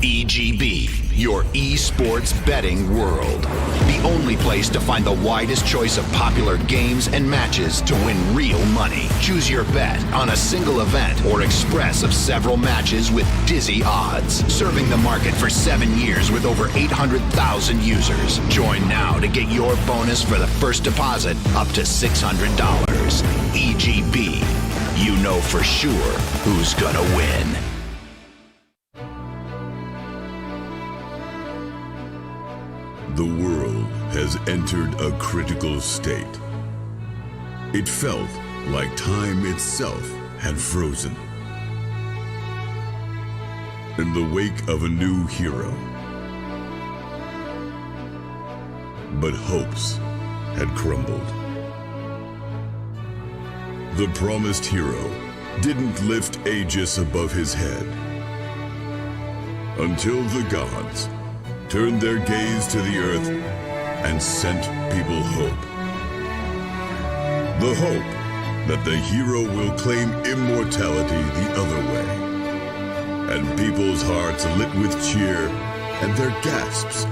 EGB, your esports betting world. The only place to find the widest choice of popular games and matches to win real money. Choose your bet on a single event or express of several matches with dizzy odds. Serving the market for 7 years with over 800,000 users. Join now to get your bonus for the first deposit up to $600. EGB, you know for sure who's gonna win. The world has entered a critical state. It felt like time itself had frozen. In the wake of a new hero. But hopes had crumbled. The promised hero didn't lift Aegis above his head. Until the gods turned their gaze to the earth and sent people hope. The hope that the hero will claim immortality the other way. And people's hearts lit with cheer and their gasps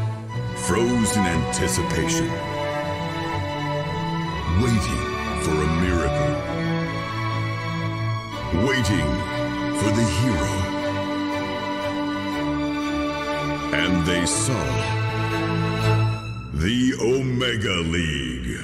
froze in anticipation. Waiting for a miracle. Waiting for the hero. And they saw the Omega League.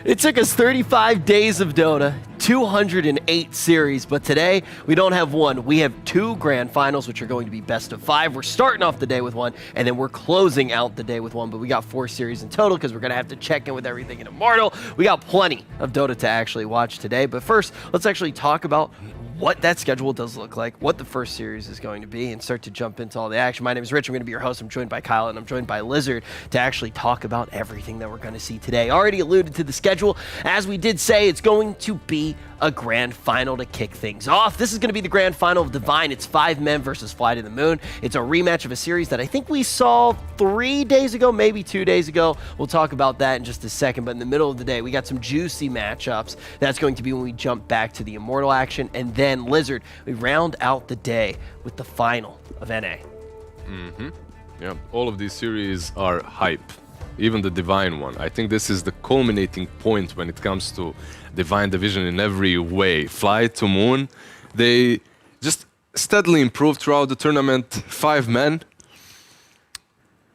It took us 35 days of Dota, 208 series, but today we don't have one. We have 2 grand finals, which are going to be best of 5. We're starting off the day with one, and then we're closing out the day with one, but we got 4 series in total because we're going to have to check in with everything in Immortal. We got plenty of Dota to actually watch today, but first, let's actually talk about what that schedule does look like, what the first series is going to be, and start to jump into all the action. My name is Rich. I'm going to be your host. I'm joined by Kyle, and I'm joined by Lizard to actually talk about everything that we're going to see today. Already alluded to the schedule. As we did say, it's going to be a grand final to kick things off. This is going to be the grand final of Divine. It's 5 men versus Fly to the Moon. It's a rematch of a series that I think we saw 3 days ago, maybe 2 days ago. We'll talk about that in just a second, but in the middle of the day, we got some juicy matchups. That's going to be when we jump back to the Immortal action, and then Lizard, we round out the day with the final of NA. Yeah, all of these series are hype. Even the Divine one. I think this is the culminating point when it comes to Divine Division in every way. Fly to Moon, they just steadily improved throughout the tournament. 5 men.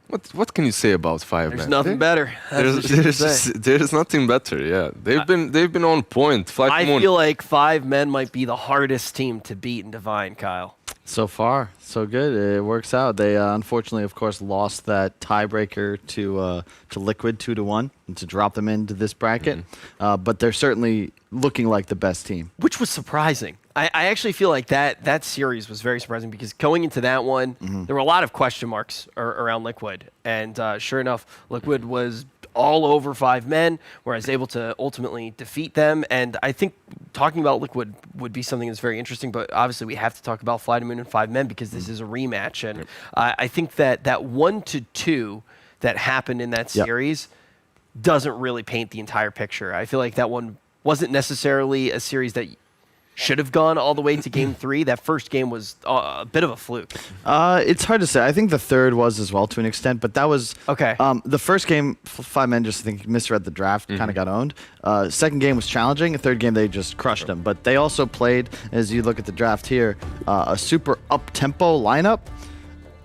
What can you say about 5 men? There's nothing better. There's nothing better. Yeah, they've been on point. Fly to Moon. I feel like 5 men might be the hardest team to beat in Divine, Kyle. So far, so good. It works out. They unfortunately, of course, lost that tiebreaker to Liquid 2-1 and to drop them into this bracket. But they're certainly looking like the best team, which was surprising. I actually feel like that series was very surprising because going into that one, there were a lot of question marks around Liquid, and sure enough, Liquid was all over 5 men, whereas able to ultimately defeat them. And I think talking about Liquid would be something that's very interesting, but obviously we have to talk about Fly to Moon and 5 men because this is a rematch. And I think that 1-2 that happened in that series doesn't really paint the entire picture. I feel like that one wasn't necessarily a series that should have gone all the way to game 3. That first game was a bit of a fluke. It's hard to say. I think the third was as well to an extent, but that was okay. The first game, 5 men just misread the draft, kind of got owned. Second game was challenging. The third game they just crushed them. But they also played, as you look at the draft here, a super up-tempo lineup.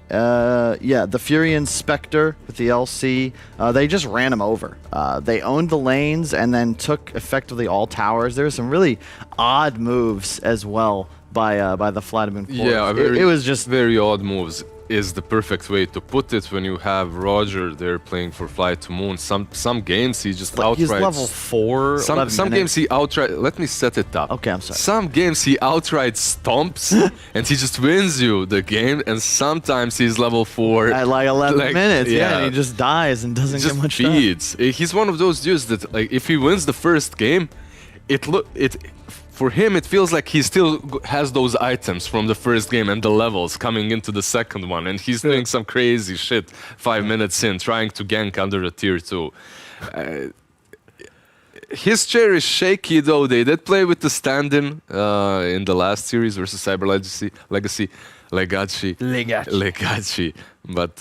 The Furion Spectre with the LC, they just ran him over. They owned the lanes and then took effectively all towers. There were some really odd moves as well by the Fly to Moon Force. Yeah, it was just very odd moves is the perfect way to put it when you have Roger there playing for Fly to Moon. Some games he just outright... He's level 4, Some games he outright... Let me set it up. Okay, I'm sorry. Some games he outright stomps and he just wins you the game, and sometimes he's level 4. At like 11 minutes, and he just dies and doesn't get much feeds. He's one of those dudes that, like, if he wins the first game, for him, it feels like he still has those items from the first game and the levels coming into the second one, and he's doing some crazy shit 5 minutes in, trying to gank under a tier 2. His chair is shaky though. They did play with the stand-in in the last series versus Cyber Legacy. But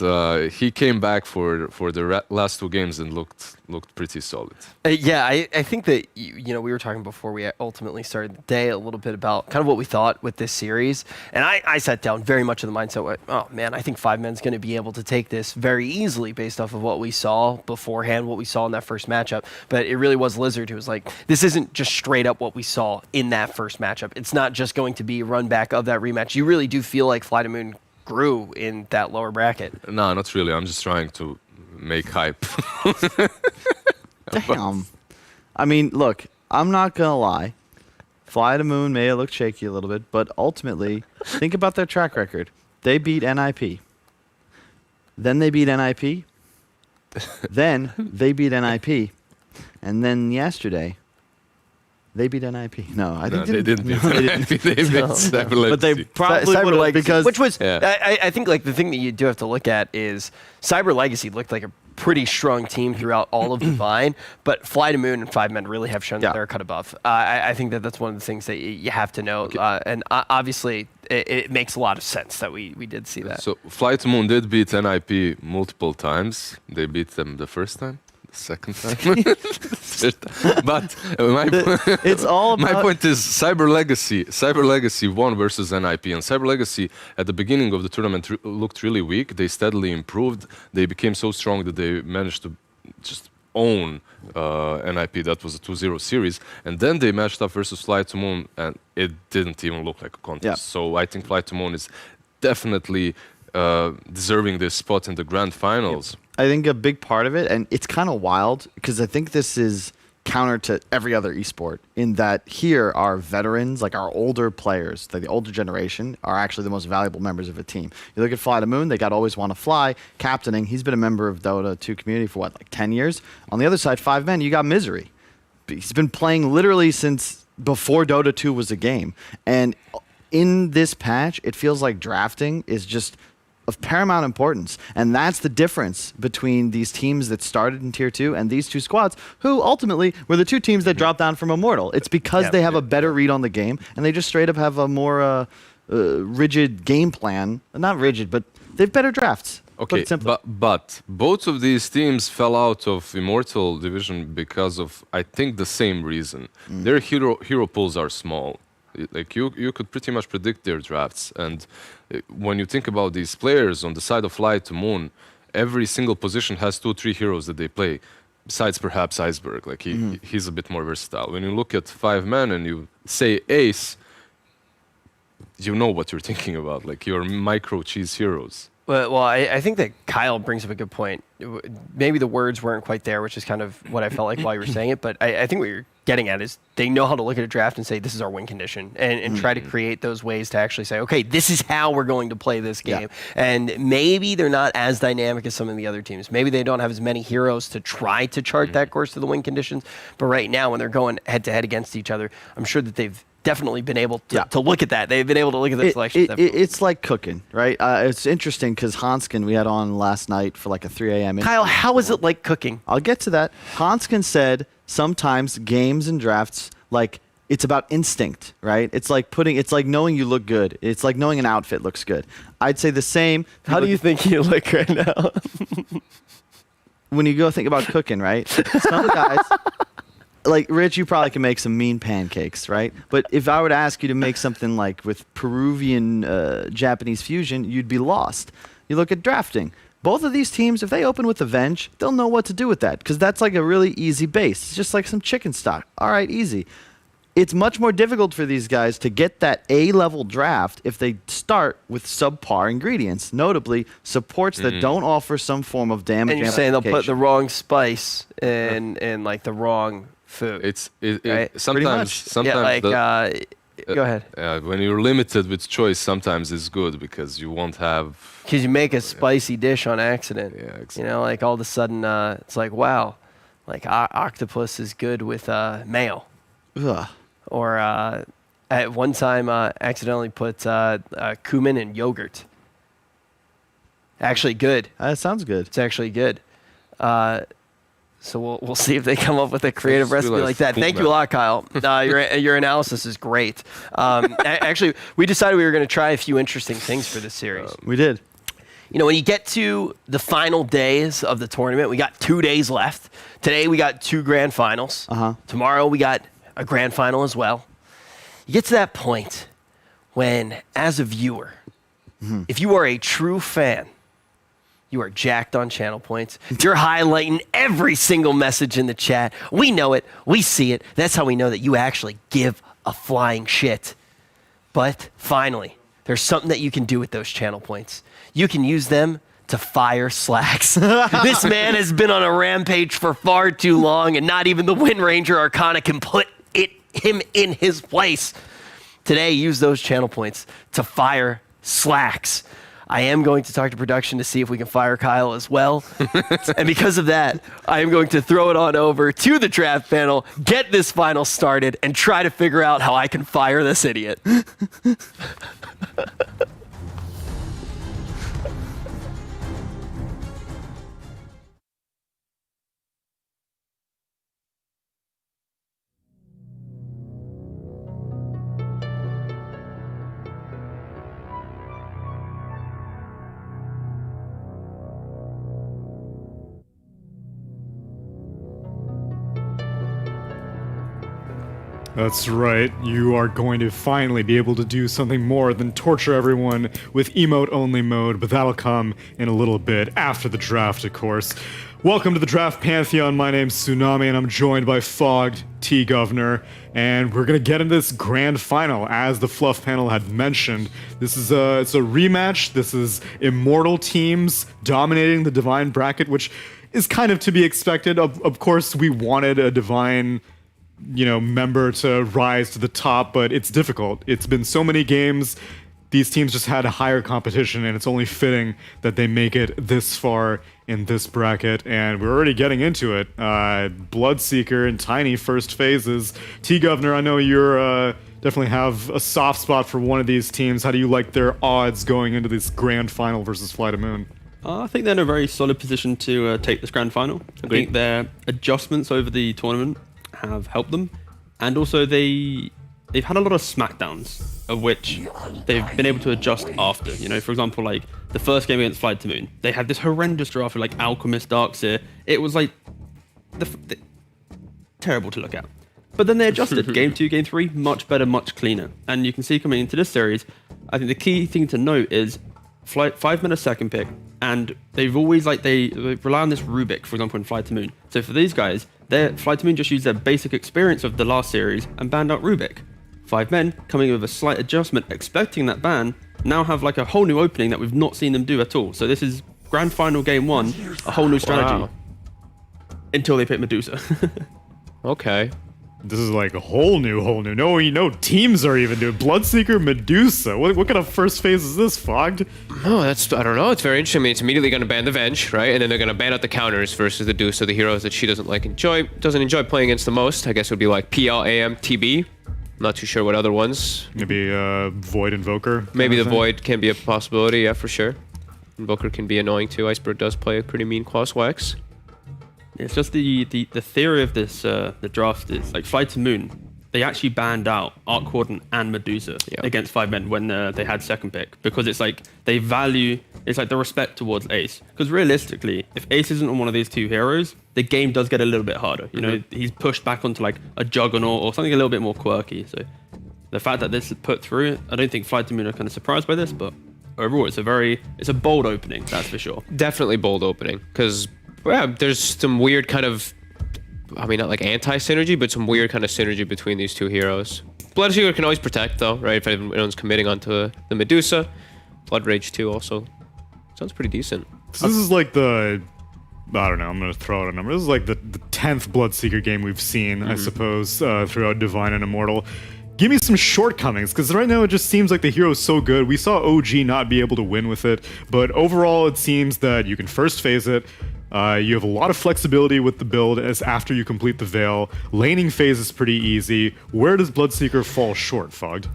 he came back for the last 2 games and looked pretty solid. Yeah, I think that we were talking before we ultimately started the day a little bit about kind of what we thought with this series, and I sat down very much in the mindset, oh man, I think 5men's going to be able to take this very easily based off of what we saw beforehand, what we saw in that first matchup. But it really was Lizard who was like, this isn't just straight up what we saw in that first matchup. It's not just going to be a run back of that rematch. You really do feel like Fly to Moon grew in that lower bracket. No, not really. I'm just trying to make hype. Damn. I mean, look, I'm not going to lie. Fly to Moon may have looked shaky a little bit, but ultimately, think about their track record. They beat NIP. Then they beat NIP. Then they beat NIP. And then yesterday, they beat NIP. No, I think they didn't beat NIP. They beat Cyber Legacy. But they probably would have, because... Which was, yeah. I think like the thing that you do have to look at is Cyber Legacy looked like a pretty strong team throughout all of Divine, but Fly to Moon and 5men really have shown that they're a cut above. I think that that's one of the things that you have to know. Okay. And obviously, it makes a lot of sense that we did see that. So Fly to Moon did beat NIP multiple times. They beat them the first time. Second time, but it's all about... my point is Cyber Legacy won versus NIP, and Cyber Legacy at the beginning of the tournament looked really weak. They steadily improved. They became so strong that they managed to just own NIP. That was a 2-0 series, and then they matched up versus Fly to Moon, and it didn't even look like a contest. Yeah. So I think Fly to Moon is definitely deserving this spot in the grand finals. Yep. I think a big part of it, and it's kind of wild, because I think this is counter to every other esport, in that here our veterans, like our older players, like the older generation, are actually the most valuable members of a team. You look at Fly to Moon, they got Always Want to Fly, captaining. He's been a member of Dota 2 community for what, like 10 years? On the other side, 5men, you got Misery. He's been playing literally since before Dota 2 was a game. And in this patch, it feels like drafting is just of paramount importance, and that's the difference between these teams that started in Tier 2 and these 2 squads, who ultimately were the 2 teams that dropped down from Immortal. It's because they have a better read on the game, and they just straight up have a more rigid game plan. Not rigid, but they have better drafts. Okay, but both of these teams fell out of Immortal Division because of, I think, the same reason. Their hero pools are small. Like you could pretty much predict their drafts, and when you think about these players on the side of Fly to Moon, every single position has 2-3 heroes that they play, besides perhaps Iceberg. Like he's a bit more versatile. When you look at 5men and you say Ace, you know what you're thinking about, like your micro cheese heroes. Well, I think that Kyle brings up a good point. Maybe the words weren't quite there, which is kind of what I felt like while you were saying it. But I think what you're getting at is they know how to look at a draft and say, this is our win condition, and try to create those ways to actually say, okay, this is how we're going to play this game. Yeah. And maybe they're not as dynamic as some of the other teams. Maybe they don't have as many heroes to try to chart that course to the win conditions. But right now, when they're going head-to-head against each other, I'm sure that they've definitely been able to look at that. They've been able to look at the selections. It's like cooking, right? It's interesting because Hanskin, we had on last night for like a 3 a.m. Kyle, how is it like cooking? I'll get to that. Hanskin said sometimes games and drafts, like, it's about instinct, right? It's like knowing you look good. It's like knowing an outfit looks good. I'd say the same. How do you think you look right now? When you go think about cooking, right? Some guys... Like, Rich, you probably can make some mean pancakes, right? But if I were to ask you to make something like with Peruvian Japanese fusion, you'd be lost. You look at drafting. Both of these teams, if they open with Avenge, they'll know what to do with that, because that's like a really easy base. It's just like some chicken stock. All right, easy. It's much more difficult for these guys to get that A-level draft if they start with subpar ingredients, notably supports that don't offer some form of damage. And you're saying they'll put the wrong spice in like the wrong food. Right? Sometimes go ahead. When you're limited with choice, sometimes it's good because you won't have. Because you make a spicy dish on accident. Yeah, exactly. You know, like all of a sudden, it's like, wow, like octopus is good with mayo. Ugh. Or at one time, accidentally put cumin in yogurt. Actually good. That sounds good. It's actually good. So we'll see if they come up with a creative recipe realized like that. full Thank you a lot, Kyle. Your analysis is great. Actually, we decided we were going to try a few interesting things for this series. We did. You know, when you get to the final days of the tournament, we got 2 days left. Today we got 2 grand finals. Tomorrow we got a grand final as well. You get to that point when, as a viewer, if you are a true fan, you are jacked on channel points. You're highlighting every single message in the chat. We know it. We see it. That's how we know that you actually give a flying shit. But finally, there's something that you can do with those channel points. You can use them to fire Slacks. This man has been on a rampage for far too long, and not even the Wind Ranger Arcana can put him in his place. Today, use those channel points to fire Slacks. I am going to talk to production to see if we can fire Kyle as well. And because of that, I am going to throw it on over to the draft panel, get this final started, and try to figure out how I can fire this idiot. That's right, you are going to finally be able to do something more than torture everyone with emote-only mode, but that'll come in a little bit, after the draft, of course. Welcome to the Draft Pantheon, my name's Tsunami, and I'm joined by Fogged, T-Governor, and we're gonna get into this grand final, as the Fluff panel had mentioned. This is it's a rematch, this is immortal teams dominating the Divine bracket, which is kind of to be expected. Of course, we wanted a Divine member to rise to the top, but it's difficult. It's been so many games. These teams just had a higher competition, and it's only fitting that they make it this far in this bracket, and we're already getting into it. Bloodseeker and Tiny first phases. T-Governor, I know you're definitely have a soft spot for one of these teams. How do you like their odds going into this grand final versus Fly to Moon? I think they're in a very solid position to take this grand final. I think their adjustments over the tournament have helped them, and also they've had a lot of smackdowns of which they've been able to adjust after. For example, like the first game against Fly to Moon, they had this horrendous draft with like Alchemist, Darkseer. It was like terrible to look at, but then they adjusted. Game 2, Game 3, much better, much cleaner. And you can see coming into this series, I think the key thing to note is 5 minutes second pick, and they've always they rely on this Rubik, for example, in Fly to Moon. So for these guys, Fly to Moon just used their basic experience of the last series and banned out Rubik. 5 men, coming with a slight adjustment, expecting that ban, now have like a whole new opening that we've not seen them do at all. So this is Grand Final Game 1, a whole new strategy. Wow. Until they pick Medusa. Okay. This is like a whole new. No teams are even doing Bloodseeker, Medusa. What kind of first phase is this, Fogged? No, I don't know. It's very interesting. I mean, it's immediately going to ban the Venge, right? And then they're going to ban out the counters versus the Deuce, so the heroes that she doesn't enjoy playing against the most. I guess it would be like PL, AM, TB. Not too sure what other ones. Maybe Void Invoker. Maybe the Void can be a possibility, yeah, for sure. Invoker can be annoying too. Iceberg does play a pretty mean Crosswax. It's just the theory of this the draft is like Fly to Moon. They actually banned out Arc Warden and Medusa against 5 men when they had second pick, because it's like they value the respect towards Ace. Because realistically, if Ace isn't on one of these two heroes, the game does get a little bit harder. He's pushed back onto like a Juggernaut or something a little bit more quirky. So the fact that this is put through, I don't think Fly to Moon are kind of surprised by this, but overall it's a bold opening, that's for sure. Definitely bold opening, because there's some weird kind of, not like anti-synergy, but some weird kind of synergy between these two heroes. Bloodseeker can always protect though, right? If anyone's committing onto the Medusa. Blood Rage too also. Sounds pretty decent. So this is like I don't know, I'm going to throw out a number. This is like the 10th Bloodseeker game we've seen, I suppose, throughout Divine and Immortal. Give me some shortcomings, because right now it just seems like the hero is so good. We saw OG not be able to win with it, but overall it seems that you can first phase it. You have a lot of flexibility with the build as after you complete the Veil. Laning phase is pretty easy. Where does Bloodseeker fall short, Fogged?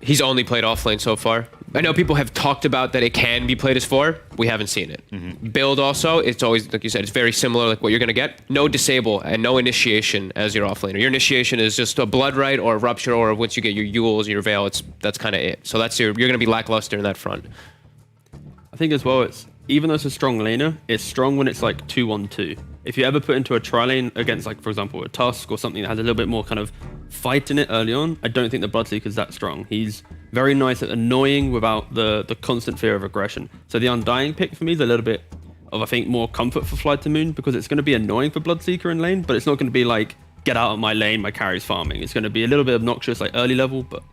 He's only played offlane so far. I know people have talked about that it can be played as 4. We haven't seen it. Build also, it's always, like you said, it's very similar like what you're going to get. No disable and no initiation as your offlaner. Your initiation is just a blood right or a rupture, or once you get your Euls, your Veil, that's kind of it. So that's you're going to be lackluster in that front. I think as well, it's even though it's a strong laner, it's strong when it's like 2-on-2. If you ever put into a tri-lane against, like, for example, a Tusk or something that has a little bit more kind of fight in it early on, I don't think the Bloodseeker's that strong. He's very nice at annoying without the constant fear of aggression. So the Undying pick for me is a little bit of, I think, more comfort for Fly to Moon, because it's going to be annoying for Bloodseeker in lane, but it's not going to be like, get out of my lane, my carry's farming. It's going to be a little bit obnoxious, like early level, but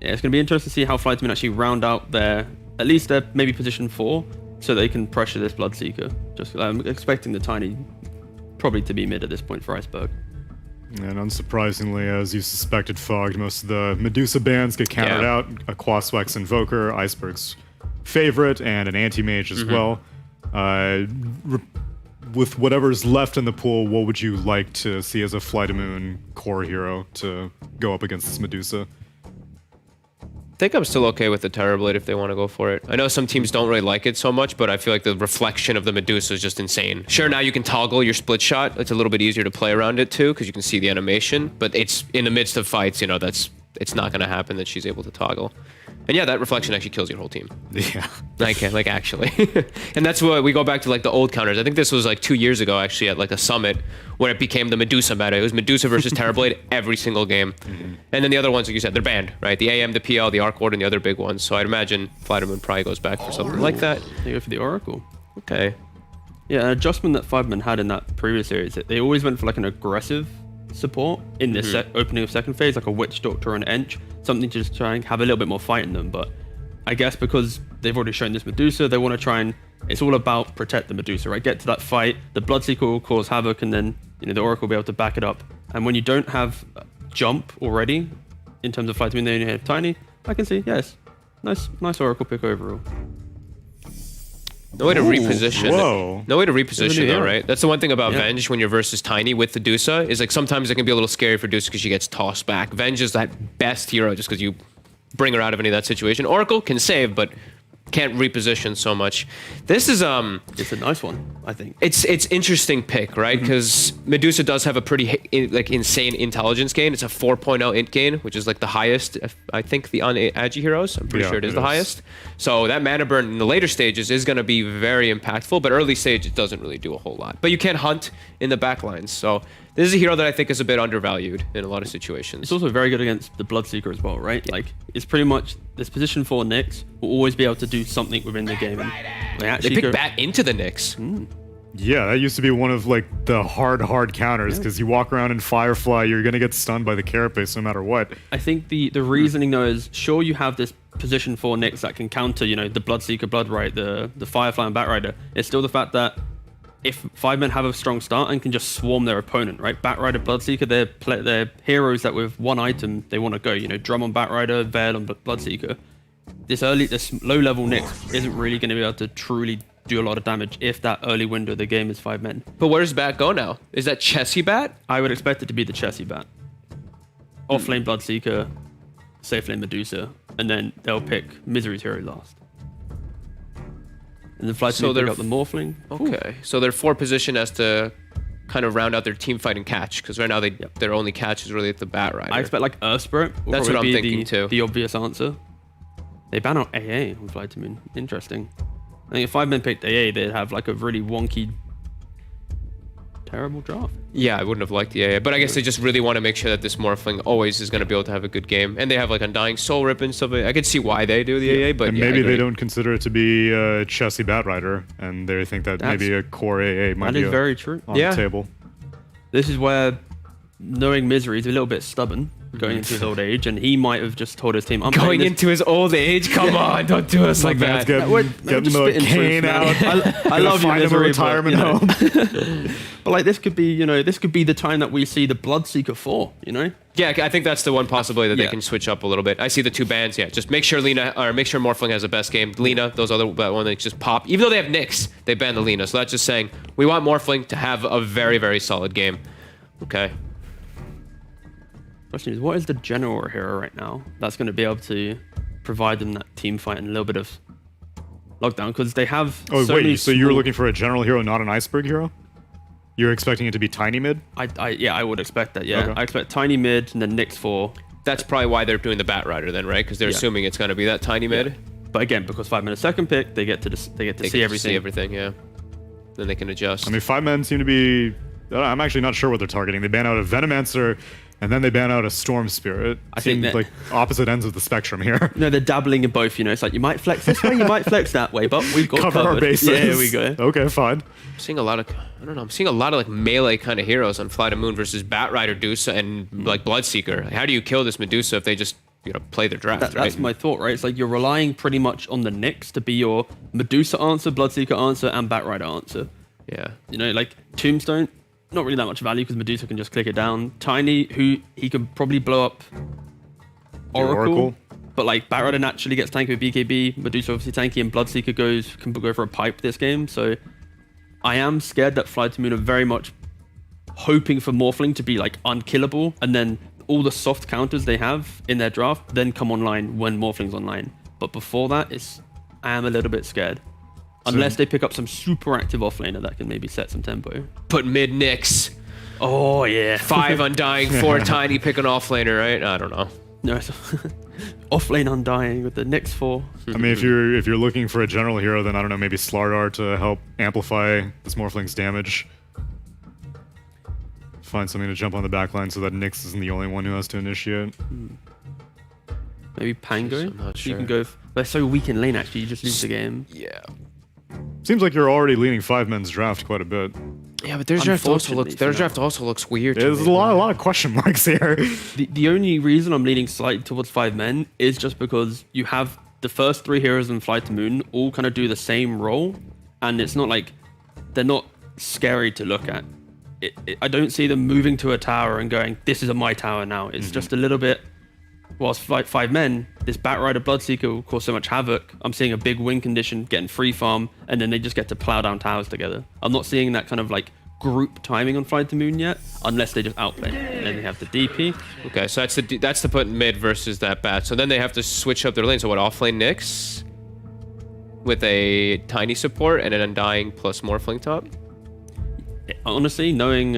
yeah, it's going to be interesting to see how Fly to Moon actually round out their, at least their maybe position 4, so they can pressure this Bloodseeker. Just I'm expecting the Tiny probably to be mid at this point for Iceberg. And unsurprisingly, as you suspected, Fogged, most of the Medusa bans get countered out. A Quaswex Invoker, Iceberg's favorite, and an anti-mage as well. With whatever's left in the pool, what would you like to see as a Fly to Moon core hero to go up against this Medusa? I think I'm still okay with the Terrorblade if they want to go for it. I know some teams don't really like it so much, but I feel like the reflection of the Medusa is just insane. Sure, now you can toggle your split shot. It's a little bit easier to play around it too, because you can see the animation, but it's in the midst of fights, it's not going to happen that she's able to toggle. And yeah, that reflection actually kills your whole team. Yeah. Like actually. And that's what we go back to, like, the old counters. I think this was like 2 years ago actually at like a summit where it became the Medusa meta. It was Medusa versus Terrorblade every single game. And then the other ones, like you said, they're banned, right? The AM, the PL, the Arc Ward, and the other big ones. So I'd imagine Fly to Moon probably goes back for something like that. They go for the Oracle. Okay. Yeah, an adjustment that 5-Man had in that previous series, they always went for like an aggressive support in this opening of second phase, like a Witch Doctor or an Ench, something to just try and have a little bit more fight in them. But I guess because they've already shown this Medusa, they want to try and, it's all about protect the Medusa, right? Get to that fight, the Bloodseeker will cause havoc, and then the Oracle will be able to back it up. And when you don't have jump already, in terms of Fly to Moon, they only have Tiny, I can see, yes, nice Oracle pick overall. No way to reposition. Whoa. No way to reposition though, Yeah. right? That's the one thing about Venge when you're versus Tiny with the Dusa, is like sometimes it can be a little scary for Dusa because she gets tossed back. Venge is that best hero just because you bring her out of any of that situation. Oracle can save, but can't reposition so much. This is It's a nice one, I think. it's interesting pick, right? Because Medusa does have a pretty insane intelligence gain. It's a 4.0 int gain, which is like the highest, I think, on Agi heroes. I'm pretty sure it is the highest. So that mana burn in the later stages is going to be very impactful, but early stage it doesn't really do a whole lot. But you can hunt in the backlines. So this is a hero that I think is a bit undervalued in a lot of situations. It's also very good against the Bloodseeker as well, right? Like, it's pretty much this position 4 Nyx will always be able to do something within the game. And They pick back into the Nyx. Yeah, that used to be one of like the hard counters, because you walk around in Firefly, you're gonna get stunned by the Carapace no matter what. I think the reasoning though is, sure, you have this position 4 Nyx that can counter, the Bloodseeker, Bloodright, the Firefly and Batrider. It's still the fact that if 5-Men have a strong start and can just swarm their opponent, right? Batrider, Bloodseeker, they're heroes that with one item they want to go. Drum on Batrider, Veil on Bloodseeker. This low-level Nyx isn't really going to be able to truly do a lot of damage if that early window of the game is 5 men. But where does Bat go now? Is that Chessy Bat? I would expect it to be the Chessy Bat. Off-lane Bloodseeker, safe-lane Medusa, and then they'll pick Misery's hero last. And then Fly to pick up the Morphling. Okay, so their 4 position has to kind of round out their team fight and catch, because right now their only catch is really at the Batrider. I expect like Earth Spirit will That's what probably I'm be thinking too. The obvious answer. They ban out AA on Fly to Moon. Interesting. I think if 5 men picked AA, they'd have like a really wonky, terrible draft. Yeah, I wouldn't have liked the AA, but I guess they just really want to make sure that this Morphling always is going to be able to have a good game. And they have like Undying Soul Rip and stuff. I could see why they do the AA, but And yeah, maybe I they agree. don't consider it to be Chessy Batrider, and they think that maybe a core AA might That be is very true. on Yeah. the table. This is where knowing Misery is a little bit stubborn going into his old age, and he might have just told his team, I'm Going playing this- into his old age? Come on, don't do us like Man's that. getting just the spitting cane truth, man. out. I love you, find him a Misery, retirement home. But like this could be, this could be the time that we see the Bloodseeker 4, Yeah, I think that's the one possibility that they Yeah. can switch up a little bit. I see the 2 bans. Yeah, just make sure Morphling has the best game. Lina, those other that one, they just pop. Even though they have Nyx, they ban the Lina. So that's just saying we want Morphling to have a very, very solid game. Okay. Question is, what is the general hero right now that's going to be able to provide them that team fight and a little bit of lockdown because they have. Oh so wait, many so you were small- looking for a general hero, not an iceberg hero? You're expecting it to be tiny mid? I would expect that. Yeah, Okay. I expect tiny mid and then Nyx for. That's probably why they're doing the Bat Rider then, right? Because they're Yeah. assuming it's going to be that tiny mid. But again, because 5 men are second pick, they get to They see can everything. See everything, yeah. Then they can adjust. I mean, 5 men seem to be... I'm actually not sure what they're targeting. They ban out a Venomancer, and then they ban out a Storm Spirit. I think Seem that- like opposite ends of the spectrum here. No, they're dabbling in both. You know, it's like you might flex this way, you might flex that way, but we've got Cover covered. our bases. Yeah, here we go. Okay, fine. I'm seeing a lot of, I don't know, I'm seeing a lot of like melee kind of heroes on Fly to Moon versus Bat Rider, Medusa, and like Bloodseeker. Like, how do you kill this Medusa if they just, play their draft, right? That's my thought, right? It's like you're relying pretty much on the Nyx to be your Medusa answer, Bloodseeker answer, and Bat Rider answer. Yeah. You know, like Tombstone, not really that much value because Medusa can just click it down. Tiny, who he can probably blow up Oracle. But like Bat Rider naturally gets tanky with BKB, Medusa obviously tanky, and Bloodseeker can go for a pipe this game. So I am scared that Fly to Moon are very much hoping for Morphling to be like unkillable, and then all the soft counters they have in their draft then come online when Morphling's online. But before that, I am a little bit scared. Unless they pick up some super active offlaner that can maybe set some tempo. Put mid Nyx. Oh yeah. 5 Undying, 4 Tiny, pick an offlaner, right? I don't know. No, it's offlane Undying with the Nyx 4. I mean, if you're looking for a general hero, then I don't know, maybe Slardar to help amplify this Morphling's damage. Find something to jump on the backline so that Nyx isn't the only one who has to initiate. Maybe Pango. I'm not You can sure. go. They're so weak in lane. Actually, you just lose the game. Yeah. Seems like you're already leading 5 men's draft quite a bit. Yeah, but their draft also Unfortunately looks weird. to There's me. a lot of question marks here. The only reason I'm leaning slightly towards 5 men is just because you have the first 3 heroes in Fly to Moon all kind of do the same role, and it's not like they're not scary to look at. I don't see them moving to a tower and going, "This is my tower now." It's just a little bit. Whilst 5 men, this Bat Rider Bloodseeker will cause so much havoc. I'm seeing a big win condition, getting free farm, and then they just get to plow down towers together. I'm not seeing that kind of like group timing on Fly to Moon yet, unless they just outplay. And then they have the DP. Okay, so that's the put mid versus that Bat. So then they have to switch up their lane. So what, offlane Nyx with a Tiny support and an Undying plus Morphling top? Honestly, knowing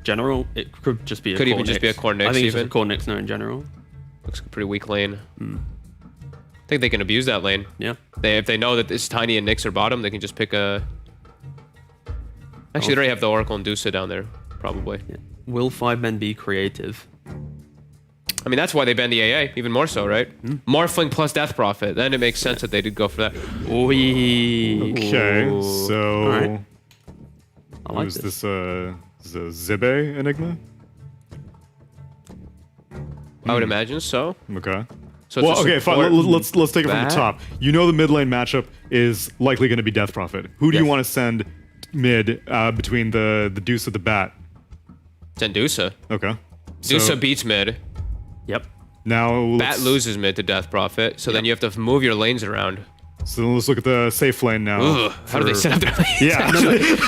General, it could just be a Could core even just Nyx. be a core Nyx I think it's just even? a core Nyx knowing General. Looks like a pretty weak lane. I think they can abuse that lane. Yeah. If they know that this Tiny and Nyx are bottom, they can just pick a... Actually, they already have the Oracle and Dusa down there, probably. Will 5 men be creative? I mean, that's why they banned the AA, even more so, right? Morphling plus Death Prophet. Then it makes sense that they did go for that. Okay, All so right. I like is this. this a Zibe Enigma? I would imagine so. Okay. So it's Well, a okay, fine. support Let's take it from the bat. top. You know the mid lane matchup is likely going to be Death Prophet. Who do you Yes. want to send mid between the Deuce of the Bat? Then Dusa. Okay. Dusa beats mid. Yep. Now Bat loses mid to Death Prophet. So then you have to move your lanes around. So let's look at the safe lane now. Ugh, how do they for- set up their lanes? Yeah.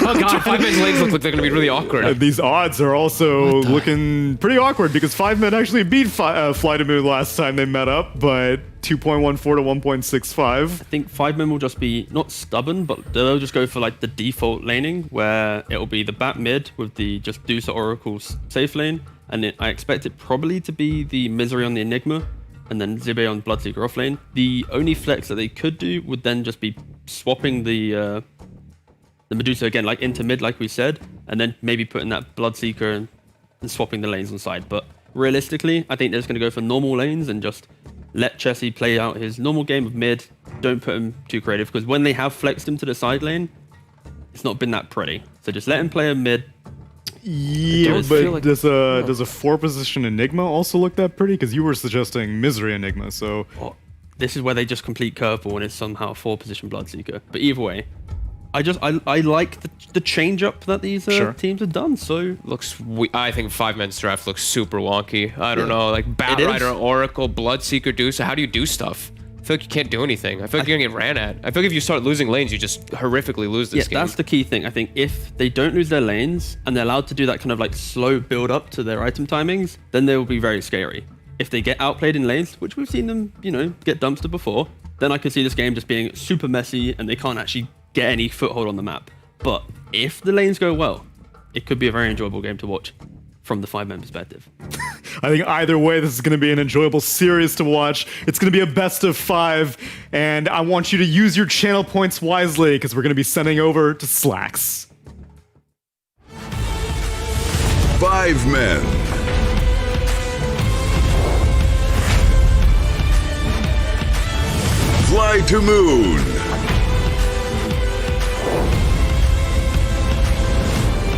Oh god, 5 men's lanes look like they're gonna be really awkward. These odds are also looking pretty awkward because 5 men actually beat Fly to Moon last time they met up, but 2.14 to 1.65. I think 5 men will just be not stubborn, but they'll just go for like the default laning where it'll be the Bat mid with the just Dusa Oracle's safe lane, and I expect it probably to be the Misery on the Enigma, and then Zibe on Bloodseeker off lane. The only flex that they could do would then just be swapping the Medusa again, like into mid, like we said, and then maybe putting that Bloodseeker and swapping the lanes on side. But realistically, I think they're just going to go for normal lanes and just let Chessie play out his normal game of mid. Don't put him too creative, because when they have flexed him to the side lane, it's not been that pretty. So just let him play a mid. Yeah, does but feel like- does a 4-position Enigma also look that pretty? Because you were suggesting Misery Enigma, so Oh, this is where they just complete curveball and it's somehow a 4-position Bloodseeker. But either way, I like the change up that these Sure. teams have done. So I think 5 men's draft looks super wonky. I don't Yeah. know, like Bat It is. Rider, Oracle, Bloodseeker, Dusa. How do you do stuff? I feel like you can't do anything. I feel like you're gonna get ran at. I feel like if you start losing lanes, you just horrifically lose this game. that's the key thing. I think if they don't lose their lanes and they're allowed to do that kind of like slow build up to their item timings, then they will be very scary. if they get outplayed in lanes, which we've seen them, get dumpster before, then I could see this game just being super messy and they can't actually get any foothold on the map. But if the lanes go well, it could be a very enjoyable game to watch from the 5-man perspective. I think either way, this is going to be an enjoyable series to watch. It's going to be a best of 5, and I want you to use your channel points wisely because we're going to be sending over to Slacks. 5 men. Fly to moon.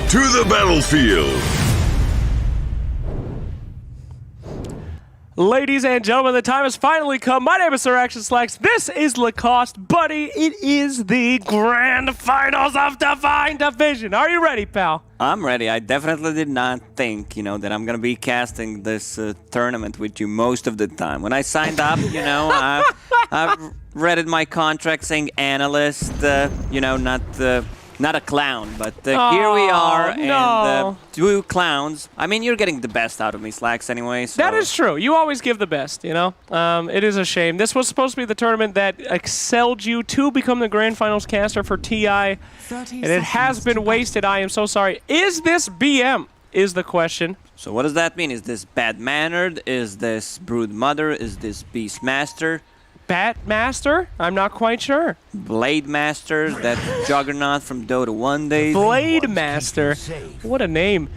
To the battlefield. Ladies and gentlemen, the time has finally come. My name is Sir Action Slacks. This is Lacoste. Buddy, it is the grand finals of Divine Division. Are you ready, pal? I'm ready. I definitely did not think, that I'm going to be casting this tournament with you most of the time. When I signed up, I've read in my contract saying analyst, not a clown, but here we are, and 2 clowns. I mean, you're getting the best out of me, Slacks, anyway. So. That is true. You always give the best, It is a shame. This was supposed to be the tournament that excelled you to become the Grand Finals caster for TI, and it has been wasted. I am so sorry. Is this BM, is the question. So what does that mean? Is this bad-mannered? Is this Brood Mother? Is this Beastmaster? Batmaster? I'm not quite sure. Blade Master, that juggernaut from Dota 1 days. Blade Master. What a name.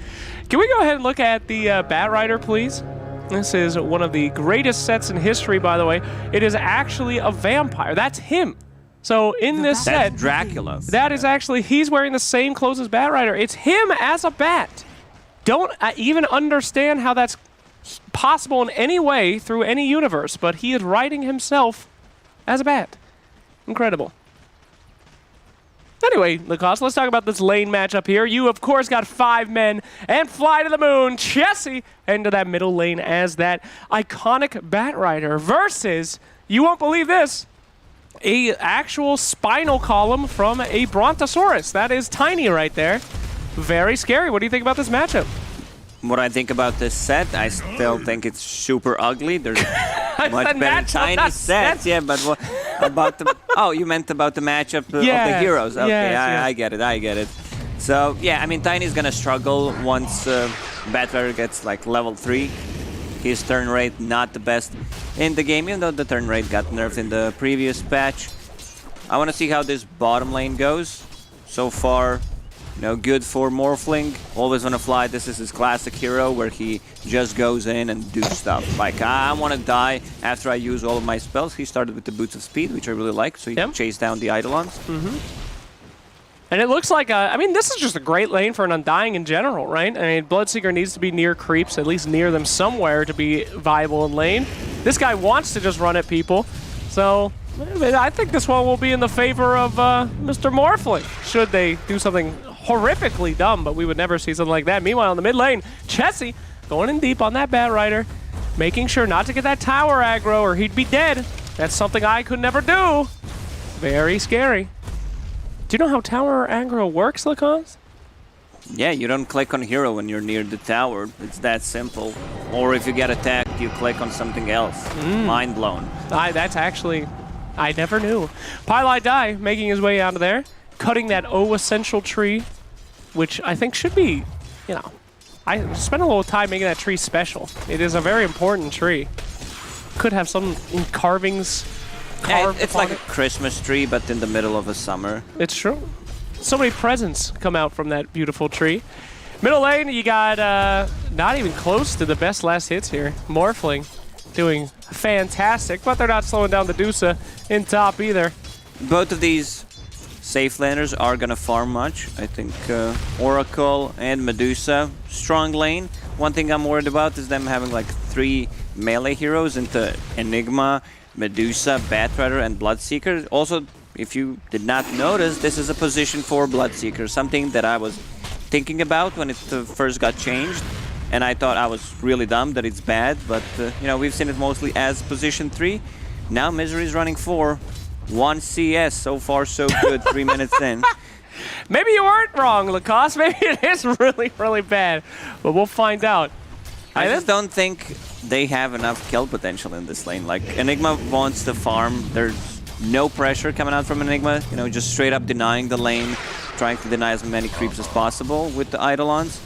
Can we go ahead and look at the Bat Rider, please? This is one of the greatest sets in history, by the way. It is actually a vampire. That's him. So in this set, Dracula. That is actually, he's wearing the same clothes as Bat Rider. It's him as a bat. Don't even understand how that's possible in any way through any universe, but he is riding himself as a bat. Incredible. Anyway, Lacoste, let's talk about this lane matchup here. You, of course, got 5 men and fly to the moon. Chessie into that middle lane as that iconic Bat Rider versus, you won't believe this, a actual spinal column from a Brontosaurus. That is tiny right there. Very scary. What do you think about this matchup? What I think about this set, I still think it's super ugly. There's much better tiny sets. Yeah, but what about the... Oh, you meant about the matchup of the heroes. Okay, yes. I get it. So, yeah, I mean, Tiny's gonna struggle once Battler gets, like, level 3. His turn rate not the best in the game, even though the turn rate got nerfed in the previous patch. I want to see how this bottom lane goes. So far... good for Morphling. Always on a fly. This is his classic hero where he just goes in and do stuff. Like, I want to die after I use all of my spells. He started with the Boots of Speed, which I really like, so he can chase down the Eidolons. And it looks like, I mean, this is just a great lane for an Undying in general, right? I mean, Bloodseeker needs to be near creeps, at least near them somewhere to be viable in lane. This guy wants to just run at people, so... I think this one will be in the favor of Mr. Morphling, should they do something horrifically dumb, but we would never see something like that. Meanwhile, in the mid lane, Chessie going in deep on that Bat Rider, making sure not to get that tower aggro or he'd be dead. That's something I could never do. Very scary. Do you know how tower aggro works, Lacoste? Yeah, you don't click on hero when you're near the tower. It's that simple. Or if you get attacked, you click on something else. Mind blown. That's actually... I never knew. Pylai Dai making his way out of there, cutting that O essential tree, which I think should be, I spent a little time making that tree special. It is a very important tree. Could have some carvings carved it's like a Christmas tree, but in the middle of a summer. It's true. So many presents come out from that beautiful tree. Middle lane, you got not even close to the best last hits here. Morphling doing fantastic, but they're not slowing down the Dusa in top either. Both of these safe laners are gonna farm much. I think Oracle and Medusa, strong lane. One thing I'm worried about is them having like 3 melee heroes into Enigma, Medusa, Batrider, and Bloodseeker. Also, if you did not notice, this is a position for Bloodseeker, something that I was thinking about when it first got changed. And I thought I was really dumb that it's bad, but we've seen it mostly as position 3. Now Misery's running 4. 1 CS, so far so good, 3 minutes in. Maybe you weren't wrong, Lacoste. Maybe it is really, really bad, but we'll find out. I just don't think they have enough kill potential in this lane. Like, Enigma wants to farm. There's no pressure coming out from Enigma. You know, just straight up denying the lane, trying to deny as many creeps as possible with the Eidolons.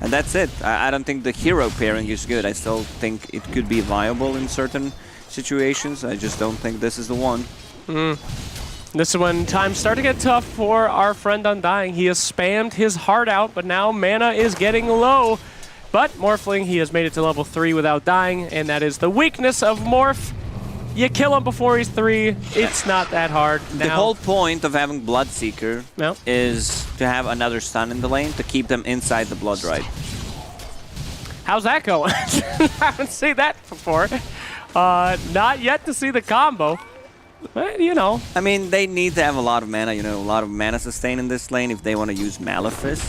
And that's it. I don't think the hero pairing is good. I still think it could be viable in certain situations. I just don't think this is the one. This is when times start to get tough for our friend Undying. He has spammed his heart out, but now mana is getting low. But Morphling, he has made it to level 3 without dying, and that is the weakness of Morph. You kill him before he's 3. It's not that hard. The whole point of having Bloodseeker No. is to have another stun in the lane to keep them inside the Blood Rite. How's that going? I haven't seen that before. Not yet to see the combo. But, you know. I mean, they need to have a lot of mana, you know, a lot of mana sustain in this lane if they want to use Malefice.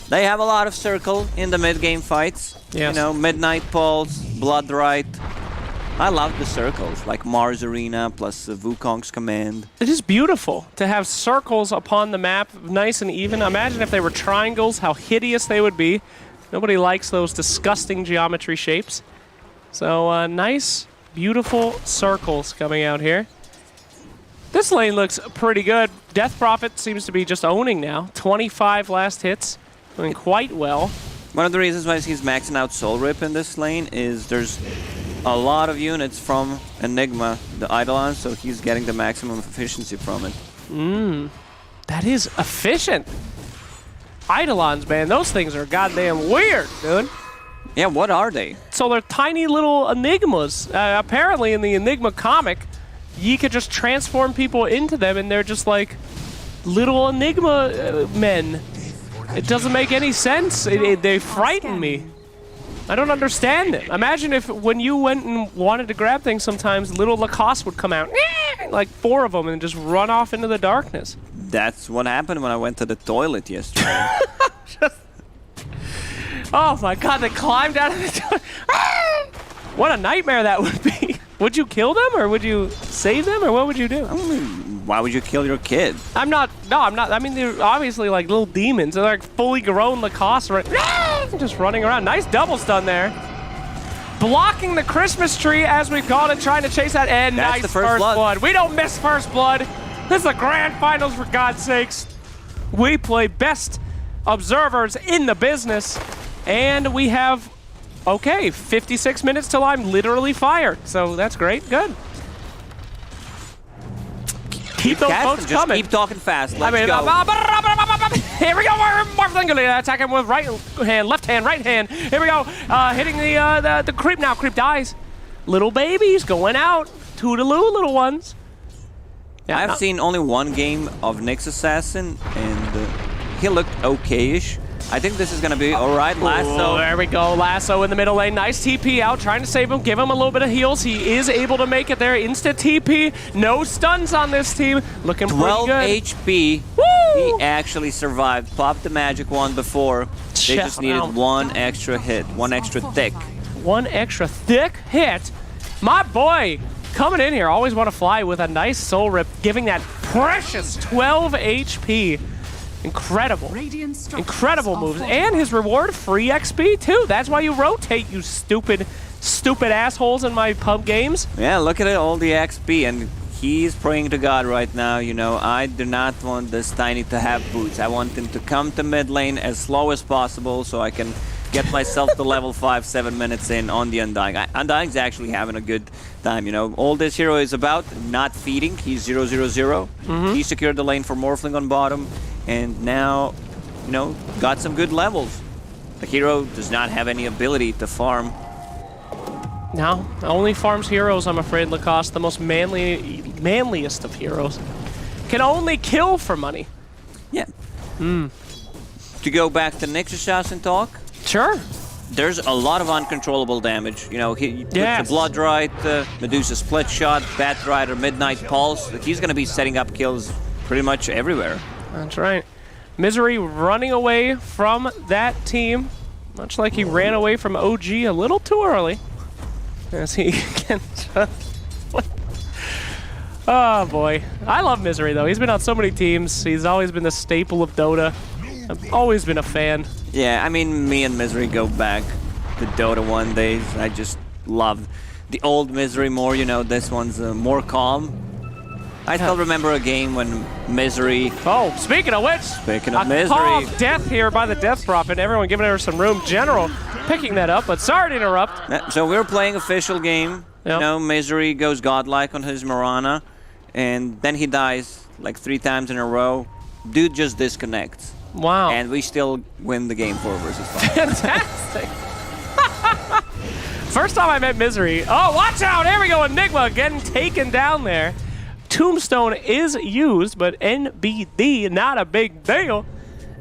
They have a lot of circle in the mid-game fights. Yes. You know, Midnight Pulse, Blood Rite. I love the circles, like Mars Arena plus Wukong's Command. It is beautiful to have circles upon the map, nice and even. Imagine if they were triangles, how hideous they would be. Nobody likes those disgusting geometry shapes. So, nice, beautiful circles coming out here. This lane looks pretty good. Death Prophet seems to be just owning now. 25 last hits, doing quite well. One of the reasons why he's maxing out Soul Rip in this lane is there's a lot of units from Enigma, the Eidolon, so he's getting the maximum efficiency from it. That is efficient. Eidolons, man, those things are goddamn weird, dude. Yeah, what are they? So they're tiny little enigmas. Apparently in the Enigma comic, you could just transform people into them and they're just like little Enigma men. It doesn't make any sense. They frighten me. I don't understand it. Imagine if when you went and wanted to grab things sometimes, little Lacoste would come out, like 4 of them, and just run off into the darkness. That's what happened when I went to the toilet yesterday. Oh my god, they climbed out of the toilet. What a nightmare that would be. Would you kill them, or would you save them, or what would you do? I mean, why would you kill your kid? I'm not. I mean, they're obviously like little demons. They're like fully grown Lacoste, just running around. Nice double stun there. Blocking the Christmas tree, as we called it, trying to chase that. And That's nice the first blood. We don't miss first blood. This is the grand finals, for God's sakes. We play best observers in the business, and we have, okay, 56 minutes till I'm literally fired. So that's great. Good. Keep those votes Just coming. keep talking fast. Let's go. Here we go. Morphling attacking with right hand, left hand, right hand. Here we go. Hitting the creep now. Creep dies. Little babies going out. Toodaloo, little ones. Yeah, I've seen only one game of Nyx Assassin, and he looked okay-ish. I think this is going to be all right. Lasso. Oh, there we go. Lasso in the middle lane. Nice TP out, trying to save him, give him a little bit of heals. He is able to make it there. Instant TP. No stuns on this team. Looking pretty 12 good. HP. Woo! He actually survived. Popped the magic wand before. They just needed one extra hit, one extra thick. One extra thick hit. My boy coming in here. Always want to fly with a nice soul rip, giving that precious 12 HP. Incredible. Incredible moves. And his reward, free XP too. That's why you rotate, you stupid assholes in my pub games. Yeah, look at it, all the XP, and he's praying to God right now. You know, I do not want this Tiny to have boots. I want him to come to mid lane as slow as possible so I can get myself to level 5, 7 minutes in on the Undying. Undying's actually having a good time, you know. All this hero is about, not feeding. He's 0-0-0. He secured the lane for Morphling on bottom, and now, you know, got some good levels. The hero does not have any ability to farm. No, only farms heroes, I'm afraid, Lacoste, the most manliest of heroes. Can only kill for money. Yeah. To go back to Nyx Assassin talk, Sure. there's a lot of uncontrollable damage. You know, he puts Yes. the Blood Rite, Medusa Split Shot, Bat Rider, Midnight Pulse. He's going to be setting up kills pretty much everywhere. That's right. Misery running away from that team, much like he ran away from OG a little too early. As he can just... Oh boy. I love Misery though. He's been on so many teams. He's always been the staple of Dota. I've always been a fan. Yeah, I mean, me and Misery go back the Dota 1 days. I just love the old Misery more, you know, this one's more calm. I still remember a game when Misery... Oh, speaking of which, Speaking of a Misery... call of death here by the Death Prophet. Everyone giving her some room. General picking that up, but sorry to interrupt. So we're playing official game. Yep. You know, Misery goes godlike on his Mirana, and then he dies like 3 times in a row. Dude just disconnects. Wow. And we still win the game 4 versus 5. Fantastic. First time I met Misery. Oh, watch out! There we go. Nigma getting taken down there. Tombstone is used, but NBD, not a big deal,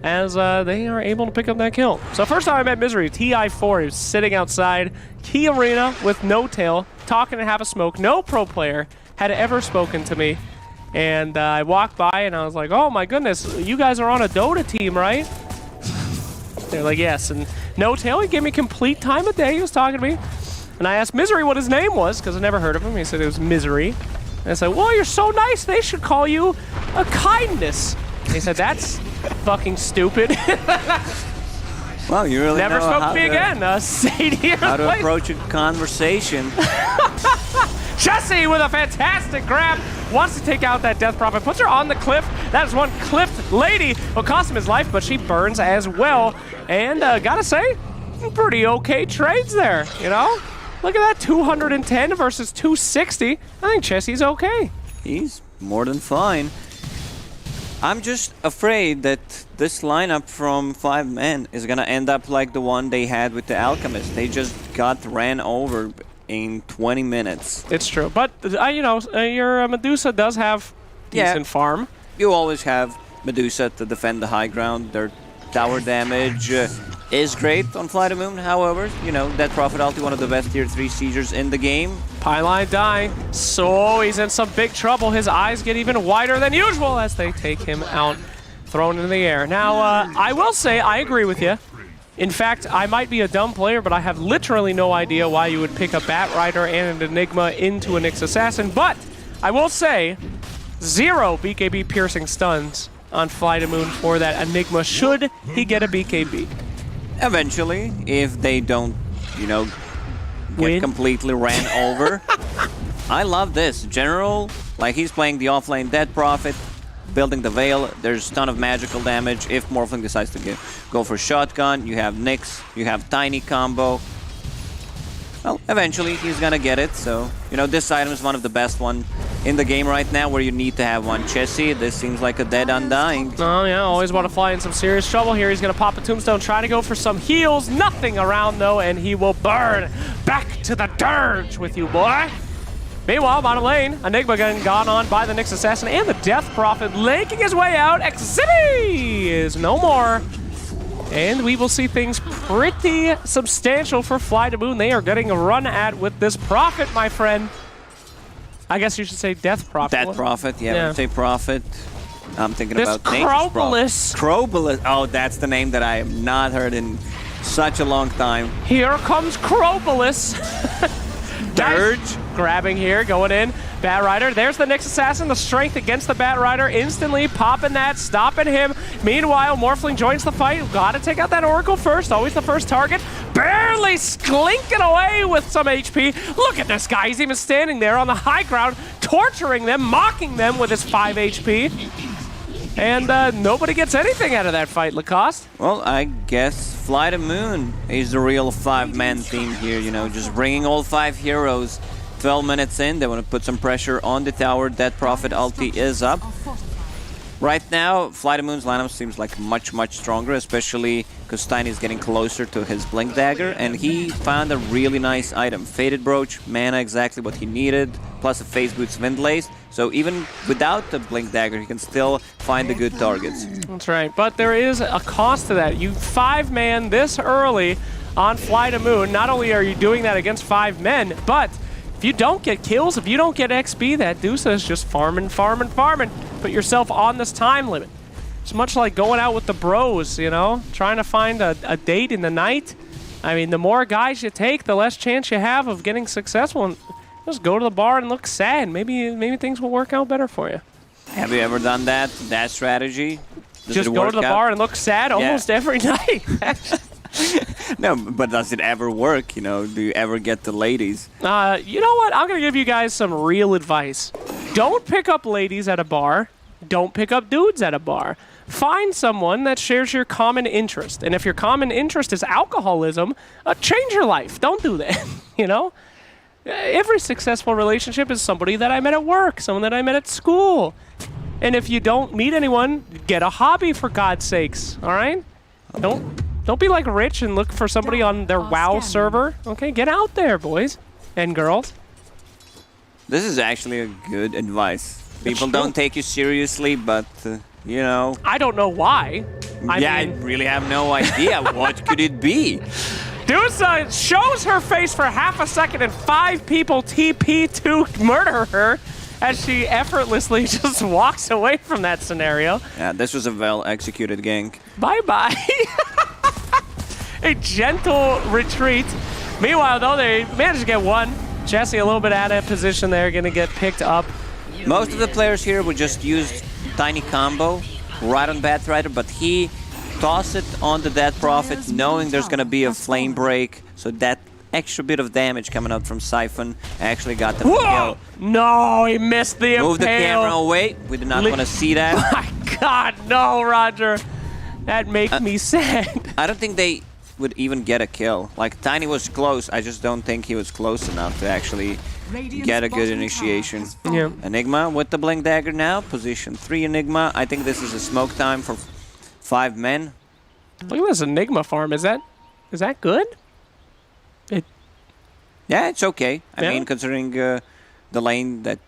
as they are able to pick up that kill. So first time I met Misery, TI4, he was sitting outside Key Arena with no tail, talking and have a smoke. No pro player had ever spoken to me. And I walked by and I was like, oh my goodness, you guys are on a Dota team, right? They're like, yes. And no tail, he gave me complete time of day. He was talking to me. And I asked Misery what his name was, because I never heard of him. He said it was Misery. And I said, well, you're so nice, they should call you a Kindness. And he said, that's fucking stupid. Well, you really Never know spoke how to me again. Sadie how to approach a conversation. Jesse with a fantastic grab. Wants to take out that Death Prophet. Puts her on the cliff. That is one cliffed lady. Will cost him his life, but she burns as well. And gotta say, pretty okay trades there, you know? Look at that, 210 versus 260. I think Jesse's okay. He's more than fine. I'm just afraid that this lineup from 5 men is gonna end up like the one they had with the Alchemist. They just got ran over in 20 minutes. It's true, but you know, your Medusa does have decent farm. You always have Medusa to defend the high ground. Their tower damage is great on Fly the Moon, however, you know, that Prophet ulti, one of the best tier 3 siegers in the game. Pylon dying, so he's in some big trouble. His eyes get even wider than usual as they take him out, thrown into the air. Now, I will say, I agree with you. In fact, I might be a dumb player, but I have literally no idea why you would pick a Bat Rider and an Enigma into a Nyx Assassin. But I will say, 0 BKB piercing stuns on Fly to Moon for that Enigma, should he get a BKB. Eventually, if they don't, you know, get completely ran over. I love this. General, like he's playing the offlane Dead Prophet, building the Veil. There's a ton of magical damage. If Morphling decides to go for Shotgun, you have Nyx, you have Tiny combo. Well, eventually he's gonna get it, so, you know, this item is one of the best one in the game right now where you need to have one Chessie. This seems like a dead Undying. Oh yeah, always want to fly in some serious trouble here. He's gonna pop a Tombstone, trying to go for some heals. Nothing around though, and he will burn back to the dirge with you, boy. Meanwhile, bottom lane, Enigma getting gone on by the Nyx Assassin and the Death Prophet, making his way out. Exhibit is no more. And we will see things pretty substantial for Fly to Moon. They are getting a run at with this Prophet, my friend. I guess you should say Death Prophet. Death Prophet, yeah, when you say Prophet. I'm thinking about Crobolus. Crobolus. Oh, that's the name that I have not heard in such a long time. Here comes Crobolus. Dirge. Nice. Grabbing here, going in. Bat Rider, there's the Nyx Assassin, the strength against the Bat Rider, instantly popping that, stopping him. Meanwhile, Morphling joins the fight. Gotta take out that Oracle first, always the first target. Barely slinking away with some HP. Look at this guy, he's even standing there on the high ground, torturing them, mocking them with his 5 HP. And nobody gets anything out of that fight, Lacoste. Well, I guess Fly to Moon is the real 5-man team here, you know, just bringing all 5 heroes. 12 minutes in, they want to put some pressure on the tower. Dead Prophet ulti is up. Right now, Fly to Moon's lineup seems like much, much stronger, especially because Tiny is getting closer to his Blink Dagger, and he found a really nice item. Faded Brooch, mana exactly what he needed, plus a Phase Boots Windlace. So even without the Blink Dagger, he can still find the good targets. That's right, but there is a cost to that. You 5-man this early on Fly to Moon. Not only are you doing that against 5 men, but if you don't get kills, if you don't get XP, that Dusa is just farming. Put yourself on this time limit. It's much like going out with the bros, you know? Trying to find a date in the night. I mean, the more guys you take, the less chance you have of getting successful. And just go to the bar and look sad. Maybe things will work out better for you. Have you ever done that strategy? Just go to the bar and look sad almost every night. No, but does it ever work? You know, do you ever get the ladies? You know what? I'm going to give you guys some real advice. Don't pick up ladies at a bar. Don't pick up dudes at a bar. Find someone that shares your common interest. And if your common interest is alcoholism, change your life. Don't do that, you know? Every successful relationship is somebody that I met at work, someone that I met at school. And if you don't meet anyone, get a hobby for God's sakes, all right? Don't be like Rich and look for somebody on their WoW server. Okay, get out there, boys and girls. This is actually a good advice. People don't take you seriously, but, you know. I don't know why. I really have no idea. What could it be? Dusa shows her face for half a second and 5 people TP to murder her as she effortlessly just walks away from that scenario. Yeah, this was a well-executed gank. Bye-bye. A gentle retreat. Meanwhile, though, they managed to get one. Jesse a little bit out of position there, going to get picked up. Most of the players here would just use tiny combo right on Batrider, but he tossed it on the Death Prophet, knowing there's going to be a flame break, so that extra bit of damage coming out from Siphon actually got the kill. No, he missed the Move the impale. camera away. We do not want to see that. My God, no, Roger. That makes me sad. I don't think they would even get a kill. Like, Tiny was close. I just don't think he was close enough to actually get a good initiation. Yeah. Enigma with the Blink Dagger now. Position 3 Enigma. I think this is a smoke time for 5 men. Look at this Enigma farm. Is that good? Yeah, it's okay. I Yeah. mean, considering the lane that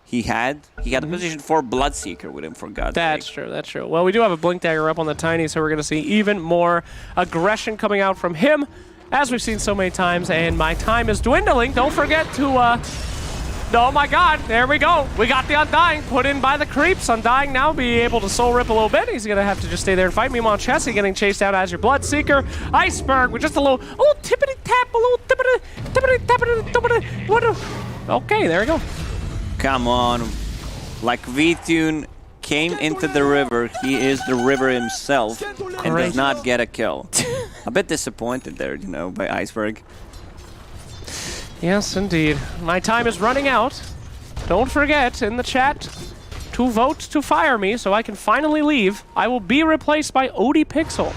he had a position 4 Bloodseeker with him, for God's That's sake. true, that's true. Well, we do have a Blink Dagger up on the Tiny, so we're going to see even more aggression coming out from him, as we've seen so many times, and my time is dwindling. Don't forget to, oh my God, there we go. We got the Undying put in by the creeps. Undying now be able to soul rip a little bit. He's going to have to just stay there and fight. Meanwhile, Chessie getting chased out as your Bloodseeker. Iceberg with just a little tippity-tap, a little tippity-tappity, what a... Okay, there we go. Come on. Like V-Tune came into the river, he is the river himself and does not get a kill. A bit disappointed there, you know, by Iceberg. Yes, indeed. My time is running out. Don't forget in the chat to vote to fire me so I can finally leave. I will be replaced by Odie Pixel.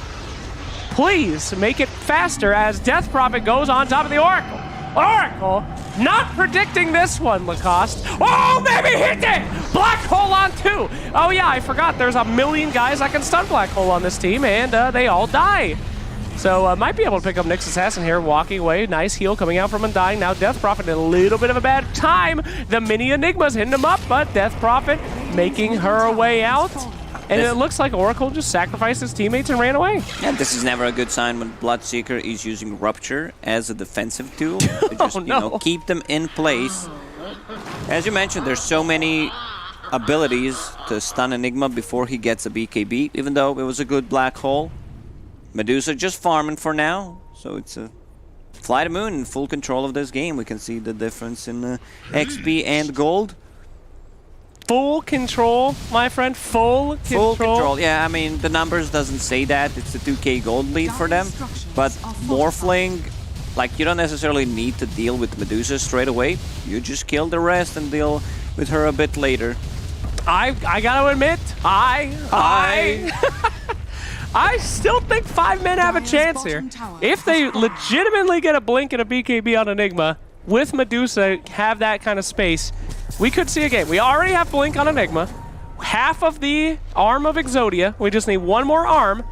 Please make it faster as Death Prophet goes on top of the Oracle. Oracle, not predicting this one, Lacoste. Oh, maybe hit it! Black Hole on 2. Oh yeah, I forgot there's a million guys that can stun Black Hole on this team, and they all die. So might be able to pick up Nyx Assassin here, walking away. Nice heal coming out from Undying. Now Death Prophet in a little bit of a bad time. The mini Enigma's hitting him up, but Death Prophet making her way out. And it looks like Oracle just sacrificed his teammates and ran away. Yeah, this is never a good sign when Bloodseeker is using Rupture as a defensive tool to just, you know, keep them in place. As you mentioned, there's so many abilities to stun Enigma before he gets a BKB, even though it was a good Black Hole. Medusa just farming for now, so it's a Fly to Moon in full control of this game. We can see the difference in XP and gold. Full control, my friend. Full control. Full control. Yeah, I mean, the numbers doesn't say that. It's a 2k gold lead for them. But Morphling, like, you don't necessarily need to deal with Medusa straight away. You just kill the rest and deal with her a bit later. I gotta admit, I still think 5 men have a chance here. If they legitimately get a Blink and a BKB on Enigma, with Medusa have that kind of space, we could see a game. We already have Blink on Enigma, half of the arm of Exodia. We just need one more arm,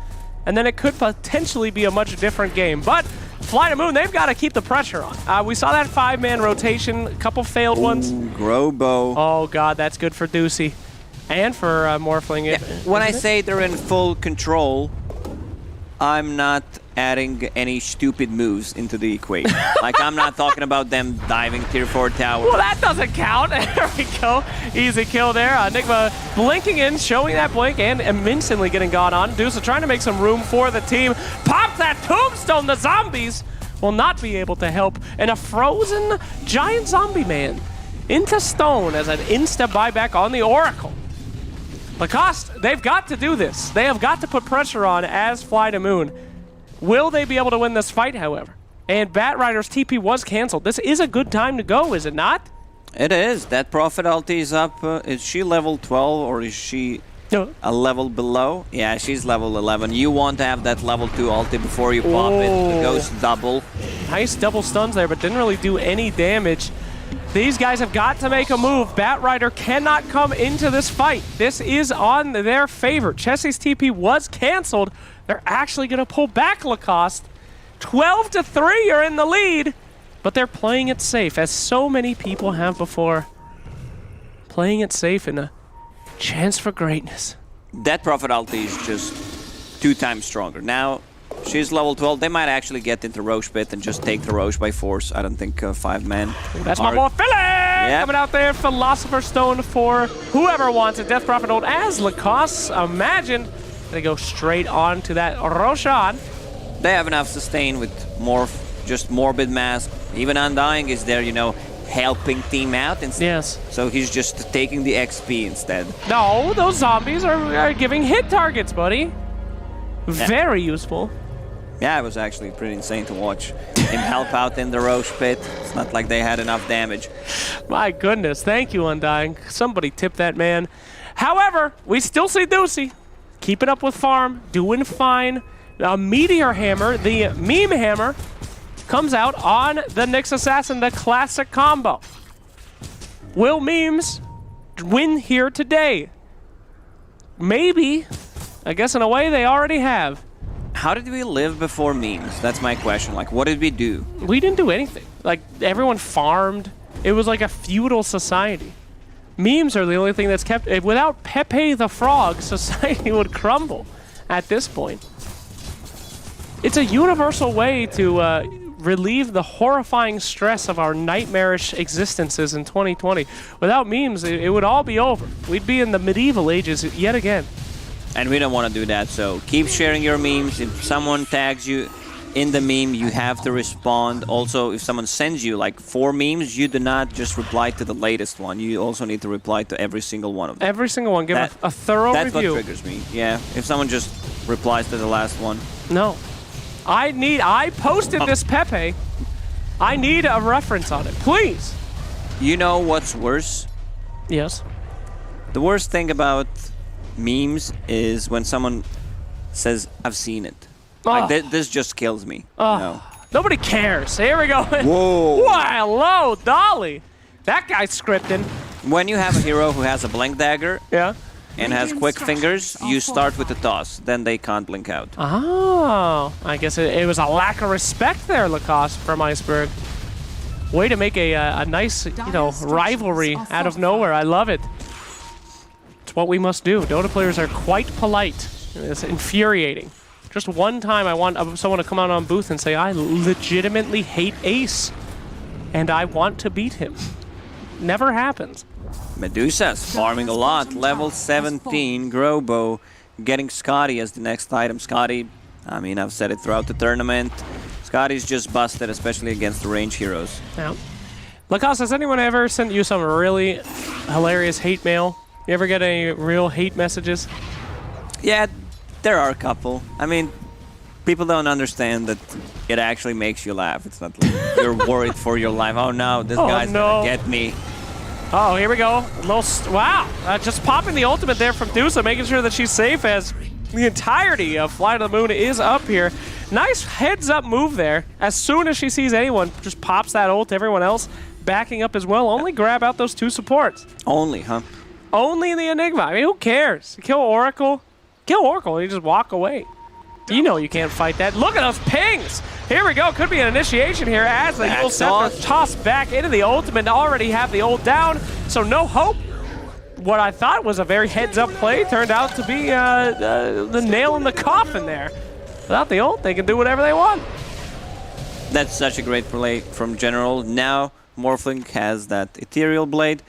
and then it could potentially be a much different game. But Fly to Moon, they've got to keep the pressure on. We saw that 5-man rotation, a couple failed ones. Grobo. Oh God, that's good for Deucey. And for Morphling. Yeah, when I say they're in full control, I'm not adding any stupid moves into the equation. Like, I'm not talking about them diving tier 4 tower. Well, that doesn't count. There we go. Easy kill there. Nigma blinking in, showing that blink, and instantly getting gone on. Deuce trying to make some room for the team. Pop that tombstone. The zombies will not be able to help. And a frozen giant zombie man into stone as an insta buyback on the Oracle. Lacoste, they've got to do this. They have got to put pressure on as Fly to Moon. Will they be able to win this fight, however? And Batrider's TP was canceled. This is a good time to go, is it not? It is. That Prophet ulti is up. Is she level 12 or is she a level below? Yeah, she's level 11. You want to have that level 2 ulti before you pop it. It goes double. Nice double stuns there, but didn't really do any damage. These guys have got to make a move. Batrider cannot come into this fight. This is on their favor. Chessie's TP was canceled. They're actually going to pull back Lacoste. 12-3, you're in the lead. But they're playing it safe, as so many people have before. Playing it safe in a chance for greatness. That Prophet ulti is just 2 times stronger. Now, she's level 12. They might actually get into Roche Pit and just take the Roche by force. I don't think 5-man. That's my boy Philly! Coming out there, Philosopher's Stone for whoever wants it. Death Prophet ult as Lacoste. Imagine they go straight on to that Roshan. They have enough sustain with just Morbid Mask. Even Undying is there, you know, helping team out instead. Yes. So he's just taking the XP instead. No, those zombies are giving hit targets, buddy. Very useful. Yeah, it was actually pretty insane to watch him help out in the Roche Pit. It's not like they had enough damage. My goodness, thank you, Undying. Somebody tip that man. However, we still see Deucey keeping up with farm, doing fine. A Meteor Hammer, the meme hammer, comes out on the Nyx Assassin, the classic combo. Will memes win here today? Maybe. I guess in a way they already have. How did we live before memes? That's my question. Like, what did we do? We didn't do anything. Like, everyone farmed. It was like a feudal society. Memes are the only thing that's kept... Without Pepe the Frog, society would crumble at this point. It's a universal way to relieve the horrifying stress of our nightmarish existences in 2020. Without memes, it would all be over. We'd be in the medieval ages yet again. And we don't want to do that, so keep sharing your memes. If someone tags you in the meme, you have to respond. Also, if someone sends you like 4 memes, you do not just reply to the latest one. You also need to reply to every single one of them. Every single one. Give a thorough That's review. what triggers me. Yeah, if someone just replies to the last one. No. I posted this Pepe. I need a reference on it, please. You know what's worse? Yes. The worst thing about memes is when someone says, I've seen it. Like, this just kills me. You know? Nobody cares. Here we go. Whoa. Why, hello, Dolly. That guy's scripting. When you have a hero who has a blink dagger Yeah. and has quick fingers, you start with the toss. Then they can't blink out. Oh, I guess it was a lack of respect there, Lacoste, from Iceberg. Way to make a nice, rivalry out of nowhere. I love it. It's what we must do. Dota players are quite polite. It's infuriating. Just one time I want someone to come out on booth and say, I legitimately hate Ace, and I want to beat him. Never happens. Medusa's farming a lot. Level 17, Grobo getting Scotty as the next item. Scotty, I mean, I've said it throughout the tournament. Scotty's just busted, especially against the range heroes. Yeah. Lacoste, has anyone ever sent you some really hilarious hate mail? You ever get any real hate messages? Yeah, there are a couple. I mean, people don't understand that it actually makes you laugh. It's not like you're worried for your life. Oh no, this guy's gonna get me. Oh, here we go. Wow, just popping the ultimate there from Dusa, making sure that she's safe as the entirety of Fly to the Moon is up here. Nice heads-up move there. As soon as she sees anyone, just pops that ult. Everyone else backing up as well. Only grab out those 2 supports. Only, huh? Only the Enigma. I mean, who cares? Kill Oracle. Kill Oracle and you just walk away. You know you can't fight that. Look at those pings! Here we go. Could be an initiation here as the Evil Scepter tossed back into the ultimate. Already have the ult down, so no hope. What I thought was a very heads-up play turned out to be the nail in the coffin there. Without the ult, they can do whatever they want. That's such a great play from General. Now Morphling has that Ethereal Blade.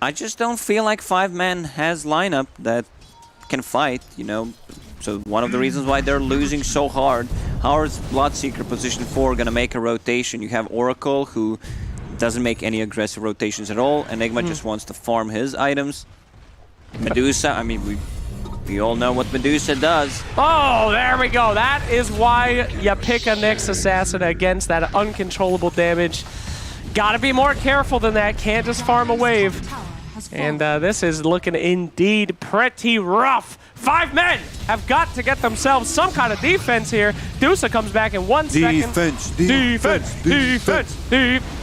I just don't feel like 5-man has lineup that can fight, you know. So one of the reasons why they're losing so hard. How is Bloodseeker position 4 gonna make a rotation? You have Oracle, who doesn't make any aggressive rotations at all. Enigma just wants to farm his items. Medusa, I mean, We all know what Medusa does. Oh, there we go. That is why you pick a Nyx Assassin against that uncontrollable damage. Gotta be more careful than that. Can't just farm a wave. And this is looking indeed pretty rough. 5 men have got to get themselves some kind of defense here. Dusa comes back in 1 second. Defense.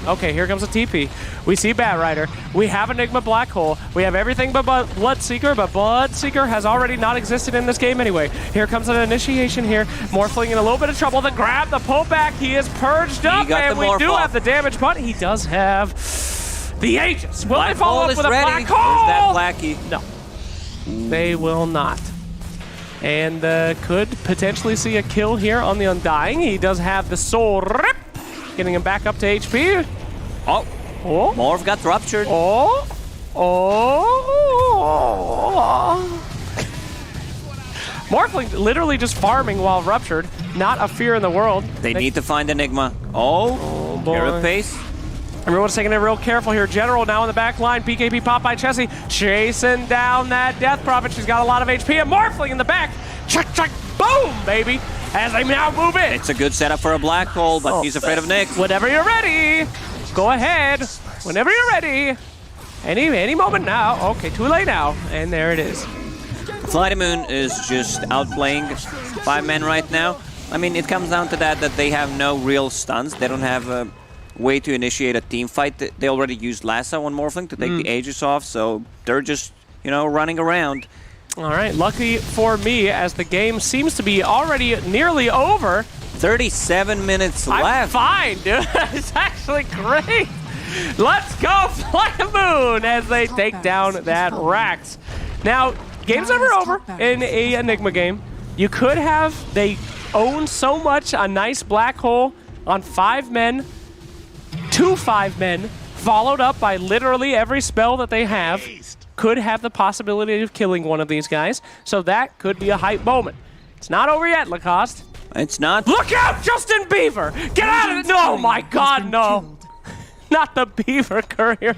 Okay, here comes a TP. We see Batrider. We have Enigma Black Hole. We have everything but Bloodseeker, but Bloodseeker has already not existed in this game anyway. Here comes an initiation here. Morphling in a little bit of trouble. The grab, the pullback. He is purged up, and we do have the damage, but he does have the Aegis. Will they follow up with a Black Hole? That Blackie. No. They will not. And could potentially see a kill here on the Undying. He does have the Soul Rip, getting him back up to HP. Oh, Morph got ruptured. Morphling literally just farming while ruptured. Not a fear in the world. They need to find Enigma. Oh boy. Carapace. Everyone's taking it real careful here. General now in the back line. BKB popped by Chessie. Chasing down that Death Prophet. She's got a lot of HP. And Morphling in the back. Check, boom, baby. As they now move in. It's a good setup for a Black Hole, but he's afraid of Nyx. Whenever you're ready, go ahead. Whenever you're ready. Any moment now. Okay, too late now. And there it is. Flighty Moon is just outplaying 5 men right now. I mean, it comes down to that they have no real stuns. They don't have a way to initiate a team fight. They already used Lasso on Morphling to take the Aegis off, so they're just, running around. All right, lucky for me, as the game seems to be already nearly over. 37 minutes I'm left. fine, dude. It's actually great. Let's go, Flight Moon, as they take down that Rax. Now, game's never over in a Enigma game. You could have, they own so much, a nice Black Hole on 5 men, 2 5 men, followed up by literally every spell that they have, could have the possibility of killing one of these guys. So that could be a hype moment. It's not over yet, Lacoste. It's not. Look out, Justin Beaver! Get out of it! No, my God, no. Not the Beaver Courier.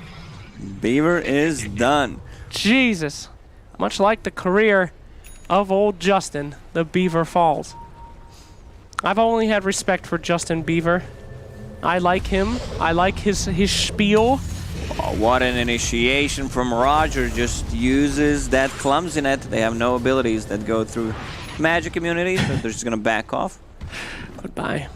Beaver is done. Jesus. Much like the career of old Justin, the Beaver falls. I've only had respect for Justin Beaver. I like him. I like his spiel. Oh, what an initiation from Roger. Just uses that clumsiness. They have no abilities that go through magic immunity, so they're just going to back off. Goodbye.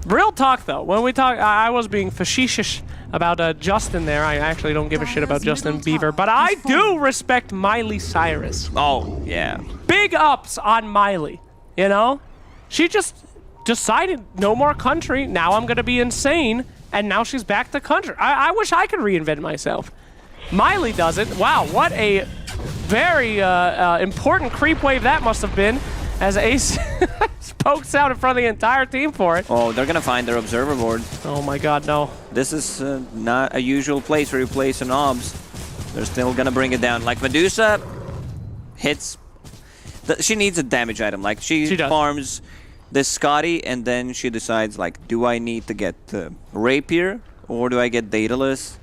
Real talk, though. When we talk, I was being facetious about Justin there. I actually don't give a shit about Justin Beaver, but I do respect Miley Cyrus. Oh, yeah. Big ups on Miley, She just decided no more country. Now I'm going to be insane. And now she's back to country. I wish I could reinvent myself. Miley does it. Wow, what a very important creep wave that must have been, as Ace pokes out in front of the entire team for it. Oh, they're going to find their observer board. Oh my God, no. This is not a usual place where you place an obs. They're still going to bring it down. Like Medusa hits. She needs a damage item. Like she farms this Scotty, and then she decides, like, do I need to get Rapier, or do I get Daedalus?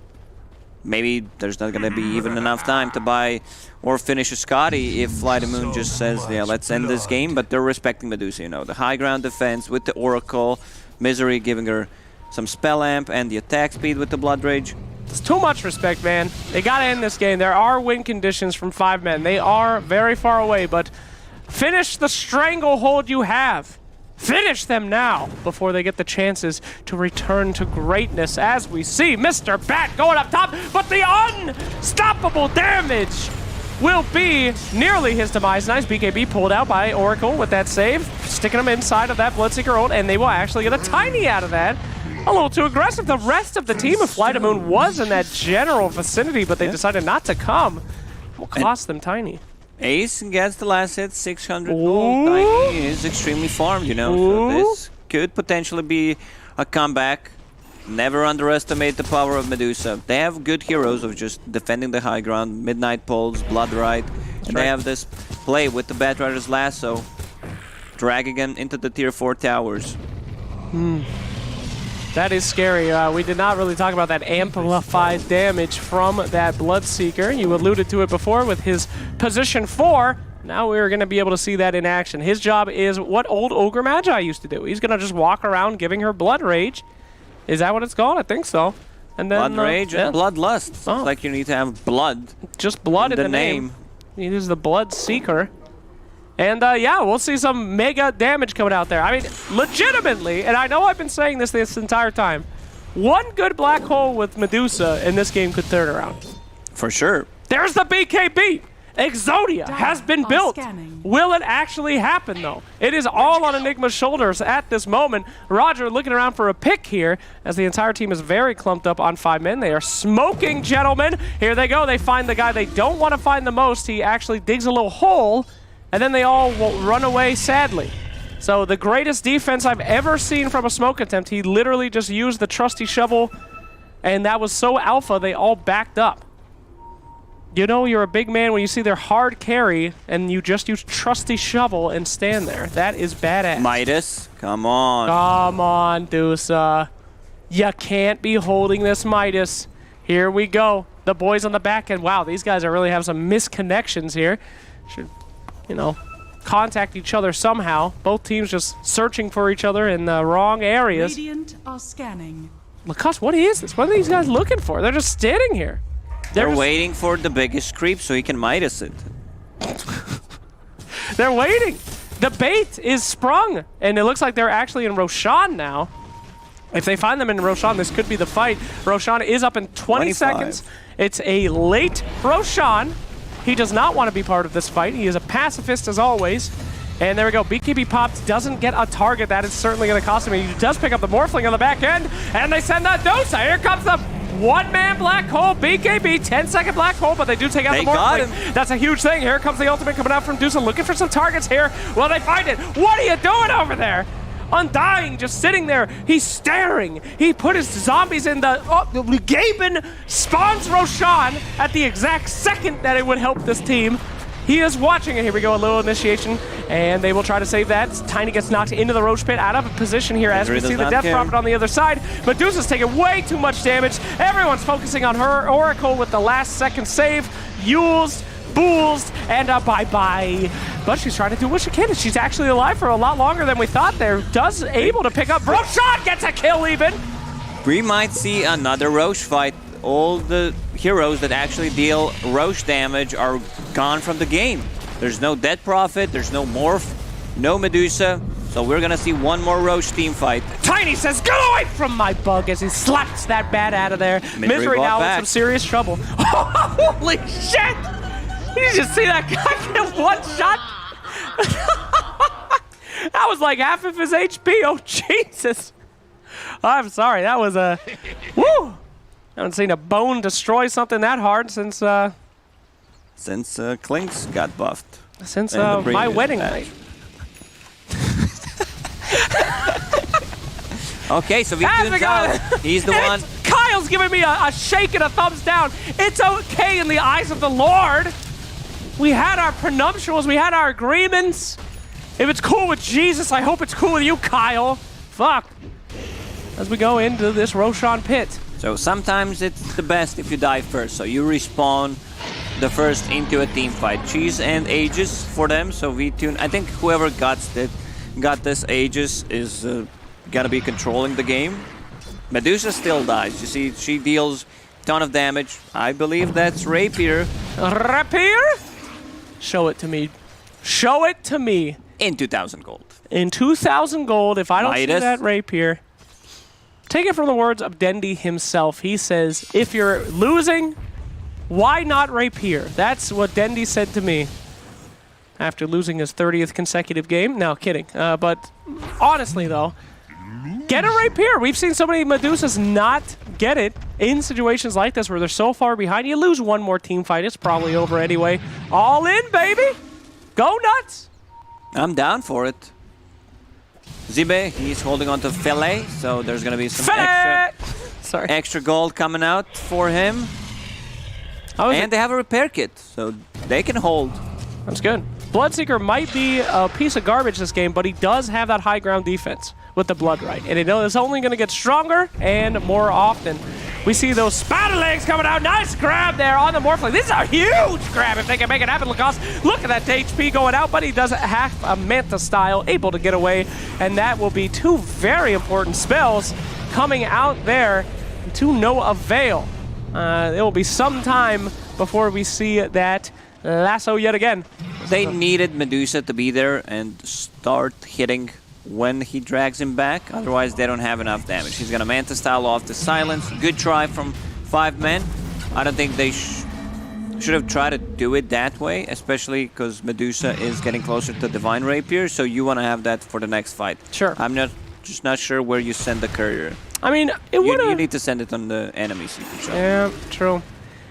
Maybe there's not going to be even enough time to buy or finish a Scotty if Flighty Moon just says, yeah, let's end this game, but they're respecting Medusa, the high ground defense with the Oracle, Misery giving her some spell amp, and the attack speed with the Blood Rage. It's too much respect, man. They got to end this game. There are win conditions from 5 men. They are very far away, but finish the stranglehold you have. Finish them now before they get the chances to return to greatness, as we see Mr. Bat going up top, but the unstoppable damage will be nearly his demise. Nice BKB pulled out by Oracle with that save, sticking him inside of that Bloodseeker ult, and they will actually get a Tiny out of that. A little too aggressive. The rest of the team of Flight of Moon was in that general vicinity, but they decided not to come. Will cost them Tiny. Ace gets the last hit, 600 gold. Tiny is extremely farmed, so this could potentially be a comeback. Never underestimate the power of Medusa. They have good heroes of just defending the high ground, Midnight Pulse, Blood Rite, and they have this play with the Batrider's Lasso, dragging them into the tier 4 towers. That is scary. We did not really talk about that amplified damage from that Bloodseeker. You alluded to it before with his position 4. Now we're going to be able to see that in action. His job is what old Ogre Magi used to do. He's going to just walk around giving her Blood Rage. Is that what it's called? I think so. And then, Blood Rage and Bloodlust. It's like you need to have blood. Just blood in the name. He is the Bloodseeker. And yeah, we'll see some mega damage coming out there. I mean, legitimately, and I know I've been saying this entire time, one good black hole with Medusa in this game could turn around. For sure. There's the BKB. Exodia has been built. Will it actually happen, though? It is all on Enigma's shoulders at this moment. Roger looking around for a pick here as the entire team is very clumped up on 5 men. They are smoking, gentlemen. Here they go. They find the guy they don't want to find the most. He actually digs a little hole, and then they all will run away sadly. So the greatest defense I've ever seen from a smoke attempt, he literally just used the trusty shovel, and that was so alpha they all backed up. You know you're a big man when you see their hard carry and you just use trusty shovel and stand there. That is badass. Midas, come on. Come on, Dusa. You can't be holding this Midas. Here we go. The boys on the back end. Wow, these guys are really having some misconnections here. Should, you know, contact each other somehow. Both teams just searching for each other in the wrong areas. Radiant are scanning. Lacoste, what is this? What are these guys looking for? They're just standing here. They're waiting for the biggest creep so he can Midas it. They're waiting. The bait is sprung, and it looks like they're actually in Roshan now. If they find them in Roshan, this could be the fight. Roshan is up in 20 seconds. It's a late Roshan. He does not want to be part of this fight. He is a pacifist as always. And there we go. BKB pops, doesn't get a target. That is certainly going to cost him. He does pick up the Morphling on the back end, and they send that Dosa. Here comes the one-man black hole, BKB, 10-second black hole, but they do take out the Morphling. That's a huge thing. Here comes the ultimate coming out from Dusa, looking for some targets here. Well, they find it. What are you doing over there? Undying, just sitting there. He's staring. He put his zombies in the... Oh, Gaben spawns Roshan at the exact second that it would help this team. He is watching it. Here we go, a little initiation, and they will try to save that. Tiny gets knocked into the Roach Pit, out of position here as we see the Death Prophet on the other side. Medusa's taking way too much damage. Everyone's focusing on her. Oracle with the last second save. Yules, Bulls, and a bye-bye. But she's trying to do what she can, and she's actually alive for a lot longer than we thought there. Does able to pick up. Roshan gets a kill even. We might see another Roche fight. All the heroes that actually deal Roche damage are gone from the game. There's no Dead Prophet, there's no Morph, no Medusa, so we're gonna see one more Roche team fight. Tiny says, get away from my bug as he slaps that bat out of there. Misery now in some serious trouble. Holy shit! Did you just see that guy get one shot? That was like half of his HP, oh Jesus. I'm sorry, that was a, woo! I haven't seen a bone destroy something that hard since Clinks got buffed. Since my wedding night. Okay, so Vitune's out. He's the one. Kyle's giving me a shake and a thumbs down. It's okay in the eyes of the Lord. We had our prenuptials. We had our agreements. If it's cool with Jesus, I hope it's cool with you, Kyle. Fuck. As we go into this Roshan pit. So sometimes it's the best if you die first. So you respawn the first into a team fight. Cheese and Aegis for them. So Vitune, I think whoever got this Aegis is gonna be controlling the game. Medusa still dies. You see, she deals a ton of damage. I believe that's Rapier. Rapier? Show it to me. Show it to me. In 2,000 gold. In 2,000 gold, if I don't see Midas. that Rapier. Take it from the words of Dendi himself. He says, if you're losing, why not Rapier? That's what Dendi said to me after losing his 30th consecutive game. No, kidding. But honestly, though, get a Rapier. We've seen so many Medusas not get it in situations like this where they're so far behind. You lose one more team fight, it's probably over anyway. All in, baby. Go nuts. I'm down for it. Zibe, he's holding on to Filet, so there's going to be some extra gold coming out for him. And they have a repair kit, so they can hold. That's good. Bloodseeker might be a piece of garbage this game, but he does have that high ground defense. with the Blood Right. And it's only going to get stronger and more often. We see those spider legs coming out. Nice grab there on the Morphling. This is a huge grab if they can make it happen. Lacoste, look at that HP going out, but he doesn't have a Manta style, able to get away. And that will be two very important spells coming out there to no avail. It will be some time before we see that lasso yet again. They needed Medusa to be there and start hitting when he drags him back, otherwise they don't have enough damage. He's gonna Manta style off the silence. Good try from 5 men. I don't think they should have tried to do it that way, especially because Medusa is getting closer to Divine Rapier, so you want to have that for the next fight. Sure. I'm just not sure where you send the courier. I mean, it would have... You need to send it on the enemy secret shop. Yeah, true.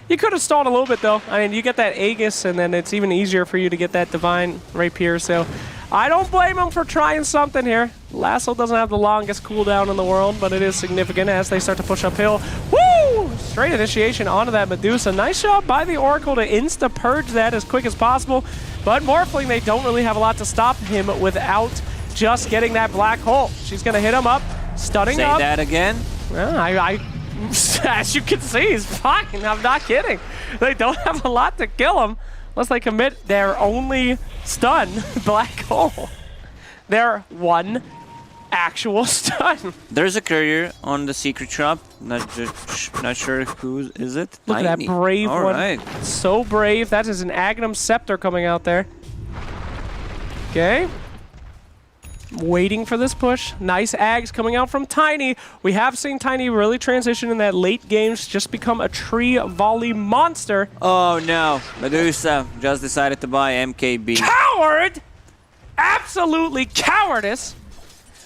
You could have stalled a little bit, though. I mean, you get that Aegis, and then it's even easier for you to get that Divine Rapier, so... I don't blame him for trying something here. Lasso doesn't have the longest cooldown in the world, but it is significant as they start to push uphill. Woo! Straight initiation onto that Medusa. Nice job by the Oracle to insta-purge that as quick as possible. But Morphling, they don't really have a lot to stop him without just getting that black hole. She's going to hit him up, stunning up. Say that again? Yeah, as you can see, he's fine. I'm not kidding. They don't have a lot to kill him. Unless they commit their only stun, black hole. Their one actual stun. There's a courier on the secret shop. Not sure who is it. Look at that brave All one. right. So brave. That is an Agnum Scepter coming out there. Okay. Waiting for this push. Nice Ags coming out from Tiny. We have seen Tiny really transition in that late games, just become a tree volley monster. Oh no, Medusa just decided to buy MKB. Coward! Absolutely cowardice!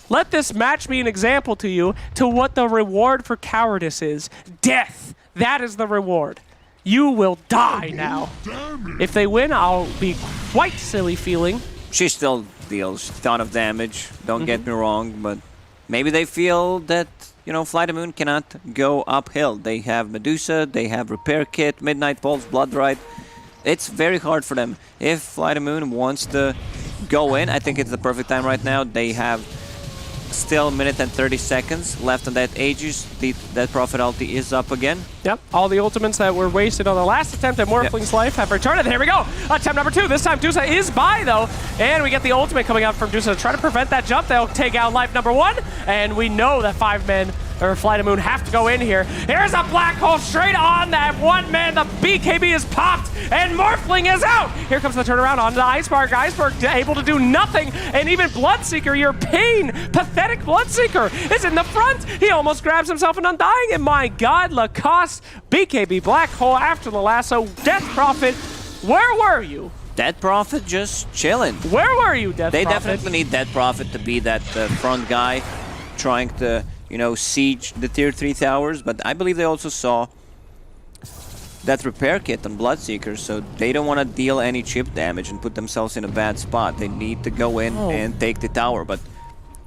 Let this match be an example to you to what the reward for cowardice is. Death. That is the reward. You will die now. If they win, I'll be quite silly feeling. She still deals a ton of damage, don't get me wrong, but maybe they feel that, you know, Flight of Moon cannot go uphill. They have Medusa, they have Repair Kit, Midnight Pulse, Blood Right. It's very hard for them. If Flight of Moon wants to go in, I think it's the perfect time right now. They have still a minute and 30 seconds left on that Aegis. That Prophet ulti is up again. Yep, all the ultimates that were wasted on the last attempt at Morphling's life have returned. And here we go. Attempt number 2. This time Dusa is by, though. And we get the ultimate coming out from Dusa to try to prevent that jump. They'll take out life number 1. And we know that 5 men, or Flight of Moon, have to go in here. Here's a black hole straight on that 1 man. The BKB is popped, and Morphling is out. Here comes the turnaround on the Iceberg. Iceberg able to do nothing. And even Bloodseeker, your pathetic Bloodseeker, is in the front. He almost grabs himself an Undying. And my God, Lacoste, BKB black hole after the lasso. Death Prophet, where were you? Death Prophet just chilling. Where were you, Death They Prophet? definitely need Death Prophet to be that front guy trying to, you know, siege the tier 3 towers, but I believe they also saw that Repair Kit on Bloodseeker, so they don't want to deal any chip damage and put themselves in a bad spot. They need to go in and take the tower, but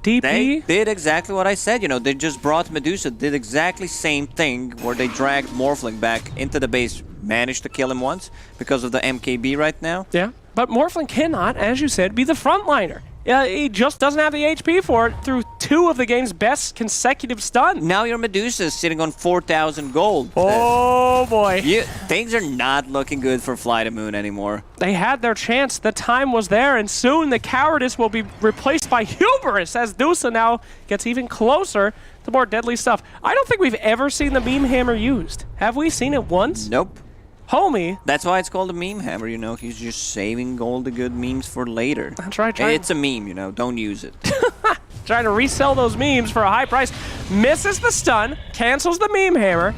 DP? they did exactly what I said, you know, they just brought Medusa, did exactly same thing where they dragged Morphling back into the base, managed to kill him once because of the MKB right now. Yeah, but Morphling cannot, as you said, be the frontliner. He just doesn't have the HP for it through 2 of the game's best consecutive stuns. Now your Medusa is sitting on 4,000 gold. Oh boy. Things are not looking good for Flight of Moon anymore. They had their chance. The time was there, and soon the cowardice will be replaced by hubris as Dusa now gets even closer to more deadly stuff. I don't think we've ever seen the meme hammer used. Have we seen it once? Nope. Homie. That's why it's called a meme hammer, you know. He's just saving all the good memes for later. That's right. It's a meme, you know. Don't use it. Trying to resell those memes for a high price. Misses the stun, cancels the meme hammer,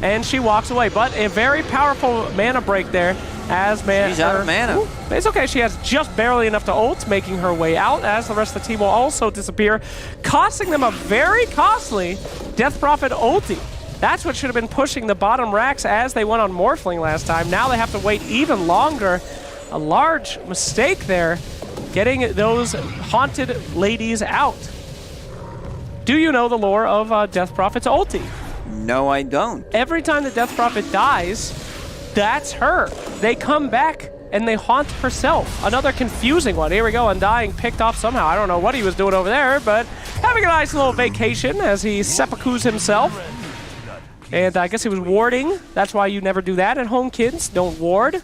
and she walks away. But a very powerful mana break there. As She's out of mana. It's okay. She has just barely enough to ult, making her way out, as the rest of the team will also disappear, costing them a very costly Death Prophet ulti. That's what should have been pushing the bottom racks as they went on Morphling last time. Now they have to wait even longer. A large mistake there, getting those haunted ladies out. Do you know the lore of Death Prophet's ulti? No, I don't. Every time the Death Prophet dies, that's her. They come back and they haunt herself. Another confusing one. Here we go, Undying picked off somehow. I don't know what he was doing over there, but having a nice little vacation as he seppukus himself. And I guess he was warding. That's why you never do that at home, kids. Don't ward.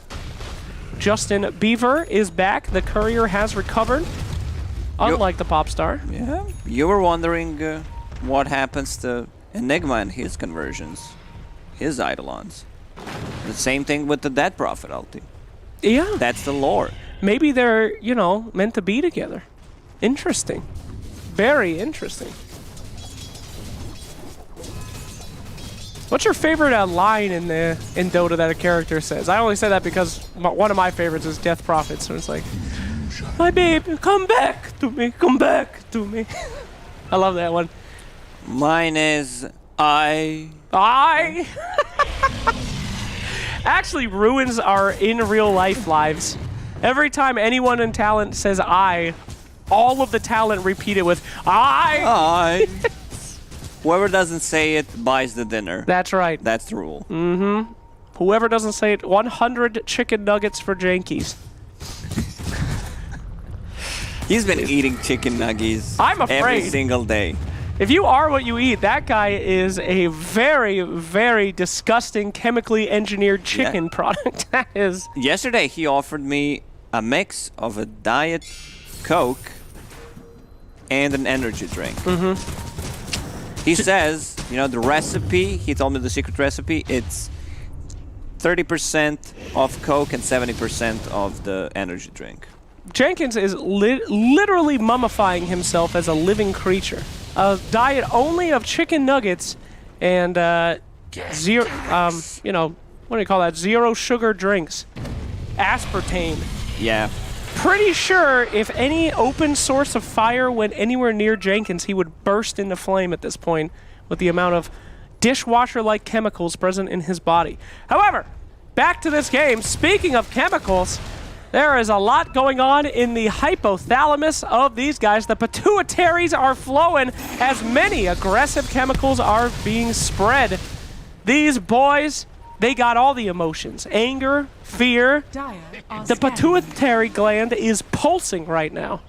Justin Beaver is back. The courier has recovered, unlike the pop star. Yeah, you were wondering what happens to Enigma and his conversions, his Eidolons. The same thing with the Dead Prophet ulti. Yeah. That's the lore. Maybe they're, you know, meant to be together. Interesting. Very interesting. What's your favorite line in Dota that a character says? I only say that because one of my favorites is Death Prophet, so it's like, my baby, come back to me, come back to me. I love that one. Mine is I. Actually ruins our in real life lives. Every time anyone in talent says I, all of the talent repeat it with I. Whoever doesn't say it buys the dinner. That's right. That's the rule. Mm-hmm. Whoever doesn't say it, 100 chicken nuggets for Jankies. He's been eating chicken nuggets I'm afraid. every single day. If you are what you eat, that guy is a very, very disgusting chemically engineered chicken product. That is. Yesterday, he offered me a mix of a Diet Coke and an energy drink. Mm-hmm. He says, you know, the recipe, he told me the secret recipe, it's 30% of Coke and 70% of the energy drink. Jenkins is literally mummifying himself as a living creature. A diet only of chicken nuggets and zero, you know, what do you call that? Zero sugar drinks. Aspartame. Yeah. Pretty sure if any open source of fire went anywhere near Jenkins, he would burst into flame at this point with the amount of dishwasher-like chemicals present in his body. However, back to this game. Speaking of chemicals, there is a lot going on in the hypothalamus of these guys. The pituitaries are flowing as many aggressive chemicals are being spread. These boys, they got all the emotions. Anger, fear. The pituitary gland is pulsing right now.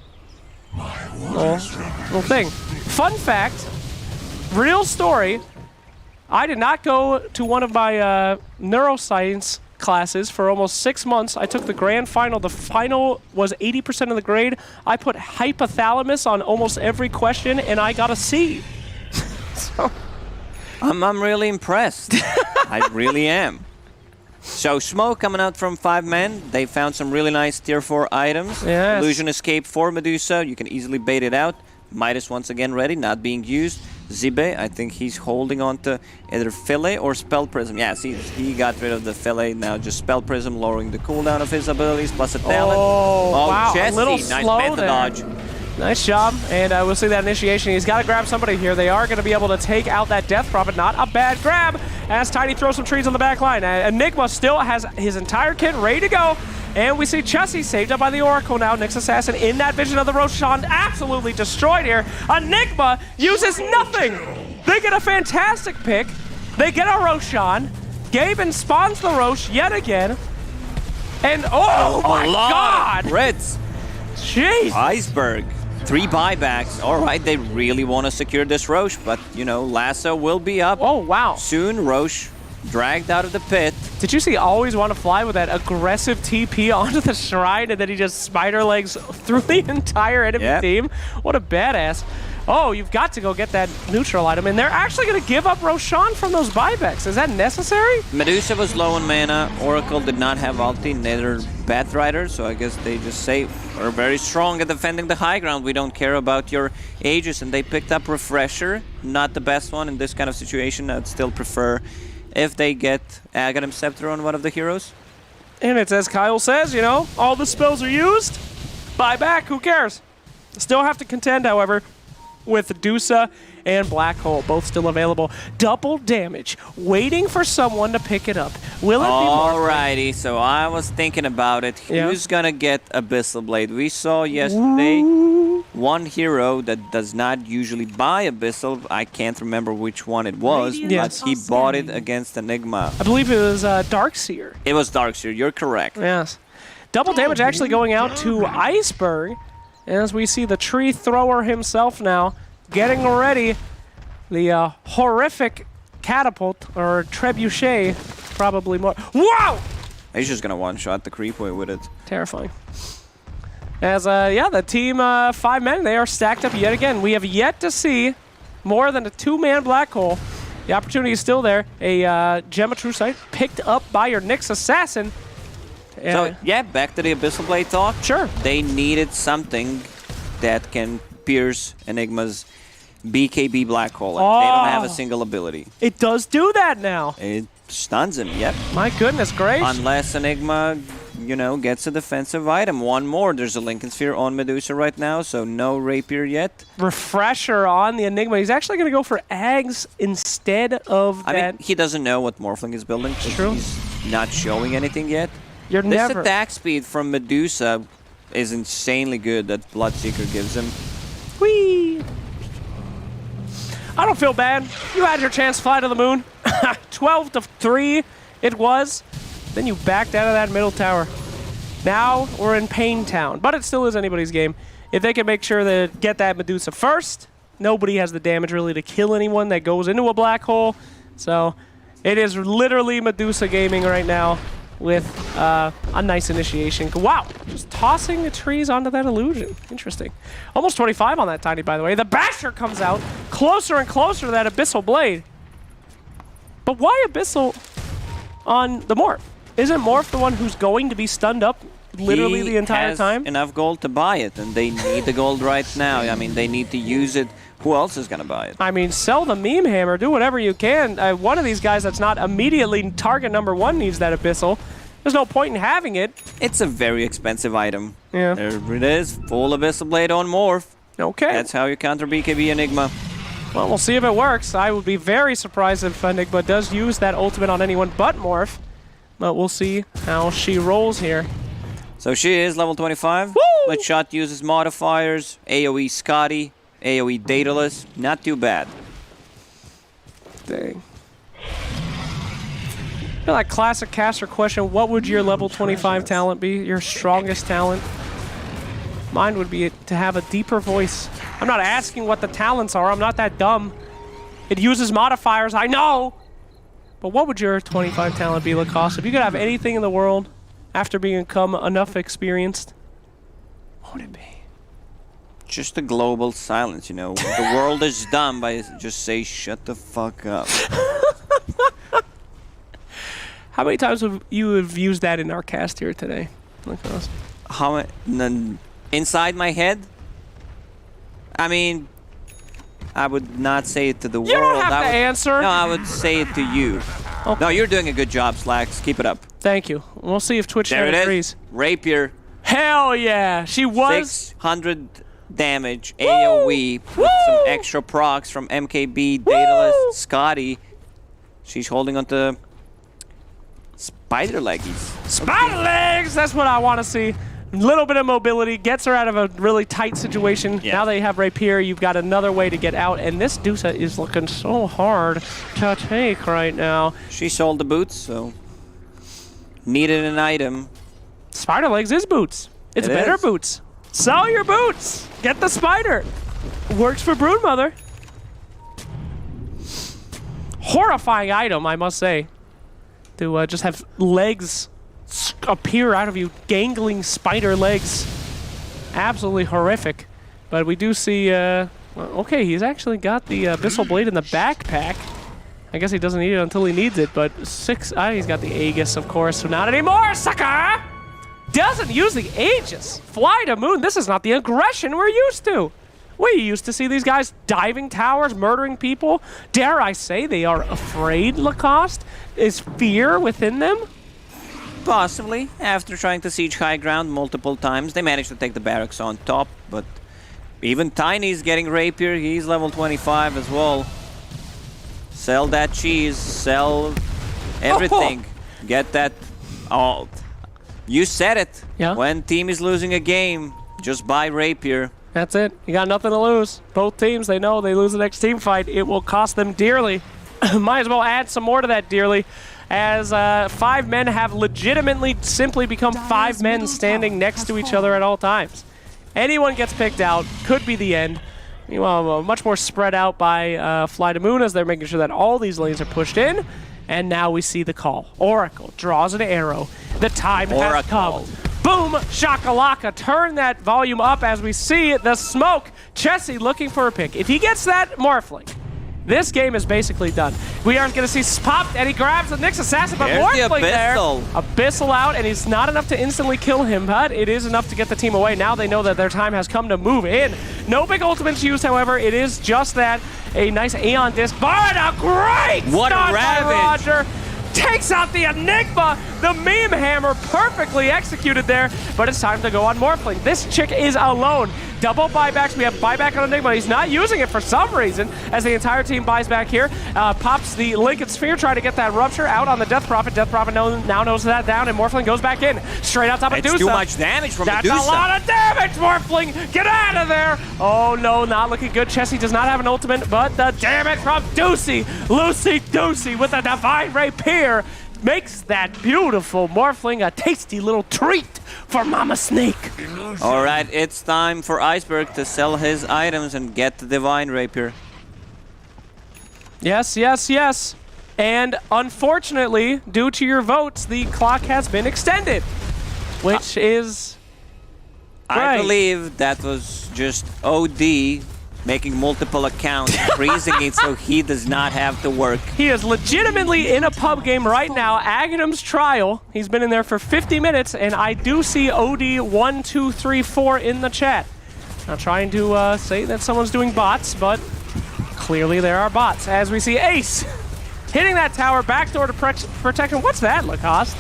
Little thing. Fun fact, real story, I did not go to one of my neuroscience classes for almost 6 months. I took the grand final. The final was 80% of the grade. I put hypothalamus on almost every question, and I got a C. So I'm really impressed. I really am. So smoke coming out from 5 men. They found some really nice tier 4 items. Yes. Illusion Escape for Medusa. You can easily bait it out. Midas once again ready, not being used. Zibe, I think he's holding on to either Fillet or Spell Prism. Yeah, see, he got rid of the Fillet. Now just Spell Prism, lowering the cooldown of his abilities, plus a talent. Oh, wow. Jesse, A little nice slow meta there. dodge. Nice job, and we'll see that initiation. He's got to grab somebody here. They are going to be able to take out that Death Prophet. Not a bad grab as Tiny throws some trees on the back line. Enigma still has his entire kit ready to go, and we see Chessie saved up by the Oracle now. Nyx Assassin in that vision of the Roshan, absolutely destroyed here. Enigma uses nothing. They get a fantastic pick. They get a Roshan. Gaben spawns the Rosh yet again. And oh my God! Reds. Jeez. Iceberg. 3 buybacks. All right, they really want to secure this Roche, but, you know, Lasso will be up. Oh, wow. Soon, Roche dragged out of the pit. Did you see Always Want to Fly with that aggressive TP onto the shrine and then he just spider legs through the entire enemy team? What a badass. Oh, you've got to go get that neutral item, and they're actually going to give up Roshan from those buybacks. Is that necessary? Medusa was low on mana. Oracle did not have ulti, neither Batrider, so I guess they just say, we're very strong at defending the high ground. We don't care about your Aegis, and they picked up Refresher. Not the best one in this kind of situation. I'd still prefer if they get Aghanim Scepter on one of the heroes. And it's as Kyle says, you know, all the spells are used. Buyback, who cares? Still have to contend, however, with Dusa and Black Hole, both still available. Double damage, waiting for someone to pick it up. Will it be more? Alrighty, so I was thinking about it. Yeah. Who's gonna get Abyssal Blade? We saw yesterday one hero that does not usually buy Abyssal. I can't remember which one it was, Yes. but he bought it against Enigma. I believe it was Darkseer. It was Darkseer, you're correct. Yes. Double damage actually going out to Iceberg as we see the tree thrower himself now getting ready. The horrific catapult, or trebuchet, probably more. Wow! He's just gonna one-shot the creepway with it. Terrifying. As, yeah, the team 5 men, they are stacked up yet again. We have yet to see more than a 2-man black hole. The opportunity is still there. A Gem of True Sight picked up by your Nyx Assassin. So, yeah, back to the Abyssal Blade talk. Sure. They needed something that can pierce Enigma's BKB black hole. And they don't have a single ability. It does do that now. It stuns him, yep. My goodness gracious. Unless Enigma, you know, gets a defensive item. One more. There's a Lincoln Sphere on Medusa right now, so no Rapier yet. Refresher on the Enigma. He's actually going to go for Ags instead of that. I mean, he doesn't know what Morphling is building. True. He's not showing anything yet. You're This never... attack speed from Medusa is insanely good that Bloodseeker gives him. Whee! I don't feel bad. You had your chance to fly to the moon. 12-3 it was. Then you backed out of that middle tower. Now we're in Pain Town, but it still is anybody's game. If they can make sure to get that Medusa first, nobody has the damage really to kill anyone that goes into a black hole. So it is literally Medusa gaming right now with a nice initiation. Wow, just tossing the trees onto that illusion. Interesting. Almost 25 on that Tiny, by the way. The Basher comes out closer and closer to that Abyssal Blade. But why Abyssal on the Morph? Isn't Morph the one who's going to be stunned up literally the entire time? He has enough gold to buy it, and they need the gold right now. I mean, they need to use it. Who else is going to buy it? I mean, sell the meme hammer. Do whatever you can. One of these guys that's not immediately target number 1 needs that Abyssal. There's no point in having it. It's a very expensive item. Yeah. There it is. Full Abyssal Blade on Morph. Okay. That's how you counter BKB Enigma. Well, we'll see if it works. I would be very surprised if Enigma does use that ultimate on anyone but Morph. But we'll see how she rolls here. So she is level 25. Woo! Bloodshot uses modifiers. AoE Scotty. AoE Daedalus. Not too bad. Dang. You know that classic caster question, what would your level 25 talent be? Your strongest talent? Mine would be to have a deeper voice. I'm not asking what the talents are. I'm not that dumb. It uses modifiers, I know! But what would your 25 talent be, Lacoste? If you could have anything in the world after become enough experienced, what would it be? Just a global silence, you know. The world is dumb, but just say, shut the fuck up. How many times have you used that in our cast here today, Lacoste? How inside my head? I mean, I would not say it to the world. You don't have to answer. No, I would say it to you. Okay. No, you're doing a good job, Slacks. Keep it up. Thank you. We'll see if Twitch There it agrees. is. Rapier. Hell yeah. She was... 600 damage, AoE, with some extra procs from MKB, Daedalus, Scotty. She's holding onto spider leggies. Spider legs! That's what I want to see. Little bit of mobility gets her out of a really tight situation. Yeah. Now that you have Rapier, you've got another way to get out, and this Dusa is looking so hard to take right now. She sold the boots, so needed an item. Spider legs is boots. It's It better is. boots. Sell your boots. Get the spider. Works for Broodmother. Horrifying item, I must say. To just have legs appear out of you, gangling spider legs. Absolutely horrific. But we do see, well, okay, he's actually got the Abyssal Blade in the backpack. I guess he doesn't need it until he needs it, but he's got the Aegis, of course, so not anymore, sucker! Doesn't use the Aegis. Fly to moon, this is not the aggression we're used to. We used to see these guys diving towers, murdering people. Dare I say they are afraid, Lacoste? Is fear within them? Possibly. After trying to siege high ground multiple times, they managed to take the barracks on top, but even Tiny's getting Rapier. He's level 25 as well. Sell that cheese. Sell everything. Get that... Oh, you said it. Yeah? When team is losing a game, just buy Rapier. That's it. You got nothing to lose. Both teams, they know they lose the next team fight. It will cost them dearly. Might as well add some more to that dearly, as 5 men have legitimately simply become 5 men standing next to each other at all times. Anyone gets picked out, could be the end. Meanwhile, much more spread out by Fly to Moon as they're making sure that all these lanes are pushed in. And now we see the call. Oracle draws an arrow. The time has come. Boom! Shakalaka. Turn that volume up as we see the smoke. Chessie looking for a pick. If he gets that Morphling, this game is basically done. We are going to see popped, and he grabs the Nyx Assassin, but Morphling there. Abyssal out, and he's not enough to instantly kill him, but it is enough to get the team away. Now they know that their time has come to move in. No big ultimates used, however. It is just that. A nice Aeon Disc, but a great what stun a by ravage. Roger. Takes out the Enigma, the meme hammer, perfectly executed there, but it's time to go on Morphling. This chick is alone. Double buybacks, we have buyback on Enigma. He's not using it for some reason, as the entire team buys back here. Pops the Lincoln Sphere, trying to get that Rupture out on the Death Prophet. Death Prophet now knows that down, and Morphling goes back in. Straight on top of Medusa. It's too much damage from Medusa. That's a lot of damage, Morphling! Get out of there! Oh no, not looking good. Chessie does not have an ultimate, but the damage from Deucey. Lucy Deucey with a Divine Rapier makes that beautiful Morphling a tasty little treat for Mama Snake. All right, it's time for Iceberg to sell his items and get the Divine Rapier. Yes, yes, yes. And unfortunately, due to your votes, the clock has been extended, which is I believe that was just OD making multiple accounts, freezing it so he does not have to work. He is legitimately in a pub game right now. Aghanim's trial. He's been in there for 50 minutes, and I do see OD1234 in the chat. Not trying to say that someone's doing bots, but clearly there are bots. As we see Ace hitting that tower, backdoor to protection. What's that, Lacoste?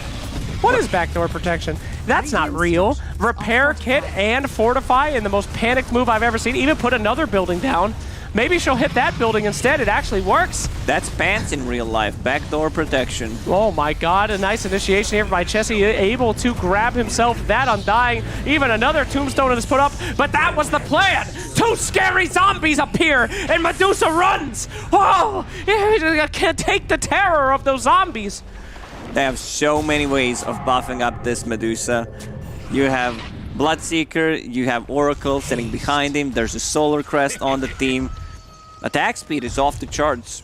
What is backdoor protection? That's not real. Repair kit and fortify in the most panicked move I've ever seen. Even put another building down. Maybe she'll hit that building instead. It actually works. That's pants in real life. Backdoor protection. Oh my god, a nice initiation here by Chessie, able to grab himself that Undying. Even another tombstone is put up, but that was the plan. Two scary zombies appear, and Medusa runs. Oh, I can't take the terror of those zombies. They have so many ways of buffing up this Medusa. You have Bloodseeker, you have Oracle sitting behind him, there's a Solar Crest on the team. Attack speed is off the charts.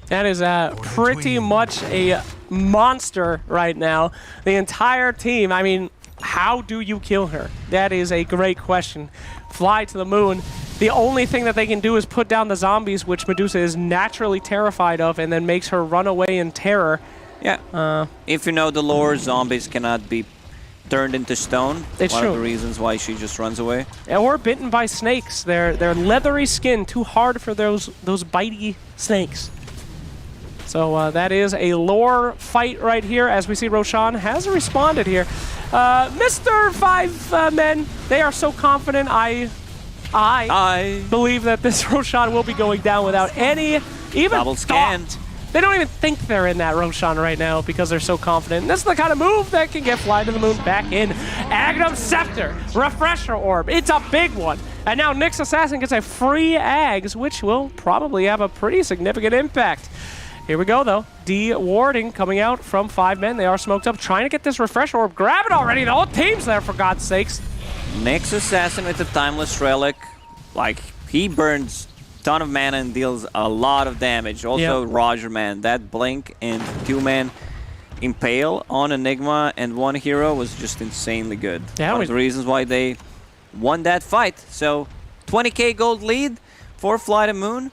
That is pretty much a monster right now. The entire team, I mean, how do you kill her? That is a great question. Fly to the moon. The only thing that they can do is put down the zombies, which Medusa is naturally terrified of, and then makes her run away in terror. Yeah. If you know the lore, zombies cannot be turned into stone. It's One true. of the reasons why she just runs away. Or bitten by snakes. Their leathery skin too hard for those bitey snakes. So that is a lore fight right here. As we see, Roshan has responded here. Mr. Five Men, they are so confident. I believe that this Roshan will be going down without any even double scan. thought. They don't even think they're in that Roshan right now because they're so confident. And this is the kind of move that can get Fly to the Moon back in. Aghanim Scepter, Refresher Orb. It's a big one. And now Nyx Assassin gets a free Ags, which will probably have a pretty significant impact. Here we go, though. D-Warding coming out from 5 Men. They are smoked up, trying to get this Refresher Orb. Grab it already. The whole team's there, for God's sakes. Nyx Assassin with the Timeless Relic. Like, he burns ton of mana and deals a lot of damage. Also, Roger, man, that Blink and 2-man Impale on Enigma and one hero was just insanely good. Yeah, one of the reasons why they won that fight. So, 20k gold lead for Fly to Moon.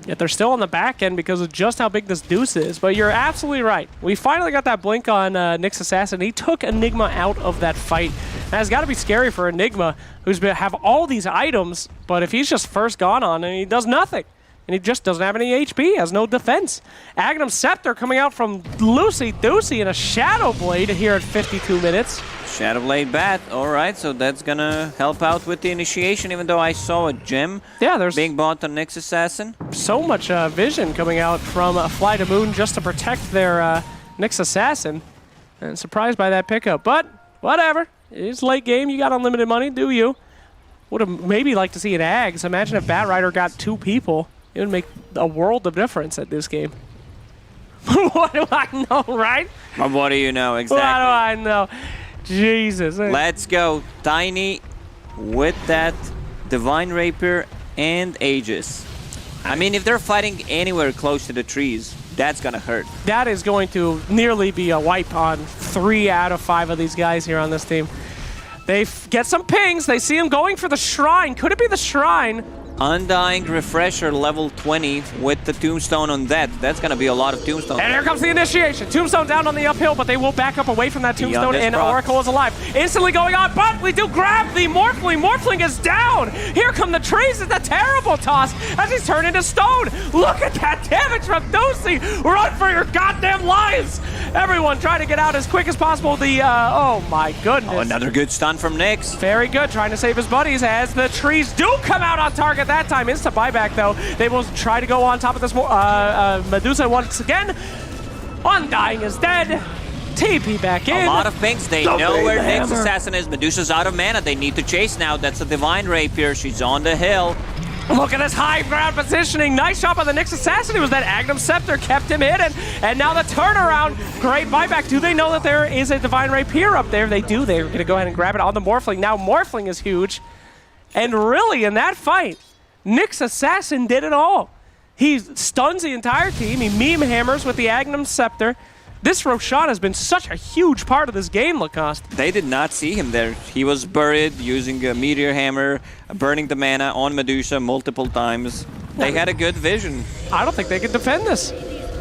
Yet they're still on the back end because of just how big this Deuce is. But you're absolutely right. We finally got that blink on Nyx Assassin. He took Enigma out of that fight. That has got to be scary for Enigma, who's been have all these items, but if he's just first gone on and he does nothing. And he just doesn't have any HP, has no defense. Aghanim Scepter coming out from Lucy Deucey in a Shadow Blade here at 52 minutes. Shadow Blade Bat, alright, so that's gonna help out with the initiation, even though I saw a gem there's being bought on Nyx Assassin. So much vision coming out from Fly to Moon just to protect their Nyx Assassin. And surprised by that pickup, but whatever. It's late game, you got unlimited money, do you? Would have maybe liked to see an Ags. Imagine if Batrider got 2 people. It would make a world of difference at this game. What do I know, right? But what do you know exactly? What do I know? Jesus. Let's go. Tiny with that Divine Rapier and Aegis. I mean, if they're fighting anywhere close to the trees, that's gonna hurt. That is going to nearly be a wipe on 3 out of 5 of these guys here on this team. They get some pings. They see him going for the shrine. Could it be the shrine? Undying Refresher level 20 with the Tombstone on that. That's gonna be a lot of Tombstone. And here comes the initiation. Tombstone down on the uphill, but they will back up away from that Tombstone, and proc. Oracle is alive. Instantly going on, but we do grab the Morphling. Morphling is down. Here come the trees. It's a terrible toss as he's turned into stone. Look at that damage from Doocy. Run for your goddamn lives. Everyone trying to get out as quick as possible. Oh my goodness. Oh, another good stun from Nyx. Very good, trying to save his buddies as the trees do come out on target that time. Instant buyback, though. They will try to go on top of this Medusa once again. Undying is dead. TP back in. A lot of pings. They know where Nyx Assassin is. Medusa's out of mana. They need to chase now. That's a Divine Rapier. She's on the hill. Look at this high ground positioning. Nice shot by the Nyx Assassin. It was that Agnum Scepter kept him hidden. And now the turnaround. Great buyback. Do they know that there is a Divine Rapier up there? They do. They're going to go ahead and grab it on the Morphling. Now Morphling is huge. And really, in that fight, Nyx Assassin did it all. He stuns the entire team. He meme hammers with the Agnum Scepter. This Roshan has been such a huge part of this game, Lacoste. They did not see him there. He was buried using a Meteor Hammer, burning the mana on Medusa multiple times. They had a good vision. I don't think they can defend this.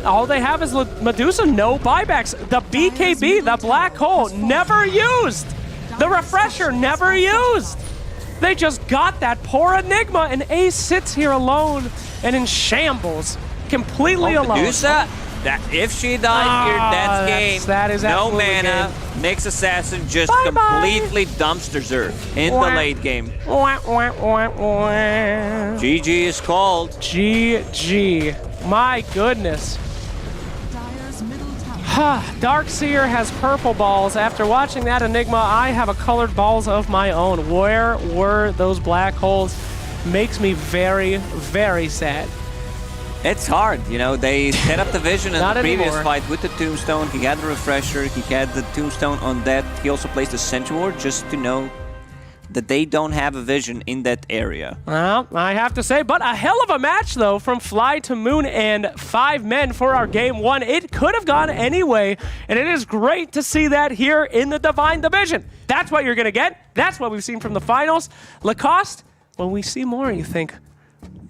All they have is Medusa, no buybacks. The BKB, the Black Hole, never used. The Refresher, never used. They just got that poor Enigma, and Ace sits here alone and in shambles, completely alone. Medusa, if she died here, that's game. That is no absolutely mana. game. Nyx Assassin just Bye-bye. completely dumpsters her in the late game. Wah, wah, wah, wah. GG is called. GG. My goodness. Darkseer has purple balls. After watching that Enigma, I have a colored balls of my own. Where were those black holes? Makes me very, very sad. It's hard, you know, they set up the vision in the previous anymore. fight with the Tombstone. He had the Refresher, he had the Tombstone on that. He also placed the Sentry Ward just to know that they don't have a vision in that area. Well, I have to say, but a hell of a match, though, from Fly to Moon and 5 men for our Game 1. It could have gone any way, and it is great to see that here in the Divine Division. That's what you're going to get. That's what we've seen from the finals. Lacoste, when we see more, you think...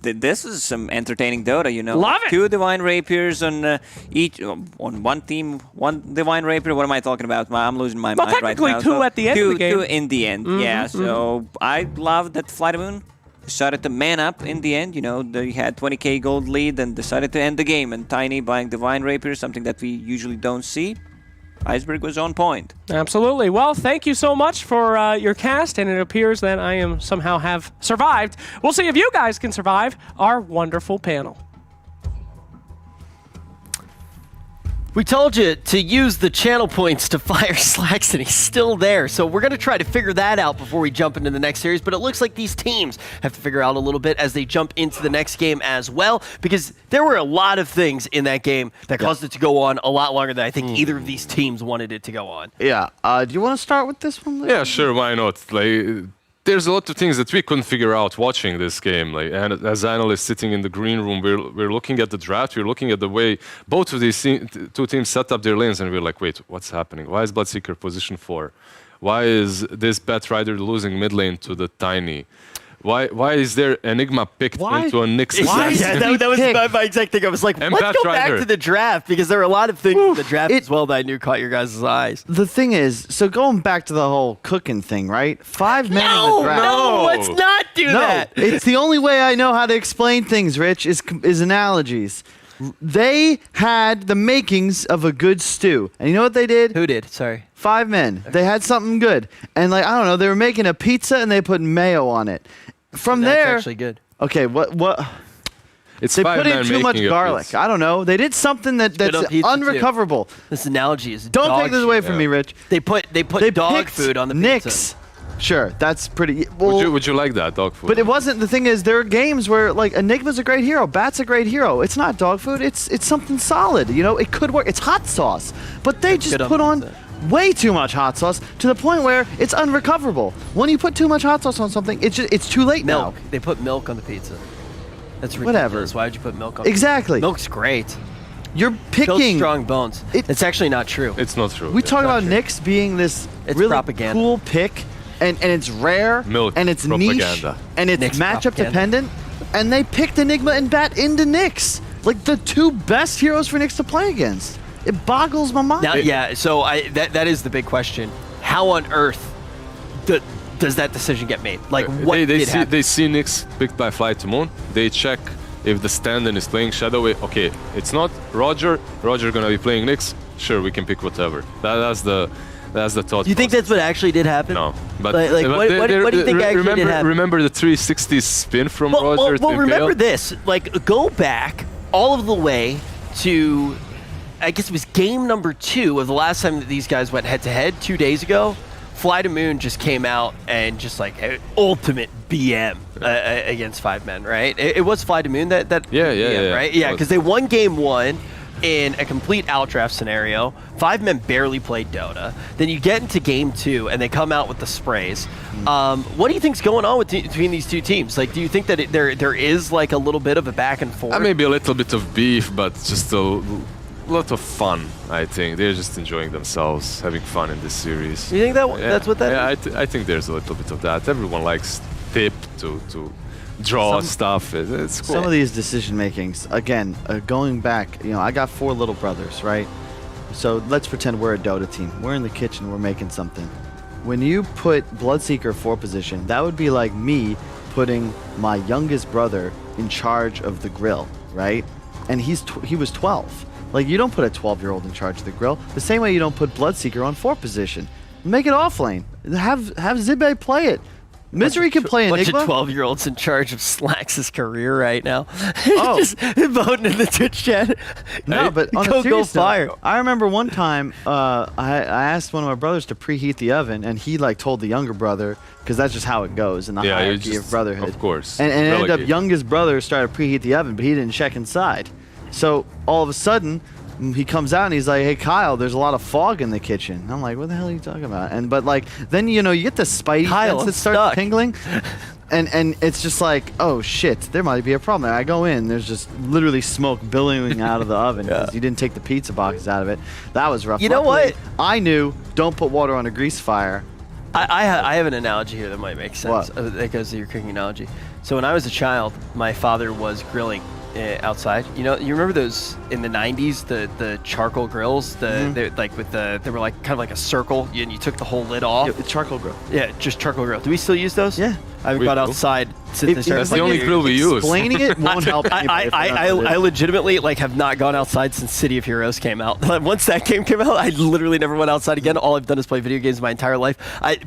This is some entertaining Dota, you know. Love it. 2 Divine Rapiers on each, on one team, 1 Divine Rapier. What am I talking about? I'm losing my mind right now. Well, technically 2 at the end of the game. 2 in the end, yeah. So I love that Fly to Moon decided to man up in the end. You know, they had 20k gold lead and decided to end the game. And Tiny buying Divine Rapier, something that we usually don't see. Iceberg was on point. Absolutely. Well, thank you so much for your cast, and it appears that I am somehow have survived. We'll see if you guys can survive our wonderful panel. We told you to use the channel points to fire Slacks, and he's still there. So we're going to try to figure that out before we jump into the next series. But it looks like these teams have to figure out a little bit as they jump into the next game as well, because there were a lot of things in that game that caused it to go on a lot longer than I think either of these teams wanted it to go on. Yeah. Do you want to start with this one? Yeah, sure. Why not? Like, there's a lot of things that we couldn't figure out watching this game. Like, and as analysts sitting in the green room, we're looking at the draft. We're looking at the way both of these 2 teams set up their lanes, and we're like, wait, what's happening? Why is Bloodseeker position 4? Why is this Batrider losing mid lane to the Tiny? Why is there Enigma picked into a Nyx Assassin? Yeah, that was my exact thing. I was like, And let's go back Batrider. to the draft, because there are a lot of things in the draft as well that I knew caught your guys' eyes. The thing is, so going back to the whole cooking thing, right? 5 men in the draft. No, let's not do that. It's the only way I know how to explain things, Rich, is analogies. They had the makings of a good stew. And you know what they did? Who did? Sorry. 5 men. They had something good. And like, I don't know, they were making a pizza and they put mayo on it. From That's there... actually good. Okay, what... It's They 5 put in men too much making a garlic. pizza. I don't know. They did something that's on pizza, too. unrecoverable. This analogy is Don't dog take this shit. away from me, Rich. They put They dog picked food on the pizza. Nyx. Sure, that's pretty... Well, Would you like that, dog food? but it wasn't. The thing is, there are games where like Enigma's a great hero, Bat's a great hero. It's not dog food. It's something solid. You know, it could work. It's hot sauce, but they just good on put on pizza. way too much hot sauce to the point where it's unrecoverable. When you put too much hot sauce on something, it's too late Milk. now. They put milk on the pizza. That's ridiculous. Whatever. Why would you put milk on Exactly. Milk's great. You're Builds picking. strong bones. It's actually not true. It's not true. We yeah. talk about true. Nyx being this It's really propaganda. cool pick, and it's rare, Milk and it's niche, propaganda. and it's Nyx matchup propaganda. dependent, and they picked Enigma and Bat into Nyx. Like the two best heroes for Nyx to play against. It boggles my mind. Now, yeah, so that is the big question. How on earth does that decision get made? Like, what they did see happen? they see Nyx picked by Fly to Moon. They check if the stand-in is playing Shadow. Okay, it's not Roger. Roger gonna be playing Nyx. Sure, we can pick whatever. That's the thought. You think that's what actually did happen? No, but Like, but what do you think actually remember, did happen? Remember the 360 spin from Well, Roger to remember Impale? this. Like, go back all of the way to, I guess it was game number 2 of the last time that these guys went head-to-head 2 days ago. Fly to Moon just came out and just like ultimate BM against 5 men, right? It was Fly to Moon that Yeah, BM, right? it Yeah, was. because they won game 1 in a complete outdraft scenario. 5 men barely played Dota. Then you get into game 2 and they come out with the sprays. What do you think's going on between these two teams? Like, do you think that there is like a little bit of a back and forth? Maybe a little bit of beef, but just a lot of fun. I think they're just enjoying themselves, having fun in this series. You think that's what that is? I think there's a little bit of that. Everyone likes tip to draw stuff. It's cool. Some of these decision makings, again, going back, I got 4 little brothers, right? So let's pretend we're a Dota team. We're in the kitchen, we're making something. When you put Bloodseeker 4 position, that would be like me putting my youngest brother in charge of the grill, right? And he was 12. Like, you don't put a 12-year-old in charge of the grill. The same way you don't put Bloodseeker on 4 position. Make it off lane. Have Zibe play it. Misery can play Bunch Enigma. of 12-year-olds in charge of Slacks' career right now. Oh. Just voting in the Twitch chat. No, but on Go a serious note, fire. I remember one time I asked one of my brothers to preheat the oven, and he told the younger brother, because that's just how it goes in the Yeah, you hierarchy just- of brotherhood. of course. And it ended up Relegate. youngest brother started to preheat the oven, but he didn't check inside. So all of a sudden, he comes out and he's like, "Hey Kyle, there's a lot of fog in the kitchen." And I'm like, "What the hell are you talking about?" But then you get the spidey Kyle, sense I'm that starts stuck. tingling. And it's just like, oh shit, there might be a problem. I go in, there's just literally smoke billowing out of the oven because you didn't take the pizza boxes out of it. That was rough. You know Luckily, what? I knew, don't put water on a grease fire. I have an analogy here that might make sense. What? That goes to your cooking analogy. So when I was a child, my father was grilling outside. You remember those in the 90s, the charcoal grills, they were like kind of like a circle, and you took the whole lid off. It's charcoal grill. Yeah, just charcoal grill. Do we still use those? Yeah. I haven't We gone do. outside since they started. That's the only playing. grill we use. Explaining it won't help anybody. I legitimately have not gone outside since City of Heroes came out. Once that game came out, I literally never went outside again. All I've done is play video games my entire life.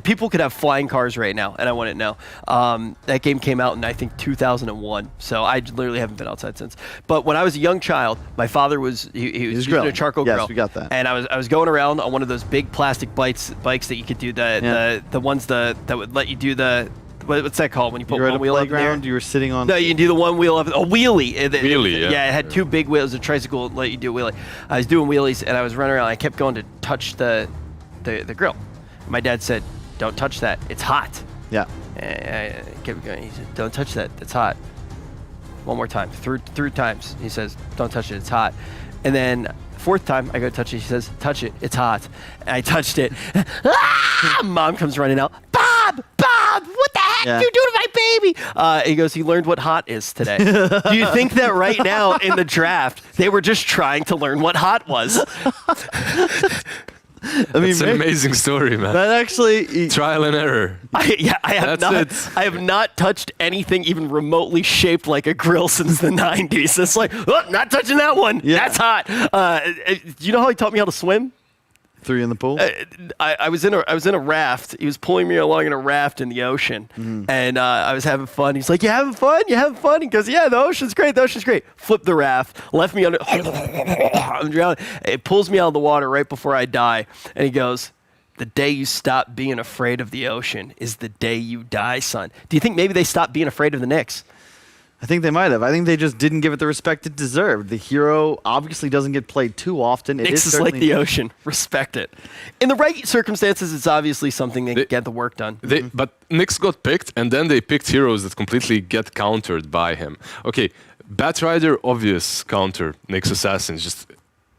People could have flying cars right now, and I wouldn't know. That game came out in I think 2001, so I literally haven't been outside since. But when I was a young child, my father was he was using grilling. a charcoal Yes, grill. we got that. And I was going around on one of those big plastic bikes that you could do the ones that would let you do the. What's that called when you put You were at one a wheel up in the air? playground, you were sitting on... No, you can do the one wheel up, a wheelie. Wheelie, yeah. Yeah, it had 2 big wheels. A tricycle let you do a wheelie. I was doing wheelies and I was running around. I kept going to touch the grill. My dad said, "Don't touch that. It's hot." Yeah. And I kept going. He said, "Don't touch that. It's hot." One more time. Through times. He says, "Don't touch it. It's hot." And then 4th time, I go to touch it. He says, "Touch it. It's hot." And I touched it. Mom comes running out. Bob, what the heck Yeah. are you doing to my baby? He goes, "He learned what hot is today." Do you think that right now in the draft, they were just trying to learn what hot was? I mean, It's an amazing story, man. that actually... Trial and error. That's I have not touched anything even remotely shaped like a grill since the 90s. It's like, oh, not touching that one. Yeah. That's hot. Do you know how he taught me how to swim? 3 in the pool? I was in a raft. He was pulling me along in a raft in the ocean, and I was having fun. He's like, "You having fun? You having fun?" He goes, "Yeah, the ocean's great. The ocean's great." Flipped the raft, left me under. I'm drowning. It pulls me out of the water right before I die, and he goes, "The day you stop being afraid of the ocean is the day you die, son." Do you think maybe they stopped being afraid of the Knicks? I think they might have. I think they just didn't give it the respect it deserved. The hero obviously doesn't get played too often. Nyx is like the ocean. Respect it. In the right circumstances, it's obviously something that can get the work done. But Nyx got picked, and then they picked heroes that completely get countered by him. Okay, Batrider, obvious counter. Nyx Assassins, just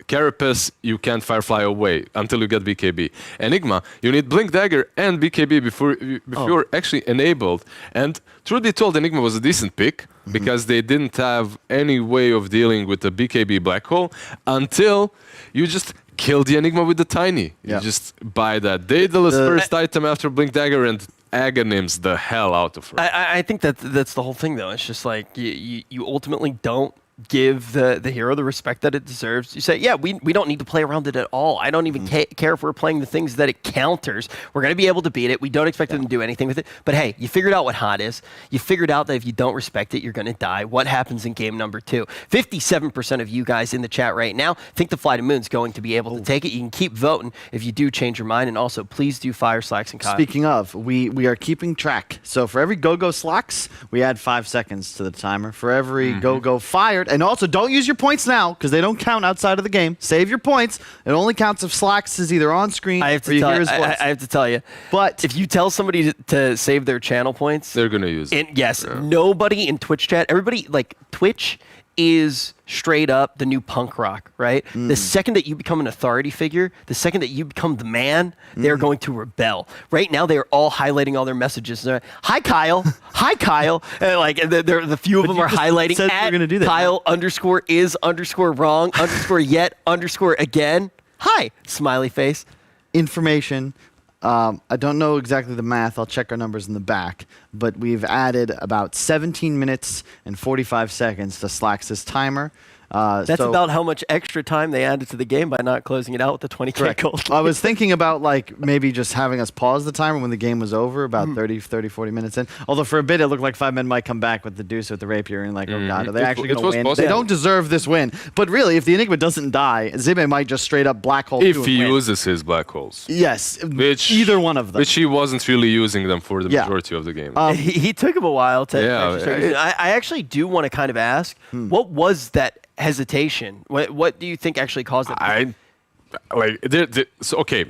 Carapace, you can't Firefly away until you get BKB. Enigma, you need Blink Dagger and BKB before you're actually enabled. And truth be told, Enigma was a decent pick because they didn't have any way of dealing with the BKB Black Hole until you just kill the Enigma with the Tiny. You just buy that Daedalus first item after Blink Dagger and agonims the hell out of her. I think that's the whole thing, though. It's just like you ultimately don't give the hero the respect that it deserves. You say, yeah, we don't need to play around it at all. I don't even care if we're playing the things that it counters. We're going to be able to beat it. We don't expect them to do anything with it. But hey, you figured out what hot is. You figured out that if you don't respect it, you're going to die. What happens in game number 2? 57% of you guys in the chat right now think the Fly to Moon's going to be able to take it. You can keep voting if you do change your mind. And also, please do fire Slacks and Kyle. Speaking of, we are keeping track. So for every go-go Slacks, we add 5 seconds to the timer. For every go-go fired, and also don't use your points now because they don't count outside of the game. Save your points. It only counts if Slacks is either on screen or you hear his voice. I have to tell you. But if you tell somebody to save their channel points, they're going to use it. Yes, nobody in Twitch chat, everybody, like Twitch is straight up the new punk rock, right? The second that you become an authority figure, the second that you become the man, they're going to rebel. Right now, they are all highlighting all their messages. They're, hi, Kyle. Hi, Kyle. And the few of them are highlighting said at you're gonna do that. Kyle _is_wrong _yet_again. Hi, smiley face. information. I don't know exactly the math. I'll check our numbers in the back. But we've added about 17 minutes and 45 seconds to Slacks' timer. That's about how much extra time they added to the game by not closing it out with the 20K gold. I was thinking about like maybe just having us pause the timer when the game was over, about 30, 40 minutes in. Although for a bit it looked like 5 men might come back with the deuce with the rapier and like, oh god, are they actually going to win? Possible. They don't deserve this win. But really, if the Enigma doesn't die, Zibe might just straight up black hole. If he uses his black holes. Yes, Which, either one of them. Which he wasn't really using them for the majority of the game. He took him a while to. Yeah, I actually do want to kind of ask, what was that hesitation? What do you think actually caused it?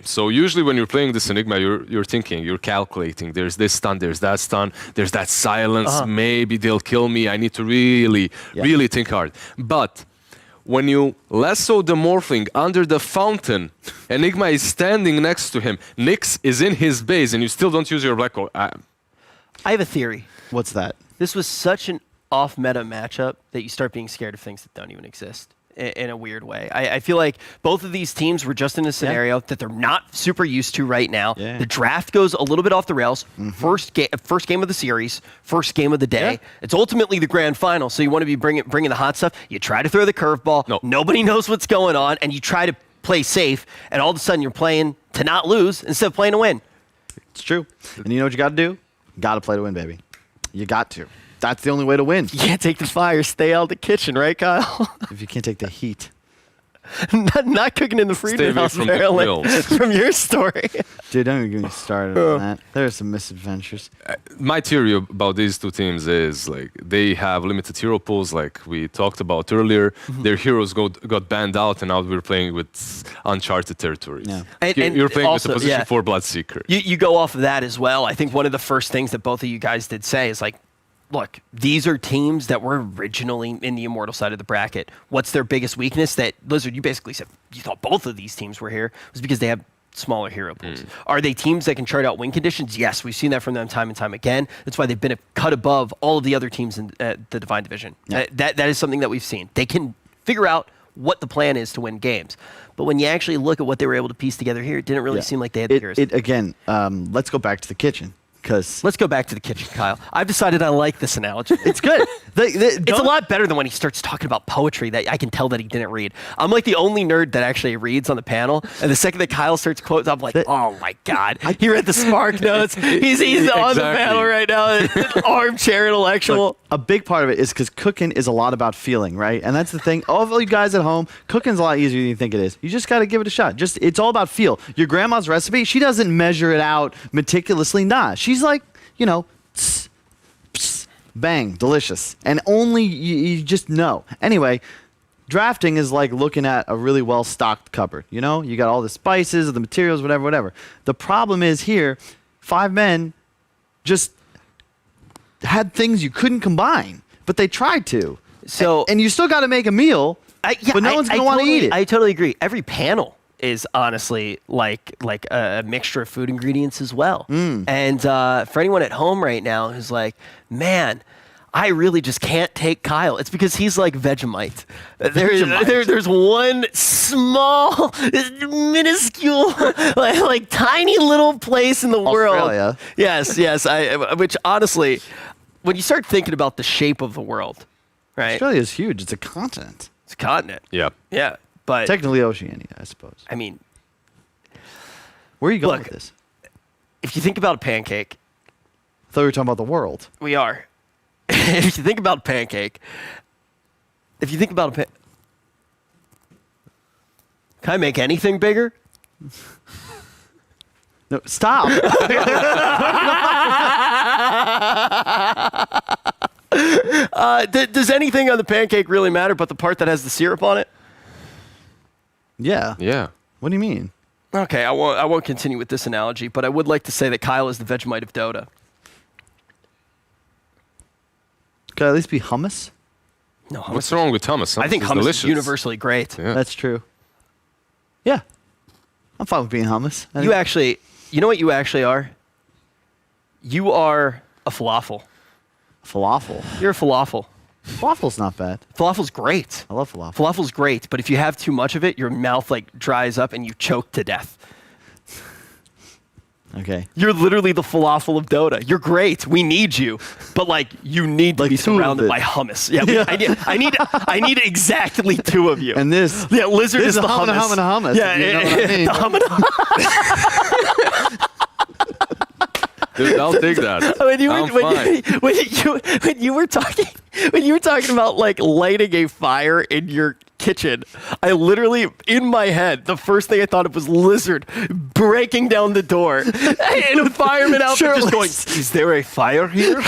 So usually when you're playing this Enigma, you're thinking, you're calculating. There's this stun, there's that stun, there's that silence. Maybe they'll kill me. I need to really think hard. But when you lasso the Morphling under the fountain, Enigma is standing next to him. Nyx is in his base, and you still don't use your black hole. I have a theory. What's that? This was such an off-meta matchup that you start being scared of things that don't even exist in a weird way. I feel like both of these teams were just in a scenario that they're not super used to right now. The draft goes a little bit off the rails. First game of the series, first game of the day. It's ultimately the grand final, so you want to be bringing the hot stuff. You try to throw the curveball. Nobody knows what's going on, and you try to play safe, and all of a sudden you're playing to not lose instead of playing to win. It's true. And you know what you got to do? Got to play to win, baby. You got to. That's the only way to win. You can't take the fire, stay out of the kitchen, right, Kyle? If you can't take the heat. not cooking in the freezer house, apparently. From your story. Dude, don't even get me started on that. There are some misadventures. My theory about these two teams is like they have limited hero pools, like we talked about earlier. Their heroes got banned out, and now we're playing with uncharted territories. Yeah. And you're playing also, with the position 4 Bloodseeker. You go off of that as well. I think one of the first things that both of you guys did say is like, look, these are teams that were originally in the Immortal side of the bracket. What's their biggest weakness? That, Lizard, you basically said you thought both of these teams were here was because they have smaller hero pools. Are they teams that can chart out win conditions? Yes, we've seen that from them time and time again. That's why they've been a cut above all of the other teams in the Divine Division. Yeah. That is something that we've seen. They can figure out what the plan is to win games. But when you actually look at what they were able to piece together here, it didn't really seem like they had the heroes. Again, let's go back to the kitchen. Let's go back to the kitchen, Kyle. I've decided I like this analogy. It's good. It's a lot better than when he starts talking about poetry that I can tell that he didn't read. I'm like the only nerd that actually reads on the panel, and the second that Kyle starts quotes, I'm like, oh my god, he read the Spark notes. He's on the panel right now, armchair intellectual. Look, a big part of it is because cooking is a lot about feeling, right? And that's the thing. All you guys at home, cooking's a lot easier than you think it is. You just got to give it a shot. It's all about feel. Your grandma's recipe, she doesn't measure it out meticulously. Nah, she's like, bang, delicious. And only you just know. Anyway, drafting is like looking at a really well-stocked cupboard. You know, you got all the spices, the materials, whatever. The problem is here, 5 men just had things you couldn't combine, but they tried to. So and you still got to make a meal, but no one's going to want to eat it. I totally agree. Every panel is honestly like a mixture of food ingredients as well. And for anyone at home right now who's like, man, I really just can't take Kyle. It's because he's like Vegemite. There's one small, minuscule, like tiny little place in the Australia. world. Yes. Which honestly, when you start thinking about the shape of the world, right? Australia is huge. It's a continent. It's a continent. Yeah. Yeah, but Technically Oceania, I suppose. I mean, Where are you going look, with this? if you think about a pancake, I thought we were talking about the world. we are. If you think about a pancake, can I make anything bigger? No, stop. Does anything on the pancake really matter but the part that has the syrup on it? Yeah. Yeah. What do you mean? Okay, I won't continue with this analogy, but I would like to say that Kyle is the Vegemite of Dota. Could it at least be hummus? No, hummus. What's wrong with hummus? I think is hummus delicious. is universally great. Yeah. That's true. Yeah. I'm fine with being hummus. You know what you actually are? You are a falafel. Falafel. You're a falafel. Falafel's not bad. Falafel's great. I love falafel. Falafel's great, but if you have too much of it, your mouth like dries up and you choke to death. Okay. You're literally the falafel of Dota. You're great. We need you, but like you need to Like be two of surrounded it. by hummus. Yeah, I need exactly 2 of you. And this. Yeah, lizard This is is the a hum and hummus. a hum and a hummus, Yeah, if you know what I mean. the hum and hum. Dude, I'll take that. When you were talking about like lighting a fire in your kitchen, I literally in my head the first thing I thought of was lizard breaking down the door in a fireman outfit, just going, "Is there a fire here?"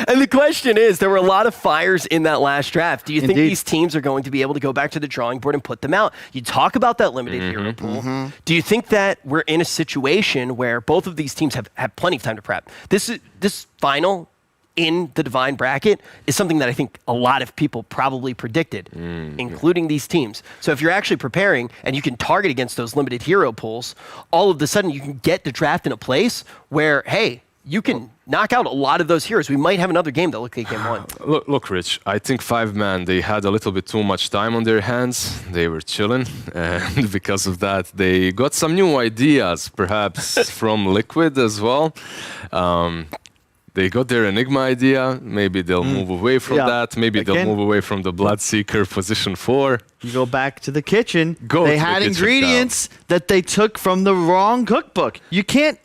And the question is, there were a lot of fires in that last draft. Do you think Indeed. these teams are going to be able to go back to the drawing board and put them out? You talk about that limited hero pool. Do you think that we're in a situation where both of these teams have plenty of time to prep? This final in the Divine bracket is something that I think a lot of people probably predicted, including these teams. So if you're actually preparing and you can target against those limited hero pools, all of a sudden you can get the draft in a place where, hey, you can knock out a lot of those heroes. We might have another game that looks like game 1. Look, Rich, I think 5 man, they had a little bit too much time on their hands. They were chilling, and because of that, they got some new ideas, perhaps from Liquid as well. They got their Enigma idea. Maybe they'll move away from that. Maybe they'll move away from the Bloodseeker position 4. You go back to the kitchen. Go they to the had kitchen, ingredients that they took from the wrong cookbook. You can't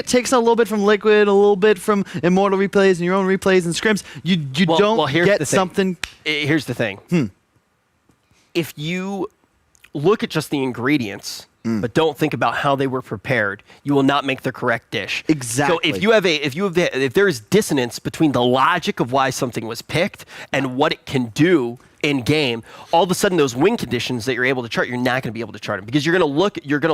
take a little bit from Liquid, a little bit from Immortal replays and your own replays and scrims. You don't here's get the thing. something. Here's the thing. If you look at just the ingredients, but don't think about how they were prepared, you will not make the correct dish. Exactly. So if there is dissonance between the logic of why something was picked and what it can do in game, all of a sudden those win conditions that you're able to chart, you're not going to be able to chart them because you're going to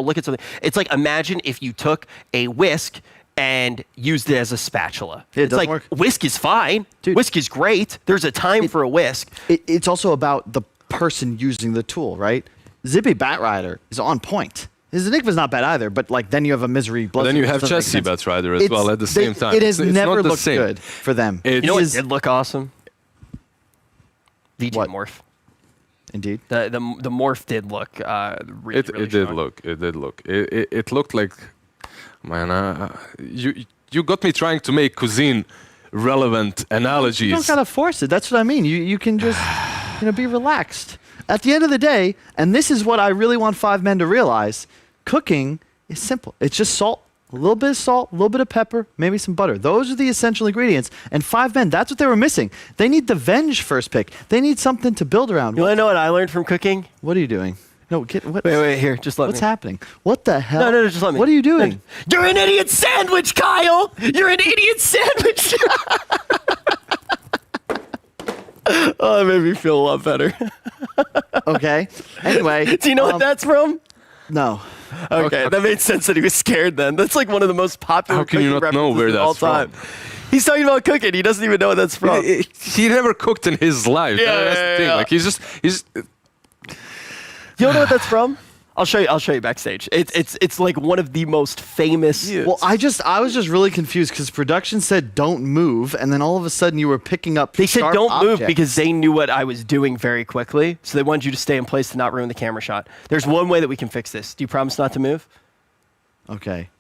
look at something. It's like imagine if you took a whisk and used it as a spatula. It it's doesn't like work. whisk is fine. Dude. Whisk is great. There's a time for a whisk. It's also about the person using the tool, right? Zippy Batrider is on point. His Enigma's not bad either, but like then you have a Misery Blood. Then you have Chessie Batrider as well at the same time. It has It's never not the looked same. good for them. You know what did look awesome? VG What? Morph. Indeed. The morph did look really, It really did strong. look. It did look. It looked like, man. You got me trying to make cuisine relevant analogies. You don't gotta force it. That's what I mean. You can just be relaxed. At the end of the day, and this is what I really want 5 men to realize, cooking is simple. It's just salt, a little bit of salt, a little bit of pepper, maybe some butter. Those are the essential ingredients. And 5 men, that's what they were missing. They need the Venge first pick. They need something to build around. You want to know what I learned from cooking? What are you doing? No, get what? Wait, here, just let What's me. happening? What the hell? No, just let me. What are you doing? You're an idiot sandwich, Kyle! You're an idiot sandwich! Oh, that made me feel a lot better. Okay. Anyway. Do you know what that's from? No. Okay, that made sense that he was scared then. That's like one of the most popular How can you cooking not know references where of all that's from? time. He's talking about cooking. He doesn't even know what that's from. He never cooked in his life. That's the thing. yeah. Like he's You don't know what that's from? I'll show you backstage. It's like one of the most famous. Well, I was just really confused because production said don't move, and then all of a sudden you were picking up. They said sharp don't move objects. because they knew what I was doing very quickly, so they wanted you to stay in place to not ruin the camera shot. There's one way that we can fix this. Do you promise not to move? Okay.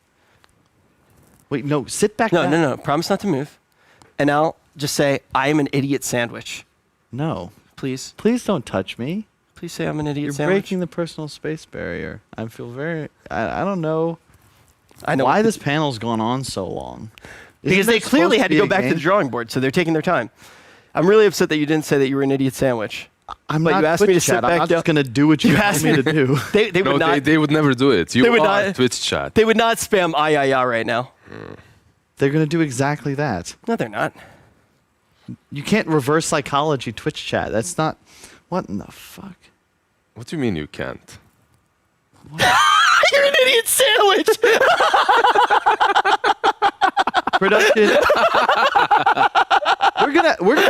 Wait, no, sit back. No, down. no. Promise not to move. And I'll just say I am an idiot sandwich. No. Please, Please don't touch me. please say I'm an idiot You're sandwich. breaking the personal space barrier. I feel very. I don't know. I know why this panel's gone on so long. because Isn't they there clearly supposed had to be go a back to game? the drawing board, so they're taking their time. I'm really upset that you didn't say that you were an idiot sandwich. I'm but not you asked me to Twitch sit chat. back I'm not down. just gonna do what you asked me to do. They no, would not. they would never do it. You They would are not- Twitch chat. They would not spam I right now. They're gonna do exactly that. No, they're not. You can't reverse psychology Twitch chat. That's not. What in the fuck? What do you mean you can't? You're an idiot sandwich. Production. we're gonna have words.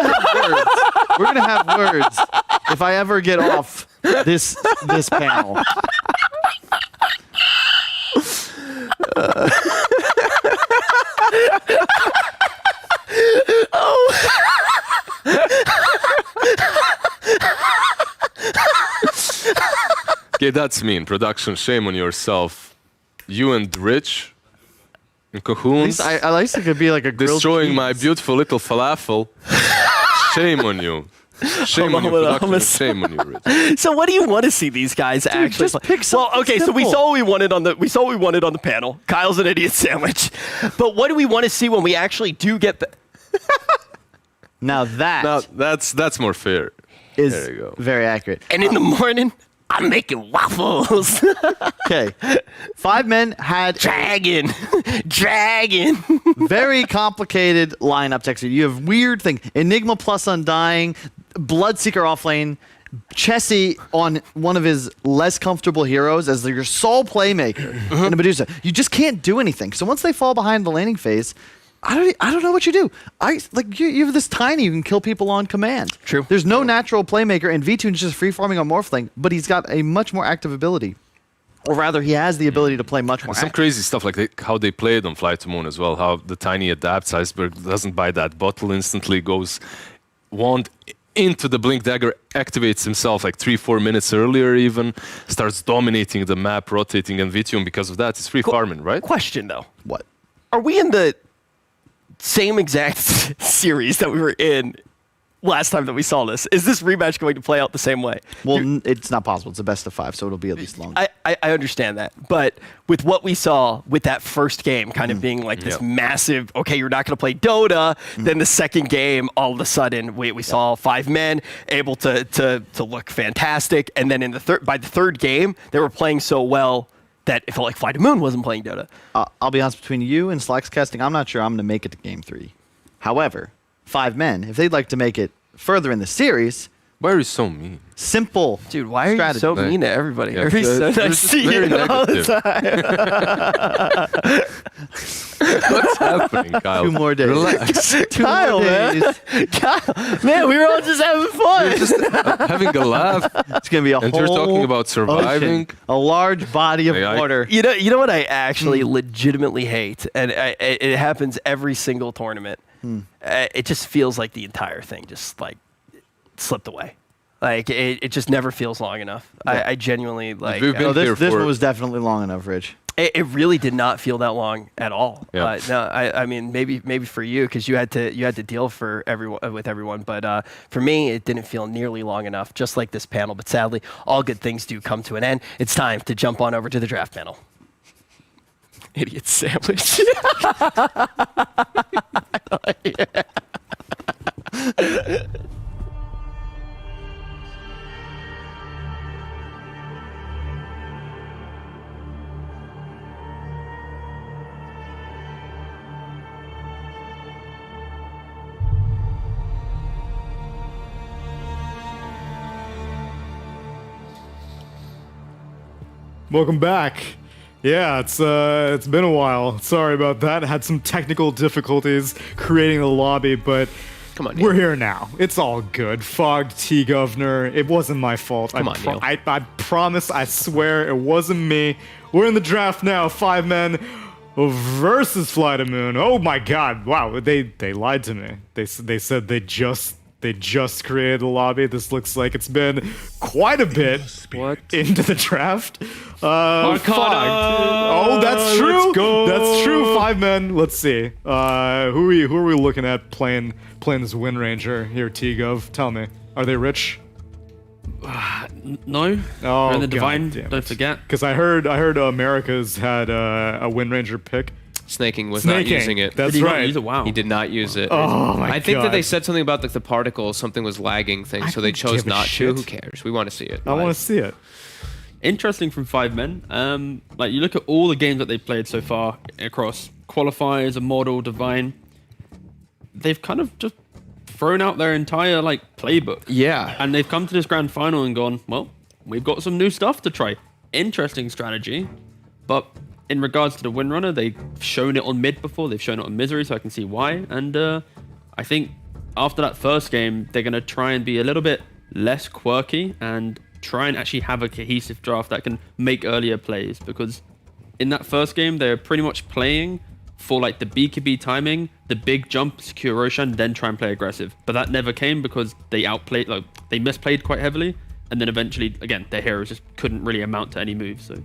We're gonna have words if I ever get off this panel. Okay, that's mean. Production, shame on yourself. You and Rich in At cahoots least I at least it could be like a grilled destroying cheese. my beautiful little falafel. Shame on you. Shame on you, Hold on, production. Shame on you, Rich. So what do you want to see these guys actually just play? pick Well, something okay, so we simple. saw what we wanted on the panel. Kyle's an idiot sandwich. But what do we want to see when we actually do get Now that Now that's more fair. is there you go. very accurate. and in the morning I'm making waffles. Okay, 5 men had Dragon. very complicated lineup text. You have weird thing. Enigma plus Undying, Bloodseeker off lane, Chessie on one of his less comfortable heroes as your sole playmaker, and a Medusa. You just can't do anything. So once they fall behind the laning phase, I don't know what you do. You have this tiny you can kill people on command. True. There's no natural playmaker, and V2 is just free farming on Morphling, but he's got a much more active ability. Or rather, he has the ability to play much more Some active. crazy stuff like how they played on Fly to Moon as well. How the tiny adapts, Iceberg doesn't buy that bottle instantly, goes wand into the Blink Dagger, activates himself like 3-4 minutes earlier even, starts dominating the map, rotating, and Vitium because of that. It's free farming, right? Question though. What? Are we in the same exact series that we were in last time that we saw this? Is this rematch going to play out the same way? Well, it's not possible. It's a best of 5, so it'll be at least long. I understand that. But with what we saw with that first game kind of being like this Yep. massive, okay, you're not going to play Dota, then the second game, all of a sudden, we saw 5 men able to look fantastic. And then in by the third game, they were playing so well that it felt like Fly to Moon wasn't playing Dota. I'll be honest, between you and Slack's casting, I'm not sure I'm going to make it to Game 3. However, 5 men, if they'd like to make it further in the series, Why are you so mean? simple Dude, why are strategy. you so mean to everybody? Yeah, Everybody's so they're nice just to you very all the negative. time. What's happening, Kyle? 2 more days. Relax. 2 Kyle, more man. days. God, man, we were all just having fun. Just having a laugh. It's going to be a And whole you're talking about surviving. ocean, a large body of Yeah, water. You know what I actually legitimately hate, and it happens every single tournament. It just feels like the entire thing just like slipped away. Like it just never feels long enough. I genuinely like. We've been No, here this for one was definitely long enough, Rich. It really did not feel that long at all. Yeah. No, I mean maybe for you because you had to deal for everyone, but for me it didn't feel nearly long enough. Just like this panel, but sadly, all good things do come to an end. It's time to jump on over to the draft panel. Idiot sandwich. Welcome back. Yeah, it's been a while. Sorry about that. Had some technical difficulties creating the lobby, but Come on, we're Neil. here now. It's all good. Fogged T-Governor. It wasn't my fault. Come on, Neil. I promise, I swear, it wasn't me. We're in the draft now. 5 men versus Fly to Moon. Oh my god. Wow, they lied to me. They said they just created the lobby. This looks like it's been quite a bit into the draft. Fogged. Oh, that's true. Let's go. That's true. 5 men. Let's see. Who are we looking at playing this Wind Ranger here, T-Gov? Tell me. Are they rich? No. Oh, They're in the God Divine, damn it. don't forget. Because I heard America's had a Wind Ranger pick. Snaking was not using it. That's Did he not right. use it? Wow. He did not use it. Oh my god. I think that they said something about like the particles, something was lagging thing, so they don't chose give a not shit. to. Who cares? We want to see it. I want to see it. Interesting from 5 men. Like you look at all the games that they've played so far across qualifiers, Immortal, Divine. They've kind of just thrown out their entire like playbook. Yeah. And they've come to this grand final and gone, well, we've got some new stuff to try. Interesting strategy, but in regards to the Windrunner, they've shown it on mid before. They've shown it on Misery, so I can see why. And I think after that first game, they're going to try and be a little bit less quirky and try and actually have a cohesive draft that can make earlier plays. Because in that first game, they're pretty much playing for like the BKB timing, the big jump, secure Roshan, then try and play aggressive. But that never came because they outplayed, like they misplayed quite heavily. And then eventually, again, their heroes just couldn't really amount to any moves. So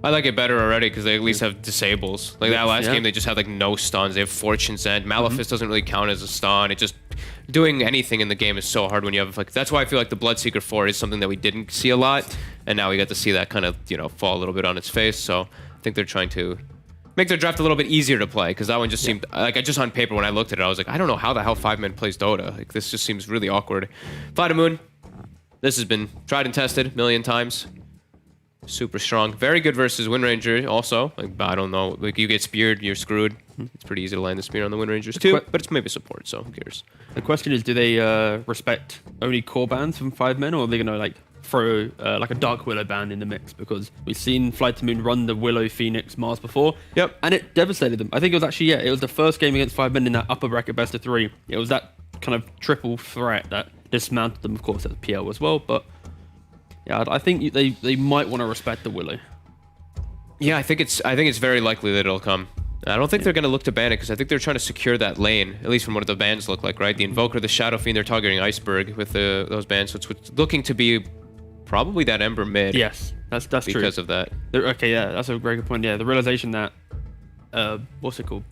I like it better already because they at least have disables. Like that last game, they just had like no stuns. They have Fortune's End. Malefice doesn't really count as a stun. It just doing anything in the game is so hard when you have like. That's why I feel like the Bloodseeker 4 is something that we didn't see a lot, and now we got to see that kind of fall a little bit on its face. So I think they're trying to make their draft a little bit easier to play because that one just seemed like just on paper when I looked at it, I was like, I don't know how the hell 5 men plays Dota. Like this just seems really awkward. Fly to Moon. This has been tried and tested a million times. Super strong. Very good versus Wind Ranger also. Like, I don't know. Like, you get speared, you're screwed. It's pretty easy to land the spear on the Wind Rangers too, but it's maybe support, so who cares? the question is, do they respect only core bans from 5 men, or are they going to like throw like a Dark Willow ban in the mix? Because we've seen Flight to Moon run the Willow, Phoenix, Mars before. Yep. And it devastated them. I think it was actually, it was the first game against 5 men in that upper bracket best of 3. It was that kind of triple threat that dismounted them, of course, as PL as well, but yeah, I think they might want to respect the Willow. Yeah, I think it's very likely that it'll come. I don't think they're going to look to ban it because I think they're trying to secure that lane, at least from what the bans look like, right? The Invoker, the Shadow Fiend, they're targeting Iceberg with those bans, so it's looking to be probably that Ember mid. Yes, that's true. Because of that. Okay, yeah, that's a very good point. Yeah, the realization that, what's it called?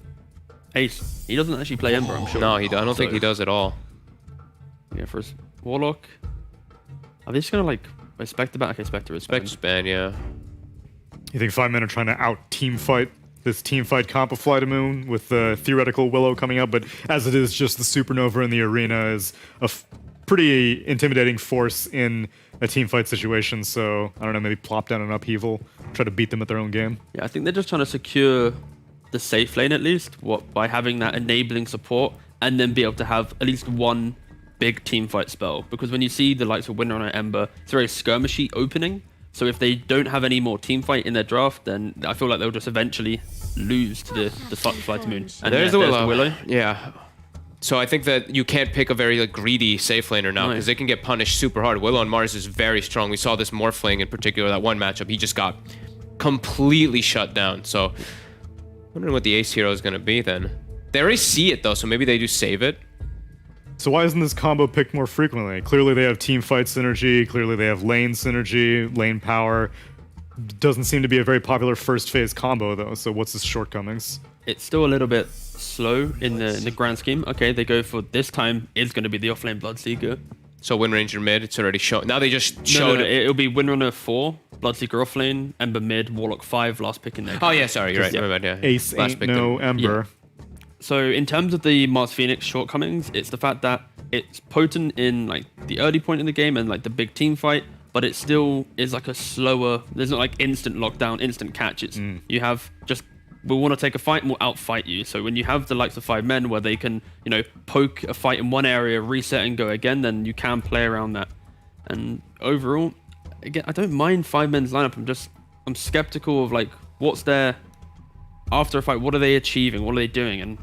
Ace, he doesn't actually play Ember, I'm sure. No, I don't think he does at all. Yeah, for his Warlock. Are they just going to like respect the ban? Okay, Spectre is Spectre's ban, yeah. You think 5 men are trying to out team fight this team fight comp of Fly to Moon with the theoretical Willow coming up, but as it is, just the Supernova in the arena is a pretty intimidating force in a team fight situation. So I don't know, maybe plop down an upheaval, try to beat them at their own game. Yeah, I think they're just trying to secure the safe lane at least, by having that enabling support, and then be able to have at least one big team fight spell. Because when you see the likes of Windrunner and Ember, it's very skirmishy opening. So if they don't have any more team fight in their draft, then I feel like they'll just eventually lose to the Fly to Moon. And There's the Willow. Yeah. So I think that you can't pick a very greedy safe laner now because they can get punished super hard. Willow and Mars is very strong. We saw this Morphling in particular, that one matchup. He just got completely shut down. So I'm wondering what the ace hero is going to be then. They already see it though, so maybe they do save it. So why isn't this combo picked more frequently? Clearly they have team fight synergy, clearly they have lane synergy, lane power. Doesn't seem to be a very popular first phase combo though, so what's its shortcomings? It's still a little bit slow in the grand scheme. Okay, they go for this time is going to be the offlane Bloodseeker. So Wind Ranger mid, it's already shown. Now they just showed No, it. it'll be Windrunner 4, Bloodseeker offlane, Ember mid, Warlock 5, last pick in there. Oh yeah, sorry, you're right. My bad, yeah. Ace Last ain't pick no them. Ember. So in terms of the Mars Phoenix shortcomings, it's the fact that it's potent in like the early point in the game and like the big team fight, but it still is like a slower. There's not like instant lockdown, instant catch. It's you have just we want to take a fight and we'll outfight you. So when you have the likes of 5 men where they can poke a fight in one area, reset and go again, then you can play around that. And overall, again, I don't mind 5 men's lineup. I'm skeptical of like what's their after a fight. What are they achieving? What are they doing?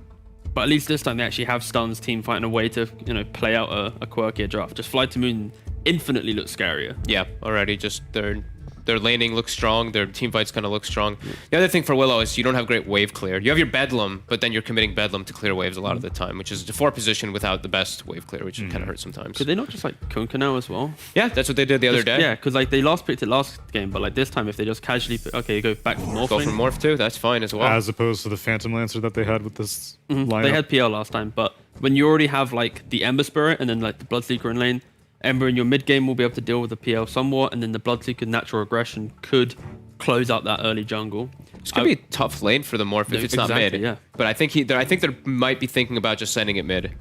But at least this time they actually have stuns, team fight, and a way to play out a quirkier draft. Just Fly to Moon infinitely looks scarier. Yeah, already just their laning looks strong, their team fights kind of look strong. The other thing for Willow is you don't have great wave clear. You have your Bedlam, but then you're committing Bedlam to clear waves a lot of the time, which is a 4 position without the best wave clear, which kind of hurts sometimes. Could they not just like Kunkka now as well? Yeah, that's what they did the other day. Yeah, because like they picked it last game, but like this time if they just casually go back from Morph. Go for Morph too, that's fine as well. As opposed to the Phantom Lancer that they had with this lineup. They had PL last time, but when you already have like the Ember Spirit and then like the Bloodseeker in lane, Ember in your mid game will be able to deal with the PL somewhat, and then the Bloodseeker natural aggression could close out that early jungle. It's gonna be a tough lane for the Morph if it's not mid. Yeah. But I think they might be thinking about just sending it mid,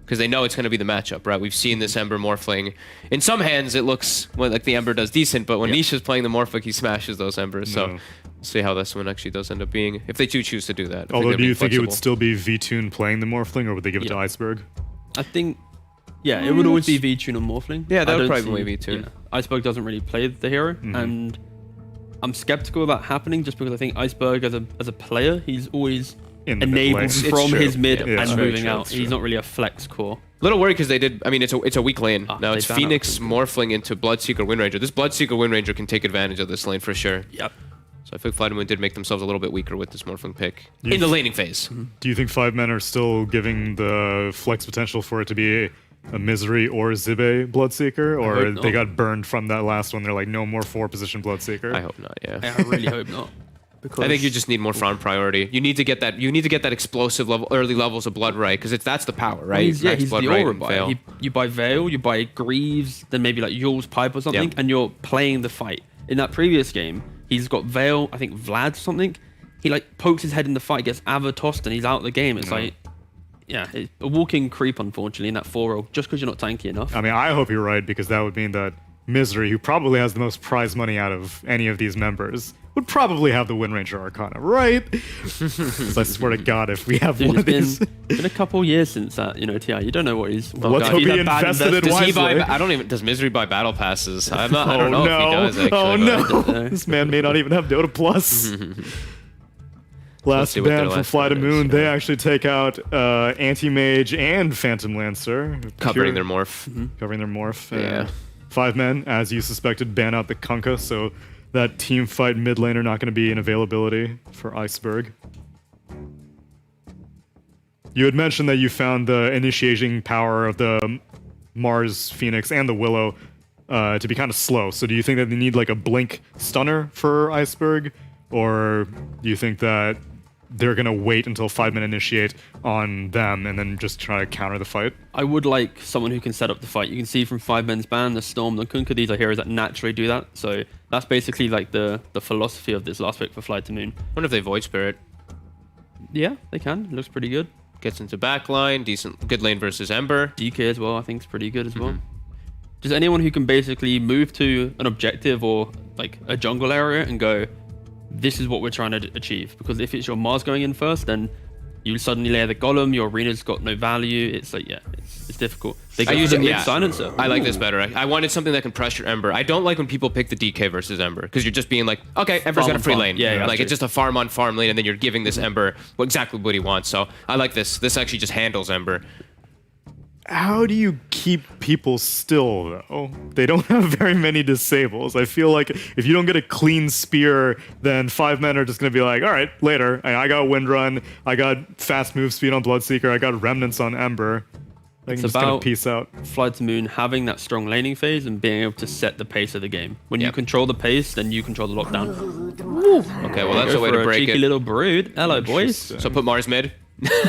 because they know it's gonna be the matchup, right? We've seen this Ember Morphling. In some hands, it looks like the Ember does decent, but when Nisha's playing the Morph, he smashes those Embers. So see how this one actually does end up being, if they do choose to do that. Although, do you think it would still be V-Tune playing the Morphling, or would they give it to Iceberg? I think. Yeah, it would always be V-Tune and Morphling. Yeah, that would probably be V-Tune. Yeah. Iceberg doesn't really play the hero, and I'm skeptical of that happening just because I think Iceberg as a player, he's always enabled from his mid and moving out. He's not really a flex core. A little worried because they did. I mean, it's a weak lane. Now it's Phoenix morphling into Bloodseeker Windranger. This Bloodseeker Windranger can take advantage of this lane for sure. Yep. So I think Fly to Moon did make themselves a little bit weaker with this morphling pick in the laning phase. Do you think 5 men are still giving the flex potential for it to be a Misery or Zibe Bloodseeker, or they got burned from that last one? They're like, no more 4-position Bloodseeker. I hope not. Yeah. I really hope not. I think you just need more front priority. You need to get that. You need to get that explosive level, early levels of Blood Right, because that's the power, right? He's Blood the Right aura and buy. Veil. You buy Veil, you buy Greaves, then maybe like Yule's Pipe or something, and you're playing the fight. In that previous game, he's got Veil, I think Vlad or something. He like pokes his head in the fight, gets Ava tossed, and he's out of the game. It's like, it's a walking creep, unfortunately, in that 4-row, just because you're not tanky enough. I mean, I hope you're right, because that would mean that Misery, who probably has the most prize money out of any of these members, would probably have the Windranger Arcana, right? I swear to God, if we have one of these... It's been a couple years since that, TI. You don't know what he's... Let's hope he invested it wisely. Does Misery buy battle passes? I don't know if he does, actually. Oh, no. This man may not even have Dota Plus. Last ban from Fly to Moon, they actually take out Anti-Mage and Phantom Lancer. Covering their morph. Covering their morph. Yeah. 5 men, as you suspected, ban out the Kunkka, so that team fight mid laner not going to be an availability for Iceberg. You had mentioned that you found the initiating power of the Mars Phoenix and the Willow to be kind of slow. So do you think that they need like a blink stunner for Iceberg? Or do you think that they're going to wait until 5 men initiate on them and then just try to counter the fight? I would like someone who can set up the fight. You can see from 5 men's ban, the Storm, the Kunkka, these are heroes that naturally do that. So that's basically like the philosophy of this last pick for Fly to Moon. I wonder if they Void Spirit. Yeah, they can. It looks pretty good. Gets into backline, decent, good lane versus Ember. DK as well, I think is pretty good as well. Just anyone who can basically move to an objective or like a jungle area and go, this is what we're trying to achieve. Because if it's your Mars going in first, then you suddenly layer the Golem, your arena's got no value. It's like, it's difficult. I use it, Silencer. I like this better. I wanted something that can pressure Ember. I don't like when people pick the DK versus Ember, because you're just being like, okay, Ember's got a free lane. Yeah, like it's just a farm on farm lane, and then you're giving this Ember exactly what he wants. So I like this. This actually just handles Ember. How do you keep people still, though? They don't have very many disables. I feel like if you don't get a clean spear, then 5 men are just going to be like, all right, later. I got Windrun, I got fast move speed on Bloodseeker, I got Remnants on Ember. I can just kind of peace out. Fly to Moon having that strong laning phase and being able to set the pace of the game. When you control the pace, then you control the lockdown. Okay, well that's a way to break cheeky it. Little brood. Hello, boys. So put Mars mid.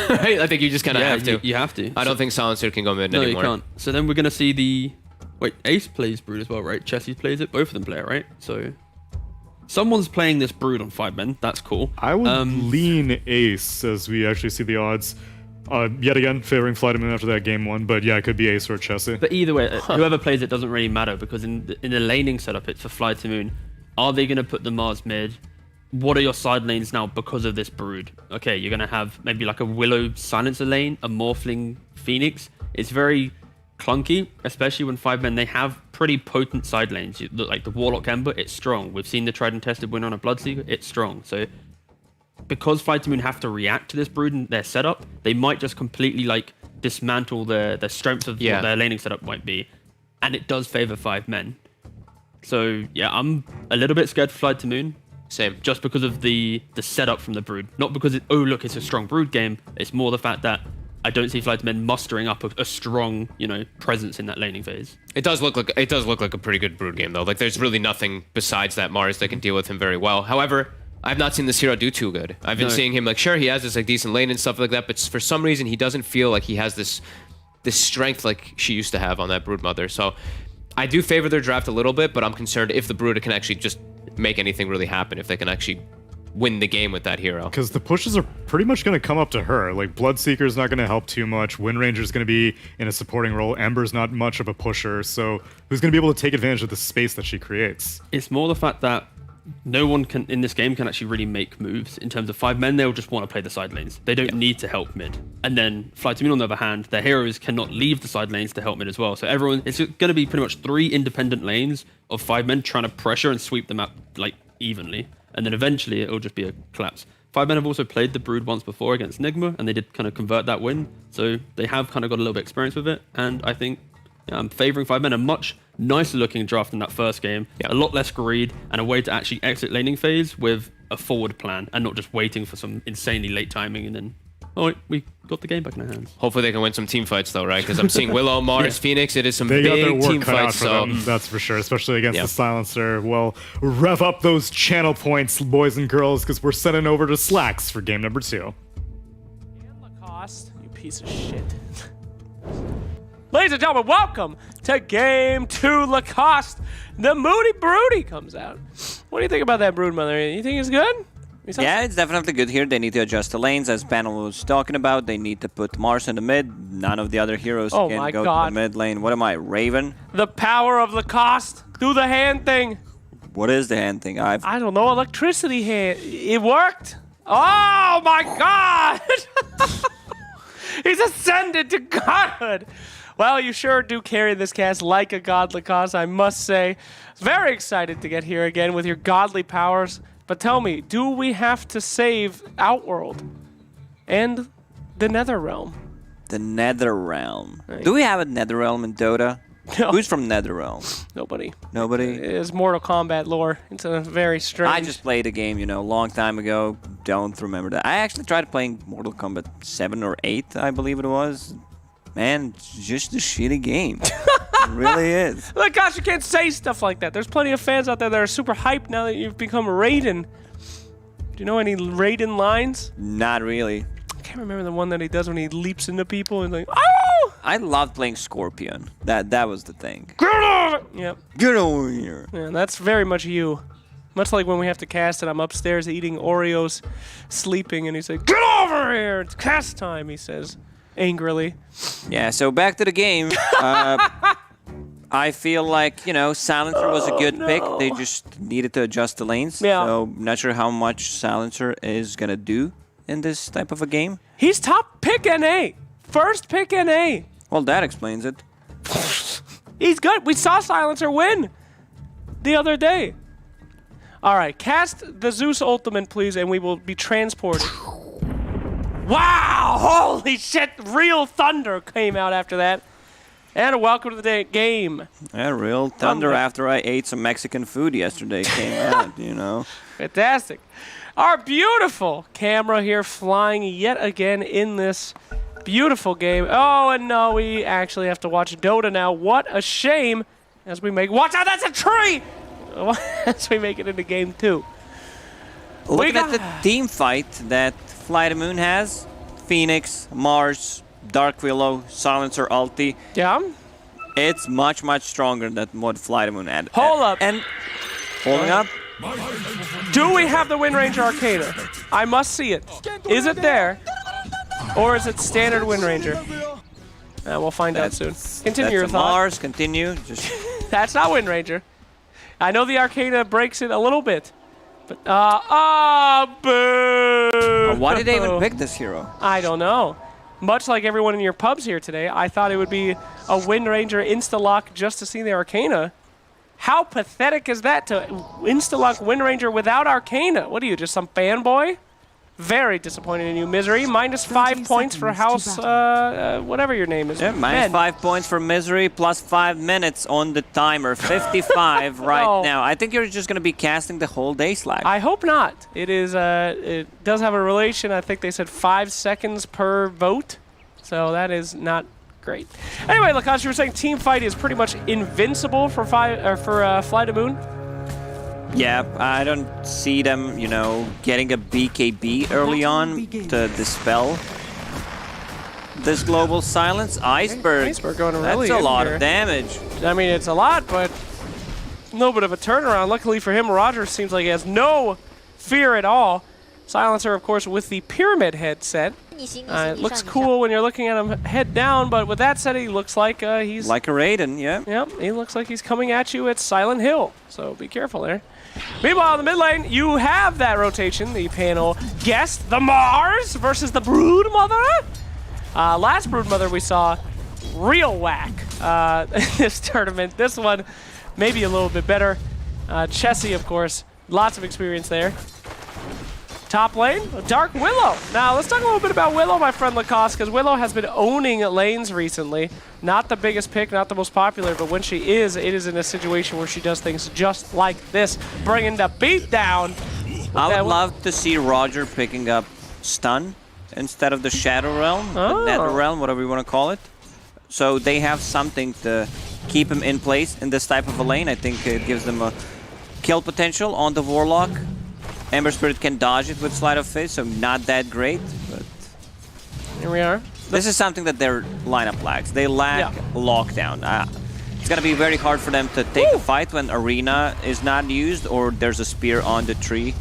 Right? I think you just kind of have to. You have to. I don't think Silencer can go mid anymore. No, you can't. So then we're going to see the... Wait, Ace plays Brood as well, right? Chessie plays it. Both of them play it, right? So someone's playing this Brood on 5 men. That's cool. I would lean Ace as we actually see the odds. Yet again, favoring Fly to Moon after that game 1. But yeah, it could be Ace or Chessie. But either way, whoever plays it doesn't really matter, because in the laning setup, it's for Fly to Moon. Are they going to put the Mars mid? What are your side lanes now because of this Brood? Okay, you're going to have maybe like a Willow Silencer lane, a Morphling Phoenix. It's very clunky, especially when 5 men, they have pretty potent side lanes. You look like the Warlock Ember, it's strong. We've seen the tried and tested winner on a Bloodseeker, it's strong. So because Fly to Moon have to react to this Brood and their setup, they might just completely like dismantle the strength of what their laning setup might be. And it does favor 5 men. So yeah, I'm a little bit scared for Fly to Moon. Same. Just because of the setup from the Brood. Not because oh look, it's a strong Brood game. It's more the fact that I don't see Fly to Moon mustering up a strong, presence in that laning phase. It does look like a pretty good Brood game though. Like there's really nothing besides that Mars that can deal with him very well. However, I've not seen this hero do too good. I've been seeing him sure he has this decent lane and stuff like that, but for some reason he doesn't feel like he has this strength like she used to have on that Brood Mother. So I do favor their draft a little bit, but I'm concerned if the Brood can actually just make anything really happen, if they can actually win the game with that hero. Because the pushes are pretty much going to come up to her. Like, Bloodseeker's not going to help too much. Windranger's going to be in a supporting role. Ember's not much of a pusher. So who's going to be able to take advantage of the space that she creates? It's more the fact that no one can in this game can actually really make moves. In terms of 5 men, they'll just want to play the side lanes. They don't need to help mid. And then Fly to Moon, on the other hand, their heroes cannot leave the side lanes to help mid as well. So it's going to be pretty much 3 independent lanes of 5 men trying to pressure and sweep them up like evenly. And then eventually it'll just be a collapse. 5 men have also played the Brood once before against Nigma, and they did kind of convert that win. So they have kind of got a little bit of experience with it. And I think I'm favoring 5 men. A much nicer looking draft than that first game. A lot less greed, and a way to actually exit laning phase with a forward plan and not just waiting for some insanely late timing and then, we got the game back in our hands. Hopefully they can win some team fights though, right? Because I'm seeing Willow, Mars, Phoenix. It is some They got their big work team cut out fights. for So them, that's for sure, especially against the Silencer. Well, rev up those channel points, boys and girls, because we're sending over to Slacks for game number 2. And Lacoste, you piece of shit. Ladies and gentlemen, welcome to game 2. Lacoste, the Moody Broody comes out. What do you think about that Brood Mother? You think it's good? Yeah, it's definitely good here. They need to adjust the lanes, as Panel was talking about. They need to put Mars in the mid. None of the other heroes can go to the mid lane. What am I, Raven? The power of Lacoste. Do the hand thing. What is the hand thing? I don't know. Electricity hand. It worked. Oh my God! He's ascended to godhood. Well, you sure do carry this cast like a god, Lacoste, I must say. Very excited to get here again with your godly powers. But tell me, do we have to save Outworld and the Netherrealm? The Netherrealm. Right. Do we have a Netherrealm in Dota? No. Who's from Netherrealm? Nobody. Nobody? It's Mortal Kombat lore. It's a very strange... I just played a game, a long time ago. Don't remember that. I actually tried playing Mortal Kombat 7 or 8, I believe it was. Man, it's just a shitty game. It really is. Look, gosh, you can't say stuff like that. There's plenty of fans out there that are super hyped now that you've become Raiden. Do you know any Raiden lines? Not really. I can't remember the one that he does when he leaps into people and like, oh! I loved playing Scorpion. That was the thing. Get over! Yep. Get over here. Yeah, that's very much you. Much like when we have to cast and I'm upstairs eating Oreos, sleeping, and he's like, get over here! It's cast time, he says, angrily. Yeah, so back to the game. I feel like, Silencer was a good pick. They just needed to adjust the lanes. Yeah. So, not sure how much Silencer is going to do in this type of a game. He's top pick NA. First pick NA. Well, that explains it. He's good. We saw Silencer win the other day. All right, cast the Zeus Ultimate, please, and we will be transported. Wow! Holy shit! Real thunder came out after that. And welcome to the game. Yeah, real thunder after I ate some Mexican food yesterday came out, Fantastic. Our beautiful camera here flying yet again in this beautiful game. Oh, and no, we actually have to watch Dota now. What a shame as we make... Watch out, that's a tree! As we make it into game 2. Looking at the team fight that Fly the Moon has, Phoenix, Mars, Dark Willow, Silencer, Ulti. Yeah? It's much, much stronger than what Fly the Moon had. Hold up. And holding up. Do we have the Windranger Arcana? I must see it. Is it there? Or is it standard Windranger? We'll find out soon. Continue your thought. Mars, continue. Just That's not Windranger. I know the Arcana breaks it a little bit. But, boo! why did they even pick this hero? I don't know. much like everyone in your pubs here today, I thought it would be a Wind Ranger insta-lock just to see the Arcana. How pathetic is that to insta-lock Wind Ranger without Arcana? What are you, just some fanboy? Very disappointed in you, Misery. -5 points for House, whatever your name is. Yeah, -5 points for Misery, plus 5 minutes on the timer. 55 right now. I think you're just going to be casting the whole day, Slag. I hope not. It is. It does have a relation. I think they said 5 seconds per vote. So that is not great. Anyway, Lakosh, you were saying Team Fight is pretty much invincible for Fly to Moon? Yeah, I don't see them, you know, getting a BKB early on to dispel this global silence. Iceberg. Iceberg going really That's a lot here. of damage. I mean, it's a lot, but a little bit of a turnaround. Luckily for him, Roger seems like he has no fear at all. Silencer, of course, with the pyramid headset. It looks cool when you're looking at him head down, but with that said, he looks like he's... Like a Raiden, yeah. Yep, he looks like he's coming at you at Silent Hill, so be careful there. Meanwhile, in the mid lane, you have that rotation. The panel guest, the Mars versus the Broodmother. Last Broodmother we saw real whack in this tournament. This one maybe a little bit better. Chessie, of course, lots of experience there. Top lane, Dark Willow. Now, let's talk a little bit about Willow, my friend Lacoste, because Willow has been owning lanes recently. Not the biggest pick, not the most popular, but when she is, it is in a situation where she does things just like this, bringing the beat down. I would love to see Roger picking up stun instead of the Shadow Realm, the Nether Realm, whatever you want to call it. So they have something to keep him in place in this type of a lane. I think it gives them a kill potential on the Warlock. Ember Spirit can dodge it with Sleight of Fist, so not that great, but... Here we are. This is something that their lineup lacks. They lack lockdown. It's going to be very hard for them to take the fight when Arena is not used or there's a spear on the tree.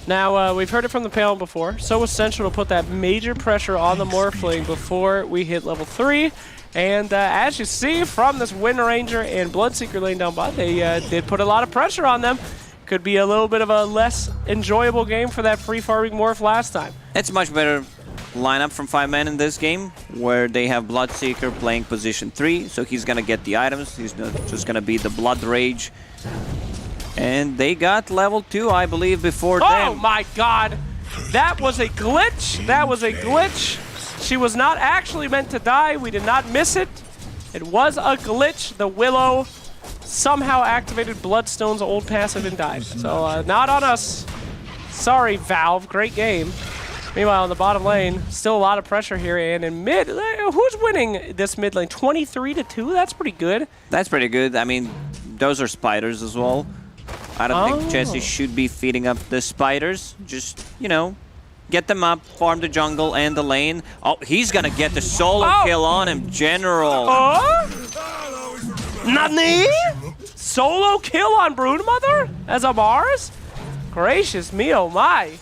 Now, we've heard it from the panel before. So essential to put that major pressure on the Morphling before we hit level 3. And as you see from this Wind Ranger and Bloodseeker lane down bot, they did put a lot of pressure on them. Could be a little bit of a less enjoyable game for that free farming Morph last time. It's much better lineup from 5 men in this game, where they have Bloodseeker playing position 3, so he's gonna get the items. He's not just gonna be the Blood Rage. And they got level 2, I believe, before them. Oh my god! That was a glitch! That was a glitch! She was not actually meant to die. We did not miss it. It was a glitch. The Willow somehow activated Bloodstone's old passive and died. So not on us. Sorry, Valve. Great game. Meanwhile, in the bottom lane, still a lot of pressure here. And in mid, who's winning this mid lane? 23-2? That's pretty good. That's pretty good. I mean, those are spiders as well. I don't think Chessie should be feeding up the spiders. Just, you know, get them up, farm the jungle and the lane. Oh, he's gonna get the solo kill on him, General. Nani? Solo kill on Broodmother as a Mars? Gracious me, oh my.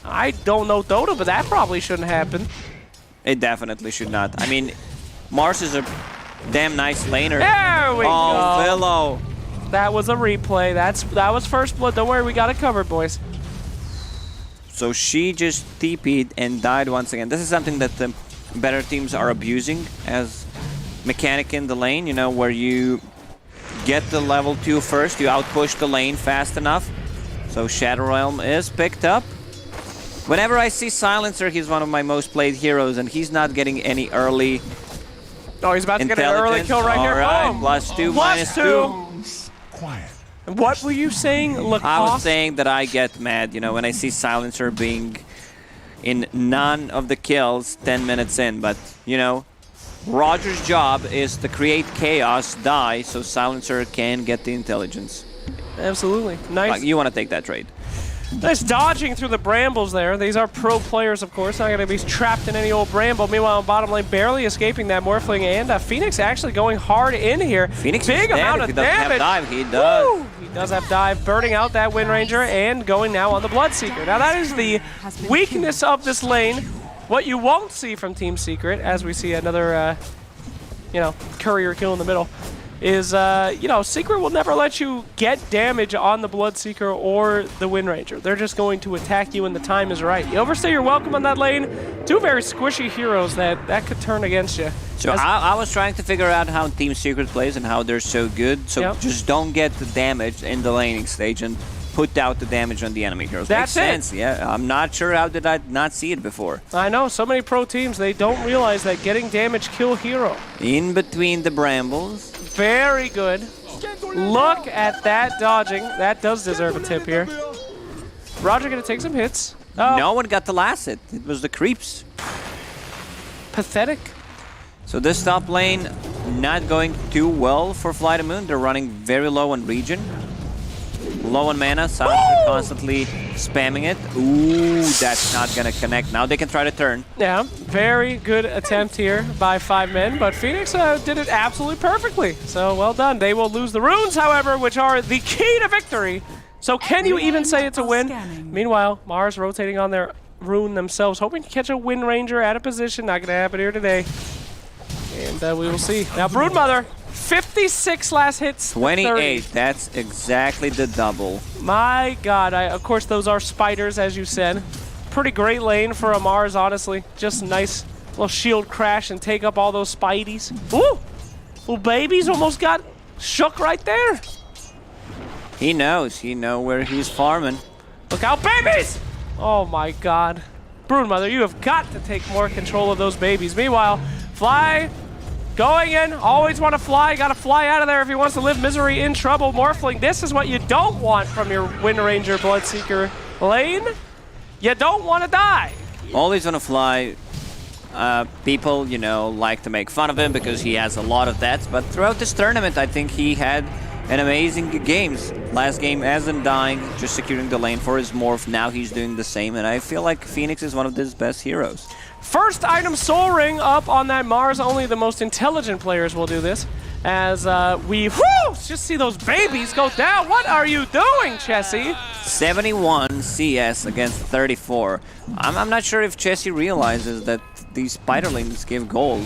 I don't know Dota, but that probably shouldn't happen. It definitely should not. I mean, Mars is a damn nice laner. There we go. Oh, Willow. That was a replay. That was first blood. Don't worry, we got it covered, boys. So she just TP'd and died once again. This is something that the better teams are abusing as mechanic in the lane, you know, where you get the level 2 first, you outpush the lane fast enough. So Shadow Realm is picked up. Whenever I see Silencer, he's one of my most played heroes, and he's not getting any early Oh, he's about to get an early kill right here. Alright, Boom. +2, +2. Quiet. What were you saying, Lacoste? I was saying that I get mad, you know, when I see Silencer being in none of the kills 10 minutes in, but, you know, Roger's job is to create chaos, die, so Silencer can get the intelligence. Absolutely. Nice. Like, you want to take that trade. Nice dodging through the brambles there. These are pro players, of course. Not going to be trapped in any old bramble. Meanwhile, in bottom lane, barely escaping that Morphling. And Phoenix actually going hard in here. Phoenix Big is dead amount if of he doesn't damage. have dive. He does. Woo! He does have dive, burning out that Wind Ranger and going now on the Bloodseeker. Now, that is the weakness of this lane. What you won't see from Team Secret, as we see another, you know, courier kill in the middle. is, you know, Secret will never let you get damage on the Bloodseeker or the Wind Ranger. They're just going to attack you when the time is right. You overstay your welcome on that lane. Two very squishy heroes that could turn against you. So I was trying to figure out how Team Secret plays and how they're so good. So just don't get the damage in the laning stage and put out the damage on the enemy heroes. That's Makes sense. Yeah, I'm not sure how did I not see it before. I know, so many pro teams, they don't realize that getting damage kill hero. In between the brambles. Very good. Look at that dodging. That does deserve a tip here. Roger gonna take some hits. Oh, No one got the last hit. It was the creeps. pathetic. So this top lane not going too well for Fly the Moon. They're running very low on regen. Low on mana, Silencer constantly spamming it. Ooh, that's not gonna connect. Now they can try to turn. Yeah, very good attempt here by 5 men, but Phoenix did it absolutely perfectly. So well done. They will lose the runes, however, which are the key to victory. So can you even say it's a win? Meanwhile, Mars rotating on their rune themselves, hoping to catch a Wind Ranger out of position. Not gonna happen here today. And we will see. Now, Broodmother, 56 last hits. 28, that's exactly the double. My God, of course, those are spiders, as you said. Pretty great lane for a Mars, honestly. Just a nice little shield crash and take up all those spideys. Ooh, little babies almost got shook right there. He knows where he's farming. Look out, babies! Oh my God. Broodmother, you have got to take more control of those babies. Meanwhile, Fly going in, always want to fly, got to fly out of there if he wants to live misery in trouble. Morphling, this is what you don't want from your Wind Ranger Bloodseeker lane. You don't want to die. Always on a fly. People, you know, like to make fun of him because he has a lot of deaths, but throughout this tournament, I think he had an amazing games. Last game as Undying, just securing the lane for his morph. Now he's doing the same, and I feel like Phoenix is one of his best heroes. First item Soul Ring up on that Mars. Only the most intelligent players will do this. As we just see those babies go down. What are you doing, Chessie? 71 CS against 34. I'm not sure if Chessie realizes that these spiderlings give gold.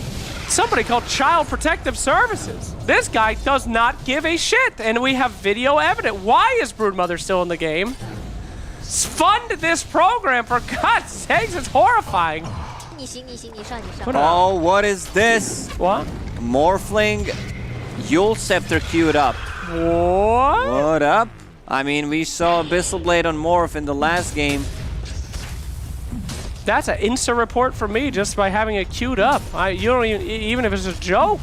Somebody called Child Protective Services. This guy does not give a shit, and we have video evidence. Why is Broodmother still in the game? Fund this program, for God's sakes, it's horrifying. Oh, what is this? What? Morphling, Yule Scepter queued up. What? What up? I mean, we saw Abyssal Blade on Morph in the last game. That's an insta report for me just by having it queued up. You don't even if it's a joke.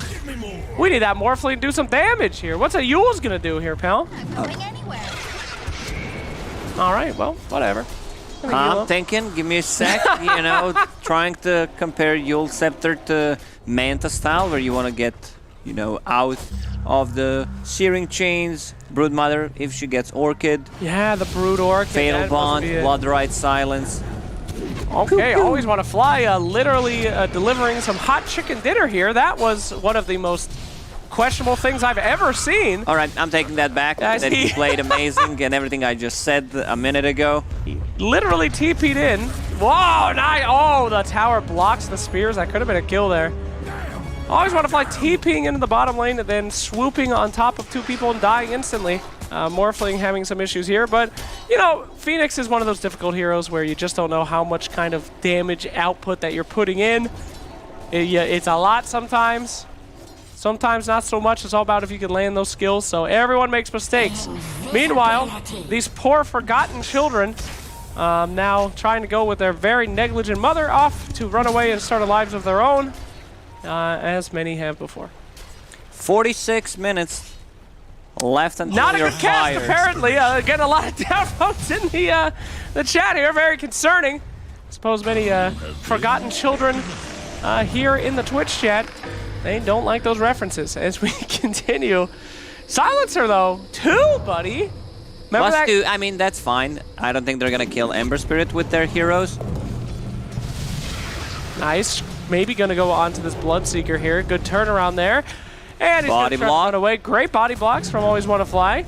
We need that Morphling to do some damage here. What's a Yule's gonna do here, pal? All right, well, whatever. I'm thinking, give me a sec, you know, trying to compare Yule Scepter to Manta style, where you want to get, you know, out of the Searing Chains. Broodmother, if she gets Orchid. Yeah, the Brood Orchid. Fatal Bond, Bloodrite Silence. Okay, always want to fly. Literally delivering some hot chicken dinner here. That was one of the most questionable things I've ever seen. All right, I'm taking that back. Guys, that he played amazing and everything I just said a minute ago. Literally TP'd in. Whoa, nice. Oh, the tower blocks the spears. That could have been a kill there. Always want to fly TPing into the bottom lane and then swooping on top of two people and dying instantly. Morphling having some issues here, but you know, Phoenix is one of those difficult heroes where you just don't know how much kind of damage output that you're putting in. It's a lot sometimes. Sometimes not so much. It's all about if you can land those skills. So everyone makes mistakes. Meanwhile, these poor forgotten children now trying to go with their very negligent mother off to run away and start lives of their own, as many have before. 46 minutes left until Not a you're good cast, fired. apparently. Getting a lot of downvotes in the chat here. Very concerning. I suppose many forgotten children here in the Twitch chat, they don't like those references as we continue. Silencer, though, 2, buddy. Remember that? +2, I mean, that's fine. I don't think they're going to kill Ember Spirit with their heroes. Nice. Maybe going to go on to this Bloodseeker here. Good turnaround there. And he's going to run away. Great body blocks from Always Want to Fly.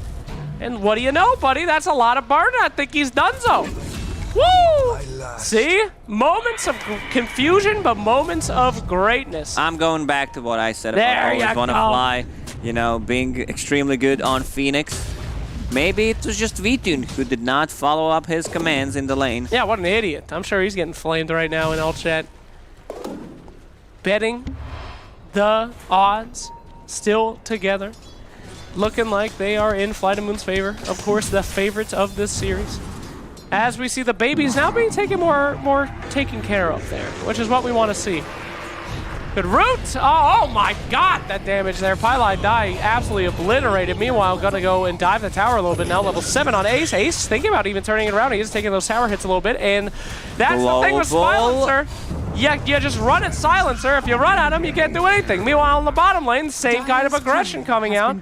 And what do you know, buddy? That's a lot of burn. I think he's donezo. Woo! See? Moments of confusion, but moments of greatness. I'm going back to what I said There about Always you Want to go. Fly. you know, being extremely good on Phoenix. Maybe it was just Vtune who did not follow up his commands in the lane. Yeah, what an idiot. I'm sure he's getting flamed right now in all chat. Betting the odds still together. Looking like they are in Flight of Moon's favor. Of course, the favorites of this series. As we see the babies now being taken more taken care of there, which is what we want to see. Good root! Oh my god, that damage there. Pylon Die absolutely obliterated. Meanwhile, gonna go and dive the tower a little bit now. Level 7 on Ace. Ace thinking about even turning it around. He is taking those tower hits a little bit, and that's the thing with Silencer. You just run at Silencer. If you run at him, you can't do anything. Meanwhile, in the bottom lane, same kind of aggression coming out.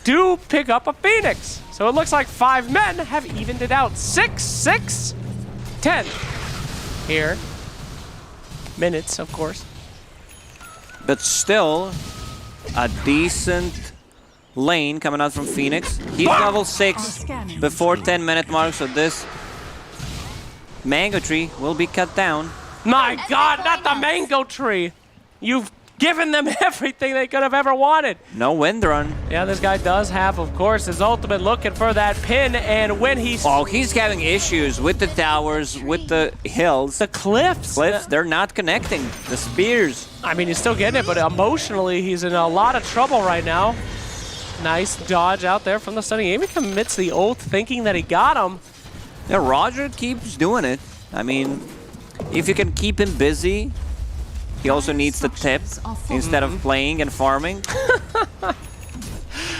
Do pick up a Phoenix. So it looks like 5 men have evened it out. 6, 6, 10 here. Minutes, of course. But still, a decent lane coming out from Phoenix. He's level 6 before 10-minute mark, so this mango tree will be cut down. My god, not the mango tree! You've given them everything they could have ever wanted. No wind run. Yeah, this guy does have, of course, his ultimate looking for that pin, and when he's... Oh, he's having issues with the towers, with the hills. The cliffs. They're not connecting. The spears. I mean, he's still getting it, but emotionally, he's in a lot of trouble right now. Nice dodge out there from the stunning aim. He commits the oath thinking that he got him. Yeah, Roger keeps doing it. I mean, if you can keep him busy, he also needs the tip instead of playing and farming.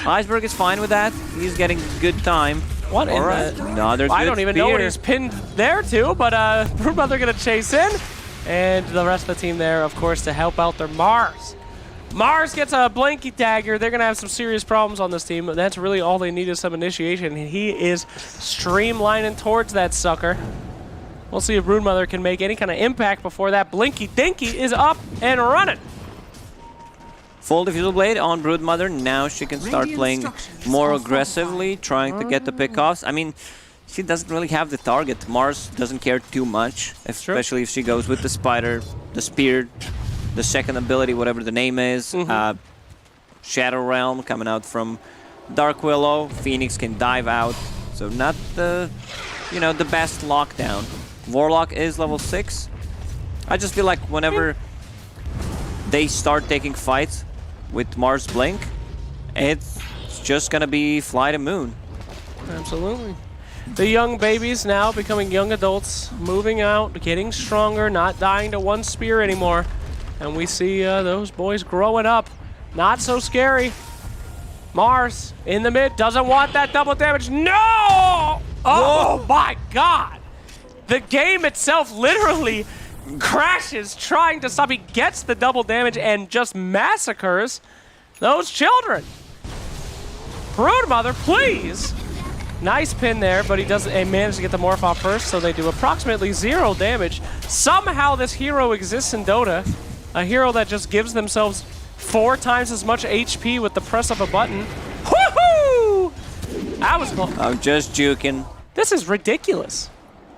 Iceberg is fine with that. He's getting good time. What in Alright, the... another good I don't even know what spear. he's pinned there to, but Broodmother gonna chase in. And the rest of the team there, of course, to help out their Mars. Mars gets a Blanky Dagger. They're gonna have some serious problems on this team. That's really all they need is some initiation. And he is streamlining towards that sucker. We'll see if Broodmother can make any kind of impact before that Blinky Dinky is up and running. Full Diffusal Blade on Broodmother. Now she can start playing more aggressively, trying to get the pickoffs. I mean, she doesn't really have the target. Mars doesn't care too much, especially if she goes with the spider, the spear, the second ability, whatever the name is. Shadow Realm coming out from Dark Willow. Phoenix can dive out. So not the, the best lockdown. Warlock is level 6. I just feel like whenever they start taking fights with Mars Blink, it's just gonna be Fly to Moon. Absolutely. The young babies now becoming young adults, moving out, getting stronger, not dying to one spear anymore. And we see those boys growing up. Not so scary. Mars in the mid, doesn't want that double damage. No! Oh my god! The game itself literally crashes trying to stop. He gets the double damage and just massacres those children. Broodmother, please! Nice pin there, but he doesn't manage to get the morph off first, so they do approximately 0 damage. Somehow this hero exists in Dota. A hero that just gives themselves 4 times as much HP with the press of a button. Woohoo! That was cool. I'm just juking. This is ridiculous.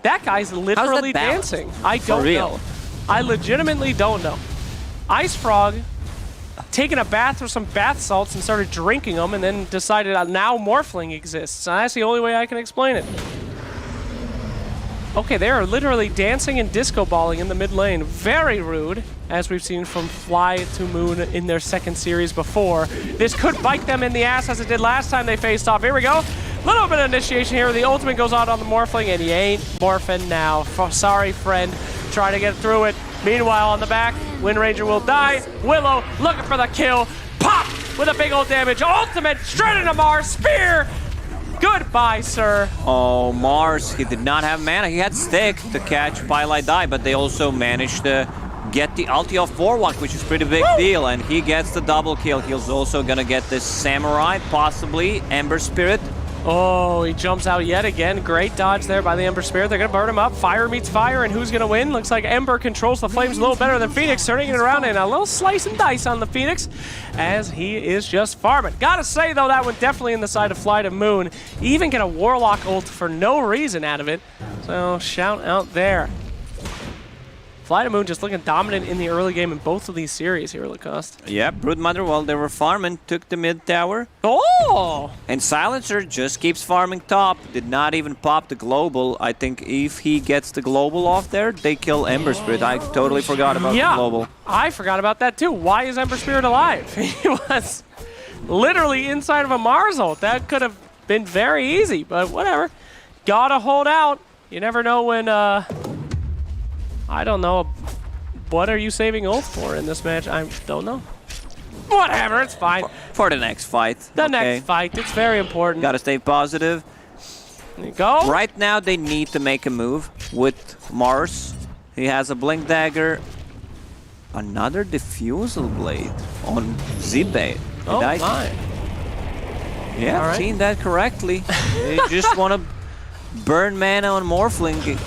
That guy's literally dancing. I don't know. I legitimately don't know. Ice Frog taking a bath with some bath salts and started drinking them and then decided now Morphling exists. And that's the only way I can explain it. Okay, they are literally dancing and disco balling in the mid lane. Very rude, as we've seen from Fly to Moon in their second series before. This could bite them in the ass as it did last time they faced off. Here we go. Little bit of initiation here. The ultimate goes out on the Morphling, and he ain't morphing now. Sorry, friend. Try to get through it. Meanwhile, on the back, Wind Ranger will die. Willow looking for the kill. Pop with a big old damage. Ultimate straight into Mars. Spear. Goodbye, sir. Oh, Mars, he did not have mana. He had Stick to catch Pylite Die, but they also managed to get the ulti off Warlock, which is pretty big deal, and he gets the double kill. He's also gonna get this Samurai, possibly Ember Spirit. Oh, he jumps out yet again. Great dodge there by the Ember Spirit. They're going to burn him up. Fire meets fire, and who's going to win? Looks like Ember controls the flames a little better than Phoenix, turning it around, and a little slice and dice on the Phoenix as he is just farming. Gotta say, though, that one definitely in the side of Fly to Moon. Even get a Warlock ult for no reason out of it. So, shout out there. Fly to Moon just looking dominant in the early game in both of these series here, Lacoste. Yeah, Broodmother, while they were farming, took the mid tower. Oh! And Silencer just keeps farming top. Did not even pop the global. I think if he gets the global off there, they kill Ember Spirit. I totally forgot about the global. I forgot about that too. Why is Ember Spirit alive? He was literally inside of a Mars ult. That could have been very easy, but whatever. Gotta hold out. You never know when, I don't know. What are you saving ult for in this match? I don't know. Whatever, it's fine. For the next fight. The next fight, it's very important. Gotta stay positive. There you go. Right now, they need to make a move with Mars. He has a Blink Dagger. Another Diffusal Blade on Zibe. Oh, my. Yeah, All right. seen that correctly. They just want to burn mana on Morphling.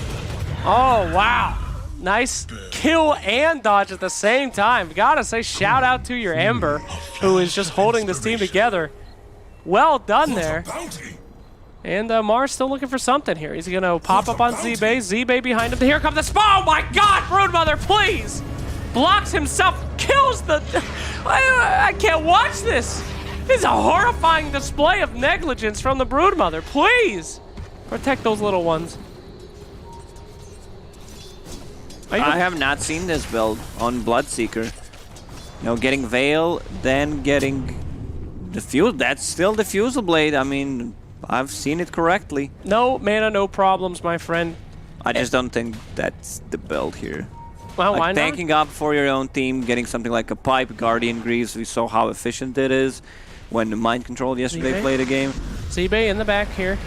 Oh, wow. Nice kill and dodge at the same time. Gotta say, shout out to your Ember, who is just holding this team together. Well done there. And Mars still looking for something here. He's gonna pop up on Z-Bay. Z-Bay behind him. Here comes the spawn. Oh my God, Broodmother, please! Blocks himself, kills the... I can't watch this. It's a horrifying display of negligence from the Broodmother. Please! Protect those little ones. I have not seen this build on Bloodseeker. You know, getting Veil, then getting Diffuse. That's still Diffusal Blade. I mean, I've seen it correctly. No mana, no problems, my friend. I just don't think that's the build here. Well, like why not? tanking up for your own team, getting something like a Pipe, Guardian Greaves. We saw how efficient it is when the Mind Control yesterday played a game. Z-Bay in the back here.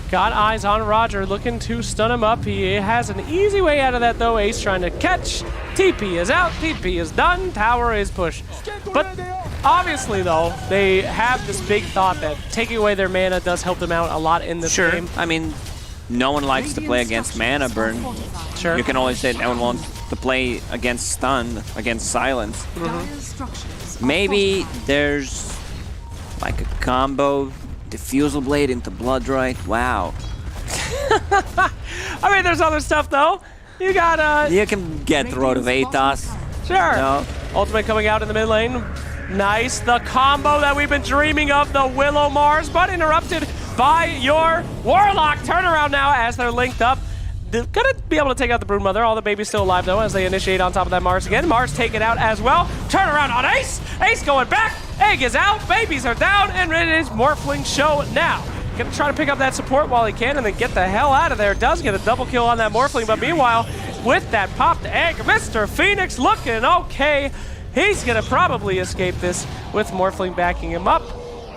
Got eyes on Roger, looking to stun him up. He has an easy way out of that, though. Ace trying to catch. TP is out. TP is done. Tower is pushed. But obviously, though, they have this big thought that taking away their mana does help them out a lot in this game. I mean, no one likes to play against mana burn. Sure. You can always say no one wants to play against stun, against silence. Maybe there's like a combo. Diffusal Blade into Bloodright. Wow. I mean, there's other stuff, though. You got, You can get Road of Atos. Sure. No. Ultimate coming out in the mid lane. Nice. The combo that we've been dreaming of, the Willow Mars, but interrupted by your Warlock. Turnaround now as they're linked up. They're gonna be able to take out the Broodmother. All the babies still alive, though, as they initiate on top of that Mars again. Mars taken out as well. Turnaround on Ace. Ace going back. Egg is out. Babies are down. And it is Morphling show now. Gonna try to pick up that support while he can and then get the hell out of there. Does get a double kill on that Morphling, but meanwhile, with that popped egg, Mr. Phoenix looking okay. He's gonna probably escape this with Morphling backing him up.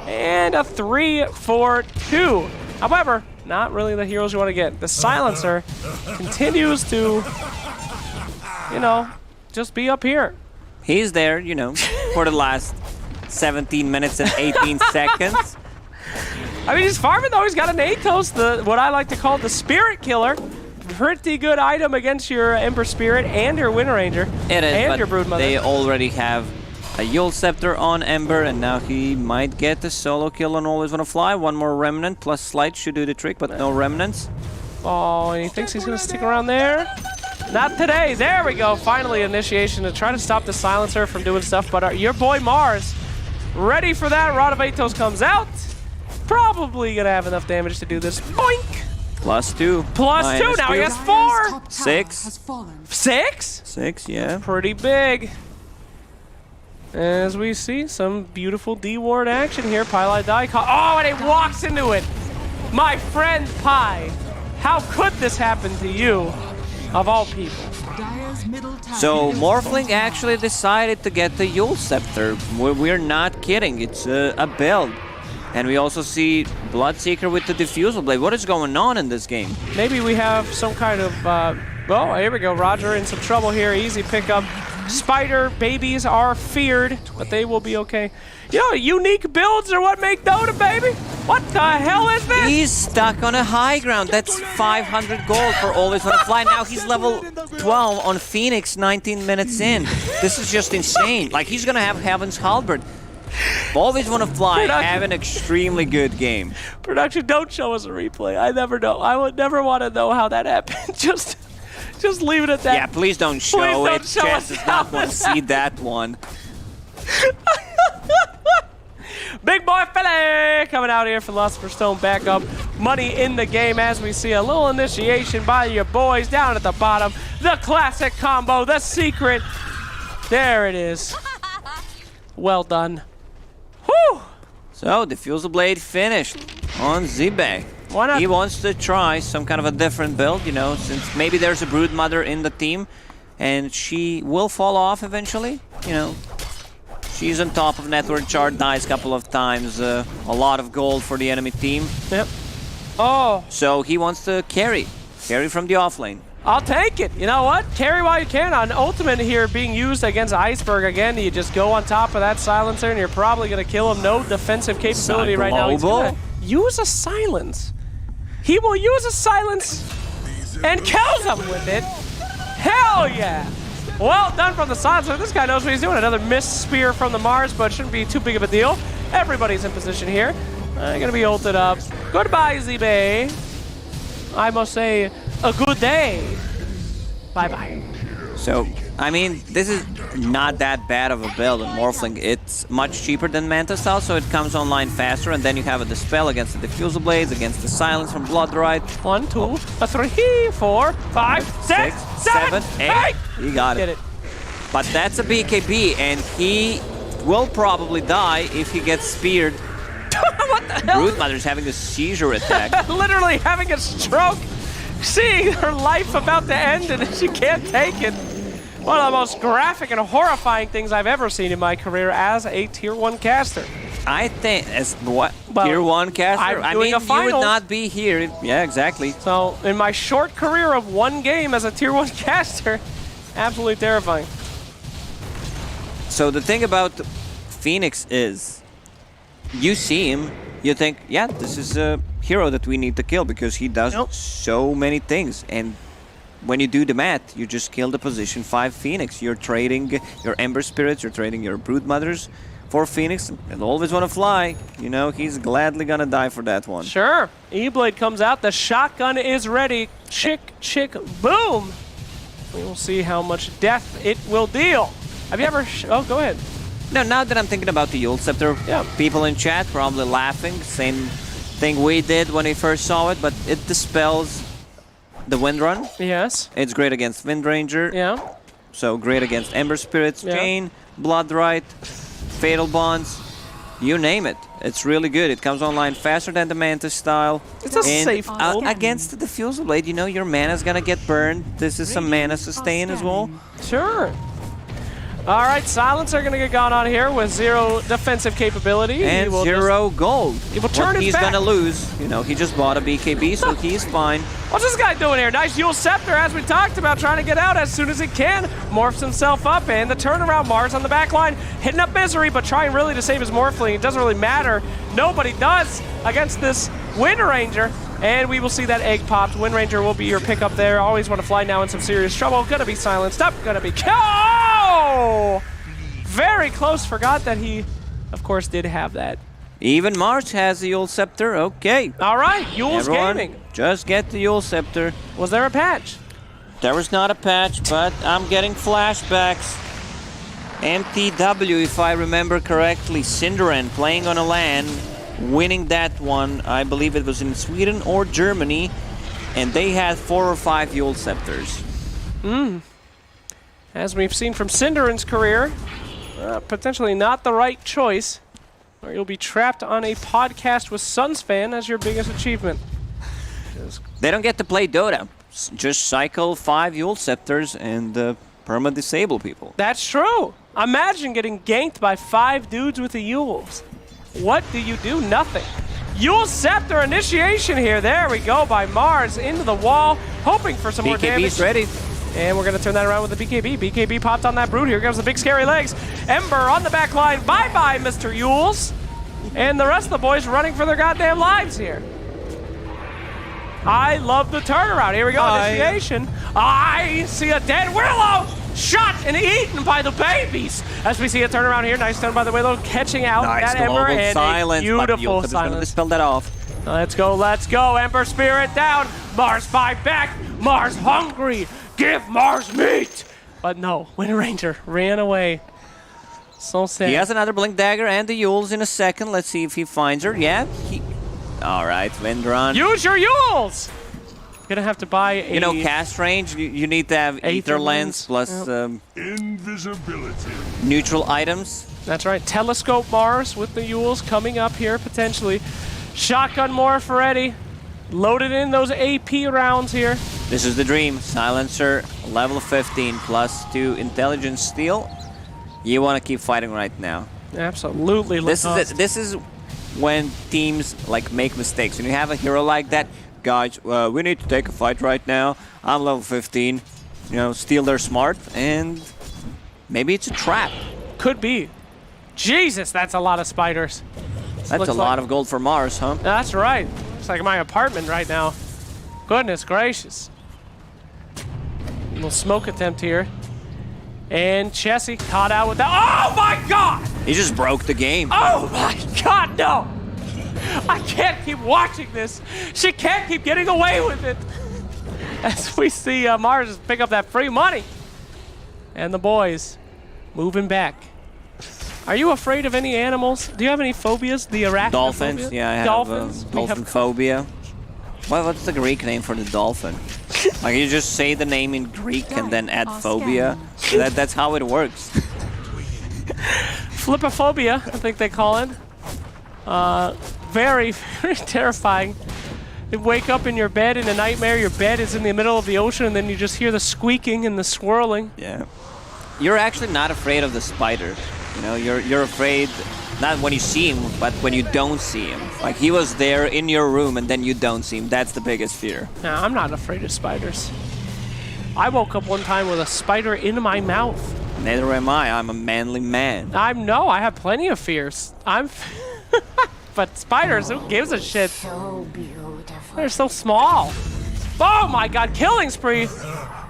And a 3-4-2. However, not really the heroes you want to get. The Silencer continues to, you know, just be up here. He's there, you know, for the last 17 minutes and 18 seconds. I mean, he's farming, though. He's got an Atos, what I like to call the Spirit Killer. Pretty good item against your Ember Spirit and your Wind Ranger. It is, and but your Broodmother. they already have a Yule Scepter on Ember, and now he might get the solo kill on Always Wanna Fly. One more Remnant, plus Slight should do the trick, but no Remnants. Oh, and he thinks he's going to stick around there? Not today. There we go. Finally, initiation to try to stop the Silencer from doing stuff, but your boy Mars, ready for that. Rod of Atos comes out. Probably going to have enough damage to do this. Boink! +2. +2. Now he has 4. 6. 6? 6, yeah. Pretty big. As we see some beautiful D-Ward action here. Pylite die. Oh, and he walks into it. My friend Pi, how could this happen to you, of all people? So Morphling actually decided to get the Yule Scepter. We're not kidding. It's a build. And we also see Bloodseeker with the Diffusal Blade. What is going on in this game? Maybe we have some kind of... well, here we go. Roger in some trouble here. Easy pickup. Spider babies are feared, but they will be okay. You know, unique builds are what make Dota, baby. What the hell is this? He's stuck on a high ground. That's 500 gold for Always Wanna Fly. Now he's level 12 on Phoenix 19 minutes in. This is just insane. Like, he's gonna have Heaven's Halberd. Always Wanna Fly have an extremely good game. Production, don't show us a replay. I never know. I would never want to know how that happened. Just leave it at that. Yeah, please don't show Please don't it. show Chat us does how not want to this see that one. Big boy Philly coming out here for Philosopher's Stone backup. Money in the game as we see a little initiation by your boys down at the bottom. The classic combo, the secret. There it is. Well done. Whew. So, Diffusal Blade finished on Zibay. Why not? He wants to try some kind of a different build, you know, since maybe there's a Broodmother in the team and she will fall off eventually, you know. She's on top of network chart, dies a couple of times, a lot of gold for the enemy team. Yep. Oh, So he wants to carry from the offlane. I'll take it. You know what? Carry while you can. On Ultimate here being used against Iceberg again, you just go on top of that silencer and you're probably going to kill him. No defensive capability right now. He's Global. gonna use a silence. He will use a silence and kills him with it. Hell yeah. Well done from the silencer. This guy knows what he's doing. Another missed spear from the Mars, but shouldn't be too big of a deal. Everybody's in position here. Gonna be ulted up. Goodbye, Z-Bay. I must say, a good day. Bye-bye. So, I mean, this is not that bad of a build on Morphling. It's much cheaper than Manta style, so it comes online faster, and then you have a Dispel against the Diffusal Blades, against the Silence from Bloodrite. 1, 2, 3, 4, 5, 6, 7, 8. You got Get it. it. But that's a BKB, and he will probably die if he gets speared. What the hell? Broodmother's having a seizure attack. Literally having a stroke, seeing her life about to end, and she can't take it. One of the most graphic and horrifying things I've ever seen in my career as a Tier 1 caster. I think as what Well, Tier 1 caster. I'm I doing mean, a you finals. would not be here. Yeah, exactly. So, in my short career of one game as a Tier 1 caster, absolutely terrifying. So the thing about Phoenix is, you see him, you think, yeah, this is a hero that we need to kill because he does Nope. so many things. And when you do the math, you just kill the position 5 Phoenix. You're trading your Ember Spirits, you're trading your Broodmothers for Phoenix, and always want to fly. You know, he's gladly gonna die for that one. Sure. E-Blade comes out. The shotgun is ready. Chick, chick, boom. We will see how much death it will deal. Have you ever... oh, go ahead. No, now that I'm thinking about the Yule Scepter, Yeah. people in chat probably laughing. Same thing we did when we first saw it, but it dispels the Wind Run. Yes. It's great against Wind Ranger, Yeah. so great against Ember Spirits, Yeah. Chain, Bloodrite, Fatal Bonds, you name it. It's really good. It comes online faster than the Mantis style. It's a And, safe build. against the Diffusal Blade, you know, your mana's gonna get burned. This is some mana sustain as well. Sure. All right, Silencer going to get gone on here with 0 defensive capability. He And will 0 gold. he will turn What his he's back. gonna lose. You know, he just bought a BKB, so he's fine. What's this guy doing here? Nice Yule Scepter, as we talked about, trying to get out as soon as he can. Morphs himself up, and the turnaround Mars on the back line, hitting up Misery, but trying really to save his Morphling. It doesn't really matter. Nobody does against this Wind Ranger. And we will see that egg popped. Wind Ranger will be your pickup there. Always want to fly now in some serious trouble. Gonna be silenced up, gonna be killed. Oh! Very close. Forgot that he, of course, did have that. Even Mars has the Yule Scepter. Okay. All right, Yule's Everyone, gaming. just get the Yule Scepter. Was there a patch? There was not a patch, but I'm getting flashbacks. MTW, if I remember correctly, Cinderan playing on a LAN, winning that one. I believe it was in Sweden or Germany, and they had 4 or 5 Yule Scepters. As we've seen from Cinderan's career, potentially not the right choice, or you'll be trapped on a podcast with Suns fan as your biggest achievement. They don't get to play Dota. Just cycle 5 Yule Scepters and perma-disable people. That's true. Imagine getting ganked by 5 dudes with the Yules. What do you do? Nothing. Yule Scepter initiation here. There we go by Mars into the wall, hoping for some more damage. BKB's ready. And we're going to turn that around with the BKB. BKB popped on that Brood. Here comes the big scary legs. Ember on the back line. Bye-bye, Mr. Yules. And the rest of the boys running for their goddamn lives here. I love the turnaround. Here we go, initiation. I see a dead Willow shot and eaten by the babies. As we see a turnaround here. Nice turn by the Willow, catching out Nice that Ember global and silence, a beautiful but Yule Scepter's gonna silence. dispel that off. Let's go, let's go. Ember Spirit down. Mars 5 back. Mars hungry. Give Mars meat! But no, Wind Ranger ran away. So sad. He has another Blink Dagger and the Yules in a second. Let's see if he finds her. Yeah, all right, Windrun. Use your Yules! Gonna have to buy a... You know, cast range, you need to have Aether Lens plus Invisibility. neutral items. That's right. Telescope Mars with the Yules coming up here, potentially. Shotgun more for Eddie. Loaded in those AP rounds here. This is the dream. Silencer, level 15, plus 2 intelligence steal. You want to keep fighting right now. Absolutely. This is it. This is when teams like make mistakes. When you have a hero like that, guys, we need to take a fight right now. I'm level 15. You know, steal their smart, and maybe it's a trap. Could be. Jesus, that's a lot of spiders. That's a lot of gold for Mars, huh? That's right. It's like my apartment right now. Goodness gracious. Little smoke attempt here. And Chessie caught out with that. Oh my god! He just broke the game. Oh my god, no! I can't keep watching this. She can't keep getting away with it. As we see Mars pick up that free money. And the boys moving back. Are you afraid of any animals? Do you have any phobias? The arachnophobia? Dolphins? Yeah, I have Dolphins? dolphin phobia. What's the Greek name for the dolphin? Like you just say the name in Greek and then add phobia. That's how it works. Flipophobia, I think they call it. Very, very terrifying. You wake up in your bed in a nightmare, your bed is in the middle of the ocean, and then you just hear the squeaking and the swirling. Yeah. You're actually not afraid of the spider. You know, you're afraid not when you see him, but when you don't see him. Like he was there in your room and then you don't see him. That's the biggest fear. Nah, I'm not afraid of spiders. I woke up one time with a spider in my mouth. Neither am I. I'm a manly man. I have plenty of fears. But spiders, who gives a shit? So beautiful. They're so small. Oh my god, killing spree.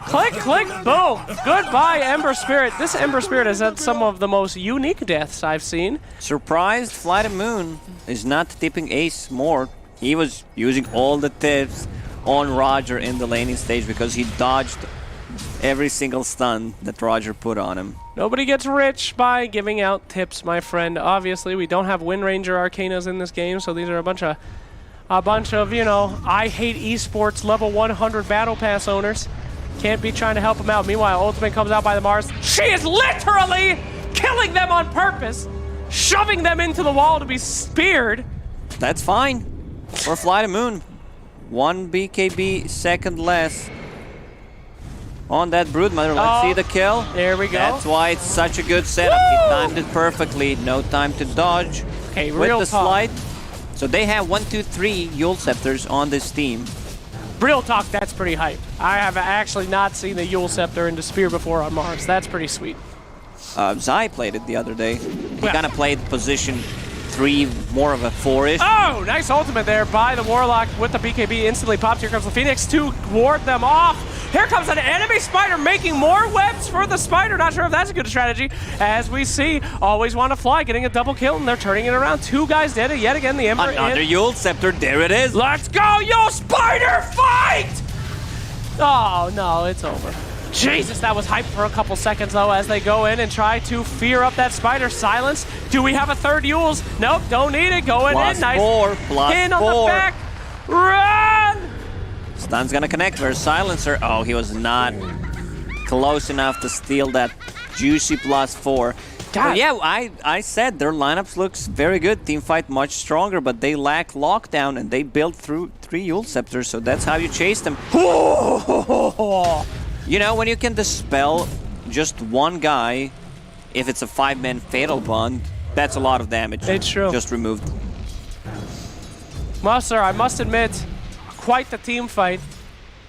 Click, click, boom. Goodbye, Ember Spirit. This Ember Spirit has had some of the most unique deaths I've seen. Surprised Flight of Moon is not tipping Ace more. He was using all the tips on Roger in the laning stage because he dodged every single stun that Roger put on him. Nobody gets rich by giving out tips, my friend. Obviously, we don't have Wind Ranger Arcanas in this game, so these are a bunch of, you know, I hate esports level 100 battle pass owners. Can't be trying to help them out. Meanwhile, Ultimate comes out by the Mars. She is literally killing them on purpose, shoving them into the wall to be speared. That's fine for Flight of Moon. 1 BKB second less on that Broodmother. Let's see the kill. There we go. That's why it's such a good setup. He timed it perfectly. No time to dodge. Okay, with real the talk. slide. So they have 1, 2, 3 Yule Scepters on this team. Real talk, that's pretty hype. I have actually not seen the Yule Scepter into Spear before on Mars. That's pretty sweet. Zai played it the other day. He Yeah. kind of played position 3, more of a 4-ish. Oh, nice ultimate there by the Warlock with the BKB. Instantly pops. Here comes the Phoenix to ward them off. Here comes an enemy spider making more webs for the spider. Not sure if that's a good strategy. As we see, always want to fly, getting a double kill, and they're turning it around. 2 guys dead. Yet again, the Ember Another Yule Scepter. There it is. Let's go, yo, spider fight! Oh, no, it's over. Jesus, that was hype for a couple seconds, though, as they go in and try to fear up that spider. Silence. Do we have a third Yules? Nope, don't need it. Going in. Nice. Pin on the back. Run! Stun's gonna connect. Where's Silencer? Oh, he was not close enough to steal that juicy +4. God. Yeah, I said their lineups looks very good. Teamfight much stronger, but they lack lockdown, and they built through 3 Yule Scepters, so that's how you chase them. You know, when you can dispel just one guy, if it's a 5-man Fatal Bond, that's a lot of damage. It's true. Just removed. Well, sir, I must admit, quite the team fight.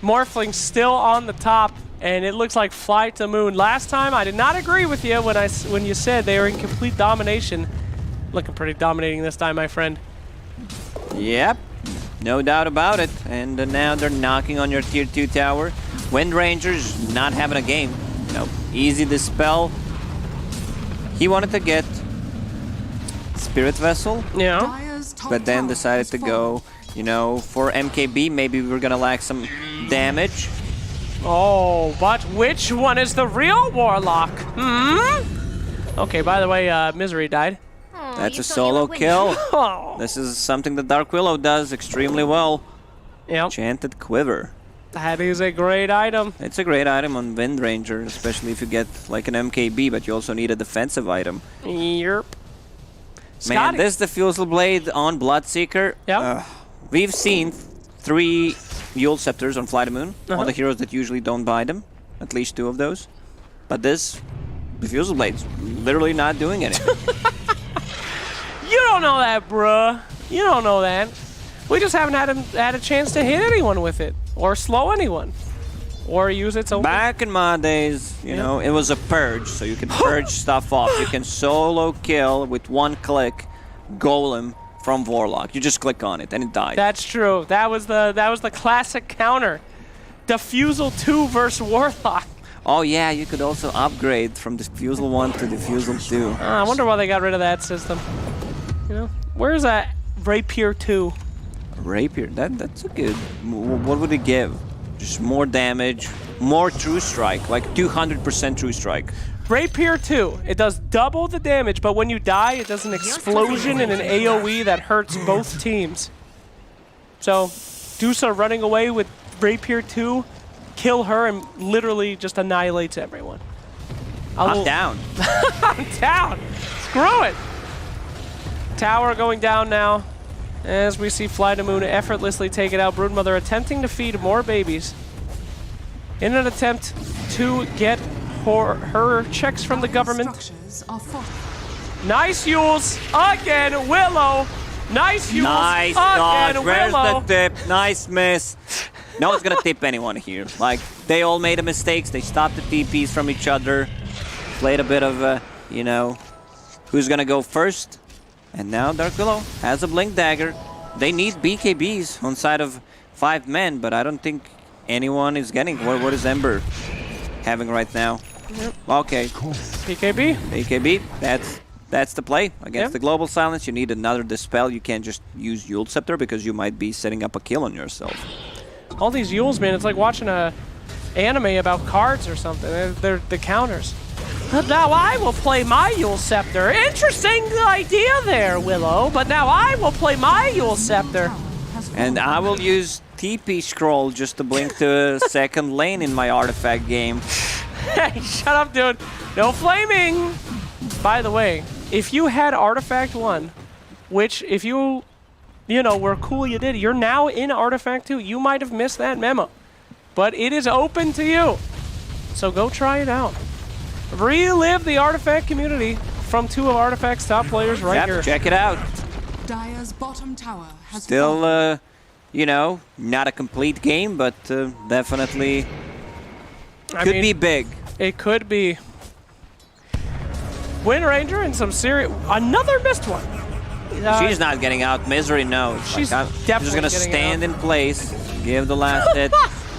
Morphling still on the top, and it looks like Fly to Moon. Last time, I did not agree with you when you said they were in complete domination. Looking pretty dominating this time, my friend. Yep, no doubt about it. And now they're knocking on your tier 2 tower. Wind Ranger's not having a game. You know, easy dispel. He wanted to get Spirit Vessel, Yeah. but then decided to go, you know, for MKB. Maybe we're gonna lack some damage. Oh, but which one is the real Warlock? Okay, by the way, Misery died. That's a solo kill. Oh. This is something that Dark Willow does extremely well. Yep, Enchanted Quiver. that is a great item. It's a great item on Wind Ranger, especially if you get like an MKB, but you also need a defensive item. Yep. Man, Scotty. this Diffusal Blade on Bloodseeker. Yep. We've seen 3 Yule Scepters on Fly the Moon. All the heroes that usually don't buy them. At least 2 of those. But this Diffusal Blade's literally not doing anything. You don't know that, bruh. You don't know that. We just haven't had a chance to hit anyone with it, or slow anyone, or use its own. Back in my days, you know, it was a purge, so you can purge stuff off. You can solo kill with 1 click Golem from Warlock. You just click on it and it dies. That's true. That was the classic counter. Diffusal 2 versus Warlock. Oh yeah, you could also upgrade from Diffusal 1 to Diffusal 2. I wonder why they got rid of that system. You know, where's that Rapier 2? Rapier, that's a good. What would it give? Just more damage, more True Strike, like 200% True Strike. Rapier 2. It does double the damage, but when you die, it does an explosion and an AoE that hurts both teams. So, Dusa running away with Rapier 2, kill her and literally just annihilates everyone. I'm down. I'm down. Screw it. Tower going down now. As we see Fly to Moon effortlessly take it out. Broodmother attempting to feed more babies in an attempt to get her checks from the government. Nice Yules again, Willow. Nice Yules Nice again, dodge. Where's Willow. the tip? Nice miss. No one's gonna tip anyone here. Like, they all made mistakes. They stopped the TPs from each other. Played a bit of, you know, who's gonna go first. And now Dark Willow has a Blink Dagger. They need BKBs on side of 5 men, but I don't think anyone is getting. What is Ember having right now? Yep. Okay. PKB. BKB, that's the play. Against Yep. the Global Silence, you need another Dispel. You can't just use Yule Scepter because you might be setting up a kill on yourself. All these Yules, man, it's like watching a anime about cards or something. They're the counters. Now I will play my Yule Scepter. Interesting idea there, Willow, but now I will play my Yule Scepter. And I will use TP Scroll just to blink to second lane in my artifact game. Hey, shut up, dude. No flaming. By the way, if you had Artifact 1, which if you know, were cool you did, you're now in Artifact 2. You might have missed that memo. But it is open to you. So go try it out. Relive the Artifact community from 2 of Artifact's top players right here. Check it out. Dire's bottom tower has Still, you know, not a complete game, but definitely could be big. It could be. Wind Ranger and some serious... Another missed one. She's not getting out. Misery, no. She's I'm definitely just gonna getting stand out. in place, give the last hit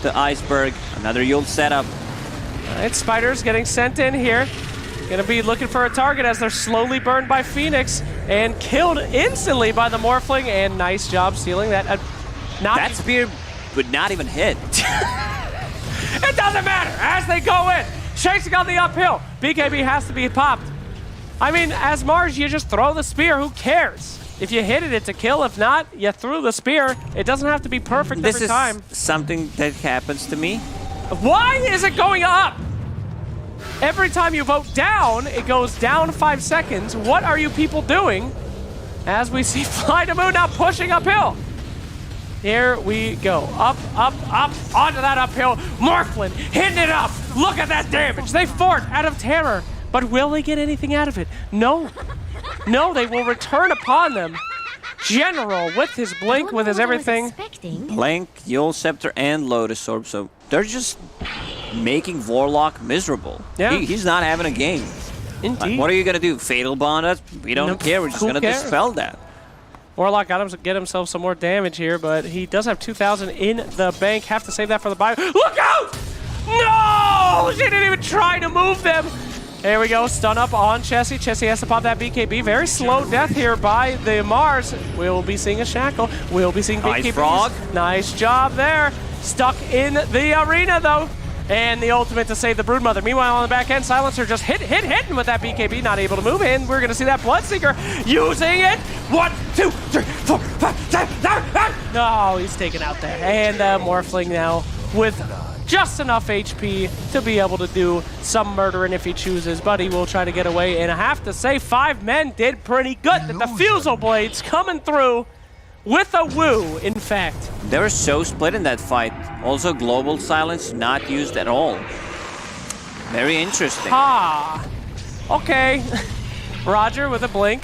to Iceberg. Another Yule setup. Alright, Spiders getting sent in here. Gonna be looking for a target as they're slowly burned by Phoenix and killed instantly by the Morphling. And nice job stealing that. That spear would not even hit. It doesn't matter as they go in. Chasing on the uphill. BKB has to be popped. I mean, as Mars, you just throw the spear. Who cares? If you hit it, it's a kill. If not, you threw the spear. It doesn't have to be perfect every time. This is something that happens to me. Why is it going up? Every time you vote down, it goes down 5 seconds. What are you people doing? As we see Fly to Moon now pushing uphill. Here we go. Up, up, up, onto that uphill. Morphlin hitting it up. Look at that damage. They fort out of terror. But will they get anything out of it? No. No, they will return upon them. General with his blink, with his everything. Blink, Yule Scepter, and Lotus Orb. So they're just making Warlock miserable. Yeah. He's not having a game. Indeed. Like, what are you going to do? Fatal Bond us? We don't care. We're just going to dispel that. Warlock got him to get himself some more damage here, but he does have 2,000 in the bank. Have to save that for the bio. Look out! No! She didn't even try to move them. There we go. Stun up on Chessie. Chessie has to pop that BKB. Very slow death here by the Mars. We'll be seeing a Shackle. We'll be seeing BKB. Nice frog. Nice job there. Stuck in the arena, though. And the ultimate to save the Broodmother. Meanwhile, on the back end, Silencer just hitting with that BKB, not able to move in. We're going to see that Bloodseeker using it. 1, 2, 3, 4, 5, 6, 7, 8. No, he's taken out there. And Morphling now with just enough HP to be able to do some murdering if he chooses, but he will try to get away. And I have to say, 5 men did pretty good. The Diffusal Blades coming through with a woo, in fact. They were so split in that fight. Also, Global Silence not used at all. Very interesting. Ah, okay. Roger with a blink.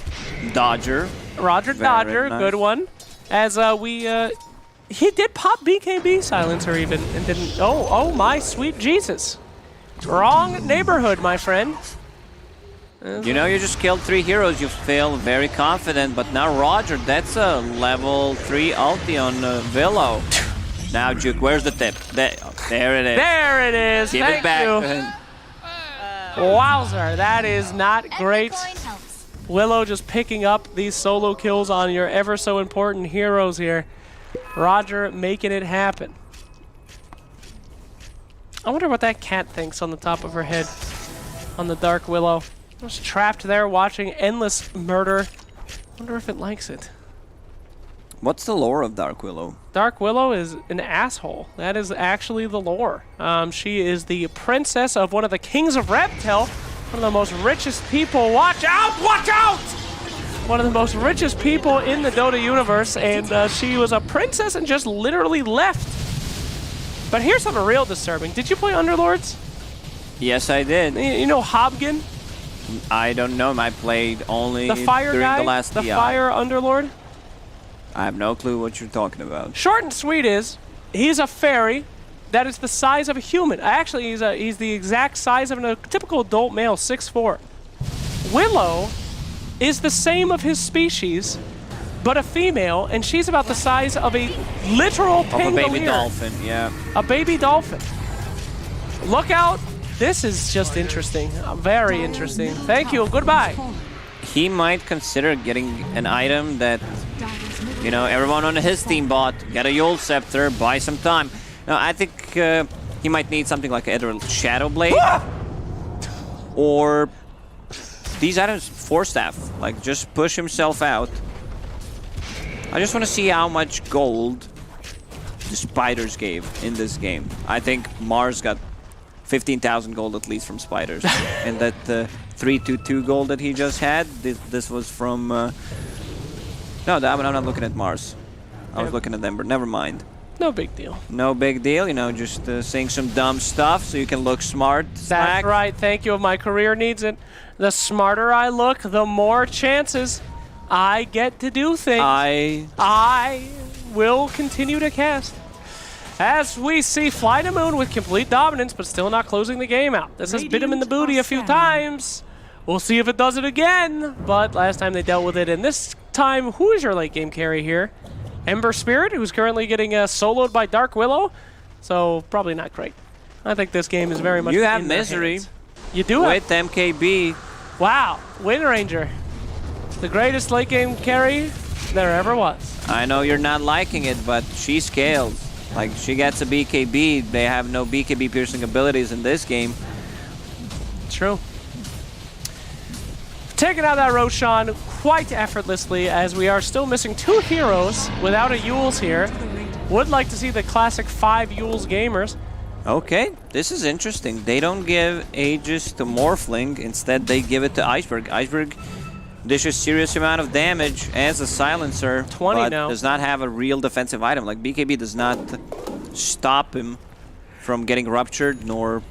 Dodger. Roger Very Dodger, nice. good one. As he did pop BKB Silencer even, and didn't, oh my sweet Jesus. Wrong neighborhood, my friend. You know, you just killed 3 heroes, you feel very confident, but now Roger, that's a level 3 ulti on Willow. Now, Juke, where's the tip? There it is. There it is. Give Thank it back. you. Wowzer, that is not great. Willow just picking up these solo kills on your ever so important heroes here. Roger making it happen. I wonder what that cat thinks on the top of her head on the Dark Willow. Just trapped there watching endless murder. Wonder if it likes it. What's the lore of Dark Willow? Dark Willow is an asshole. That is actually the lore. She is the princess of one of the kings of Reptel, one of the most richest people. Watch out! Watch out! One of the most richest people in the Dota universe, and she was a princess and just literally left. But here's something real disturbing. Did you play Underlords? Yes, I did. You know Hobgen? I don't know. I played only The fire during guy? the last The DI. fire Underlord? I have no clue what you're talking about. Short and sweet is, he's a fairy that is the size of a human. Actually, he's the exact size of a typical adult male, 6'4". Willow is the same of his species, but a female, and she's about the size of a literal pangolier. Of a baby dolphin, yeah. A baby dolphin. Look out. This is just interesting. Very interesting. Thank you. Goodbye. He might consider getting an item that, you know, everyone on his team bought. Get a Yule Scepter, buy some time. No, I think he might need something like either Shadow Blade or these items, Force Staff. Like, just push himself out. I just want to see how much gold the spiders gave in this game. I think Mars got 15,000 gold at least from spiders. And that 322 gold that he just had, this was from... No, I'm not looking at Mars. I was looking at Ember. Never mind. No big deal. No big deal, you know, just saying some dumb stuff so you can look smart. That's right. Thank you. My career needs it. The smarter I look, the more chances I get to do things. I will continue to cast. As we see Fly to Moon with complete dominance, but still not closing the game out. This has bit him in the booty a few times. We'll see if it does it again. But last time they dealt with it, and this time, who is your late game carry here? Ember Spirit, who's currently getting soloed by Dark Willow. So probably not great. I think this game is very much You have in their Misery. hands. You do have. With MKB. Wow, Wind Ranger. The greatest late game carry there ever was. I know you're not liking it, but she scales. Like, she gets a BKB. They have no BKB piercing abilities in this game. True. Taking out that Roshan quite effortlessly, as we are still missing 2 heroes without a Yules here. Would like to see the classic 5 Yules gamers. Okay, this is interesting. They don't give Aegis to Morphling. Instead, they give it to Iceberg. Iceberg dishes serious amount of damage as a silencer, 20 but now. does not have a real defensive item. Like, BKB does not stop him from getting ruptured nor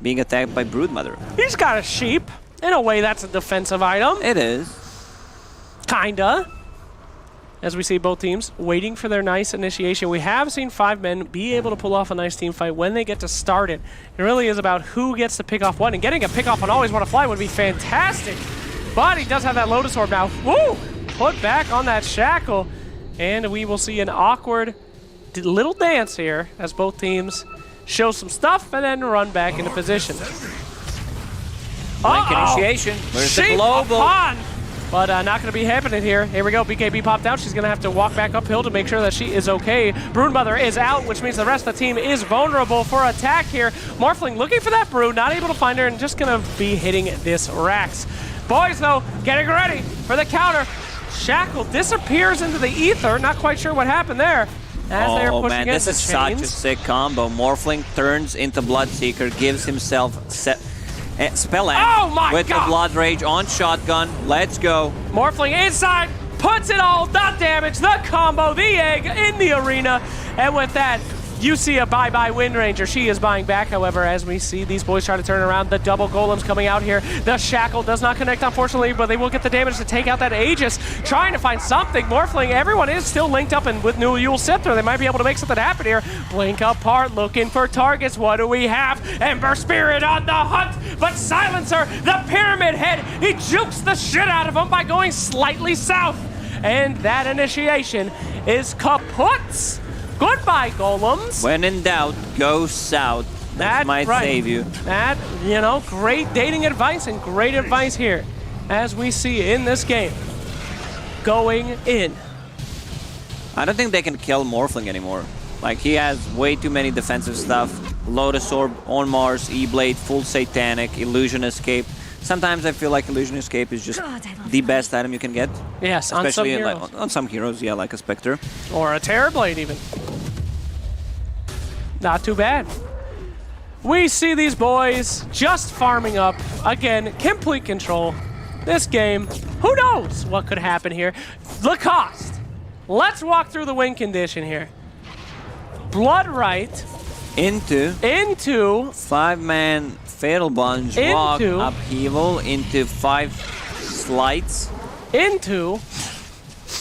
being attacked by Broodmother. He's got a sheep. In a way, that's a defensive item. It is. Kinda. As we see both teams waiting for their nice initiation. We have seen 5 men be able to pull off a nice team fight when they get to start it. It really is about who gets to pick off what, and getting a pick off on Always Wanna Fly would be fantastic. But he does have that Lotus Orb now. Woo! Put back on that shackle. And we will see an awkward little dance here as both teams show some stuff and then run back into position. Blank initiation. Where's the Sheep global? upon but not going to be happening here. Here we go. BKB popped out. She's going to have to walk back uphill to make sure that she is okay. Broodmother is out, which means the rest of the team is vulnerable for attack here. Morphling looking for that Brood, not able to find her, and just going to be hitting this Rax. Boys, though, getting ready for the counter. Shackle disappears into the ether. Not quite sure what happened there. As they are pushing man, this is such a sick combo. Morphling turns into Bloodseeker, gives himself Spell Amp with the Blood Rage on shotgun. Let's go. Morphling inside, puts it all, the damage, the combo, the egg in the arena. And with that, you see a bye-bye Wind Ranger. She is buying back, however, as we see these boys try to turn around. The double golems coming out here. The Shackle does not connect, unfortunately, but they will get the damage to take out that Aegis. Trying to find something. Morphling, everyone is still linked up, and with New Yule Scepter, they might be able to make something happen here. Blink apart, looking for targets. What do we have? Ember Spirit on the hunt, but Silencer, the Pyramid Head, he jukes the shit out of him by going slightly south. And that initiation is kaput. Goodbye, golems. When in doubt, go south. That might save you. That, you know, great dating advice and great advice here, as we see in this game. Going in. I don't think they can kill Morphling anymore. Like, he has way too many defensive stuff. Lotus Orb on Mars, E-Blade, full Satanic, Illusion Escape. Sometimes I feel like Illusion Escape is just the best item you can get. Yes, especially on some heroes. On some heroes, yeah, like a Spectre. Or a Terrorblade, even. Not too bad. We see these boys just farming up. Again, complete control. This game, who knows what could happen here. Lacoste, let's walk through the win condition here. Blood Right. Into 5-man Fatal Bunge, Rock, Upheaval, into 5 Slides. Into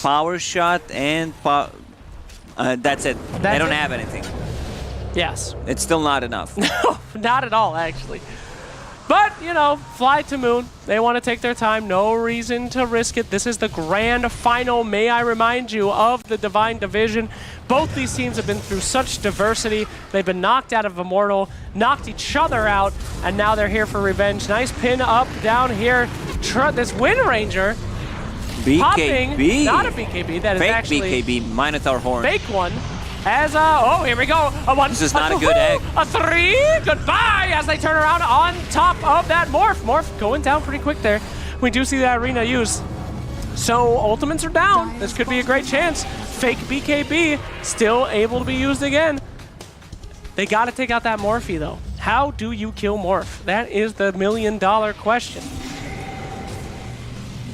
Power Shot, and that's it. They don't have anything. Yes. It's still not enough. No, not at all, actually. But, you know, fly to moon. They want to take their time. No reason to risk it. This is the grand final, may I remind you, of the Divine Division. Both these teams have been through such diversity. They've been knocked out of Immortal, knocked each other out, and now they're here for revenge. Nice pin up down here. This Wind Ranger BKB. Popping. Not a BKB. That is fake actually BKB, Minotaur Horn. Fake one. As oh, here we go. A 1. This is not a good egg. A 3. Goodbye as they turn around on top of that Morph. Morph going down pretty quick there. We do see that arena use. So ultimates are down. This could be a great chance. Fake BKB still able to be used again. They got to take out that Morphe though. How do you kill Morph? That is the $1 million question.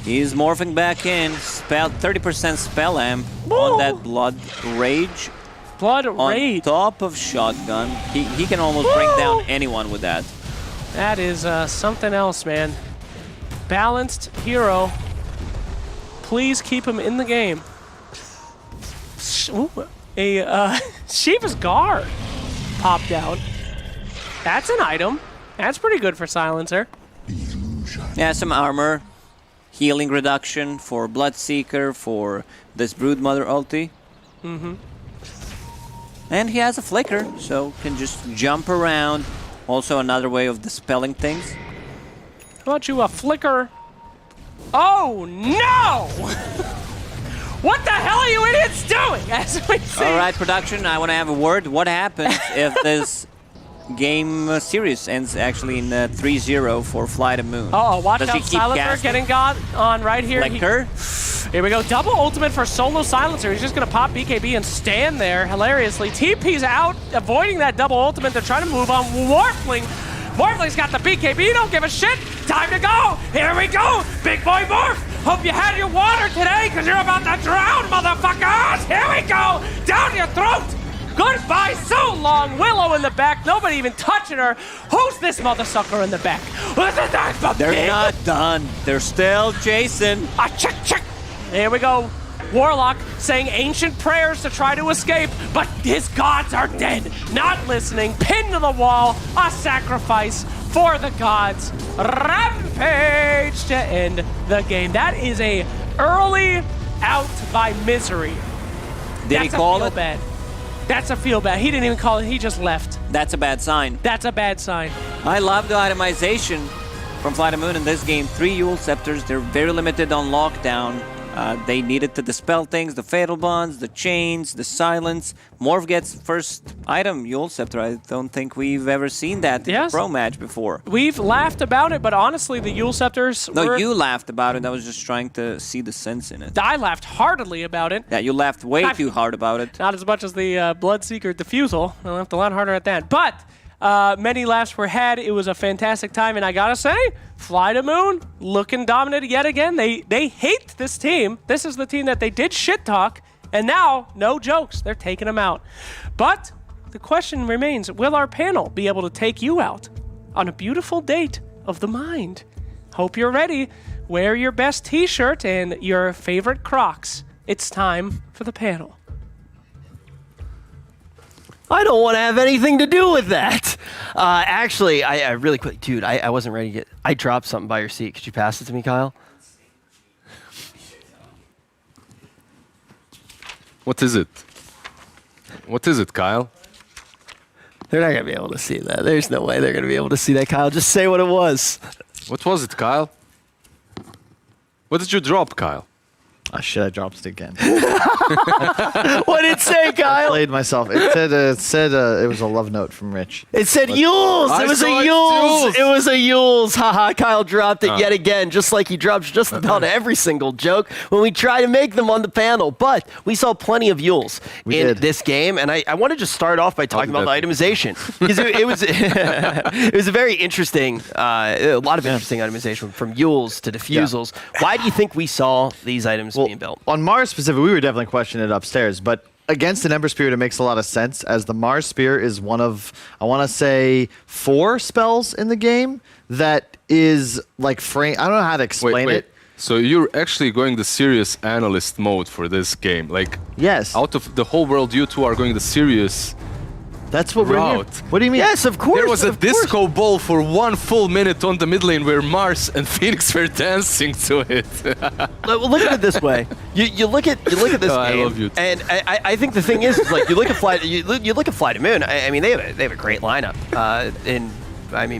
He's morphing back in. 30% Spell Amp on that Blood Rage. Blood Rage. On top of Shotgun. He can almost bring down anyone with that. That is something else, man. Balanced hero. Please keep him in the game. Shiva's Guard popped out. That's an item. That's pretty good for Silencer. Yeah, some armor. Healing reduction for Bloodseeker, for this Broodmother ulti. And he has a flicker, so can just jump around. Also another way of dispelling things. How about you a flicker? Oh no! What the hell are you idiots doing? As we see. All right, production, I want to have a word. What happens if this game series ends actually in 3-0 for Fly to Moon? Oh, watch Does out, he keep Silencer casting? getting got on right here. Flicker? Here we go, double ultimate for solo Silencer. He's just gonna pop BKB and stand there hilariously. TP's out, avoiding that double ultimate. They're trying to move on. Morphling. Morphling's got the BKB, don't give a shit. Time to go, here we go. Big boy Morph, hope you had your water today, because you're about to drown, motherfuckers. Here we go, down your throat. Goodbye, so long. Willow in the back, nobody even touching her. Who's this mother sucker in the back? They're not done. They're still chasing. Check. Here we go. Warlock saying ancient prayers to try to escape, but his gods are dead. Not listening. Pinned to the wall. A sacrifice for the gods. Rampage to end the game. That is a early out by Misery. Did he call it? Bad. That's a feel bad. He didn't even call it. He just left. That's a bad sign. That's a bad sign. I love the itemization from Fly the Moon in this game. 3 Yule Scepters. They're very limited on lockdown. They needed to dispel things, the Fatal Bonds, the Chains, the Silence. Morph gets first item, Yule Scepter. I don't think we've ever seen that in a pro match before. We've laughed about it, but honestly, the Yule Scepters No, you laughed about it. I was just trying to see the sense in it. I laughed heartily about it. Yeah, you laughed way too hard about it. Not as much as the Bloodseeker Diffusal. I laughed a lot harder at that. But many laughs were had. It was a fantastic time, and I gotta say, Fly to Moon looking dominant yet again. They hate this team. This is the team that they did shit talk, and now, no jokes, they're taking them out. But the question remains, will our panel be able to take you out on a beautiful date of the mind? Hope you're ready. Wear your best t-shirt and your favorite Crocs. It's time for the panel. I don't want to have anything to do with that. Actually, I really quick, dude, I wasn't ready to get. I dropped something by your seat. Could you pass it to me, Kyle? What is it? What is it, Kyle? They're not gonna be able to see that. There's no way they're gonna be able to see that, Kyle. Just say what it was. What was it, Kyle? What did you drop, Kyle? Oh shit, I dropped it again. What did it say, Kyle? Played myself. It said it was a love note from Rich. It said Yules. It was a Yules. It was a Yules. Haha, Kyle dropped it yet again, just like he drops just about every single joke when we try to make them on the panel. But we saw plenty of Yules in this game, and I want to just start off by talking about the itemization. Because it was it was a very interesting, a lot of interesting itemization from Yules to Diffusals. Yeah. Why do you think we saw these items being built? On Mars specifically, we were definitely questioning it upstairs, but against an Ember Spirit, it makes a lot of sense, as the Mars Spear is one of, I want to say, 4 spells in the game that is like frame. I don't know how to explain it. So you're actually going the serious analyst mode for this game, like yes. Out of the whole world, you two are going the serious. That's what we're here. What do you mean? Yes, of course. There was a disco ball for 1 full minute on the mid lane where Mars and Phoenix were dancing to it. Look at it this way. You look at this game, I love you. And I think the thing is like you look at Fly to Moon. I mean, they have a great lineup.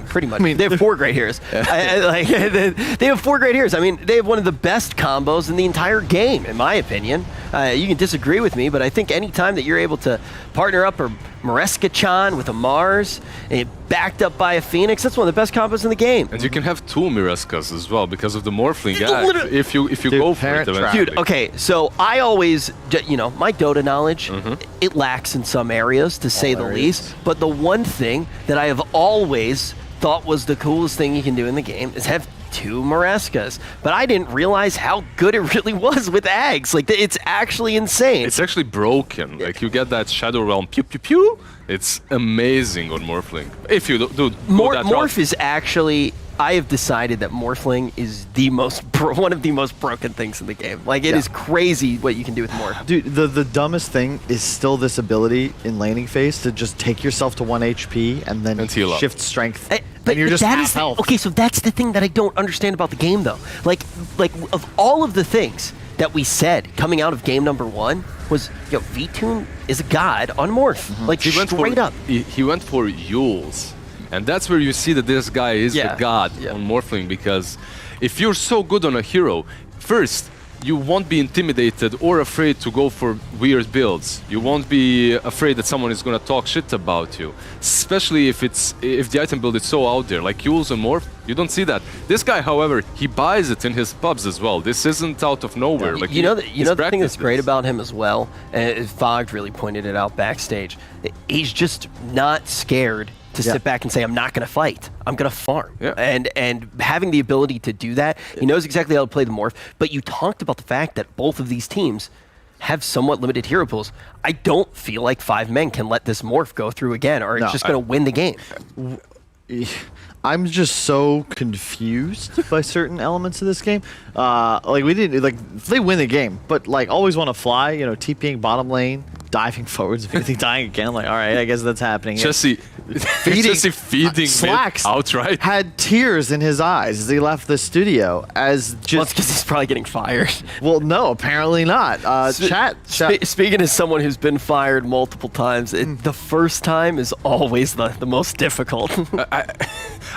Pretty much. They have 4 great heroes. They have 4 great heroes. I mean, they have one of the best combos in the entire game, in my opinion. You can disagree with me, but I think any time that you're able to partner up or Mareska-chan with a Mars, and backed up by a Phoenix, that's one of the best combos in the game. And you can have 2 Mireskas as well because of the Morphling guy. If you go for it eventually. Dude, okay, so I always, my Dota knowledge, it lacks in some areas, to say the least. But the one thing that I have always thought was the coolest thing you can do in the game is have 2 Mareskas. But I didn't realize how good it really was with Ags. Like, it's actually insane. It's actually broken. Like, you get that Shadow Realm pew pew pew. It's amazing on Morphling. If you do Morph is actually, I have decided that Morphling is the most one of the most broken things in the game. Like, it is crazy what you can do with Morph. Dude, the dumbest thing is still this ability in laning phase to just take yourself to 1 HP and then shift strength. But you're just half health. Okay, so that's the thing that I don't understand about the game, though. Like of all of the things that we said coming out of game number 1 was, V-Tune is a god on Morph. Like, straight up. He went for Yules. And that's where you see that this guy is the god on Morphling, because if you're so good on a hero, first, you won't be intimidated or afraid to go for weird builds. You won't be afraid that someone is going to talk shit about you, especially if the item build is so out there, like Yules and Morph. You don't see that. This guy, however, he buys it in his pubs as well. This isn't out of nowhere. Like, the thing that's great about him as well, and Fogg really pointed it out backstage, he's just not scared to sit back and say, I'm not going to fight. I'm going to farm. Yeah. And having the ability to do that, he knows exactly how to play the Morph. But you talked about the fact that both of these teams have somewhat limited hero pools. I don't feel like 5 men can let this Morph go through again, or it's just going to win the game. I'm just so confused by certain elements of this game. They win the game, but always want to fly. TPing bottom lane, diving forwards, if anything, dying again. Like, all right, I guess that's happening. Jesse, feeding Slacks mid outright. had tears in his eyes as he left the studio as Well, it's just because he's probably getting fired. well, no, apparently not. Chat. Speaking as someone who's been fired multiple times, the first time is always the most difficult.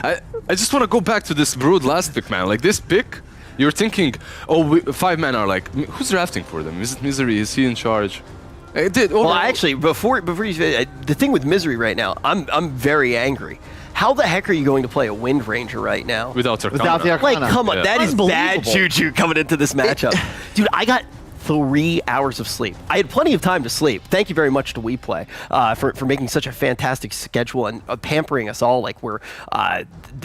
I just want to go back to this Brood last pick, man. Like this pick, you're thinking, oh, 5 men are like, who's drafting for them? Is it Misery? Is he in charge? Well, actually, before you say the thing with Misery right now, I'm very angry. How the heck are you going to play a Wind Ranger right now? Without Arcana. Without the Arcana. Like, come on, Yeah. that is bad Unbelievable. juju coming into this matchup. Dude, I got 3 hours of sleep. I had plenty of time to sleep. Thank you very much to WePlay for making such a fantastic schedule and pampering us all like we're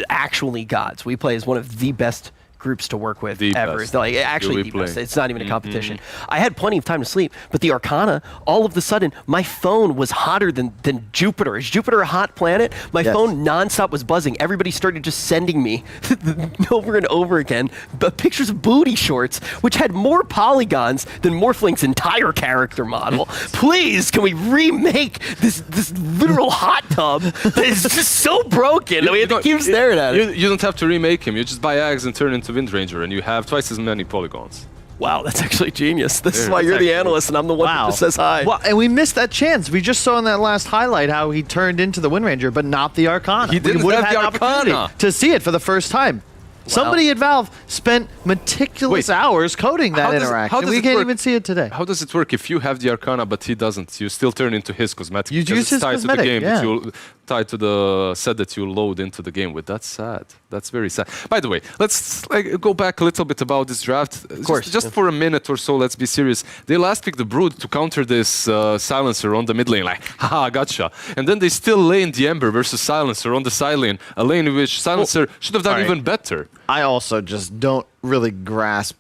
actually gods. WePlay is one of the best groups to work with The ever. best. Like, actually, the WePlay. best. It's not even a competition. I had plenty of time to sleep, but the Arcana, all of a sudden, my phone was hotter than Jupiter. Is Jupiter a hot planet? My Yes. phone nonstop was buzzing. Everybody started just sending me over and over again pictures of booty shorts, which had more polygons than Morphlink's entire character model. Please, can we remake this literal hot tub that is just so broken that we have to keep staring at it? You don't have to remake him. You just buy Ags and turn into Wind Ranger, and you have twice as many polygons. Wow, that's actually genius. This is Yeah, why it's you're the actually- analyst and I'm the one that just says hi. Well, and we missed that chance. We just saw in that last highlight how he turned into the Wind Ranger, but not the Arcana. He didn't we would have had the an opportunity Arcana. to see it for the first time. Somebody at Valve spent meticulous Wait, hours coding that how does- interaction. how does We it can't work? even see it today. How does it work if you have the Arcana but he doesn't? You still turn into his cosmetic. You because use it's his tied cosmetic, to the game yeah. that you tied to the set that you load into the game with. That's sad. That's very sad. By the way, let's go back a little bit about this draft. Of course, just for a minute or so, let's be serious. They last picked the Brood to counter this Silencer on the mid lane, like, haha, gotcha. And then they still lane the Ember versus Silencer on the side lane, a lane in which Silencer should have done alright. even better. I also just don't really grasp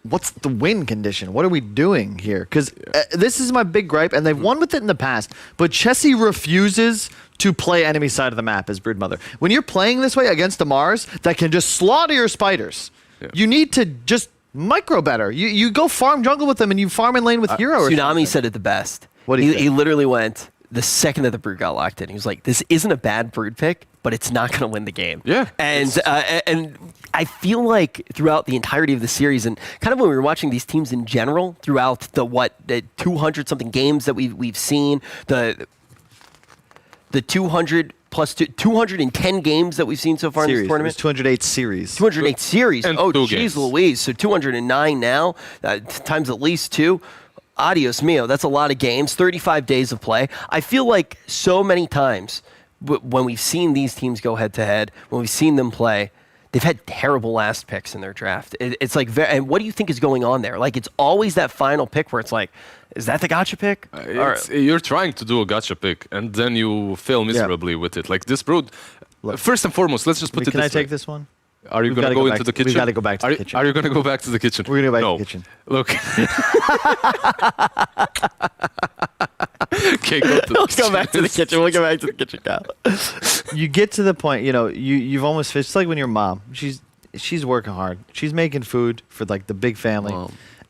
what's the win condition? What are we doing here? Because this is my big gripe, and they've won with it in the past, but Chessie refuses to play enemy side of the map as Broodmother. When you're playing this way against a Mars that can just slaughter your spiders, you need to just micro better. You go farm jungle with them, and you farm in lane with hero or Tsunami something. said it the best. What do you he literally went, the second that the Brood got locked in, he was like, this isn't a bad Brood pick, but it's not going to win the game. Yeah. And I feel like throughout the entirety of the series, and kind of when we were watching these teams in general, throughout the 200-something games that we've seen, the 200 plus 210 games that we've seen so far in Series. this It tournament. was 208 series. 208 series. And Oh, 2 jeez games. Louise. So 209 now, times at least 2. Adios mio. That's a lot of games. 35 days of play. I feel like so many times when we've seen these teams go head to head, when we've seen them play, they've had terrible last picks in their draft. It's like, and what do you think is going on there? Like, it's always that final pick where it's like, is that the gotcha pick? You're trying to do a gotcha pick, and then you fail miserably with it. Like this Brood, first and foremost, let's just put it Can I this way. take this one? Are you We've going to gotta go go into back the to- we've kitchen? gotta go back to the kitchen. Are you going to go back to the kitchen? We're gonna go back no. to the kitchen. Look. Okay, go to the Let's go back to the kitchen. We'll go back to the kitchen now. You get to the point, you've almost it's like when your mom, she's working hard. She's making food for like the big family.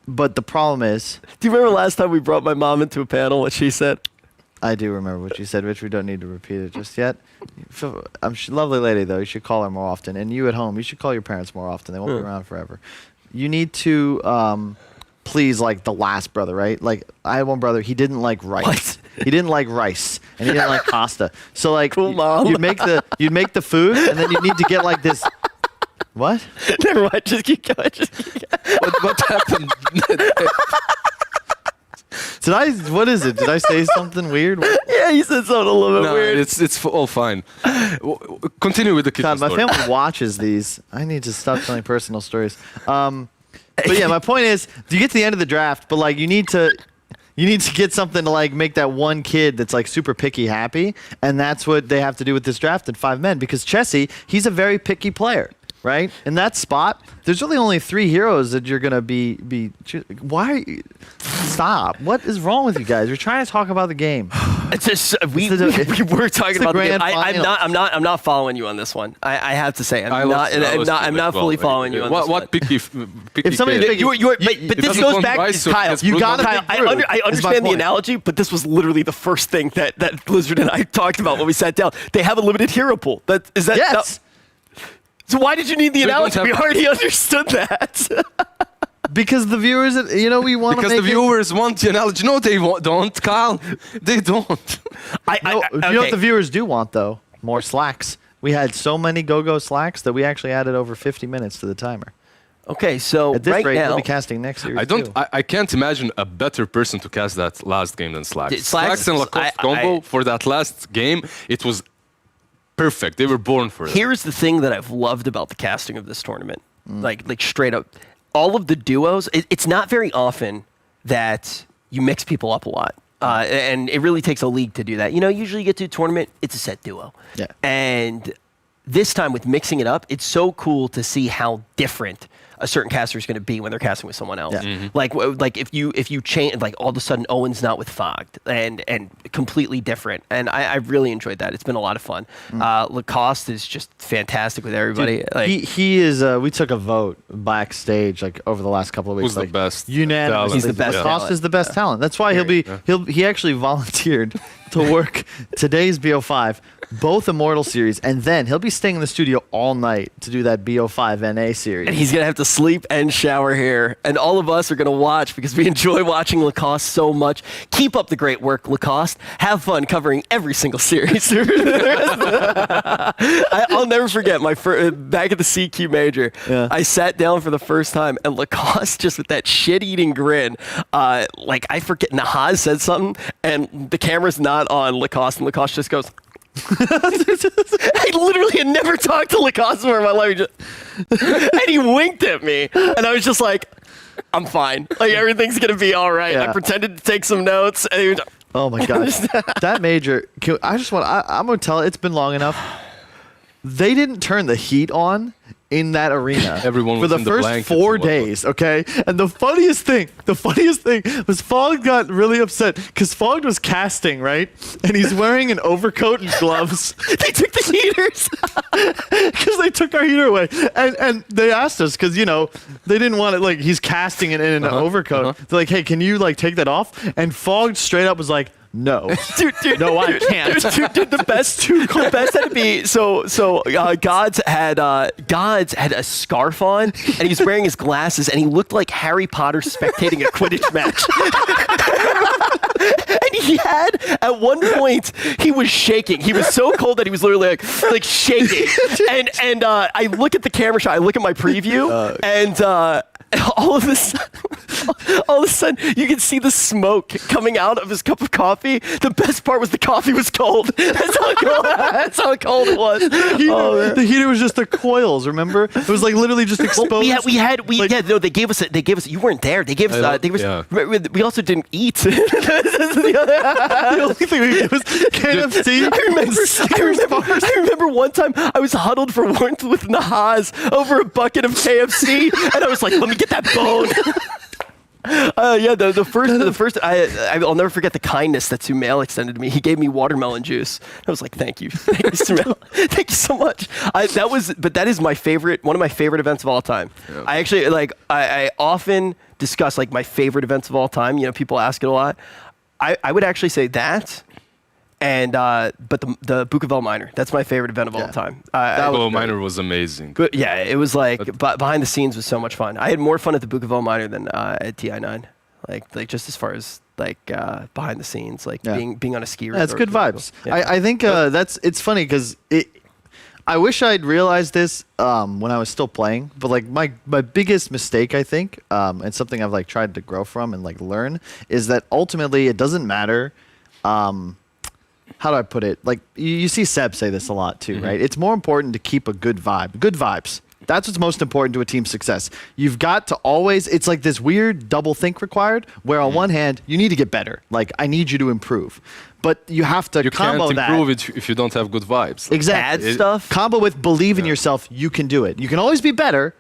But the problem is, Do you remember last time we brought my mom into a panel, what she said? I do remember what she said, Rich. We don't need to repeat it just yet. Lovely lady, though. You should call her more often. And you at home, you should call your parents more often. They won't be around forever. You need to please, like, the last brother, right? Like, I had one brother. He didn't like rice. What? He didn't like rice, and he didn't like pasta. So, like, Cool, Mom. you'd make the food, and then you need to get like this. What? Never mind. Just keep going. Just keep going. what happened? What is it? Did I say something weird? Yeah, you said something a little bit No, weird. it's all fine. Continue with the kitchen God, my story. family watches these. I need to stop telling personal stories. But yeah, my point is, you get to the end of the draft, but like you need to get something to like make that one kid that's like super picky happy, and that's what they have to do with this draft in 5 men because Chessie, he's a very picky player, right? In that spot, there's really only 3 heroes that you're gonna be. Why? Stop! What is wrong with you guys? We're trying to talk about the game. It's just, we were talking about the game. I'm not following you on this one. I have to say, I'm not fully following you on this one. What picky? If somebody's kid? big, but this goes back to Kyle. You got to Kyle, I understand the analogy, but this was literally the first thing that Blizzard and I talked about when we sat down. They have a limited hero pool. Yes. So why did you need the analogy? We already understood that. Because the viewers, we want to Because make the viewers want the analogy. No, they don't, Kyle. They don't. You know what the viewers do want, though? More slacks. We had so many go-go slacks that we actually added over 50 minutes to the timer. Okay, so At this right rate, now, we'll be casting next year. I can't imagine a better person to cast that last game than Slacks. Slacks and Lacoste combo for that last game, it was perfect. They were born for it. Here's the thing that I've loved about the casting of this tournament. Like straight up. All of the duos, it's not very often that you mix people up a lot. And it really takes a league to do that. Usually you get to a tournament, it's a set duo. Yeah. And this time with mixing it up, it's so cool to see how different a certain caster is going to be when they're casting with someone else. Yeah. Like if you change, like all of a sudden Owen's not with Fogged and completely different. And I really enjoyed that. It's been a lot of fun. Lacoste is just fantastic with everybody. Dude, like, he is. We took a vote backstage like over the last couple of weeks. Who's the best? Unanimously, He's the best Lacoste talent. is the best talent. That's why he actually volunteered to work today's BO5, both Immortal series, and then he'll be staying in the studio all night to do that BO5 NA series. and he's going to have to sleep and shower here. And all of us are going to watch because we enjoy watching Lacoste so much. Keep up the great work, Lacoste. Have fun covering every single series. I'll never forget my back at the CQ Major. Yeah. I sat down for the first time, and Lacoste just with that shit-eating grin. Like I forget, Nahaz said something, and the camera's not on Lacoste, and Lacoste just goes. I literally had never talked to Lacoste before in my life. And he winked at me, and I was just like, I'm fine. Like, everything's going to be all right. Yeah. I pretended to take some notes. And he was, Oh my gosh, that Major! I'm gonna tell it. It's been long enough. They didn't turn the heat on in that arena Everyone for was the in the first blankets 4 and whatnot. days. Okay, and the funniest thing was Fogg got really upset because Fogg was casting, right, and he's wearing an overcoat and gloves. they took the heaters. Because they took our heater away, and they asked us because they didn't want it. Like he's casting it in an overcoat. They're like, "Hey, can you like take that off?" And Fogg straight up was like, "No, Dude, no, I can't." Dude, the best had to be Gods had a scarf on, and he was wearing his glasses, and he looked like Harry Potter spectating a Quidditch match. And he had, at one point, he was shaking. He was so cold that he was literally like shaking. And I look at the camera shot, I look at my preview, and all of a sudden, you can see the smoke coming out of his cup of coffee. The best part was the coffee was cold. That's how cold it was. The heater was just the coils. Remember, it was like literally just exposed. They gave us. You weren't there. They gave us. We also didn't eat. The only thing we did was KFC. I remember one time I was huddled for warmth with Nahaz over a bucket of KFC, and I was like, "Let me get that bone." The first I'll never forget the kindness that Sumail extended to me. He gave me watermelon juice. I was like, thank you, Sumail. Thank you so much. That is my favorite, one of my favorite events of all time. Yeah. I actually I often discuss like my favorite events of all time. People ask it a lot. I would actually say that. And but the Book of El Minor, that's my favorite event of all time. El Minor was amazing. But yeah, it was like behind the scenes was so much fun. I had more fun at the Book of El Minor than at TI9. Like just as far as behind the scenes, being on a ski resort. That's good vibes. Yeah. I think it's funny because I wish I'd realized this when I was still playing, but like my biggest mistake, I think, and something I've tried to grow from and learn is that ultimately it doesn't matter. How do I put it? Like you see Seb say this a lot too, right? It's more important to keep a good vibe. Good vibes. That's what's most important to a team's success. You've got to always, it's like this weird double think required where on one hand, you need to get better. Like, I need you to improve. But you have to combo that. You can't improve it if you don't have good vibes. Exactly. Add stuff. Combo with believe in yourself, you can do it. You can always be better,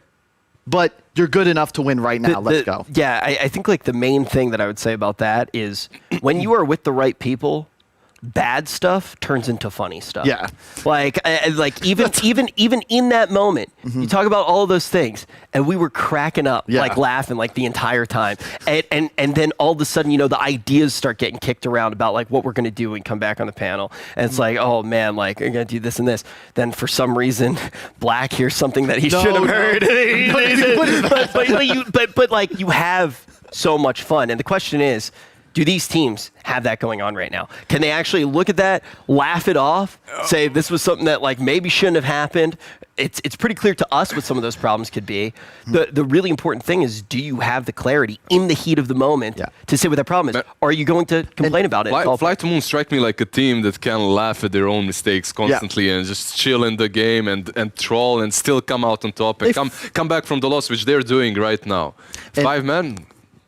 but you're good enough to win right now. Let's go. Yeah, I think the main thing that I would say about that is when you are with the right people, bad stuff turns into funny stuff. Yeah. Like even in that moment, you talk about all of those things, and we were cracking up, Yeah. like laughing like the entire time. And then all of a sudden, the ideas start getting kicked around about like what we're gonna do and come back on the panel. And it's like, oh man, like I'm gonna do this and this. Then for some reason, Black hears something that he should have heard. But like you have so much fun. And the question is, do these teams have that going on right now? Can they actually look at that, laugh it off, say this was something that like maybe shouldn't have happened? It's pretty clear to us what some of those problems could be. The really important thing is, do you have the clarity in the heat of the moment to say what that problem is? Or are you going to complain about it? Fly to Moon strike me like a team that can laugh at their own mistakes constantly and just chill in the game and troll and still come out on top and come back from the loss, which they're doing right now. 5 men.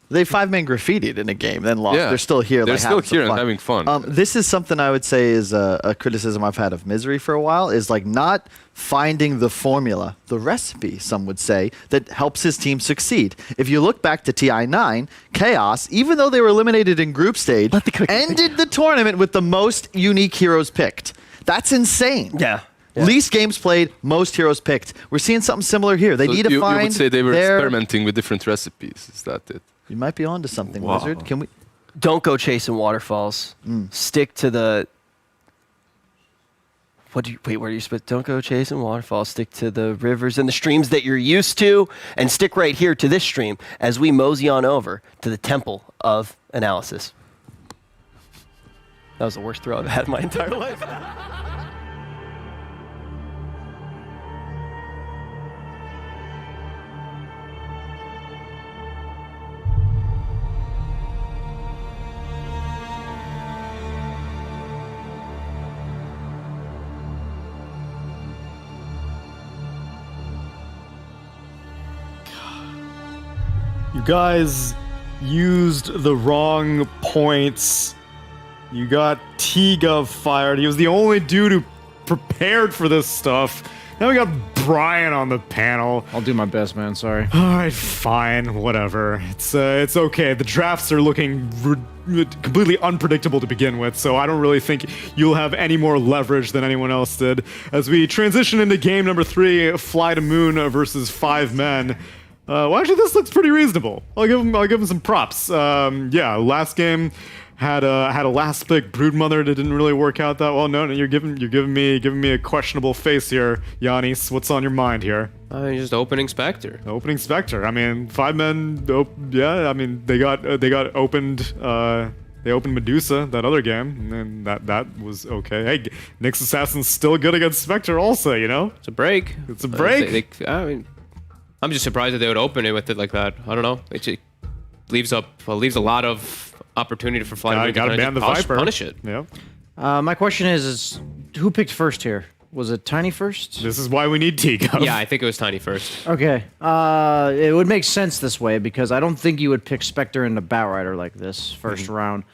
They 5-man graffitied in a game, then lost. Yeah. They're still here. They're like, still here and having fun. This is something I would say is a criticism I've had of Misery for a while, is like not finding the formula, the recipe, some would say, that helps his team succeed. If you look back to TI9, Chaos, even though they were eliminated in group stage, ended the tournament with the most unique heroes picked. That's insane. Yeah. Least games played, most heroes picked. We're seeing something similar here. They need to find. You would say they were experimenting with different recipes. Is that it? You might be onto something, Wizard. Can we? Don't go chasing waterfalls. Stick to the. Where are you supposed? Don't go chasing waterfalls. Stick to the rivers and the streams that you're used to, and stick right here to this stream as we mosey on over to the Temple of Analysis. That was the worst throw I've had in my entire life. You guys used the wrong points. You got T-Gov fired. He was the only dude who prepared for this stuff. Now we got Brian on the panel. I'll do my best, man. Sorry. All right, fine, whatever. It's okay. The drafts are looking completely unpredictable to begin with, so I don't really think you'll have any more leverage than anyone else did. As we transition into game number 3, Fly to Moon versus 5 men. Well, actually, this looks pretty reasonable. I'll give him some props. Yeah, last game had a last pick Broodmother that didn't really work out that well. No, you're giving me a questionable face here, Giannis. What's on your mind here? Just opening Spectre. Opening Spectre. I mean, 5 men. Yeah, I mean they got opened. They opened Medusa that other game, and that was okay. Hey, Nyx Assassin's still good against Spectre, also. It's a break. It's a break. I mean, I'm just surprised that they would open it with it like that. I don't know. It just leaves a lot of opportunity for Fly to gotta ban the Viper. Punish it. Yeah. My question is who picked first here? Was it Tiny first? This is why we need T-Gov. Yeah, I think it was Tiny first. Okay. It would make sense this way because I don't think you would pick Spectre into Batrider like this first round.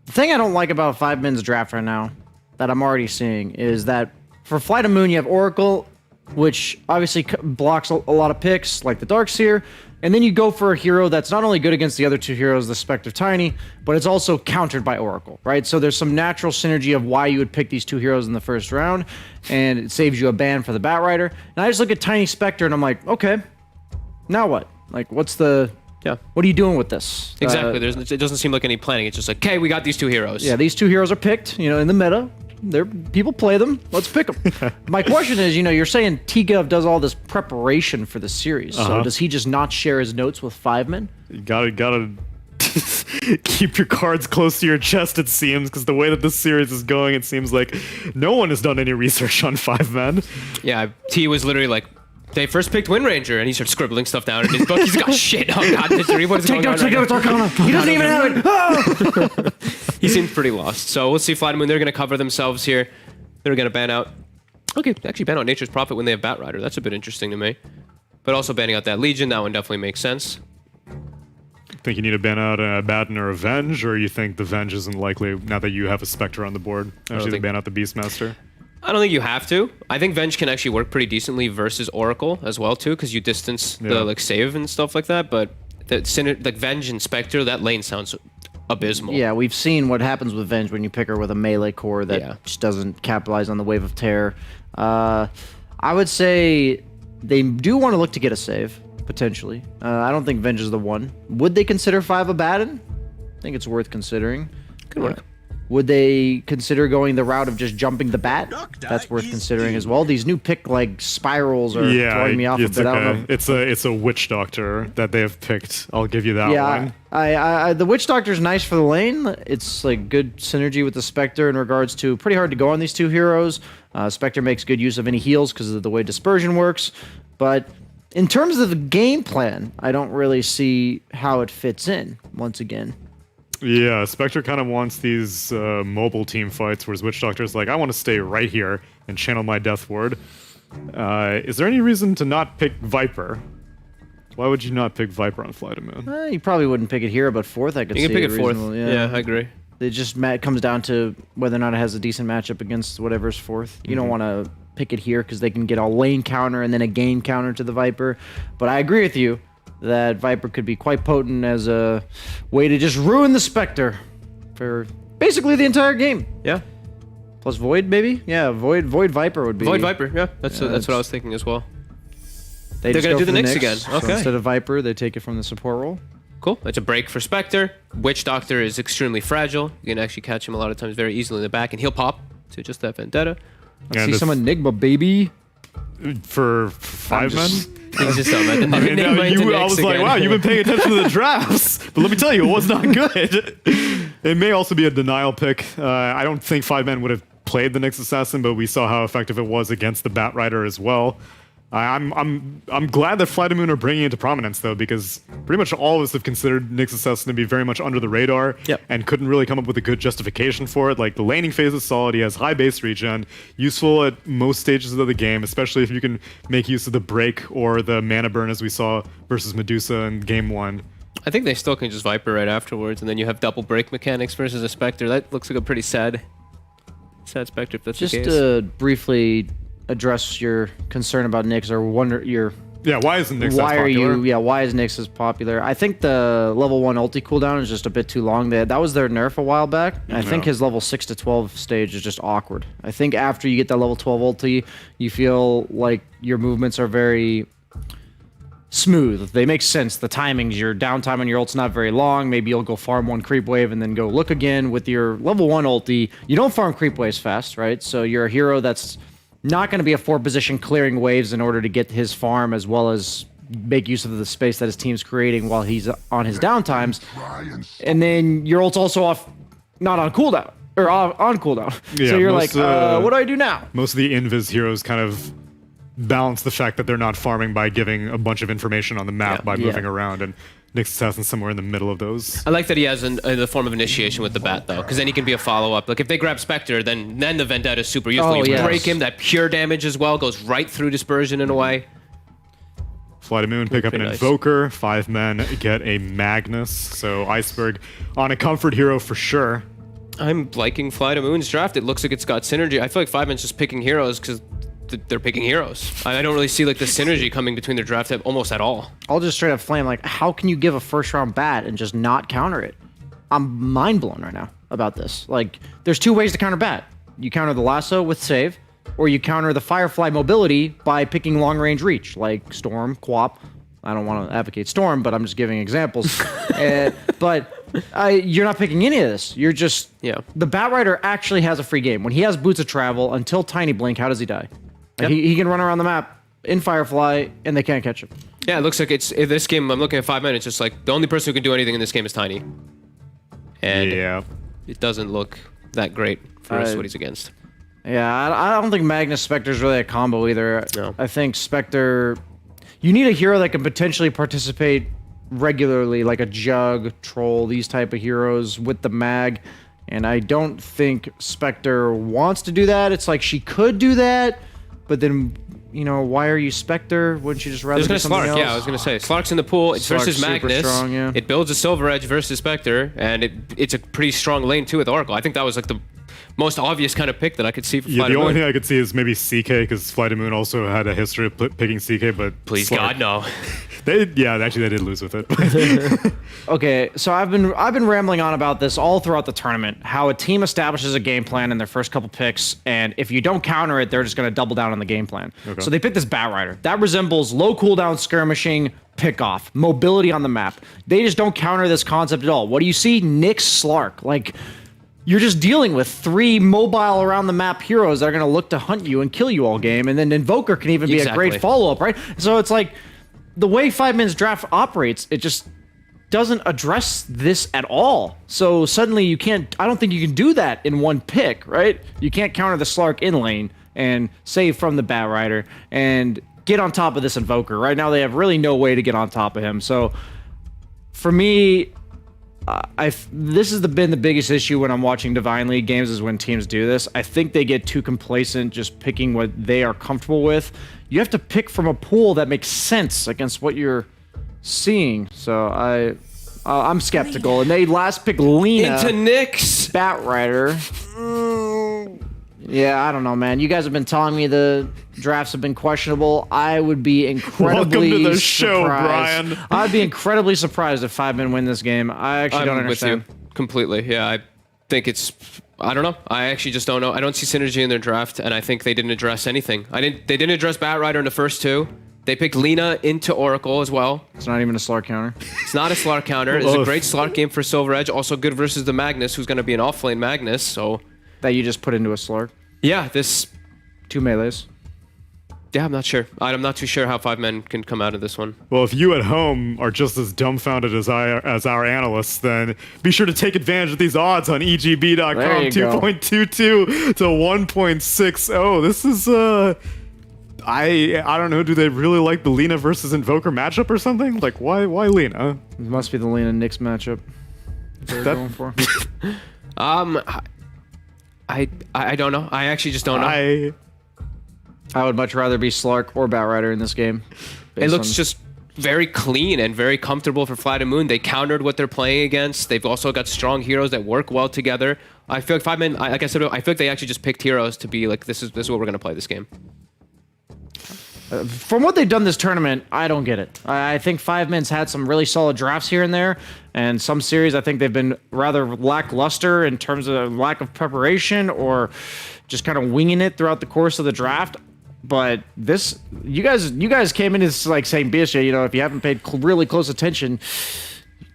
The thing I don't like about 5 men's draft right now that I'm already seeing is that for Fly to Moon you have Oracle, which obviously blocks a lot of picks, like the Darkseer, and then you go for a hero that's not only good against the other 2 heroes, the Spectre Tiny, but it's also countered by Oracle, right? So there's some natural synergy of why you would pick these 2 heroes in the first round, and it saves you a ban for the Batrider. And I just look at Tiny Spectre, and I'm like, okay, now what? Like, what are you doing with this? Exactly. It doesn't seem like any planning. It's just like, okay, we got these 2 heroes. Yeah, these 2 heroes are picked, in the meta. People play them. Let's pick them. My question is, you're saying T-Gov does all this preparation for the series. So does he just not share his notes with 5 men? You gotta keep your cards close to your chest, it seems, because the way that this series is going, it seems like no one has done any research on 5 men. Yeah, T was literally like, they first picked Wind Ranger, and he started scribbling stuff down in his book. He's got shit. Oh god, Misery, what is going on? Take notes, Arcana. He doesn't even have it. Oh! He seems pretty lost. So we'll see Fly to Moon. They're going to cover themselves here. They're going to ban out. Okay, actually ban out Nature's Prophet when they have Batrider. That's a bit interesting to me. But also banning out that Legion, that one definitely makes sense. Think you need to ban out a Batten or a Venge, or you think the Venge isn't likely now that you have a Spectre on the board? Actually, ban out the Beastmaster. I don't think you have to. I think Venge can actually work pretty decently versus Oracle as well too, because you distance the save and stuff like that. But the Venge and Spectre, that lane sounds abysmal. Yeah, we've seen what happens with Venge when you pick her with a melee core that just doesn't capitalize on the wave of terror. I would say they do want to look to get a save, potentially. I don't think Venge is the one. Would they consider 5 Abaddon? I think it's worth considering. Good work. Would they consider going the route of just jumping the bat? That's worth considering as well. These new pick spirals are throwing me off a bit. It's a Witch Doctor that they have picked. I'll give you that one. I the Witch Doctor's nice for the lane. It's like good synergy with the Spectre in regards to pretty hard to go on these two heroes. Spectre makes good use of any heals because of the way dispersion works. But in terms of the game plan, I don't really see how it fits in once again. Yeah, Spectre kind of wants these mobile team fights, whereas Witch Doctor's like, I want to stay right here and channel my Death Ward. Is there any reason to not pick Viper? Why would you not pick Viper on Fly to Moon? You probably wouldn't pick it here, but 4th I could see. You can pick it 4th. reasonable, Yeah, I agree. It just comes down to whether or not it has a decent matchup against whatever's 4th. You don't want to pick it here because they can get a lane counter and then a game counter to the Viper. But I agree with you that Viper could be quite potent as a way to just ruin the Spectre for basically the entire game. Yeah. Plus Void, maybe? Yeah, Void Viper would be... Void Viper, yeah. That's what I was thinking as well. They're going to do the Nyx again. So Okay. instead of Viper, they take it from the support role. Cool. It's a break for Spectre. Witch Doctor is extremely fragile. You can actually catch him a lot of times very easily in the back, and he'll pop to just that Vendetta. Let's see some Nigma, baby. For 5 men? Things just don't matter. I was like, wow, you've been paying attention to the drafts. But let me tell you, it was not good. It may also be a denial pick. I don't think 5 men would have played the Nyx Assassin, but we saw how effective it was against the Bat Rider as well. I'm glad that Fly to Moon are bringing it to prominence, though, because pretty much all of us have considered Nyx Assassin to be very much under the radar and couldn't really come up with a good justification for it. Like, the laning phase is solid, he has high base regen, useful at most stages of the game, especially if you can make use of the break or the mana burn as we saw versus Medusa in Game 1. I think they still can just Viper right afterwards, and then you have double break mechanics versus a Spectre. That looks like a pretty sad Spectre if that's the case. Just to briefly address your concern about Nyx or wonder your why isn't Nyx why as popular? Why is Nyx as popular? I think the level 1 ulti cooldown is just a bit too long. That was their nerf a while back. I think his level 6 to 12 stage is just awkward. I think after you get that level 12 ulti, you feel like your movements are very smooth. They make sense. The timings, your downtime on your ult's not very long. Maybe you'll go farm 1 creep wave and then go look again. With your level 1 ulti, you don't farm creep waves fast, right? So you're a hero that's not going to be a 4-position clearing waves in order to get his farm as well as make use of the space that his team's creating while he's on his downtimes. And then your ult's also off, not on cooldown, or on cooldown. Yeah, so you're like, what do I do now? Most of the Invis heroes kind of balance the fact that they're not farming by giving a bunch of information on the map by moving around, and Nyx Assassin's somewhere in the middle of those. I like that he has the form of initiation with the Bat, though, because then he can be a follow-up. Like, if they grab Spectre, then the Vendetta is super useful. You break him, that pure damage as well goes right through dispersion in a way. Fly to Moon, pick up an Invoker. 5 men get a Magnus. So Iceberg on a comfort hero for sure. I'm liking Fly to Moon's draft. It looks like it's got synergy. I feel like 5 men's just picking heroes because they're picking heroes. I don't really see like the synergy coming between their draft almost at all. I'll just straight up flame, like, how can you give a first round bat and just not counter it? I'm mind blown right now about this. Like, there's 2 ways to counter bat. You counter the lasso with save, or you counter the Firefly mobility by picking long range reach, like Storm, Quap. I don't want to advocate Storm, but I'm just giving examples. But you're not picking any of this. You're just... The Bat Rider actually has a free game. When he has Boots of Travel, until Tiny Blink, how does he die? He can run around the map in Firefly, and they can't catch him. Yeah, it looks like it's... In this game, I'm looking at 5 men, it's just like, the only person who can do anything in this game is Tiny. And it doesn't look that great for us what he's against. Yeah, I don't think Magnus Spectre's really a combo either. No. I think Spectre... You need a hero that can potentially participate regularly, like a Jug, Troll, these type of heroes with the mag. And I don't think Spectre wants to do that. It's like she could do that, but then, you know, why are you Spectre? Wouldn't you just rather do something else? Yeah, I was going to say. Slark's in the pool. It's Slark's versus Magnus. strong, yeah. It builds a Silver Edge versus Spectre, and it's a pretty strong lane, too, with Oracle. I think that was like the most obvious kind of pick that I could see for Fly to Moon. The only thing I could see is maybe CK, because Fly to Moon also had a history of picking CK, but... Please, God, no. They did lose with it. Okay, so I've been rambling on about this all throughout the tournament. How a team establishes a game plan in their first couple picks, and if you don't counter it, they're just going to double down on the game plan. So they picked this Batrider that resembles low cooldown skirmishing, pick-off, mobility on the map. They just don't counter this concept at all. What do you see? Nyx Slark. Like, you're just dealing with 3 mobile around the map heroes that are going to look to hunt you and kill you all game, and then Invoker can even be a great follow-up, right? So it's like, the way 5 Minutes Draft operates, it just doesn't address this at all. So suddenly you can't, I don't think you can do that in one pick, right? You can't counter the Slark in lane and save from the Batrider and get on top of this Invoker. Right now they have really no way to get on top of him. So for me, this has been the biggest issue when I'm watching Divine League games, is when teams do this. I think they get too complacent just picking what they are comfortable with. You have to pick from a pool that makes sense against what you're seeing. So I'm skeptical. And they last picked Lina into Nyx Batrider. Yeah, I don't know, man. You guys have been telling me the drafts have been questionable. I would be incredibly Welcome to the surprised. show, Brian. I'd be incredibly surprised if 5 Men win this game. I actually don't understand. With you completely. Yeah, I think it's. I don't know. I actually just don't know. I don't see synergy in their draft, and I think they didn't address anything. They didn't address Batrider in the first 2. They picked Lina into Oracle as well. It's not even a Slark counter. It's not a Slark counter. It's a great Slark game for Silver Edge. Also good versus the Magnus, who's going to be an off-lane Magnus. So that you just put into a Slark. Yeah, this 2 melees. Yeah, I'm not sure. I'm not too sure how 5 Men can come out of this one. Well, if you at home are just as dumbfounded as our analysts, then be sure to take advantage of these odds on EGB.com. 2.22 to 1.60. This is I don't know. Do they really like the Lina versus Invoker matchup or something? Like, why Lina? It must be the Lina Nyx matchup they're going for. I don't know. I actually just don't know. I would much rather be Slark or Batrider in this game. It looks just very clean and very comfortable for Flight of Moon. They countered what they're playing against. They've also got strong heroes that work well together. I feel like 5 Men, like I said, I feel like they actually just picked heroes to be like, this is what we're going to play this game. From what they've done this tournament, I don't get it. I think 5 Men's had some really solid drafts here and there, and some series I think they've been rather lackluster in terms of lack of preparation or just kind of winging it throughout the course of the draft. But this, you guys came in as like saying, BSJ, you know, if you haven't paid really close attention,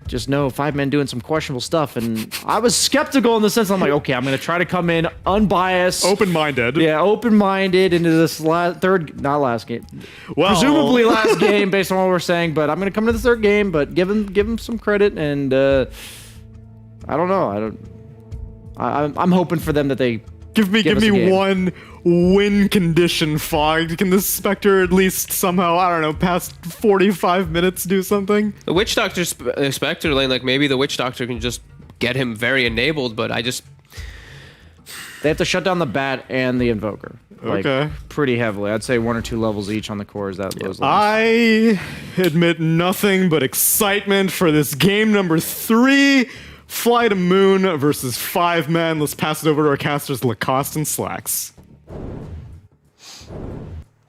just know 5 Men doing some questionable stuff. And I was skeptical in the sense, I'm like, okay, I'm going to try to come in unbiased. Open-minded. Yeah, open-minded into this not last game. Well, presumably last game based on what we're saying, but I'm going to come to the third game, but give him some credit. And I don't know. I'm hoping for them that they give me one win condition fogged. Can the Spectre at least somehow, I don't know, past 45 minutes do something? The Witch Doctor Spectre lane, like maybe the Witch Doctor can just get him very enabled, but they have to shut down the Bat and the Invoker. Like, pretty heavily. I'd say 1 or 2 levels each on the cores. Those levels. I admit nothing but excitement for this game number 3. Flight of Moon versus 5 Men. Let's pass it over to our casters, Lacoste and Slacks.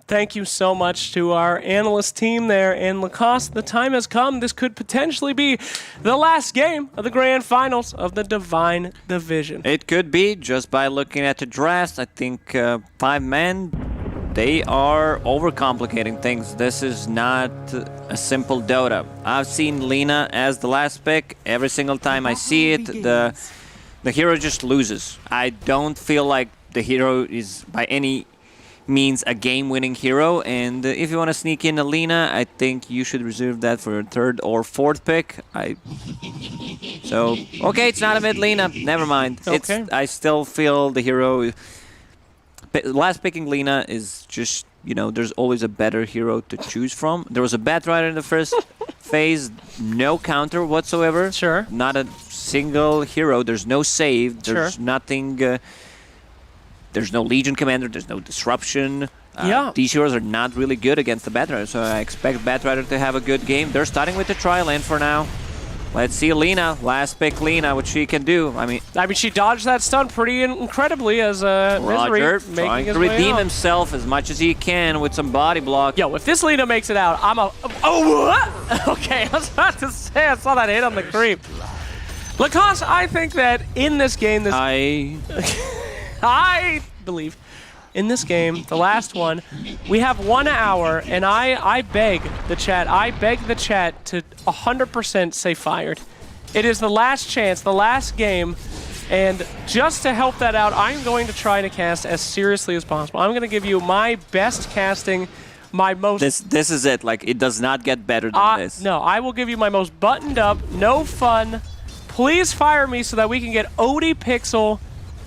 Thank you so much to our analyst team there. And Lacoste, the time has come. This could potentially be the last game of the grand finals of the Divine Division. It could be, just by looking at the drafts. I think 5 Men, they are overcomplicating things. This is not a simple Dota. I've seen Lina as the last pick. Every single time I see it, the hero just loses. I don't feel like the hero is by any means a game-winning hero, and if you want to sneak in a Lina, I think you should reserve that for a 3rd or 4th pick. Okay, it's not a mid Lina. Never mind. Okay. I still feel the hero. Last picking Lina is just, you know, there's always a better hero to choose from. There was a Batrider in the first phase, no counter whatsoever. Sure. Not a single hero. There's no save. There's nothing. There's no Legion Commander, there's no Disruption. These heroes are not really good against the Batrider, so I expect Batrider to have a good game. They're starting with the tri lane for now. Let's see Lina, last pick Lina, what she can do. I mean, she dodged that stun pretty incredibly as Misery Roger making trying his to way redeem out. himself as much as he can with some body block. Yo, if this Lina makes it out, I'm a... Oh, what? Okay, I was about to say, I saw that hit on the creep. Lacoste, I think that in this game, I believe in this game, the last one, we have 1 hour, and I beg the chat to 100% say fired. It is the last chance, the last game, and just to help that out, I'm going to try to cast as seriously as possible. I'm going to give you my best casting, my most... This is it, like, it does not get better than this. No, I will give you my most buttoned up, no fun. Please fire me so that we can get Odie Pixel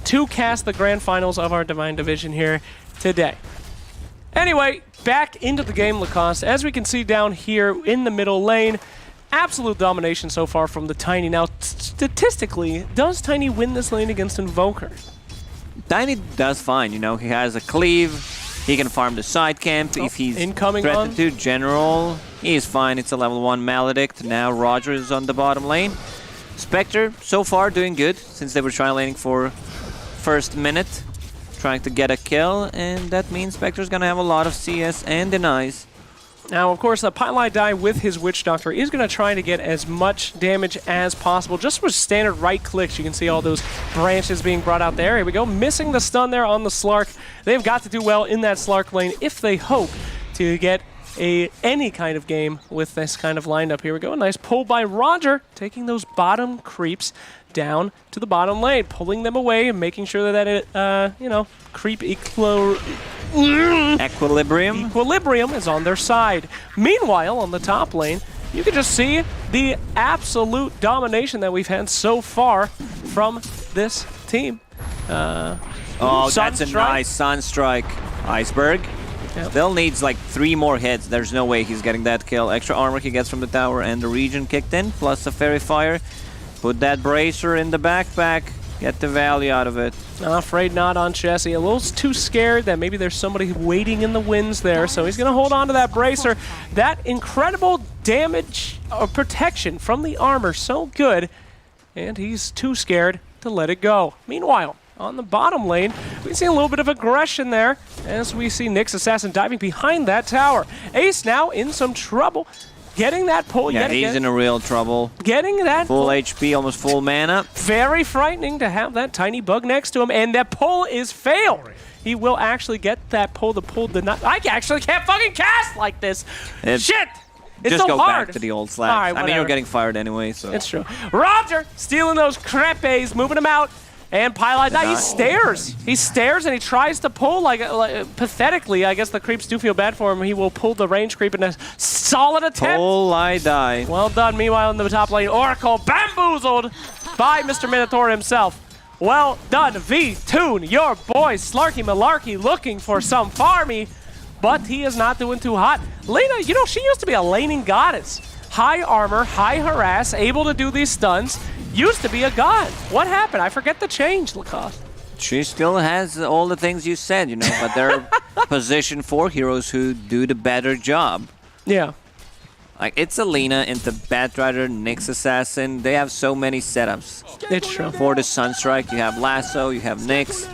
to cast the grand finals of our Divine Division here today. Anyway, back into the game, Lacoste. As we can see down here in the middle lane, absolute domination so far from the Tiny. Now, statistically, does Tiny win this lane against Invoker? Tiny does fine, you know, he has a cleave, he can farm the side camp if he's threatened to. General, he's fine, it's a level 1 Maledict. Now Roger is on the bottom lane. Spectre, so far doing good, since they were tri-laning for first minute, trying to get a kill, and that means Spectre's gonna have a lot of CS and denies. Now, of course, the Pylai Die with his Witch Doctor is going to try to get as much damage as possible. Just with standard right clicks, you can see all those branches being brought out there. Here we go, missing the stun there on the Slark. They've got to do well in that Slark lane if they hope to get any kind of game with this kind of lineup. Here we go, a nice pull by Roger, taking those bottom creeps down to the bottom lane, pulling them away and making sure that it, creep equilibrium is on their side. Meanwhile, on the top lane, you can just see the absolute domination that we've had so far from this team. That's a nice Sunstrike. Iceberg. Yep. Still needs like 3 more hits. There's no way he's getting that kill. Extra armor he gets from the tower and the region kicked in, plus a Fairy Fire. Put that Bracer in the backpack. Get the value out of it. Afraid not on Jesse. A little too scared that maybe there's somebody waiting in the winds there, so he's going to hold on to that Bracer. That incredible damage or protection from the armor, so good, and he's too scared to let it go. Meanwhile, on the bottom lane, we see a little bit of aggression there as we see Nyx Assassin diving behind that tower. Ace now in some trouble. Getting that pull yet again. He's in a real trouble. Getting that full pull. HP, almost full mana. Very frightening to have that tiny bug next to him, and that pull is failed. He will actually get that pull. The pull did not. I actually can't fucking cast like this. Shit! It's just so go hard. back to the old slash. Right, I mean, you're getting fired anyway, so. It's true. Roger stealing those crepes, moving them out. And Pylai Die, he stares. He stares and he tries to pull like pathetically. I guess the creeps do feel bad for him. He will pull the range creep in a solid attempt. Pylai Die. Well done. Meanwhile, in the top lane, Oracle bamboozled by Mr. Minotaur himself. Well done, V-Tune, your boy Slarky Malarkey looking for some farmy, but he is not doing too hot. Lina, you know, she used to be a laning goddess. High armor, high harass, able to do these stuns. Used to be a god. What happened? I forget the change, Lacoste. She still has all the things you said, you know, but there are position 4 heroes who do the better job. Yeah. Like, it's Alina into Batrider, Nyx Assassin. They have so many setups. It's true. For the Sunstrike, you have Lasso, you have Nyx,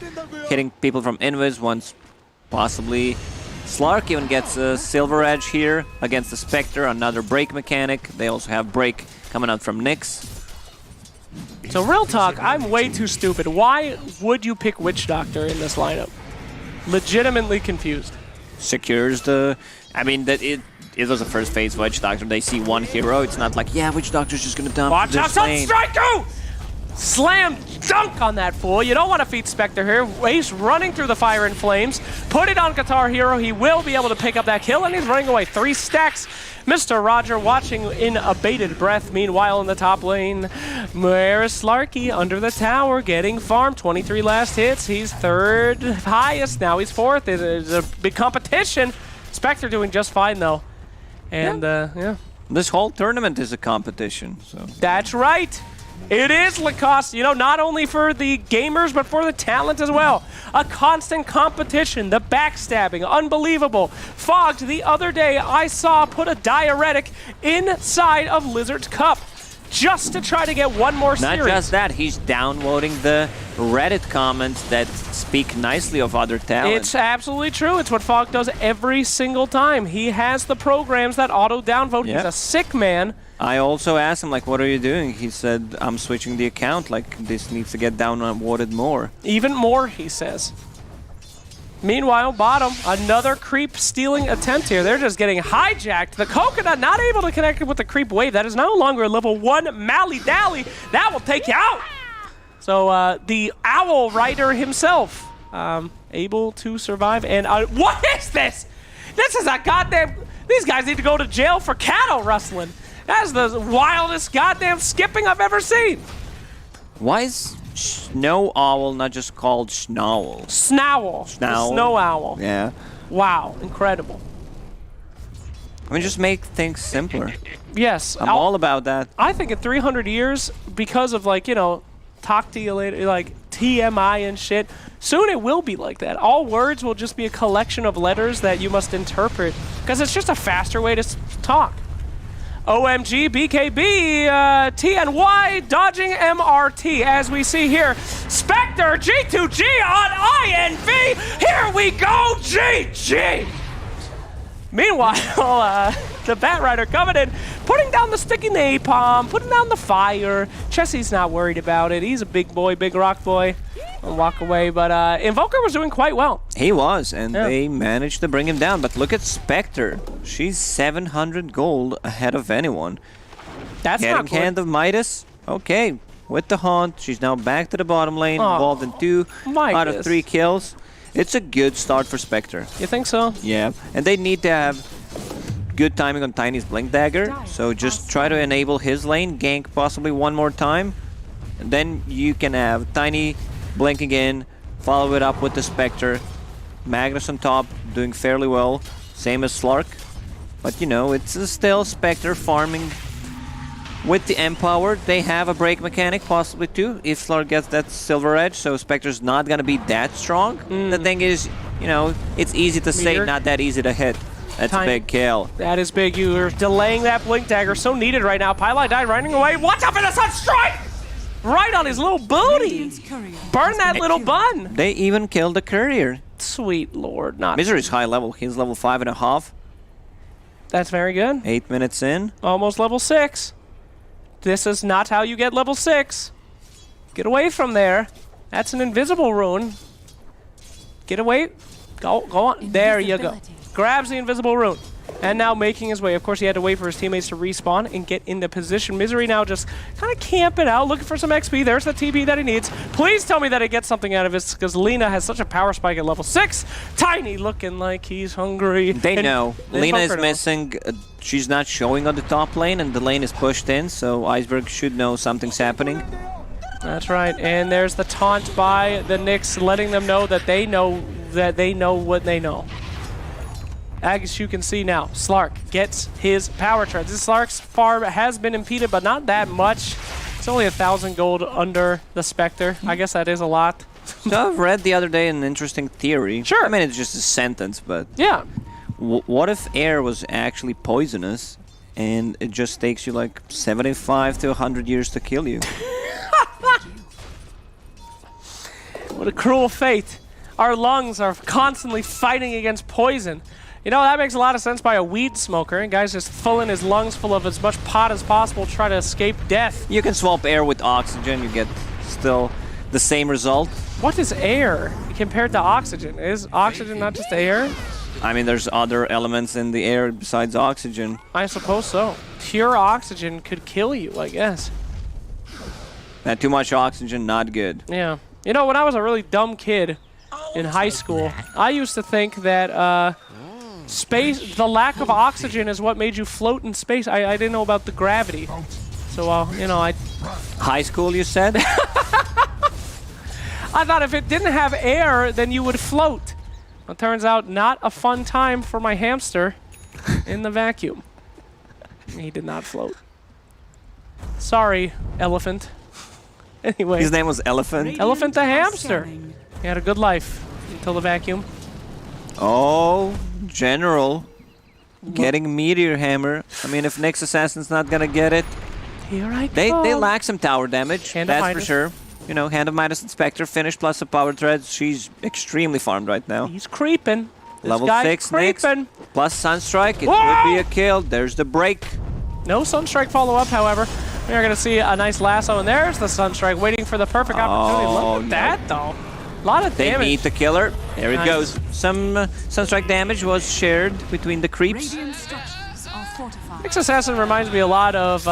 hitting people from Invis once, possibly. Slark even gets a Silver Edge here against the Spectre, another break mechanic. They also have break coming out from Nyx. So real talk, I'm way too stupid. Why would you pick Witch Doctor in this lineup? Legitimately confused. Secures the... I mean, that it was a first phase Witch Doctor. They see one hero. It's not like, yeah, Witch Doctor's just gonna dump Watch out, this lane. Sunstrike, go! Slam dunk on that fool. You don't want to feed Spectre here. Ace running through the fire and flames. Put it on Guitar Hero. He will be able to pick up that kill, and he's running away. 3 stacks. Mr. Roger watching in a bated breath. Meanwhile, in the top lane, where is Slarky under the tower getting farmed? 23 last hits. He's 3rd highest. Now he's 4th. It's a big competition. Spectre doing just fine, though. And, yeah. This whole tournament is a competition, so. That's right. It is, Lacoste, you know, not only for the gamers, but for the talent as well. A constant competition, the backstabbing, unbelievable. Fogged the other day, I saw put a diuretic inside of Lizard's cup. just to try to get one more Not series. just that, he's downvoting the Reddit comments that speak nicely of other talent. It's absolutely true. It's what Fog does every single time. He has the programs that auto downvote. Yep. He's a sick man. I also asked him, like, what are you doing? He said, I'm switching the account. Like, this needs to get downvoted more. Even more, he says. Meanwhile, bottom, another creep stealing attempt here. They're just getting hijacked. The Coconut not able to connect with the creep wave. That is no longer a level 1 Mally Dally. That will take you out. So the Owl Rider himself able to survive. And what is this? This is a goddamn... These guys need to go to jail for cattle rustling. That's the wildest goddamn skipping I've ever seen. Why is Snow Owl not just called Schnowl? Snowl. Snowl. The Snow Owl. Yeah. Wow, incredible. I mean, just make things simpler. Yes. I'm all about that. I think in 300 years, because of, like, you know, talk to you later, like TMI and shit, soon it will be like that. All words will just be a collection of letters that you must interpret, because it's just a faster way to talk. OMG, BKB, TNY, dodging MRT, as we see here. Spectre, G2G on INV. Here we go, GG. Meanwhile, the Bat Rider coming in, putting down the sticky napalm, putting down the fire. Chessie's not worried about it. He's a big boy, big rock boy. I'll walk away, but Invoker was doing quite well. He was, and they managed to bring him down. But look at Spectre. She's 700 gold ahead of anyone. That's Getting not good. Hand of Midas. Okay, with the Haunt. She's now back to the bottom lane, involved in 2 out of 3 kills. It's a good start for Spectre. You think so? Yeah, and they need to have good timing on Tiny's Blink Dagger. So just try to enable his lane, gank possibly one more time. And then you can have Tiny blinking in, follow it up with the Spectre. Magnus on top, doing fairly well. Same as Slark. But you know, it's still Spectre farming with the Empower. They have a break mechanic possibly too, if Slark gets that Silver Edge, so Spectre's not gonna be that strong. The thing is, you know, it's easy to say, not that easy to hit. That's a big kill. That is big. You're delaying that Blink Dagger, so needed right now. Pylon died running away. Watch out for the Sun Strike! Right on his little booty. Burn that little bun. They even killed the Courier. Sweet lord, not Misery's high level. He's level 5.5. That's very good. 8 minutes in. Almost level 6. This is not how you get level 6. Get away from there. That's an invisible rune. Get away. Go on. There you go. Grabs the invisible rune. And now making his way. Of course, he had to wait for his teammates to respawn and get into position. Misery now just kind of camping out, looking for some XP. There's the TP that he needs. Please tell me that he gets something out of this, because Lena has such a power spike at level 6. Tiny looking like he's hungry. They know. Lena is missing. She's not showing on the top lane, and the lane is pushed in, so Iceberg should know something's happening. That's right. And there's the taunt by the Knicks, letting them know that they know what they know. As you can see now, Slark gets his power charge. This Slark's farm has been impeded, but not that much. It's only 1,000 gold under the Spectre. I guess that is a lot. So I've read the other day an interesting theory. Sure. I mean, it's just a sentence, but... Yeah. What if air was actually poisonous, and it just takes you like 75 to 100 years to kill you? What a cruel fate. Our lungs are constantly fighting against poison. You know, that makes a lot of sense by a weed smoker. And guys just filling his lungs full of as much pot as possible to try to escape death. You can swap air with oxygen, you get still the same result. What is air compared to oxygen? Is oxygen not just air? I mean, there's other elements in the air besides oxygen. I suppose so. Pure oxygen could kill you, I guess. And too much oxygen, not good. Yeah. You know, when I was a really dumb kid in high school, I used to think that space, the lack of oxygen is what made you float in space. I didn't know about the gravity. So, you know, High school, you said? I thought if it didn't have air, then you would float. It turns out not a fun time for my hamster in the vacuum. He did not float. Sorry, elephant. Anyway. His name was Elephant? Elephant the hamster. He had a good life until the vacuum. Oh, General. Getting Meteor Hammer. I mean, if Nyx Assassin's not gonna get it, Here I They come. lack some tower damage, Hand of that's for Midas. sure. You know, Hand of Midas and Spectre finished plus the power threads. She's extremely farmed right now. He's creeping. This Level guy's 6 Nyx creeping. plus Sunstrike. It Whoa! would be a kill. There's the break. No Sunstrike follow-up, however. We are going to see a nice lasso, and there's the Sunstrike waiting for the perfect opportunity. Look at that, though. A lot of They damage. meet the killer. There it Nice. goes. Some Sunstrike damage was shared between the creeps. Radiant structures are fortified. Nyx Assassin reminds me a lot of,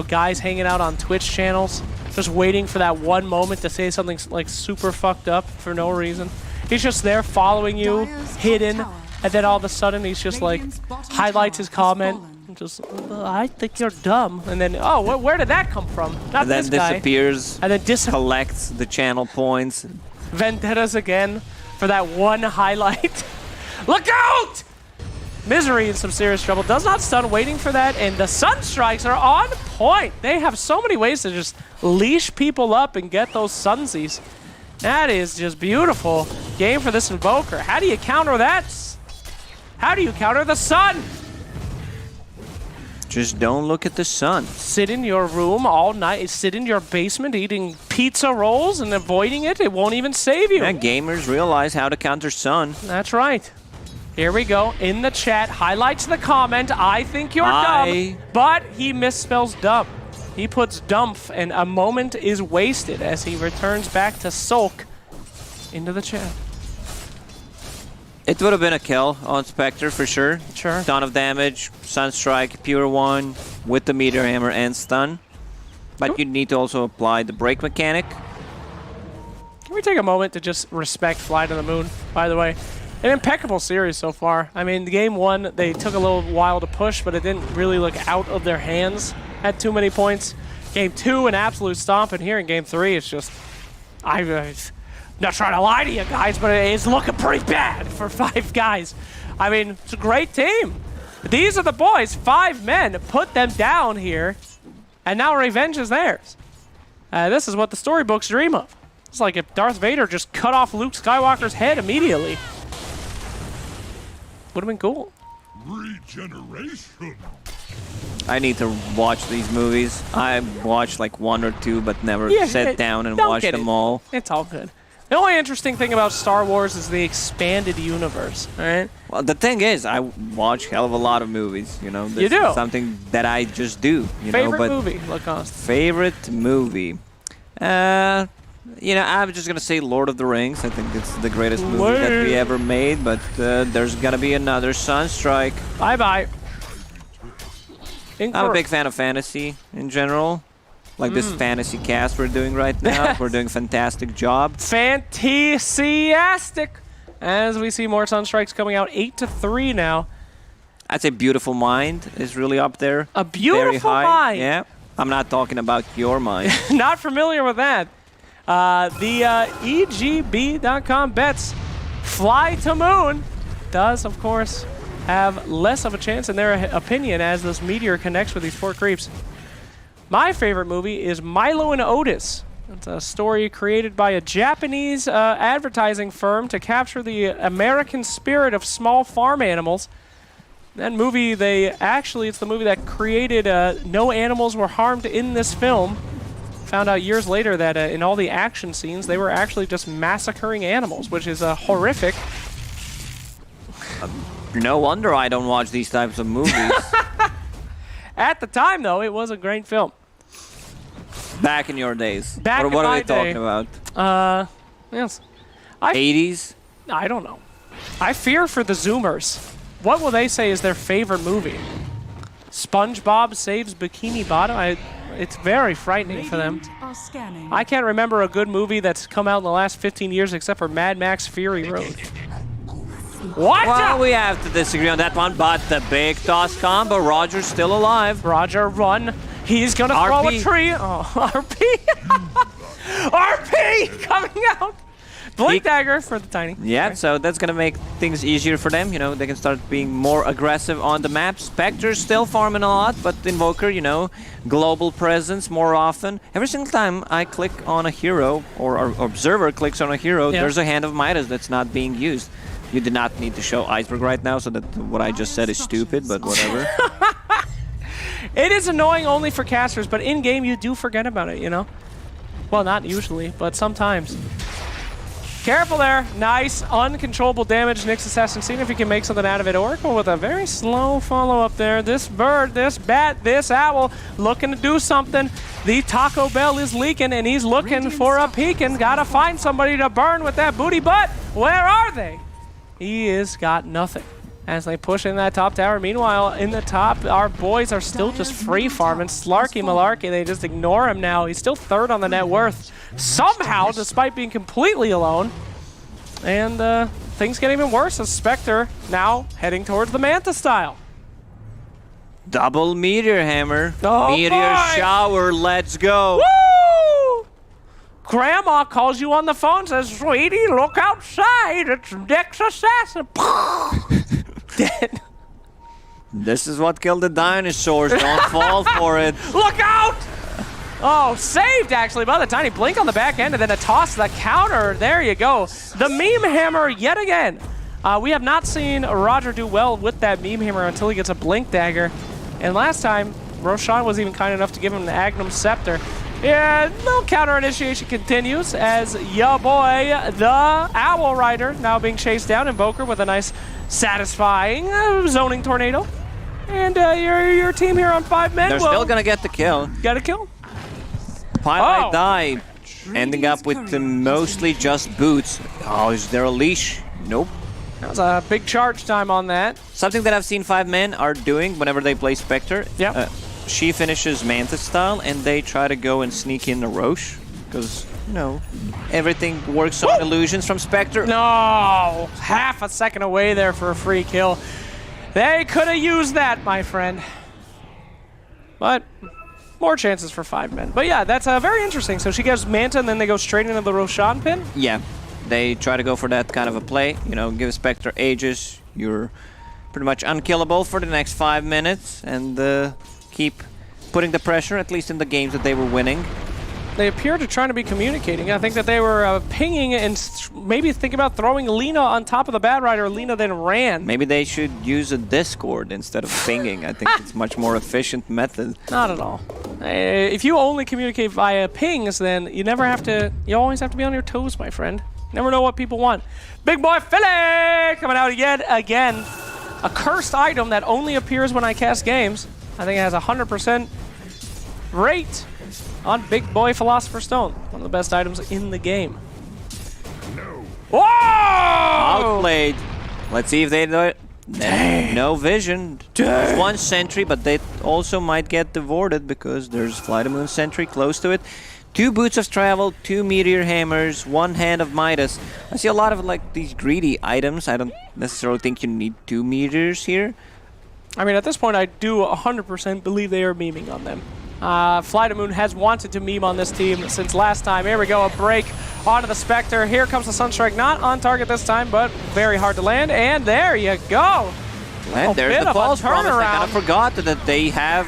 guys hanging out on Twitch channels, just waiting for that one moment to say something like super fucked up for no reason. He's just there following you, hidden, and then all of a sudden he's just like, highlights his comment, and just, I think you're dumb. And then, oh, where did that come from? Not And then this guy. disappears, And then collects the channel points. Vendettas again for that one highlight. Look out! Misery in some serious trouble. Does not stun, waiting for that, and the Sunstrikes are on point. They have so many ways to just leash people up and get those Sunsies. That is just beautiful. Game for this Invoker. How do you counter that? How do you counter the sun? Just don't look at the sun. Sit in your room all night, sit in your basement eating pizza rolls and avoiding it. It won't even save you. Yeah, gamers realize how to counter sun. That's right. Here we go. In the chat, highlights the comment, I think you're dumb. But he misspells dumb. He puts dumph, and a moment is wasted as he returns back to sulk into the chat. It would have been a kill on Spectre for sure. Sure. Ton of damage, Sunstrike, pure one with the Meteor Hammer and stun. But you need to also apply the break mechanic. Can we take a moment to just respect Fly to the Moon, by the way? An impeccable series so far. I mean, game one, they took a little while to push, but it didn't really look out of their hands. Had too many points. Game two, an absolute stomp, and here in game three, it's just... I'm not trying to lie to you guys, but it's looking pretty bad for 5 guys. I mean, it's a great team. These are the boys, 5 men, put them down here, and now revenge is theirs. This is what the storybooks dream of. It's like if Darth Vader just cut off Luke Skywalker's head immediately. Would have been cool. Regeneration. I need to watch these movies. I watched like 1 or 2, but never sat down and don't watched get them it. all. It's all good. The only interesting thing about Star Wars is the expanded universe, all right? Well, the thing is, I watch hell of a lot of movies, you know. This You do? is something that I just do, you Favorite know. But movie, Lacoste? favorite movie? You know, I'm just gonna say Lord of the Rings. I think it's the greatest movie that we ever made, but there's gonna be another Sunstrike. Bye-bye. I'm a big fan of fantasy in general. Like this fantasy cast we're doing right now. We're doing a fantastic job. Fantasiastic. As we see more Sunstrikes coming out, 8-3 now. I'd say Beautiful Mind is really up there. A Beautiful Very high. Mind. Yeah. I'm not talking about your mind. Not familiar with that. The EGB.com bets Fly to Moon does, of course, have less of a chance in their opinion as this meteor connects with these 4 creeps. My favorite movie is Milo and Otis. It's a story created by a Japanese advertising firm to capture the American spirit of small farm animals. That movie, it's the movie that created no animals were harmed in this film. Found out years later that in all the action scenes, they were actually just massacring animals, which is horrific. No wonder I don't watch these types of movies. At the time, though, it was a great film. Back in your days. Back in what are my we talking day. about? Yes. 80s? I don't know. I fear for the Zoomers. What will they say is their favorite movie? SpongeBob Saves Bikini Bottom? It's very frightening for them. Are scanning. I can't remember a good movie that's come out in the last 15 years except for Mad Max Fury Road. What? Well, we have to disagree on that one, but the big toss combo, Roger's still alive. Roger, run. He's gonna throw a RP. tree. Oh, RP. RP coming out. Blink dagger for the tiny. Yeah, so that's gonna make things easier for them. You know, they can start being more aggressive on the map. Spectre's still farming a lot, but Invoker, you know, global presence more often. Every single time I click on a hero, or our observer clicks on a hero, there's a Hand of Midas that's not being used. You did not need to show Iceberg right now, so that what I just said is stupid, but whatever. It is annoying only for casters, but in-game you do forget about it, you know? Well, not usually, but sometimes. Careful there. Nice, uncontrollable damage. Nyx Assassin, seeing if he can make something out of it. Oracle with a very slow follow-up there. This bird, this bat, this owl looking to do something. The Taco Bell is leaking, and he's looking for a peeking. Gotta find somebody to burn with that booty butt. Where are they? He is got nothing as they push in that top tower. Meanwhile, in the top, our boys are still just free farming. Slarky Malarkey, they just ignore him now. He's still third on the net worth. Somehow, despite being completely alone. And things get even worse as Spectre now heading towards the Manta style. Double Meteor Hammer. Oh, Meteor boy. Shower, let's go. Woo! Grandma calls you on the phone, says, "Sweetie, look outside. It's Nyx Assassin." Dead. This is what killed the dinosaurs. Don't fall for it. Look out! Oh, saved actually by the tiny blink on the back end and then a toss to the counter. There you go. The meme hammer yet again. We have not seen Roger do well with that meme hammer until he gets a blink dagger. And last time, Roshan was even kind enough to give him an Agnum Scepter. Yeah, no counter initiation continues as ya boy, the Owl Rider, now being chased down. Invoker with a nice, satisfying zoning tornado. And your team here on 5 men. They're still gonna get the kill. Got a kill. Pilot die, ending up with mostly just boots. Oh, is there a leash? Nope. That was a big charge time on that. Something that I've seen 5 men are doing whenever they play Spectre. Yeah. She finishes Manta style, and they try to go and sneak in a Roche, because, you know, everything works on illusions from Spectre. No! Half a second away there for a free kill. They could have used that, my friend. But more chances for 5 men. But yeah, that's very interesting. So she goes Manta, and then they go straight into the Roshan pin? Yeah. They try to go for that kind of a play. You know, give Spectre Aegis. You're pretty much unkillable for the next 5 minutes, and keep putting the pressure, at least in the games that they were winning. They appear to try to be communicating. I think that they were pinging and maybe think about throwing Lina on top of the Bad Rider. Lina then ran. Maybe they should use a Discord instead of pinging. I think it's much more efficient method. Not at all. If you only communicate via pings, then you never have to. You always have to be on your toes, my friend. Never know what people want. Big boy Philly coming out yet again. A cursed item that only appears when I cast games. I think it has 100% rate on Big Boy Philosopher's Stone. One of the best items in the game. Whoa! Outplayed. Let's see if they do it. No vision. There's 1 sentry, but they also might get devorted because there's Fly the Moon sentry close to it. 2 Boots of Travel, 2 Meteor Hammers, 1 Hand of Midas. I see a lot of like these greedy items. I don't necessarily think you need 2 meteors here. I mean, at this point, I do 100% believe they are memeing on them. Fly to Moon has wanted to meme on this team since last time. Here we go, a break onto the Spectre. Here comes the Sunstrike, not on target this time, but very hard to land. And there you go. And there's the false promise. I kind of forgot that they have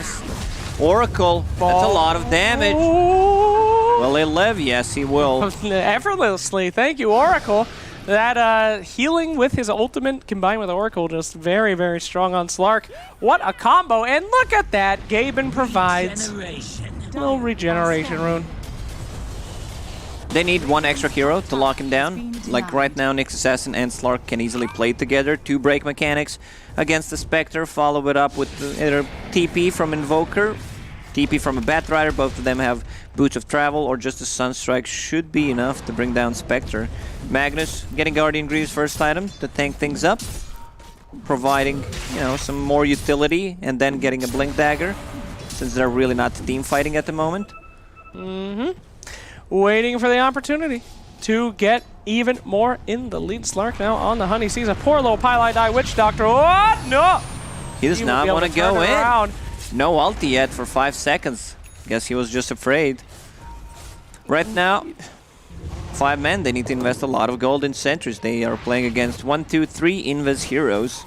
Oracle. That's a lot of damage. Will he live? Yes, he will. Effortlessly. Thank you, Oracle. That healing with his ultimate combined with Oracle, just very, very strong on Slark. What a combo. And look at that. Gaben provides a little regeneration rune. They need 1 extra hero to lock him down. Like right now, Nyx Assassin and Slark can easily play together. 2 break mechanics against the Spectre. Follow it up with either TP from Invoker, TP from a Bat Rider. Both of them have Boots of Travel, or just a Sunstrike should be enough to bring down Spectre. Magnus getting Guardian Greaves first item to tank things up, providing, you know, some more utility, and then getting a Blink Dagger, since they're really not team fighting at the moment. Waiting for the opportunity to get even more in the lead. Slark now on the honey. Sees a poor little Pylite Die Witch Doctor. What? No! He does not want to go in. No ulti yet for 5 seconds. Guess he was just afraid. Right now, 5 men, they need to invest a lot of gold in sentries. They are playing against 1, 2, 3 Invis heroes.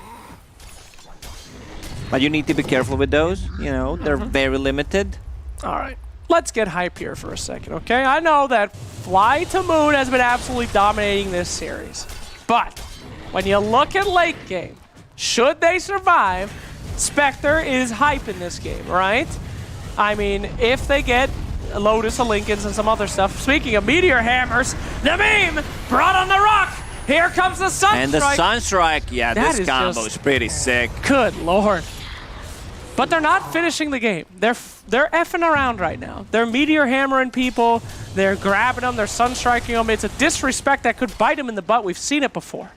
But you need to be careful with those. You know, they're very limited. All right. Let's get hype here for a second, okay? I know that Fly to Moon has been absolutely dominating this series. But when you look at late game, should they survive, Spectre is hype in this game, right? I mean, if they get a Lotus, a Lincolns, and some other stuff. Speaking of Meteor Hammers, the meme brought on the rock. Here comes the Sunstrike. And the Sunstrike, yeah, That this is combo just- is pretty sick. Good lord. But they're not finishing the game. They're effing around right now. They're Meteor Hammering people. They're grabbing them. They're Sunstriking them. It's a disrespect that could bite them in the butt. We've seen it before.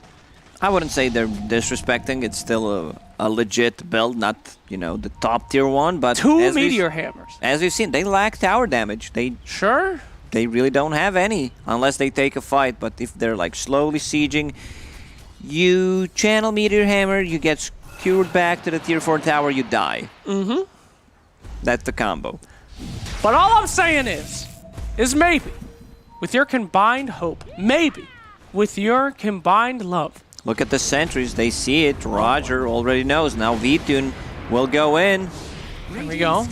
I wouldn't say they're disrespecting. It's still a legit build, not, you know, the top tier one, but Two as Meteor Hammers. As we've seen, they lack tower damage. Sure. They really don't have any unless they take a fight, but if they're like slowly sieging, you channel Meteor Hammer, you get secured back to the tier 4 tower, you die. Mm-hmm. That's the combo. But all I'm saying is maybe, with your combined hope, maybe, with your combined love. Look at the sentries, they see it. Roger already knows. Now V-Tune will go in. There we go.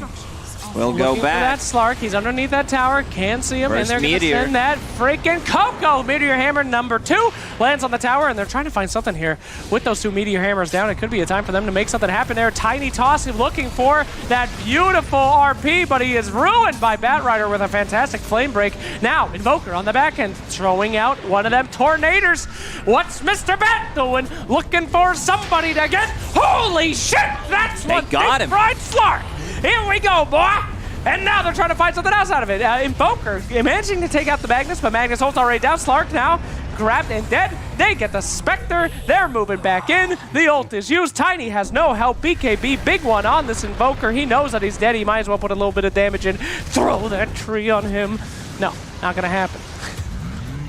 We'll go Looking for that back. Slark. He's underneath that tower. Can't see him. First and they're going to Meteor. send that freaking Coco. Meteor Hammer number 2 lands on the tower, and they're trying to find something here. With those 2 Meteor Hammers down, it could be a time for them to make something happen there. Tiny Toss is looking for that beautiful RP, but he is ruined by Batrider with a fantastic Flame Break. Now, Invoker on the back end, throwing out one of them Tornadors. What's Mr. Bat doing? Looking for somebody to get. Holy shit! That's They what got Big him. Fried Slark. Here we go, boy! And now they're trying to find something else out of it. Invoker managing to take out the Magnus, but Magnus holds already down. Slark now grabbed and dead. They get the Spectre. They're moving back in. The ult is used. Tiny has no help. BKB, big one on this Invoker. He knows that he's dead. He might as well put a little bit of damage in. Throw that tree on him. No, not gonna happen.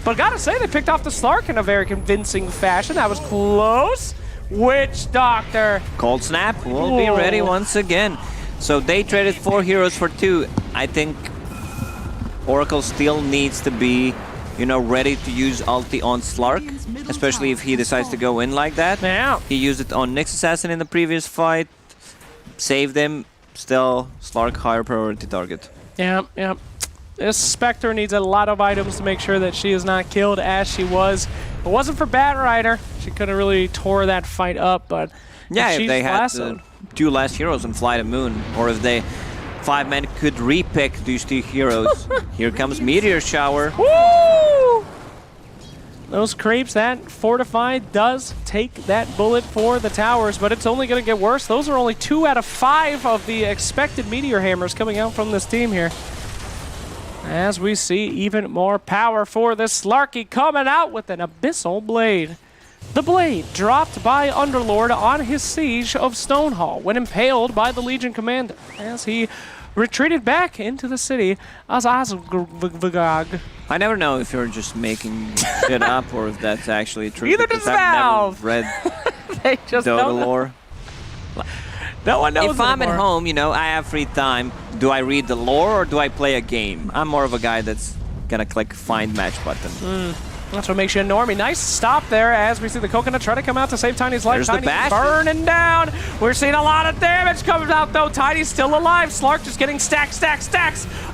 But gotta say, they picked off the Slark in a very convincing fashion. That was close. Witch Doctor. Cold Snap will be ready once again. So they traded 4 heroes for 2. I think Oracle still needs to be, you know, ready to use ulti on Slark, especially if he decides to go in like that. Yeah. He used it on Nyx Assassin in the previous fight, saved him. Still, Slark higher priority target. Yeah. This Spectre needs a lot of items to make sure that she is not killed as she was. If it wasn't for Batrider, she could have really tore that fight up, but Yeah, if she's they had lassoed. 2 last heroes and Fly the Moon, or if they 5 men could repick these 2 heroes. Here comes Meteor Shower. Woo! Those creeps, that Fortified does take that bullet for the towers, but it's only going to get worse. Those are only 2 out of 5 of the expected Meteor Hammers coming out from this team here. As we see even more power for this Slarky coming out with an Abyssal Blade. The blade dropped by Underlord on his siege of Stonehall when impaled by the Legion commander as he retreated back into the city as Azvagag. I never know if you're just making it up or if that's actually true. Neither because does I've Valve. never read They just Dota don't know. lore. No one knows If I'm at anymore. home, you know, I have free time. Do I read the lore or do I play a game? I'm more of a guy that's gonna click find match button. That's what makes you a normie. Nice stop there as we see the Coconut try to come out to save Tiny's life. There's the Tiny's bash. burning down. We're seeing a lot of damage coming out though. Tiny's still alive. Slark just getting stacks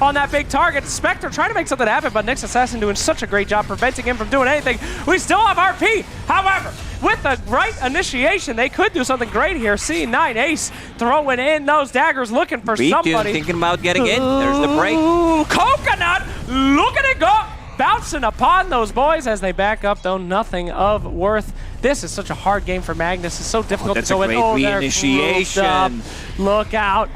on that big target. Spectre trying to make something happen, but Nyx Assassin doing such a great job preventing him from doing anything. We still have RP. However, with the right initiation, they could do something great here. C9 Ace throwing in those daggers, looking for Beat you, somebody. thinking about getting in. There's the break. Ooh, Coconut, look at it go. Bouncing upon those boys as they back up, though nothing of worth. This is such a hard game for Magnus. It's so difficult that's to go a in. great Oh, they're re-initiation. grouped up. Look out.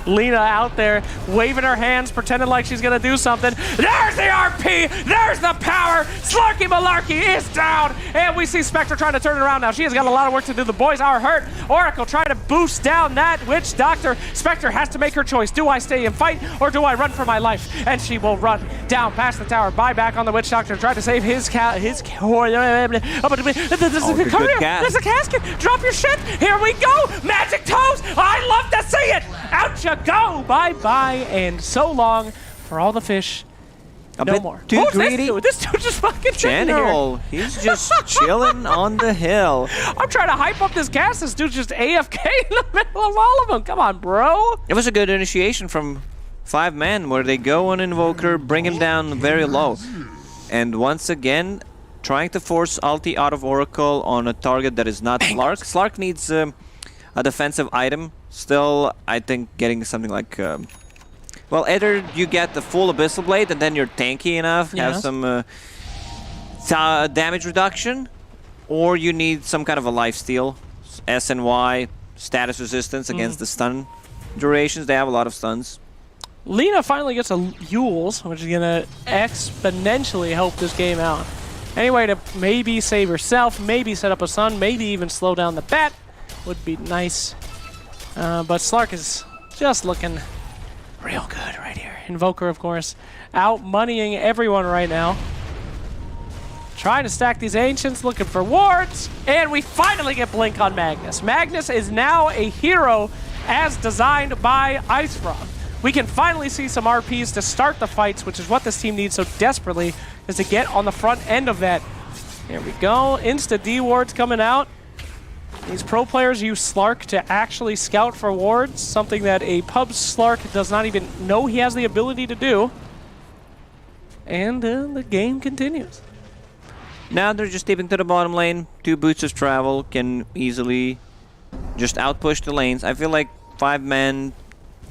Lena out there waving her hands, pretending like she's gonna do something. There's the RP! There's the power! Slarky Malarkey is down! And we see Spectre trying to turn it around now. She has got a lot of work to do. The boys are hurt. Oracle trying to boost down that Witch Doctor. Spectre has to make her choice. Do I stay and fight, or do I run for my life? And she will run down past the tower. Buyback on the Witch Doctor. Try to save his there's good a casket. Drop your shit. Here we go. Magic toes. I love to see it. Out you go. Bye-bye and so long for all the fish. A No bit more. too Who's greedy. This dude just fucking sitting here. General, he's just chilling on the hill. I'm trying to hype up this cast. This dude's just AFK in the middle of all of them. Come on, bro. It was a good initiation from 5 men where they go on Invoker, bring him down very low. And once again, trying to force ulti out of Oracle on a target that is not Slark. Slark needs a defensive item. Still, I think getting something like... well, either you get the full Abyssal Blade and then you're tanky enough, have Yes. some damage reduction, or you need some kind of a lifesteal, SNY, status resistance against the stun durations. They have a lot of stuns. Lina finally gets a Yules, which is going to exponentially help this game out. Any way to maybe save yourself, maybe set up a stun, maybe even slow down the bat would be nice. But Slark is just looking real good right here. Invoker, of course, out moneying everyone right now. Trying to stack these Ancients, looking for wards, and we finally get Blink on Magnus. Magnus is now a hero as designed by IceFrog. We can finally see some RPs to start the fights, which is what this team needs so desperately, is to get on the front end of that. There we go, Insta D wards coming out. These pro players use Slark to actually scout for wards, something that a pub Slark does not even know he has the ability to do. And the game continues. Now they're just dipping to the bottom lane. 2 boots of travel can easily just outpush the lanes. I feel like 5 men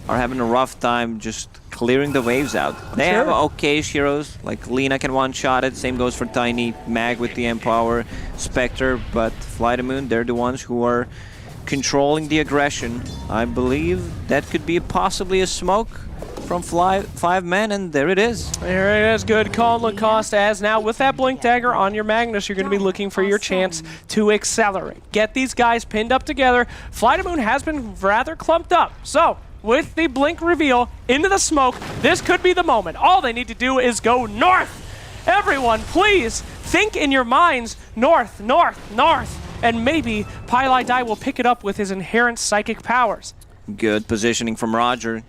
are having a rough time just clearing the waves out. They have okay heroes, like Lina can one-shot it, same goes for Tiny, Mag with the Empower, Spectre, but Fly the Moon, they're the ones who are controlling the aggression. I believe that could be possibly a smoke from 5 men, and there it is. There it is. Good call, Lacoste, as now with that Blink Dagger on your Magnus, you're going to be looking for your chance to accelerate. Get these guys pinned up together. Fly to Moon has been rather clumped up, so with the Blink reveal into the smoke, this could be the moment. All they need to do is go north. Everyone, please think in your minds, north, north, north, and maybe Pylai Dai will pick it up with his inherent psychic powers. Good positioning from Roger.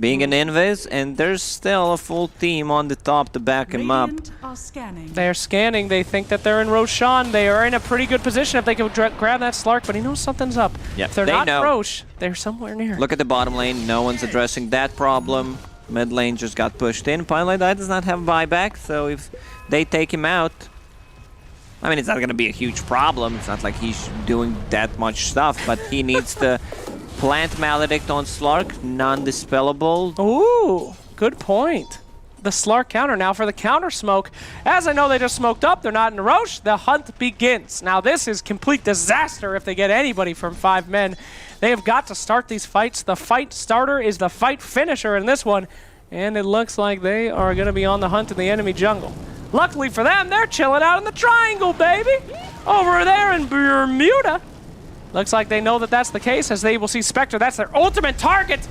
Being an invis, and there's still a full team on the top to back him up. Are scanning. They're scanning. They think that they're in Roshan. They are in a pretty good position if they can grab that Slark, but he knows something's up. Yeah, if they're they not know. Rosh, they're somewhere near. Look at the bottom lane. No one's addressing that problem. Mid lane just got pushed in. Pylai Dai does not have buyback, so if they take him out, I mean, it's not going to be a huge problem. It's not like he's doing that much stuff, but he needs to plant Maledict on Slark, non-dispellable. Ooh, good point. The Slark counter now for the counter smoke. As I know they just smoked up, they're not in Roche, the hunt begins. Now this is complete disaster if they get anybody from 5 men. They have got to start these fights. The fight starter is the fight finisher in this one, and it looks like they are going to be on the hunt in the enemy jungle. Luckily for them, they're chilling out in the triangle, baby! Over there in Bermuda. Looks like they know that that's the case, as they will see Spectre. That's their ultimate target.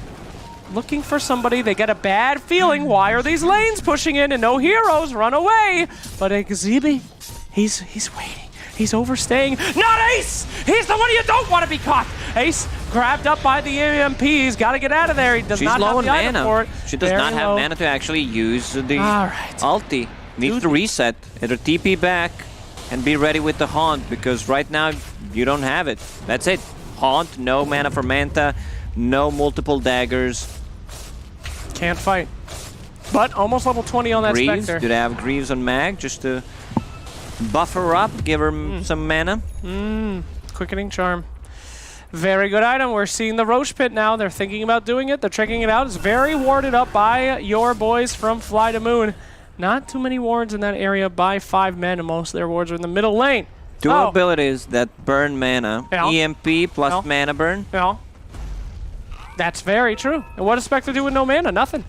Looking for somebody. They get a bad feeling. Why are these lanes pushing in and no heroes? Run away. But Exhibi, he's waiting. He's overstaying. Not Ace! He's the one you don't want to be caught. Ace grabbed up by the EMP. He's got to get out of there. He does not have the item for it. She does not have mana to actually use the ulti. Needs to reset. It'll TP back and be ready with the Haunt, because right now you don't have it. That's it. Haunt, no mana for Manta, no multiple daggers. Can't fight. But almost level 20 on that Greaves, Spectre. do they have Greaves on Mag just to buff her up, give her some mana? Quickening Charm. Very good item. We're seeing the Roche Pit now. They're thinking about doing it. They're checking it out. It's very warded up by your boys from Fly to Moon. Not too many wards in that area by 5 men, and most of their wards are in the middle lane. Two abilities that burn mana. Yeah. EMP plus mana burn. Yeah. That's very true. And what does Spectre do with no mana? Nothing.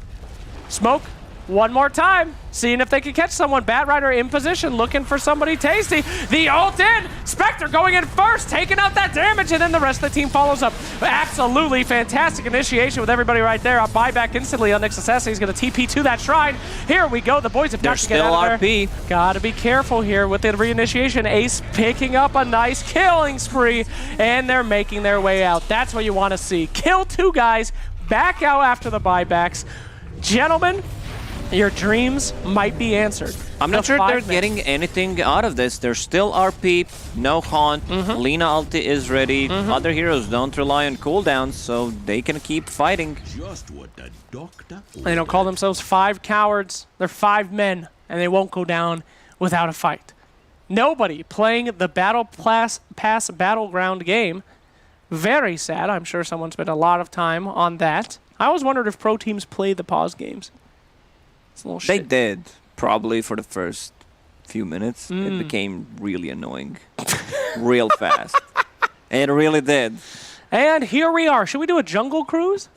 Smoke. One more time. Seeing if they can catch someone. Bat Rider in position, looking for somebody tasty. The ult in. Spectre going in first, taking out that damage, and then the rest of the team follows up. Absolutely fantastic initiation with everybody right there. A buyback instantly on Nix's Assassin. He's going to TP to that shrine. Here we go. The boys have got to get out of there. Got to be careful here with the reinitiation. Ace picking up a nice killing spree, and they're making their way out. That's what you want to see. Kill 2 guys, back out after the buybacks. Gentlemen, your dreams might be answered. I'm not sure they're getting anything out of this. There's still RP, no Haunt, Lina ulti is ready. Other heroes don't rely on cooldowns, so they can keep fighting. Just what the doctor. They don't call themselves 5 cowards. They're 5 men, and they won't go down without a fight. Nobody playing the Battle Pass Battleground game Very sad. I'm sure someone spent a lot of time on that. I always wondered if pro teams play the pause games. It's a little They shit. did, probably for the first few minutes. It became really annoying. Real fast. It really did. And here we are. Should we do a jungle cruise?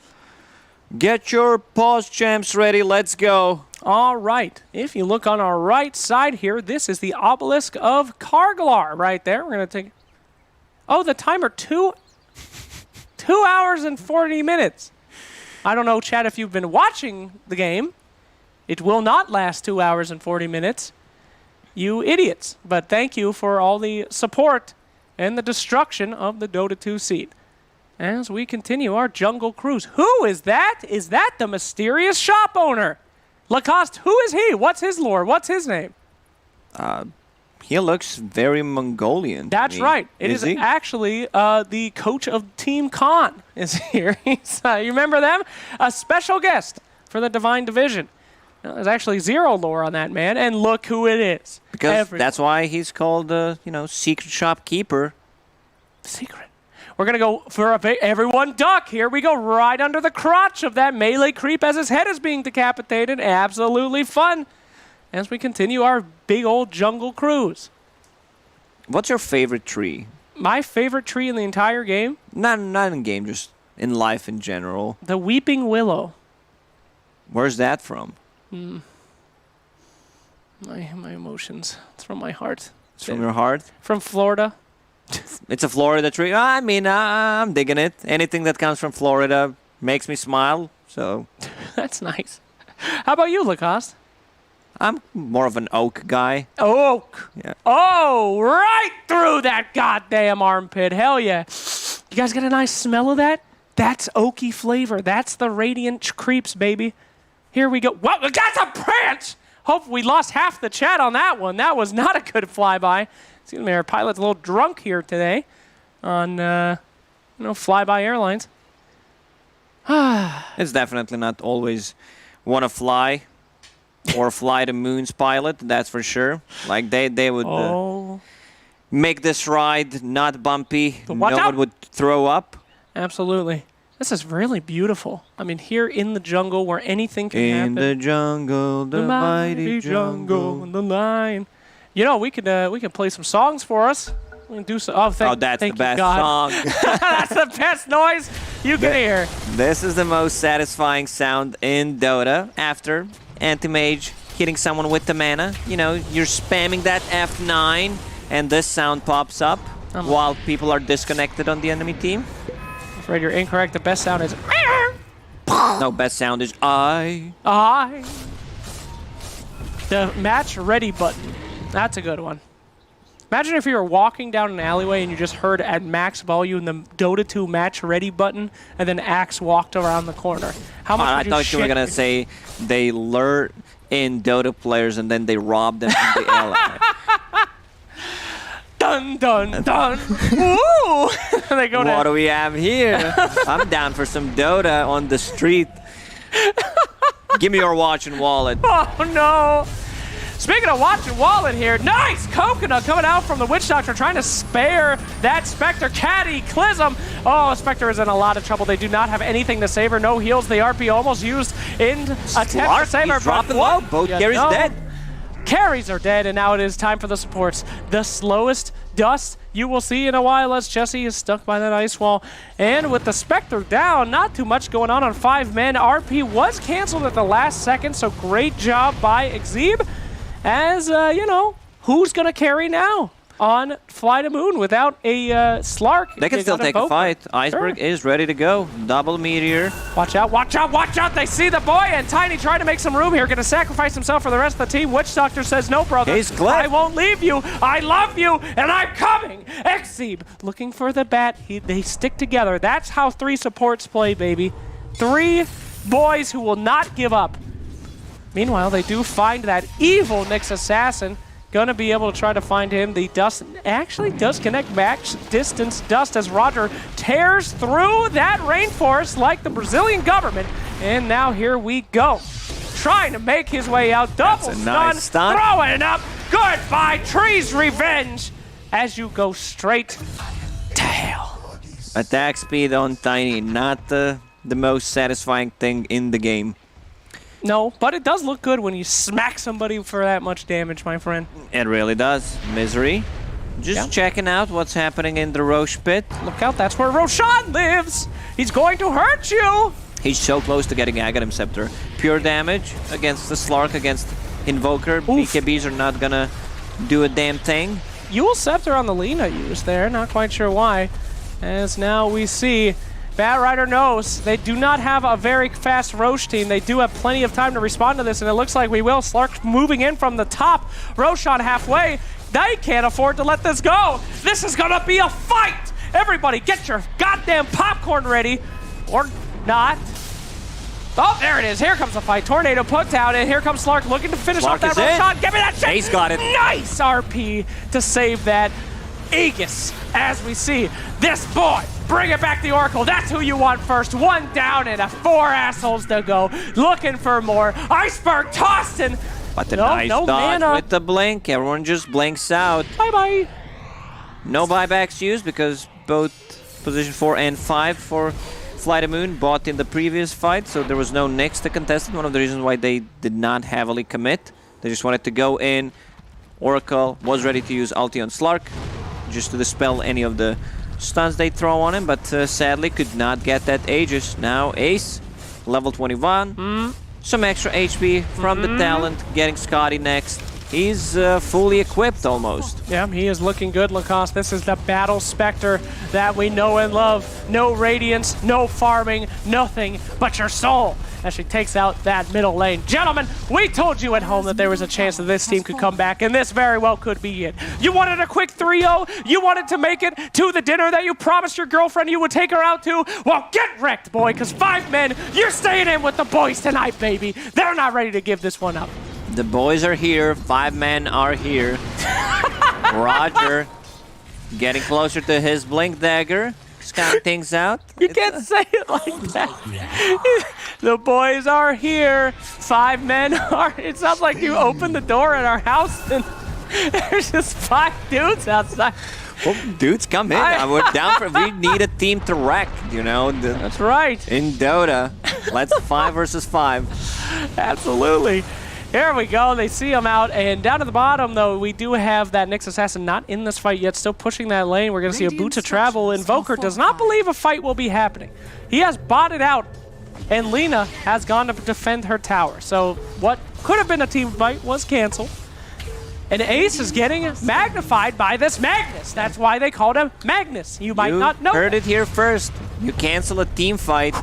Get your pause champs ready. Let's go. All right. If you look on our right side here, this is the obelisk of Karglar right there. We're going to take... Oh, the timer, 2 hours and 40 minutes. I don't know, chat, if you've been watching the game. It will not last 2 hours and 40 minutes. You idiots. But thank you for all the support and the destruction of the Dota 2 seed. As we continue our jungle cruise. Who is that? Is that the mysterious shop owner? Lacoste, who is he? What's his lore? What's his name? He looks very Mongolian. to That's me. right. It is he? actually the coach of Team Khan is here. He's, you remember them? A special guest for the Divine Division. There's actually zero lore on that man, and look who it is. Because that's why he's called, secret shopkeeper. Secret. We're going to go for everyone duck. Here we go, right under the crotch of that melee creep as his head is being decapitated. Absolutely fun as we continue our big old jungle cruise. What's your favorite tree? My favorite tree in the entire game? Not in game, just in life in general. The Weeping Willow. Where's that from? My emotions. It's from my heart. It's from your heart? From Florida. It's a Florida tree. I mean, I'm digging it. Anything that comes from Florida makes me smile, so... That's nice. How about you, Lacoste? I'm more of an oak guy. Oak. Yeah. Oh, right through that goddamn armpit. Hell yeah. You guys get a nice smell of that? That's oaky flavor. That's the Radiant Creeps, baby. Here we go. Whoa, that's a branch! Hope we lost half the chat on that one. That was not a good flyby. Excuse me, our pilot's a little drunk here today on, Flyby Airlines. It's definitely not always wanna fly or fly the moon's pilot, that's for sure. Like, they would make this ride not bumpy. No one would throw up. Absolutely. This is really beautiful. I mean, here in the jungle where anything can happen. In the jungle, the mighty jungle. And the lion. You know, we could play some songs for us. We can do some. Oh, that's the thank best you, God. song. That's the best noise you can hear. This is the most satisfying sound in Dota after anti-mage hitting someone with the mana. You know, you're spamming that F9 and this sound pops up while people are disconnected on the enemy team. I'm afraid you're incorrect. The best sound is... No, best sound is I. The match ready button. That's a good one. Imagine if you were walking down an alleyway and you just heard at max volume the Dota 2 match ready button, and then Axe walked around the corner. How much I would you thought you were shit? gonna say they lure in Dota players and then they rob them in the alley. Dun dun dun. Woo! They go What to do we have here? I'm down for some Dota on the street. Give me your watch and wallet. Oh no! Speaking of watch and wallet here, nice coconut coming out from the Witch Doctor, trying to spare that Spectre. Cataclysm. Oh, Spectre is in a lot of trouble. They do not have anything to save her. No heals. The RP almost used in attempt to save her. He's dropping low. Both carries dead. Carries are dead, and now it is time for the supports. The slowest dust you will see in a while as Jesse is stuck by that ice wall. And with the Spectre down, not too much going on 5 men. RP was canceled at the last second, so great job by Exeeb. As, who's going to carry now on Fly to Moon without a Slark? They can still take a fight. Iceberg is ready to go. Double meteor. Watch out, watch out, watch out. They see the boy, and Tiny trying to make some room here. Going to sacrifice himself for the rest of the team. Witch Doctor says, no, brother. He's clipped. I won't leave you. I love you, and I'm coming. Exeeb looking for the bat. They stick together. That's how 3 supports play, baby. 3 boys who will not give up. Meanwhile, they do find that evil Nyx assassin. Gonna be able to try to find him. The dust actually does connect max distance dust as Roger tears through that rainforest like the Brazilian government. And now here we go. Trying to make his way out. Double That's a nice stun. Throwing up. Goodbye, Tree's revenge. As you go straight to hell. Attack speed on Tiny, not the most satisfying thing in the game. No, but it does look good when you smack somebody for that much damage, my friend. It really does. Misery. Just checking out what's happening in the Roche pit. Look out, that's where Roshan lives! He's going to hurt you! He's so close to getting Aghanim Scepter. Pure damage against the Slark, against Invoker. Oof. BKBs are not gonna do a damn thing. Yule Scepter on the Lina used there, not quite sure why. As now we see, Batrider knows they do not have a very fast Roche team. They do have plenty of time to respond to this, and it looks like we will. Slark moving in from the top. Roshan halfway. They can't afford to let this go. This is gonna be a fight! Everybody get your goddamn popcorn ready. Or not. Oh, there it is. Here comes the fight. Tornado put down, and here comes Slark looking to finish off that Roshan. Give me that shit! Ace got it. Nice RP to save that. Aegis, as we see this boy bring it back the Oracle. That's who you want first. One down and 4 assholes to go. Looking for more. Iceberg tossed and But a nice dodge mana. with the blink. Everyone just blinks out. Bye-bye. No buybacks used because both position 4 and 5 for Flight of Moon bought in the previous fight, so there was no Nyx to contest it. One of the reasons why they did not heavily commit. They just wanted to go in. Oracle was ready to use ulti on Slark just to dispel any of the stuns they throw on him, but sadly could not get that Aegis. Now Ace, level 21. Some extra HP from the talent, getting Scotty next. He's fully equipped almost. Yeah, he is looking good, Lacoste. This is the Battle Spectre that we know and love. No Radiance, no farming, nothing but your soul as she takes out that middle lane. Gentlemen, we told you at home that there was a chance that this team could come back, and this very well could be it. You wanted a quick 3-0? You wanted to make it to the dinner that you promised your girlfriend you would take her out to? Well, get wrecked, boy, because 5 men, you're staying in with the boys tonight, baby. They're not ready to give this one up. The boys are here, 5 men are here. Roger getting closer to his blink dagger, scout things out. You can't say it like that. The boys are here. 5 men are. It sounds like you opened the door at our house and there's just 5 dudes outside. Well, dudes, come in. We're down for. We need a team to wreck. You know. That's right. In Dota, let's 5 versus 5. Absolutely. Here we go. They see him out. And down at the bottom, though, we do have that Nyx Assassin not in this fight yet, still pushing that lane. We're going to see a boot to travel. Invoker does not believe a fight will be happening. He has botted out, and Lina has gone to defend her tower. So what could have been a team fight was canceled. And Ace is getting magnified by this Magnus. That's why they called him Magnus. You might not know. Heard it here first. You cancel a team fight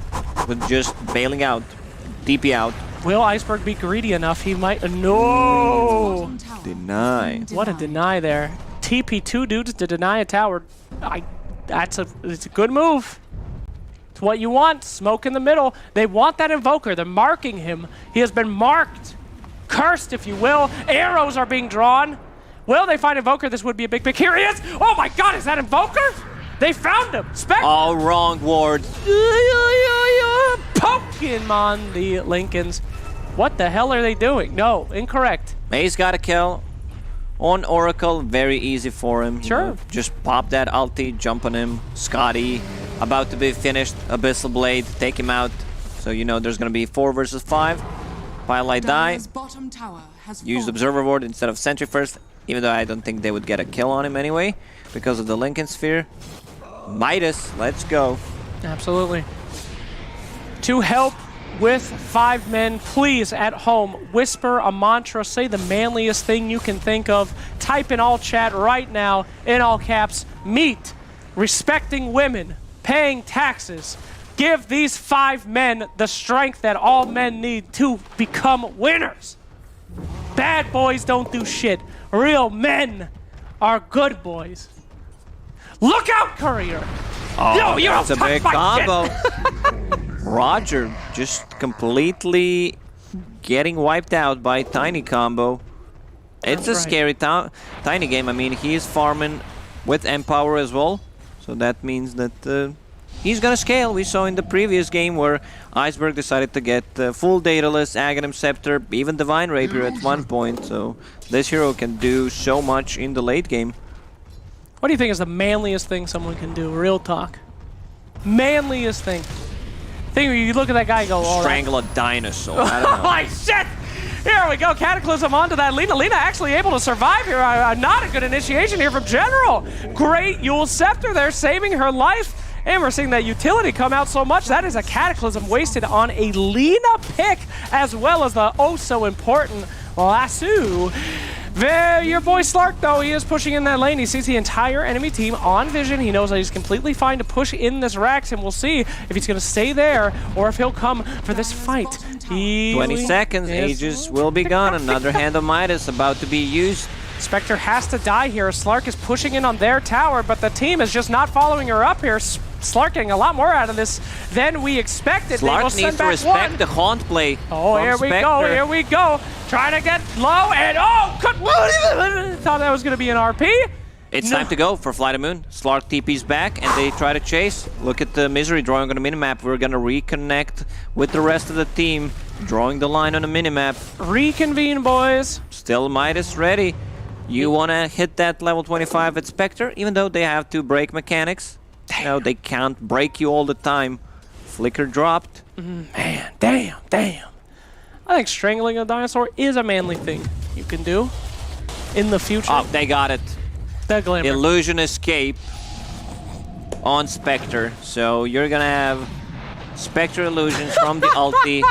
with just bailing out, DP out. Will Iceberg be greedy enough? He might. No! Deny. What a deny there. TP2 dudes to deny a tower. It's a good move. It's what you want. Smoke in the middle. They want that Invoker. They're marking him. He has been marked. Cursed, if you will. Arrows are being drawn. Will they find Invoker? This would be a big pick. Here he is! Oh my god, is that Invoker? They found him! Spectre! All wrong, Ward. Poking on the Lincolns. What the hell are they doing? No, incorrect. May's got a kill on Oracle. Very easy for him. Sure. You know, just pop that ulti, jump on him. Scotty, about to be finished. Abyssal Blade, take him out. So you know there's going to be 4 versus 5. Firelight die. Use Observer Ward instead of Sentry first, even though I don't think they would get a kill on him anyway because of the Lincoln Sphere. Midas, let's go. Absolutely. To help with 5 men, please, at home, whisper a mantra, say the manliest thing you can think of. Type in all chat right now, in all caps, meet, respecting women, paying taxes. Give these 5 men the strength that all men need to become winners. Bad boys don't do shit. Real men are good boys. Look out, Courier! Oh, no, you that's don't a big touch my combo. Roger just completely getting wiped out by Tiny combo. It's a scary Tiny game. I mean, he is farming with Empower as well. So that means that he's gonna scale. We saw in the previous game where Iceberg decided to get full Daedalus, Aghanim Scepter, even Divine Rapier at one point. So this hero can do so much in the late game. What do you think is the manliest thing someone can do? Real talk. manliest thing. You look at that guy and go, all right. Strangle a dinosaur. I don't know. Oh, shit! Here we go, Cataclysm onto that Lina. Lina actually able to survive here. Not a good initiation here from General. Great Yule Scepter there, saving her life. And we're seeing that utility come out so much. That is a Cataclysm wasted on a Lina pick, as well as the oh-so-important Lasso. Your boy Slark, though, he is pushing in that lane. He sees the entire enemy team on vision. He knows that he's completely fine to push in this Rax, and we'll see if he's going to stay there or if he'll come for this fight. 20 seconds, Aegis will be gone. Another Hand of Midas about to be used. Spectre has to die here. Slark is pushing in on their tower, but the team is just not following her up here. Slark getting a lot more out of this than we expected. Slark needs to respect the haunt play. Oh, here we go, here we go. Trying to get low, and oh, thought that was going to be an RP. It's time to go for Flight of Moon. Slark TP's back, and they try to chase. Look at the Misery drawing on the minimap. We're going to reconnect with the rest of the team, drawing the line on the minimap. Reconvene, boys. Still Midas ready. You want to hit that level 25 at Spectre, even though they have to break mechanics. No, they can't break you all the time. Flicker dropped. Man, damn. I think strangling a dinosaur is a manly thing you can do in the future. Oh, they got it. The Glimmer. Illusion Escape on Spectre. So you're going to have Spectre Illusions from the ulti.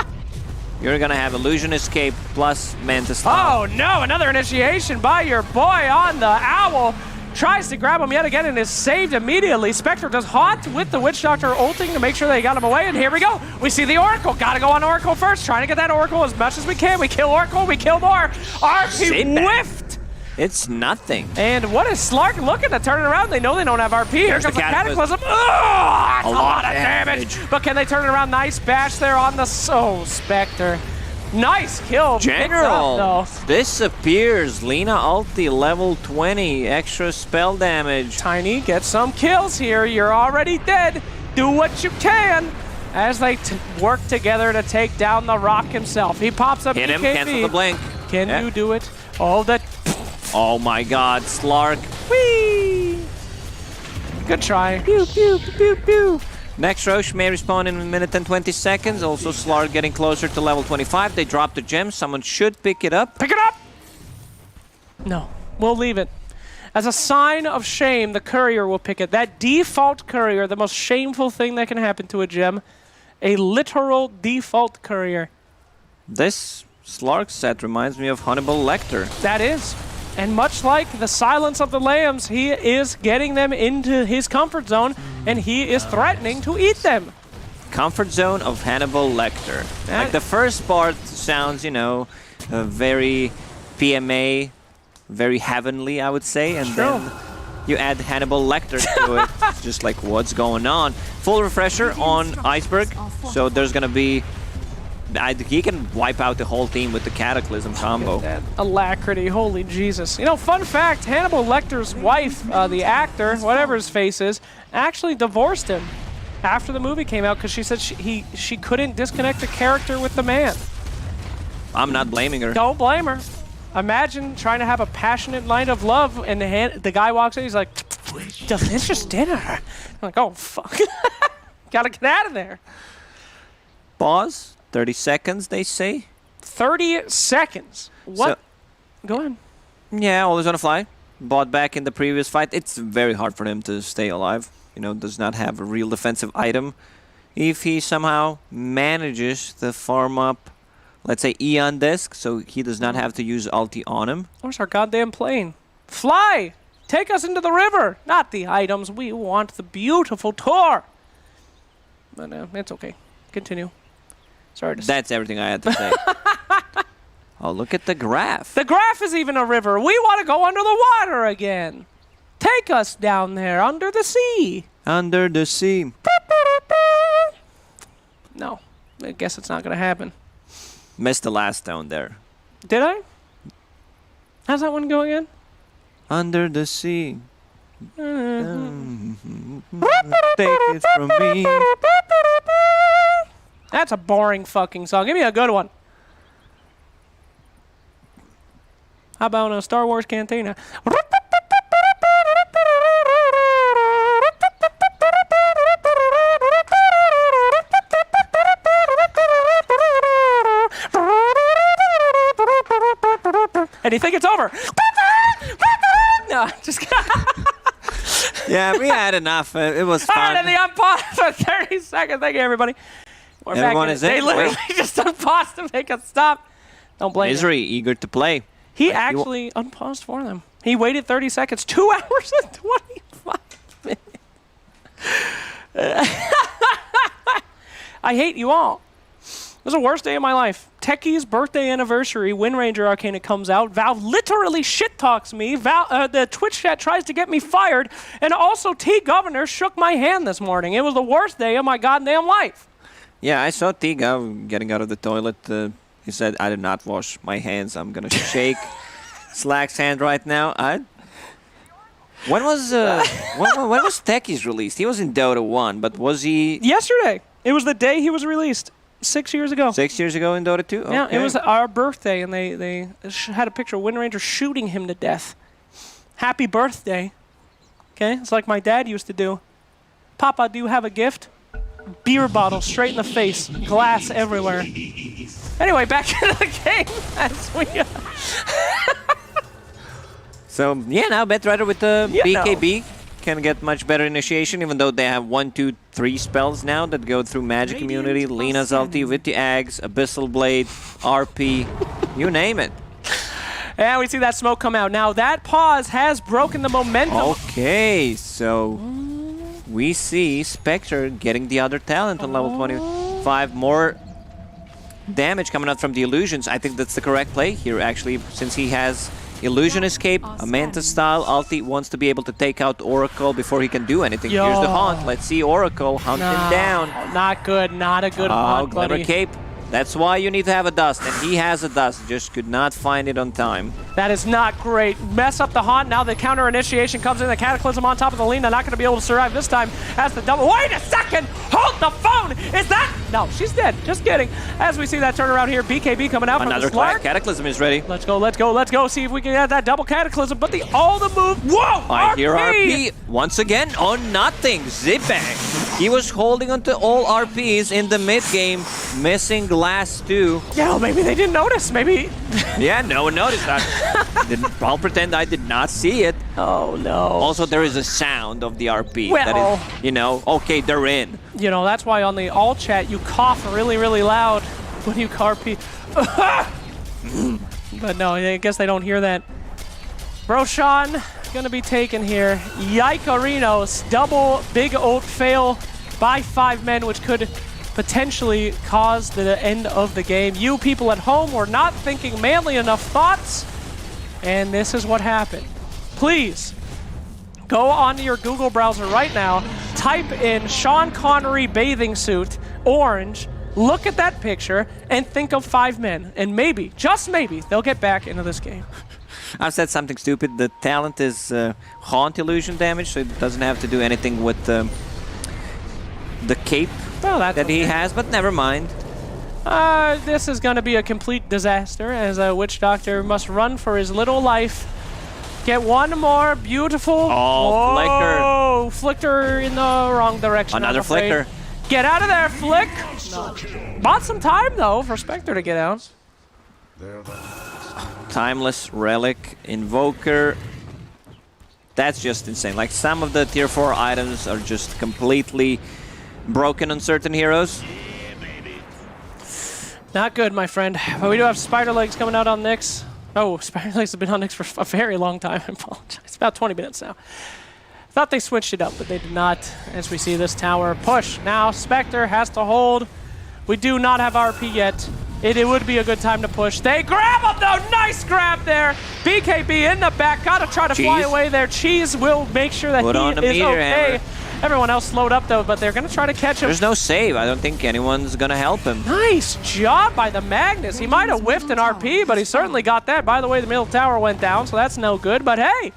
You're going to have Illusion Escape plus Mantis. Oh no, another initiation by your boy on the Owl. Tries to grab him yet again and is saved immediately. Spectre does haunt with the Witch Doctor ulting to make sure they got him away. And here we go. We see the Oracle. Gotta go on Oracle first. Trying to get that Oracle as much as we can. We kill Oracle. We kill more. RP whiffed. It's nothing. And what is Slark looking to turn it around? They know they don't have RP. Here comes the Cataclysm. That's a lot of damage. But can they turn it around? Nice bash there on the Spectre. Nice kill. General disappears. Lina ulti level 20. Extra spell damage. Tiny, get some kills here. You're already dead. Do what you can as they work together to take down the Rock himself. He pops up. Hit him. BKB. Cancel the blink. Can you do it? Oh, that. Oh my God, Slark. Whee! Good try. Pew, pew, pew, pew. Next Roche may respawn in a minute and 20 seconds. Also, Slark getting closer to level 25. They dropped the gem. Someone should pick it up. Pick it up! No, we'll leave it. As a sign of shame, the courier will pick it. That default courier, the most shameful thing that can happen to a gem. A literal default courier. This Slark set reminds me of Hannibal Lecter. That is. And much like the Silence of the Lambs, he is getting them into his comfort zone, and he is threatening to eat them. Comfort zone of Hannibal Lecter. Like the first part sounds, you know, very PMA, very heavenly, I would say, and then you add Hannibal Lecter to it. It's just like, what's going on? Full refresher on Iceberg, so there's gonna be... he can wipe out the whole team with the Cataclysm combo. That alacrity, holy Jesus. You know, fun fact, Hannibal Lecter's wife, the actor, whatever his face is, actually divorced him after the movie came out because she said she couldn't disconnect the character with the man. I'm not blaming her. Don't blame her. Imagine trying to have a passionate night of love and the guy walks in, he's like, it's just dinner. I'm like, oh, fuck. Gotta get out of there. Pause. 30 seconds, they say. 30 seconds. What? So, go ahead. Yeah, always on a fly. Bought back in the previous fight. It's very hard for him to stay alive. You know, does not have a real defensive item. If he somehow manages to farm up, let's say, Eon Disc, so he does not have to use ulti on him. Where's our goddamn plane? Fly! Take us into the river! Not the items. We want the beautiful tour. But it's okay. Continue. Sorry to That's everything I had to say. Oh, look at the graph. The graph is even a river. We want to go under the water again. Take us down there, under the sea. Under the sea. No, I guess it's not going to happen. Missed the last stone there. Did I? How's that one go again? Under the sea. Take it from me. That's a boring fucking song. Give me a good one. How about a Star Wars Cantina? And you think it's over. No, just Yeah, we had enough. It was all fun. right, and they unpaused for 30 seconds. Thank you, everybody. We're Everyone back is They in. literally just unpaused to make us stop. Don't blame him. Misery, eager to play. He actually unpaused for them. He waited 30 seconds, 2 hours and 25 minutes. I hate you all. It was the worst day of my life. Techie's birthday anniversary, Wind Ranger Arcana comes out. Valve literally shit talks me. The Twitch chat tries to get me fired. And also T-Governor shook my hand this morning. It was the worst day of my goddamn life. Yeah, I saw Tiga getting out of the toilet. He said, I did not wash my hands. I'm going to shake Slack's hand right now. When was when was Techie's released? He was in Dota 1, but was he... Yesterday. It was the day he was released. 6 years ago. 6 years ago in Dota 2? Yeah, Okay. it was our birthday, and they had a picture of Wind Ranger shooting him to death. Happy birthday. Okay, it's like my dad used to do. Papa, do you have a gift? Beer bottle straight in the face, glass everywhere. Anyway, back into the game as we... So, yeah, now Betrider with the Yeah, BKB can get much better initiation, even though they have 1, 2, 3 spells now that go through Magic Immunity, Lena's ulti with the Ags, Abyssal Blade, RP, you name it. And we see that smoke come out. Now, that pause has broken the momentum. Okay, so we see Spectre getting the other talent on level 25. More damage coming out from the illusions. I think that's the correct play here, actually, since he has Illusion Escape, a Manta style ulti, wants to be able to take out Oracle before he can do anything. Here's the haunt. Let's see Oracle hunt him down. Not good. Not a good haunt, Clever buddy. cape. That's why you need to have a dust, and he has a dust, just could not find it on time. That is not great. Mess up the haunt. Now the counter initiation comes in. The Cataclysm on top of the Lena. Not going to be able to survive this time. As the double. Wait a second! Hold the phone! Is that? No, she's dead. Just kidding. As we see that turnaround here, BKB coming out Another from the Slark. Cataclysm is ready. Let's go, let's go, let's go. See if we can add that double Cataclysm. But all the move. Whoa! I hear RP once again on nothing. Zip bang. He was holding onto all RPs in the mid game, missing last 2. Yeah, well, maybe they didn't notice. Maybe. Yeah, no one noticed that. I'll pretend I did not see it. Oh no. Also, there is a sound of the RP. Well, that is, you know, okay, they're in. You know, that's why on the all chat you cough really, really loud when you RP. But no, I guess they don't hear that. Roshan gonna be taken here. Yikarinos, double big ult fail by 5 men, which could potentially cause the end of the game. You people at home were not thinking manly enough thoughts, and this is what happened. Please, go onto your Google browser right now, type in Sean Connery bathing suit, orange, look at that picture, and think of 5 men. And maybe, just maybe, they'll get back into this game. I've said something stupid. The talent is haunt illusion damage, so it doesn't have to do anything with the cape that he has, but never mind. This is going to be a complete disaster, as a Witch Doctor must run for his little life. Get one more beautiful... Oh, Flicker in the wrong direction. Another Flicker. Get out of there, Flick! No. Bought some time, though, for Spectre to get out. Timeless Relic, Invoker. That's just insane. Like, some of the tier 4 items are just completely broken on certain heroes. Not good, my friend. But we do have Spider Legs coming out on Nyx. Oh, Spider Legs have been on Nyx for a very long time. I apologize. About 20 minutes now. Thought they switched it up, but they did not. As we see this tower push. Now, Spectre has to hold. We do not have RP yet. It would be a good time to push. They grab him, though! Nice grab there! BKB in the back. Gotta try to fly away there. Cheese will make sure that he is okay. Everyone else slowed up, though, but they're going to try to catch him. There's no save. I don't think anyone's going to help him. Nice job by the Magnus. He might have whiffed an RP, but he certainly got that. By the way, the middle tower went down, so that's no good. But hey,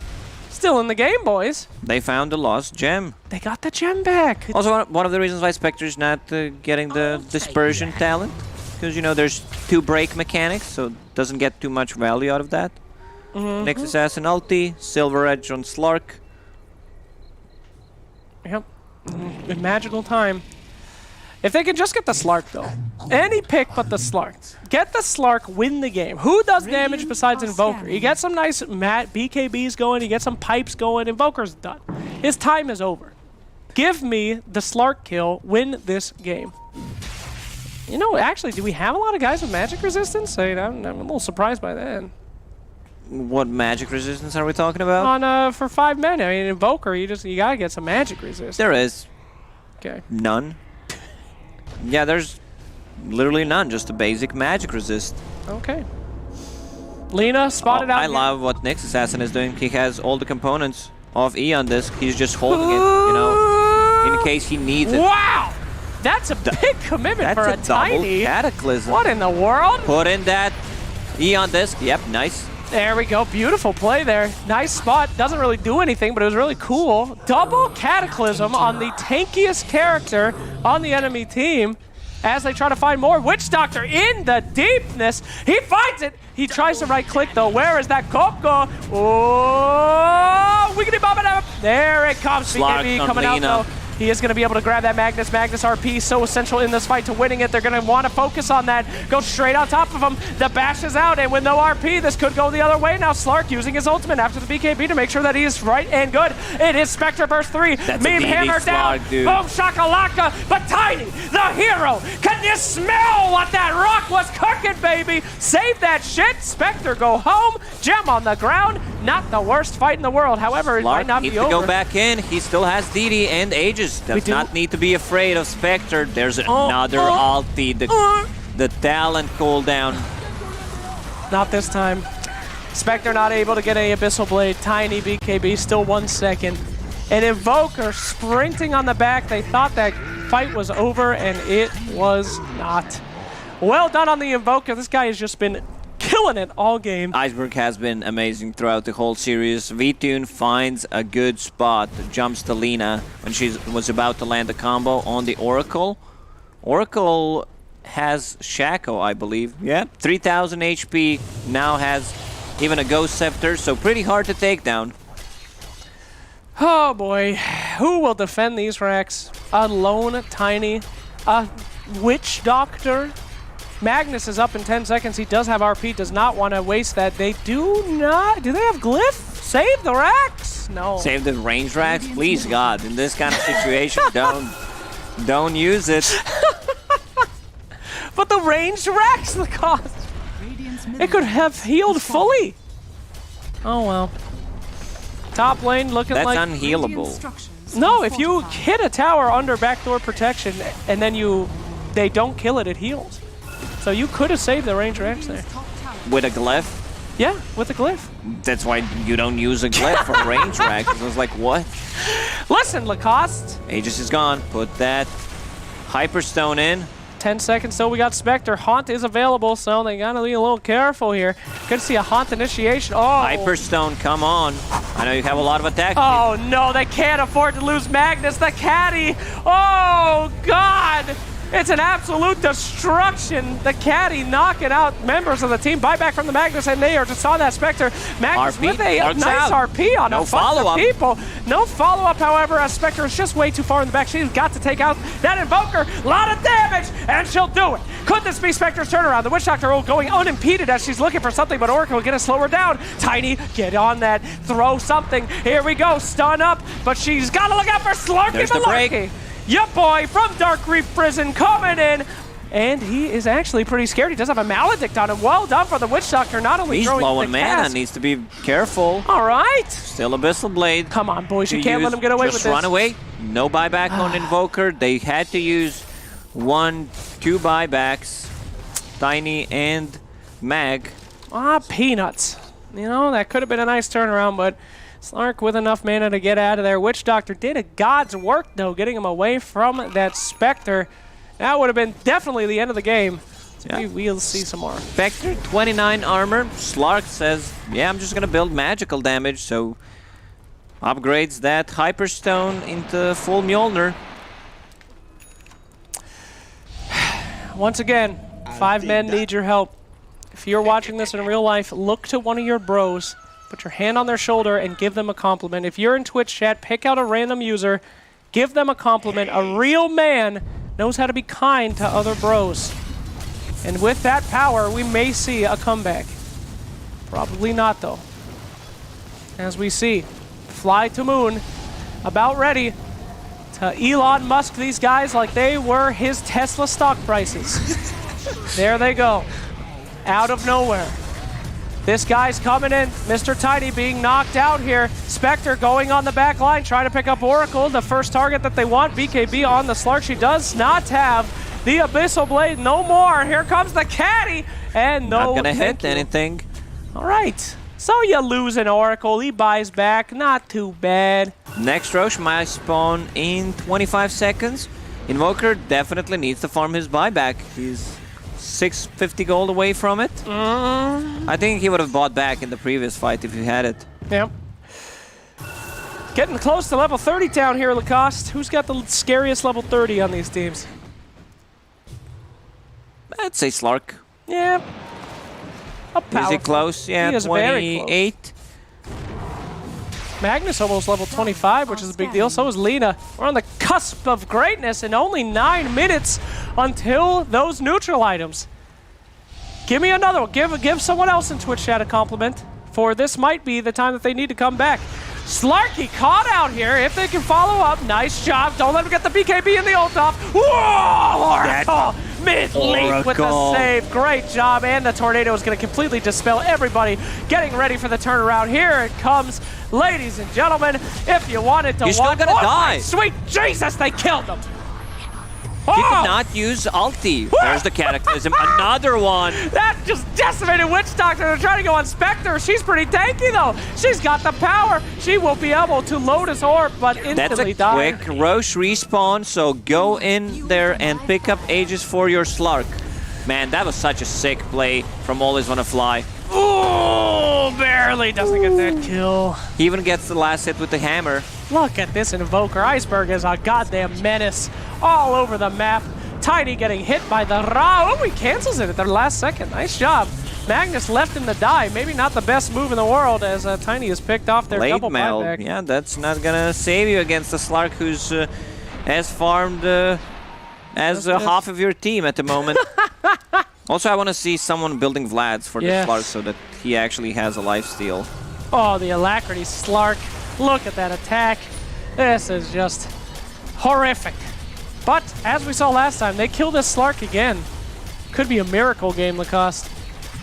still in the game, boys. They found the lost gem. They got the gem back. Also, one of the reasons why Spectre's not getting the dispersion talent, because, you know, there's 2 break mechanics, so it doesn't get too much value out of that. Next Assassin ulti, Silver Edge on Slark. Yep. Magical time. If they can just get the Slark, though. Any pick but the Slark. Get the Slark, win the game. Who does damage besides Invoker? You get some nice BKBs going, you get some pipes going, Invoker's done. His time is over. Give me the Slark kill, win this game. You know, actually, do we have a lot of guys with magic resistance? I'm a little surprised by that. What magic resistance are we talking about? On for 5 men, I mean, Invoker, you gotta get some magic resistance. There is. Okay. None. Yeah, there's literally none, just a basic magic resist. Okay. Lina spotted out. I love what Nyx Assassin is doing. He has all the components of E on disc. He's just holding it, you know, in case he needs it. Wow! That's a big commitment for a tiny. Cataclysm. What in the world? Put in that E on disc. Yep, nice. There we go. Beautiful play there. Nice spot. Doesn't really do anything, but it was really cool. Double Cataclysm on the tankiest character on the enemy team as they try to find more. Witch Doctor in the deepness. He finds it. He tries to right click though. Where is that Coco? Oh, wiggity bob it up. There it comes. BKB coming out though. He is going to be able to grab that Magnus. Magnus RP so essential in this fight to winning it. They're going to want to focus on that. Go straight on top of him. The bash is out, and with no RP, this could go the other way. Now Slark using his ultimate after the BKB to make sure that he is right and good. It is Spectre burst 3. Meme hammer down. Dude. Boom shakalaka. But Tiny, the hero, can you smell what that rock was cooking, baby? Save that shit. Spectre go home. Gem on the ground. Not the worst fight in the world. However, it might not be over. Needs to go back in. He still has DD and Aegis. Does not need to be afraid of Spectre. There's another ulti. The talent cooldown. Not this time. Spectre not able to get a Abyssal Blade. Tiny BKB, still 1 second. An Invoker sprinting on the back. They thought that fight was over, and it was not. Well done on the Invoker. This guy has just been killing it all game. Iceberg has been amazing throughout the whole series. VTune finds a good spot, jumps to Lina when she was about to land a combo on the Oracle. Oracle has Shaco, I believe. Yeah, 3000 HP, now has even a Ghost Scepter, so pretty hard to take down. Oh boy, who will defend these racks? A lone Tiny, a Witch Doctor. Magnus is up in 10 seconds. He does have RP, does not want to waste that. They do not. Do they have Glyph? Save the racks? No. Save the range racks? Please, God. In this kind of situation, don't use it. But the ranged racks, the cost. It could have healed fully. Oh, well. Top lane looking That's like... That's unhealable. No, if you hit a tower under backdoor protection and then they don't kill it, it heals. So you could have saved the range racks there. With a glyph? Yeah, with a glyph. That's why you don't use a glyph for range racks. I was like, what? Listen, Lacoste. Aegis is gone. Put that Hyperstone in. 10 seconds till we got Spectre. Haunt is available, so they gotta be a little careful here. Good to see a Haunt initiation. Oh! Hyperstone, come on. I know you have a lot of attack. Oh no, they can't afford to lose Magnus, the caddy. Oh God! It's an absolute destruction. The caddy knocking out members of the team. Buyback from the Magnus, and they are just on that Spectre. Magnus RP, with a nice RP on a bunch of people. No follow-up, however, as Spectre is just way too far in the back. She's got to take out that Invoker. A lot of damage, and she'll do it. Could this be Spectre's turnaround? The Witch Doctor going unimpeded as she's looking for something, but Oracle will get to slow her down. Tiny, get on that. Throw something. Here we go. Stun up, but she's got to look out for Slarky Malarkey. Yup, boy, from Dark Reef Prison coming in. And he is actually pretty scared. He does have a Maledict on him. Well done for the Witch Doctor. Not only he's throwing low the on mana, needs to be careful. All right. Still Abyssal Blade. Come on, boys. You can't let him get away with this. Just run away. No buyback on Invoker. They had to use 1-2 buybacks. Tiny and Mag. Ah, peanuts. You know, that could have been a nice turnaround, but Slark with enough mana to get out of there. Witch Doctor did a god's work, though, getting him away from that Spectre. That would have been definitely the end of the game. So yeah. We'll see some more. Spectre, 29 armor. Slark says, yeah, I'm just going to build magical damage, so upgrades that Hyperstone into full Mjolnir. Once again, 5 men need your help. If you're watching this in real life, look to one of your bros. Put your hand on their shoulder and give them a compliment. If you're in Twitch chat, pick out a random user, give them a compliment. A real man knows how to be kind to other bros. And with that power, we may see a comeback. Probably not, though. As we see, Fly to Moon about ready to Elon Musk these guys like they were his Tesla stock prices. There they go. Out of nowhere. This guy's coming in. Mr. Tiny being knocked out here. Spectre going on the back line, trying to pick up Oracle. The first target that they want, BKB on the Slark. She does not have the Abyssal Blade. No more. Here comes the Caddy. And no, not gonna hit you. anything. All right. So you lose an Oracle. He buys back. Not too bad. Next Roche might spawn in 25 seconds. Invoker definitely needs to farm his buyback. He's 650 gold away from it. I think he would have bought back in the previous fight if he had it. Yep. Getting close to level 30 down here, Lacoste. Who's got the scariest level 30 on these teams? I'd say Slark. Yeah. Is it close? Yeah, he is very 28. close. Magnus almost level 25, which is a big deal. So is Lena. We're on the cusp of greatness in only 9 minutes until those neutral items. Give me another one. Give someone else in Twitch chat a compliment, for this might be the time that they need to come back. Slarky caught out here. If they can follow up, nice job. Don't let him get the BKB in the ult off. Whoa, Oracle! Mid-leap with the save. Great job. And the tornado is going to completely dispel everybody. Getting ready for the turnaround. Here it comes. Ladies and gentlemen, if you wanted to You're still gonna die. Sweet Jesus, they killed them. He did not use ulti. There's the Cataclysm. Another one. That just decimated Witch Doctor. They're trying to go on Spectre. She's pretty tanky, though. She's got the power. She will be able to load his orb, but instantly die. That's a quick Roche respawn, so go in there and pick up Aegis for your Slark. Man, that was such a sick play from Always Wanna Fly. Ooh, barely doesn't get that kill. He even gets the last hit with the hammer. Look at this Invoker. Iceberg is a goddamn menace all over the map. Tiny getting hit by the Ra. Oh, he cancels it at the last second. Nice job. Magnus left him to die. Maybe not the best move in the world as Tiny has picked off their double Mail. buyback. Yeah, that's not gonna save you against the Slark who's has farmed as half of your team at the moment. Also, I want to see someone building Vlads for the Slark so that he actually has a lifesteal. Oh, the Alacrity Slark. Look at that attack. This is just horrific. But, as we saw last time, they killed this Slark again. Could be a miracle game, Lacoste.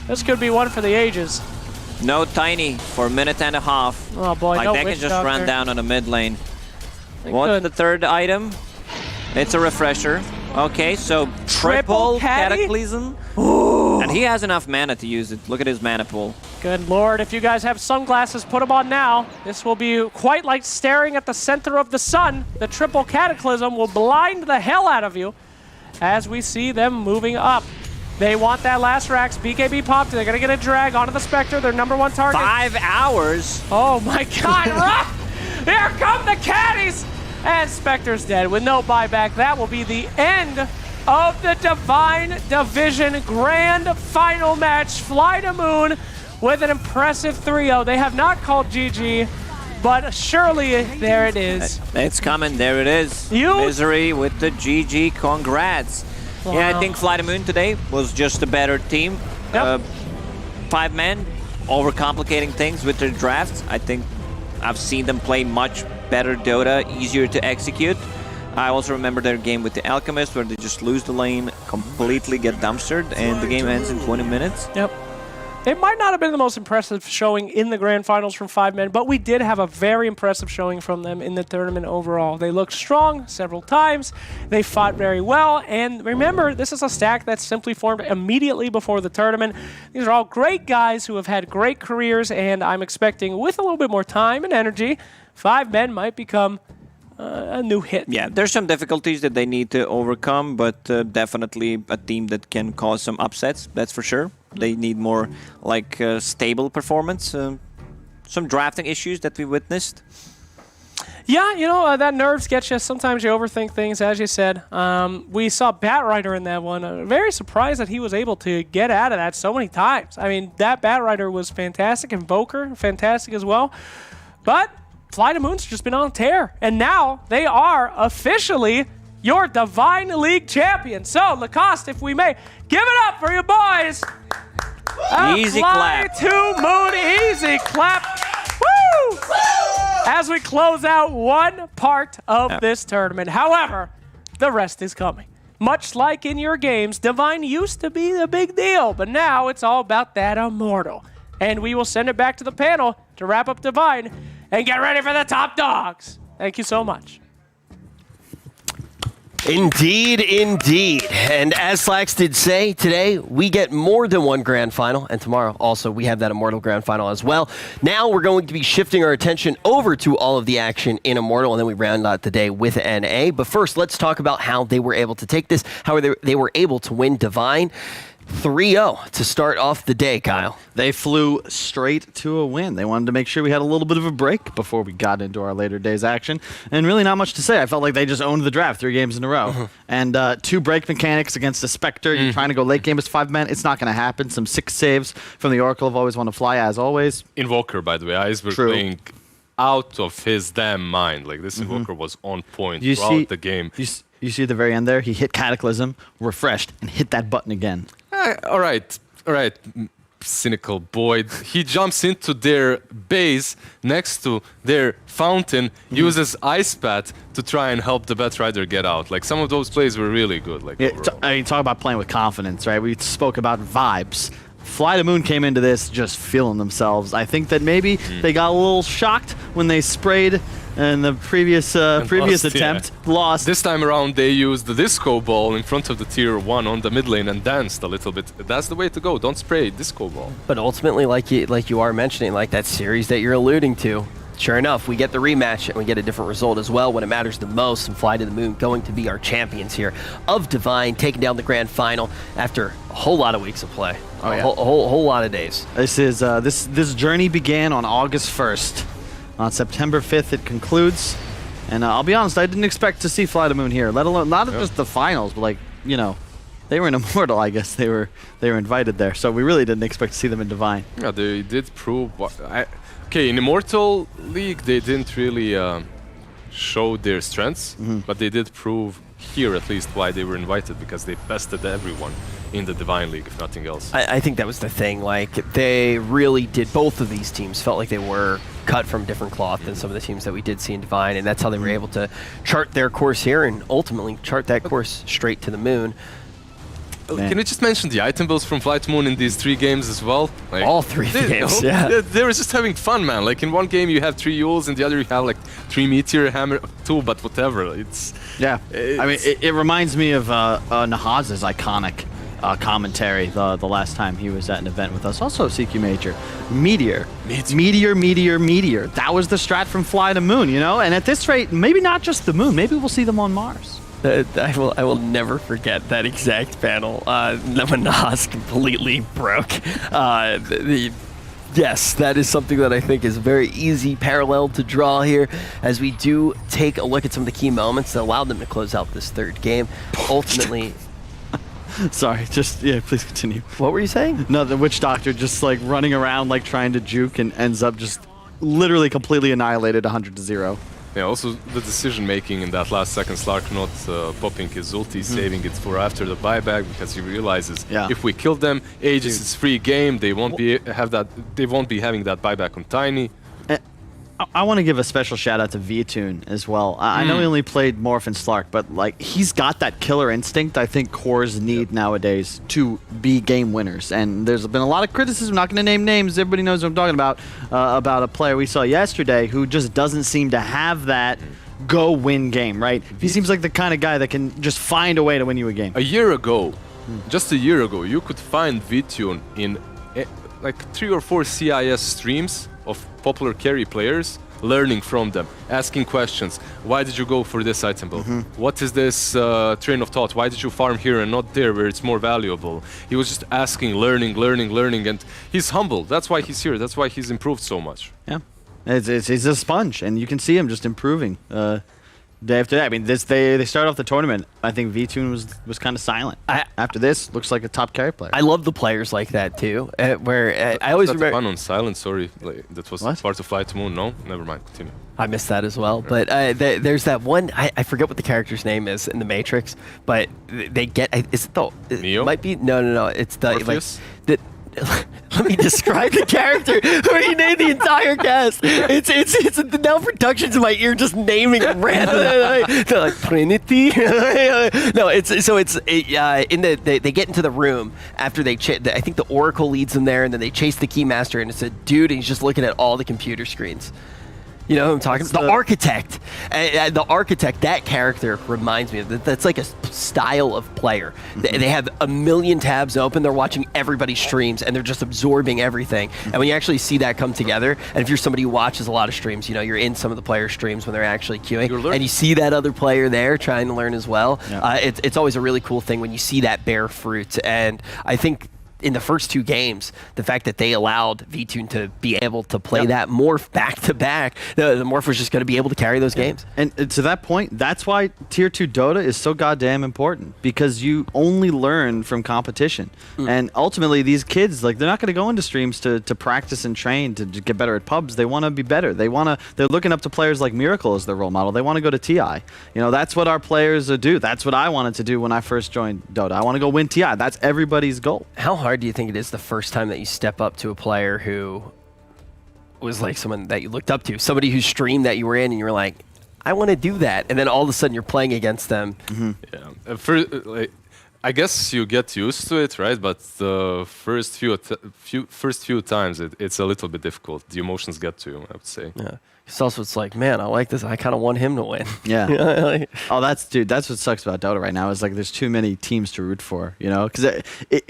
This could be one for the ages. No Tiny for a minute and a half. Oh boy, like no they can Witch just Doctor. run down on the mid lane. What's the third item? It's a refresher. Okay, so triple Cataclysm. Ooh. And he has enough mana to use it. Look at his mana pool. Good lord, if you guys have sunglasses, put them on now. This will be quite like staring at the center of the sun. The triple Cataclysm will blind the hell out of you as we see them moving up. They want that last Rax. BKB popped. They're going to get a drag onto the Spectre, their #1 target. 5 hours. Oh my god. Here come the caddies. And Spectre's dead with no buyback. That will be the end of the Divine Division Grand Final match. Fly to Moon with an impressive 3-0. They have not called GG, but surely there it is. It's coming. There it is. Misery with the GG. Congrats. Wow. Yeah, I think Fly to Moon today was just a better team. Yep. 5 men overcomplicating things with their drafts. I think I've seen them play much better Dota, easier to execute. I also remember their game with the Alchemist where they just lose the lane, completely get dumpstered, and the game ends in 20 minutes. Yep. It might not have been the most impressive showing in the Grand Finals from 5 men, but we did have a very impressive showing from them in the tournament overall. They looked strong several times, they fought very well, and remember, this is a stack that's simply formed immediately before the tournament. These are all great guys who have had great careers, and I'm expecting with a little bit more time and energy, 5 men might become a new hit. Yeah, there's some difficulties that they need to overcome, but definitely a team that can cause some upsets, that's for sure. They need more like stable performance. Some drafting issues that we witnessed. Yeah, you know, that nerves get you. Sometimes you overthink things, as you said. We saw Batrider in that one. Very surprised that he was able to get out of that so many times. I mean, that Batrider was fantastic. Invoker, fantastic as well. But Fly to Moon's just been on a tear. And now they are officially your Divine League champion. So, Lacoste, if we may, give it up for your boys. Easy Fly clap. to Moon, easy clap. Woo! As we close out one part of this tournament. However, the rest is coming. Much like in your games, Divine used to be the big deal, but now it's all about that Immortal. And we will send it back to the panel to wrap up Divine and get ready for the top dogs. Thank you so much. Indeed, indeed. And as Slacks did say, today we get more than one grand final, and tomorrow also we have that Immortal grand final as well. Now we're going to be shifting our attention over to all of the action in Immortal, and then we round out the day with NA. But first, let's talk about how they were able to take this, how they were able to win Divine 3-0 to start off the day, Kyle. They flew straight to a win. They wanted to make sure we had a little bit of a break before we got into our later days action. And really not much to say. I felt like they just owned the draft 3 games in a row. And 2 break mechanics against a Spectre. You're trying to go late game as 5 men. It's not going to happen. Some 6 saves from the Oracle of Always Want to Fly, as always. Invoker, by the way, Iceberg playing out of his damn mind. Like, this Invoker was on point throughout the game. You see at the very end there? He hit Cataclysm, refreshed, and hit that button again. All right, cynical boy. He jumps into their base next to their fountain, uses Ice Pat to try and help the Batrider get out. Like, some of those plays were really good. Like, I mean, talk about playing with confidence, right? We spoke about vibes. Fly to Moon came into this just feeling themselves. I think that maybe they got a little shocked when they sprayed in the previous attempt. Lost. This time around, they used the disco ball in front of the tier 1 on the mid lane and danced a little bit. That's the way to go. Don't spray disco ball. But ultimately, like you are mentioning, like that series that you're alluding to, sure enough, we get the rematch and we get a different result as well when it matters the most. And Fly to the Moon going to be our champions here of Divine, taking down the grand final after a whole lot of weeks of play. Oh, yeah. A whole lot of days. This is this journey began on August 1st. On September 5th, it concludes. And I'll be honest, I didn't expect to see Fly to Moon here, let alone not just the finals, but they were in Immortal. I guess they were invited there, so we really didn't expect to see them in Divine. Yeah, they did prove. Okay, in Immortal League, they didn't really show their strengths, but they did prove here at least why they were invited, because they bested everyone in the Divine League, if nothing else. I think that was the thing. Like, they really did. Both of these teams felt like they were cut from different cloth than some of the teams that we did see in Divine, and that's how they were able to chart their course here and ultimately chart that course straight to the moon. Can we just mention the item builds from Fly to Moon in these 3 games as well? Like, all 3 games, yeah. They were just having fun, man. Like, in one game you have 3 Yules, in the other you have like 3 Meteor Hammer, 2, but whatever. I mean, it reminds me of Nahaz's iconic commentary the last time he was at an event with us. Also CQ Major. Meteor. That was the strat from Fly to Moon, And at this rate, maybe not just the Moon. Maybe we'll see them on Mars. I will never forget that exact panel when Nas completely broke. Yes, that is something that I think is a very easy parallel to draw here as we do take a look at some of the key moments that allowed them to close out this 3rd game. Ultimately... Sorry, please continue. What were you saying? No, the Witch Doctor just like running around like trying to juke and ends up just literally completely annihilated 100-0. Yeah, also the decision making in that last second, Slark not popping his ulti, saving it for after the buyback, because he realizes if we kill them, Aegis is free game. They won't be having that buyback on Tiny. I want to give a special shout out to V-Tune as well. I know he only played Morph and Slark, but like he's got that killer instinct I think cores need nowadays to be game winners. And there's been a lot of criticism, not going to name names, everybody knows what I'm talking about a player we saw yesterday who just doesn't seem to have that go win game, right? He seems like the kind of guy that can just find a way to win you a game. Just a year ago, you could find V-Tune in like 3 or 4 CIS streams of popular carry players, learning from them, asking questions. Why did you go for this item build? What is this train of thought? Why did you farm here and not there where it's more valuable? He was just asking, learning, and he's humble. That's why he's here. That's why he's improved so much. Yeah, he's a sponge, and you can see him just improving day after day. I mean, they start off the tournament. I think V-Tune was kind of silent. After this, looks like a top carry player. I love the players like that too. I always remember. Fun on silent. Sorry, that was part of Fly to Moon. No, never mind. Continue. I missed that as well. But there's that one, I forget what the character's name is in the Matrix, but they get, is it the, Neo? it might be, no, it's the, Morpheus? like, let me describe the character. Where you name the entire cast. It's now productions in my ear just naming random. They're like Trinity. No, they get into the room after they I think the Oracle leads them there, and then they chase the Keymaster, and it's a dude, and he's just looking at all the computer screens. You know who I'm talking about? The architect. The architect, that character reminds me of that's like a style of player. They have a million tabs open. They're watching everybody's streams, and they're just absorbing everything. And when you actually see that come together, and if you're somebody who watches a lot of streams, you know, you're in some of the player streams when they're actually queuing, and you see that other player there trying to learn as well. Yeah. It's always a really cool thing when you see that bear fruit. And I think in the first 2 games, the fact that they allowed VTune to be able to play that Morph back-to-back, the Morph was just going to be able to carry those games. And to that point, that's why Tier 2 Dota is so goddamn important, because you only learn from competition. And ultimately, these kids, like, they're not going to go into streams to practice and train to get better at pubs. They want to be better. They're looking up to players like Miracle as their role model. They want to go to TI. You know, that's what our players do. That's what I wanted to do when I first joined Dota. I want to go win TI. That's everybody's goal. How hard do you think it is the first time that you step up to a player who was like someone that you looked up to, somebody whose stream that you were in, and you were like, I want to do that, and then all of a sudden you're playing against them? Yeah, I guess you get used to it, right? But the first few times, it's a little bit difficult. The emotions get to you, I would say. Yeah. It's like, man, I like this. I kind of want him to win. Yeah. That's what sucks about Dota right now, is like there's too many teams to root for, you know? Because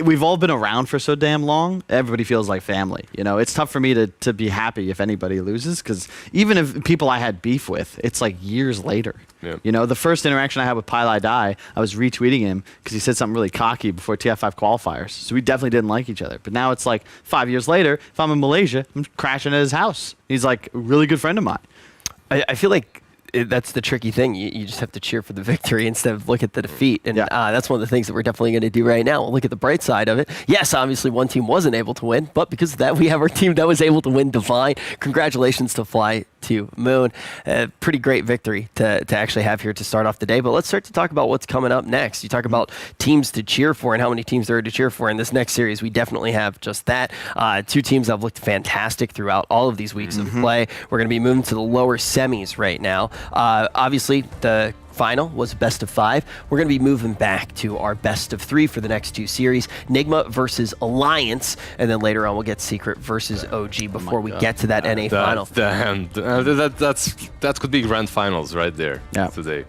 we've all been around for so damn long, everybody feels like family, you know? It's tough for me to be happy if anybody loses, because even if people I had beef with, it's like years later. Yeah. You know, the first interaction I had with Pylai Dai, I was retweeting him because he said something really cocky before TF5 qualifiers. So we definitely didn't like each other. But now it's like 5 years later, if I'm in Malaysia, I'm crashing at his house. He's like a really good friend of mine. I feel like that's the tricky thing. You just have to cheer for the victory instead of look at the defeat. And that's one of the things that we're definitely going to do right now. We'll look at the bright side of it. Yes, obviously one team wasn't able to win, but because of that, we have our team that was able to win Divine. Congratulations to Fly to Moon. Pretty great victory to actually have here to start off the day. But let's start to talk about what's coming up next. You talk about teams to cheer for and how many teams there are to cheer for. In this next series, we definitely have just that. 2 teams that have looked fantastic throughout all of these weeks of play. We're going to be moving to the lower semis right now. Obviously, the final was best of 5. We're going to be moving back to our best of 3 for the next 2 series. Nigma versus Alliance, and then later on we'll get Secret versus OG before we get to that NA final. That could be grand finals right there today.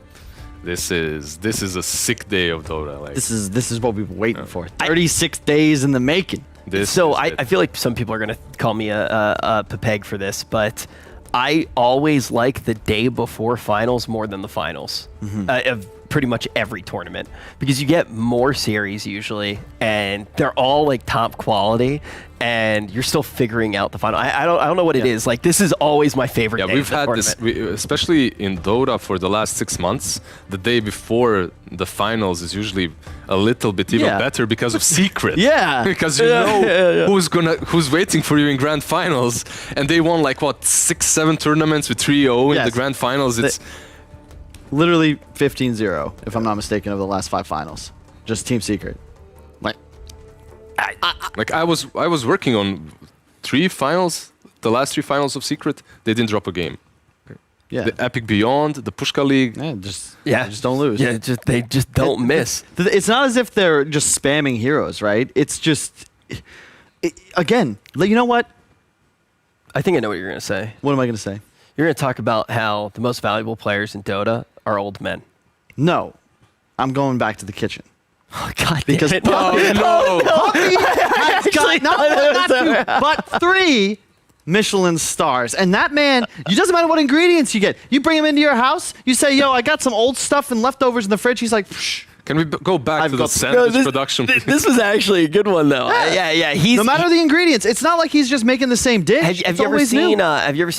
This is a sick day of Dota. Like, this is what we've been waiting for. 36 days in the making. I feel like some people are going to call me a pepeg for this, but I always like the day before finals more than the finals of pretty much every tournament, because you get more series usually, and they're all like top quality, and you're still figuring out the final. I don't know what it is. Like, this is always my favorite day. Yeah, we've had this, especially in Dota for the last 6 months. The day before the finals is usually a little bit even better because of Secret. Because you know who's waiting for you in grand finals, and they won like what 6-7 tournaments with 3-0 in the grand finals. It's literally 15-0, if I'm not mistaken, of the last 5 finals. Just Team Secret. I was working on 3 finals, the last 3 finals of Secret. They didn't drop a game. Yeah. The Epic Beyond, the Pushka League. Just don't lose. Yeah, they just don't miss. It's not as if they're just spamming heroes, right? It's just, again, you know what? I think I know what you're going to say. What am I going to say? You're going to talk about how the most valuable players in Dota are old men. No. I'm going back to the kitchen. Oh, God. Because Puppy has got not 1, not 2, but 3 Michelin stars. And that man, it doesn't matter what ingredients you get. You bring him into your house, you say, yo, I got some old stuff and leftovers in the fridge. He's like, psh. Can we go back to the sandwich production? This was actually a good one, though. Yeah. No matter the ingredients, it's not like he's just making the same dish. Have you ever seen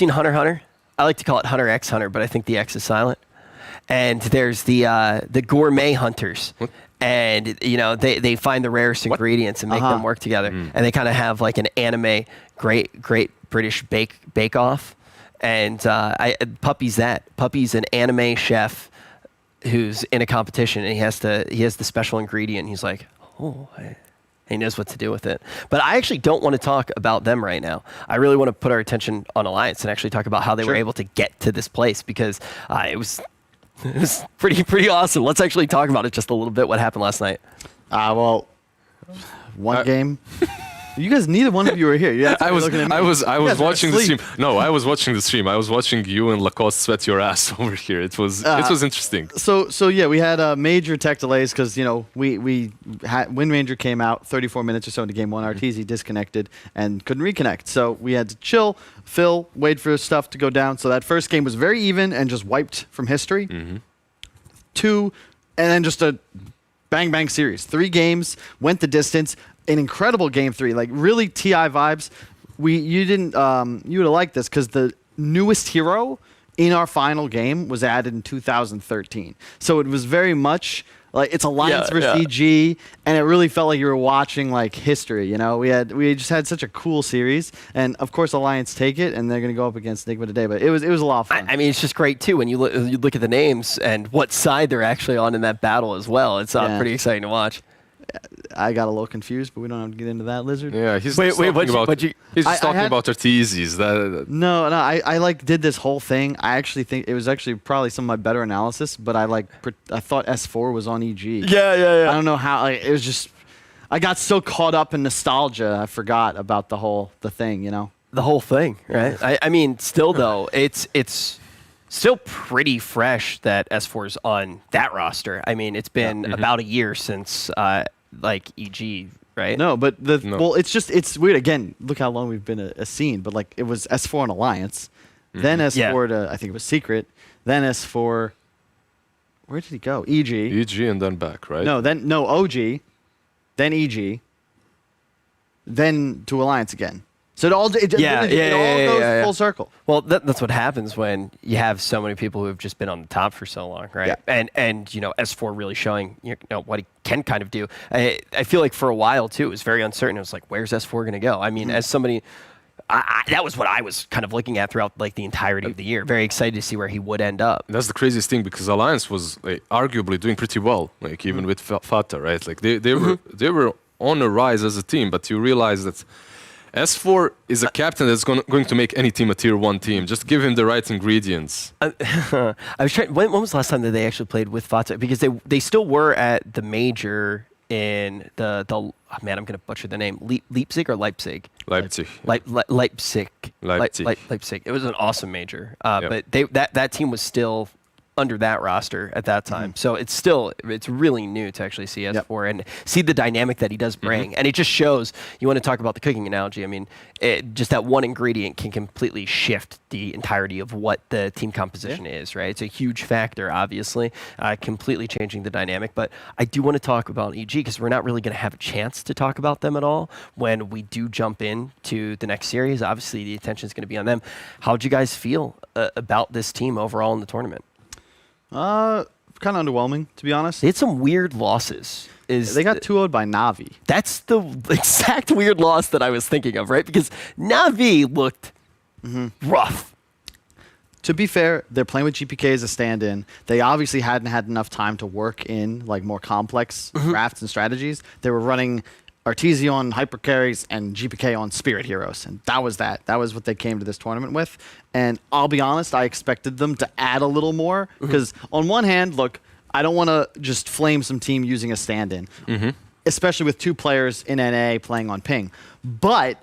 Hunter x Hunter? I like to call it Hunter x Hunter, but I think the X is silent. And there's the gourmet hunters. What? And you know they find the rarest ingredients and make them work together. And they kind of have like an anime great British bake off. And Puppy's an anime chef who's in a competition, and he has the special ingredient. He's like, oh, he knows what to do with it. But I actually don't want to talk about them right now. I really want to put our attention on Alliance and actually talk about how they were able to get to this place, because it was pretty awesome. Let's actually talk about it just a little bit. What happened last night? Well, one game. You guys, neither one of you were here. I was watching the stream. No, I was watching the stream. I was watching you and Lacoste sweat your ass over here. It was interesting. So yeah, we had major tech delays because we had Wind Ranger came out 34 minutes or so into game one. Arteezy disconnected and couldn't reconnect. So we had to chill, fill, wait for stuff to go down. So that first game was very even and just wiped from history. Two, and then just a bang series. 3 games went the distance. An incredible game 3, like really TI vibes. You would have liked this because the newest hero in our final game was added in 2013. So it was very much like it's Alliance versus EG, and it really felt like you were watching like history. We just had such a cool series, and of course Alliance take it, and they're gonna go up against Nigma today. But it was a lot of fun. I mean, it's just great too when you look at the names and what side they're actually on in that battle as well. It's pretty exciting to watch. I got a little confused, but we don't have to get into that, Lizard. Yeah, he's talking about Arteezy. No, I like did this whole thing. I actually think it was actually probably some of my better analysis, but I thought S4 was on EG. Yeah. I don't know how. It was just I got so caught up in nostalgia, I forgot about the thing. The whole thing, right? I mean, still though, it's still pretty fresh that S4's on that roster. I mean, it's been about a year since EG, right? No, but well, it's weird. Again, look how long we've been a scene, but like it was S4 on Alliance, then S4 to I think it was Secret, then S4. Where did he go? EG. EG and then back, right? No, OG, then EG, then to Alliance again. So it all goes full circle. Well, that's what happens when you have so many people who have just been on the top for so long, right? Yeah. And S4 really showing what he can kind of do. I feel like for a while too, it was very uncertain. It was like, where's S4 going to go? I mean, as somebody, that was what I was kind of looking at throughout like the entirety of the year. Very excited to see where he would end up. That's the craziest thing because Alliance was arguably doing pretty well, like even with Fata, right? Like they were on a rise as a team, but you realize that S4 is a captain that's going to make any team a tier 1 team. Just give him the right ingredients. I was trying. When was the last time that they actually played with Fata? Because they still were at the major in the man, I'm going to butcher the name. Leipzig or Leipzig? Leipzig. Leipzig. It was an awesome major. But that team was still under that roster at that time. So it's really new to actually see S4 and see the dynamic that he does bring. And it just shows, you want to talk about the cooking analogy, I mean, just that one ingredient can completely shift the entirety of what the team composition is, right? It's a huge factor, obviously, completely changing the dynamic. But I do want to talk about EG because we're not really going to have a chance to talk about them at all when we do jump into the next series. Obviously, the attention is going to be on them. How'd you guys feel about this team overall in the tournament? Kind of underwhelming, to be honest. They had some weird losses. They got 2-0'd by Na'Vi. That's the exact weird loss that I was thinking of, right? Because Na'Vi looked rough. To be fair, they're playing with GPK as a stand-in. They obviously hadn't had enough time to work in like more complex drafts and strategies. They were running Arteezy on hyper carries and GPK on spirit heroes, and that was that. That was what they came to this tournament with. And I'll be honest, I expected them to add a little more because on one hand, look, I don't want to just flame some team using a stand-in, especially with 2 players in NA playing on ping. But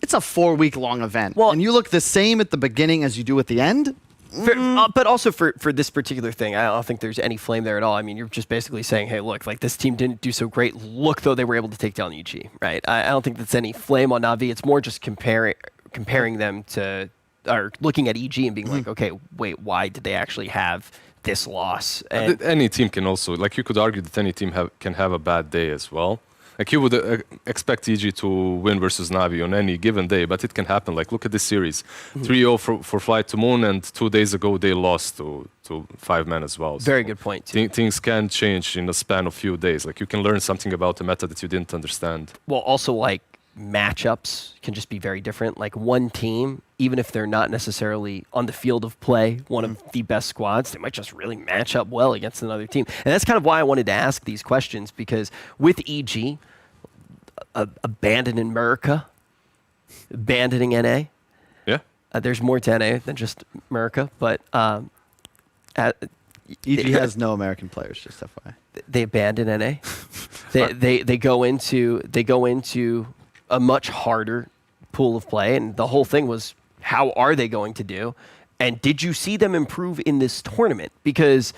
it's a 4-week-long event. Well, and you look the same at the beginning as you do at the end. But also for this particular thing, I don't think there's any flame there at all. I mean, you're just basically saying, hey, look, like this team didn't do so great. Look, though, they were able to take down EG, right? I don't think that's any flame on Na'Vi. It's more just comparing them to, or looking at EG and being like, okay, wait, why did they actually have this loss? And any team can also, like you could argue that any team can have a bad day as well. Like you would expect EG to win versus Na'Vi on any given day, but it can happen. Like look at this series, 3-0 for Flight to Moon, and 2 days ago they lost to 5-man as well. Very good point. Things can change in a span of few days. Like you can learn something about the meta that you didn't understand. Well, also like matchups can just be very different. Like one team, even if they're not necessarily on the field of play, one of the best squads, they might just really match up well against another team. And that's kind of why I wanted to ask these questions, because with EG, abandoning America, abandoning NA, there's more to NA than just America, but EG has no American players, just FYI. They abandon NA. they go into a much harder pool of play, and the whole thing was, how are they going to do? And did you see them improve in this tournament? Because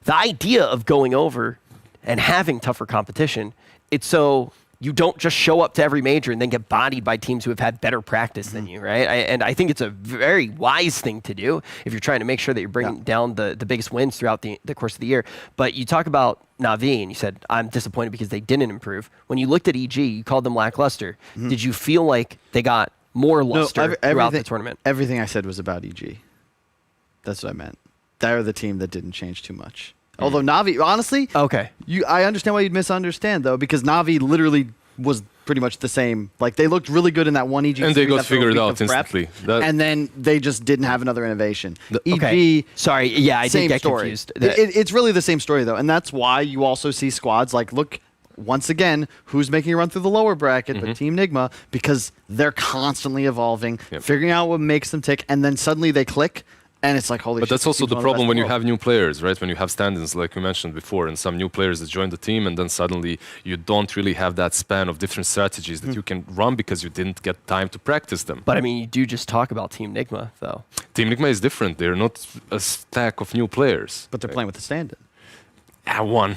the idea of going over and having tougher competition, it's so you don't just show up to every major and then get bodied by teams who have had better practice than you, right? And I think it's a very wise thing to do if you're trying to make sure that you're bringing down the biggest wins throughout the course of the year. But you talk about Na'Vi, and you said, I'm disappointed because they didn't improve. When you looked at EG, you called them lackluster. Did you feel like they got more luster throughout the tournament? Everything I said was about EG. That's what I meant. They're the team that didn't change too much. Although Na'Vi, honestly, I understand why you'd misunderstand, though, because Na'Vi literally was pretty much the same. Like, they looked really good in that one EG and they got figured out instantly. And then they just didn't have another innovation. EG, sorry, I did get story. confused. It's really the same story, though, and that's why you also see squads like, look, once again, who's making a run through the lower bracket, but Team Nigma, because they're constantly evolving, figuring out what makes them tick, and then suddenly they click. And it's like, holy shit. But that's also the problem when you have new players, right? When you have stand-ins, like you mentioned before, and some new players that join the team, and then suddenly you don't really have that span of different strategies that you can run because you didn't get time to practice them. But I mean, you do just talk about Team Nigma, though. Team Nigma is different. They're not a stack of new players. But they're playing with a stand-in. One.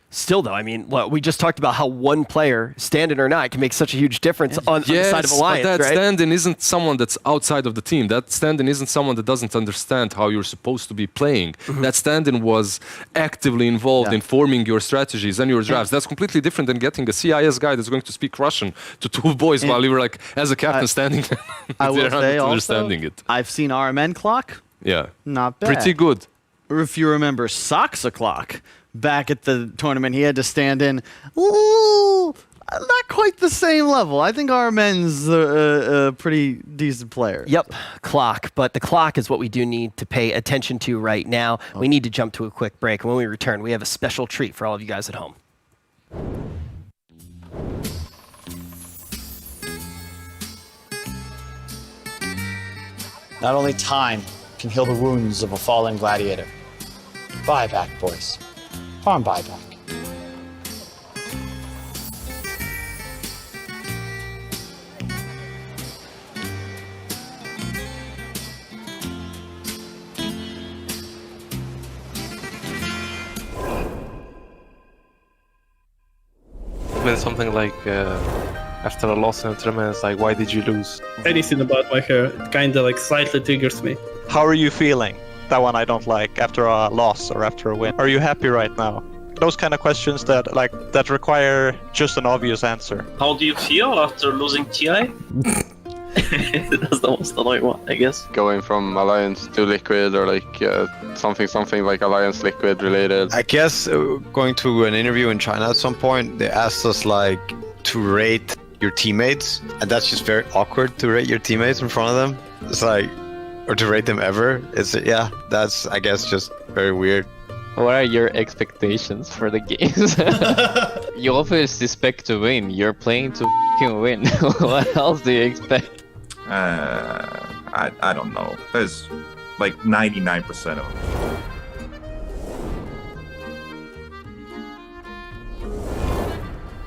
Still, though, I mean, we just talked about how one player, stand-in or not, can make such a huge difference on the side of Alliance, but that right? stand-in isn't someone that's outside of the team. That stand-in isn't someone that doesn't understand how you're supposed to be playing. That stand-in was actively involved in forming your strategies and your drafts. That's completely different than getting a CIS guy that's going to speak Russian to two boys while you were, like, as a captain standing there. I will say also, understanding it. I've seen RMN clock. Yeah. Not bad. Pretty good. Or if you remember Sox o'clock. Back at the tournament, he had to stand in. Ooh, not quite the same level. I think Armen's a pretty decent player. Yep, clock. But the clock is what we do need to pay attention to right now. We need to jump to a quick break. And when we return, we have a special treat for all of you guys at home. Not only time can heal the wounds of a fallen gladiator. Buyback, boys. Farm buyback. When something like after a loss in a tournament, it's like, why did you lose? Anything about my hair, it kinda like slightly triggers me. How are you feeling? That one I don't like, after a loss or after a win. Are you happy right now? Those kind of questions that require just an obvious answer. How do you feel after losing TI? That's the most annoying one, I guess. Going from Alliance to Liquid, or like something like Alliance Liquid related. I guess going to an interview in China at some point, they asked us like to rate your teammates, and that's just very awkward to rate your teammates in front of them. It's like, or to rate them ever. That's, I guess, just very weird. What are your expectations for the games? You obviously expect to win. You're playing to f***ing win. What else do you expect? I don't know. There's like 99% of them.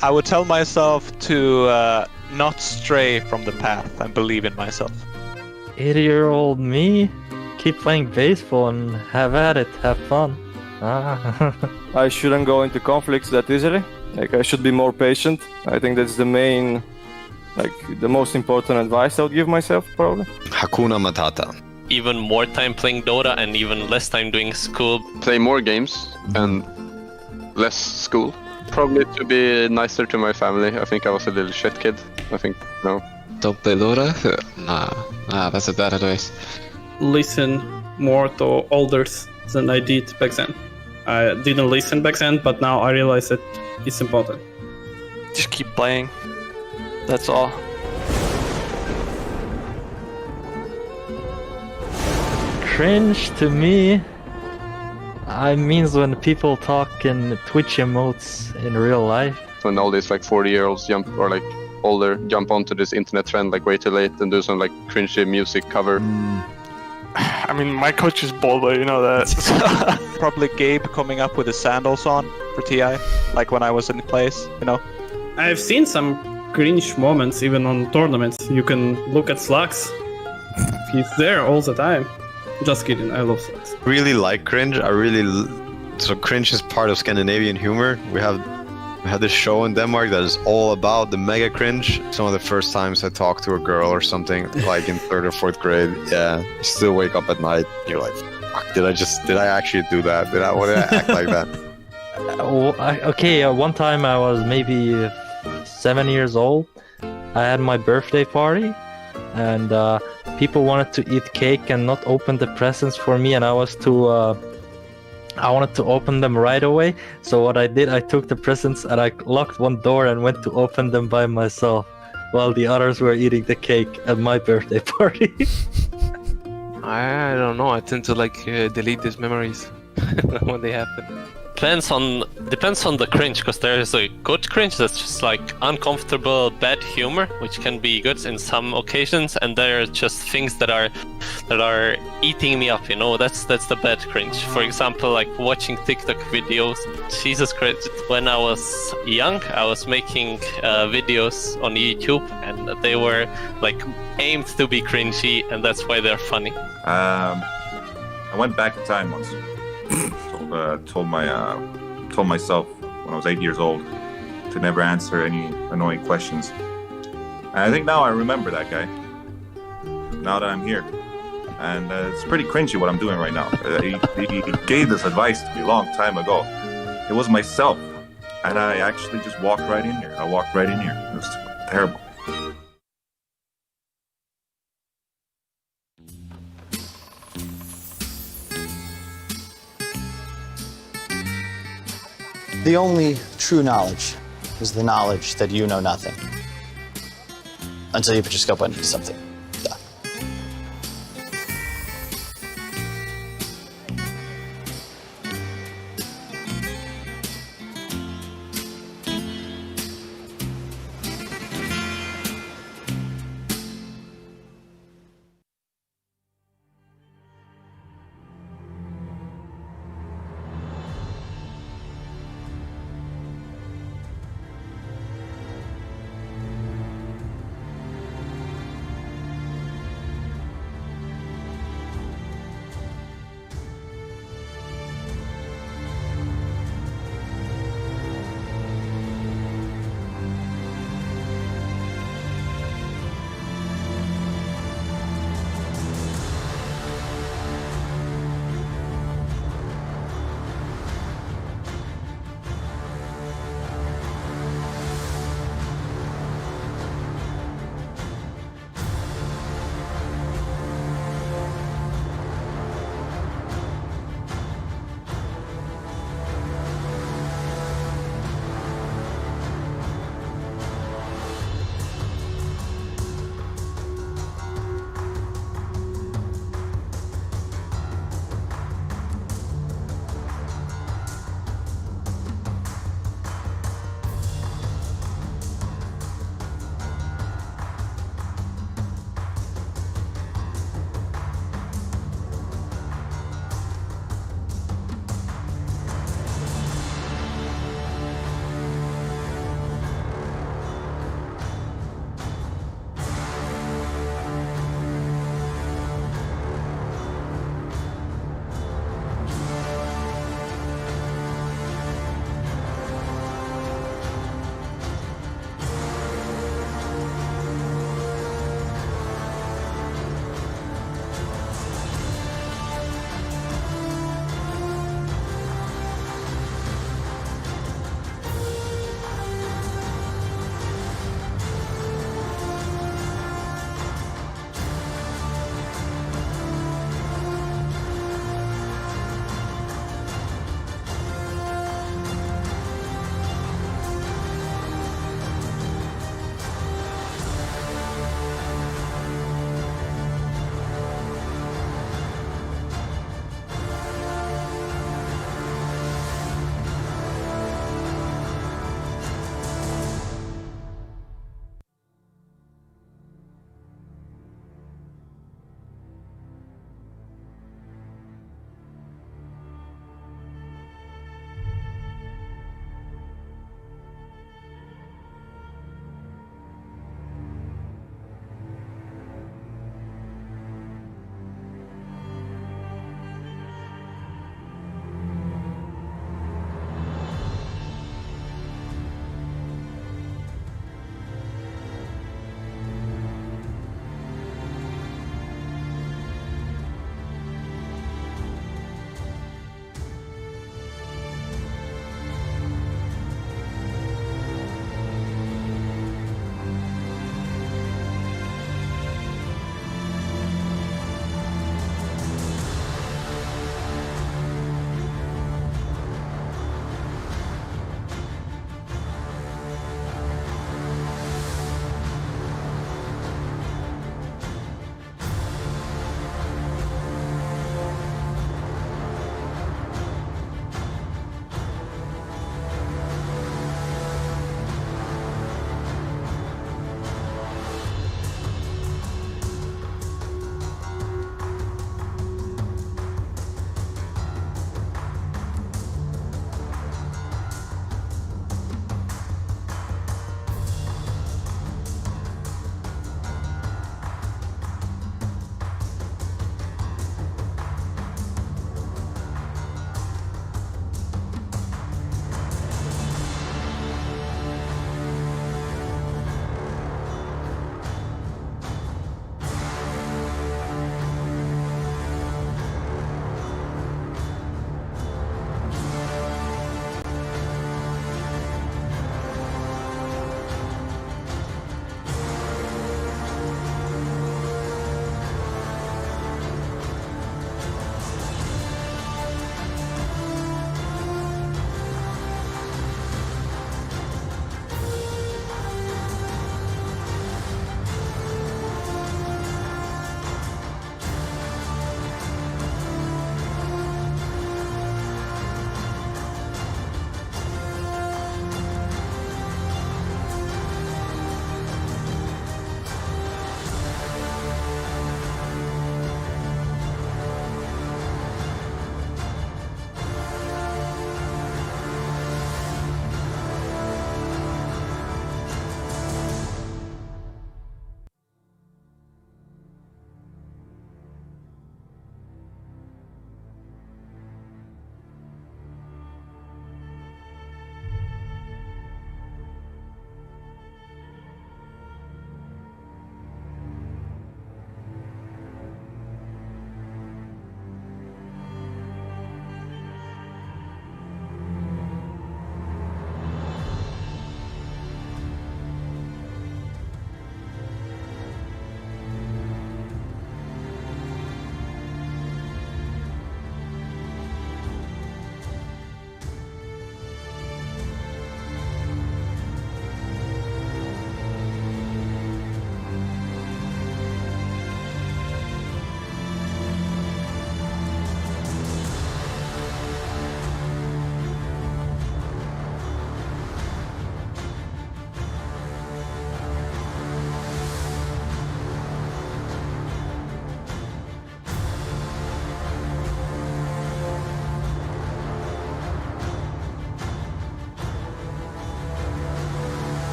I would tell myself to not stray from the path and believe in myself. 80-year-old me? Keep playing baseball and have at it, have fun. I shouldn't go into conflicts that easily. Like, I should be more patient. I think that's the most important advice I would give myself, probably. Hakuna Matata. Even more time playing Dota and even less time doing school. Play more games and less school. Probably to be nicer to my family. I think I was a little shit kid. I think, no. Don't play Dota? Nah, that's a bad advice. Listen more to elders than I did back then. I didn't listen back then, but now I realize that it's important. Just keep playing. That's all. Cringe to me, I means when people talk in Twitch emotes in real life. When all these like 40-year-olds jump or like older jump onto this internet trend like way too late and do some like cringy music cover. I mean, my coach is Boulder, you know that. Probably Gabe coming up with his sandals on for TI, like when I was in place, you know. I've seen some cringe moments even on tournaments. You can look at Slux. He's there all the time. Just kidding, I love Slux. Really like cringe. So cringe is part of Scandinavian humor. We have this show in Denmark that is all about the mega cringe. Some of the first times I talked to a girl or something, like in 3rd or 4th grade, yeah, you still wake up at night, you're like, fuck, did I actually do that? What did I act like that? One time I was maybe 7 years old. I had my birthday party, and people wanted to eat cake and not open the presents for me, and I wanted to open them right away. So what I did, I took the presents and I locked one door and went to open them by myself, while the others were eating the cake at my birthday party. I don't know. I tend to like delete these memories when they happen. Depends on the cringe, because there is a good cringe that's just like uncomfortable bad humor, which can be good in some occasions, and there are just things that are eating me up, you know. That's the bad cringe. For example, like watching TikTok videos. Jesus Christ, when I was young, I was making videos on YouTube, and they were like aimed to be cringy, and that's why they're funny. I went back in time once. Told myself when I was 8 years old to never answer any annoying questions. And I think now I remember that guy. Now that I'm here, and it's pretty cringy what I'm doing right now. He gave this advice to me a long time ago. It was myself, and I actually just walked right in here. I walked right in here. It was terrible. The only true knowledge is the knowledge that you know nothing. Until you put your scope into something. Duh.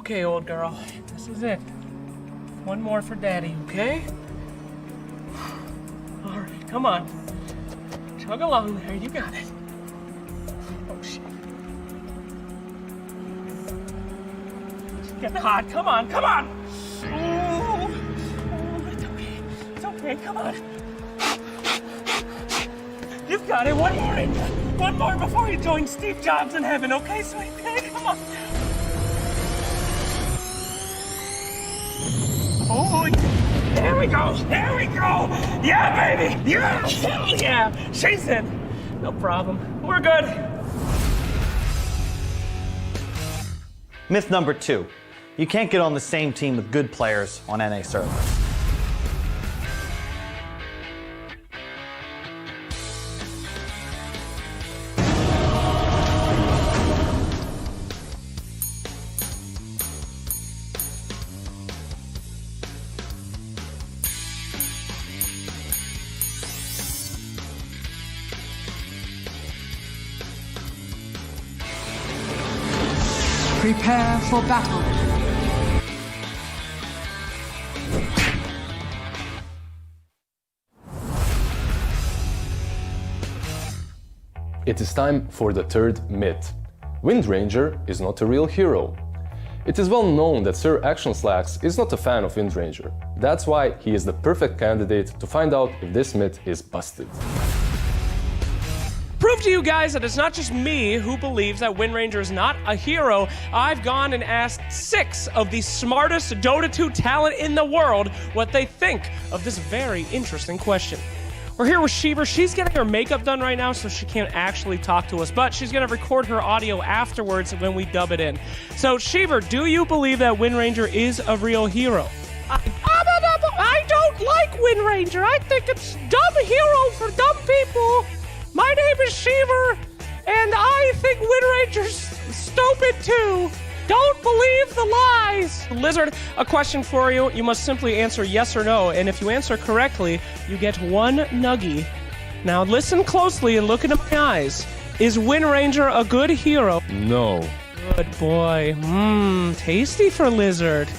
Okay, old girl. This is it. One more for Daddy, okay? All right, come on. Chug along there. You got it. Oh, shit. It's getting hot. Come on, come on. Oh, it's okay. It's okay. Come on. You've got it. One more in you. One more before you join Steve Jobs in heaven, okay, sweet pig? Come on. Oh, there we go. There we go. Yeah, baby. Yeah. Hell yeah. She's in. No problem. We're good. Myth number 2. You can't get on the same team with good players on NA servers. Prepare for battle. It is time for the third myth. Wind Ranger is not a real hero. It is well known that Sir Action Slacks is not a fan of Wind Ranger. That's why he is the perfect candidate to find out if this myth is busted. Prove to you guys that it's not just me who believes that Wind Ranger is not a hero. I've gone and asked 6 of the smartest Dota 2 talent in the world what they think of this very interesting question. We're here with Shiver. She's getting her makeup done right now, so she can't actually talk to us, but she's going to record her audio afterwards when we dub it in. So, Shiver, do you believe that Wind Ranger is a real hero? I don't like Wind Ranger. I think it's dumb hero for dumb people. My name is Shiver, and I think Wind Ranger's stupid too. Don't believe the lies. Lizard, a question for you. You must simply answer yes or no, and if you answer correctly, you get 1 nuggie. Now listen closely and look into my eyes. Is Wind Ranger a good hero? No. Good boy. Tasty for Lizard.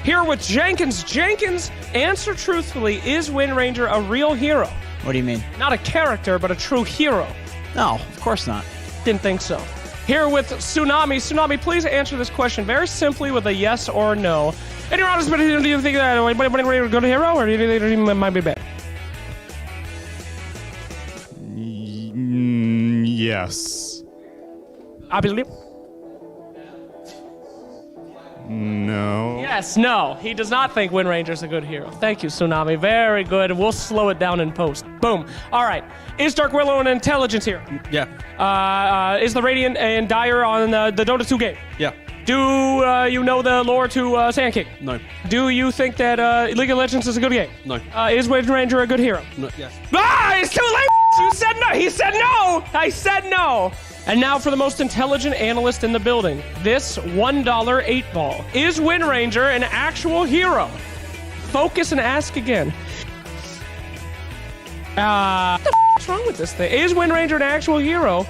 Here with Jenkins. Jenkins, answer truthfully, is Wind Ranger a real hero? What do you mean? Not a character, but a true hero. No, of course not. Didn't think so. Here with Tsunami. Tsunami, please answer this question very simply with a yes or no. In your honest opinion, do you think that Wind Ranger is a good hero, or do you think it might be bad? Yes. Obviously. No. Yes, no. He does not think Wind Ranger's a good hero. Thank you, Tsunami. Very good. We'll slow it down in post. Boom. All right. Is Dark Willow an intelligence here? Yeah. Is the Radiant and Dire on the Dota 2 game? Yeah. Do you know the lore to Sand King? No. Do you think that League of Legends is a good game? No. Is Wind Ranger a good hero? No. Yes. Ah! It's too late! You said no! He said no! I said no! And now for the most intelligent analyst in the building. This $1 8-ball. Is Wind Ranger an actual hero? Focus and ask again. What the f***'s wrong with this thing? Is Wind Ranger an actual hero?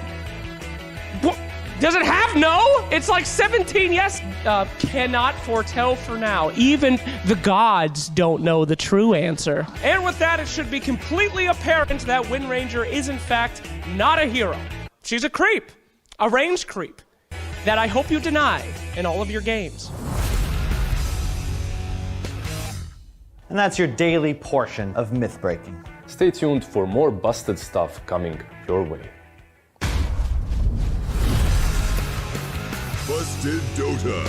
Does it have no? It's like 17 yes. Cannot foretell for now. Even the gods don't know the true answer. And with that, it should be completely apparent that Wind Ranger is in fact not a hero. She's a creep. A range creep. That I hope you deny in all of your games. And that's your daily portion of myth breaking. Stay tuned for more busted stuff coming your way. Busted Dota.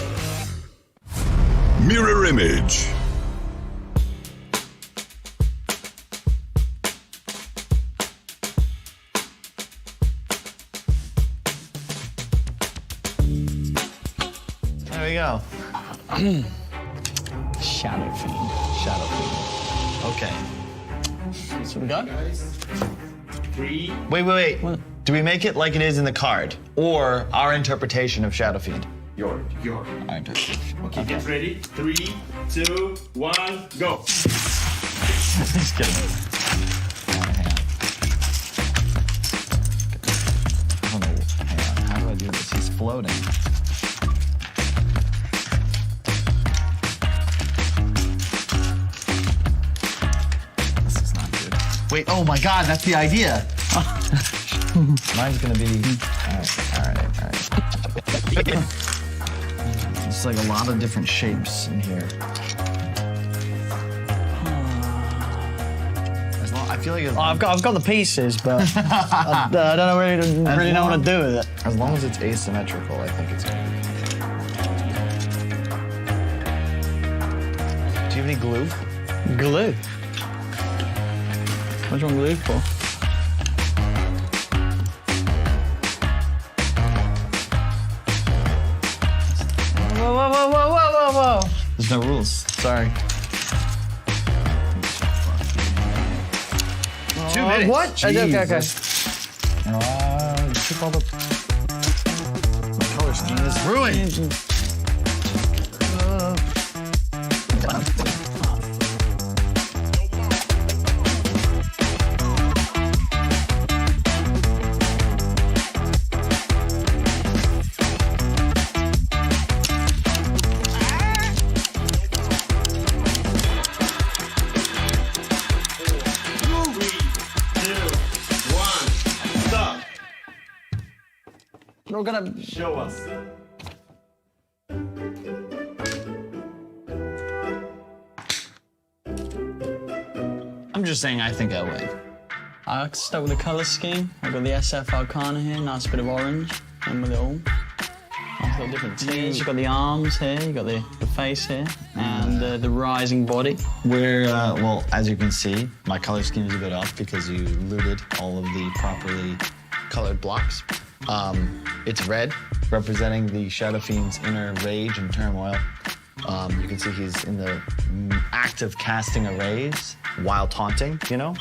Mirror Image. There we go. Shadow Fiend. Shadow Fiend. Okay. That's what we got? 3. Wait. What? Do we make it like it is in the card? Or our interpretation of Shadow Fiend? Your. Our interpretation. Okay, get ready. 3, 2, 1, go. Just kidding. I don't know. Hang on. How do I do this? He's floating. wait. Oh my God, that's the idea. Mine's gonna be. All right. It's like a lot of different shapes in here. I feel like I've got the pieces, but I don't really know what to do with it. As long as it's asymmetrical, I think it's good. Do you have any glue? Glue? What do you want glue for? Whoa. There's no rules. Sorry. 2 minutes. What? Okay. Took all the... My color scheme is ruined. We're gonna show us. I'm just saying I think I win. I start with the colour scheme. I've got the SF Arcana here, nice bit of orange, and with it all. I've got different tiers. You've got the arms here, you've got the face here, and the rising body. We're, well, as you can see, my color scheme is a bit off because you looted all of the properly colored blocks. It's red, representing the Shadow Fiend's inner rage and turmoil. You can see he's in the act of casting a raise while taunting, you know?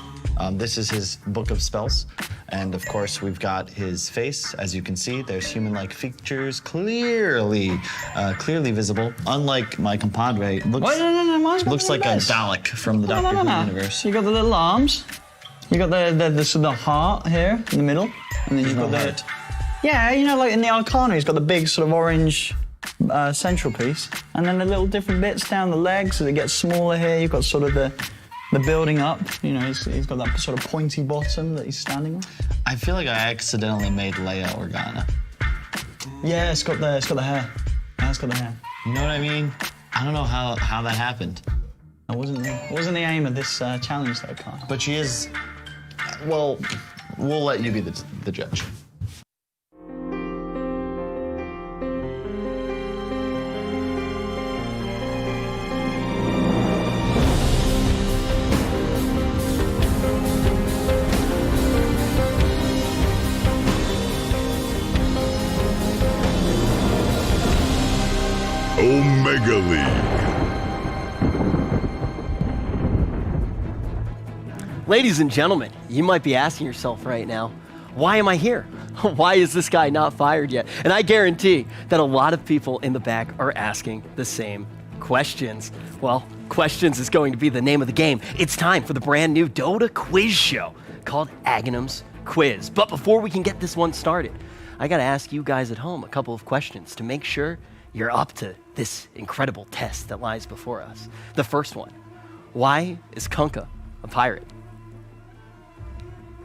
This is his book of spells. And of course, we've got his face. As you can see, there's human-like features clearly visible. Unlike my compadre, looks like a Dalek from the Doctor Who universe. You got the little arms. You got the heart here in the middle, and then you've got the... Yeah, you know, like in the Arcana, he's got the big sort of orange central piece, and then the little different bits down the legs as it gets smaller here. You've got sort of the building up. You know, he's got that sort of pointy bottom that he's standing on. I feel like I accidentally made Leia Organa. Yeah, it's got the hair. It's got the hair. You know what I mean? I don't know how that happened. That wasn't the aim of this challenge, though, Kai. But she is. Well, we'll let you be the judge. Omega League. Ladies and gentlemen, you might be asking yourself right now, why am I here? Why is this guy not fired yet? And I guarantee that a lot of people in the back are asking the same questions. Well, questions is going to be the name of the game. It's time for the brand new Dota quiz show called Aghanim's Quiz. But before we can get this one started, I gotta ask you guys at home a couple of questions to make sure you're up to this incredible test that lies before us. The first one, why is Kunkka a pirate?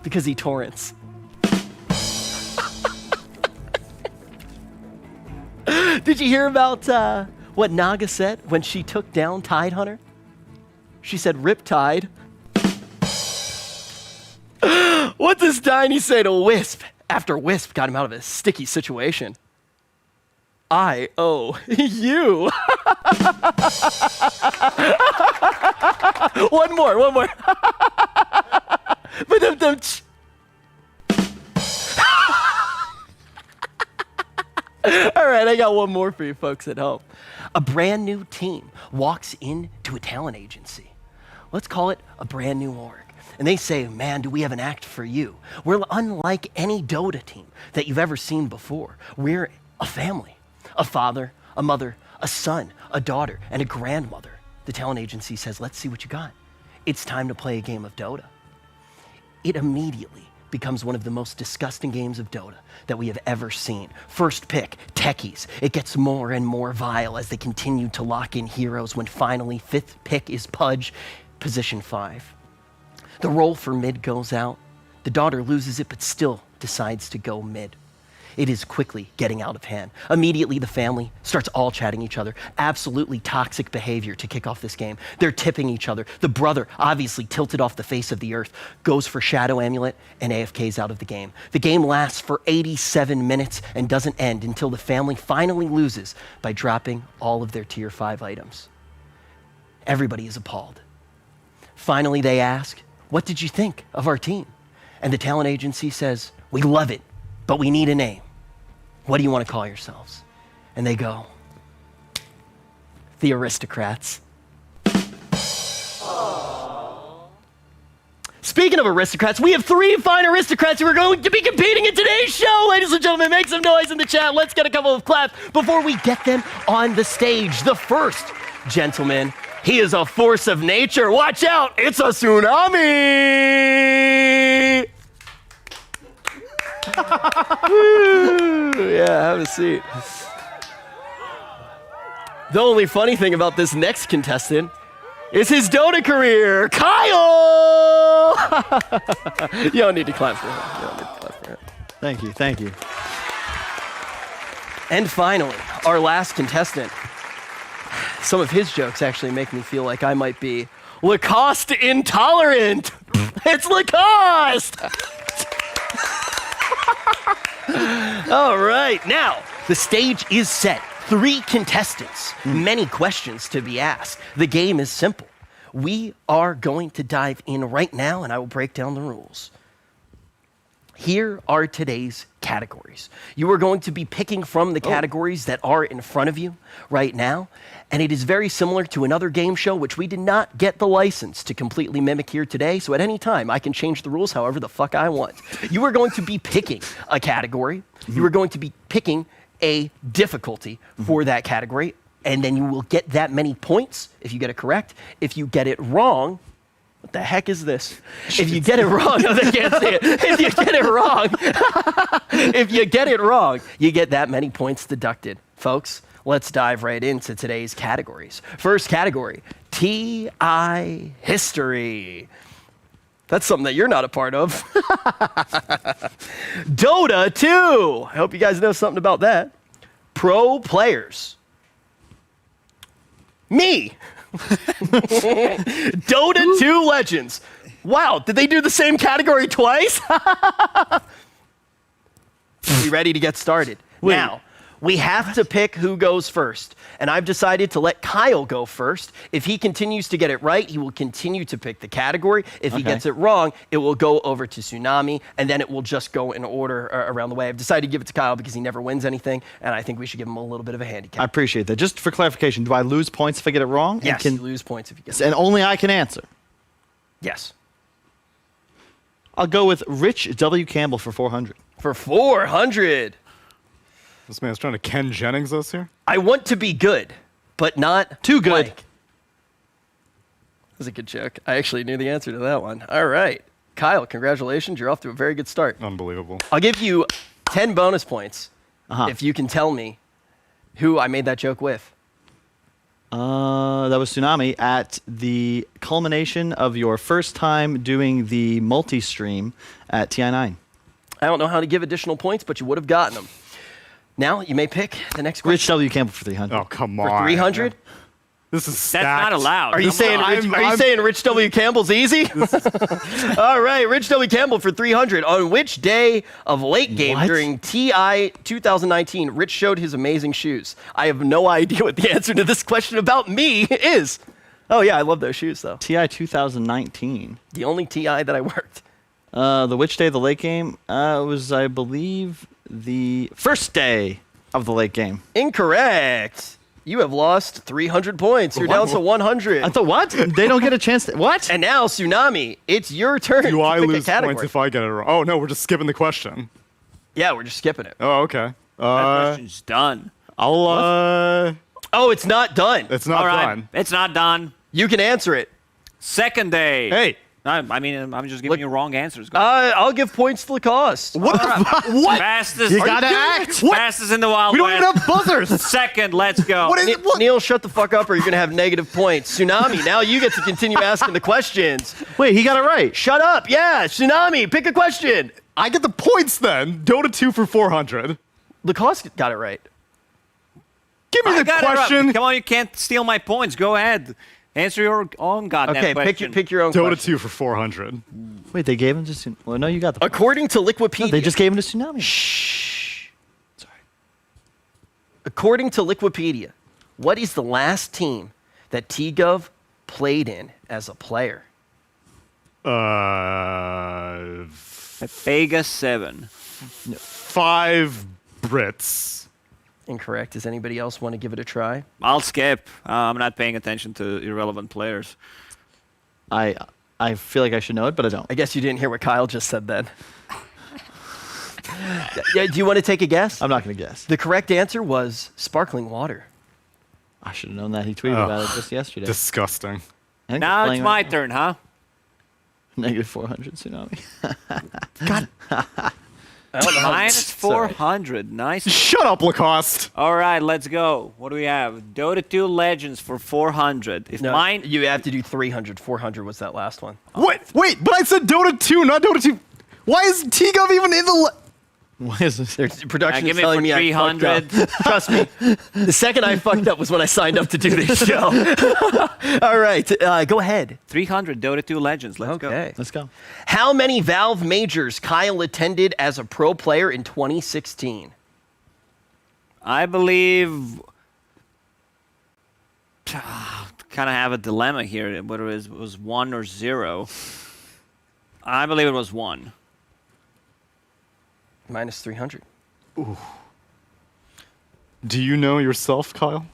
Because he torrents. Did you hear about what Naga said when she took down Tidehunter? She said, Riptide. What does Tiny say to Wisp after Wisp got him out of a sticky situation? I owe you. One more. All right, I got one more for you folks at home. A brand new team walks into a talent agency. Let's call it a brand new org. And they say, man, do we have an act for you? We're unlike any Dota team that you've ever seen before. We're a family, a father, a mother, a son, a daughter, and a grandmother. The talent agency says, let's see what you got. It's time to play a game of Dota. It immediately becomes one of the most disgusting games of Dota that we have ever seen. First pick, techies. It gets more and more vile as they continue to lock in heroes when finally fifth pick is Pudge, position 5. The roll for mid goes out. The daughter loses it, but still decides to go mid. It is quickly getting out of hand. Immediately, the family starts all chatting each other. Absolutely toxic behavior to kick off this game. They're tipping each other. The brother, obviously tilted off the face of the earth, goes for Shadow Amulet and AFKs out of the game. The game lasts for 87 minutes and doesn't end until the family finally loses by dropping all of their tier 5 items. Everybody is appalled. Finally, they ask, "What did you think of our team?" And the talent agency says, "We love it, but we need a name. What do you want to call yourselves?" And they go, "The Aristocrats." Speaking of aristocrats, we have 3 fine aristocrats who are going to be competing in today's show. Ladies and gentlemen, make some noise in the chat. Let's get a couple of claps before we get them on the stage. The first gentleman, he is a force of nature. Watch out, it's a tsunami! Yeah, have a seat. The only funny thing about this next contestant is his Dota career, Kyle! You don't need to clap for him. Thank you, thank you. And finally, our last contestant. Some of his jokes actually make me feel like I might be Lacoste intolerant. It's Lacoste! All right, now the stage is set. 3 contestants, many questions to be asked. The game is simple. We are going to dive in right now, and I will break down the rules. Here are today's categories. You are going to be picking from the categories that are in front of you right now, and it is very similar to another game show which we did not get the license to completely mimic here today, so at any time I can change the rules however the fuck I want. You are going to be picking a category. You are going to be picking a difficulty for that category, and then you will get that many points if you get it correct. If you get it wrong, what the heck is this? If you get it wrong, no, they can't see it. If you get it wrong, if you get it wrong, you get that many points deducted. Folks, let's dive right into today's categories. First category, TI history. That's something that you're not a part of. Dota 2. I hope you guys know something about that. Pro players. Me. Dota 2 Legends. Wow, did they do the same category twice? We ready to get started? Wait. Now, we have to pick who goes first. And I've decided to let Kyle go first. If he continues to get it right, he will continue to pick the category. If he gets it wrong, it will go over to Tsunami, and then it will just go in order around the way. I've decided to give it to Kyle because he never wins anything, and I think we should give him a little bit of a handicap. I appreciate that. Just for clarification, do I lose points if I get it wrong? Yes, you lose points if you get it wrong. And only I can answer? Yes. I'll go with Rich W. Campbell for 400. For 400. This man's trying to Ken Jennings us here. I want to be good, but not too good. That was a good joke. I actually knew the answer to that one. All right. Kyle, congratulations. You're off to a very good start. Unbelievable. I'll give you 10 bonus points if you can tell me who I made that joke with. That was Tsunami at the culmination of your first time doing the multi-stream at TI9. I don't know how to give additional points, but you would have gotten them. Now, you may pick the next question. Rich W. Campbell for 300. Oh, come on. For 300? This is stacked. That's not allowed. Are you saying Rich W. Campbell's easy? All right, Rich W. Campbell for 300. On which day of late game during TI 2019, Rich showed his amazing shoes? I have no idea what the answer to this question about me is. Oh, yeah, I love those shoes, though. TI 2019. The only TI that I worked. The which day of the late game? Was, I believe, the first day of the late game. Incorrect. You have lost 300 points. You're down to 100. I thought, what? They don't get a chance to... What? And now, Tsunami, it's your turn Do I pick lose a category. points if I get it wrong? Oh, no, we're just skipping the question. Yeah, we're just skipping it. Oh, okay. That question's done. Oh, it's not done. It's not All right, done. it's not done. You can answer it. Second day. Hey. I mean, I'm just giving you wrong answers. I'll give points to Lacoste. What? What? Fastest. You gotta act. What? Fastest in the Wild We don't West. even have buzzers. Second, let's go. Neil, shut the fuck up or you're gonna have negative points. Tsunami, now you get to continue asking the questions. Wait, he got it right. Shut up. Yeah, Tsunami, pick a question. I get the points then. Dota 2 for 400. Lacoste got it right. Give me the question. Come on, you can't steal my points. Go ahead. Answer your own goddamn question. pick your own Dota question. 2 for 400. Wait, they gave him to Tsunami. Well, no, you got the. According to Liquipedia. No, they just gave him to Tsunami. Shh. Sorry. According to Liquipedia, what is the last team that T-Gov played in as a player? Vega 7. 5 Brits. Incorrect. Does anybody else want to give it a try? I'll skip. I'm not paying attention to irrelevant players. I feel like I should know it, but I don't. I guess you didn't hear what Kyle just said then. Yeah, do you want to take a guess? I'm not going to guess. The correct answer was sparkling water. I should have known that. He tweeted about it just yesterday. Disgusting. Now it's my turn, huh? Negative 400 Tsunami. God. Minus 400. Nice. Shut up, Lacoste. All right, let's go. What do we have? Dota 2 Legends for 400. If mine, you have to do 300. 400 was that last one. Wait, but I said Dota 2, not Dota 2. Why is T-Gov even in the... Why is this? Production give is me telling for me 300. I fucked up. Trust me. The second I fucked up was when I signed up to do this show. All right, go ahead. 300 Dota 2 Legends. Let's go. Let's go. How many Valve majors Kyle attended as a pro player in 2016? I believe... kind of have a dilemma here, whether it was 1 or 0. I believe it was 1. Minus 300. Ooh. Do you know yourself, Kyle?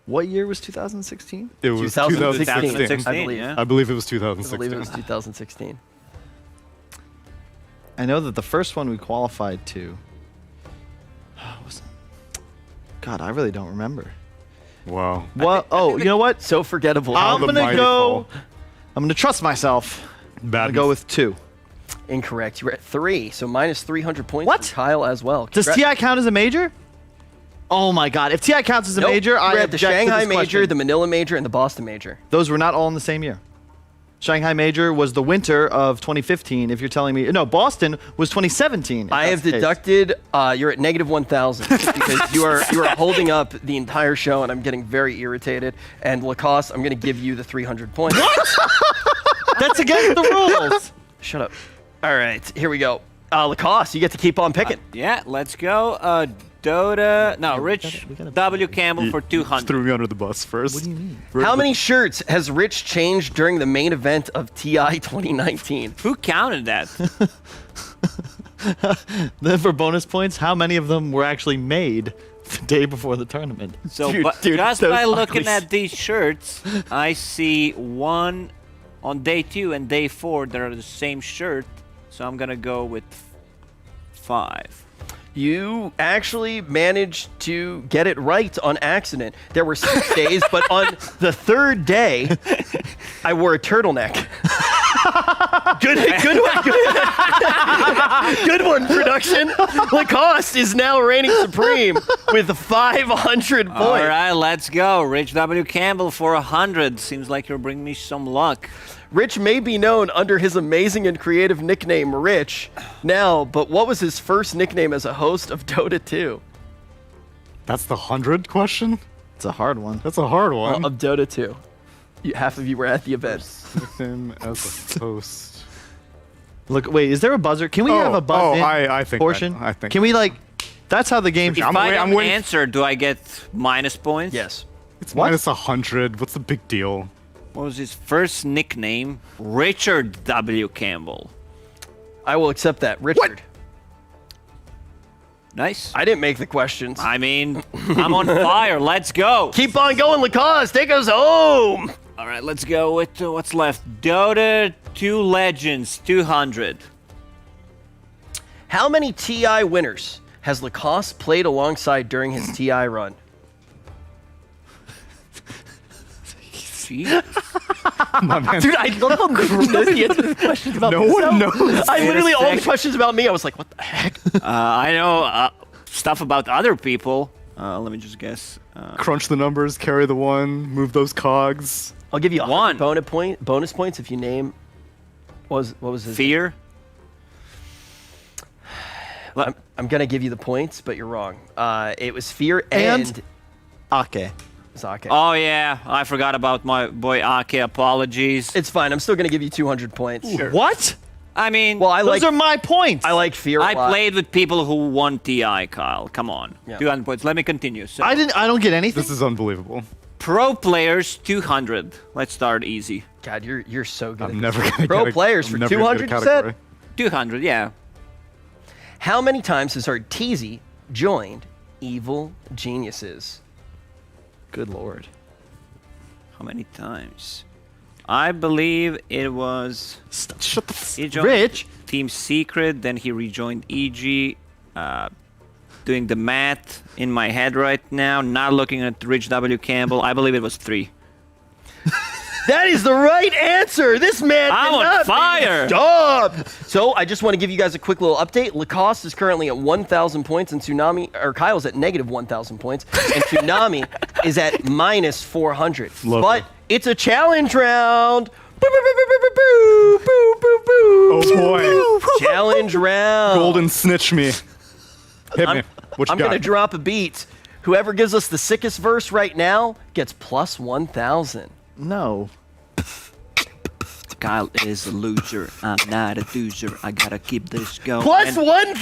What year was 2016? It was 2016. I believe. Yeah. I believe it was I 2016. believe it was 2016. I know that the first one we qualified to. God, I really don't remember. Wow. What? Oh, you know what? So forgettable. I'm gonna go. I'm gonna trust myself. I'm gonna go with 2. Incorrect. You were at 3, so minus 300 points What? for Kyle as well. Does TI count as a major? Oh my God! If TI counts as a major, I We're at the object to Shanghai this major, question. the Manila major, and the Boston major. Those were not all in the same year. Shanghai major was the winter of 2015. If you're telling me, no, Boston was 2017. I have deducted. You're at negative 1,000 because you are holding up the entire show, and I'm getting very irritated. And Lacoste, I'm going to give you the 300 points. What? That's against the rules. Shut up. All right, here we go. Lacoste, you get to keep on picking. Yeah, let's go. Dota. No, Rich W. Campbell for 200. Threw me under the bus first. What do you mean? How many shirts has Rich changed during the main event of TI 2019? Who counted that? Then for bonus points, how many of them were actually made the day before the tournament? So, Dude, just those by looking ugly at these shirts, I see 1 on day 2 and day 4 that are the same shirt. So I'm gonna go with 5. You actually managed to get it right on accident. There were 6 days, but on the 3rd day, I wore a turtleneck. Good one, good one, production. Lacoste is now reigning supreme with 500 points. All right, let's go. Rich W. Campbell for 100. Seems like you're bringing me some luck. Rich may be known under his amazing and creative nickname Rich now, but what was his first nickname as a host of Dota 2? That's the 100 question? It's a hard one. That's a hard one. Of Dota 2. Half of you were at the event. Nickname as a host. Look, wait, is there a buzzer? Can we have a buzz I think portion? I think. Can we that's how the game If I don't answer, do I get minus points? Yes. It's minus 100. What's the big deal? What was his first nickname? Richard W. Campbell. I will accept that. Richard. Nice. I didn't make the questions. I mean, I'm on fire. Let's go. Keep on going, Lacoste. Take us home. All right, let's go with what's left. Dota 2 Legends, 200. How many TI winners has Lacoste played alongside during his TI run? Jeez. My man. Dude, I love how nobody knows the answer to the questions about No himself. one knows. I Wait a literally, all the sec. questions about me, I was like, what the heck? I know stuff about other people. Let me just guess. Crunch the numbers, carry the one, move those cogs. I'll give you One. bonus points if you name. What was his? Fear. I'm gonna give you the points, but you're wrong. It was Fear And and Ake. Zake. Oh yeah, I forgot about my boy Ake. Apologies. It's fine. I'm still gonna give you 200 points. What? I mean, Well, Those are my points. I like Fear. a I lot. played with people who won TI, Kyle. Come on. Yeah. 200 points. Let me continue. So, I don't get anything. This is unbelievable. pro players 200. Let's start easy. God, you're so good. I'm at never this. gonna Pro get a, players I'm for never gonna get 200. a You said? category. 200, yeah. How many times has Arteezy joined Evil Geniuses? Good lord. How many times? I believe it was. Shut the He joined Rich. Team Secret, then he rejoined EG. Doing the math in my head right now, not looking at Rich W. Campbell. I believe it was 3. That is the right answer. This man I'm did on not fire. Stop. So I just want to give you guys a quick little update. Lacoste is currently at 1,000 points, and Kyle's at negative 1,000 points, and Tsunami is at minus 400. Lovely. But it's a challenge round. Boo, boo, boo, boo, boo, boo, boo, boo, Oh boy. Challenge round. Golden snitch me. Hit me. What you I'm got? gonna drop a beat. Whoever gives us the sickest verse right now gets plus 1,000. No. Kyle is a loser. I'm not a doozer. I gotta keep this going. Plus 1,000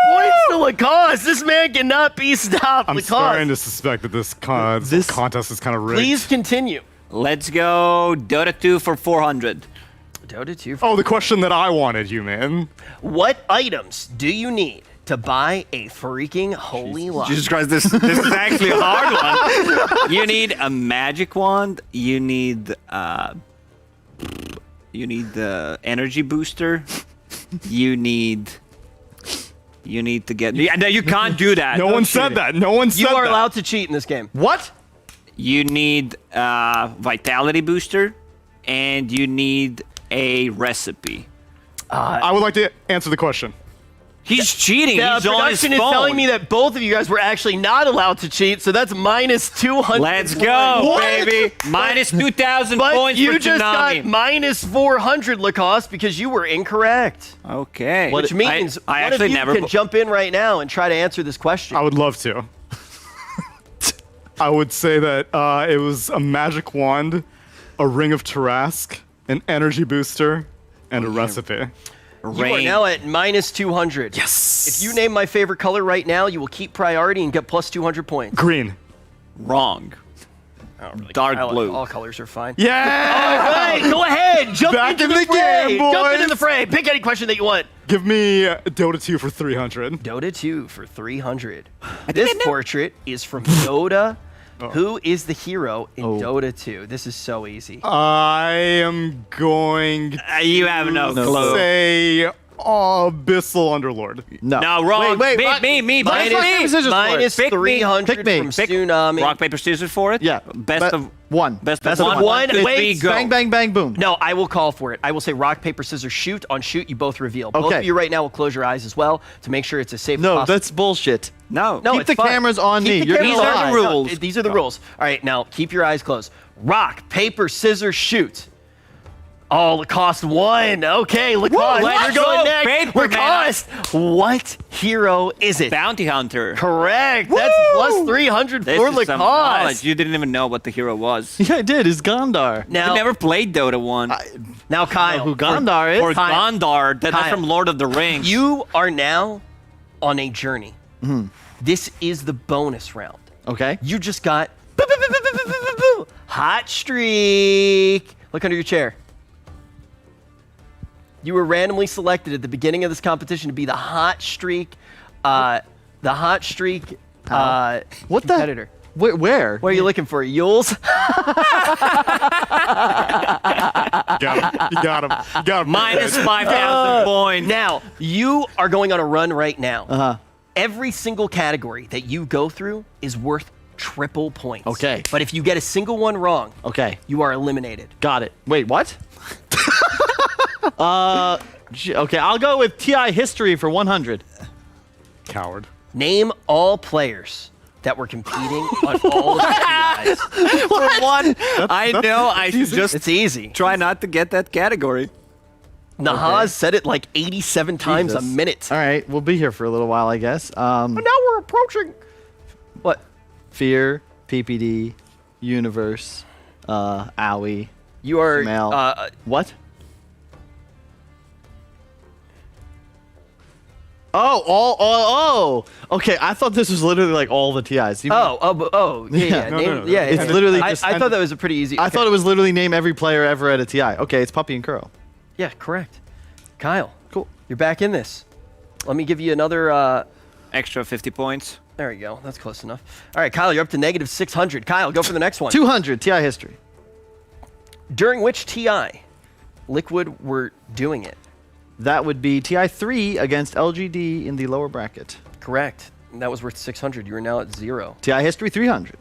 points to Lacoste. This man cannot be stopped. I'm Lacoste, starting to suspect that this contest is kind of rigged. please continue. Let's go Dota 2 for 400. Dota 2. Oh, the question that I wanted, you man. What items do you need to buy a freaking holy lot? Jesus Christ, this is actually a hard one. You need a magic wand. You need the energy booster. You need to get. Yeah, no, you can't do that. No one said that. No one said You are that. allowed to cheat in this game. What? You need vitality booster, and you need a recipe. I would like to answer the question. He's cheating. The He's on his production is phone. telling me that both of you guys were actually not allowed to cheat, so that's minus 200. Let's go, What? baby. Minus 2,000 But points you for just got Tsunami. minus 400, Lacoste, because you were incorrect. Okay. Which means I one actually of you never can jump in right now and try to answer this question. I would love to. I would say that it was a magic wand, a ring of Tarask, an energy booster, and a recipe. You are now at minus 200. Yes. If you name my favorite color right now, you will keep priority and get plus 200 points. Green. Wrong. Dark blue. All colors are fine. Yeah. All right, go ahead. Jump Back into in the the fray. game, Jump into boys. the fray. Pick any question that you want. Give me Dota 2 for 300. Dota 2 for 300. This portrait is from Dota. Who is the hero in Dota 2? This is so easy. I am going You have no to clue. say Abyssal Underlord. No. No, wrong. Wait, me. Minus Pick me. 300 Pick me. from Pick- Tsunami. Rock, paper, scissors for it? Yeah. Best of one. Best Best of of one. one. 1, 2, Wait, 3, go. Bang, bang, bang, boom. No, I will call for it. I will say rock, paper, scissors, shoot. On shoot, you both reveal. Both Okay. of you right now will close your eyes as well to make sure it's as safe as No, possible. that's bullshit. No. No, Keep it's the fine. cameras on Keep me. the You're cameras gonna These are lie. the rules. These are the rules. All right, now keep your eyes closed. Rock, paper, scissors, shoot. Oh, Lacoste won. Okay, Lacoste, let's you're going go, next. paper, man. Lacoste, what hero is it? Bounty Hunter. Correct. That's plus 300 This for is some knowledge. Lacoste. You didn't even know what the hero was. Yeah, I did. It's Gondar. You Now, never played Dota 1. now, Kyle, Who Gondar is? Or Gondar. That's Kyle. from Lord of the Rings. you are now on a journey. This is the bonus round. Okay. You just got hot streak. Look under your chair. You were randomly selected at the beginning of this competition to be the hot streak, What competitor. the? Where? What are you looking for, Yules? You got him. You got him. Minus 5,000 points. Now, you are going on a run right now. Uh-huh. Every single category that you go through is worth triple points. Okay. But if you get a single one wrong, okay, you are eliminated. Got it. Wait, what? Okay, I'll go with TI history for 100. Coward. Name all players that were competing on all of the TIs. For one, I know I should just It's easy. try not to get that category. Nahaz said it like 87 times a Jesus. minute. All right, we'll be here for a little while, I guess. But now we're approaching. What? Fear, PPD, Universe, Owie. You are. Mel. What? Oh. Okay, I thought this was literally like all the TIs. Yeah. No. Yeah. It's literally I just. thought that was a pretty easy. I thought it was literally name every player ever at a TI. Okay, it's Puppy and Curl. Yeah, correct. Kyle. Cool. You're back in this. Let me give you another. Extra 50 points. There we go. That's close enough. All right, Kyle, you're up to negative 600. Kyle, go for the next one. 200 TI history. During which TI Liquid were doing it? That would be TI3 against LGD in the lower bracket. Correct. And that was worth 600. You are now at 0. TI history 300.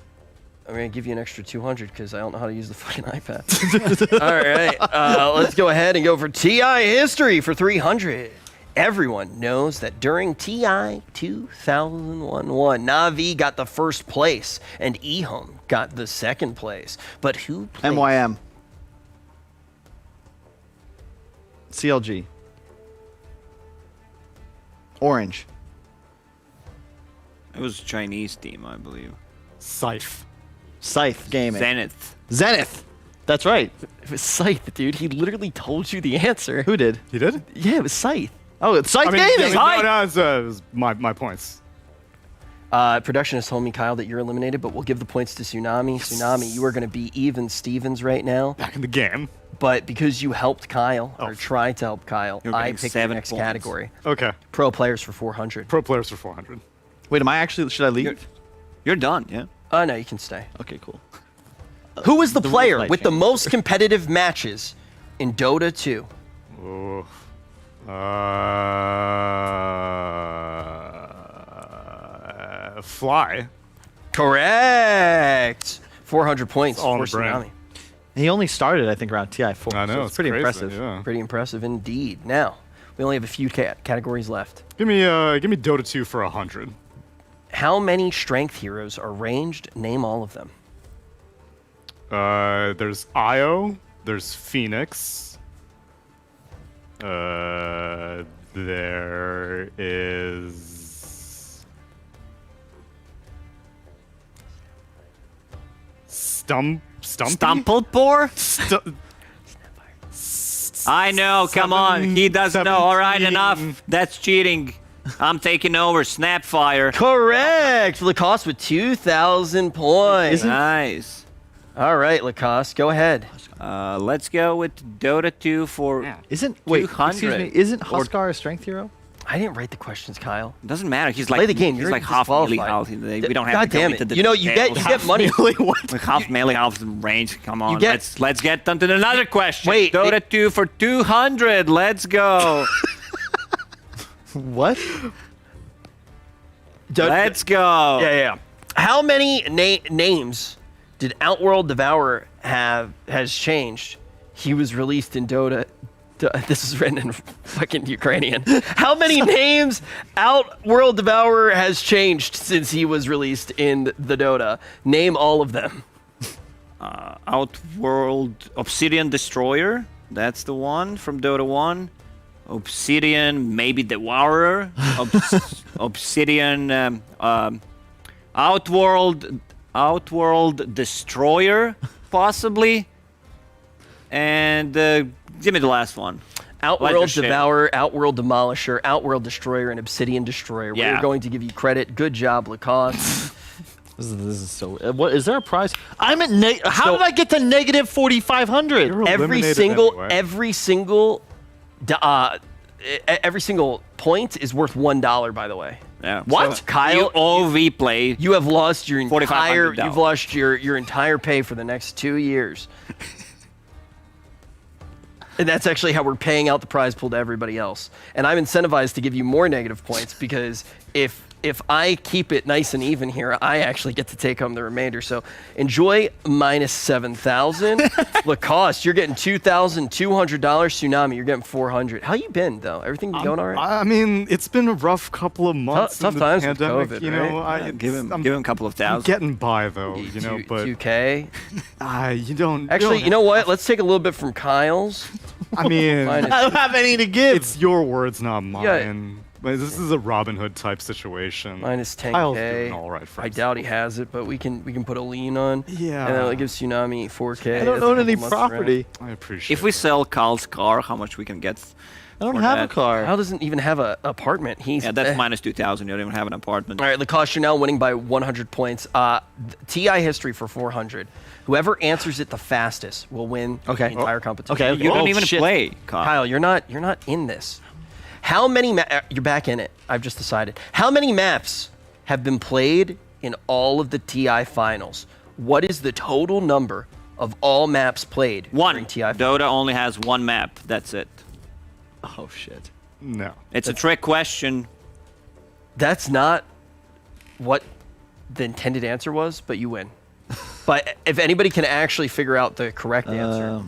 I'm going to give you an extra 200 because I don't know how to use the fucking iPad. All right. Let's go ahead and go for TI history for 300. Everyone knows that during TI 2001, Na'Vi got the first place and Ehome got the second place. But who played? MYM. CLG. Orange. It was a Chinese team, I believe. Scythe. Scythe Gaming. Zenith. That's right. It was Scythe, dude. He literally told you the answer. Who did? He did? Yeah, it was Scythe. Oh, it's Scythe Gaming. No, it was my points. Production has told me, Kyle, that you're eliminated, but we'll give the points to Tsunami. Tsunami, you are going to be even Stevens right now. Back in the game. But because you helped Kyle, or tried to help Kyle, You're I getting picked the 7 next points. category. Okay. Pro players for 400. Pro players for 400. Wait, am I actually? Should I leave? You're done, yeah. No, you can stay. Okay, cool. Who was the the player rules might with the change. most competitive matches in Dota 2? Oh. Fly. Correct. 400 points all in for the brain. Tsunami. He only started, I think, around TI4. I know, so it's it's pretty crazy, impressive. yeah. Pretty impressive indeed. Now, we only have a few categories left. Give me Dota 2 for 100. How many strength heroes are ranged? Name all of them. There's Io. There's Phoenix. There is Stumpy? Stumplebore? I know, come on. He doesn't know. All right, enough. That's cheating. I'm taking over. Snapfire. Correct. Lacoste with 2,000 points. Nice. All right, Lacoste, go ahead. Let's go with Dota 2 for Isn't 200. excuse me, isn't Huskar a strength hero? I didn't write the questions, Kyle. Doesn't matter. He's like Play the game. He's You're like half melee disqualified. health. We don't have God to go damn into it. the You know, you details. get money. With half melee health range. Come on. get- Let's get on to another question. Wait, Dota 2 for 200. Let's go. What? Let's go. Yeah. How many names did Outworld Devourer has changed? He was released in Dota. This is written in fucking Ukrainian. How many names Outworld Devourer has changed since he was released in the Dota? Name all of them. Outworld Obsidian Destroyer. That's the one from Dota 1. Obsidian, maybe Devourer. Obsidian, Outworld Destroyer, possibly. And give me the last one. Outworld Shit. Devourer, Outworld Demolisher, Outworld Destroyer, and Obsidian Destroyer. Yeah. We're going to give you credit. Good job, Lacoste. This is so. What is there a prize? I'm at how did I get to negative 4,500? Every single point is worth $1, by the way. Yeah. What? So Kyle, you all WePlay. You have lost your entire $4,500. you've lost your entire pay for the next 2 years. And that's actually how we're paying out the prize pool to everybody else. And I'm incentivized to give you more negative points because if I keep it nice and even here, I actually get to take home the remainder. So enjoy minus 7,000. Lacoste, you're getting $2,200. Tsunami, you're getting 400. How you been though? Everything been going all right? I mean, it's been a rough couple of months. Tough in the times with pandemic, COVID, you know. right? Give him a couple of I'm thousand. getting by though, you know. But 2K. you don't. Actually, you know what? Let's take a little bit from Kyle's. I mean, I don't have any to give. It's your words, not mine. Yeah. But this is a Robin Hood type situation. Minus 10K. Kyle's doing all right for I doubt he has it, but we can put a lien on. Yeah. And then it gives Tsunami 4K. I don't own any property. I appreciate. If we sell Carl's car, how much we can get? I don't for have a that? car. Kyle doesn't even have an apartment. He's That's minus 2,000. You don't even have an apartment. All right, Lacoste, you're now winning by 100 points. TI history for 400. Whoever answers it the fastest will win the entire competition. Okay. You don't even play, Kyle. Kyle, you're not in this. How many you're back in it. I've just decided. How many maps have been played in all of the TI finals? What is the total number of all maps played during TI finals? Dota only has one map. That's it. Oh shit. No. It's a trick question. That's not what the intended answer was, but you win. But if anybody can actually figure out the correct answer.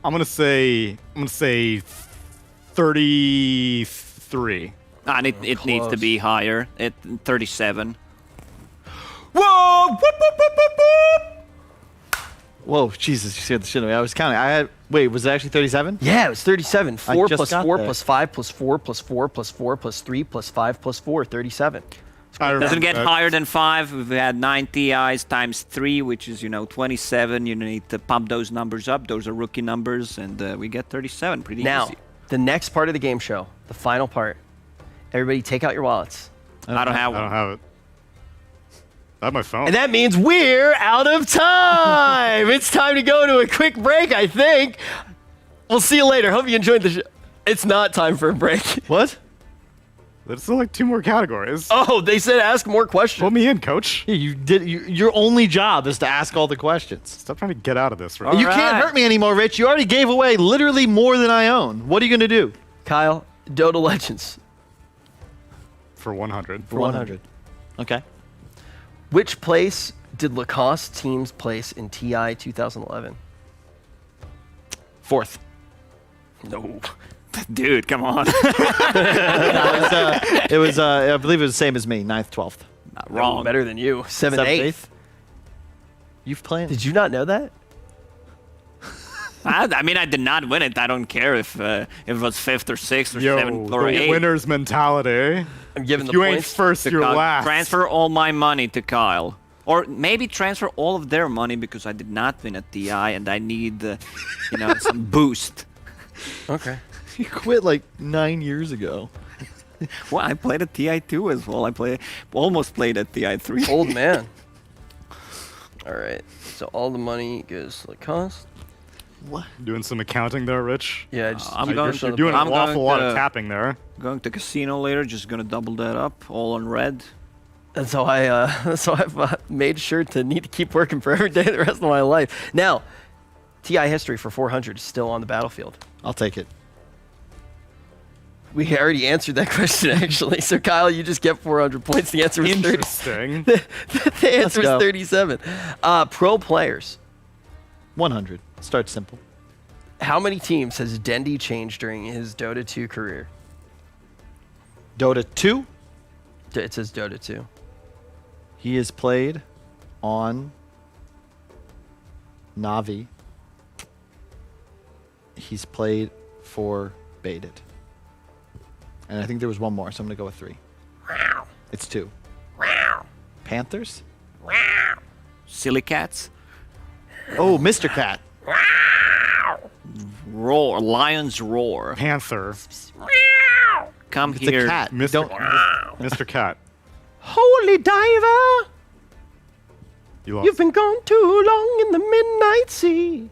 I'm gonna say 33. And it needs to be higher. 37. Whoa! Whoop, whoop, whoop, whoop, whoop. Whoa, Jesus, you scared the shit out of me. I was counting. Wait, was it actually 37? Yeah, it was 37. 4 just plus got 4 there. plus 5 plus 4 plus 4 plus 4 plus 3 plus 5 plus 4, 37. Doesn't get higher than 5. We've had 9 TIs times 3, which is 27. You need to pump those numbers up. Those are rookie numbers, and we get 37. Pretty Now, easy. the next part of the game show, the final part. Everybody, take out your wallets. I don't have one. I don't have it. I have my phone. And that means we're out of time. It's time to go to a quick break, I think. We'll see you later. Hope you enjoyed the show. It's not time for a break. What? There's still like 2 more categories. Oh, they said ask more questions. Put me in, coach. Yeah, your only job is to ask all the questions. Stop trying to get out of this, right? You can't hurt me anymore, Rich. You already gave away literally more than I own. What are you going to do? Kyle, Dota Legends. For 100. For 100. Okay. Which place did Lacoste teams place in TI 2011? 4th. No. Dude, come on. It was I believe it was the same as me, 9th, 12th. Not wrong. Better than you. 7th, 8th. You've played. Did you not know that? I mean, I did not win it. I don't care if it was 5th or 6th or Yo, 7th or the 8th. winner's mentality. I'm giving the You ain't points. first, you're last. Transfer all my money to Kyle. Or maybe transfer all of their money because I did not win at TI and I need, some boost. Okay. You quit like 9 years ago. Well, I played at TI2 as well. Almost played at TI3. Old man. All right. So all the money goes to Lacoste. What? Doing some accounting there, Rich? Yeah, just you're doing an awful lot of tapping there. Going to casino later, just gonna double that up, all on red. And so I've made sure to need to keep working for every day the rest of my life. Now, TI history for 400 is still on the battlefild. I'll take it. We already answered that question, actually. So, Kyle, you just get 400 points. The answer was 30. Interesting. The answer is 37. Pro players. 100. Start simple. How many teams has Dendy changed during his Dota 2 career? Dota 2? It says Dota 2. He has played on Navi. He's played for Baited. And I think there was one more, so I'm going to go with 3. It's 2. Panthers? Silly cats. Oh, Mr. Cat. Roar. Lion's roar. Panther. Come It's here. a cat. Mr. Cat. Holy diver! You lost. You've been gone too long in the midnight sea.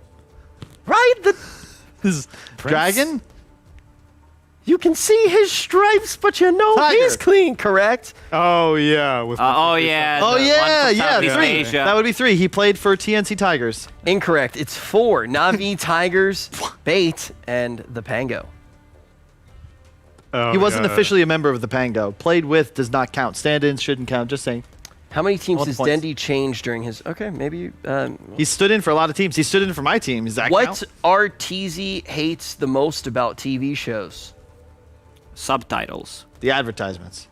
Ride the... This is Dragon? You can see his stripes, but you know he's clean, correct? Oh yeah. Uh, oh yeah. Oh the yeah, one from yeah, Southeast 3. Asia. That would be 3. He played for TNC Tigers. Incorrect. It's 4. Navi, Tigers, Bait, and the Pango. Oh, He wasn't yeah. officially a member of the Pango. Played with does not count. Stand-ins shouldn't count. Just saying. How many teams All the has points. Dendy changed during his... Okay, maybe... He stood in for a lot of teams. He stood in for my team. Does that what count? RTZ hates the most about TV shows? Subtitles. The advertisements.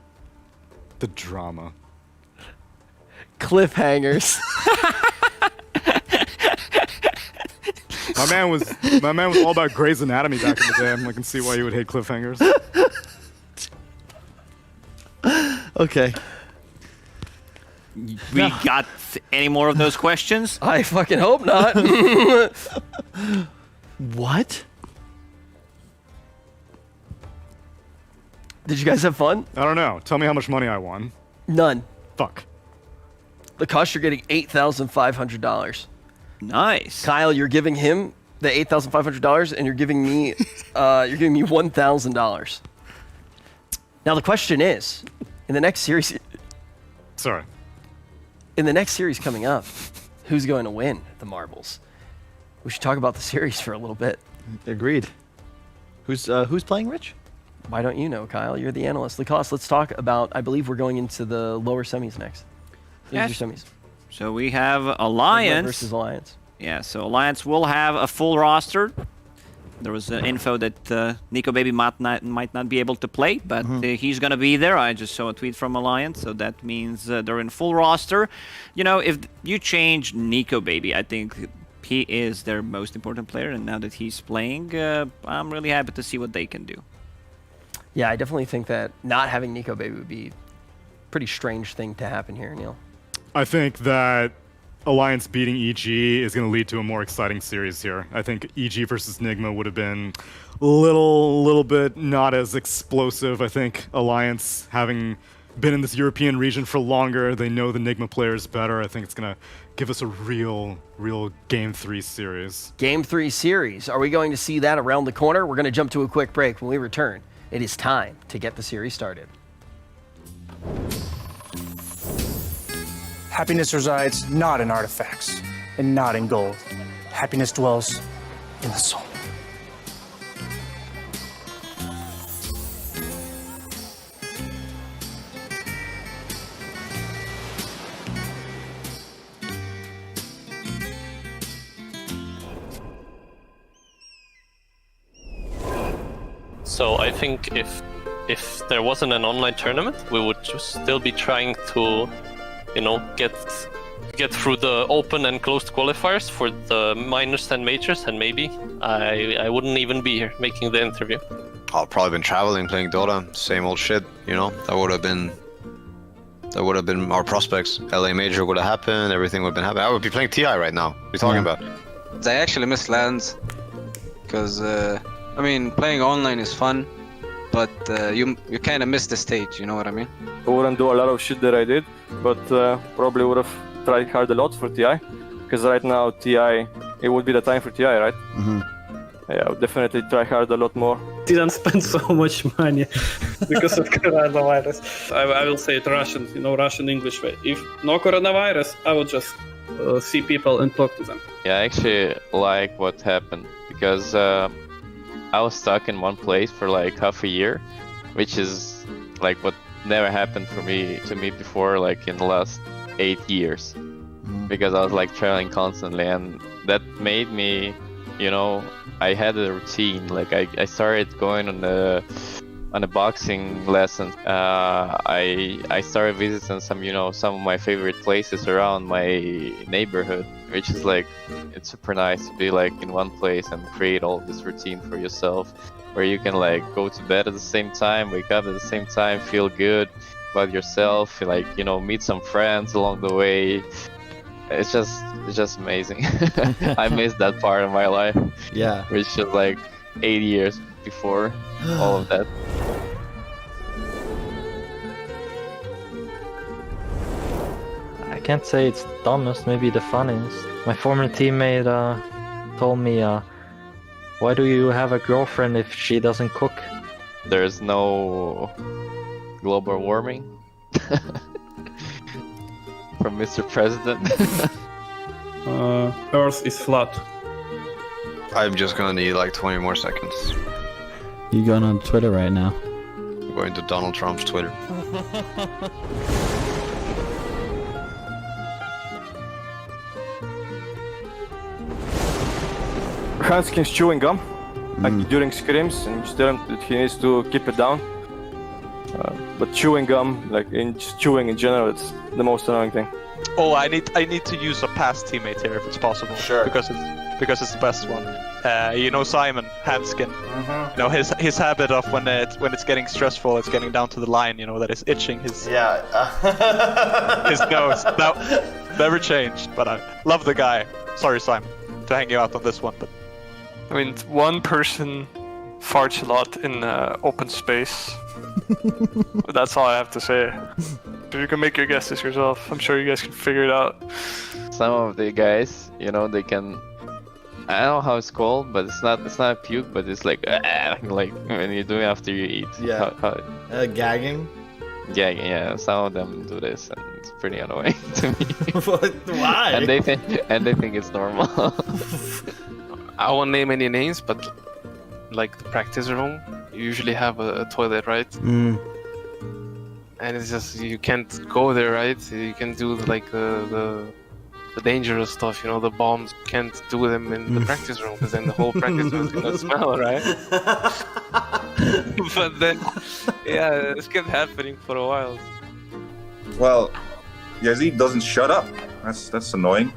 The drama. Cliffhangers. My man was all about Grey's Anatomy back in the day. I can see why you would hate cliffhangers. Okay. We got any more of those questions? I fucking hope not. What? Did you guys have fun? I don't know. Tell me how much money I won. None. Fuck. The cost, you're getting $8,500. Nice. Kyle, you're giving him the $8,500, and you're giving me $1,000. Now the question is, in the next series, Sorry. in the next series coming up, who's going to win the marbles? We should talk about the series for a little bit. Agreed. Who's playing, Rich? Why don't you know, Kyle? You're the analyst. Lacoste, let's talk about, I believe we're going into the lower semis next. Yes. Loser semis. So we have Alliance versus Alliance. Yeah, so Alliance will have a full roster. There was info that Nico Baby might not be able to play, but he's gonna be there. I just saw a tweet from Alliance, so that means they're in full roster. You know, if you change Nico Baby, I think he is their most important player, and now that he's playing, I'm really happy to see what they can do. Yeah, I definitely think that not having Nico Baby would be a pretty strange thing to happen here, Neil. I think that Alliance beating EG is going to lead to a more exciting series here. I think EG versus Nigma would have been a little bit not as explosive. I think Alliance, having been in this European region for longer, they know the Nigma players better. I think it's going to give us a real Game 3 series. Game 3 series. Are we going to see that around the corner? We're going to jump to a quick break. When we return, it is time to get the series started. Happiness resides not in artifacts and not in gold. Happiness dwells in the soul. So I think if there wasn't an online tournament, we would just still be trying to, you know, get through the open and closed qualifiers for the minors and majors, and maybe I wouldn't even be here making the interview. I've probably been traveling, playing Dota, same old shit, you know. That would have been our prospects. LA Major would have happened, everything would have been happening. I would be playing TI right now. What are you talking about? I actually miss LANs, because I mean, playing online is fun, but you kind of miss the stage, you know what I mean? I wouldn't do a lot of shit that I did, but probably would have tried hard a lot for TI, because right now TI, it would be the time for TI, right? Yeah, I would definitely try hard a lot more. Didn't spend so much money because of coronavirus. I will say it Russian, you know, Russian English way. If no coronavirus, I would just see people and talk to them. Yeah, I actually like what happened, because I was stuck in one place for like half a year, which is like what never happened to me before, like in the last 8 years, because I was like traveling constantly, and that made me, you know, I had a routine. Like I started going on a boxing lesson. I started visiting some of my favorite places around my neighborhood, which is like, it's super nice to be like in one place and create all this routine for yourself, where you can like go to bed at the same time, wake up at the same time, feel good about yourself, like, you know, meet some friends along the way. It's just amazing. I missed that part of my life. Yeah. Which is like 8 years before all of that. I can't say it's the dumbest, maybe the funniest. My former teammate told me, why do you have a girlfriend if she doesn't cook? there's no global warming from Mr. President. Earth is flat. I'm just gonna need like 20 more seconds. You going on Twitter right now? I'm going to Donald Trump's Twitter. Hanskin's chewing gum, like during scrims, and just tell him that he needs to keep it down. But chewing gum, like in just chewing in general, it's the most annoying thing. Oh, I need to use a past teammate here if it's possible. Sure. Because it's the best one. You know Simon Hanskin. You know his habit of when it's getting stressful, it's getting down to the line. You know that is itching his his nose. That never changed. But I love the guy. Sorry, Simon, to hang you out on this one, but. I mean, one person farts a lot in open space. That's all I have to say. You can make your guesses yourself. I'm sure you guys can figure it out. Some of the guys, you know, they can. I don't know how it's called, but it's not puke, but it's like when you're doing after you eat. Yeah. Gagging. Gagging, yeah. Some of them do this, and it's pretty annoying to me. Why? And they think it's normal. I won't name any names, but like the practice room, you usually have a toilet, right? And it's just you can't go there, right? You can do like the dangerous stuff, you know, the bombs. You can't do them in the practice room because then the whole practice room is gonna smell, right? But then, yeah, this kept happening for a while. Well, Yazid doesn't shut up. That's annoying.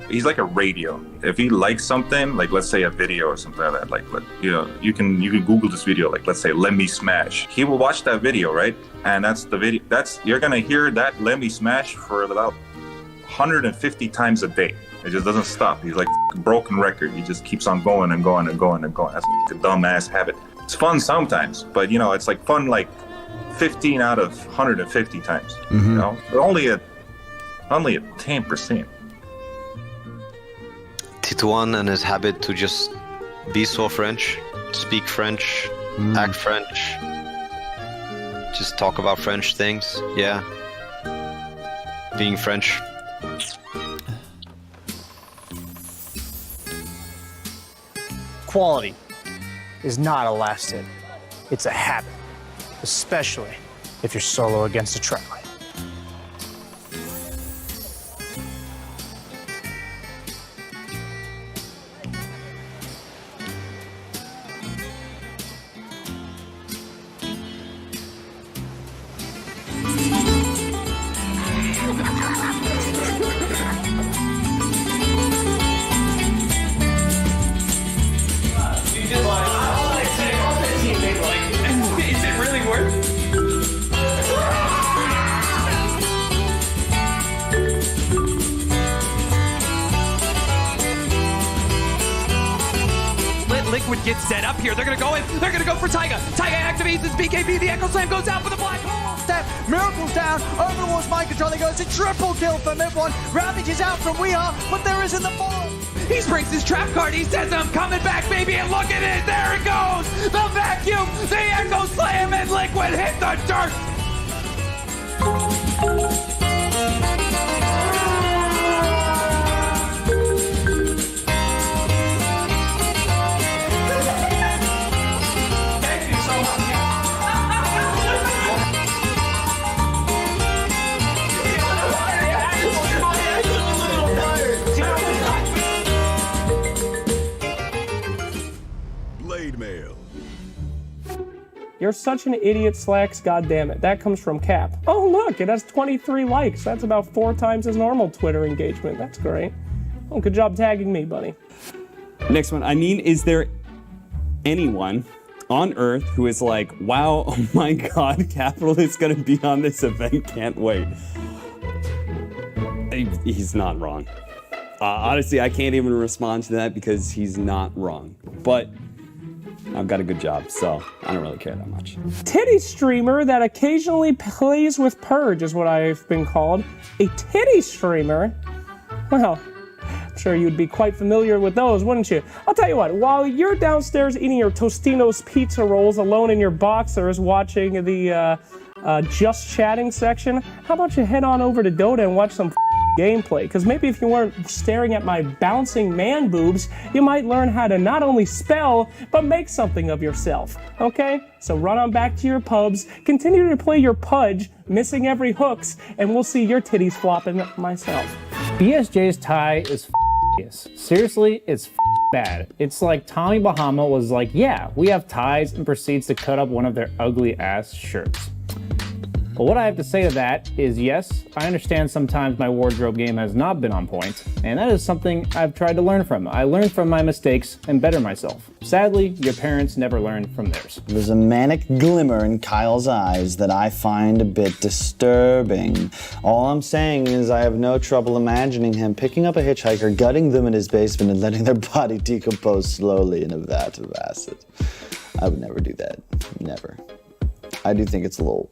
He's like a radio. If he likes something, like let's say a video or something like that, like you know, you can Google this video, like let's say "Let Me Smash." He will watch that video, right? And that's the video. You're gonna hear that "Let Me Smash" for about 150 times a day. It just doesn't stop. He's like a broken record. He just keeps on going and going and going and going. That's like a dumbass habit. It's fun sometimes, but you know, it's like fun like 15 out of 150 times. You know, but only at 10%. Titouan and his habit to just be so French, speak French, act French, just talk about French things. Yeah. Being French. Quality is not a last hit. It's a habit, especially if you're solo against a try. Liquid gets set up here. They're gonna go in. They're gonna go for Taiga. Taiga activates his BKB. The Echo Slam goes out for the black hole. Step. Miracle's down. Overlord's mind control. He goes a triple kill for Mid1. Ravage is out from Weehaw, but there isn't the ball. He brings his trap card. He says, I'm coming back, baby. And look at it. There it goes. The vacuum. The Echo Slam and Liquid hit the dirt. You're such an idiot, Slacks, goddammit. That comes from Cap. Oh, look, it has 23 likes. That's about 4 times his normal Twitter engagement. That's great. Oh, good job tagging me, buddy. Next one. I mean, is there anyone on Earth who is like, wow, oh my god, Capital is gonna be on this event, can't wait? He's not wrong. Honestly, I can't even respond to that because he's not wrong. But I've got a good job, so I don't really care that much. Titty streamer that occasionally plays with Purge is what I've been called. A titty streamer? Well, Sure, you'd be quite familiar with those, wouldn't you? I'll tell you what, while you're downstairs eating your Tostino's pizza rolls alone in your boxers watching the Just Chatting section, how about you head on over to Dota and watch some gameplay? Because maybe if you weren't staring at my bouncing man boobs, you might learn how to not only spell, but make something of yourself, okay? So run on back to your pubs, continue to play your Pudge, missing every hooks, and we'll see your titties flopping myself. BSJ's tie is seriously, it's bad. It's like Tommy Bahama was like, yeah, we have ties, and proceeds to cut up one of their ugly ass shirts. But what I have to say to that is, yes, I understand sometimes my wardrobe game has not been on point, and that is something I've tried to learn from. I learn from my mistakes and better myself. Sadly, your parents never learn from theirs. There's a manic glimmer in Kyle's eyes that I find a bit disturbing. All I'm saying is I have no trouble imagining him picking up a hitchhiker, gutting them in his basement, and letting their body decompose slowly in a vat of acid. I would never do that. Never. I do think it's a little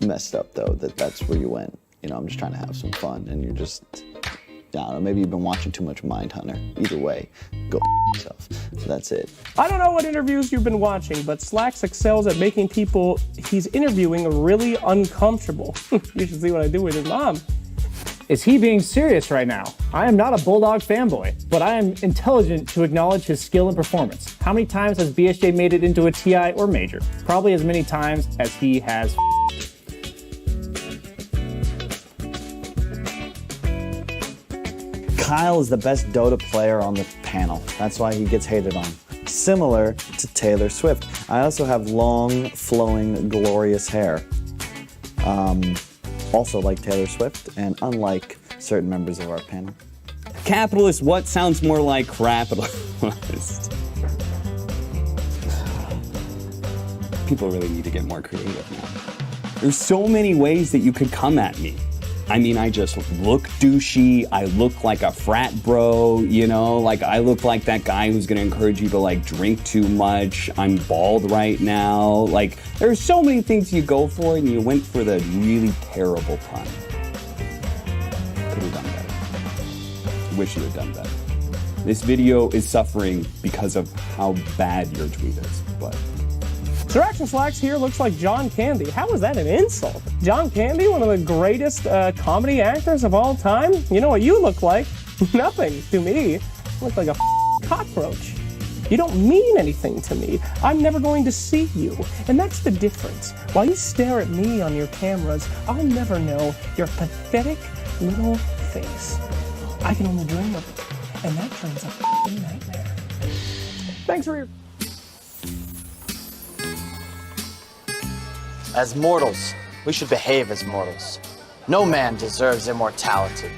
messed up though that's where you went. You know, I'm just trying to have some fun and you're just, I don't know, maybe you've been watching too much Mindhunter. Either way, go yourself. So that's it. I don't know what interviews you've been watching, but Slacks excels at making people he's interviewing really uncomfortable. You should see what I do with his mom. Is he being serious right now? I am not a Bulldog fanboy, but I am intelligent to acknowledge his skill and performance. How many times has BSJ made it into a TI or major? Probably as many times as he has Kyle is the best Dota player on the panel. That's why he gets hated on. Similar to Taylor Swift. I also have long, flowing, glorious hair. Also like Taylor Swift, and unlike certain members of our panel. Capitalist, what sounds more like crapitalist? People really need to get more creative now. There's so many ways that you could come at me. I mean, I just look douchey, I look like a frat bro, you know, like I look like that guy who's gonna encourage you to like drink too much, I'm bald right now, like there's so many things you go for and you went for the really terrible pun. Could have done better. Wish you had done better. This video is suffering because of how bad your tweet is, but. Sir Action Slacks here looks like John Candy. How is that an insult? John Candy, one of the greatest comedy actors of all time? You know what you look like? Nothing to me. You look like a cockroach. You don't mean anything to me. I'm never going to see you. And that's the difference. While you stare at me on your cameras, I'll never know your pathetic little face. I can only dream of it. And that dream's a nightmare. Thanks for your... As mortals, we should behave as mortals. No man deserves immortality.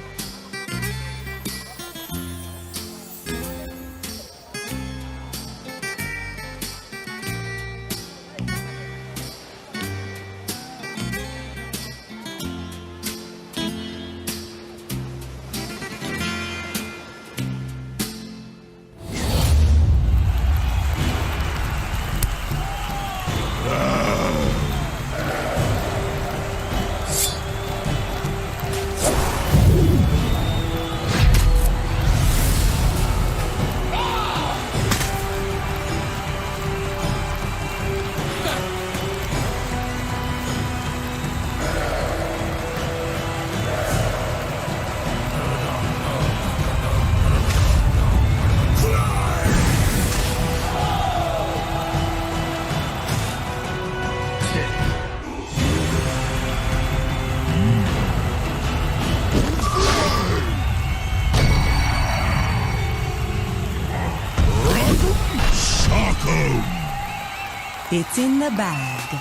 It's in the bag.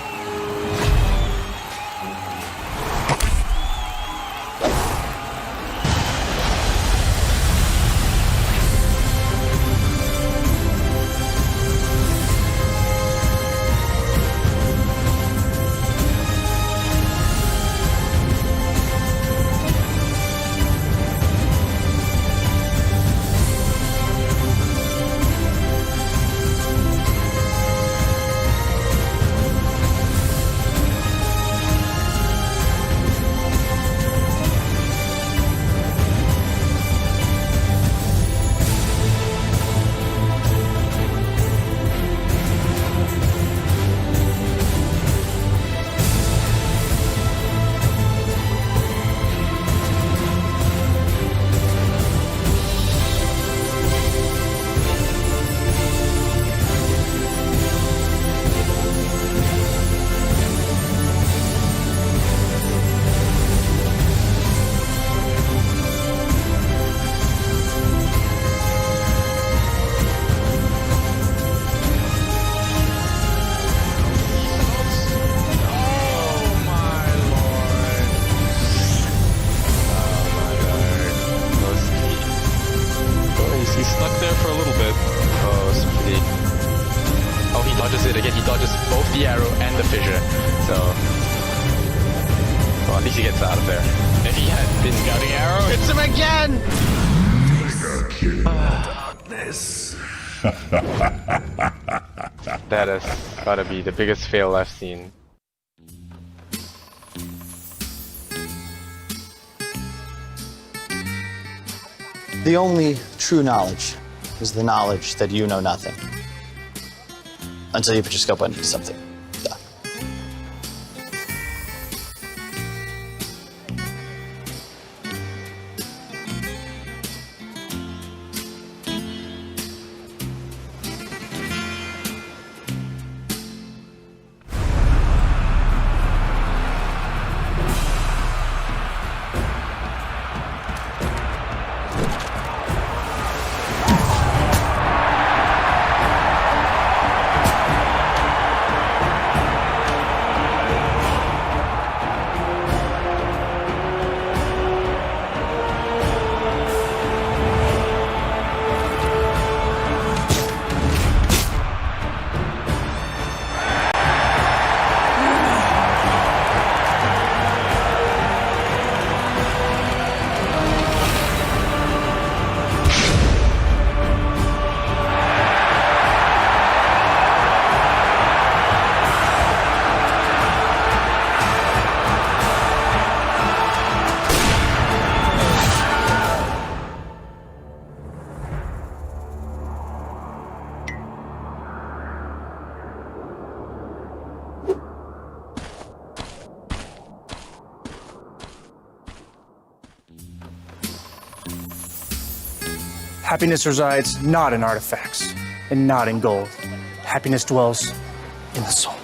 it again. He dodges both the arrow and the fissure. So, well, at least he gets out of there. If he had been gutting arrow, hits him again! Darkness. That has gotta be the biggest fail I've seen. The only true knowledge is the knowledge that you know nothing. Until you put your scope into something. Duh. Happiness resides not in artifacts and not in gold. Happiness dwells in the soul.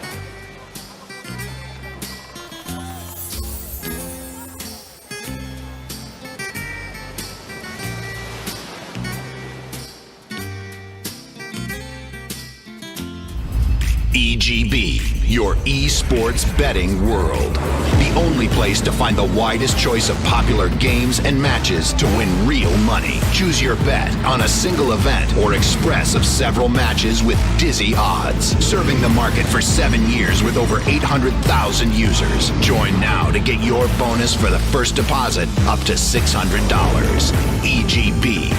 EGB, your esports betting world. The only place to find the widest choice of popular games and matches to win real money. Choose your bet on a single event or express of several matches with dizzy odds. Serving the market for 7 years with over 800,000 users. Join now to get your bonus for the first deposit up to $600. EGB,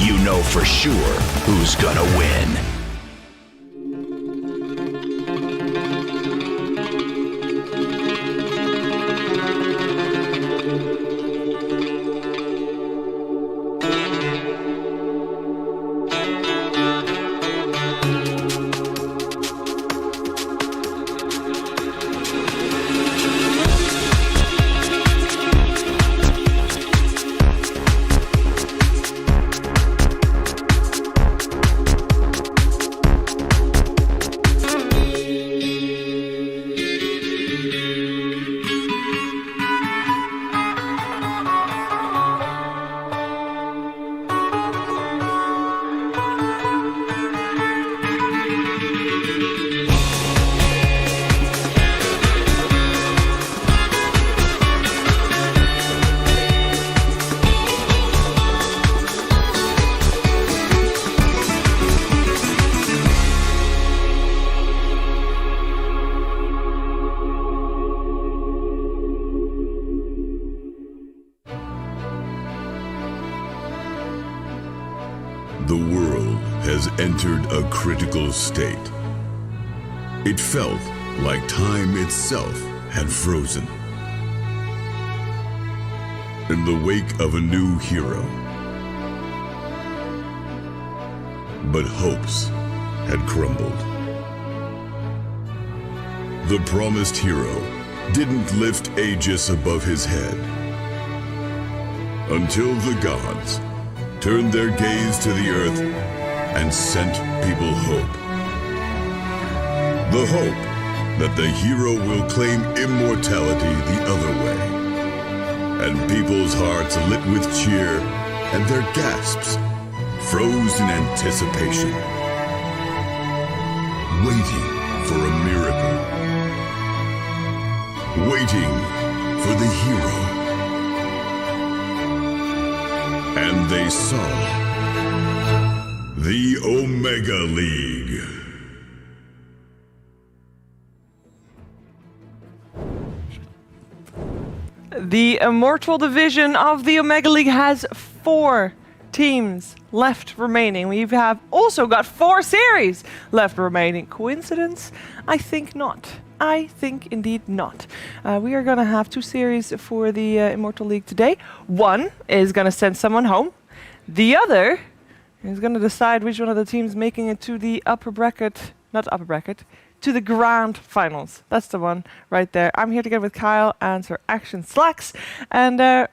you know for sure who's gonna win. The world has entered a critical state. It felt like time itself had frozen. In the wake of a new hero. But hopes had crumbled. The promised hero didn't lift Aegis above his head. Until the gods turned their gaze to the earth and sent people hope. The hope that the hero will claim immortality the other way. And people's hearts lit with cheer and their gasps froze in anticipation. Waiting for a miracle. Waiting for the hero. And they saw the Omega League. The Immortal Division of the Omega League has 4 teams left remaining. We have also got 4 series left remaining. Coincidence? I think not. I think indeed not. We are going to have 2 series for the Immortal League today. One is going to send someone home. The other is going to decide which one of the teams making it to the upper bracket, not upper bracket, to the grand finals. That's the one right there. I'm here together with Kyle and Sir Action Slacks. And are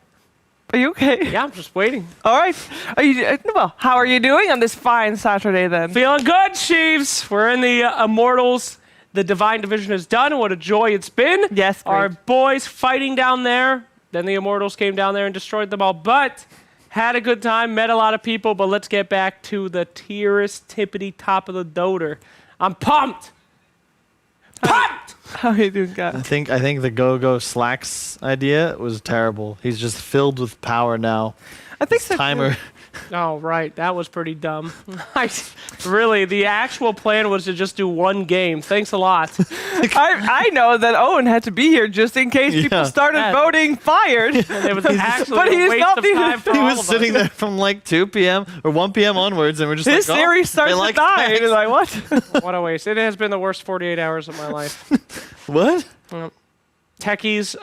you okay? Yeah, I'm just waiting. All right. Are you well? How are you doing on this fine Saturday then? Feeling good, Chiefs. We're in the Immortals. The Divine Division is done. What a joy it's been. Yes, great. Our boys fighting down there. Then the Immortals came down there and destroyed them all. But had a good time. Met a lot of people. But let's get back to the tippity top of the Dota. I'm pumped. How are you doing, guys? I think the Go Slacks idea was terrible. He's just filled with power now. I think so. Timer. Oh, right. That was pretty dumb. Really, the actual plan was to just do 1 game. Thanks a lot. I know that Owen had to be here just in case people started voting fired. It was actually but a he's waste not of time for He all was of sitting us. there from like 2 p.m. or 1 p.m. onwards, and we're just This like, series starts they at like 9. snacks. It's like, what? What a waste. It has been the worst 48 hours of my life. What? Techie's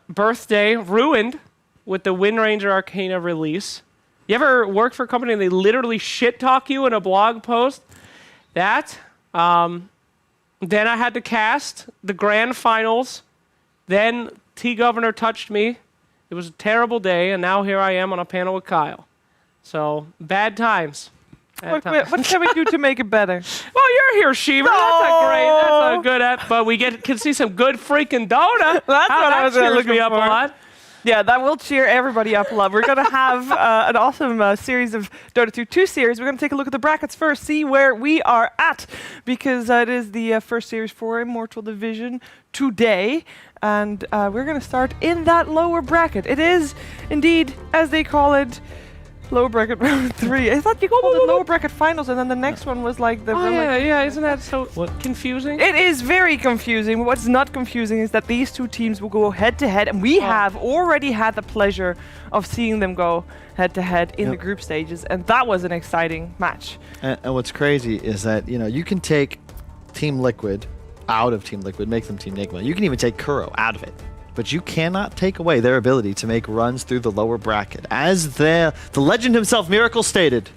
birthday ruined with the Wind Ranger Arcana release. You ever work for a company and they literally shit talk you in a blog post? That. Then I had to cast the grand finals. Then T-Governor touched me. It was a terrible day, and now here I am on a panel with Kyle. So, bad times. What can we do to make it better? Well, you're here, Shiva. That's a good app, but we can see some good freaking Dota. That's what I was cheers looking me up for. a lot. Yeah, that will cheer everybody up a lot. We're going to have an awesome series of Dota 2 series. We're going to take a look at the brackets first, see where we are at, because it is the first series for Immortal Division today. And we're going to start in that lower bracket. It is, indeed, as they call it, lower bracket round 3. I thought you called it lower bracket finals, and then the next one was like the... yeah, isn't that so confusing? It is very confusing. What's not confusing is that these 2 teams will go head-to-head, and we have already had the pleasure of seeing them go head-to-head in the group stages, and that was an exciting match. And what's crazy is that, you can take Team Liquid out of Team Liquid, make them Team Nigma. You can even take Kuro out of it. But you cannot take away their ability to make runs through the lower bracket. As the legend himself, Miracle, stated.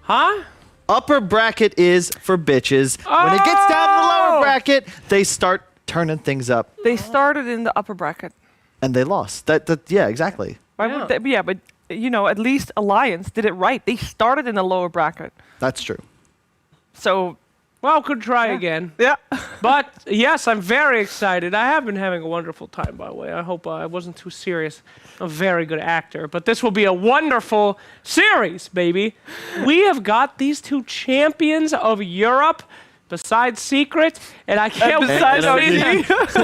Huh? Upper bracket is for bitches. When it gets down to the lower bracket, they start turning things up. They started in the upper bracket. And they lost. Yeah, exactly. Why would they, yeah, but, at least Alliance did it right. They started in the lower bracket. That's true. So... Well, could try again. Yeah. But, yes, I'm very excited. I have been having a wonderful time, by the way. I hope I wasn't too serious. I'm a very good actor. But this will be a wonderful series, baby. We have got these 2 champions of Europe, besides Secret, and I can't wait.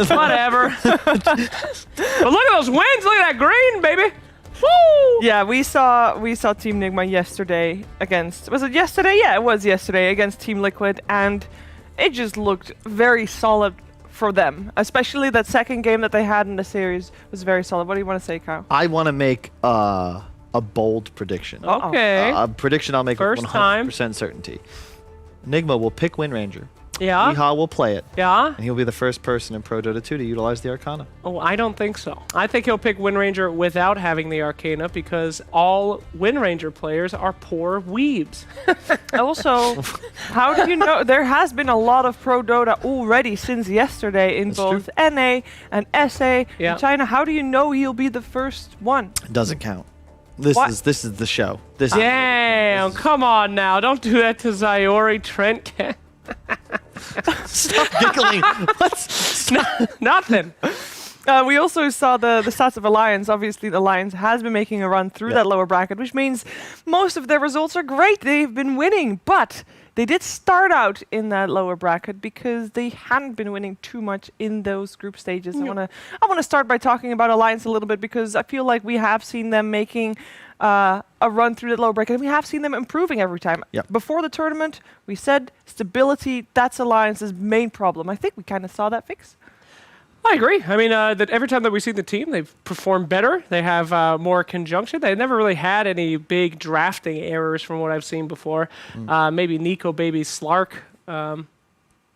Whatever. But look at those wins. Look at that green, baby. Woo! Yeah, we saw Team Nigma yesterday against... Was it yesterday? Yeah, it was yesterday against Team Liquid, and it just looked very solid for them. Especially that second game that they had in the series was very solid. What do you want to say, Kyle? I want to make a bold prediction. Okay. A prediction I'll make with 100% certainty. Nigma will pick Wind Ranger. Yeah. Miha will play it. Yeah. And he'll be the first person in Pro Dota 2 to utilize the Arcana. Oh, I don't think so. I think he'll pick Wind Ranger without having the Arcana because all Wind Ranger players are poor weebs. Also, how do you know? There has been a lot of Pro Dota already since yesterday in both NA and SA in China. How do you know he'll be the first one? Doesn't count. This is the show. Damn, come on now. Don't do that to Zyori Trent. Stop giggling. What's nothing? We also saw the stats of Alliance. Obviously, the Alliance has been making a run through that lower bracket, which means most of their results are great. They've been winning, but they did start out in that lower bracket because they hadn't been winning too much in those group stages. I want to start by talking about Alliance a little bit because I feel like we have seen them making a run through the lower bracket, and we have seen them improving every time. Yep. Before the tournament, we said stability, that's Alliance's main problem. I think we kind of saw that fix. I agree. I mean, that every time that we see the team, they've performed better. They have more conjunction. They've never really had any big drafting errors from what I've seen before. Maybe Nico, Baby, Slark.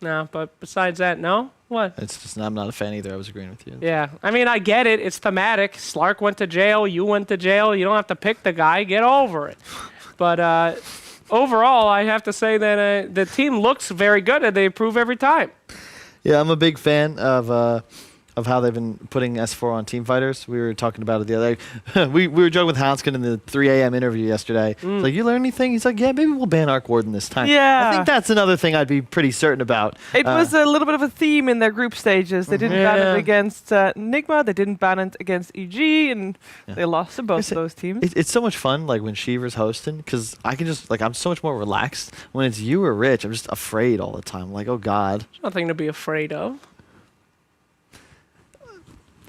No, but besides that, no. What? It's just I'm not a fan either. I was agreeing with you. Yeah, I mean, I get it. It's thematic. Slark went to jail. You went to jail. You don't have to pick the guy. Get over it. But overall, I have to say that the team looks very good, and they improve every time. Yeah, I'm a big fan of how they've been putting S4 on team fighters. We were talking about it the other day. we were joking with Hanskin in the 3 a.m. interview yesterday. Like, you learn anything? He's like, yeah, maybe we'll ban Arc Warden this time. Yeah. I think that's another thing I'd be pretty certain about. It was a little bit of a theme in their group stages. They didn't ban it against Nigma. They didn't ban it against EG, and they lost to both of those teams. It's so much fun, like, when Shiver's hosting, because I can just, like, I'm so much more relaxed. When it's you or Rich, I'm just afraid all the time. Like, oh, God. There's nothing to be afraid of.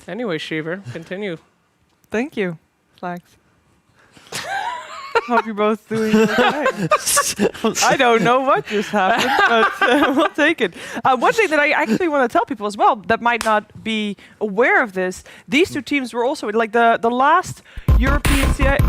Anyway, Shiver, continue. Thank you, Flax. Hope you're both doing okay. I don't know what just happened, but we'll take it. One thing that I actually want to tell people as well that might not be aware of this, these two teams were also, like, the last European CIS.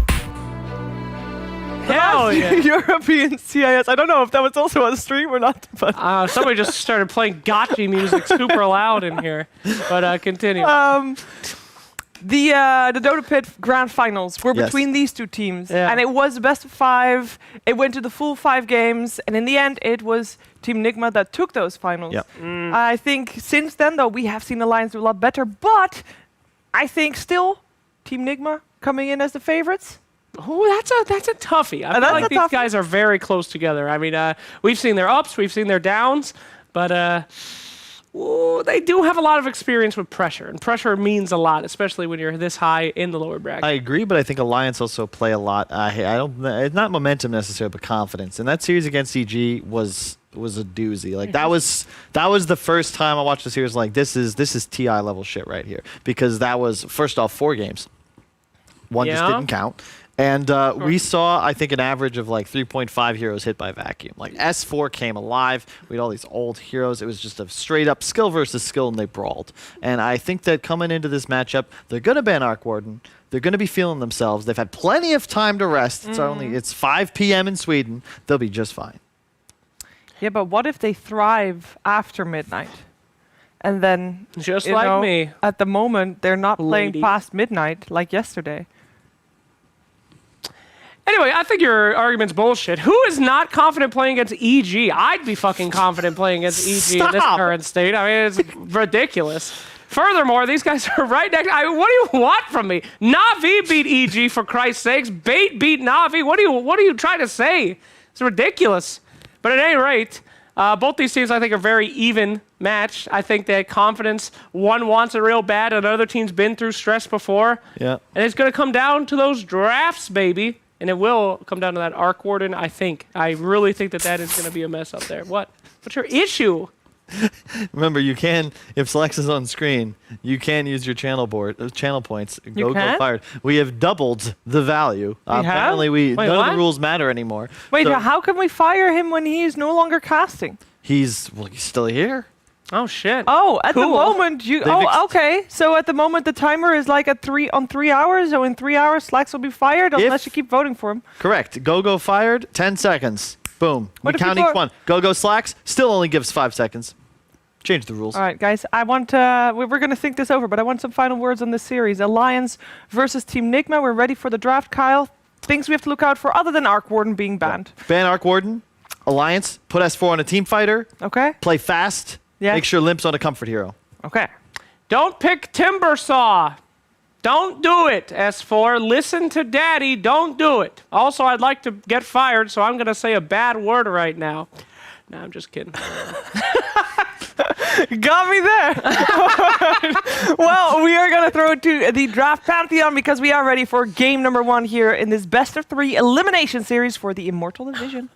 Hell yeah. European CIS. I don't know if that was also on stream or not, but somebody just started playing gotchi music super loud in here. But continue. The Dota Pit Grand Finals were between these two teams, and it was the best of 5. It went to the full 5 games, and in the end, it was Team Nigma that took those finals. Yep. I think since then, though, we have seen Alliance do a lot better, but I think still Team Nigma coming in as the favorites. Oh, that's a toughie. I feel like these guys are very close together. I mean, we've seen their ups, we've seen their downs, but they do have a lot of experience with pressure, and pressure means a lot, especially when you're this high in the lower bracket. I agree, but I think Alliance also play a lot. It's not momentum necessarily, but confidence. And that series against EG was a doozy. Like, that was the first time I watched the series. Like, this is TI level shit right here, because that was first off 4 games. One just didn't count. And we saw, I think, an average of like 3.5 heroes hit by vacuum. Like, S4 came alive. We had all these old heroes. It was just a straight up skill versus skill, and they brawled. And I think that coming into this matchup, they're going to ban Arc Warden. They're going to be feeling themselves. They've had plenty of time to rest. It's 5 p.m. in Sweden. They'll be just fine. Yeah, but what if they thrive after midnight? And then, just like me, at the moment, they're not playing past midnight like yesterday. Anyway, I think your argument's bullshit. Who is not confident playing against EG? I'd be fucking confident playing against EG in this current state. I mean, it's ridiculous. Furthermore, these guys are right next. What do you want from me? Na'Vi beat EG, for Christ's sakes. Bait beat Na'Vi. What are you trying to say? It's ridiculous. But at any rate, both these teams, I think, are very even matched. I think that confidence, one wants it real bad, another team's been through stress before. Yeah. And it's going to come down to those drafts, baby. And it will come down to that Arc Warden, I think. I really think that is going to be a mess up there. What? What's your issue? Remember, you can, if Slex is on screen, you can use your channel points. Go fired. We have doubled the value. Apparently, none of the rules matter anymore. Wait, so how can we fire him when he's no longer casting? He's still here. Oh shit! Oh, at the moment you. Okay. So at the moment the timer is like at 3 hours. So in 3 hours, Slacks will be fired unless you keep voting for him. Correct. Go fired. 10 seconds. Boom. We count each one. Go Slacks still only gives 5 seconds. Change the rules. All right, guys. I want. We're going to think this over, but I want some final words on this series. Alliance versus Team Nigma. We're ready for the draft, Kyle. Things we have to look out for other than Arc Warden being banned. Ban Arc Warden. Alliance. Put S4 on a team fighter. Okay. Play fast. Yeah. Make sure Limp's on a comfort hero. Okay. Don't pick Timbersaw. Don't do it, S4. Listen to Daddy. Don't do it. Also, I'd like to get fired, so I'm going to say a bad word right now. No, I'm just kidding. Got me there. Well, we are going to throw it to the Draft Pantheon because we are ready for game number 1 here in this best of 3 elimination series for the Immortal Division.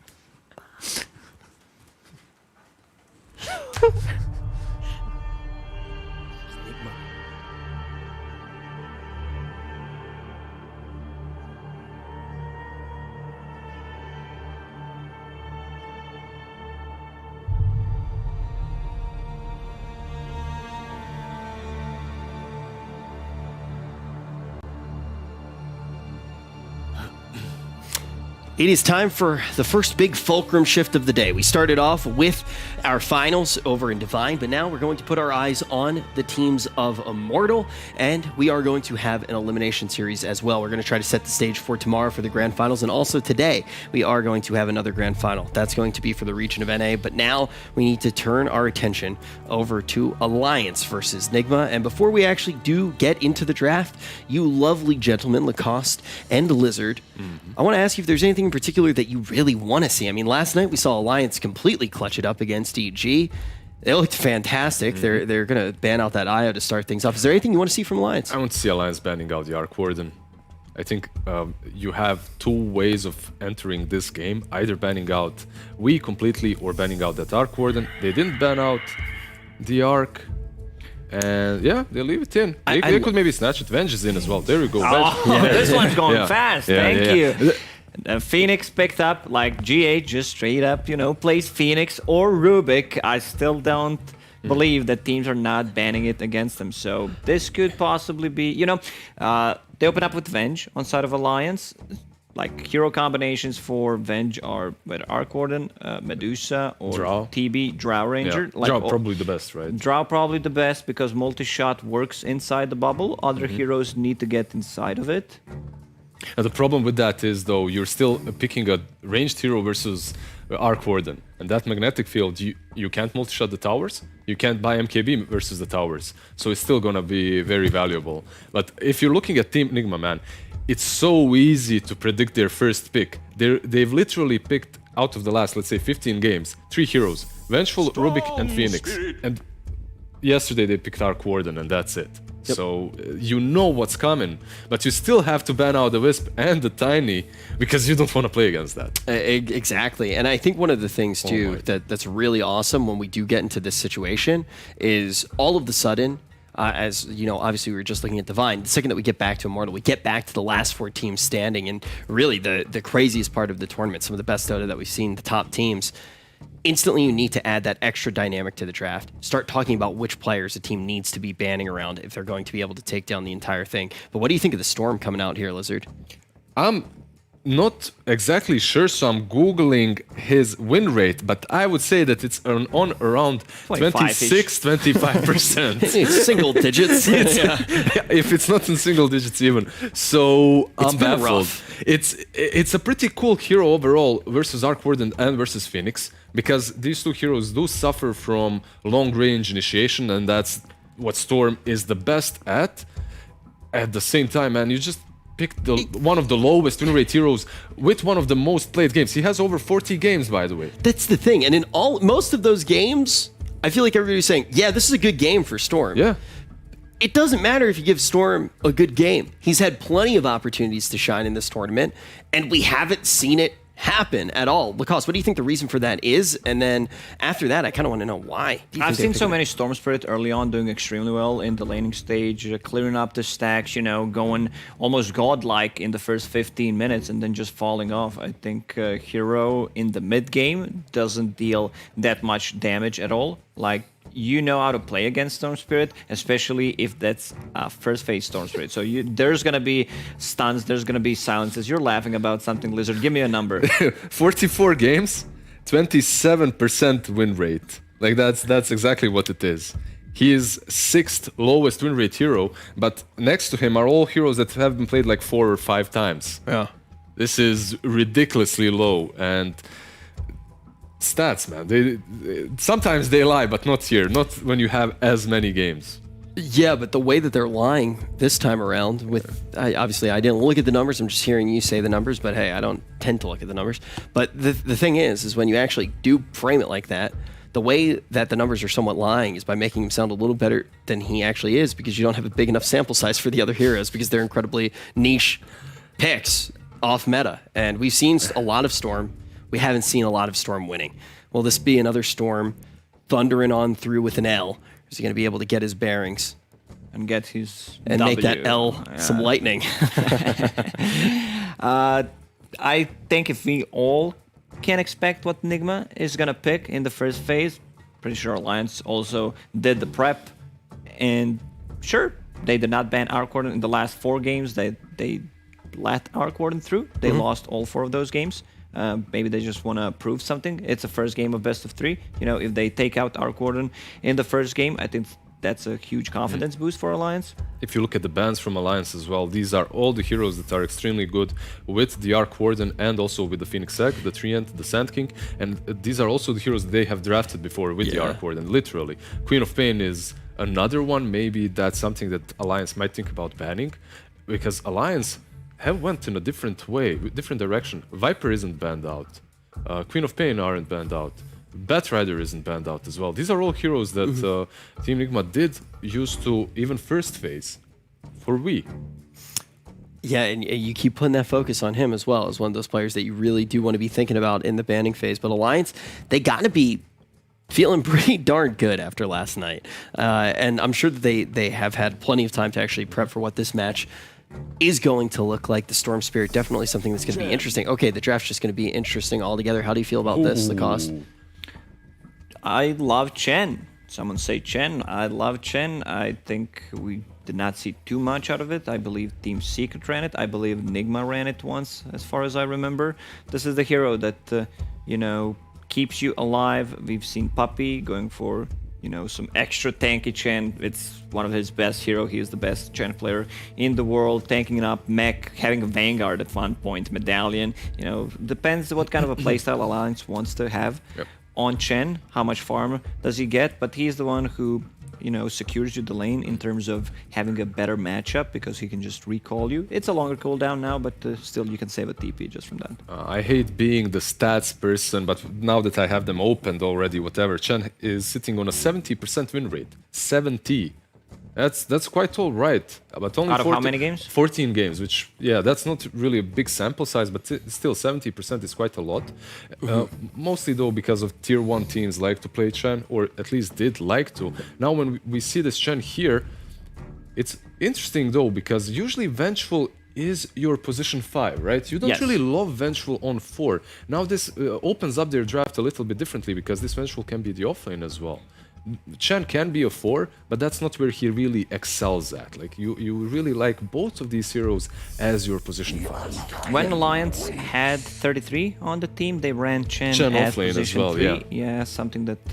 It is time for the first big fulcrum shift of the day. We started off with our finals over in Divine, but now we're going to put our eyes on the teams of Immortal, and we are going to have an elimination series as well. We're going to try to set the stage for tomorrow for the grand finals, and also today we are going to have another grand final. That's going to be for the region of NA, but now we need to turn our attention over to Alliance versus Nigma. And before we actually do get into the draft, you lovely gentlemen, Lacoste and Lizard, I want to ask you if there's anything in particular that you really want to see. I mean, last night we saw Alliance completely clutch it up against EG. They looked fantastic. They're going to ban out that IO to start things off. Is there anything you want to see from Alliance? I want to see Alliance banning out the Arc Warden. I think you have two ways of entering this game, either banning out We completely or banning out that Arc Warden. They didn't ban out the Arc. And yeah, they leave it in. They could maybe snatch it. Venge is in as well. There we go. This one's going fast. Thank you. Phoenix picked up, like GA just straight up, plays Phoenix or Rubik. I still don't believe that teams are not banning it against them. So this could possibly be, they open up with Venge on side of Alliance. Like hero combinations for Venge are with Arc Warden, Medusa, or Drow. TB, Drow Ranger. Yeah. Drow probably the best, right? Drow probably the best because multi-shot works inside the bubble. Other heroes need to get inside of it. And the problem with that is, though, you're still picking a ranged hero versus Arc Warden. And that magnetic field, you can't multi-shot the towers. You can't buy MKB versus the towers. So it's still going to be very valuable. But if you're looking at Team Nigma, man, it's so easy to predict their first pick. They've literally picked, out of the last, let's say, 15 games, 3 heroes. Vengeful, Rubik, and Phoenix. And yesterday they picked Arc Warden, and that's it. Yep. So you know what's coming, but you still have to ban out the Wisp and the Tiny because you don't want to play against that. Exactly. And I think one of the things, too, that's really awesome when we do get into this situation is all of the sudden, as you know, obviously we were just looking at Divine. The second that we get back to Immortal, we get back to the last 4 teams standing, and really the craziest part of the tournament, some of the best Dota that we've seen, the top teams. Instantly, you need to add that extra dynamic to the draft. Start talking about which players a team needs to be banning around if they're going to be able to take down the entire thing. But what do you think of the Storm coming out here, Lizard? I'm not exactly sure, so I'm Googling his win rate, but I would say that it's on around 26-25%. It's single digits. If it's not in single digits even. So I'm baffled. It's a pretty cool hero overall versus Arc Warden and versus Phoenix, because these two heroes do suffer from long-range initiation, and that's what Storm is the best at. At the same time, man, you just picked one of the lowest win rate heroes with one of the most played games. He has over 40 games, by the way. That's the thing. And in most of those games, I feel like everybody's saying, yeah, this is a good game for Storm. Yeah. It doesn't matter if you give Storm a good game. He's had plenty of opportunities to shine in this tournament, and we haven't seen it happen at all. Lacoste, what do you think the reason for that is? And then after that, I kind of want to know why. I've seen so many Storm Spirit early on doing extremely well in the laning stage, clearing up the stacks, going almost godlike in the first 15 minutes and then just falling off. I think Hero in the mid game doesn't deal that much damage at all. Like, you know how to play against Storm Spirit, especially if that's first phase Storm Spirit. So there's going to be stuns, there's going to be silences. You're laughing about something, Lizard. Give me a number. 44 games, 27% win rate. Like, that's exactly what it is. He is 6th lowest win rate hero, but next to him are all heroes that have been played like 4 or 5 times. Yeah. This is ridiculously low, and stats, man. Sometimes they lie, but not here. Not when you have as many games. Yeah, but the way that they're lying this time around obviously I didn't look at the numbers. I'm just hearing you say the numbers, but hey, I don't tend to look at the numbers. But the thing is when you actually do frame it like that, the way that the numbers are somewhat lying is by making him sound a little better than he actually is, because you don't have a big enough sample size for the other heroes, because they're incredibly niche picks off meta. And we've seen a lot of Storm. We haven't seen a lot of Storm winning. Will this be another Storm thundering on through with an L? Is he going to be able to get his bearings and get his and make that L some lightning? I think if we all can expect what Nigma is going to pick in the first phase, pretty sure Alliance also did the prep. And sure, they did not ban Arc Warden in the last 4 games. They let Arc Warden through. They lost all 4 of those games. Maybe they just want to prove something. It's the first game of best of 3. You know, if they take out Arc Warden in the first game, I think that's a huge confidence boost for Alliance. If you look at the bans from Alliance as well, these are all the heroes that are extremely good with the Arc Warden and also with the Phoenix Egg, the Treant, the Sand King, and these are also the heroes they have drafted before with the Arc Warden, literally. Queen of Pain is another one. Maybe that's something that Alliance might think about banning, because Alliance have went in a different way, different direction. Viper isn't banned out. Queen of Pain aren't banned out. Batrider isn't banned out as well. These are all heroes that Team Nigma did use to even first phase for Wii. Yeah, and you keep putting that focus on him as well as one of those players that you really do want to be thinking about in the banning phase. But Alliance, they got to be feeling pretty darn good after last night. And I'm sure that they have had plenty of time to actually prep for what this match is going to look like. The Storm Spirit, definitely something that's going to be interesting. Okay, the draft's just going to be interesting altogether. How do you feel about this, the cost? I love Chen. Someone say Chen. I love Chen. I think we did not see too much out of it. I believe Team Secret ran it. I believe Nigma ran it once, as far as I remember. This is the hero that, you know, keeps you alive. We've seen Puppy going for, you know, some extra tanky Chen. It's one of his best hero. He is the best Chen player in the world, tanking it up, mech, having a Vanguard at one point, Medallion. You know, depends what kind of a playstyle Alliance wants to have. On Chen, how much farm does he get? But he's the one who, you know, secures you the lane in terms of having a better matchup because he can just recall you. It's a longer cooldown now, but still you can save a TP just from that. I hate being the stats person, but now that I have them opened already, whatever, Chen is sitting on a 70% win rate. 70. That's quite all right. But only out of how many games? 14 games, which, yeah, that's not really a big sample size, but still 70% is quite a lot. Mostly, though, because of Tier 1 teams like to play Chen, or at least did like to. Now, when we see this Chen here, it's interesting, though, because usually Vengeful is your position 5, right? You don't really love Vengeful on 4. Now, this opens up their draft a little bit differently, because this Vengeful can be the offlane as well. Chen can be a 4, but that's not where he really excels at. Like, you really like both of these heroes as your position 5. When Alliance had 33 on the team, they ran Chen as offlane position as well, 3. Yeah, something that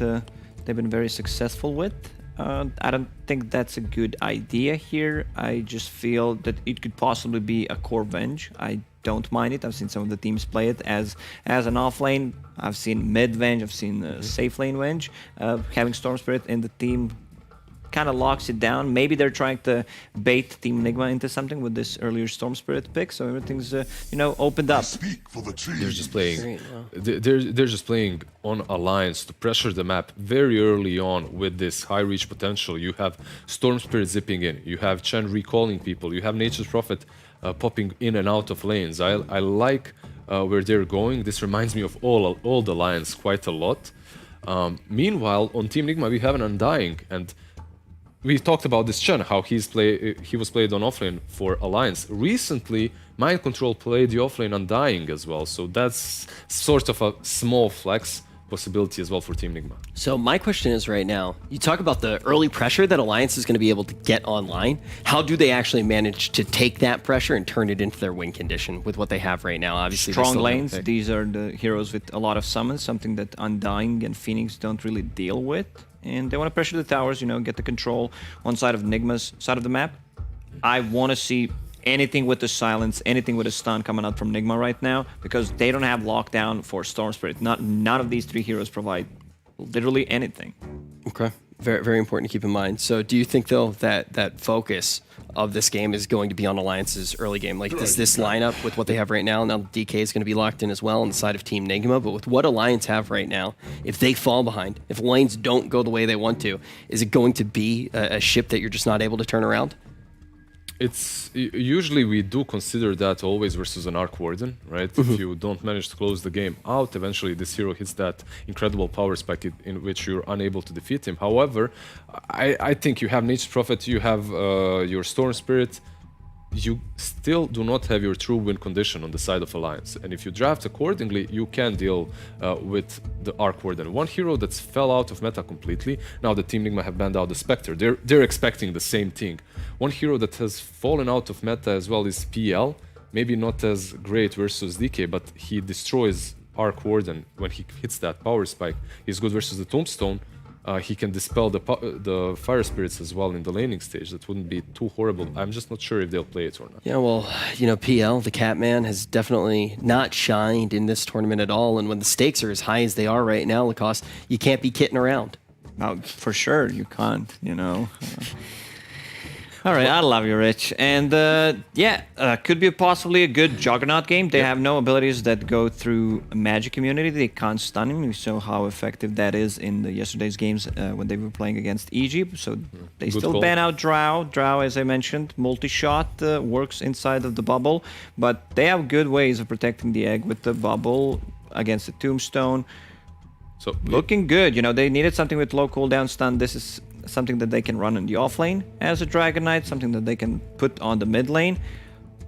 they've been very successful with. I don't think that's a good idea here. I just feel that it could possibly be a core Venge. I don't mind it. I've seen some of the teams play it as an offlane. I've seen mid Venge, I've seen safe lane Venge. Having Storm Spirit in the team kind of locks it down. Maybe they're trying to bait Team Nigma into something with this earlier Storm Spirit pick, so everything's you know, opened up. They're just playing. They're just playing on Alliance to pressure the map very early on with this high reach potential. You have Storm Spirit zipping in. You have Chen recalling people. You have Nature's Prophet popping in and out of lanes. I like where they're going. This reminds me of all the Alliance quite a lot. Meanwhile, on Team Nigma, we have an Undying, and we talked about this Chen, how he was played on offlane for Alliance. Recently, Mind Control played the offlane Undying as well, so that's sort of a small flex possibility as well for Team Nigma. So my question is right now, you talk about the early pressure that Alliance is going to be able to get online. How do they actually manage to take that pressure and turn it into their win condition with what they have right now? Obviously, strong lanes. These are the heroes with a lot of summons, something that Undying and Phoenix don't really deal with. And they want to pressure the towers, you know, get the control on side of Nigma's side of the map. I want to see anything with the silence, anything with a stun coming out from Nigma right now, because they don't have lockdown for Storm Spirit. None of these 3 heroes provide literally anything. Okay, very, very important to keep in mind. So do you think, though, that focus of this game is going to be on Alliance's early game? Like, does this lineup with what they have right now DK is going to be locked in as well on the side of Team Nigma, but with what Alliance have right now, if they fall behind, if lanes don't go the way they want to, is it going to be a ship that you're just not able to turn around? It's usually we do consider that always versus an Arc Warden, right? If you don't manage to close the game out, eventually this hero hits that incredible power spike in which you're unable to defeat him. However, I think you have Nature's Prophet, you have your Storm Spirit, you still do not have your true win condition on the side of Alliance. And if you draft accordingly, you can deal with the Arc Warden. One hero that's fell out of meta completely, now the Team Nigma have banned out the Spectre. They're expecting the same thing. One hero that has fallen out of meta as well is PL. maybe not as great versus DK, but he destroys Arc Warden when he hits that power spike. He's good versus the Tombstone. He can dispel the Fire Spirits as well in the laning stage. That wouldn't be too horrible. I'm just not sure if they'll play it or not. Yeah, well, you know, PL, the Catman, has definitely not shined in this tournament at all. And when the stakes are as high as they are right now, Lacoste, you can't be kidding around. No, for sure, you can't, you know. All right, I love you, Rich. And could be possibly a good Juggernaut game. They have no abilities that go through Magic immunity. They can't stun him. We saw how effective that is in yesterday's games when they were playing against Egypt. So they Good still call. ban out Drow. Drow, as I mentioned, multi-shot works inside of the bubble. But they have good ways of protecting the egg with the bubble against the Tombstone. So looking good. You know, they needed something with low cooldown stun. This is something that they can run in the off lane as a Dragon Knight, something that they can put on the mid lane.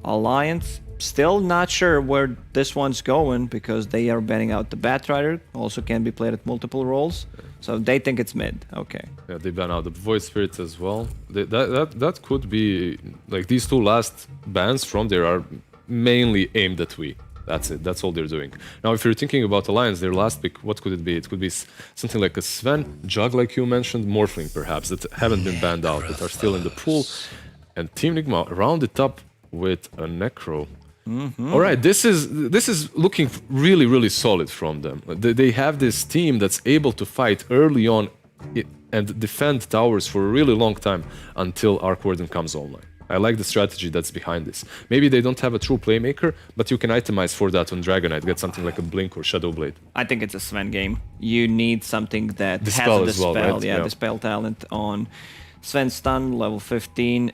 Alliance, still not sure where this one's going because they are banning out the Batrider, also can be played at multiple roles. So they think it's mid. Okay. Yeah, they ban out the Void Spirits as well. That could be like these two last bans from there are mainly aimed at we. That's it. That's all they're doing. Now, if you're thinking about Alliance, their last pick, what could it be? It could be something like a Sven, Jug, like you mentioned, Morphling, perhaps, that haven't been banned out, that are still in the pool. And Team Nigma round it up with a Necro. All right, this is looking really, really solid from them. They have this team that's able to fight early on and defend towers for a really long time until Arc Warden comes online. I like the strategy that's behind this. Maybe they don't have a true playmaker, but you can itemize for that on Dragon Knight, get something like a Blink or Shadow Blade. I think it's a Sven game. You need something that Dispel has a as well, dispel, right? yeah, Yeah. dispel talent on Sven stun level 15.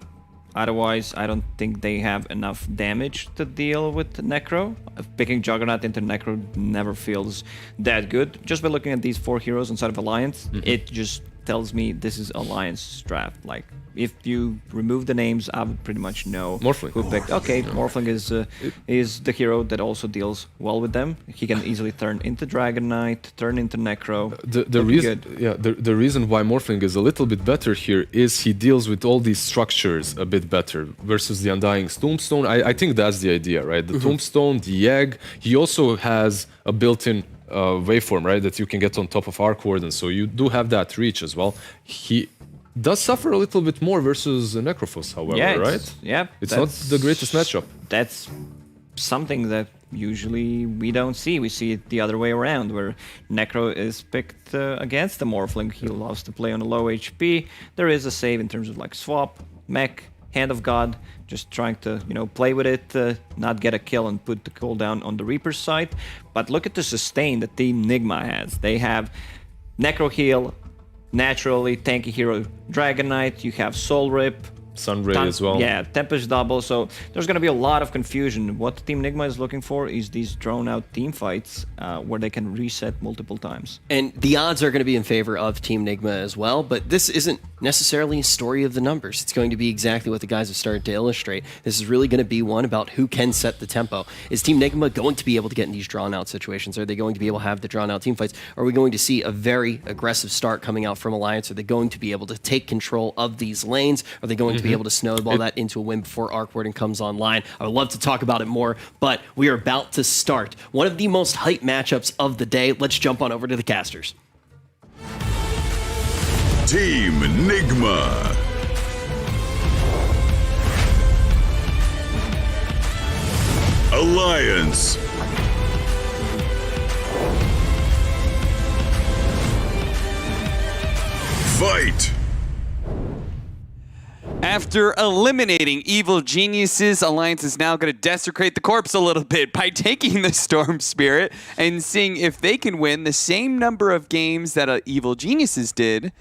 Otherwise, I don't think they have enough damage to deal with Necro. Picking Juggernaut into Necro never feels that good. Just by looking at these 4 heroes inside of Alliance, it just tells me this is Alliance draft. Like, if you remove the names, I would pretty much know Morphling. who picked. Okay, Morphling is the hero that also deals well with them. He can easily turn into Dragon Knight, turn into Necro. The reason why Morphling is a little bit better here is he deals with all these structures a bit better versus the Undying's Tombstone. I think that's the idea, right? The Tombstone, the Egg. He also has a built-in waveform, right, that you can get on top of Arc Warden, so you do have that reach as well. He does suffer a little bit more versus Necrophos, however, right? Yeah, it's not the greatest matchup. That's something that usually we don't see. We see it the other way around, where Necro is picked against the Morphling. He loves to play on a low HP. There is a save in terms of like swap, mech, Hand of God, just trying to, you know, play with it, not get a kill and put the cooldown on the Reaper's side. But look at the sustain that Team Nigma has. They have Necro heal, naturally tanky hero Dragon Knight, you have Soul Rip, Sunray as well. Yeah, Tempest double, so there's going to be a lot of confusion. What Team Nigma is looking for is these drawn-out team fights where they can reset multiple times. And the odds are going to be in favor of Team Nigma as well, but this isn't necessarily a story of the numbers. It's going to be exactly what the guys have started to illustrate. This is really going to be one about who can set the tempo. Is Team Nigma going to be able to get in these drawn-out situations? Are they going to be able to have the drawn-out team fights? Are we going to see a very aggressive start coming out from Alliance? Are they going to be able to take control of these lanes? Are they going to be able to snowball that into a win before Arc Warden comes online? I would love to talk about it more, but we are about to start one of the most hyped matchups of the day. Let's jump on over to the casters. Team Nigma. Alliance. Fight. After eliminating evil geniuses, Alliance is now going to desecrate the corpse a little bit by taking the Storm Spirit and seeing if they can win the same number of games that evil geniuses did,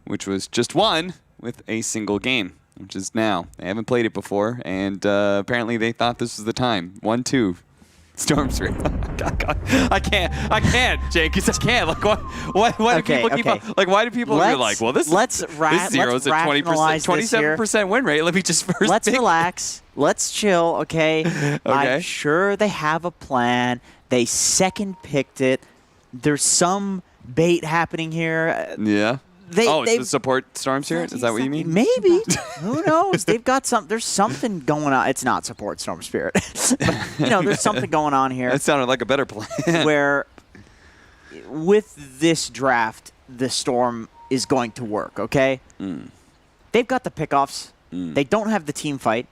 which was just one with a single game, which is now. They haven't played it before, and apparently they thought this was the time. 1-2. Storm Spirit. I can't, Jake. I can't. Like, why do people keep on, like, why do people be like, well, this zero's a 20%, 27% win rate. Let me just first Let's pick. relax. Let's chill, okay? I'm sure they have a plan. They second picked it. There's some bait happening here. Yeah. the support Storm Spirit? Is that what you mean? Maybe. Who knows? They've got some. There's something going on. It's not support Storm Spirit. But, there's something going on here. That sounded like a better plan. Where, with this draft, the Storm is going to work. Okay. They've got the pickoffs. They don't have the team fight.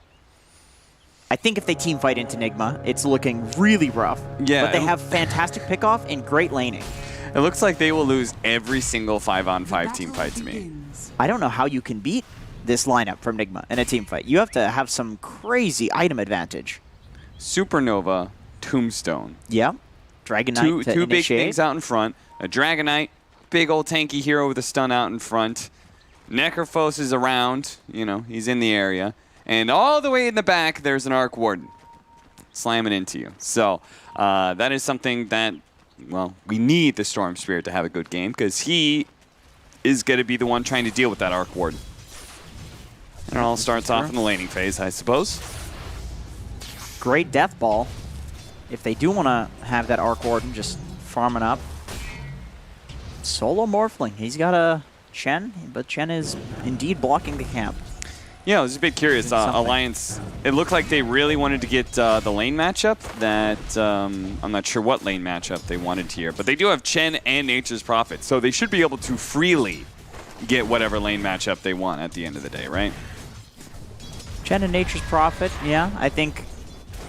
I think if they team fight into Nigma, it's looking really rough. Yeah. But they have fantastic pickoff and great laning. It looks like they will lose every single 5-on-5 team fight to me. I don't know how you can beat this lineup from Nigma in a team fight. You have to have some crazy item advantage. Supernova, Tombstone. Yeah. Dragon Knight to two big initiate. things out in front. A Dragon Knight, big old tanky hero with a stun out in front. Necrophos is around. He's in the area. And all the way in the back, there's an Arc Warden slamming into you. So that is something that, well, we need the Storm Spirit to have a good game because he is going to be the one trying to deal with that Arc Warden. And it all starts off in the laning phase, I suppose. Great Death Ball. If they do want to have that Arc Warden just farming up. Solo Morphling. He's got a Chen, but Chen is indeed blocking the camp. Yeah, I was a bit curious. Alliance, it looked like they really wanted to get the lane matchup that I'm not sure what lane matchup they wanted here, but they do have Chen and Nature's Prophet, so they should be able to freely get whatever lane matchup they want at the end of the day, right? Chen and Nature's Prophet, yeah, I think.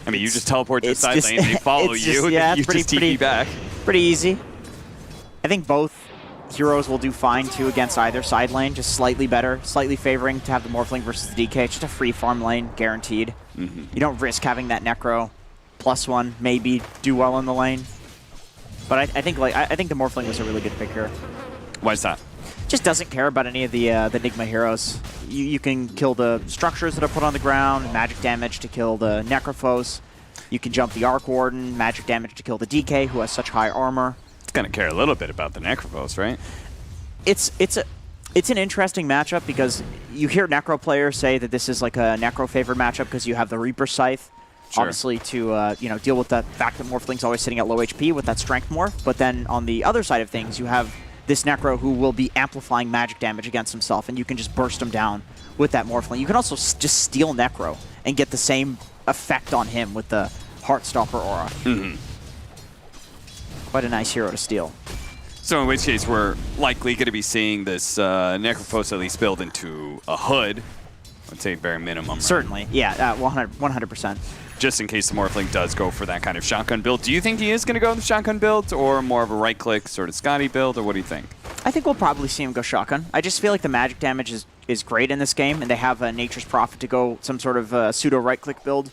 I mean, you just teleport to the side lane, they follow you, yeah, you just TP back. Pretty easy. I think both heroes will do fine, too, against either side lane. Just slightly better, slightly favoring to have the Morphling versus the DK. Just a free farm lane, guaranteed. You don't risk having that Necro +1, maybe do well in the lane. But I think the Morphling was a really good pick here. Why is that? Just doesn't care about any of the Nigma heroes. You can kill the structures that are put on the ground, magic damage to kill the Necrophos. You can jump the Arc Warden, magic damage to kill the DK, who has such high armor. Going to care a little bit about the Necrophos, right? It's an interesting matchup because you hear Necro players say that this is like a Necro favored matchup because you have the Reaper Scythe, obviously to deal with the fact that Morphling's always sitting at low HP with that Strength Morph. But then on the other side of things, you have this Necro who will be amplifying magic damage against himself, and you can just burst him down with that Morphling. You can also just steal Necro and get the same effect on him with the Heartstopper aura. Quite a nice hero to steal. So in which case, we're likely going to be seeing this Necrophos at least build into a hood. I'd say bare minimum. Certainly, yeah, 100%. Just in case the Morphling does go for that kind of shotgun build. Do you think he is going to go with the shotgun build or more of a right-click sort of Scotty build, or what do you think? I think we'll probably see him go shotgun. I just feel like the magic damage is great in this game, and they have a Nature's Prophet to go some sort of pseudo right-click build.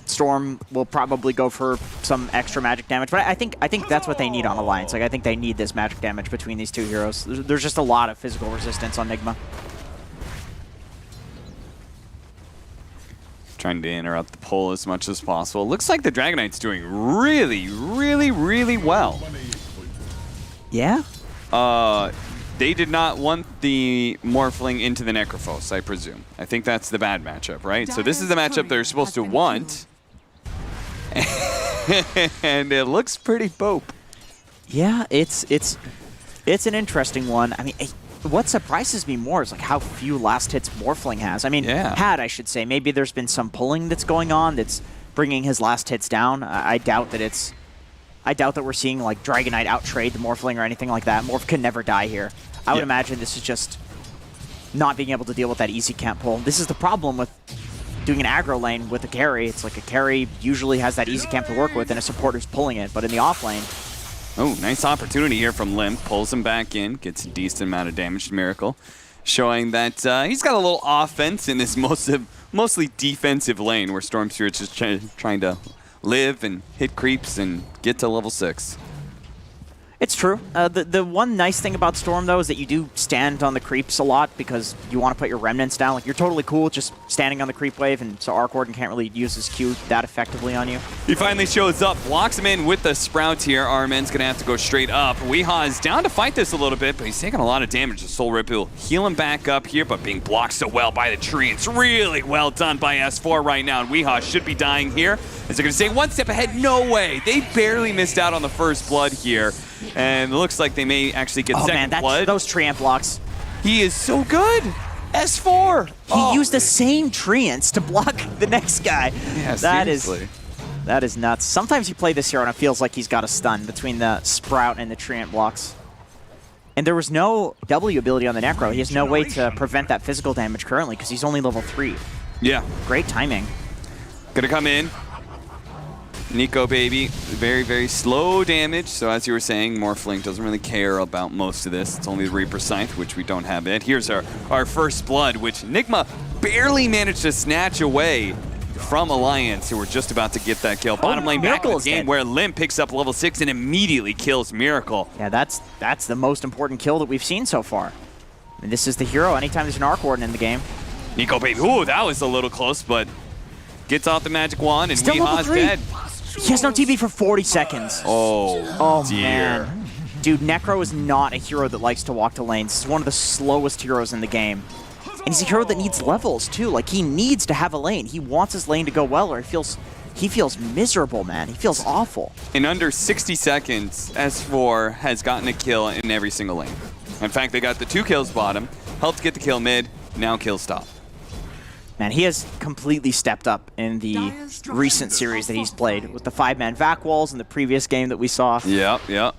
Storm will probably go for some extra magic damage, but I think that's what they need on Alliance. Like, I think they need this magic damage between these two heroes. There's just a lot of physical resistance on Nigma. Trying to interrupt the pull as much as possible. Looks like the Dragon Knight's doing really, really, really well. Yeah? They did not want the Morphling into the Necrophos, I presume. I think that's the bad matchup, right? So this is the matchup they're supposed to want. And it looks pretty bope. Yeah, it's an interesting one. I mean, what surprises me more is like how few last hits Morphling has. I mean, I should say. Maybe there's been some pulling that's going on that's bringing his last hits down. I doubt that we're seeing like Dragon Knight outtrade the Morphling or anything like that. Morph can never die here. I would imagine this is just not being able to deal with that easy camp pull. This is the problem with doing an aggro lane with a carry. It's like a carry usually has that easy camp to work with and a supporter's pulling it. But in the off lane... Oh, nice opportunity here from Limp. Pulls him back in, gets a decent amount of damage to Miracle, showing that he's got a little offense in this mostly defensive lane where Storm Spirit's just trying to live and hit creeps and get to level 6. It's true. The one nice thing about Storm, though, is that you do stand on the creeps a lot because you want to put your remnants down. Like, you're totally cool just standing on the creep wave, and so Arc Warden can't really use his Q that effectively on you. He finally shows up, blocks him in with the Sprout here. Armen's going to have to go straight up. Weehaw is down to fight this a little bit, but he's taking a lot of damage. The Soul Rip will heal him back up here, but being blocked so well by the tree. It's really well done by S4 right now, and Weehaw should be dying here. As they're going to say, one step ahead, no way. They barely missed out on the first blood here. And it looks like they may actually get second blood. Those Treant blocks. He is so good. S4. He used the same Treants to block the next guy. Yeah, seriously. That is nuts. Sometimes you play this hero and it feels like he's got a stun between the Sprout and the Treant blocks. And there was no W ability on the Necro. He has no way to prevent that physical damage currently because he's only level 3. Yeah. Great timing. Gonna come in. Nico baby, very, very slow damage. So as you were saying, Morphling doesn't really care about most of this. It's only the Reaper Scythe, which we don't have yet. Here's our first blood, which Nigma barely managed to snatch away from Alliance, who were just about to get that kill. Bottom lane back in the game where Limp picks up level 6 and immediately kills Miracle. Yeah, that's the most important kill that we've seen so far. I mean, this is the hero anytime there's an Arc Warden in the game. Nico baby, ooh, that was a little close, but gets off the magic wand and Weeha's dead. He has no TP for 40 seconds. Oh dear. Man. Dude, Necro is not a hero that likes to walk to lanes. He's one of the slowest heroes in the game. And he's a hero that needs levels, too. Like, he needs to have a lane. He wants his lane to go well, or he feels miserable, man. He feels awful. In under 60 seconds, S4 has gotten a kill in every single lane. In fact, they got the 2 kills bottom, helped get the kill mid, now kill stop. Man, he has completely stepped up in the recent series that he's played with the 5-man vac walls in the previous game that we saw. Yep.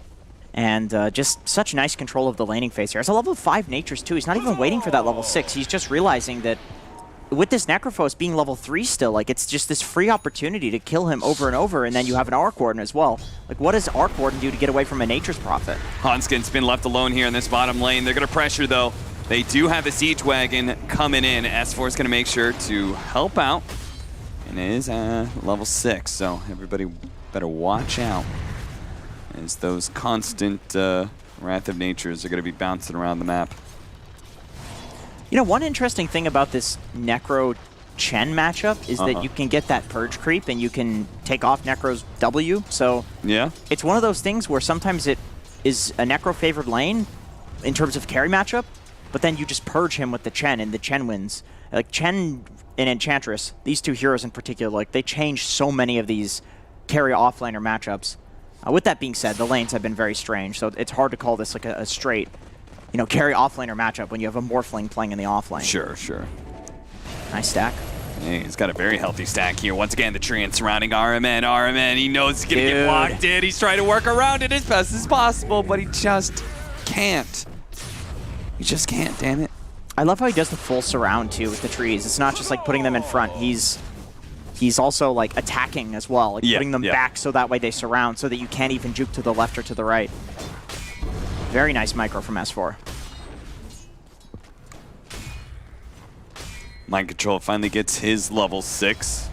And just such nice control of the laning phase here. As a level 5 natures too, he's not even waiting for that level 6. He's just realizing that with this Necrophos being level 3 still, like it's just this free opportunity to kill him over and over, and then you have an Arc Warden as well. Like, what does Arc Warden do to get away from a Nature's Prophet? Hanskin's been left alone here in this bottom lane. They're going to pressure though. They do have a Siege Wagon coming in. S4 is going to make sure to help out. And it is level 6, so everybody better watch out, as those constant Wrath of Natures are going to be bouncing around the map. You know, one interesting thing about this Necro-Chen matchup is that you can get that Purge creep and you can take off Necro's W. So yeah, it's one of those things where sometimes it is a Necro-favored lane in terms of carry matchup, but then you just purge him with the Chen and the Chen wins. Like Chen and Enchantress, these 2 heroes in particular, like they change so many of these carry offlaner matchups. With that being said, the lanes have been very strange, so it's hard to call this like a straight, you know, carry offlaner matchup when you have a Morphling playing in the offlane. Sure. Nice stack. Hey, he's got a very healthy stack here. Once again, the Treant surrounding RMN. He knows he's going to get blocked in. He's trying to work around it as best as possible, but he just can't. He just can't, damn it. I love how he does the full surround, too, with the trees. It's not just like putting them in front. He's also like attacking as well, like putting them back so that way they surround so that you can't even juke to the left or to the right. Very nice micro from S4. Mind Control finally gets his level 6,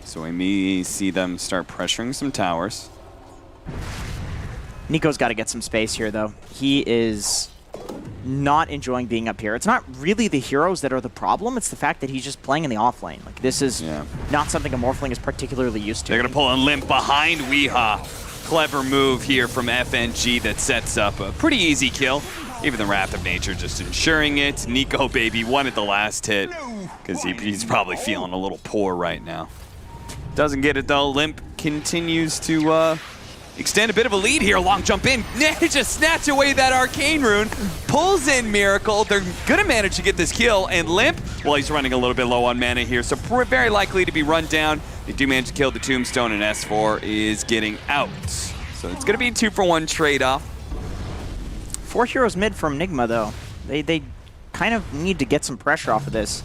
so we may see them start pressuring some towers. Nico's got to get some space here, though. He is not enjoying being up here. It's not really the heroes that are the problem, it's the fact that he's just playing in the offlane. Like, this is not something a Morphling is particularly used to. They're going to pull a Limp behind Weeha. Clever move here from FNG that sets up a pretty easy kill. Even the Wrath of Nature just ensuring it. Nico baby wanted the last hit because he's probably feeling a little poor right now. Doesn't get it though. Limp continues to extend a bit of a lead here. Long jump in. Just snatch away that Arcane Rune. Pulls in Miracle. They're going to manage to get this kill. And Limp, well, he's running a little bit low on mana here, so very likely to be run down. They do manage to kill the Tombstone, and S4 is getting out. So it's going to be a 2-for-1 trade-off. 4 heroes mid from Nigma, though. They kind of need to get some pressure off of this.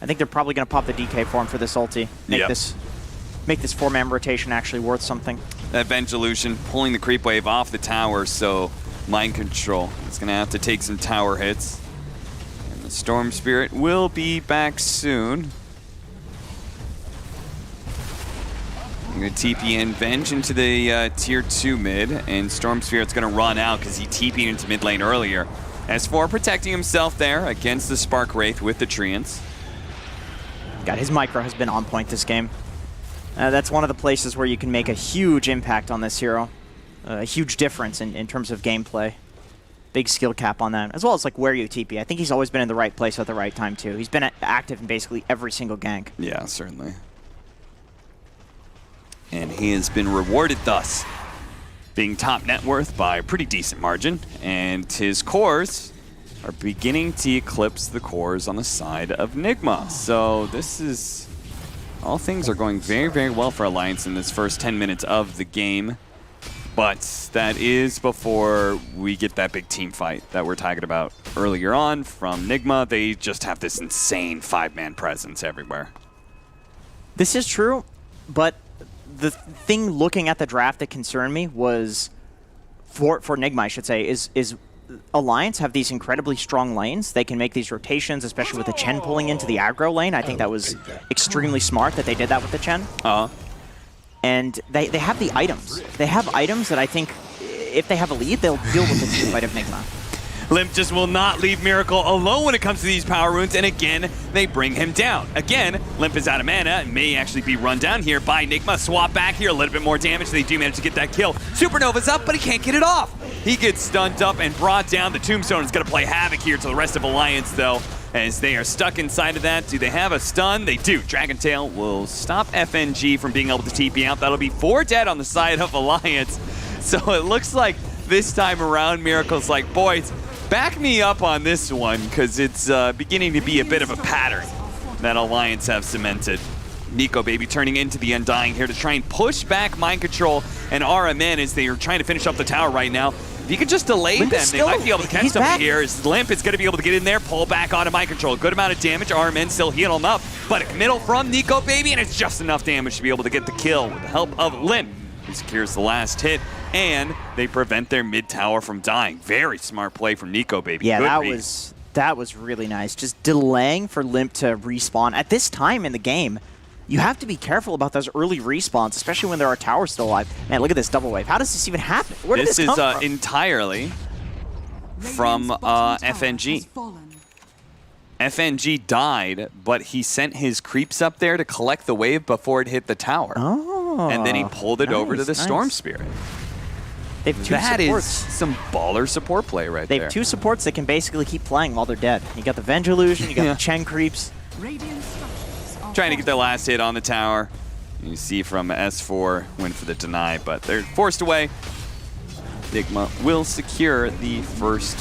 I think they're probably going to pop the DK for him for this ulti. Make this 4-man rotation actually worth something. That Vengolution pulling the creep wave off the tower, so Mind Control is going to have to take some tower hits. And the Storm Spirit will be back soon. I'm going to TP in Venge into the tier 2 mid, and Storm Spirit's going to run out because he TP'd into mid lane earlier. S4 protecting himself there against the Spark Wraith with the Treants. God, his micro has been on point this game. That's one of the places where you can make a huge impact on this hero. A huge difference in terms of gameplay. Big skill cap on that, as well as like where you TP. I think he's always been in the right place at the right time too. He's been active in basically every single gank. Yeah, certainly. And he has been rewarded thus. being top net worth by a pretty decent margin, and his cores are beginning to eclipse the cores on the side of Nigma. So this is... all things are going very, very well for Alliance in this first 10 minutes of the game. But that is before we get that big team fight that we're talking about earlier on from Nigma. They just have this insane 5-man presence everywhere. This is true, but the thing looking at the draft that concerned me was, for Nigma, I should say, is Alliance have these incredibly strong lanes. They can make these rotations, especially with the Chen pulling into the aggro lane. I think that was extremely smart that they did that with the Chen. And they have the items. They have items that I think, if they have a lead, they'll deal with the team fight of Nigma. Limp just will not leave Miracle alone when it comes to these power runes, and again, they bring him down. Again, Limp is out of mana and may actually be run down here by Nigma. Swap back here, a little bit more damage. They do manage to get that kill. Supernova's up, but he can't get it off. He gets stunned up and brought down. The Tombstone is going to play havoc here to the rest of Alliance, though, as they are stuck inside of that. Do they have a stun? They do. Dragon Tail will stop FNG from being able to TP out. That'll be 4 dead on the side of Alliance. So it looks like this time around, Miracle's like, boys, back me up on this one, because it's beginning to be a bit of a pattern that Alliance have cemented. Nico Baby turning into the Undying here to try and push back Mind Control and RMN as they are trying to finish up the tower right now. If you could just delay them, they might be able to catch something here. As Limp is going to be able to get in there, pull back onto Mind Control. Good amount of damage. RMN still healing him up, but a committal from Nico Baby, and it's just enough damage to be able to get the kill with the help of Limp. He secures the last hit, and they prevent their mid tower from dying. Very smart play from Nico Baby. Yeah, Good that was really nice. Just delaying for Limp to respawn. At this time in the game, you have to be careful about those early respawns, especially when there are towers still alive. Man, look at this double wave. How does this even happen? Where did this come from? This is entirely from FNG. FNG died, but he sent his creeps up there to collect the wave before it hit the tower. Oh, and then he pulled it over to the Storm Spirit. They have 2 that supports. Is some baller support play right they there. Have 2 supports that can basically keep playing while they're dead. You got the Venge Illusion, you got the Chen creeps. Trying to get their last hit on the tower. You see from S4 went for the deny, but they're forced away. Nigma will secure the first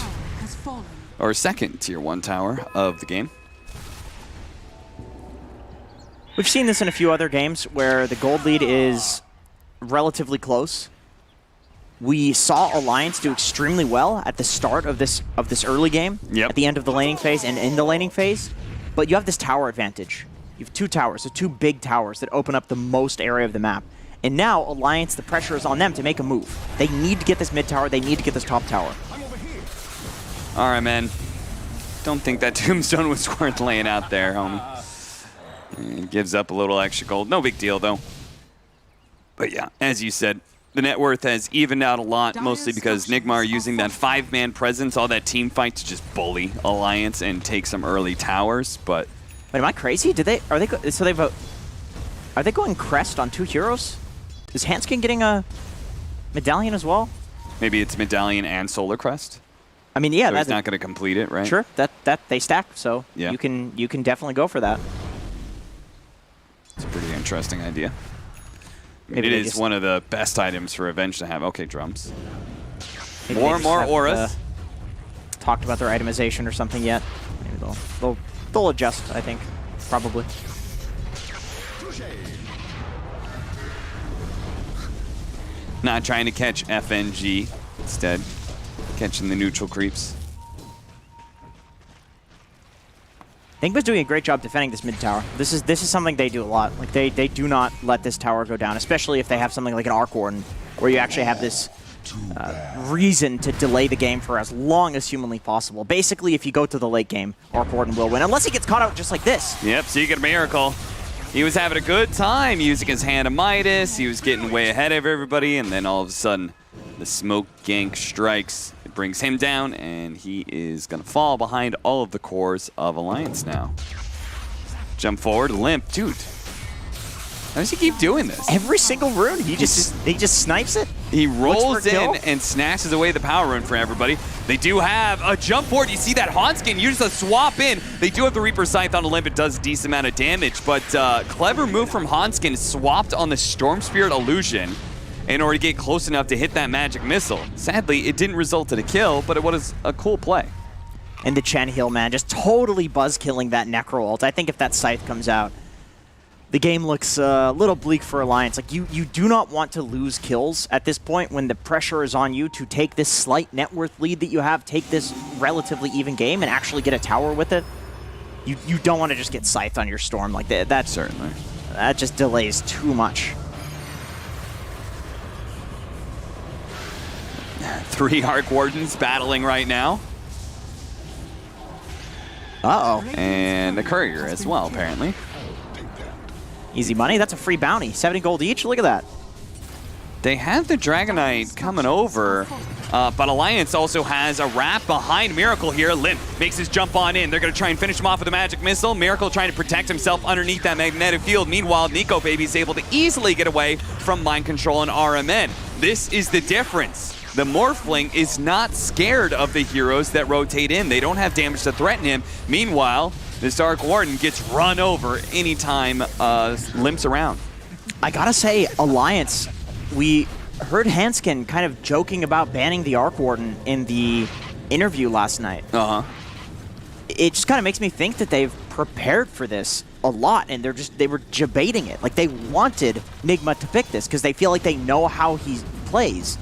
or second tier 1 tower of the game. We've seen this in a few other games where the gold lead is relatively close. We saw Alliance do extremely well at the start of this early game, at the end of the laning phase and in the laning phase, but you have this tower advantage. You have 2 towers, so 2 big towers that open up the most area of the map. And now Alliance, the pressure is on them to make a move. They need to get this mid tower, they need to get this top tower. All right, man. Don't think that Tombstone was worth laying out there, homie. It gives up a little extra gold. No big deal, though. But yeah, as you said, the net worth has evened out a lot, mostly because Nigma are using that 5-man presence, all that team fight to just bully Alliance and take some early towers, but... Wait, am I crazy? Are they going Crest on 2 heroes? Is Hanskin getting a medallion as well? Maybe it's medallion and Solar Crest. I mean, yeah, so he's not going to complete it, right? Sure, that they stack, so yeah. you can definitely go for that. It's a pretty interesting idea. It is one of the best items for Revenge to have. Okay, drums. Maybe More auras. Talked about their itemization or something yet. Maybe they'll adjust, I think, probably. Not trying to catch FNG, instead catching the neutral creeps. Nigma's doing a great job defending this mid tower. This is something they do a lot. Like they do not let this tower go down, especially if they have something like an Arc Warden, where you actually have this reason to delay the game for as long as humanly possible. Basically, if you go to the late game, Arc Warden will win, unless he gets caught out just like this. Yep, so you get a miracle. He was having a good time using his Hand of Midas. He was getting way ahead of everybody, and then all of a sudden, the smoke gank strikes. It brings him down, and he is going to fall behind all of the cores of Alliance now. Jump forward, Limp. Dude, how does he keep doing this? Every single rune, he just snipes it. He rolls in and snatches away the power rune for everybody. They do have a jump forward. You see that Hanskin use a swap in. They do have the Reaper Scythe on the Limp. It does a decent amount of damage, but clever move from Hanskin, swapped on the Storm Spirit Illusion. in order to get close enough to hit that magic missile. Sadly, it didn't result in a kill, but it was a cool play. And the Chen Heal, man, just totally buzz-killing that Necro ult. I think if that Scythe comes out, the game looks a little bleak for Alliance. Like, you do not want to lose kills at this point when the pressure is on you to take this slight net worth lead that you have, take this relatively even game, and actually get a tower with it. You don't want to just get Scythed on your Storm like that. That certainly. That just delays too much. 3 Arc Wardens battling right now. Uh-oh. And a Courier as well, apparently. Easy money. That's a free bounty. 70 gold each. Look at that. They have the Dragonite coming over, but Alliance also has a wrap behind Miracle here. Limp makes his jump on in. They're going to try and finish him off with a magic missile. Miracle trying to protect himself underneath that magnetic field. Meanwhile, Nico Baby is able to easily get away from Mind Control and RMN. This is the difference. The Morphling is not scared of the heroes that rotate in. They don't have damage to threaten him. Meanwhile, this Arc Warden gets run over anytime Limp's around. I gotta say, Alliance, we heard Hanskin kind of joking about banning the Arc Warden in the interview last night. Uh-huh. It just kind of makes me think that they've prepared for this a lot, and they were debating it. Like, they wanted Nigma to pick this because they feel like they know how he plays.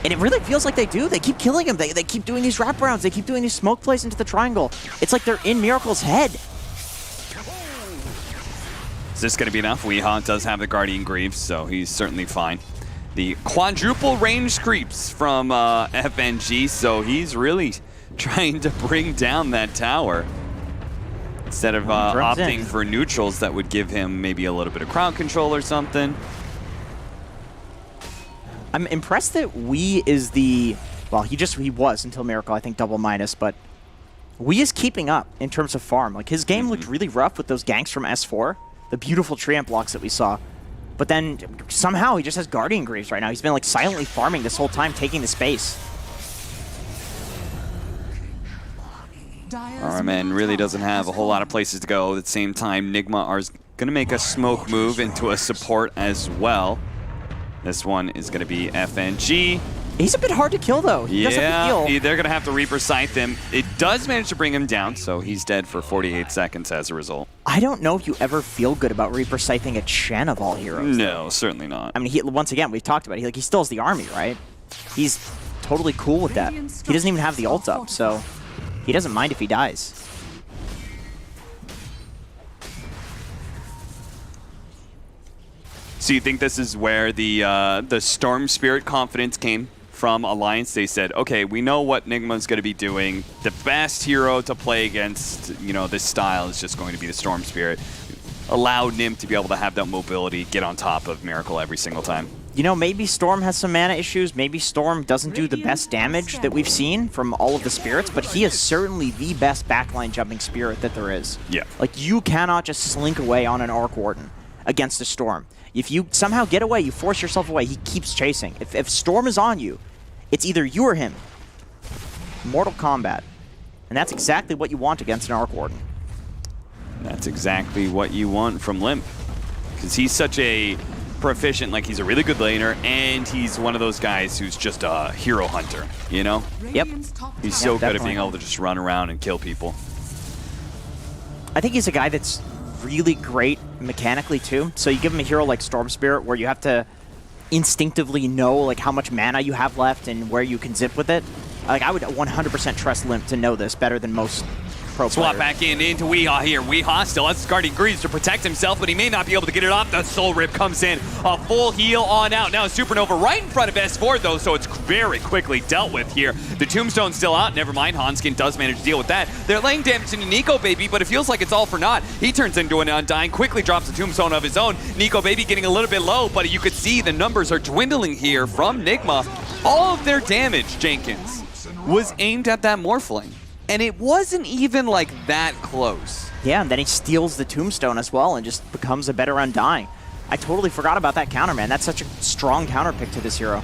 And it really feels like they do. They keep killing him. They keep doing these wraparounds. They keep doing these smoke plays into the triangle. It's like they're in Miracle's head. Is this going to be enough? Weehaw does have the Guardian Greaves, so he's certainly fine. The quadruple range creeps from FNG, so he's really trying to bring down that tower. Instead of opting for neutrals, that would give him maybe a little bit of crowd control or something. I'm impressed that Wee is the, well, he was until Miracle, I think double minus, but Wee is keeping up in terms of farm. Like, his game looked really rough with those ganks from S4, the beautiful Treant blocks that we saw. But then somehow he just has Guardian Greaves right now. He's been like silently farming this whole time, taking the space. RMN really doesn't have a whole lot of places to go. At the same time, Nigma is going to make a smoke move into a support as well. This one is going to be FNG. He's a bit hard to kill, though. He does have to heal. They're going to have to Reaper Scythe him. It does manage to bring him down, so he's dead for 48 seconds as a result. I don't know if you ever feel good about Reaper Scything a Chen of all heroes. No, certainly not. I mean, once again, we've talked about it. He still has the army, right? He's totally cool with that. He doesn't even have the ult up, so he doesn't mind if he dies. So you think this is where the Storm Spirit confidence came from Alliance? They said, okay, we know what Nigma's going to be doing. The best hero to play against, this style is just going to be the Storm Spirit. Allow Nim to be able to have that mobility, get on top of Miracle every single time. Maybe Storm has some mana issues. Maybe Storm doesn't do the best damage that we've seen from all of the spirits, but he is certainly the best backline jumping spirit that there is. Yeah. Like, you cannot just slink away on an Arc Warden against a Storm. If you somehow get away, you force yourself away, he keeps chasing. If Storm is on you, it's either you or him. Mortal Kombat. And that's exactly what you want against an Arc Warden. That's exactly what you want from Limp. Because he's such a proficient, like he's a really good laner, and he's one of those guys who's just a hero hunter, Yep. He's so good at being able to just run around and kill people. I think he's a guy that's really great mechanically too. So you give him a hero like Storm Spirit where you have to instinctively know like how much mana you have left and where you can zip with it. Like, I would 100% trust Limp to know this better than most pro Swap players. back into Weehaw here. Weehaw still has Guardian Greaves to protect himself, but he may not be able to get it off. The Soul Rip comes in. A full heal on out. Now Supernova right in front of S4, though, so it's very quickly dealt with here. The Tombstone's still out. Never mind. Hanskin does manage to deal with that. They're laying damage into Nico Baby, but it feels like it's all for naught. He turns into an Undying, quickly drops the Tombstone of his own. Nico Baby getting a little bit low, but you could see the numbers are dwindling here from Nigma. All of their damage, Jenkins, was aimed at that Morphling. And it wasn't even like that close. Yeah, and then he steals the Tombstone as well and just becomes a better Undying. I totally forgot about that counter, man. That's such a strong counter pick to this hero.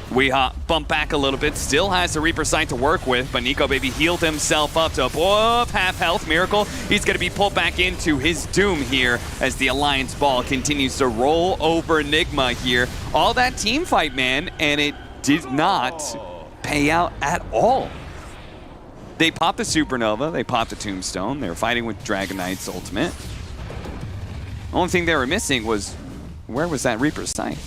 Weehaw bump back a little bit, still has the Reaper Sight to work with, but Nico Baby healed himself up to above half health. Miracle, he's going to be pulled back into his doom here as the Alliance ball continues to roll over Nigma here. All that team fight, man, and it did not pay out at all. They popped the Supernova, they popped the Tombstone, they were fighting with Dragon Knight's ultimate. The only thing they were missing was, where was that Reaper's Sight?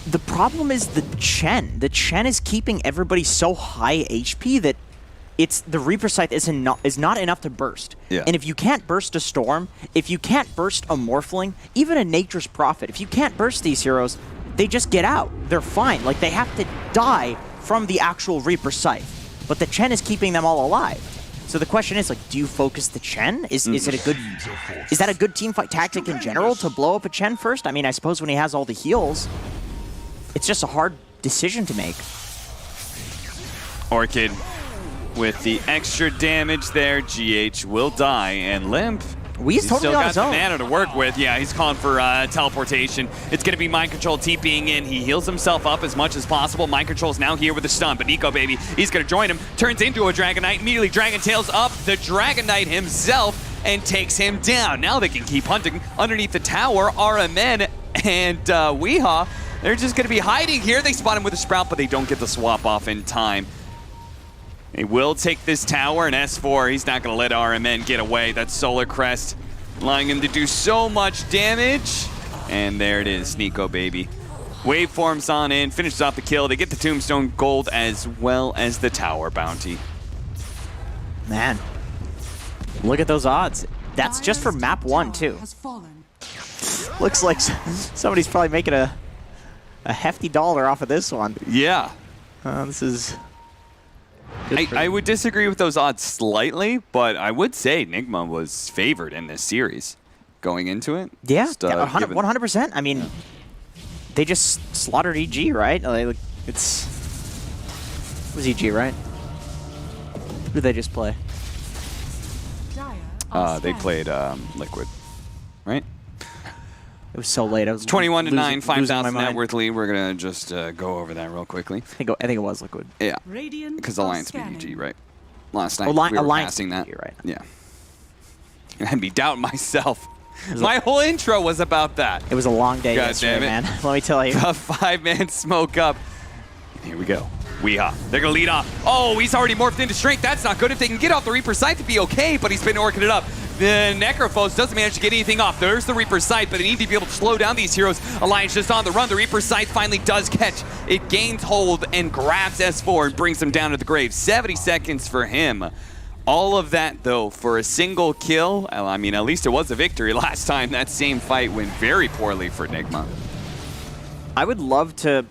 The problem is the Chen. The Chen is keeping everybody so high HP that the Reaper Scythe is not enough to burst. Yeah. And if you can't burst a Storm, if you can't burst a Morphling, even a Nature's Prophet, if you can't burst these heroes, they just get out. They're fine. Like, they have to die from the actual Reaper Scythe. But the Chen is keeping them all alive. So the question is, like, do you focus the Chen? Is that a good team fight tactic in general to blow up a Chen first? I mean, I suppose when he has all the heals, it's just a hard decision to make. Orchid with the extra damage there. GH will die, and Limp, he's totally still on got his the own. mana to work with. Yeah, he's calling for teleportation. It's going to be Mind Control TPing in. He heals himself up as much as possible. Mind Control's now here with a stun, but Nico Baby, he's going to join him. Turns into a Dragon Knight. Immediately Dragon Tails up the Dragon Knight himself and takes him down. Now they can keep hunting underneath the tower. RMN and Weehaw, they're just going to be hiding here. They spot him with a Sprout, but they don't get the swap off in time. They will take this tower, and S4, he's not going to let RMN get away. That's Solar Crest, allowing him to do so much damage. And there it is, Nico Baby. Waveforms on in, finishes off the kill. They get the Tombstone Gold as well as the tower bounty. Man, look at those odds. That's just for map 1, too. Looks like somebody's probably making a hefty dollar off of this one. Yeah. This is... I would disagree with those odds slightly, but I would say Nigma was favored in this series going into it. Yeah, Just, 100%. I mean, they just slaughtered EG, right? Like, it was EG, right? Who did they just play? They played Liquid, right? It was so late. I was 21-9, 5,000 net worth lead. We're gonna just go over that real quickly. I think it was Liquid. Yeah, because Alliance beat EG, right? Last night Oh, we were Alliance passing that. right? Yeah. I had me doubting myself. My whole intro was about that. It was a long day God yesterday, damn it. man. Let me tell you. A 5-man smoke up. Here we go. Weehaw. They're going to lead off. Oh, he's already morphed into strength. That's not good. If they can get off the Reaper's Sight, to be okay, but he's been orking it up. The Necrophos doesn't manage to get anything off. There's the Reaper's Sight, but they need to be able to slow down these heroes. Alliance just on the run. The Reaper's Sight finally does catch. It gains hold and grabs S4 and brings him down to the grave. 70 seconds for him. All of that, though, for a single kill. I mean, at least it was a victory last time. That same fight went very poorly for Nigma. I would love to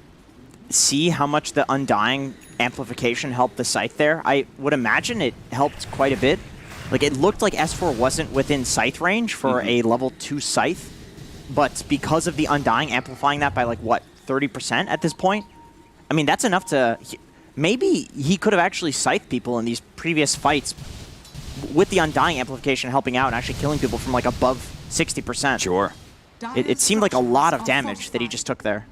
see how much the Undying amplification helped the Scythe there. I would imagine it helped quite a bit. Like, it looked like S4 wasn't within Scythe range for a level 2 Scythe, but because of the Undying amplifying that by, like, what, 30% at this point? I mean, that's enough to... Maybe he could have actually Scythed people in these previous fights with the Undying amplification helping out and actually killing people from, like, above 60%. Sure. It seemed like a lot of damage that he just took there.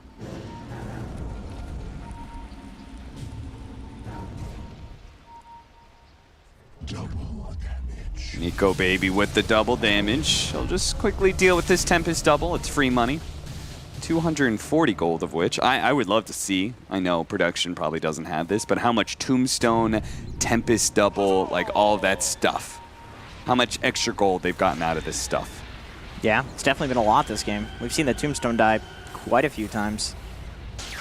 Nico Baby with the double damage. He'll just quickly deal with this Tempest double. It's free money. 240 gold of which I would love to see. I know production probably doesn't have this, but how much Tombstone, Tempest double, like all that stuff. How much extra gold they've gotten out of this stuff. Yeah, it's definitely been a lot this game. We've seen the Tombstone die quite a few times.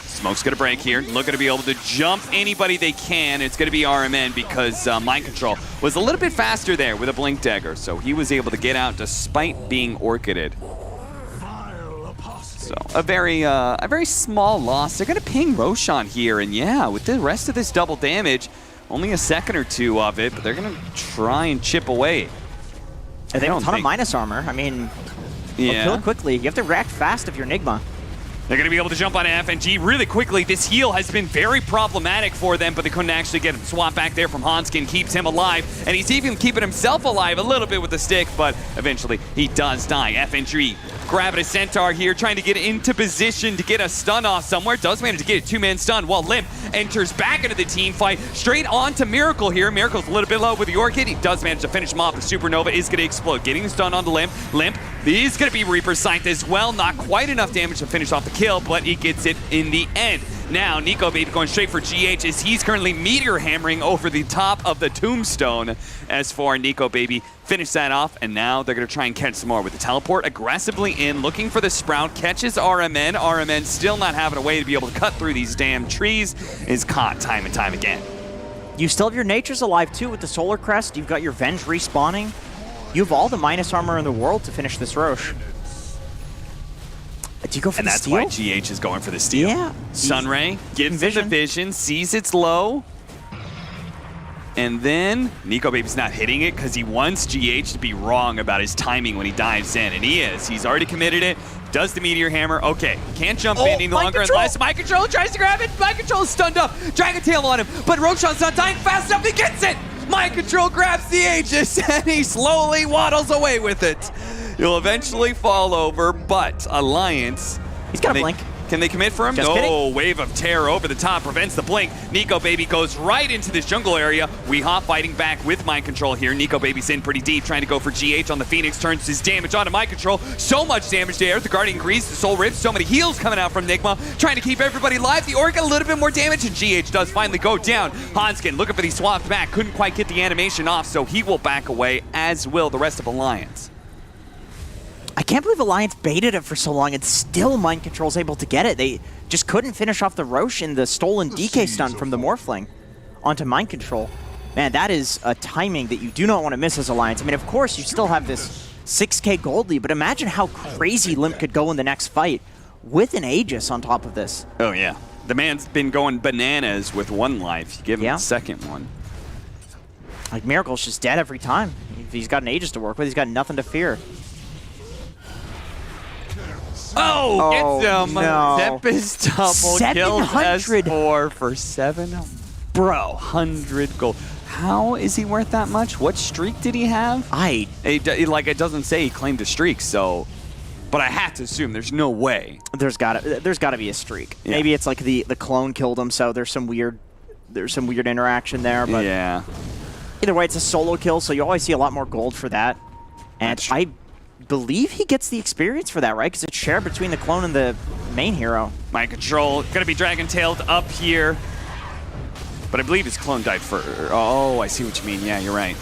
Smoke's going to break here. Looking to be able to jump anybody they can. It's going to be RMN because Mind Control was a little bit faster there with a Blink Dagger, so he was able to get out despite being orchided. So a very small loss. They're going to ping Roshan here, and yeah, with the rest of this double damage, only a second or two of it, but they're going to try and chip away. And they have a ton of minus armor. I mean, kill quickly. You have to react fast if you're Nigma. They're going to be able to jump on FNG really quickly. This heal has been very problematic for them, but they couldn't actually get him. Swap back there from Hanskin keeps him alive, and he's even keeping himself alive a little bit with the stick, but eventually he does die. FNG grabbing a Centaur here, trying to get into position to get a stun off somewhere. Does manage to get a 2-man stun while Limp enters back into the team fight. Straight on to Miracle here. Miracle's a little bit low with the Orchid. He does manage to finish him off. The Supernova is going to explode. Getting the stun onto Limp. Limp is going to be Reaper Sight as well. Not quite enough damage to finish off the kill, but he gets it in the end. Now, Nico Baby going straight for GH as he's currently meteor hammering over the top of the tombstone. As for Nico Baby, finish that off, and now they're going to try and catch some more with the teleport aggressively in, looking for the Sprout, catches RMN. RMN still not having a way to be able to cut through these damn trees, is caught time and time again. You still have your Natures alive too with the Solar Crest. You've got your Venge respawning. You have all the minus armor in the world to finish this Roche. Do you go for and the that's steal? why GH is going for the steal. Yeah. Sunray gives him the vision, sees it's low, and then Nico Baby's not hitting it because he wants GH to be wrong about his timing when he dives in, and he is. He's already committed it, does the Meteor Hammer. Okay, can't jump in any longer unless Mind Control tries to grab it. Mind Control is stunned up. Dragon Tail on him, but Roshan's not dying fast enough. He gets it! Mind Control grabs the Aegis, and he slowly waddles away with it. He'll eventually fall over, but Alliance... He's got a blink. Can they commit for him? Just no, kidding. Wave of Terror over the top prevents the blink. Nico Baby goes right into this jungle area. Weehaw fighting back with Mind Control here. Nico Baby's in pretty deep, trying to go for GH on the Phoenix, turns his damage onto Mind Control. So much damage there. The Guardian Grease, the Soul Rift, so many heals coming out from Nigma, trying to keep everybody alive. The Orc got a little bit more damage, and GH does finally go down. Hanskin looking for the swapped back, couldn't quite get the animation off, so he will back away, as will the rest of Alliance. I can't believe Alliance baited it for so long and still Mind Control's able to get it. They just couldn't finish off the Roche in the stolen DK stun from the Morphling onto Mind Control. Man, that is a timing that you do not want to miss as Alliance. I mean, of course, you still have this 6k gold lead, but imagine how crazy Limp could go in the next fight with an Aegis on top of this. Oh, yeah. The man's been going bananas with one life. You give him the second one. Like, Miracle's just dead every time. If he's got an Aegis to work with, he's got nothing to fear. Oh, gets him. No. Tempest double kills 700. S4 for 700 gold. How is he worth that much? What streak did he have? It doesn't say he claimed a streak, so... But I have to assume there's no way. There's gotta be a streak. Yeah. Maybe it's like the clone killed him, so there's some weird interaction there. But yeah. Either way, it's a solo kill, so you always see a lot more gold for that. And I believe he gets the experience for that, right? Because it's shared between the clone and the main hero. Mind Control gonna be dragon-tailed up here. But I believe his clone died first. Oh, I see what you mean. Yeah, you're right.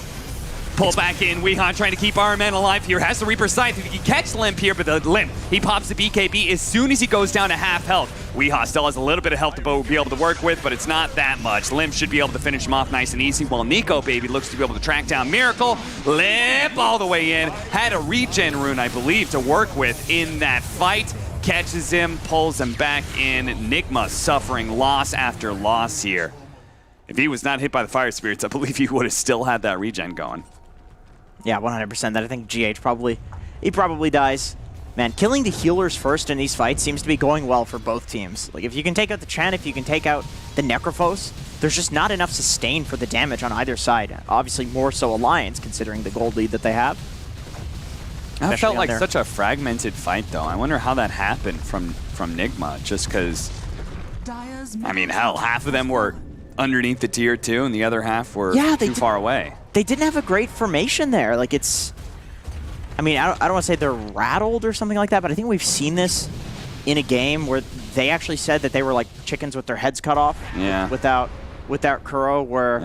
Pull back in. Weehan trying to keep our man alive here. Has the Reaper Scythe. He can catch Limp here, but the Limp, he pops the BKB as soon as he goes down to half health. Weehaw still has a little bit of health to be able to work with, but it's not that much. Limp should be able to finish him off nice and easy, while Nico Baby looks to be able to track down Miracle. Limp all the way in. Had a regen rune, I believe, to work with in that fight. Catches him, pulls him back in. Nigma suffering loss after loss here. If he was not hit by the Fire Spirits, I believe he would have still had that regen going. Yeah, 100%. That I think GH probably dies. Man, killing the healers first in these fights seems to be going well for both teams. Like, if you can take out the Chen, if you can take out the Necrophos, there's just not enough sustain for the damage on either side. Obviously, more so Alliance, considering the gold lead that they have. That felt like such a fragmented fight, though. I wonder how that happened from Nigma, just because, I mean, hell, half of them were underneath the tier 2, and the other half were too far away. They didn't have a great formation there. Like, it's... I mean, I don't want to say they're rattled or something like that, but I think we've seen this in a game where they actually said that they were like chickens with their heads cut off without Kuro, where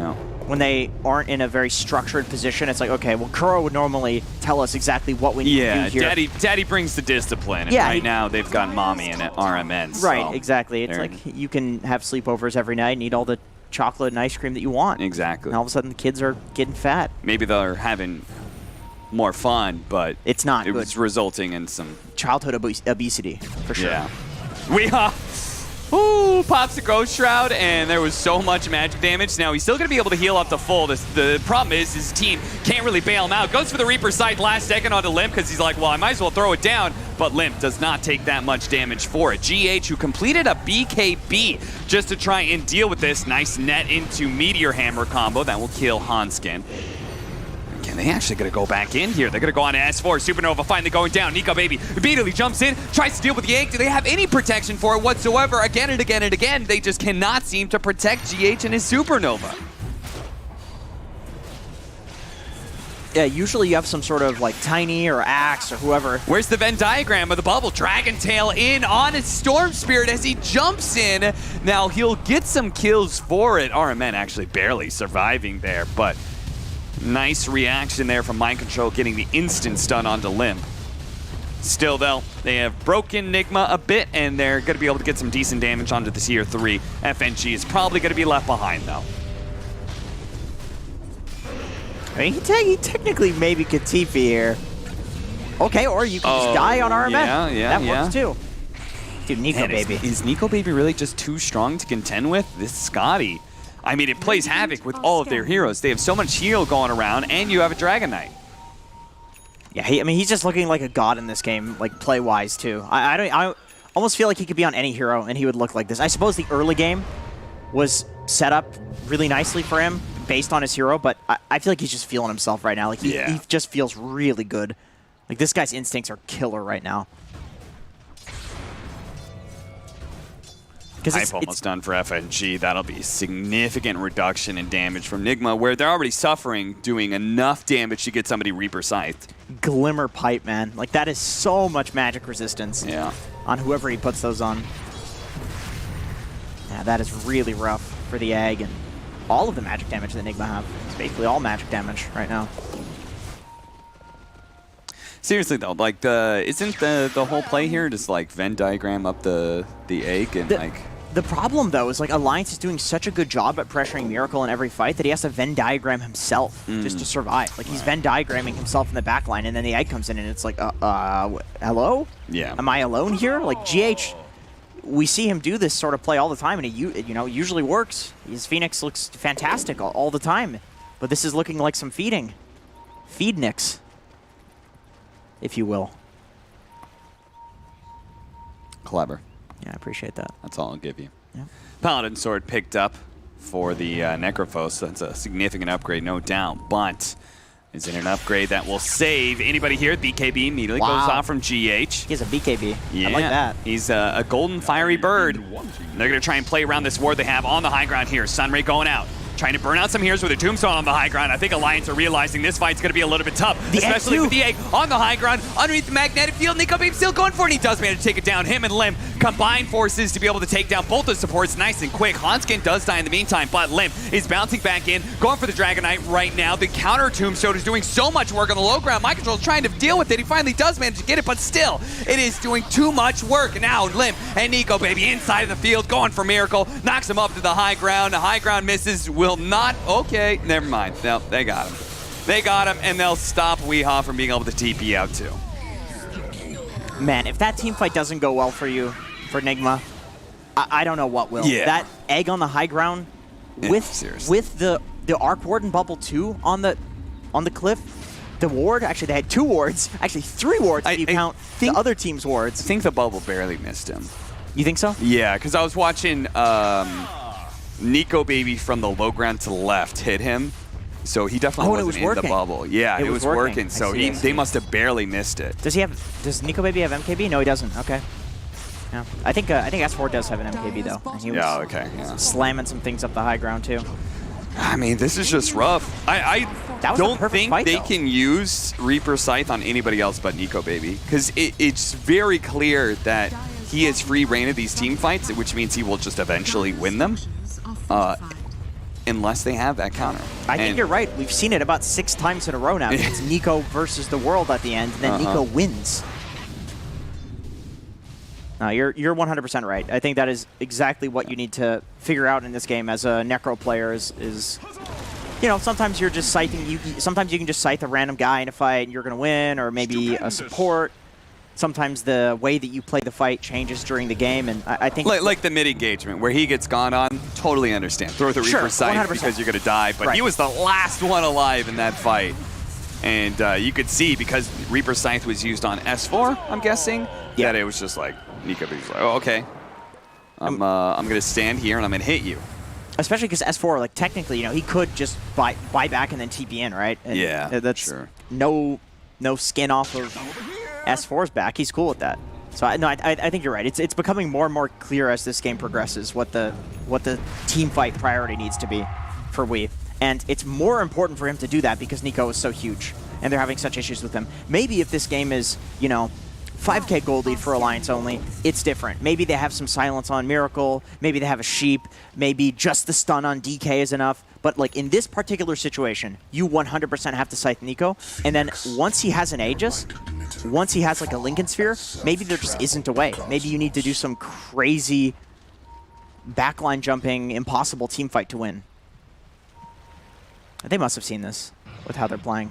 when they aren't in a very structured position, it's like, okay, well, Kuro would normally tell us exactly what we need to do here. Daddy brings the discipline, and right now they've got Mommy and RMN. So right, exactly. It's like you can have sleepovers every night and eat all the chocolate and ice cream that you want. Exactly. And all of a sudden the kids are getting fat. Maybe they're having more fun, but it's not. It was resulting in some childhood obesity for sure. Yeah. We are. Ooh. Ooh, pops the Ghost Shroud, and there was so much magic damage. Now he's still going to be able to heal up to full. The problem is his team can't really bail him out. Goes for the Reaper Scythe last second onto Limp because he's like, well, I might as well throw it down. But Limp does not take that much damage for it. GH, who completed a BKB just to try and deal with this. Nice net into Meteor Hammer combo that will kill Hanskin. And they actually going to go back in here. They're going to go on to S4. Supernova finally going down. Nico Baby immediately jumps in, tries to deal with the egg. Do they have any protection for it whatsoever? Again and again and again, they just cannot seem to protect GH and his Supernova. Yeah, usually you have some sort of like Tiny or Axe or whoever. Where's the Venn diagram of the bubble? Dragon Tail in on his Storm Spirit as he jumps in. Now he'll get some kills for it. RMN actually barely surviving there, but nice reaction there from Mind Control, getting the instant stun onto Limp. Still, though, they have broken Nigma a bit, and they're going to be able to get some decent damage onto the tier 3. FNG is probably going to be left behind, though. I mean, he technically maybe could TP here. Okay, or you can just die on RMN. Yeah, that works too. Dude, Nico Baby. Is Nico Baby really just too strong to contend with? This Scotty. I mean, it plays havoc with all of their heroes. They have so much heal going around, and you have a Dragon Knight. Yeah, I mean, he's just looking like a god in this game, like play-wise too. I almost feel like he could be on any hero, and he would look like this. I suppose the early game was set up really nicely for him, based on his hero, but I feel like he's just feeling himself right now. Like he just feels really good. Like this guy's instincts are killer right now. Hype almost done for FNG. That'll be a significant reduction in damage from Nigma, where they're already suffering, doing enough damage to get somebody Reaper Scythed. Glimmer Pipe, man. Like that is so much magic resistance. Yeah. On whoever he puts those on. Yeah, that is really rough for the Egg and all of the magic damage that Nigma have. It's basically all magic damage right now. Seriously though, like isn't the whole play here just like Venn diagram up the egg and like. The problem though is like Alliance is doing such a good job at pressuring Miracle in every fight that he has to Venn diagram himself just to survive. Like he's Venn diagramming himself in the back line, and then the Egg comes in and it's like, hello? Yeah. Am I alone here? Like GH. We see him do this sort of play all the time, and it usually works. His Phoenix looks fantastic all the time, but this is looking like some feeding. Feednix, if you will. Clever. Yeah, I appreciate that. That's all I'll give you. Yeah. Paladin Sword picked up for the Necrophos. That's a significant upgrade, no doubt, but is it an upgrade that will save anybody here? BKB immediately goes off from GH. He has a BKB. Yeah. I like that. He's a golden fiery bird. They're going to try and play around this ward they have on the high ground here. Sunray going out. Trying to burn out some heroes with a Tombstone on the high ground. I think Alliance are realizing this fight's going to be a little bit tough, especially with the egg on the high ground underneath the magnetic field. Nico Babe still going for it, and he does manage to take it down. Him and Lim combine forces to be able to take down both the supports nice and quick. Hanskin does die in the meantime, but Lim is bouncing back in, going for the Dragon Knight right now. The counter Tombstone is doing so much work on the low ground. Mind Control is trying to deal with it. He finally does manage to get it, but still, it is doing too much work. Now Lim and Nico Baby inside of the field, going for Miracle, knocks him up to the high ground. The high ground misses, will not. Okay, never mind. No, they got him. They got him, and they'll stop Weehaw from being able to TP out too. Man, if that team fight doesn't go well for you, for Nigma, I don't know what will. Yeah. That egg on the high ground with the Arc Warden bubble 2 on the cliff, the ward, actually they had 2 wards, actually 3 wards if you count the other team's wards. I think the bubble barely missed him. You think so? Yeah, because I was watching Nico Baby from the low ground to the left hit him, so he definitely wasn't in the bubble. Yeah, it was working. So they must have barely missed it. Does Nico Baby have MKB? No, he doesn't. Okay. Yeah. I think S4 does have an MKB though. And he was slamming some things up the high ground too. I mean, this is just rough. I don't think they can use Reaper Scythe on anybody else but Nico Baby, because it's very clear that he has free reign of these team fights, which means he will just eventually win them. Unless they have that counter. I think you're right. We've seen it about 6 times in a row now. It's Nico versus the world at the end, and then Nico wins. No, you're 100% right. I think that is exactly what you need to figure out in this game as a Necro player is you know, sometimes you're just scything, sometimes you can just scythe a random guy in a fight and you're going to win, or maybe a support. sometimes the way that you play the fight changes during the game, and I think like the mid engagement where he gets gone on, totally understand. Throw the Reaper Sight 100%. because you're gonna die, but he was the last one alive in that fight. And you could see, because Reaper Scythe was used on S4, I'm guessing, that it was just like, Nico was like, oh, okay. I'm going to stand here and I'm going to hit you. Especially because S4, like, technically, he could just buy back and then TP in, right? And that's no skin off of S4's back. He's cool with that. So I think you're right. It's becoming more and more clear as this game progresses what the team fight priority needs to be for We. And it's more important for him to do that because Nico is so huge, and they're having such issues with him. Maybe if this game is, 5k gold lead for Alliance only, it's different. Maybe they have some silence on Miracle, maybe they have a Sheep, maybe just the stun on DK is enough. But like in this particular situation, you 100% have to Scythe Nico, and then once he has an Aegis, once he has like a Lincoln Sphere, maybe there just isn't a way. Maybe you need to do some crazy backline jumping, impossible team fight to win. They must have seen this with how they're playing.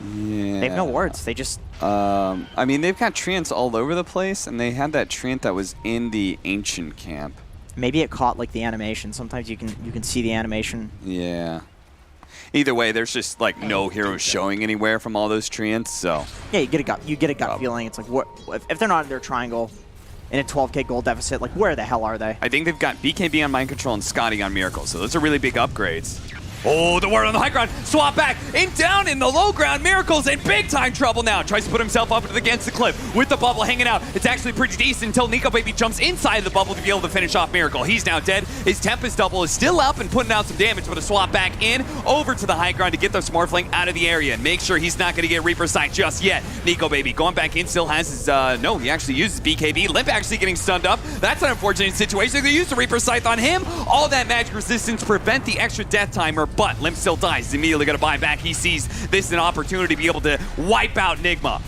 Yeah. They have no words. They just... I mean, they've got treants all over the place, and they had that treant that was in the Ancient camp. Maybe it caught like the animation. Sometimes you can see the animation. Yeah. Either way, there's just like no heroes showing anywhere from all those treants, so... Yeah, you get a gut feeling. It's like, what if they're not in their triangle in a 12k gold deficit, like where the hell are they? I think they've got BKB on Mind Control and Scotty on Miracle, so those are really big upgrades. Oh, the word on the high ground. Swap back. Down in the low ground. Miracle's in big time trouble now. Tries to put himself up against the cliff with the bubble hanging out. It's actually pretty decent until Nico Baby jumps inside the bubble to be able to finish off Miracle. He's now dead. His Tempest double is still up and putting out some damage, but a swap back in over to the high ground to get the Smurfling out of the area and make sure he's not going to get Reaper Sight just yet. Nico Baby going back in, still has his, no, he actually uses BKB. Limp actually getting stunned up. That's an unfortunate situation. They use the Reaper Scythe on him. All that magic resistance prevent the extra death timer, but Limp still dies. He's immediately going to buy back. He sees this as an opportunity to be able to wipe out Nigma.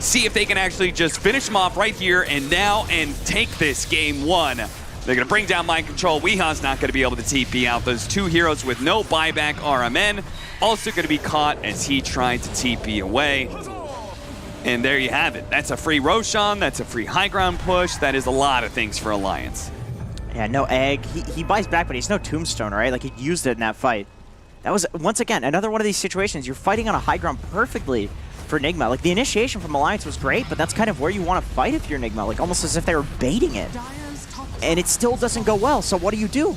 See if they can actually just finish him off right here and now and take this game one. They're going to bring down Mind Control. Weeha's not going to be able to TP out. Those two heroes with no buyback RMN also going to be caught as he tried to TP away. And there you have it. That's a free Roshan. That's a free high ground push. That is a lot of things for Alliance. Yeah, no egg. He buys back, but he's no tombstone, right? Like, he used it in that fight. That was, once again, another one of these situations. You're fighting on a high ground perfectly for Nigma. Like, the initiation from Alliance was great, but that's kind of where you want to fight if you're Nigma. Like, almost as if they were baiting it. And it still doesn't go well, so what do?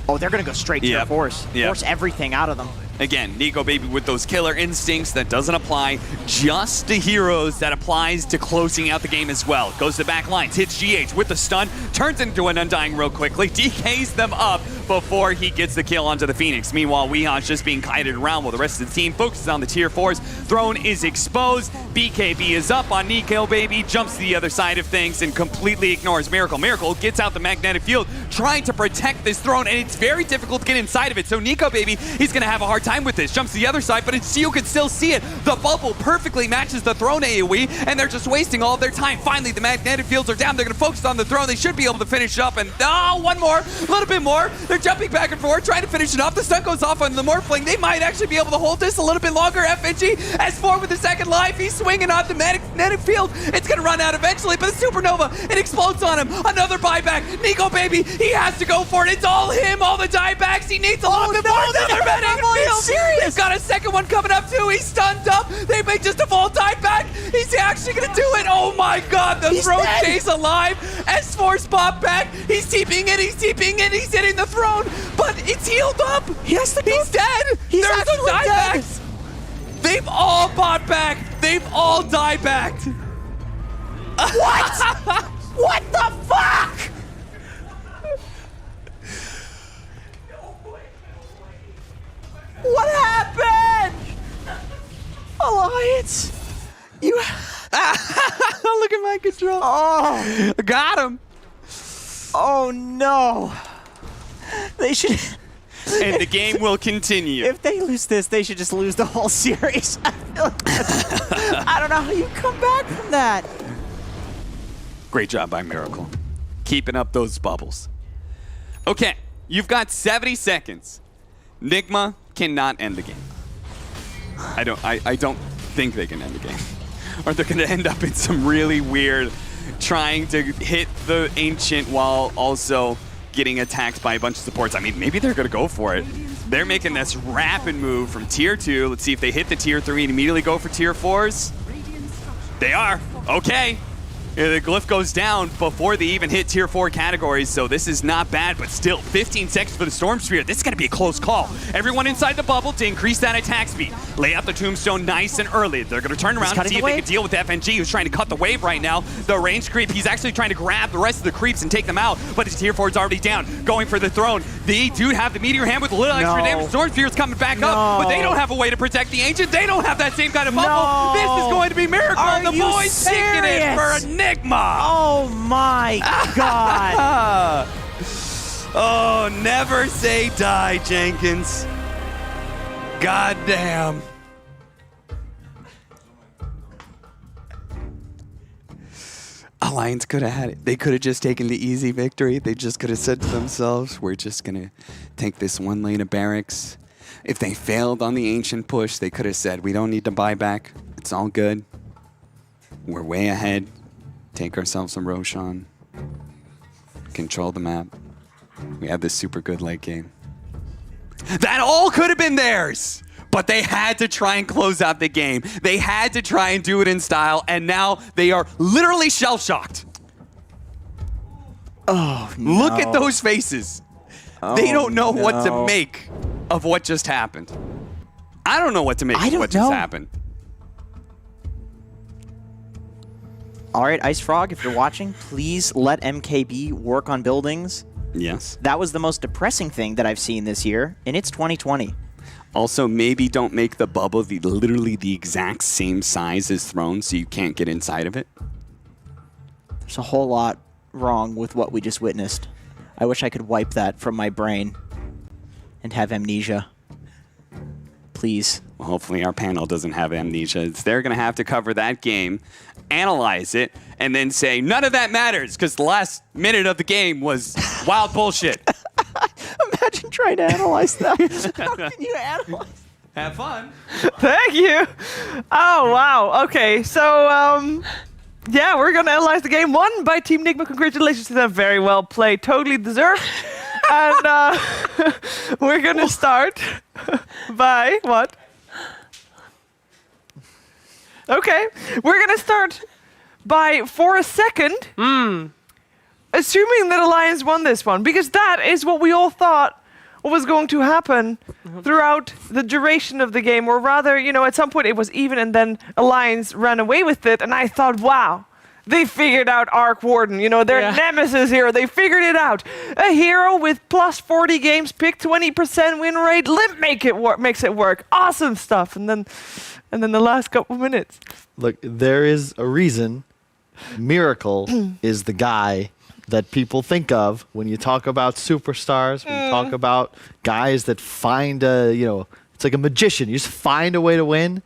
Oh, they're going to go straight to the Force. Force everything out of them. Again, Nico Baby with those killer instincts that doesn't apply just to heroes, that applies to closing out the game as well. Goes to the back lines, hits GH with the stun, turns into an Undying real quickly, DKs them up before he gets the kill onto the Phoenix. Meanwhile, Weeha's just being kited around while the rest of the team focuses on the tier 4s. Throne is exposed, BKB is up on Nico Baby, jumps to the other side of things and completely ignores Miracle. Miracle gets out the magnetic field, trying to protect this throne, and it's very difficult to get inside of it. So Nico Baby, he's going to have a hard time with this. Jumps to the other side, but you can still see it. The bubble perfectly matches the throne AoE, and they're just wasting all of their time. Finally, the magnetic fields are down. They're going to focus on the throne. They should be able to finish up, and one more, a little bit more. They're jumping back and forth, trying to finish it off. The stun goes off on the Morphling. They might actually be able to hold this a little bit longer. FNG, S4 with the second life. He's swinging on the magnetic field. It's going to run out eventually, but the Supernova, it explodes on him. Another buyback. Nico Baby, he has to go for it. It's all him, all the diebacks. He needs a little bit more. Another magnetic field. They've got a second one coming up too. He's stunned up. They make just a full dieback. He's actually going to do it. Oh my god, the throne stays alive. S4's pop back. He's TPing it. He's hitting the throne, but it's healed up. He's dead. There's the diebacks. They've all bought back. They've all diebacked. What? What the fuck? What happened? Alliance, you... Look at my control. Oh. Got him. Oh, no. They should... And the game will continue. If they lose this, they should just lose the whole series. I don't know how you come back from that. Great job by Miracle. Keeping up those bubbles. Okay, you've got 70 seconds. Nigma cannot end the game. I don't think they can end the game. or they're going to end up in some really weird trying to hit the Ancient while also getting attacked by a bunch of supports. I mean, maybe they're going to go for it. They're making this rapid move from Tier 2. Let's see if they hit the Tier 3 and immediately go for Tier 4s. They are. Okay. The glyph goes down before they even hit Tier 4 categories, so this is not bad, but still, 15 seconds for the Storm Spirit. This is going to be a close call. Everyone inside the bubble to increase that attack speed. Lay out the Tombstone nice and early. They're going to turn around and see if they can deal with FNG, who's trying to cut the wave right now. The range creep, he's actually trying to grab the rest of the creeps and take them out, but his Tier 4 is already down, going for the throne. They do have the Meteor Hand with a little extra damage. Storm Spirit's coming back up, but they don't have a way to protect the Ancient. They don't have that same kind of bubble. This is going to be Miracle, and the boys taking it for Nigma. Oh my god. Oh, never say die, Jenkins. God damn. Alliance could have had it. They could have just taken the easy victory. They just could have said to themselves, we're just going to take this one lane of barracks. If they failed on the Ancient push, they could have said, we don't need to buy back. It's all good. We're way ahead. Take ourselves some Roshan. Control the map. We have this super good late game. That all could have been theirs! But they had to try and close out the game. They had to try and do it in style, and now they are literally shell-shocked. Oh, no. Look at those faces. They don't know what to make of what just happened. I don't know what to make of what just happened. All right, Ice Frog, if you're watching, please let MKB work on buildings. Yes. That was the most depressing thing that I've seen this year, and it's 2020. Also, maybe don't make the bubble literally the exact same size as Throne so you can't get inside of it. There's a whole lot wrong with what we just witnessed. I wish I could wipe that from my brain and have amnesia. Please. Well, hopefully our panel doesn't have amnesia. They're going to have to cover that game, analyze it, and then say, none of that matters because the last minute of the game was wild bullshit. Imagine trying to analyze that. How can you analyze? Have fun. Thank you. Oh, wow. Okay, so, yeah, we're going to analyze the game. Won by Team Nigma. Congratulations to them. Very well played. Totally deserved. And we're going to start by what? Okay, we're going to start by, for a second, assuming that Alliance won this one, because that is what we all thought was going to happen throughout the duration of the game, or rather, you know, at some point it was even and then Alliance ran away with it, and I thought, wow, they figured out Arc Warden, you know, their nemesis hero, they figured it out. A hero with plus 40 games, pick 20% win rate, Limp makes it work, awesome stuff, and then the last couple minutes. Look, there is a reason Miracle is the guy that people think of when you talk about superstars, when you talk about guys that find it's like a magician. You just find a way to win.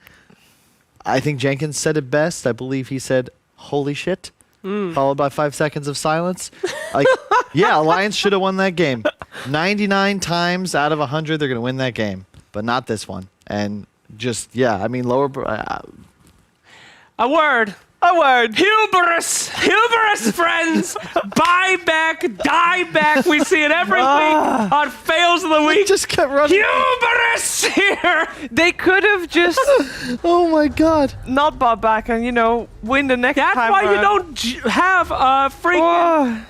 I think Jenkins said it best. I believe he said, holy shit, followed by 5 seconds of silence. Like, yeah, Alliance should have won that game. 99 times out of 100, they're going to win that game, but not this one. And just, yeah, I mean, lower... A word. Hubris! Hubris, friends! Buy back, die back. We see it every week on Fails of the Week. Just kept running. Hubris here! They could have just... oh my god. Not bought back and, you know, win the next time. That's why you don't have a freaking...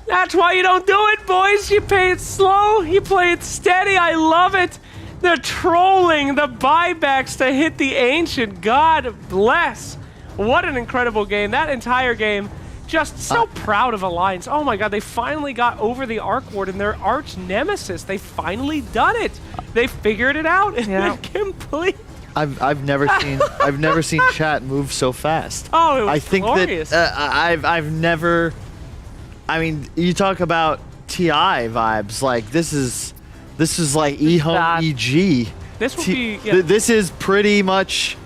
that's why you don't do it, boys. You play it slow. You play it steady. I love it. They're trolling the buybacks to hit the Ancient. God bless. What an incredible game. That entire game, just so proud of Alliance. Oh my god, they finally got over the Arc Warden, their arch nemesis. They finally done it. They figured it out. And they're complete. I've never seen chat move so fast. Oh, it was I think glorious. that I've never. I mean, you talk about TI vibes. Like this is like eHome EG. This would be. Yeah. This is pretty much.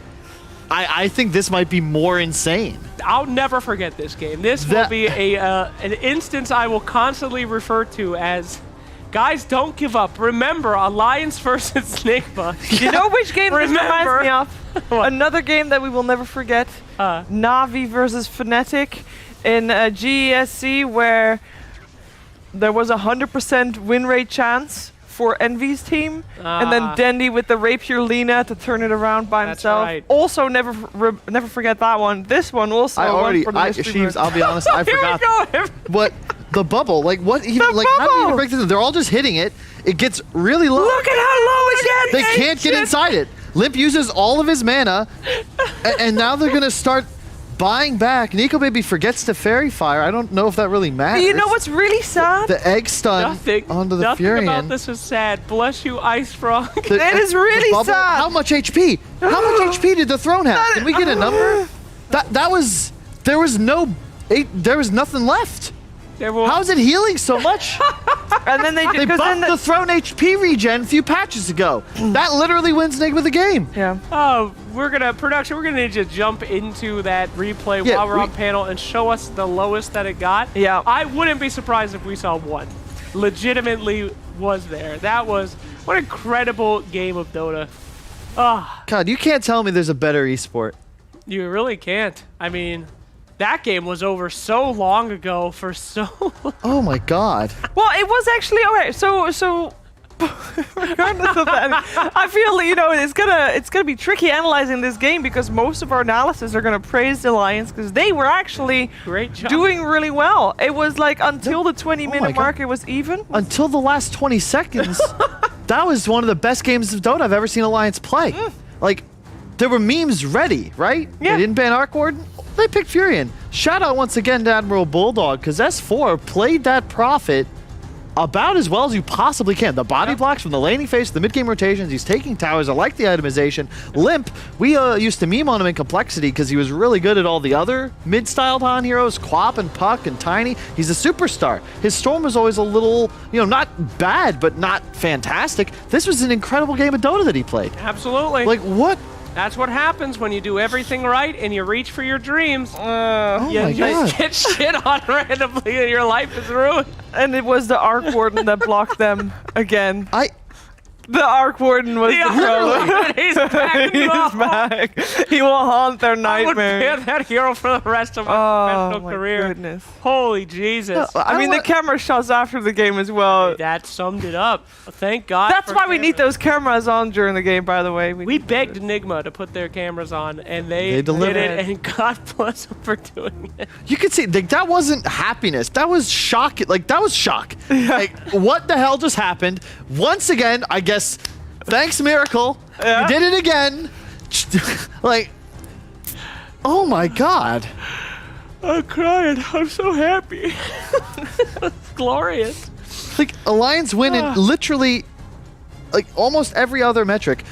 I think this might be more insane. I'll never forget this game. This will be an instance I will constantly refer to as Guys, don't give up. Remember, Alliance versus Nigma. You know which game this Remember. reminds me of? Another game that we will never forget. Navi versus Fnatic in GESC, where there was 100% win rate chance for Envy's team, and then Dendy with the Rapier Lina to turn it around by himself. right. Also, never forget that one. This one also. one for the mystery Sheeves, bird. I'll be honest, I Here we forgot. go. What the bubble? Like what? Even like how do you even break this? They're all just hitting it. It gets really low. Look at how low it They gets! can't get inside it. Limp uses all of his mana, and now they're gonna start buying back. Nico maybe forgets to Fairy Fire. I don't know if that really matters. You know what's really sad? The egg stun onto the Nothing Furion. about this is sad. Bless you, Ice Frog. It is really bubble, sad. How much HP? How much HP did the throne have? Can we get a number? That was there was nothing left. How is it healing so much? And then they buffed the throne HP regen a few patches ago. That literally wins Nigma the game. Yeah. Oh, we're gonna need you to jump into that replay while we're on panel and show us the lowest that it got. Yeah. I wouldn't be surprised if we saw 1. Legitimately was there. That was what an incredible game of Dota. God, you can't tell me there's a better esport. You really can't. I mean, that game was over so long ago for so long. Oh my God. Well, it was actually okay. So regardless of that, I feel it's gonna be tricky analyzing this game because most of our analysis are gonna praise the Alliance because they were actually doing really well. It was like until the 20-minute mark, it was even. Until the last 20 seconds, that was one of the best games of Dota I've ever seen Alliance play. Like, there were memes ready, right? Yeah. They didn't ban Arc Warden. They picked Furion. Shout out once again to Admiral Bulldog, because S4 played that Prophet about as well as you possibly can. The body blocks from the laning phase to the mid-game rotations. He's taking towers. I like the itemization. Limp, we used to meme on him in Complexity because he was really good at all the other mid-styled Han heroes, Quap and Puck and Tiny. He's a superstar. His Storm was always a little, not bad, but not fantastic. This was an incredible game of Dota that he played. Absolutely. Like, what? That's what happens when you do everything right and you reach for your dreams. Oh my just God. get shit on randomly and your life is ruined. And it was the Arc Warden that blocked them again. The Arc Warden was the problem. He's back. He's back. He will haunt their I would nightmare. ban that hero for the rest of my professional career. Goodness. Holy Jesus. I mean, the camera shots after the game as well. That summed it up. Thank God. That's why we need those cameras on during the game, by the way. We begged Nigma to put their cameras on, and they did delivered. it, and God bless them for doing it. You could see that wasn't happiness. That was shock. Like, that was shock. Like, what the hell just happened? Once again, I guess, thanks, Miracle. You did it again. Like, oh my God. I'm crying. I'm so happy. It's glorious. Like, Alliance win in literally, like, almost every other metric.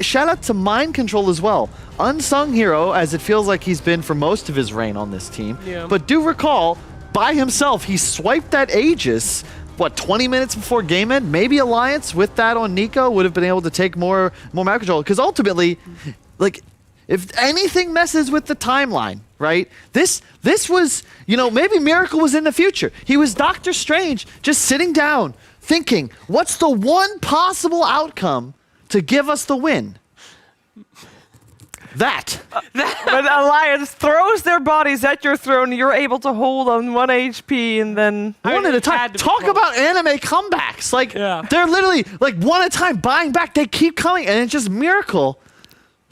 Shout out to Mind Control as well. Unsung hero, as it feels like he's been for most of his reign on this team. Yeah. But do recall, by himself, he swiped that Aegis, 20 minutes before game end? Maybe Alliance with that on Nico would have been able to take more map control. Because ultimately, like, if anything messes with the timeline, right? This was, maybe Miracle was in the future. He was Doctor Strange, just sitting down, thinking, what's the one possible outcome to give us the win? That. When Alliance throws their bodies at your throne, you're able to hold on 1 HP and then... One at a time. Talk about anime comebacks. Like, they're literally, like, one at a time, buying back. They keep coming, and it's just Miracle.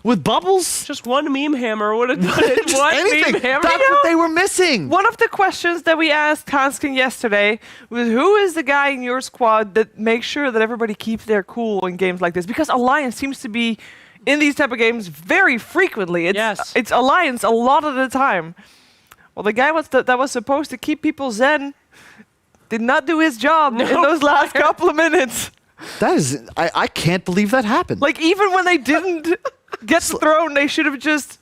With bubbles? Just one meme hammer would have done it. One anything. meme hammer. That's what they were missing. One of the questions that we asked Hanskin yesterday was, who is the guy in your squad that makes sure that everybody keeps their cool in games like this? Because Alliance seems to be in these type of games very frequently. It's Alliance a lot of the time. Well, the guy that was supposed to keep people zen did not do his job in those last couple of minutes. That is, I can't believe that happened. Like, even when they didn't get thrown, they should have just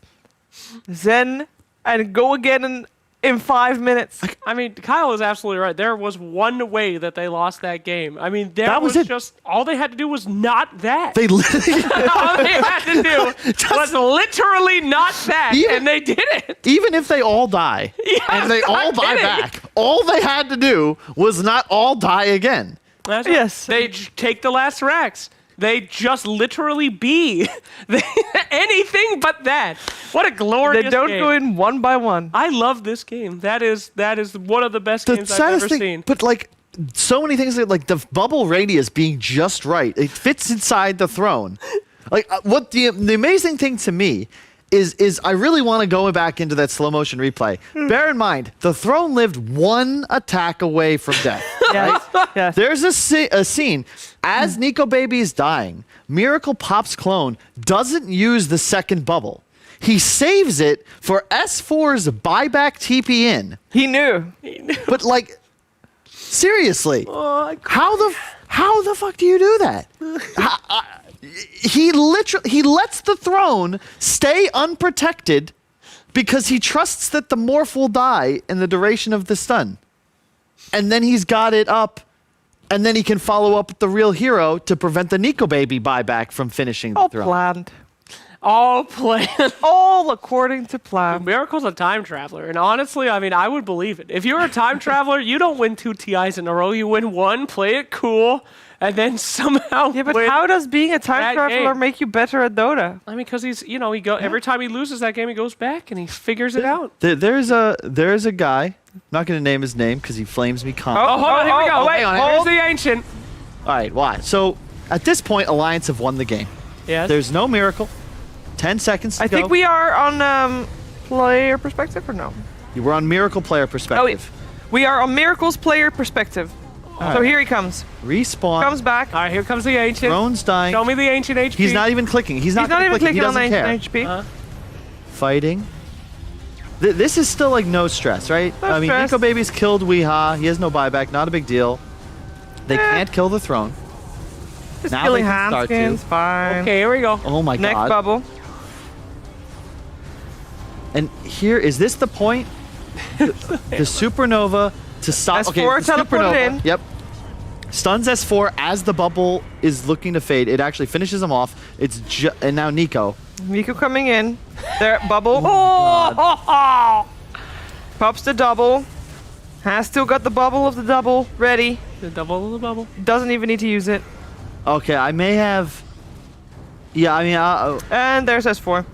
zen and go again in 5 minutes. I mean, Kyle is absolutely right. There was one way that they lost that game. I mean, That was it. just all they had to do was not that. They literally all they had to do was literally not that, and they did it. Even if they all die, and they all die back, all they had to do was not all die again. That's Yes. They take the last racks. They just literally be anything but that. What a glorious They don't game. go in one by one. I love this game. That is one of the best The games I've saddest ever thing, seen. but like so many things, like the bubble radius being just right. It fits inside the throne. Like what the amazing thing to me is I really want to go back into that slow motion replay. Bear in mind, the throne lived one attack away from death. Right? There's a scene as Nico Baby is dying. Miracle Pop's clone doesn't use the second bubble. He saves it for S4's buyback TP in. He knew. But like, seriously, how the fuck do you do that? He lets the throne stay unprotected because he trusts that the morph will die in the duration of the stun. And then he's got it up, and then he can follow up with the real hero to prevent the Nico Baby buyback from finishing the throne. Planned. All planned. All according to plan. Miracle's a time traveler, and honestly, I mean, I would believe it. If you're a time traveler, you don't win 2 TIs in a row. You win 1, play it cool, and then somehow Yeah, but win how does being a time that traveler game. make you better at Dota? I mean, because he's, he go every time he loses that game, he goes back and he figures it out. There's a guy. I'm not going to name his name because he flames me constantly. Oh, hold on, here we go. Wait, hang on, here's the ancient. All right, why? So at this point, Alliance have won the game. Yes. There's no miracle. 10 seconds to I go. think we are on player perspective or no? We're on Miracle player perspective. We are on Miracle's player perspective. So here he comes. Respawn. Comes back. All right, here comes the ancient. Throne's dying. Show me the ancient HP. He's not even clicking. He's not even clicking. He clicking on doesn't the care. HP. Fighting. This is still like no stress, right? No I mean, stress. Nico Baby's killed Weeha. He has no buyback. Not a big deal. They can't kill the throne. Just Now killing they can start Handskins, to. fine. Okay, here we go. Oh my Neck god. bubble. And here, is this the point? The supernova to stop. S4 Okay, the teleport supernova. in. Yep. Stuns S4 as the bubble is looking to fade. It actually finishes him off. It's and now Nico. Nico coming in. There, bubble. Pops the double. Has still got the bubble of the double ready. The double of the bubble. Doesn't even need to use it. Okay, I may have. Yeah, I mean, And there's S4.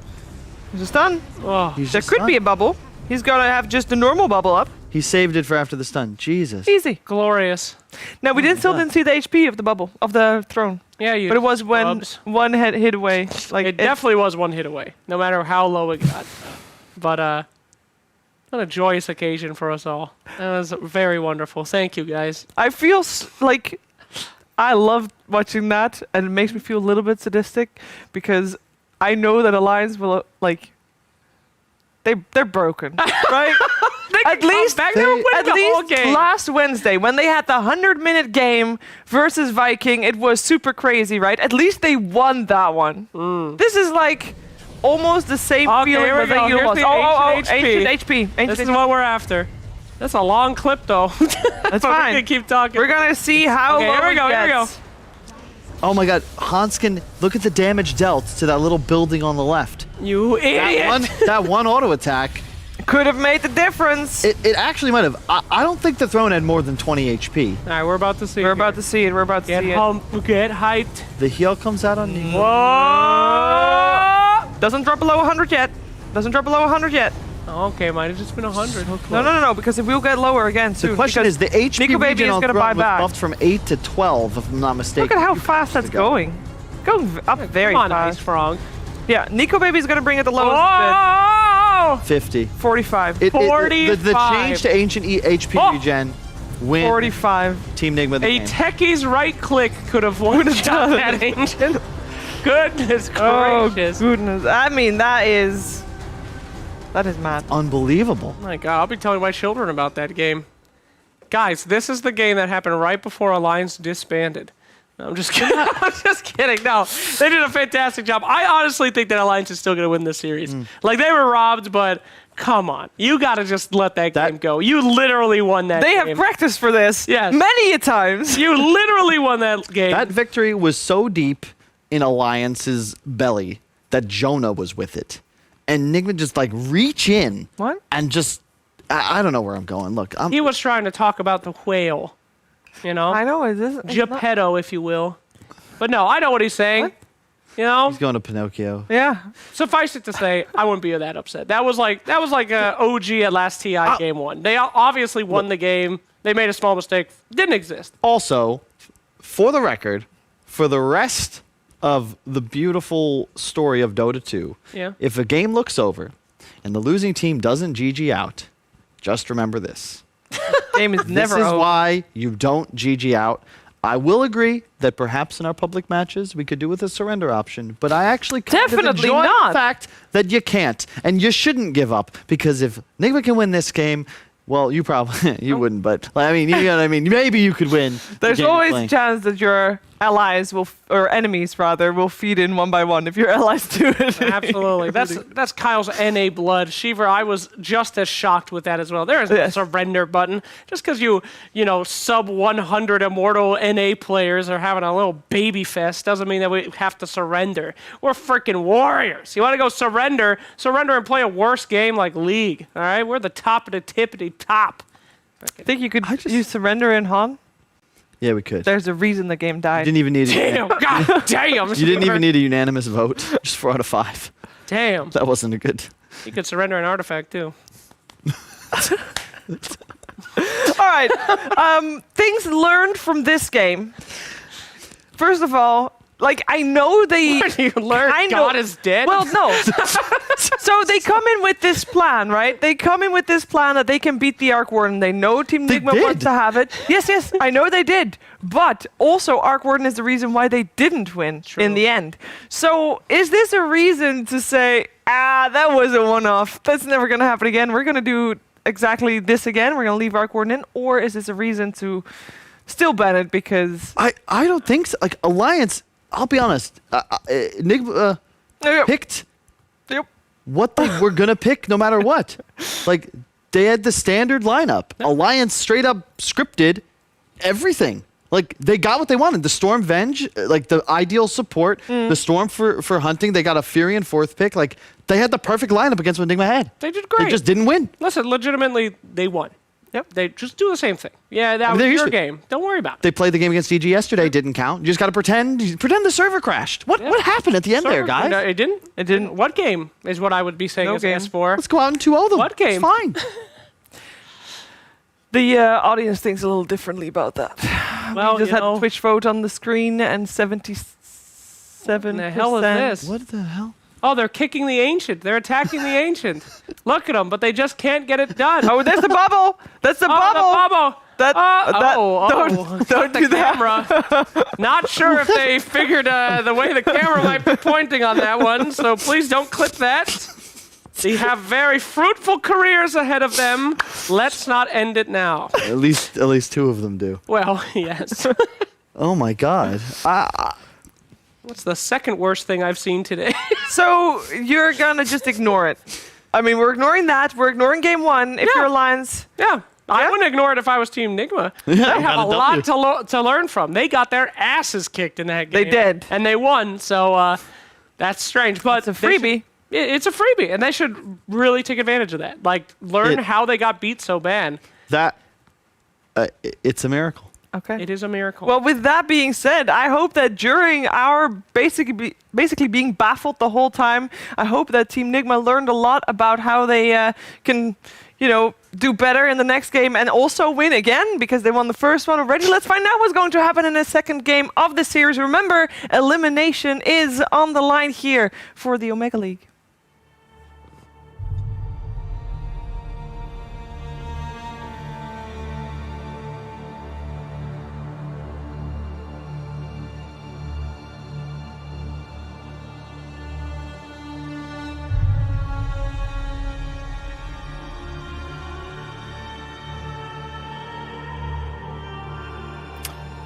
There's a stun. Oh, there could be a bubble. He's gonna have just a normal bubble up. he saved it for after the stun. Jesus. Easy. Glorious. Now we still didn't see the HP of the bubble of the throne. Yeah, you. But it was when scrubs. one had hit away. Like It definitely was one hit away, no matter how low it got. But what a joyous occasion for us all. That was very wonderful. Thank you, guys. I feel like I love watching that, and it makes me feel a little bit sadistic because I know that Alliance will they're broken, right? At least last Wednesday when they had the 100-minute game versus Viking, it was super crazy, right? At least they won that one. This is like almost the same feeling here we that go. you Here's lost. the Ancient HP. This is what we're after. That's a long clip, though. That's But fine. We can keep talking. We're gonna see how Okay, low here we it go. Here we go. gets. Oh my god, Hanskin, look at the damage dealt to that little building on the left. You idiot! That one auto attack. Could have made the difference. It actually might have. I don't think the throne had more than 20 HP. All right, we're about to see. We're about to see it. We're about to see it. Get hyped. The heal comes out on Nico. Whoa! Doesn't drop below 100 yet. Doesn't drop below 100 yet. Okay, might have just been 100. No, because it will get lower again soon. The question is, the HP Nico Baby region is on gonna throne buy was back. buffed from 8 to 12, if I'm not mistaken. Look at how fast that's going. Going up very Come on, fast. Ice Frog. Yeah, Nico Baby's gonna bring it the lowest Oh! 50. bit. 45. The change to ancient HP regen win 45. Team Nigma the A game. techie's right click could have one-shot that ancient. Goodness Oh, gracious. goodness. I mean, that is mad. Unbelievable. My God, I'll be telling my children about that game. Guys, this is the game that happened right before Alliance disbanded. No, I'm just kidding. I'm just kidding. No, they did a fantastic job. I honestly think that Alliance is still going to win this series. Like, they were robbed, but come on. You got to just let that game go. You literally won that They game. have practiced for this many a times. You literally won that game. That victory was so deep in Alliance's belly that Jonah was with it. And Nigma just like reach in and just, I don't know where I'm going. Look, He was trying to talk about the whale. You know? I know. Is this Geppetto, if you will. But no, I know what he's saying. What? You know? He's going to Pinocchio. Yeah. Suffice it to say, I wouldn't be that upset. That was like a OG at last TI game 1. They obviously won the game. They made a small mistake. Didn't exist. Also, for the record, for the rest of the beautiful story of Dota 2, if a game looks over and the losing team doesn't GG out, just remember this. Game is never over. This is why you don't GG out. I will agree that perhaps in our public matches we could do with a surrender option, but I actually kind of enjoy the fact that you can't and you shouldn't give up, because if Nigma can win this game, well, you probably you wouldn't, but I mean, you know what I mean. Maybe you could win. There's always a chance that your allies or enemies rather, will feed in one by one if your allies do it. Absolutely. That's Kyle's NA blood. Shiva, I was just as shocked with that as well. There is no surrender button. Just because you sub 100 immortal NA players are having a little baby fest doesn't mean that we have to surrender. We're freaking warriors. You want to go surrender and play a worse game like League. All right? We're the top of the tippity top. I think you could use surrender in Han. Yeah, we could. There's a reason the game died. You didn't even need God damn. You didn't even need a unanimous vote. Just 4 out of 5. Damn. That wasn't a good. You could surrender an artifact too. All right. Things learned from this game. First of all, I know they... What do you learn? God is dead? Well, no. So they come in with this plan, right? They come in with this plan that they can beat the Arc Warden. They know Team Nigma wants to have it. Yes, I know they did. But also, Arc Warden is the reason why they didn't win in the end. So is this a reason to say, that was a one-off. That's never going to happen again. We're going to do exactly this again. We're going to leave Arc Warden in. Or is this a reason to still ban it because... I don't think so. Alliance... I'll be honest. Nigma picked what they were gonna pick, no matter what. They had the standard lineup. Alliance straight up scripted everything. They got what they wanted. The Storm Venge, the ideal support. The Storm for hunting. They got a Fury in 4th pick. They had the perfect lineup against what Nigma had. They did great. They just didn't win. Listen, legitimately, they won. Yep. They just do the same thing. Yeah, that was your game. Don't worry about it. They played the game against DG yesterday. Didn't count. You just got to pretend the server crashed. What happened at the end there, guys? No, it didn't. It didn't. What game is what I would be saying as S4? Let's go out and 2-0 them. What game? It's fine. The audience thinks a little differently about that. Well, we just had Twitch vote on the screen and 77%. What the hell is this? What the hell? Oh, they're kicking the Ancient. They're attacking the Ancient. Look at them, but they just can't get it done. Oh, there's the bubble. That's the bubble. The bubble. Don't do that. Camera. Not sure if they figured the way the camera might be pointing on that one, so please don't clip that. They have very fruitful careers ahead of them. Let's not end it now. At least 2 of them do. Well, yes. Oh my God. What's the second worst thing I've seen today? So you're gonna just ignore it. I mean, we're ignoring that. We're ignoring game 1. If your Alliance... Yeah. I wouldn't ignore it if I was Team Nigma. They have a lot to learn from. They got their asses kicked in that game. They did. And they won, so that's strange. But it's a freebie. It's a freebie, and they should really take advantage of that. Learn how they got beat so bad. It's a miracle. Okay. It is a miracle. Well, with that being said, I hope that during our basically being baffled the whole time, I hope that Team Nigma learned a lot about how they can, do better in the next game and also win again because they won the first one already. Let's find out what's going to happen in the second game of the series. Remember, elimination is on the line here for the Omega League.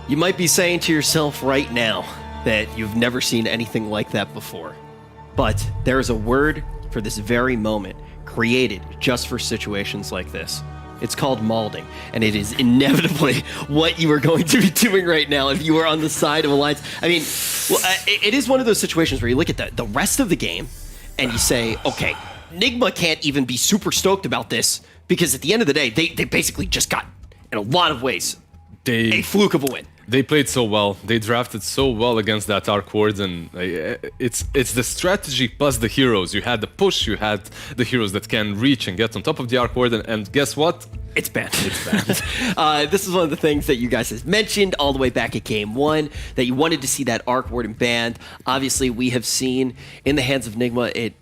You might be saying to yourself right now that you've never seen anything like that before. But there is a word for this very moment created just for situations like this. It's called malding, and it is inevitably what you are going to be doing right now if you are on the side of Alliance. I mean, it is one of those situations where you look at the rest of the game and you say, okay, Nigma can't even be super stoked about this because at the end of the day, they basically just got, in a lot of ways, a fluke of a win. They played so well. They drafted so well against that Arc Warden. It's the strategy plus the heroes. You had the push, you had the heroes that can reach and get on top of the Arc Warden, and guess what? It's banned. This is one of the things that you guys have mentioned all the way back at Game 1, that you wanted to see that Arc Warden banned. Obviously, we have seen in the hands of Nigma it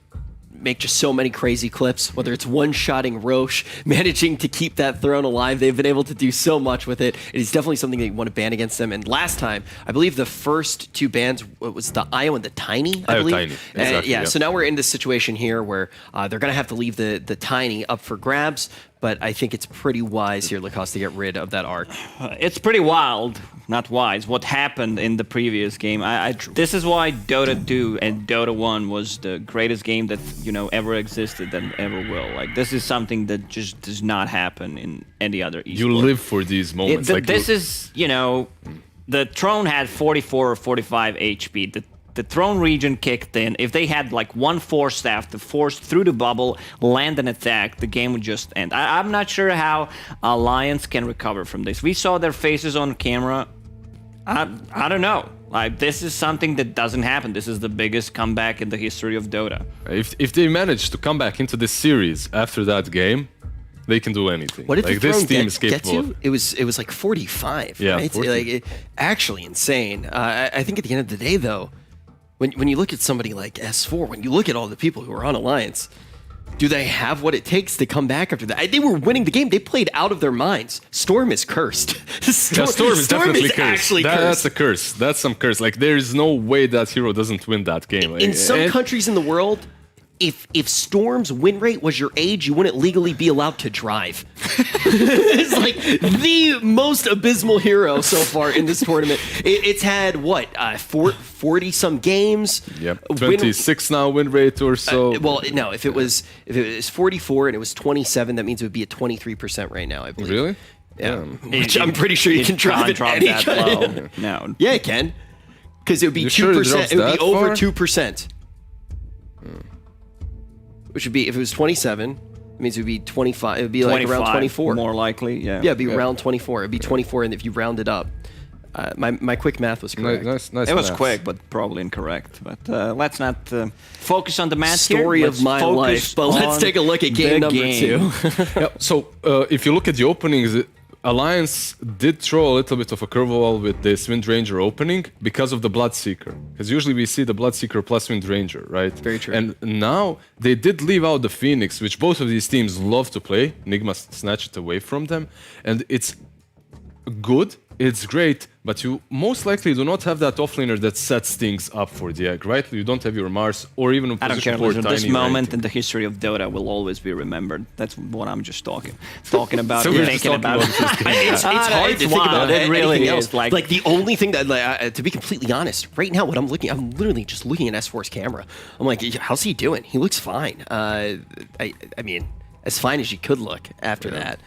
make just so many crazy clips, whether it's one-shotting Roche, managing to keep that throne alive. They've been able to do so much with it. It is definitely something that you want to ban against them. And last time, I believe the first two bans was the Io and the Tiny, I believe. Tiny. Exactly, yeah, so now we're in this situation here where they're going to have to leave the Tiny up for grabs, but I think it's pretty wise here, Lacoste, to get rid of that Arc. It's pretty wild, not wise, what happened in the previous game. This is why Dota 2 and Dota 1 was the greatest game that, ever existed and ever will. Like, this is something that just does not happen in any other esport. You live for these moments. This is, the Throne had 44 or 45 HP. The Throne region kicked in. If they had like one Force Staff to force through the bubble, land an attack, the game would just end. I'm not sure how Alliance can recover from this. We saw their faces on camera. I don't know. Like, this is something that doesn't happen. This is the biggest comeback in the history of Dota. If they manage to come back into this series after that game, they can do anything. What did like, the this Throne team get is capable. to? It was like 45, Yeah, right? 40. Actually insane. I think at the end of the day, though, when you look at somebody like S4, when you look at all the people who are on Alliance, do they have what it takes to come back after that? They were winning the game. They played out of their minds. Storm is cursed. Storm is definitely cursed. Actually cursed. That's a curse. That's some curse. Like, there is no way that hero doesn't win that game. In some countries in the world, if Storm's win rate was your age, you wouldn't legally be allowed to drive. It's like the most abysmal hero so far in this tournament. It's had, 40-some games? Yep, 26 now win rate or so. Well, no, if it was 44 and it was 27, that means it would be at 23% right now, I believe. Really? Yeah. Which I'm pretty sure you can drive it drop any that low. No. Yeah, it can. Because it would be 2%. Sure it would be over far? 2%. Which would be, if it was 27, it means it would be 25. It would be like around 24. More likely, yeah. Yeah, it'd be around 24. It'd be 24, and if you round it up. My quick math was correct. Nice it was math. quick, but probably incorrect. But let's not focus on the math Story here. of my life. But let's take a look at game number 2. So if you look at the openings, Alliance did throw a little bit of a curveball with this Wind Ranger opening because of the Bloodseeker. Because usually we see the Bloodseeker plus Wind Ranger, right? Very true. And now they did leave out the Phoenix, which both of these teams love to play. Nigma snatched it away from them. And it's good, it's great, but you most likely do not have that offlaner that sets things up for the egg, right? You don't have your Mars or even a I don't position care. for Listen, this Tiny moment ranking. in the history of Dota will always be remembered. That's what I'm just talking about. So and we're just thinking talking about. about It's hard to think about It really anything else. is. Like the only thing that, to be completely honest, right now, I'm literally just looking at S4's camera. I'm like, how's he doing? He looks fine. I mean, as fine as you could look after that.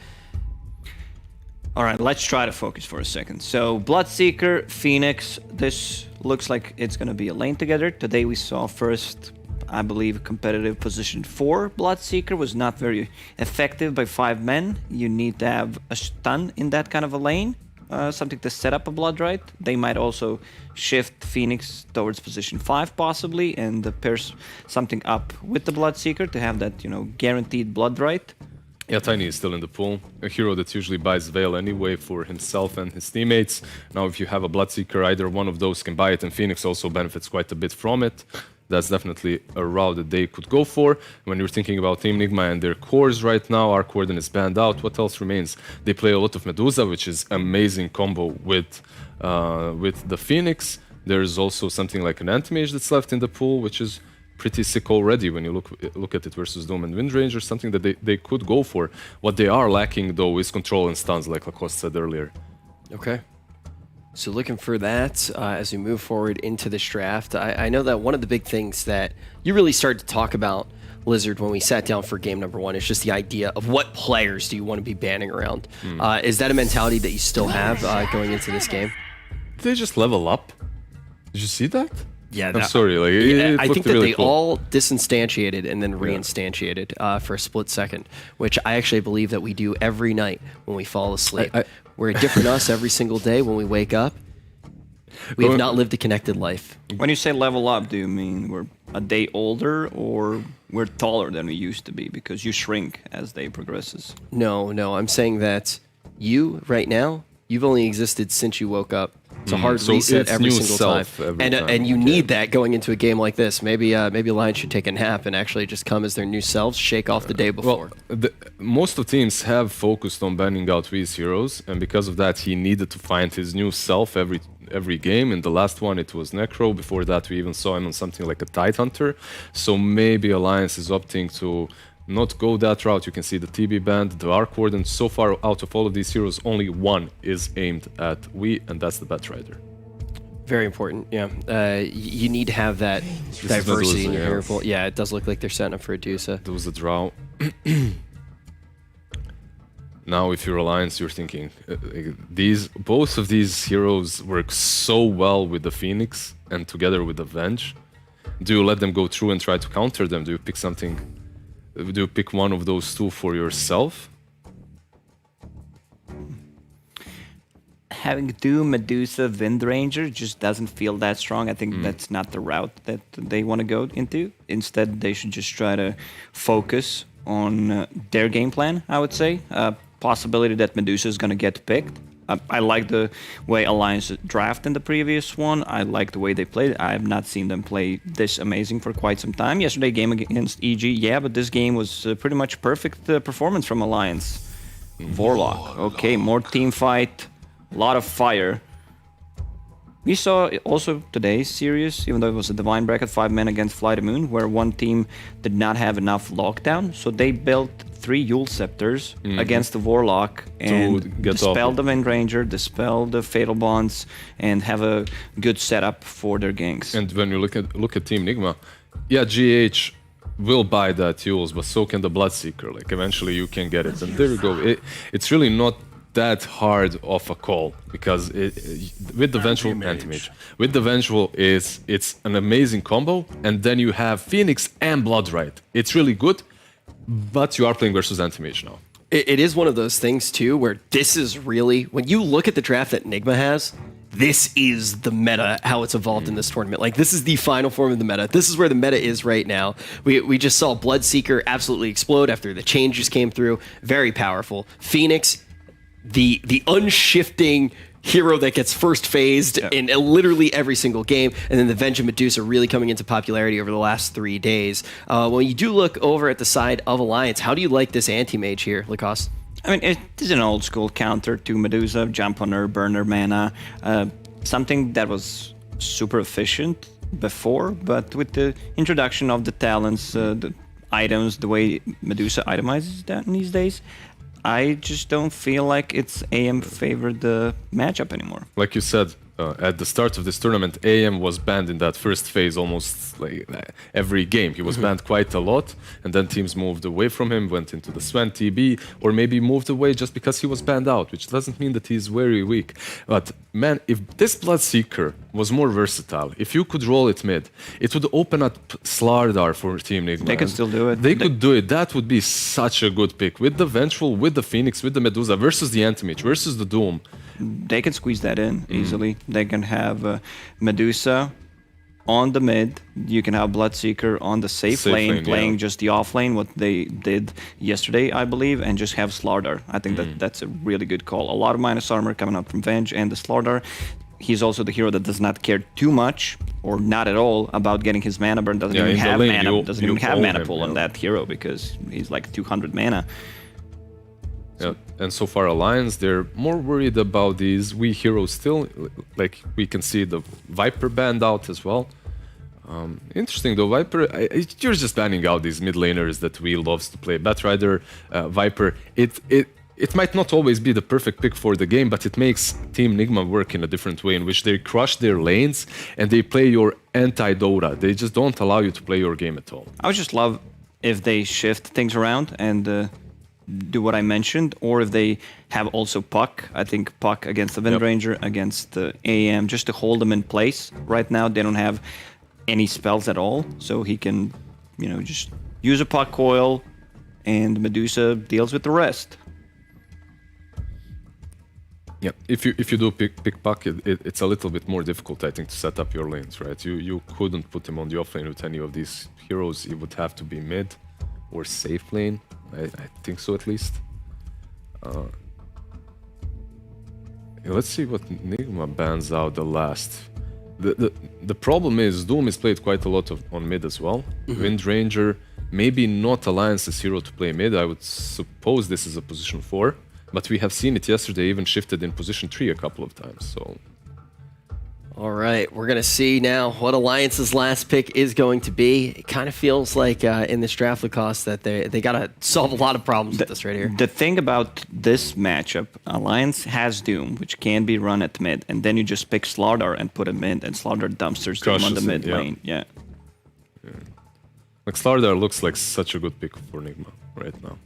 All right, let's try to focus for a second. So, Bloodseeker, Phoenix, this looks like it's going to be a lane together. Today we saw first, I believe, competitive position 4. Bloodseeker was not very effective by 5 men. You need to have a stun in that kind of a lane, something to set up a Blood Right. They might also shift Phoenix towards position 5 possibly and pair something up with the Bloodseeker to have that, guaranteed Blood Right. Yeah, Tiny is still in the pool. A hero that usually buys Veil anyway for himself and his teammates. Now, if you have a Bloodseeker, either one of those can buy it, and Phoenix also benefits quite a bit from it. That's definitely a route that they could go for. When you're thinking about Team Nigma and their cores right now, Arc Warden is banned out. What else remains? They play a lot of Medusa, which is amazing combo with the Phoenix. There's also something like an Anti-Mage that's left in the pool, which is pretty sick already when you look at it versus Doom and Wind Ranger, something that they could go for. What they are lacking, though, is control and stuns, like Lacoste said earlier. Okay. So looking for that as we move forward into this draft. I know that one of the big things that you really started to talk about, Lizard, when we sat down for game number 1 is just the idea of what players do you want to be banning around. Is that a mentality that you still have going into this game? Did they just level up? Did you see that? Yeah, I'm sorry. Like, it I think that really they cool. all disinstantiated and then reinstantiated for a split second, which I actually believe that we do every night when we fall asleep. We're a different us every single day when we wake up. We have not lived a connected life. When you say level up, do you mean we're a day older or we're taller than we used to be because you shrink as day progresses? No, I'm saying that you, right now, you've only existed since you woke up. It's a hard so reset it's every new single time. self every time. And you need that going into a game like this. Maybe Lions should take a nap and actually just come as their new selves, shake off the day before. Most of teams have focused on banning out V's heroes, and because of that, he needed to find his new self every game. In the last one, it was Necro. Before that, we even saw him on something like a Tidehunter. So maybe Alliance is opting to not go that route. You can see the TB band, the Arc Warden. So far, out of all of these heroes, only one is aimed at We, and that's the Batrider. Very important, yeah. You need to have that diversity in your hero pool. Yeah, it does look like they're setting up for a Dusa. There was a draw. Now, if you're Alliance, you're thinking, both of these heroes work so well with the Phoenix and together with the Venge. Do you let them go through and try to counter them? Do you pick something? Do you pick one of those two for yourself? Having Doom, Medusa, Wind Ranger just doesn't feel that strong. I think that's not the route that they want to go into. Instead, they should just try to focus on their game plan, I would say. Possibility that Medusa is going to get picked. I like the way Alliance draft in the previous one. I like the way they played. I have not seen them play this amazing for quite some time. Yesterday game against EG, yeah, but this game was pretty much perfect performance from Alliance. Warlock, okay, more team fight, a lot of fire. We saw also today's series, even though it was a Divine Bracket 5 men against Fly the Moon, where one team did not have enough lockdown, so they built 3 Yule Scepters against the Warlock and dispel the Wind Ranger, dispel the Fatal Bonds, and have a good setup for their ganks. And when you look at Team Nigma, yeah, GH will buy that Yules, but so can the Bloodseeker. Like eventually you can get it, and there we go. It's really not that hard of a call because with the Vengeful Anti-Mage, with the Vengeful it's an amazing combo, and then you have Phoenix and Bloodrite. It's really good, but you are playing versus Anti-Mage now. It is one of those things too where this is really, when you look at the draft that Nigma has, this is the meta, how it's evolved in this tournament. Like, this is the final form of the meta. This is where the meta is right now. We just saw Bloodseeker absolutely explode after the changes came through. Very powerful. Phoenix, the unshifting hero that gets first phased in literally every single game, and then the Venge and Medusa really coming into popularity over the last 3 days. When you do look over at the side of Alliance, how do you like this anti-mage here, Lacoste? I mean, it is an old school counter to Medusa, jump on her, burn her mana, something that was super efficient before, but with the introduction of the talents, the items, the way Medusa itemizes that these days, I just don't feel like it's AM favored the matchup anymore. Like you said, at the start of this tournament, AM was banned in that first phase almost like every game. He was banned quite a lot, and then teams moved away from him, went into the Sven TB, or maybe moved away just because he was banned out, which doesn't mean that he's very weak. But man, if this Bloodseeker was more versatile, if you could roll it mid, it would open up Slardar for Team Nigma. They could still do it. They could do it. That would be such a good pick. With the Vengeful, with the Phoenix, with the Medusa, versus the Anti-Mage, versus the Doom. They can squeeze that in easily. They can have Medusa on the mid. You can have Bloodseeker on the safe lane, playing just the off lane, what they did yesterday, I believe, and just have Slardar. I think that's a really good call. A lot of minus armor coming up from Venge and the Slardar. He's also the hero that does not care too much, or not at all, about getting his mana burn. Doesn't even have mana pool on that hero because he's like 200 mana. Yeah, and so far Alliance, they're more worried about these wee heroes still. Like, we can see the Viper banned out as well. Interesting though, Viper, you're just banning out these mid laners that we loves to play. Batrider, Viper, it might not always be the perfect pick for the game, but it makes Team Nigma work in a different way, in which they crush their lanes and they play your anti-Dota. They just don't allow you to play your game at all. I would just love if they shift things around and do what I mentioned, or if they have also Puck. I think Puck against the Wind Ranger, against the AM, just to hold them in place. Right now they don't have any spells at all, so he can, just use a Puck coil, and Medusa deals with the rest. Yeah, if you do pickpocket, it's a little bit more difficult, I think, to set up your lanes, right? You couldn't put him on the offlane with any of these heroes. It would have to be mid or safe lane. I think so, at least. Let's see what Nigma bans out the last. The problem is Doom is played quite a lot on mid as well. Wind Ranger, maybe not Alliance's hero to play mid. I would suppose this is a position 4. But we have seen it yesterday, even shifted in position 3 a couple of times, so... All right, we're going to see now what Alliance's last pick is going to be. It kind of feels like in this draft, Lacoste, that they got to solve a lot of problems with this right here. The thing about this matchup, Alliance has Doom, which can be run at mid, and then you just pick Slardar and put him mid, and Slardar dumpsters Doom on the mid lane. Yeah. Like, Slardar looks like such a good pick for Nigma right now.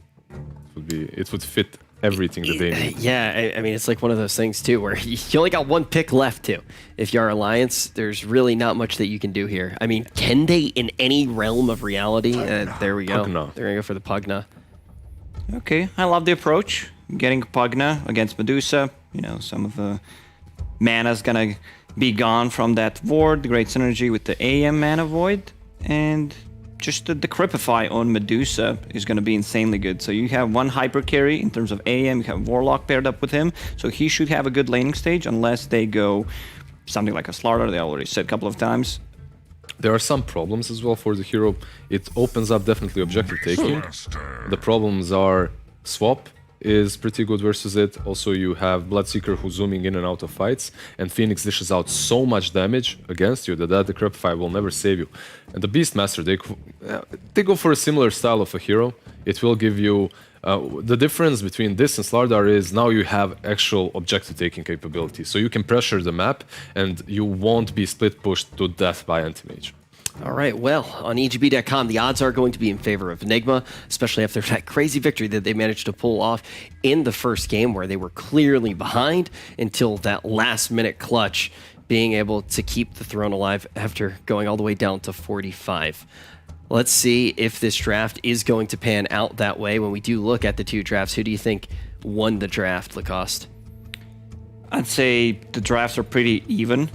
It would fit everything that they need. Yeah, I mean, it's like one of those things, too, where you only got one pick left, too. If you're Alliance, there's really not much that you can do here. I mean, can they, in any realm of reality? There we go. Pugna. They're going to go for the Pugna. Okay, I love the approach. Getting Pugna against Medusa. You know, some of the mana's going to be gone from that ward. Great synergy with the AM mana void. And... just the Cripify on Medusa is going to be insanely good. So you have one hyper carry in terms of AM, you have Warlock paired up with him, so he should have a good laning stage unless they go something like a Slardar, they already said a couple of times. There are some problems as well for the hero. It opens up definitely objective taking. The problems are swap is pretty good versus it. Also, you have Bloodseeker who's zooming in and out of fights, and Phoenix dishes out so much damage against you that the Cripify will never save you. And the Beastmaster, they go for a similar style of a hero. It will give you... the difference between this and Slardar is now you have actual objective taking capability. So you can pressure the map, and you won't be split pushed to death by anti-mage. All right, well, on EGB.com, the odds are going to be in favor of Nigma, especially after that crazy victory that they managed to pull off in the first game where they were clearly behind until that last-minute clutch, being able to keep the throne alive after going all the way down to 45. Let's see if this draft is going to pan out that way. When we do look at the two drafts, who do you think won the draft, Lacoste? I'd say the drafts are pretty even.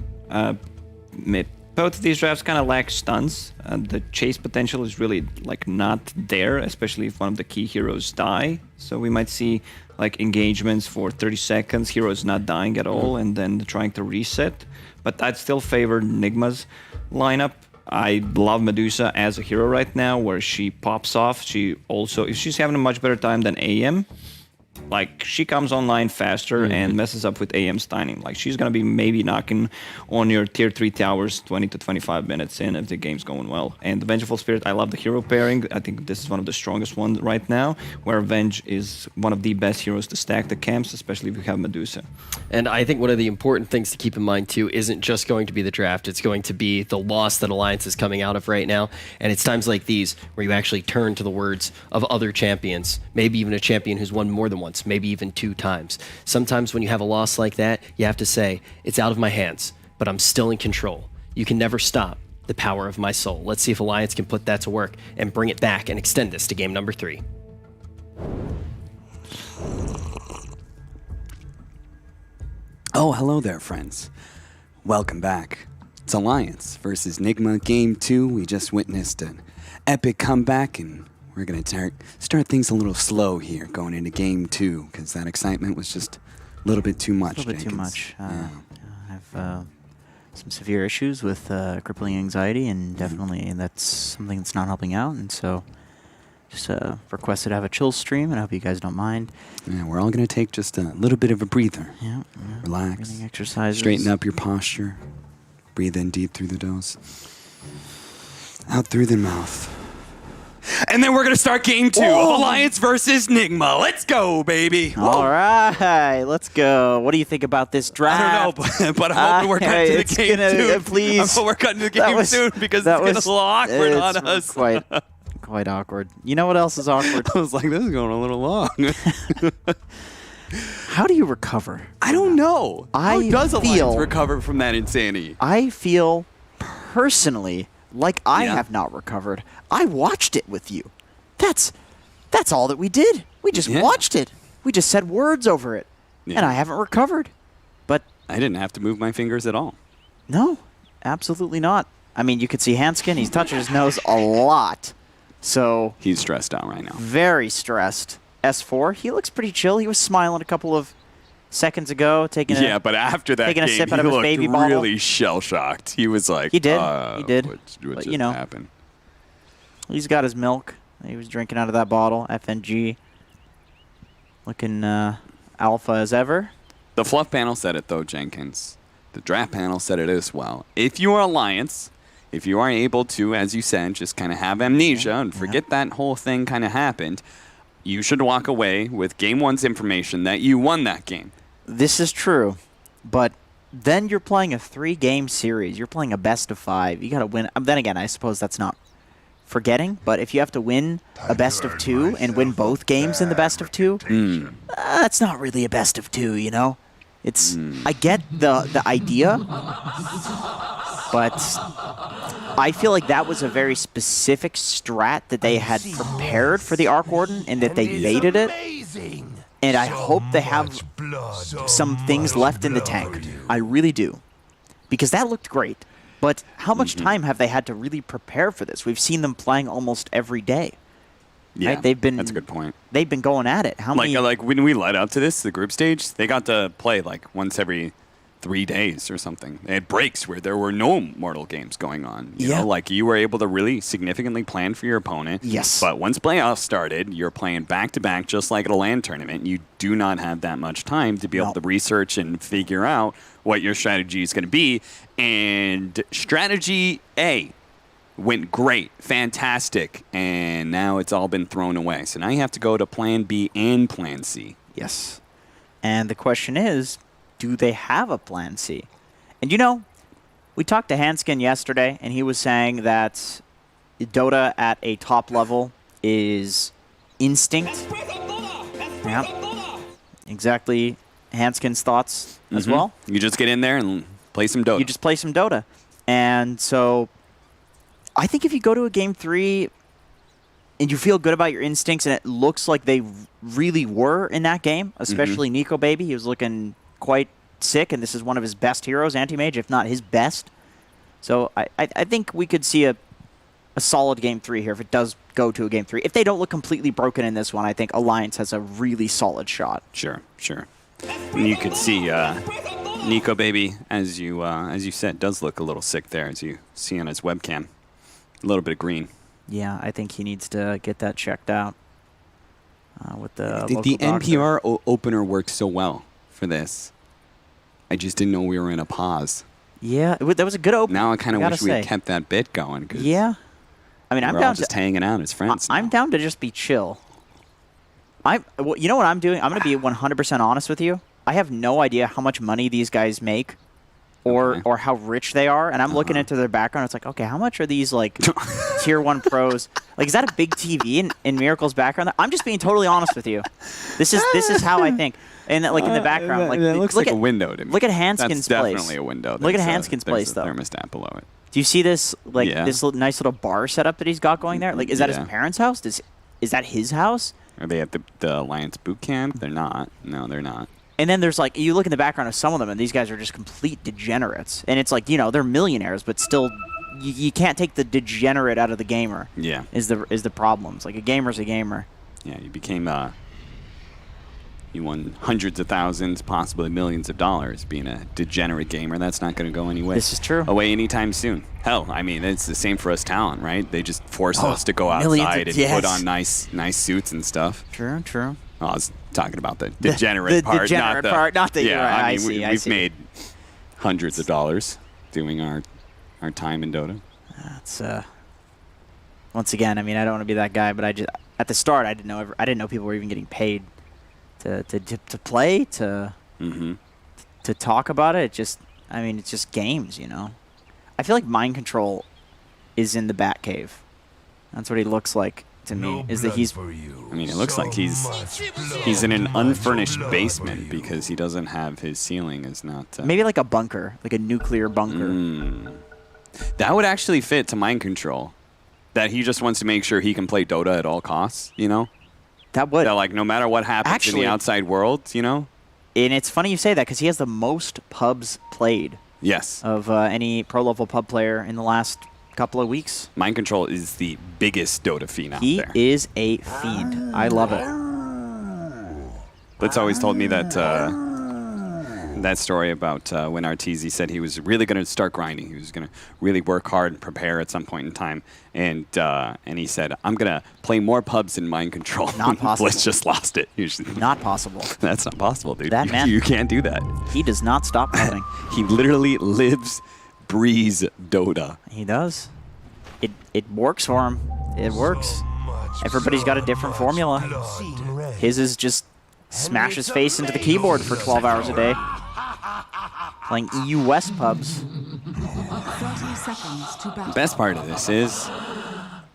Both of these drafts kind of lack stuns. The chase potential is really like not there, especially if one of the key heroes die. So we might see like engagements for 30 seconds, heroes not dying at all, and then trying to reset. But I'd still favor Nigma's lineup. I love Medusa as a hero right now, where she pops off. She also, if she's having a much better time than AM, like, she comes online faster and messes up with AM stunning. Like, she's going to be maybe knocking on your tier 3 towers 20 to 25 minutes in if the game's going well. And the Vengeful Spirit, I love the hero pairing. I think this is one of the strongest ones right now, where Venge is one of the best heroes to stack the camps, especially if you have Medusa. And I think one of the important things to keep in mind, too, isn't just going to be the draft. It's going to be the loss that Alliance is coming out of right now. And it's times like these where you actually turn to the words of other champions, maybe even a champion who's won more than once, maybe even 2 times. Sometimes when you have a loss like that, you have to say, it's out of my hands, but I'm still in control. You can never stop the power of my soul. Let's see if Alliance can put that to work and bring it back and extend this to game number 3. Oh, hello there, friends. Welcome back. It's Alliance versus Nigma Game 2. We just witnessed an epic comeback, and we're going to start things a little slow here going into Game 2, because that excitement was just a little bit too much. A little bit too much. I have some severe issues with crippling anxiety, and definitely that's something that's not helping out, and so just requested to have a chill stream, and I hope you guys don't mind. Yeah, we're all going to take just a little bit of a breather. Yeah. Relax. Breathing exercises. Straighten up your posture. Breathe in deep through the nose. Out through the mouth. And then we're going to start game 2 of Alliance versus Nigma. Let's go, baby. All right, let's go. What do you think about this draft? I don't know, but I'm hoping we're cutting to the game soon. Please. I'm hoping we're cutting to the game soon because it's getting a little awkward on us. Quite awkward. You know what else is awkward? I was like, this is going a little long. How do you recover? I don't know. How does Alliance recover from that insanity? I feel personally like I have not recovered. I watched it with you. That's all that we did. We just watched it. We just said words over it. and I haven't recovered. But I didn't have to move my fingers at all. No, absolutely not. I mean, you could see Hanskin. He's touching his nose a lot. So he's stressed out right now. Very stressed. S4, he looks pretty chill. He was smiling a couple of seconds ago, taking but after that taking game, a sip out he of his looked baby bottle. really shell-shocked. He was like, He did. He did. What But, just you know, happened? He's got his milk. He was drinking out of that bottle. FNG. Looking alpha as ever. The fluff panel said it, though, Jenkins. The draft panel said it as well. If you are Alliance, if you are able to, as you said, just kind of have amnesia and forget that whole thing kind of happened, you should walk away with Game 1's information that you won that game. This is true, but then you're playing a 3-game series. You're playing a best of 5. You got to win. Then again, I suppose that's not forgetting, but if you have to win a best of 2 and win both games in the best of 2, that's not really a best of 2, you know? It's I get the idea, but I feel like that was a very specific strat that they had prepared for the Arc Warden and that they baited it. And I hope they have some things left in the tank. I really do. Because that looked great. But how much time have they had to really prepare for this? We've seen them playing almost every day. Yeah, right? that's a good point. They've been going at it. How many? Like when we led up to this, the group stage, they got to play like once every 3 days or something. They had breaks where there were no Mortal games going on. You know, like you were able to really significantly plan for your opponent. Yes. But once playoffs started, you're playing back-to-back just like at a LAN tournament. You do not have that much time to be able to research and figure out what your strategy is going to be. And strategy A went great, fantastic, and now it's all been thrown away. So now you have to go to plan B and plan C. Yes. And the question is, do they have a plan C? And you know, we talked to Hanskin yesterday, and he was saying that Dota at a top level is instinct. Yeah. Exactly Hanskin's thoughts as well. You just get in there and play some Dota. You just play some Dota. And so I think if you go to a Game 3 and you feel good about your instincts, and it looks like they really were in that game, especially Nico Baby. He was looking quite sick, and this is one of his best heroes, Anti-Mage, if not his best. So I think we could see a solid Game 3 here if it does go to a Game 3. If they don't look completely broken in this one, I think Alliance has a really solid shot. Sure. And you could see Nico Baby, as you said, does look a little sick there, as you see on his webcam. A little bit of green. Yeah, I think he needs to get that checked out with the local The doctor. NPR opener worked so well for this. I just didn't know we were in a pause. Yeah, that was a good opener. Now I kind of wish we say. had kept that bit going. Yeah. I mean, I'm we're down all just to hanging out as friends. I'm down to just be chill. You know what I'm doing? I'm going to be 100% honest with you. I have no idea how much money these guys make or how rich they are, and I'm looking into their background. It's like, okay, how much are these like tier 1 pros? Like, is that a big TV in Miracle's background? I'm just being totally honest with you. This is how I think. And like in the background, like it looks look like at, a window to me. Look at Hanskin's That's place. definitely a window. Look at There's Hanskin's place, though. There's a thermostat below it. Do you see this this nice little bar setup that he's got going there? Like, is that his parents' house? Is that his house? Are they at the Alliance boot camp? They're not. No, they're not. And then there's like, you look in the background of some of them, and these guys are just complete degenerates. And it's like, you know, they're millionaires, but still, you can't take the degenerate out of the gamer. Yeah. Is the problem. It's like a gamer's a gamer. Yeah, you became you won hundreds of thousands, possibly millions of dollars being a degenerate gamer. That's not going to go anyway. This is true. Away anytime soon. Hell, I mean, it's the same for us talent, right? They just force us to go outside and put on nice suits and stuff. True. I was talking about the degenerate part, degenerate part, not the. Yeah, I mean, see. we've made hundreds of dollars doing our time in Dota. That's once again. I mean, I don't want to be that guy, but I just at the start I didn't know people were even getting paid to play to talk about it. It's just games, you know. I feel like Mind Control is in the Batcave. That's what he looks like to me. Is that he's? I mean, it looks like he's in an unfurnished basement because he doesn't have his ceiling is not. Maybe like a bunker, like a nuclear bunker. That would actually fit to Mind Control. That he just wants to make sure he can play Dota at all costs. You know. That would. That like no matter what happens in the outside world, you know. And it's funny you say that because he has the most pubs played. Yes. Of any pro-level pub player in the last couple of weeks. Mind Control is the biggest Dota fiend out He there. is a fiend. I love it. Blitz always told me that that story about when Arteezy said he was really going to start grinding. He was going to really work hard and prepare at some point in time. And he said, I'm going to play more pubs in Mind Control. Not possible. Blitz just lost it. Not possible. That's not possible, dude. That man. You can't do that. He does not stop pubbing. He literally lives, breathes Dota. He does. It works for him. It works. Everybody's got a different formula. His is just smash his face into the keyboard for 12 hours a day. Playing EU West pubs. 30 seconds to battle. Best part of this is,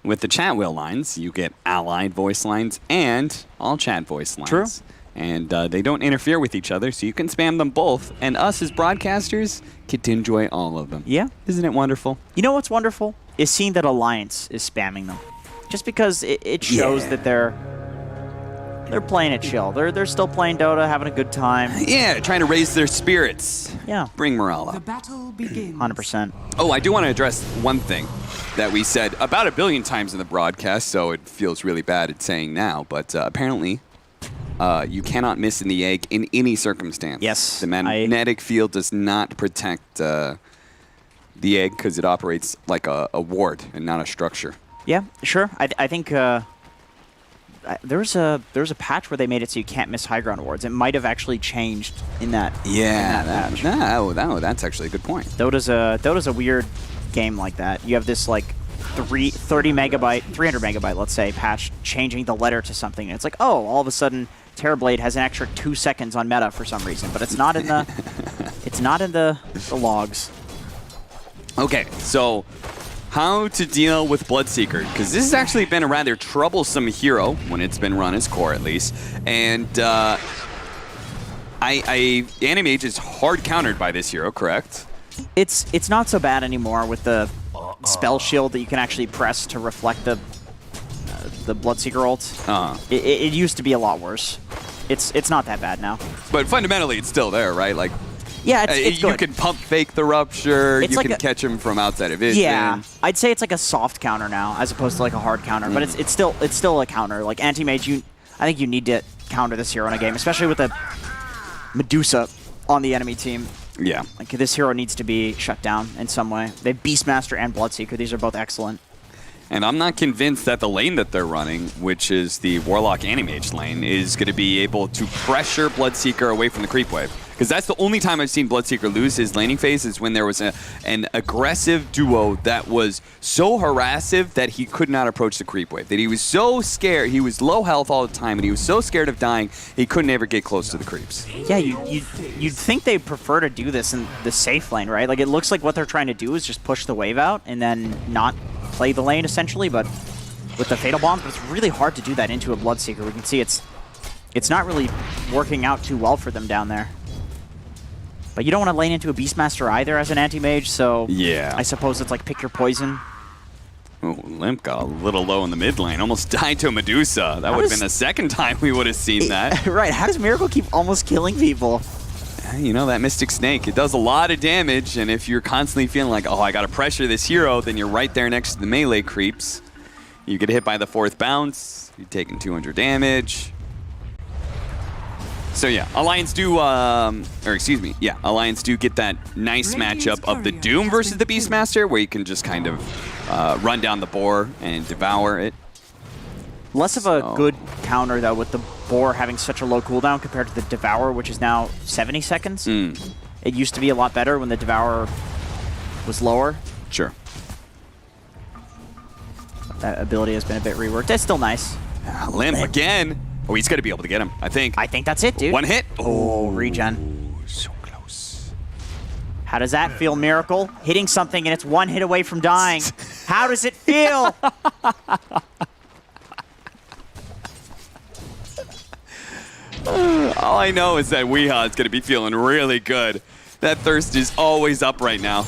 with the chat wheel lines, you get allied voice lines and all chat voice lines. True. And they don't interfere with each other, so you can spam them both. And us as broadcasters get to enjoy all of them. Yeah. Isn't it wonderful? You know what's wonderful? Is seeing that Alliance is spamming them. Just because it shows that they're playing it chill. They're still playing Dota, having a good time. Yeah, trying to raise their spirits. Yeah. Bring morale up. The battle begins. 100%. Oh, I do want to address one thing that we said about 1 billion times in the broadcast, so it feels really bad at saying now, but apparently you cannot miss in the egg in any circumstance. Yes. The magnetic field does not protect the egg because it operates like a ward and not a structure. Yeah, sure. I think there's a patch where they made it so you can't miss high ground wards. It might have actually changed in that. Yeah, patch. That's actually a good point. Dota's a weird game like that. You have this like 300 megabyte, let's say, patch changing the letter to something. And it's like, oh, all of a sudden Terrorblade has an extra 2 seconds on meta for some reason, but it's not in the logs. Okay, so how to deal with Bloodseeker, because this has actually been a rather troublesome hero when it's been run as core, at least. And Animage is hard countered by this hero, correct? It's not so bad anymore with the spell shield that you can actually press to reflect the Bloodseeker ult. It used to be a lot worse. It's not that bad now. But fundamentally, it's still there, right? Like, yeah, it's you good. can pump fake the rupture. It's you like can catch him from outside of vision. Yeah, I'd say it's like a soft counter now, as opposed to like a hard counter. But it's still a counter. Like anti-mage, I think you need to counter this hero in a game, especially with a Medusa on the enemy team. Yeah, like this hero needs to be shut down in some way. They have Beastmaster and Bloodseeker. These are both excellent. And I'm not convinced that the lane that they're running, which is the Warlock Animage lane, is going to be able to pressure Bloodseeker away from the creep wave. Because that's the only time I've seen Bloodseeker lose his laning phase is when there was an aggressive duo that was so harassive that he could not approach the creep wave. That he was so scared, he was low health all the time, and he was so scared of dying, he couldn't ever get close to the creeps. Yeah, you'd think they prefer to do this in the safe lane, right? Like it looks like what they're trying to do is just push the wave out and then not play the lane essentially, but with the Fatal Bombs, but it's really hard to do that into a Bloodseeker. We can see it's not really working out too well for them down there. But you don't want to lane into a Beastmaster either as an anti-mage, so yeah, I suppose it's like pick your poison. Oh, Limp got a little low in the mid lane, almost died to a Medusa. That would have been the second time we would have seen that. Right, how does Miracle keep almost killing people? You know, that Mystic Snake, it does a lot of damage, and if you're constantly feeling like, oh, I gotta pressure this hero, then you're right there next to the melee creeps. You get hit by the 4th bounce, you're taking 200 damage. So yeah, Alliance do, Alliance do get that nice matchup of the Doom versus the Beastmaster, where you can just kind of run down the boar and devour it. Less of a good counter, though, with the Boar having such a low cooldown compared to the Devour, which is now 70 seconds. It used to be a lot better when the Devour was lower. Sure. That ability has been a bit reworked. It's still nice. Limp again. Oh, he's going to be able to get him, I think. I think that's it, dude. One hit. Oh, regen. So close. How does that feel, Miracle? Hitting something and it's one hit away from dying. How does it feel? All I know is that Weeha is going to be feeling really good. That thirst is always up right now.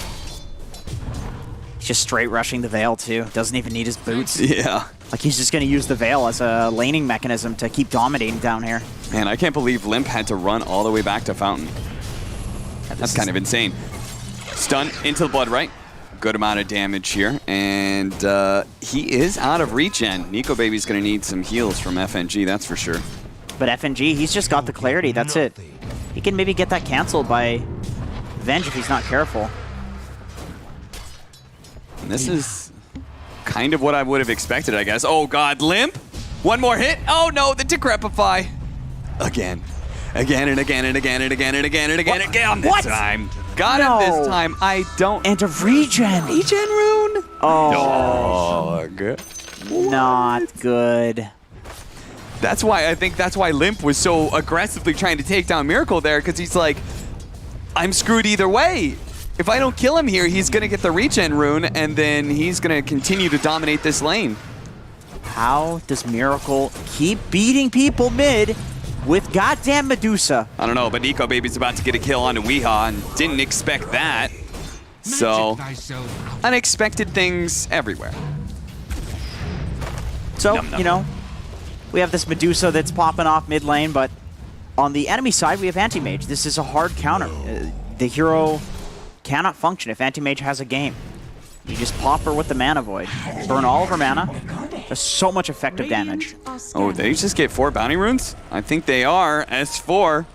He's just straight rushing the Veil, too. Doesn't even need his boots. Yeah. Like he's just going to use the Veil as a laning mechanism to keep dominating down here. Man, I can't believe Limp had to run all the way back to Fountain. That's kind of insane. Stun into the blood, right? Good amount of damage here, and he is out of regen. Nico Baby's going to need some heals from FNG, that's for sure. But FNG, he's just got the clarity, that's it. He can maybe get that canceled by Venge if he's not careful. And this is kind of what I would have expected, I guess. Oh God, Limp! One more hit! Oh no, the Decrepify! Again. Again and again and again and again and again and again and again this time. Got him this time. I don't. And a regen. Regen rune? Oh. Dog. Not good. That's why I think that's why Limp was so aggressively trying to take down Miracle there, because he's like, I'm screwed either way. If I don't kill him here, he's going to get the regen rune, and then he's going to continue to dominate this lane. How does Miracle keep beating people mid with goddamn Medusa? I don't know, but Nico Baby's about to get a kill onto Weehaw and didn't expect that. So, unexpected things everywhere. So, you know, we have this Medusa that's popping off mid lane, but on the enemy side, we have Anti-Mage. This is a hard counter. The hero cannot function if Anti-Mage has a game. You just pop her with the Mana Void. Burn all of her mana. Does so much effective damage. Oh, they just get 4 bounty runes? I think they are. S4.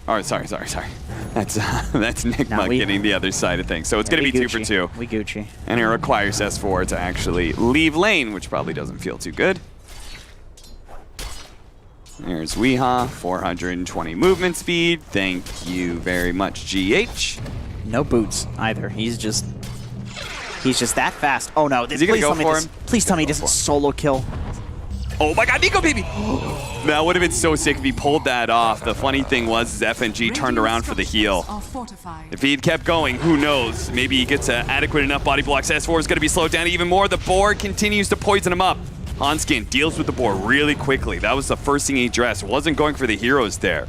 Oh, sorry. That's Nigma getting the other side of things. So it's going to be 2 for 2. We Gucci. And it requires S4 to actually leave lane, which probably doesn't feel too good. There's Weehaw, 420 movement speed. Thank you very much, GH. No boots either. He's just that fast. Oh no! Is he gonna go for him? Please tell me he doesn't solo kill. Oh my God, Nico Baby! That would have been so sick if he pulled that off. The funny thing was FNG turned around for the heal. If he'd kept going, who knows? Maybe he gets adequate enough body blocks. S4 is going to be slowed down even more. The boar continues to poison him up. Hanskin deals with the boar really quickly. That was the first thing he addressed. Wasn't going for the heroes there.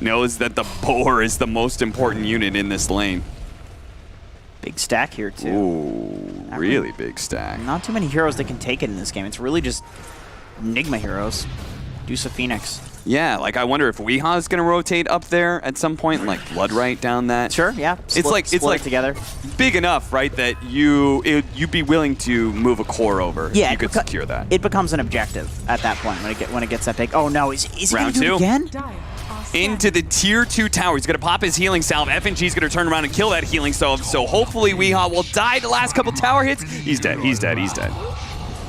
Knows that the boar is the most important unit in this lane. Big stack here too. Ooh, really big stack. Not too many heroes that can take it in this game. It's really just Nigma heroes. Deuce of Phoenix. Yeah, like I wonder if Weehaw is going to rotate up there at some point, like Bloodright down that. Sure, yeah. It's like together. Big enough, right, that you'd be willing to move a core over. Yeah, you could secure that. It becomes an objective at that point when it gets that big. Oh no, is he going to do it again? Into the tier 2 tower. He's going to pop his healing salve. FNG's going to turn around and kill that healing salve. So hopefully Weehaw will die the last couple tower hits. He's dead. He's dead. He's dead.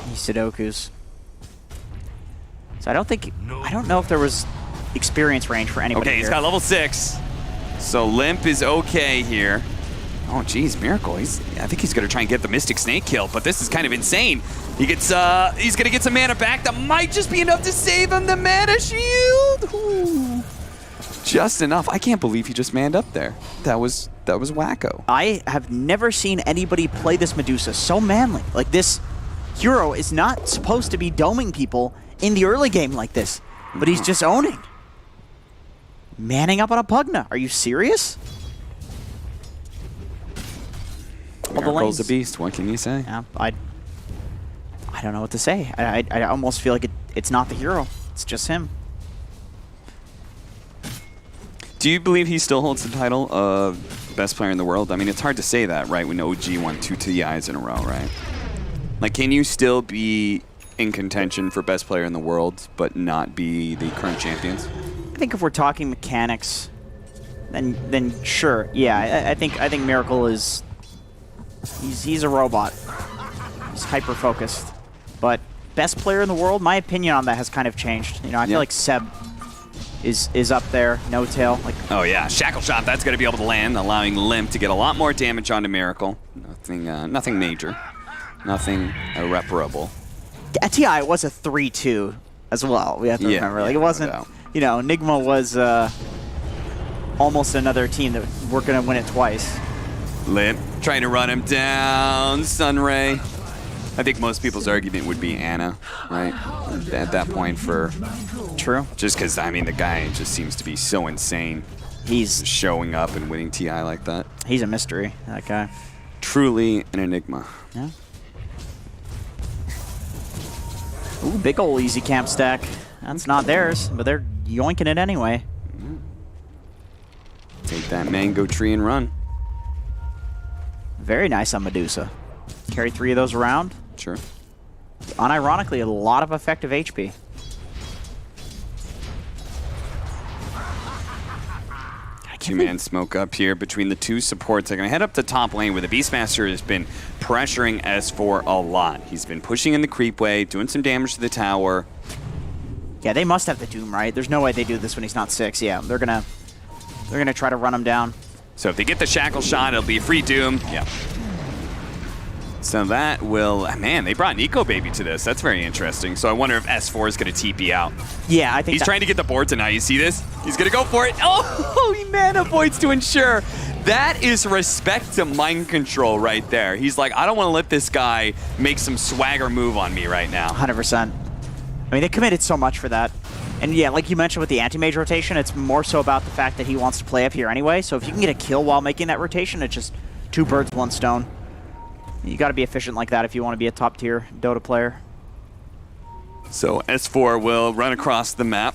He's Sudokus. So I don't know if there was experience range for anybody. Okay, he's got level 6. So Limp is okay here. Oh, geez, Miracle. I think he's going to try and get the Mystic Snake kill, but this is kind of insane. He's going to get some mana back. That might just be enough to save him. The mana shield. Ooh. Just enough. I can't believe he just manned up there. That was wacko. I have never seen anybody play this Medusa so manly. Like, this hero is not supposed to be doming people in the early game like this, but he's just owning. Manning up on a Pugna. Are you serious? Miracle's a beast. What can you say? Yeah, I don't know what to say. I almost feel like it's not the hero. It's just him. Do you believe he still holds the title of best player in the world? I mean, it's hard to say that, right? When OG won 2 TIs in a row, right? Like, can you still be in contention for best player in the world, but not be the current champions? I think if we're talking mechanics, then sure, yeah. I think Miracle is he's a robot. He's hyper focused, but best player in the world. My opinion on that has kind of changed. You know, I feel like Seb is up there. No tail. Like, oh yeah, Shackle Shot. That's going to be able to land, allowing Limp to get a lot more damage onto Miracle. Nothing major, nothing irreparable. TI was a 3-2 as well. We have to remember. Like, it wasn't. You know, Nigma was almost another team that we're going to win it twice. Limp trying to run him down. Sunray. I think most people's argument would be Anna, right? At that point for... True. Just because, I mean, the guy just seems to be so insane. He's showing up and winning TI like that. He's a mystery, that guy. Truly an enigma. Yeah. Ooh, big ol' easy camp stack. That's not theirs, but they're yoinking it anyway. Take that mango tree and run. Very nice on Medusa. Carry 3 of those around. Sure. Unironically, a lot of effective HP. Two-man smoke up here between the two supports. They're going to head up to top lane where the Beastmaster has been pressuring S4 a lot. He's been pushing in the creep wave, doing some damage to the tower. Yeah, they must have the Doom, right? There's no way they do this when he's not 6. Yeah, they're gonna try to run him down. So if they get the shackle shot, it'll be a free Doom. Yeah. So that will... Man, they brought Nico Baby to this. That's very interesting. So I wonder if S4 is going to TP out. Yeah, I think he's trying to get the board tonight. You see this? He's going to go for it. Oh, he mana voids to ensure. That is respect to mind control right there. He's like, I don't want to let this guy make some swagger move on me right now. 100%. I mean, they committed so much for that. And yeah, like you mentioned with the anti-mage rotation, it's more so about the fact that he wants to play up here anyway. So if you can get a kill while making that rotation, it's just 2 birds, 1 stone. You got to be efficient like that if you want to be a top-tier Dota player. So S4 will run across the map.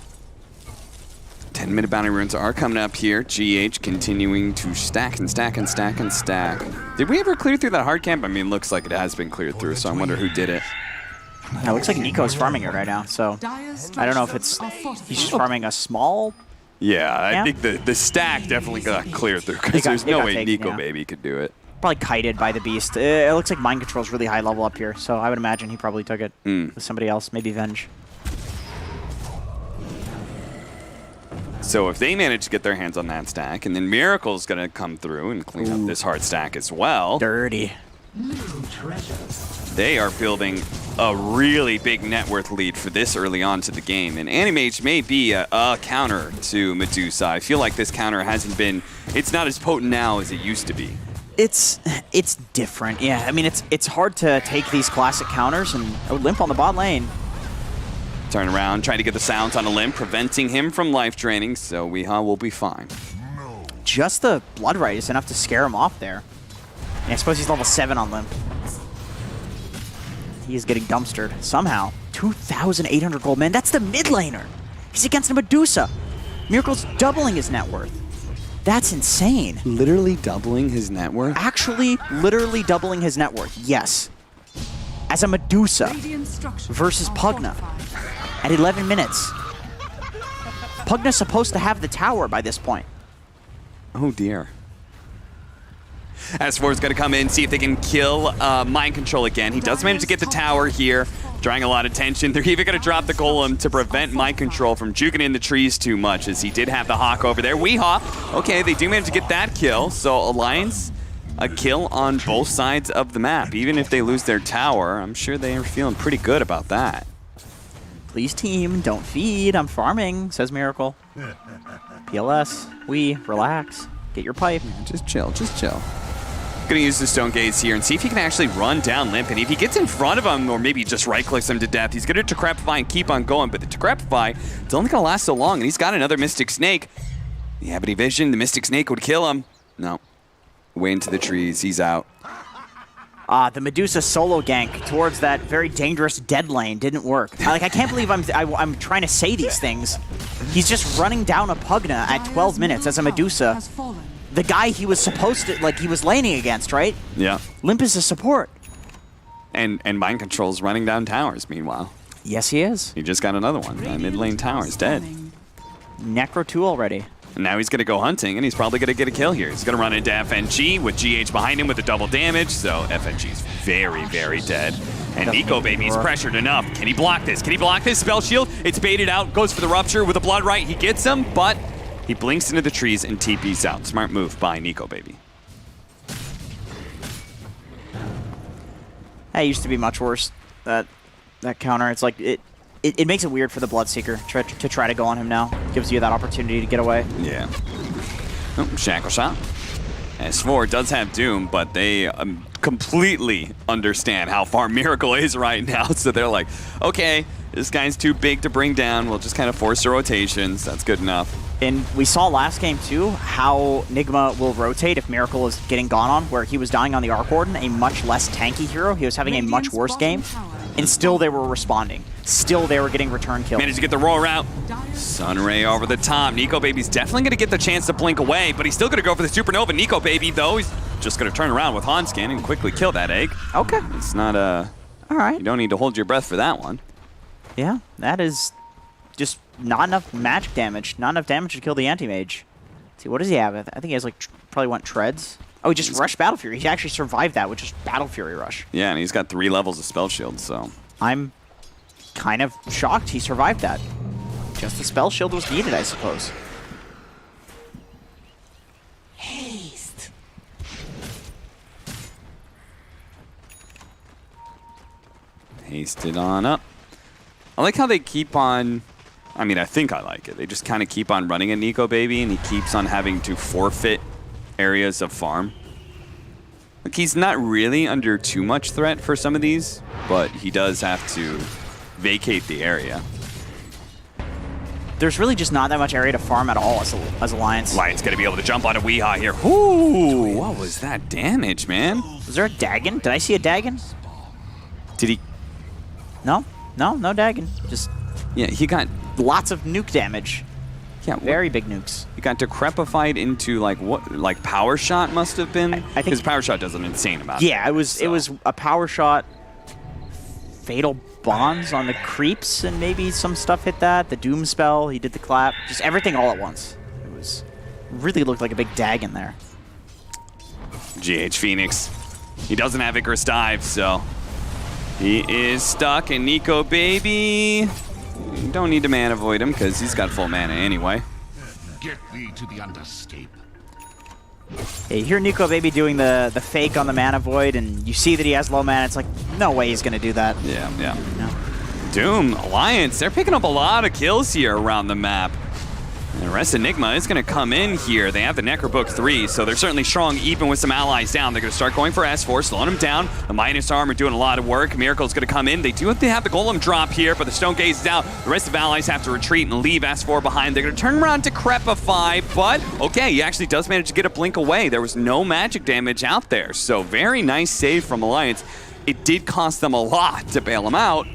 10-minute bounty runes are coming up here. GH continuing to stack and stack and stack and stack. Did we ever clear through that hard camp? I mean, looks like it has been cleared through, so I wonder who did it. It looks like Nico's farming it right now, so I don't know if it's he's just farming a small... Yeah, I think the stack definitely got cleared through, because there's no way Nico Baby could do it. Probably kited by the beast. It looks like mind control's really high level up here, so I would imagine he probably took it with somebody else, maybe Venge. So if they manage to get their hands on that stack, and then Miracle's going to come through and clean up this hard stack as well. Dirty. They are building a really big net worth lead for this early on to the game. And Animage may be a counter to Medusa. I feel like this counter hasn't been... It's not as potent now as it used to be. It's different, yeah. I mean, it's hard to take these classic counters and Limp on the bot lane. Turn around, trying to get the sounds on a Limp, preventing him from life draining, so Weehaw will be fine. Just the Blood Right is enough to scare him off there. And I suppose he's level 7 on Limp. He is getting dumpstered somehow. 2,800 gold, man. That's the mid laner. He's against a Medusa. Miracle's doubling his net worth. That's insane. Literally doubling his net worth? Actually, literally doubling his net worth, yes. As a Medusa versus Pugna at 11 minutes. Pugna's supposed to have the tower by this point. Oh dear. S4 is going to come in, see if they can kill Mind Control again. He does manage to get the tower here, drawing a lot of tension. They're even going to drop the Golem to prevent Mind Control from juking in the trees too much, as he did have the Hawk over there. Weehaw, okay, they do manage to get that kill. So Alliance, a kill on both sides of the map. Even if they lose their tower, I'm sure they are feeling pretty good about that. Please team, don't feed, I'm farming, says Miracle. PLS, relax, get your pipe. Just chill, just chill. Gonna use the Stone Gaze here and see if he can actually run down Limp, and if he gets in front of him or maybe just right-clicks him to death, he's gonna Decrepify and keep on going, but the Decrepify is only gonna last so long, and he's got another Mystic Snake. Yeah, but he visioned the Mystic Snake would kill him. No. Way into the trees, he's out. The Medusa solo gank towards that very dangerous dead lane didn't work. I can't believe I'm trying to say these things. He's just running down a Pugna at 12 minutes as a Medusa. The guy he was supposed to, he was laning against, right? Yeah. Limp is a support. And Mind Control's running down towers, meanwhile. Yes, he is. He just got another one. Mid lane tower is dead. Necro 2 already. And now he's going to go hunting, and he's probably going to get a kill here. He's going to run into FNG with GH behind him with the double damage, so FNG's very, very dead. And Nico Baby's pressured enough. Can he block this? Can he block this? Spell Shield, it's baited out, goes for the Rupture with a Blood Right. He gets him, but he blinks into the trees and TP's out. Smart move by Nico Baby. That used to be much worse, that counter. It's like, it makes it weird for the Bloodseeker to try to go on him now. Gives you that opportunity to get away. Yeah. Oh, Shackle Shot. S4 does have Doom, but they completely understand how far Miracle is right now. So they're like, okay, this guy's too big to bring down. We'll just kind of force the rotations. That's good enough. And we saw last game, too, how Nigma will rotate if Miracle is getting gone on, where he was dying on the Arc Warden, a much less tanky hero. He was having a much worse game. and still they were responding. Still they were getting return kills. Managed to get the roar out. Sunray over the top. Nico Baby's definitely going to get the chance to blink away, but he's still going to go for the Supernova. Nico Baby, though, he's just going to turn around with Hanskin and quickly kill that egg. Okay. It's not a... All right. You don't need to hold your breath for that one. Yeah, that is just not enough magic damage. Not enough damage to kill the anti-mage. See, what does he have? I think he has, like, probably want treads. Oh, he just rushed Battle Fury. He actually survived that with just Battle Fury Rush. Yeah, and he's got 3 levels of Spell Shield, so... I'm kind of shocked he survived that. Just the Spell Shield was needed, I suppose. Haste. Hasted on up. I like how they keep on... I mean, I think I like it. They just kind of keep on running at Nico Baby, and he keeps on having to forfeit areas of farm. Like, he's not really under too much threat for some of these, but he does have to vacate the area. There's really just not that much area to farm at all as Alliance. Lion's going to be able to jump on a Weehaw here. Ooh, what was that damage, man? Was there a Dagon? Did I see a Dagon? Did he? No, no Dagon. Just... Yeah, he got... Lots of nuke damage. Yeah, very big nukes. He got decrepified into like what? Like Power Shot must have been. I think his Power Shot does an insane amount. Yeah, it was a Power Shot. Fatal Bonds on the creeps, and maybe some stuff hit that. The Doom spell. He did the clap. Just everything all at once. It was really looked like a big Dagon there. GH Phoenix. He doesn't have Icarus Dive, so he is stuck. And Nico Baby. You don't need to mana void him because he's got full mana anyway. Get thee to the underscape. Yeah, you hear Nico Baby doing the fake on the mana void, and you see that he has low mana. It's like, no way he's going to do that. Yeah. No. Doom, Alliance, they're picking up a lot of kills here around the map. And the rest of Nigma is going to come in here. They have the Necrobook 3, so they're certainly strong even with some allies down. They're going to start going for S4, slowing them down. The Minus Armor doing a lot of work. Miracle's going to come in. They do have to have the Golem drop here, but the Stone Gaze is out. The rest of allies have to retreat and leave S4 behind. They're going to turn around to Crepify, but okay, he actually does manage to get a blink away. There was no magic damage out there, so very nice save from Alliance. It did cost them a lot to bail him out,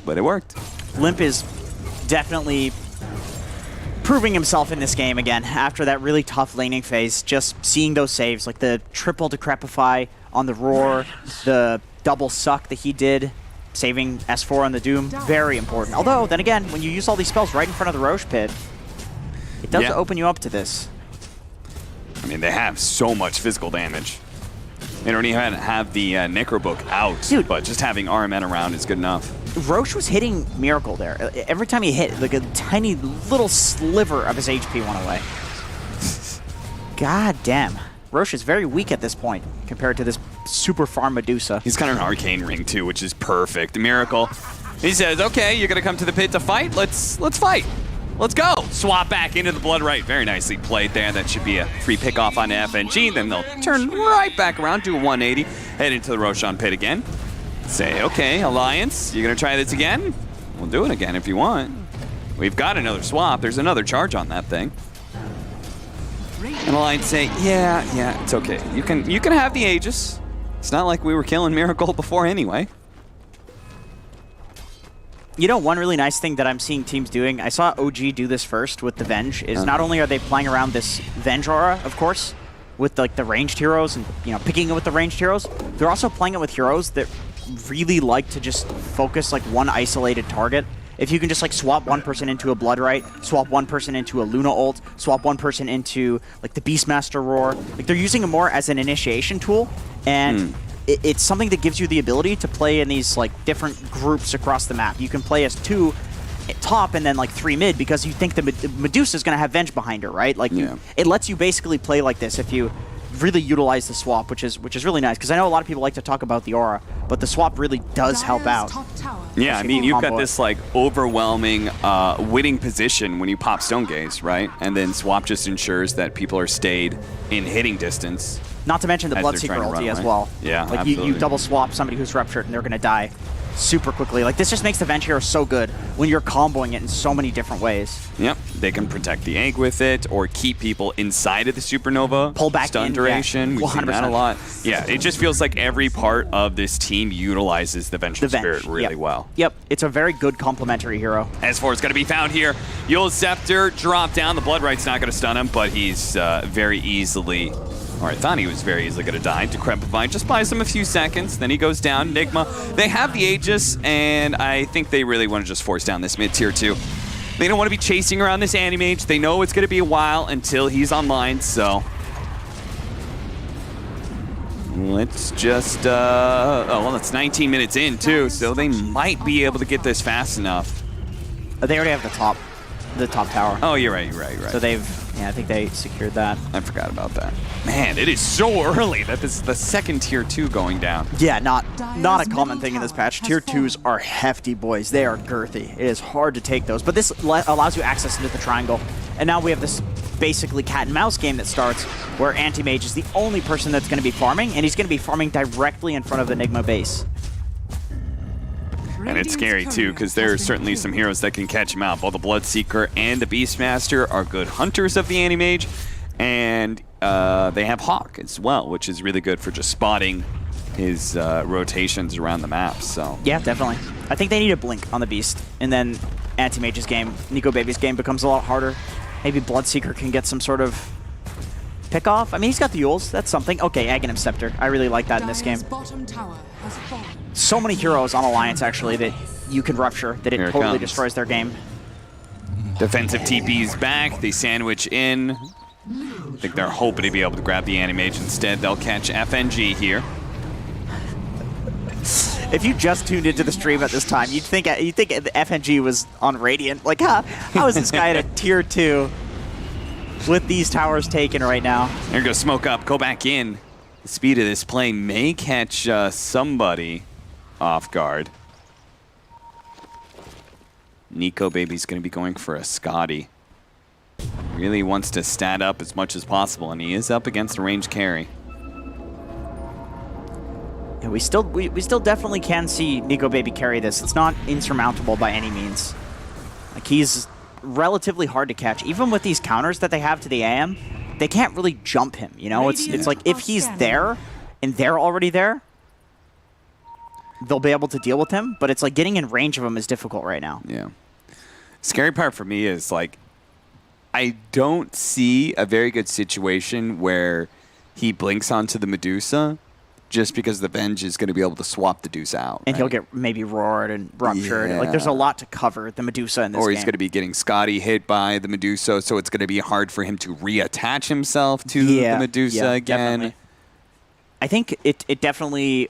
but it worked. Limp is definitely proving himself in this game again after that really tough laning phase. Just seeing those saves, like the triple Decrepify on the Roar, the double suck that he did, saving S4 on the Doom, very important. Although, then again, when you use all these spells right in front of the Roche Pit, it does open you up to this. I mean, they have so much physical damage. They don't even have the Necrobook out, dude, but just having RMN around is good enough. Roche was hitting Miracle there. Every time he hit, like a tiny little sliver of his HP went away. God damn. Roche is very weak at this point compared to this super farm Medusa. He's got an Arcane Ring too, which is perfect. Miracle, he says, okay, you're gonna come to the pit to fight? Let's fight. Let's go. Swap back into the Blood Right. Very nicely played there. That should be a free pickoff on FNG. Then they'll turn right back around, do a 180, head into the Roshan pit again. Say, okay, Alliance, you're going to try this again? We'll do it again if you want. We've got another swap. There's another charge on that thing. And Alliance say, yeah, it's okay. You can have the Aegis. It's not like we were killing Miracle before anyway. You know, one really nice thing that I'm seeing teams doing, I saw OG do this first with the Venge, is not only are they playing around this Venge aura, of course, with like the ranged heroes and, you know, picking it with the ranged heroes, they're also playing it with heroes that really like to just focus like one isolated target. If you can just like swap one person into a Blood Right, swap one person into a Luna ult, swap one person into like the Beastmaster Roar, like they're using it more as an initiation tool, and it's something that gives you the ability to play in these like different groups across the map. You can play as 2 top and then like 3 mid because you think the Medusa is going to have Venge behind her, right? Like it lets you basically play like this if you really utilize the swap, which is really nice, because I know a lot of people like to talk about the aura, but the swap really does help out. Yeah, I mean, you've got this like overwhelming winning position when you pop Stone Gaze, right? And then swap just ensures that people are stayed in hitting distance. Not to mention the Bloodseeker ulti as well. Yeah, like absolutely. you double swap somebody who's ruptured and they're going to die. super quickly. Like, this just makes the Venge Hero so good when you're comboing it in so many different ways. Yep, they can protect the egg with it or keep people inside of the supernova. Pull back stun in, duration. yeah. We've seen that a 100%. lot. Yeah, it just feels like every part of this team utilizes the Vengeful Spirit really well. Yep, it's a very good complementary hero. S4 is going to be found here. Yule's Scepter dropped down. The Blood Right's not going to stun him, but he's very easily... Or I thought he was very easily going to die. Decrepify just buys him a few seconds. Then he goes down. Nigma. They have the Aegis, and I think they really want to just force down this mid-tier 2. They don't want to be chasing around this Animage. They know it's going to be a while until he's online, so... Let's just... oh, well, it's 19 minutes in, too, so they might be able to get this fast enough. They already have the top tower. Oh, you're right. So they've... Yeah, I think they secured that. I forgot about that. Man, it is so early that this is the second tier 2 going down. Yeah, not a common thing in this patch. Tier 2s are hefty, boys. They are girthy. It is hard to take those. But this allows you access into the triangle. And now we have this basically cat and mouse game that starts where Anti-Mage is the only person that's going to be farming, and he's going to be farming directly in front of the Nigma base. And it's scary too, because there are certainly some heroes that can catch him out. Both the Bloodseeker and the Beastmaster are good hunters of the Anti-Mage, and they have Hawk as well, which is really good for just spotting his rotations around the map. So yeah, definitely. I think they need a blink on the Beast, and then Anti-Mage's game, Nico Baby's game becomes a lot harder. Maybe Bloodseeker can get some sort of pick off. I mean, he's got the Yules. That's something. Okay, Aghanim Scepter. I really like that in this game. So many heroes on Alliance, actually, that you can rupture, that it totally destroys their game. Defensive TP's back. They sandwich in. I think they're hoping to be able to grab the Anti-Mage. Instead, they'll catch FNG here. If you just tuned into the stream at this time, you'd think the FNG was on Radiant. Like, how is this guy at a tier 2 with these towers taken right now? There goes smoke up. Go back in. The speed of this play may catch somebody off guard. Nico Baby's going to be going for a Scotty. Really wants to stat up as much as possible, and he is up against a ranged carry. Yeah, we still definitely can see Nico Baby carry this. It's not insurmountable by any means. Like, he's relatively hard to catch. Even with these counters that they have to the AM, they can't really jump him, you know? It's like if he's there and they're already there, they'll be able to deal with him, but it's like getting in range of him is difficult right now. Yeah. Scary part for me is, like, I don't see a very good situation where he blinks onto the Medusa just because the Venge is going to be able to swap the Deuce out. And he'll get maybe roared and ruptured. Yeah. Like, there's a lot to cover the Medusa in this game. Or he's going to be getting Scotty hit by the Medusa, so it's going to be hard for him to reattach himself to the Medusa again. Definitely. I think it definitely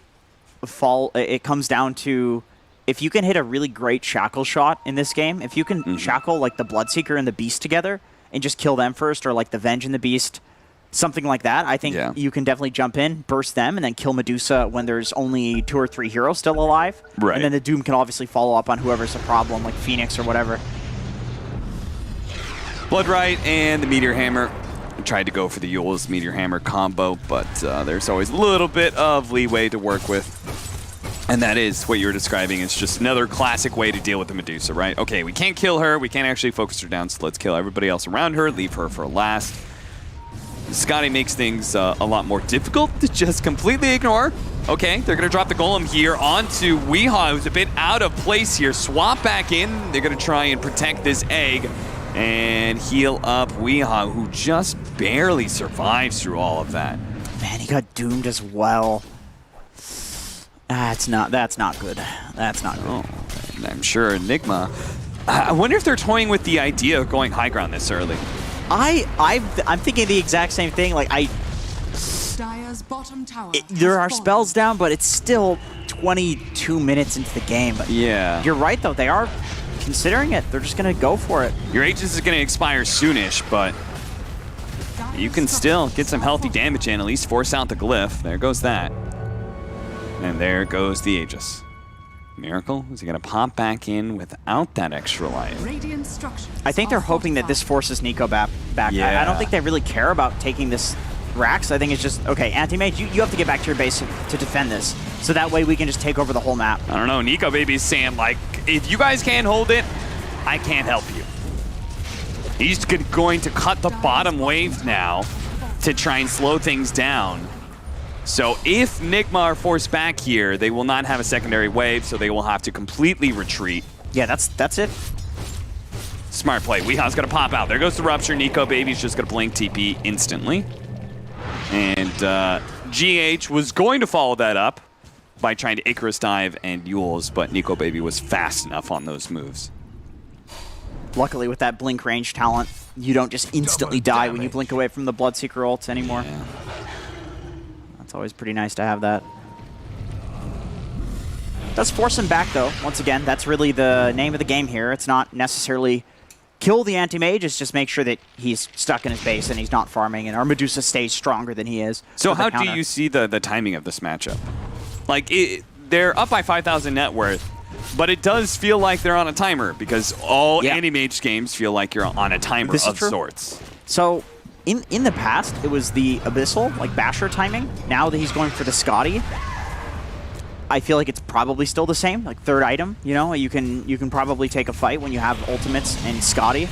it comes down to if you can hit a really great shackle shot in this game, if you can shackle like the Bloodseeker and the Beast together and just kill them first, or like the Venge and the Beast, something like that, I think you can definitely jump in, burst them, and then kill Medusa when there's only 2 or 3 heroes still alive. Right. And then the Doom can obviously follow up on whoever's a problem, like Phoenix or whatever. Bloodright and the Meteor Hammer tried to go for the Yule's Meteor Hammer combo, but there's always a little bit of leeway to work with. And that is what you're describing. It's just another classic way to deal with the Medusa, right? Okay, we can't kill her. We can't actually focus her down, so let's kill everybody else around her, leave her for last. Scotty makes things a lot more difficult to just completely ignore. Okay, they're going to drop the Golem here onto Weehaw, who's a bit out of place here. Swap back in. They're going to try and protect this egg and heal up Weehaw, who just barely survives through all of that. Man, he got doomed as well. That's not good. That's not good. Oh, I'm sure Nigma. I wonder if they're toying with the idea of going high ground this early. I'm thinking the exact same thing. Like there are spells down, but it's still 22 minutes into the game. But yeah, you're right though. They are considering it. They're just gonna go for it. Your Aegis is gonna expire soonish, but you can still get some healthy damage in. At least force out the glyph. There goes that. And there goes the Aegis. Miracle, is he going to pop back in without that extra life? I think they're hoping that this forces Nico back. Yeah. I don't think they really care about taking this Rax. I think it's just, okay, Anti-Mage, you have to get back to your base to defend this. So that way we can just take over the whole map. I don't know. Nico Baby's saying, like, if you guys can't hold it, I can't help you. He's going to cut the bottom wave now to try and slow things down. So if Nigma are forced back here, they will not have a secondary wave, so they will have to completely retreat. Yeah, that's it. Smart play. Weeha's going to pop out. There goes the Rupture. Nico Baby's just going to blink TP instantly. And GH was going to follow that up by trying to Icarus dive and Yules, but Nico Baby was fast enough on those moves. Luckily, with that blink range talent, you don't just instantly die when you blink away from the Bloodseeker ults anymore. Yeah. That's always pretty nice to have that. Does force him back, though. Once again, that's really the name of the game here. It's not necessarily kill the anti-mage, it's just make sure that he's stuck in his base and he's not farming, and our Medusa stays stronger than he is. So how do you see the timing of this matchup? Like, they're up by 5,000 net worth, but it does feel like they're on a timer, because all anti-mage games feel like you're on a timer of sorts. So, in the past, it was the Abyssal, like Basher timing. Now that he's going for the Scotty, I feel like it's probably still the same, like third item, you know? You can probably take a fight when you have ultimates and Scotty.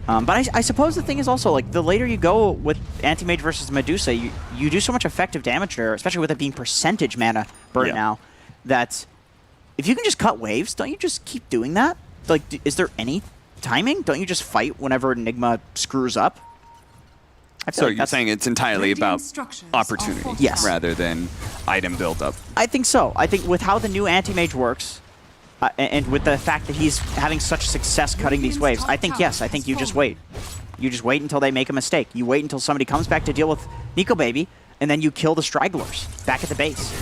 But I suppose the thing is also, like, the later you go with Anti-Mage versus Medusa, you do so much effective damage there, especially with it being percentage mana burn now, that if you can just cut waves, don't you just keep doing that? Like, is there any timing? Don't you just fight whenever Nigma screws up? So you're saying it's entirely about opportunity rather than item build-up? I think so. I think with how the new Anti-Mage works, and with the fact that he's having such success cutting these waves, I think, yes, I think you just wait. You just wait until they make a mistake. You wait until somebody comes back to deal with Nico Baby, and then you kill the stragglers back at the base.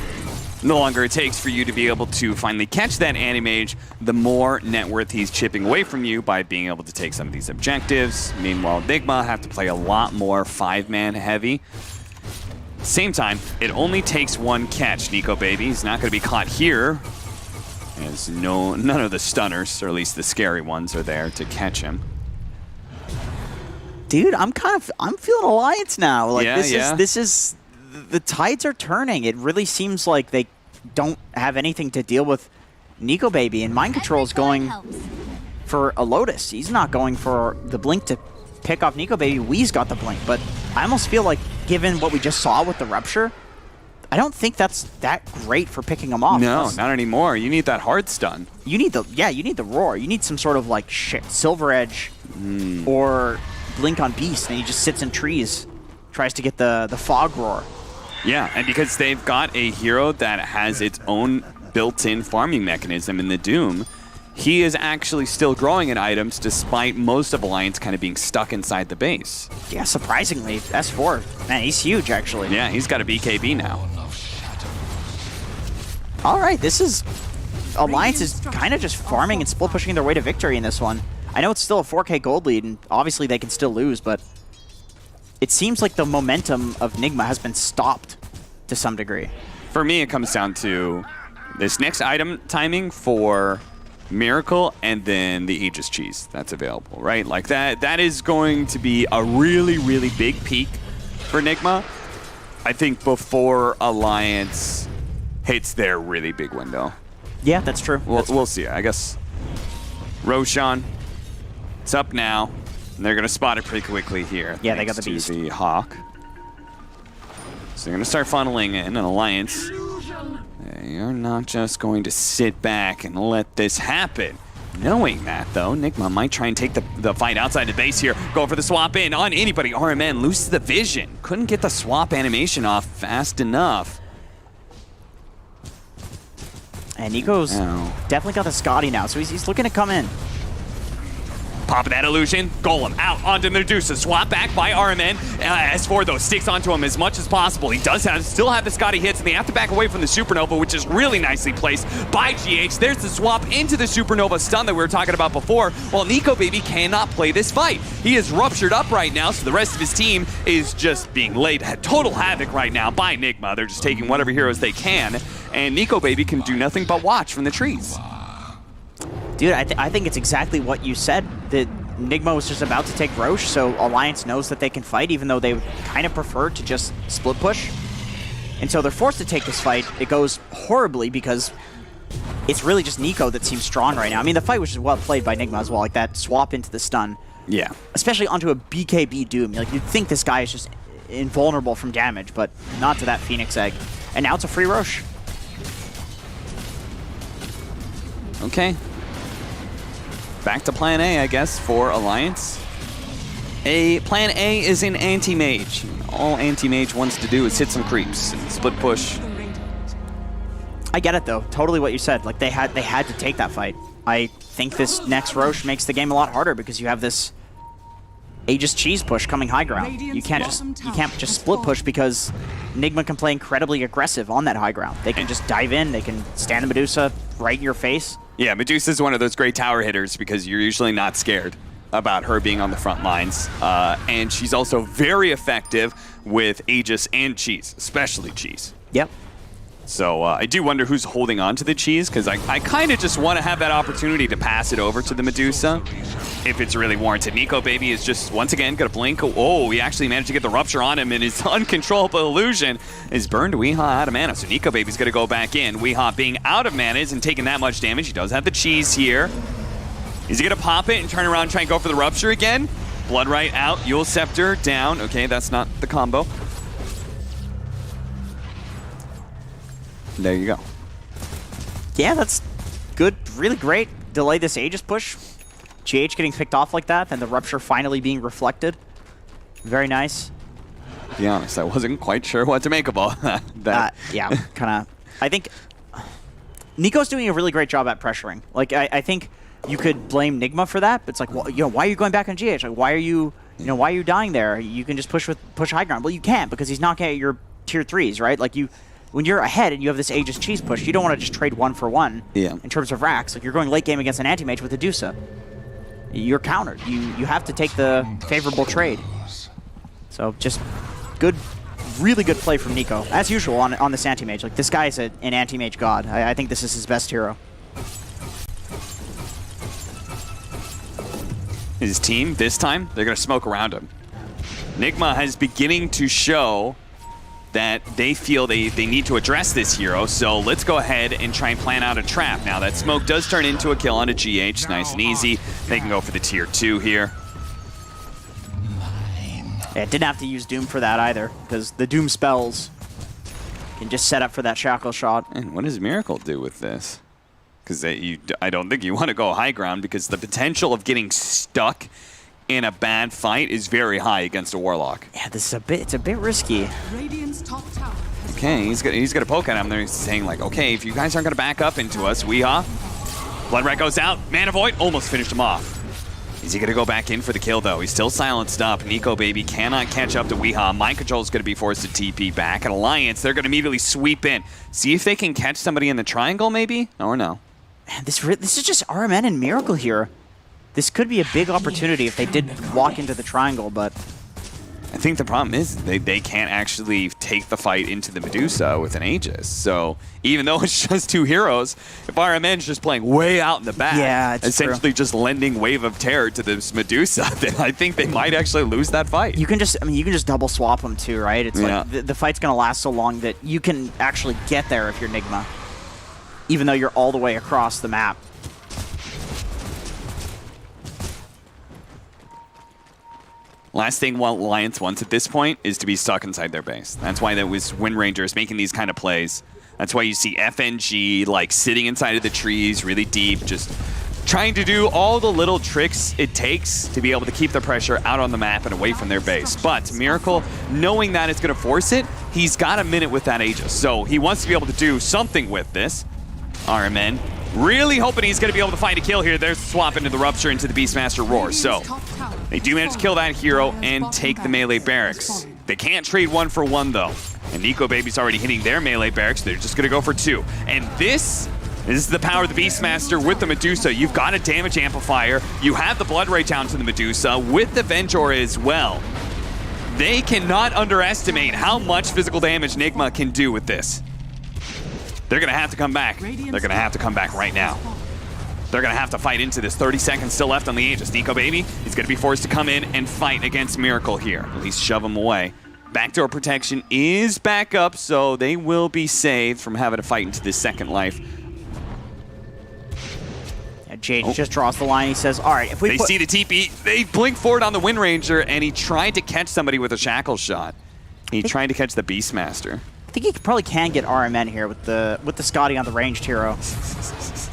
The longer it takes for you to be able to finally catch that anti-mage, the more net worth he's chipping away from you by being able to take some of these objectives. Meanwhile, Nigma have to play a lot more 5-man heavy. Same time, it only takes one catch. Nico Baby, he's not going to be caught here, as none of the stunners, or at least the scary ones, are there to catch him. Dude, I'm feeling Alliance now. Like this is the tides are turning. It really seems like they don't have anything to deal with Nico Baby, and Mind Control is going for a Lotus. He's not going for the blink to pick off Nico Baby. Wee's got the blink, but I almost feel like, given what we just saw with the Rupture, I don't think that's that great for picking him off. No, not anymore. You need that hard stun. You need the roar. You need some sort of like Silver Edge or blink on Beast, and he just sits in trees, tries to get the fog roar. Yeah, and because they've got a hero that has its own built-in farming mechanism in the Doom, he is actually still growing in items despite most of Alliance kind of being stuck inside the base. Yeah, surprisingly, S4, man, he's huge actually. Yeah, he's got a BKB now. All right, this is... Alliance is kind of just farming and split pushing their way to victory in this one. I know it's still a 4K gold lead, and obviously they can still lose, but it seems like the momentum of Nigma has been stopped to some degree. For me, it comes down to this next item timing for Miracle and then the Aegis Cheese that's available, right? Like that is going to be a really, really big peak for Nigma, I think, before Alliance hits their really big window. Yeah, that's true. We'll see. I guess Roshan, it's up now. And they're going to spot it pretty quickly here. Yeah, they got the Beast. The Hawk. So they're going to start funneling in an Alliance. They are not just going to sit back and let this happen. Knowing that, though, Nigma might try and take the fight outside the base here. Go for the swap in on anybody. RMN loses the vision. Couldn't get the swap animation off fast enough. And Nico's definitely got the Scotty now, so he's looking to come in. Popping that illusion, Golem out onto Medusa, swap back by RMN. S4 though sticks onto him as much as possible. He does still have the Scotty hits, and they have to back away from the Supernova, which is really nicely placed by GH. There's the swap into the Supernova stun that we were talking about before. While Nico Baby cannot play this fight. He is ruptured up right now, so the rest of his team is just being laid total havoc right now by Nigma. They're just taking whatever heroes they can, and Nico Baby can do nothing but watch from the trees. Dude, I think it's exactly what you said, that Nigma was just about to take Roche, so Alliance knows that they can fight, even though they would kind of prefer to just split push. And so they're forced to take this fight. It goes horribly because it's really just Nico that seems strong right now. I mean, the fight was just well played by Nigma as well, like that swap into the stun. Yeah. Especially onto a BKB Doom. Like, you'd think this guy is just invulnerable from damage, but not to that Phoenix Egg. And now it's a free Roche. Okay. Back to plan A, I guess, for Alliance. Plan A is an anti-mage. All anti-mage wants to do is hit some creeps and split push. I get it though. Totally what you said. Like they had to take that fight. I think this next Roche makes the game a lot harder because you have this Aegis cheese push coming high ground. You can't just split push because Nigma can play incredibly aggressive on that high ground. They can just dive in, they can stand a Medusa right in your face. Yeah, Medusa is one of those great tower hitters because you're usually not scared about her being on the front lines. And she's also very effective with Aegis and cheese, especially cheese. Yep. So I do wonder who's holding on to the cheese, because I kind of just want to have that opportunity to pass it over to the Medusa if it's really warranted. Nico Baby is just, once again, going to blink. Oh, he actually managed to get the Rupture on him, and his uncontrollable illusion is burned Weehaw out of mana. So Nico Baby's going to go back in. Weehaw being out of mana isn't taking that much damage. He does have the cheese here. Is he going to pop it and turn around and try and go for the Rupture again? Bloodright out, Yule Scepter down. Okay, that's not the combo. There you go. Yeah, that's good. Really great. Delay this Aegis push. GH getting picked off like that, then the Rupture finally being reflected. Very nice. To be honest, I wasn't quite sure what to make of all that. Yeah, kind of. I think Nico's doing a really great job at pressuring. Like, I think you could blame Nigma for that, but it's like, well, why are you going back on GH? Like, why are you dying there? You can just push high ground. Well, you can't because he's knocking at your tier 3s, right? Like, when you're ahead and you have this Aegis cheese push, you don't want to just trade 1 for 1 in terms of racks. Like, you're going late game against an anti-mage with a Medusa. You're countered. You have to take the favorable trade. So just good, really good play from Nico. As usual on this anti-mage. Like, this guy is an anti-mage god. I think this is his best hero. His team, this time, they're going to smoke around him. Nigma is beginning to show that they feel they need to address this hero, so let's go ahead and try and plan out a trap. Now, that smoke does turn into a kill on a GH, nice and easy. They can go for the tier 2 here. Yeah, didn't have to use Doom for that either, because the Doom spells can just set up for that Shackle shot. And what does Miracle do with this? Because I don't think you want to go high ground, because the potential of getting stuck in a bad fight is very high against a Warlock. Yeah, it's a bit risky. Okay, he's gonna poke at him. They're saying like, okay, if you guys aren't gonna back up into us, Weehaw. Bloodright goes out. Mana Void almost finished him off. Is he gonna go back in for the kill though? He's still silenced up. Nico Baby cannot catch up to Weehaw. Mind Control is gonna be forced to TP back. At Alliance, they're gonna immediately sweep in. See if they can catch somebody in the triangle, maybe? Or no? Man, this is just RMN and Miracle here. This could be a big opportunity if they did walk into the triangle, but I think the problem is they can't actually take the fight into the Medusa with an Aegis. So even though it's just 2 heroes, if RMN's just playing way out in the back, yeah, it's essentially just lending Wave of Terror to this Medusa, then I think they might actually lose that fight. You can just double swap them too, right? It's like the fight's gonna last so long that you can actually get there if you're Nigma, even though you're all the way across the map. Last thing Alliance wants at this point is to be stuck inside their base. That's why that was Wind Rangers making these kind of plays. That's why you see FNG like sitting inside of the trees really deep, just trying to do all the little tricks it takes to be able to keep the pressure out on the map and away from their base. But Miracle, knowing that it's going to force it, he's got a minute with that Aegis. So he wants to be able to do something with this. RMN really hoping he's going to be able to find a kill here. They're swapping to the Rupture into the Beastmaster Roar. So they do manage to kill that hero and take the melee barracks. They can't trade 1 for 1 though. And Nico Baby's already hitting their melee barracks. They're just going to go for 2. And this is the power of the Beastmaster with the Medusa. You've got a damage amplifier. You have the Blood Rage down to the Medusa with the Venture as well. They cannot underestimate how much physical damage Nigma can do with this. They're going to have to come back. They're going to have to come back right now. They're going to have to fight into this. 30 seconds still left on the Aegis. Nico Baby is going to be forced to come in and fight against Miracle here. At least shove him away. Backdoor protection is back up, so they will be saved from having to fight into this second life. Yeah, Jade just draws the line. He says, all right, if we They see the TP, they blink forward on the Wind Ranger, and he tried to catch somebody with a shackle shot. He tried to catch the Beastmaster. I think he probably can get RMN here with the Scotty on the ranged hero.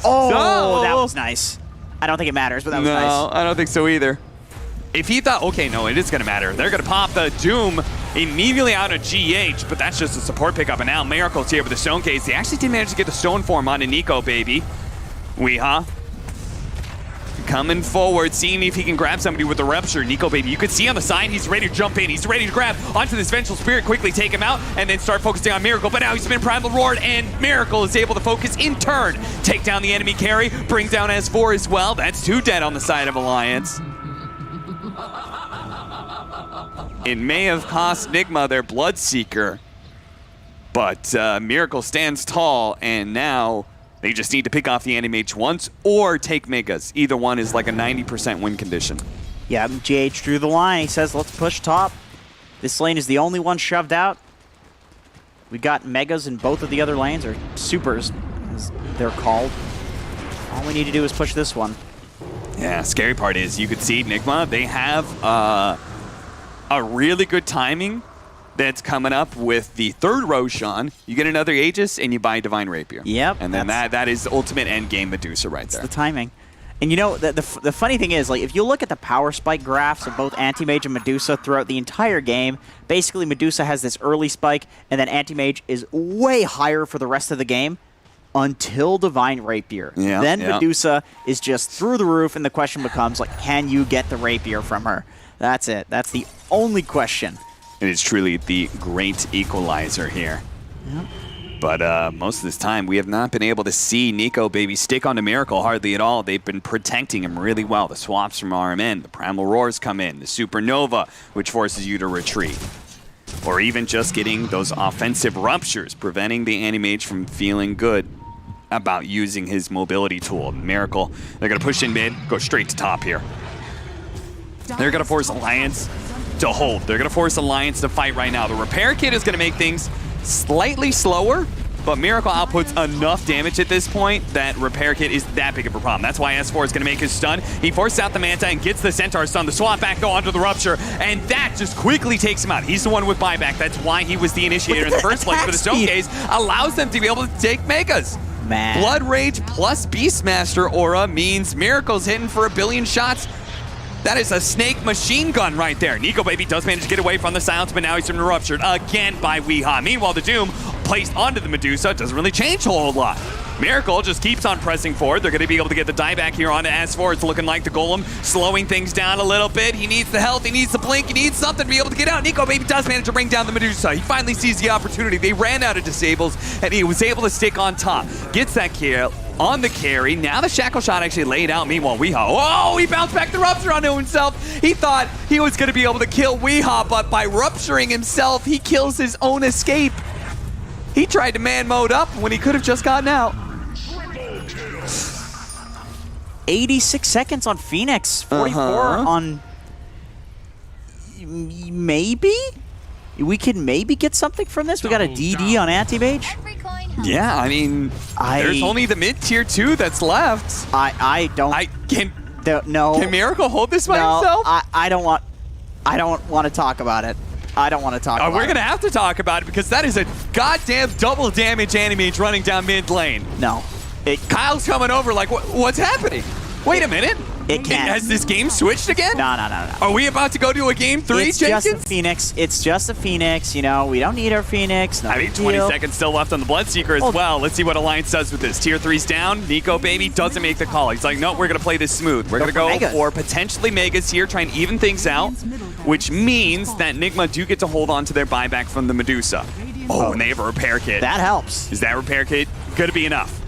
Oh, that was nice. I don't think it matters, but that was nice. No, I don't think so either. If he thought, okay, no, it is going to matter. They're going to pop the Doom immediately out of GH, but that's just a support pickup. And now Miracle's here with the Stone Case. They actually did manage to get the Stone Form onto Nico, baby. Weeha. Coming forward, seeing if he can grab somebody with the Rupture. Nico, baby, you could see on the side, he's ready to jump in. He's ready to grab onto this Vengeful Spirit, quickly take him out, and then start focusing on Miracle. But now he's been Primal Roared, and Miracle is able to focus in turn. Take down the enemy carry, bring down S4 as well. That's 2 dead on the side of Alliance. It may have cost Nigma their Bloodseeker, but Miracle stands tall, and now they just need to pick off the Anti-Mage once or take Megas. Either one is like a 90% win condition. Yeah, GH drew the line. He says, let's push top. This lane is the only one shoved out. We got Megas in both of the other lanes, or Supers, as they're called. All we need to do is push this one. Yeah, scary part is you could see Nigma, they have a really good timing that's coming up with the 3rd Roshan. You get another Aegis and you buy Divine Rapier. Yep. And then that is ultimate end game Medusa right there. The timing. And you know, the funny thing is, like, if you look at the power spike graphs of both Anti-Mage and Medusa throughout the entire game, basically Medusa has this early spike, and then Anti-Mage is way higher for the rest of the game until Divine Rapier. Yeah, then yeah. Medusa is just through the roof, and the question becomes, like, can you get the Rapier from her? That's it. That's the only question. It is truly the great equalizer here. Yep. But most of this time, we have not been able to see Nico, baby, stick onto Miracle hardly at all. They've been protecting him really well. The swaps from RMN, the Primal Roars come in, the Supernova, which forces you to retreat. Or even just getting those offensive Ruptures, preventing the Anti-Mage from feeling good about using his mobility tool. Miracle, they're going to push in mid, go straight to top here. They're going to force Alliance to hold. They're going to force Alliance to fight right now. The Repair Kit is going to make things slightly slower, but Miracle outputs enough damage at this point that Repair Kit is that big of a problem. That's why S4 is going to make his stun. He forces out the Manta and gets the Centaur stun. The swap back though onto the Rupture, and that just quickly takes him out. He's the one with buyback. That's why he was the initiator in the first place. But the Stone Case allows them to be able to take Megas. Man. Blood Rage plus Beastmaster aura means Miracle's hitting for 1 billion shots. That is a snake machine gun right there. Nico, baby, does manage to get away from the silence, but now he's been ruptured again by Weeha. Meanwhile, the Doom placed onto the Medusa doesn't really change a whole lot. Miracle just keeps on pressing forward. They're going to be able to get the dieback here onto S4. It's looking like the Golem slowing things down a little bit. He needs the health, he needs the blink, he needs something to be able to get out. Nico, baby, does manage to bring down the Medusa. He finally sees the opportunity. They ran out of disables, and he was able to stick on top. Gets that kill on the carry. Now the Shackle Shot actually laid out. Meanwhile, Weeha, oh, he bounced back the Rupture onto himself. He thought he was going to be able to kill Weeha, but by rupturing himself, he kills his own escape. He tried to man mode up when he could have just gotten out. 86 seconds on Phoenix, 44 on... Maybe? We can maybe get something from this? We got a DD on Anti-Mage? Yeah, I mean, there's only the mid-tier 2 that's left. I don't... No. Can Miracle hold this by himself? I don't want to talk about it. I don't want to talk about it. We're going to have to talk about it because that is a goddamn double damage Anti-Mage running down mid lane. No. Kyle's coming over like, what's happening? Wait a minute. It can't. Has this game switched again? No. Are we about to go to a game 3, It's Jenkins? just a Phoenix. It's just a Phoenix. You know, we don't need our Phoenix. No I mean, big 20 deal. seconds still left on the Bloodseeker as well. Let's see what Alliance does with this. Tier 3's down. Nico, baby, doesn't make the call. He's like, no, we're going to play this smooth. We're going to go for potentially Megas here, try and even things out, which means that Nigma do get to hold on to their buyback from the Medusa. Oh, and they have a Repair Kit. That helps. Is that Repair Kit going to be enough?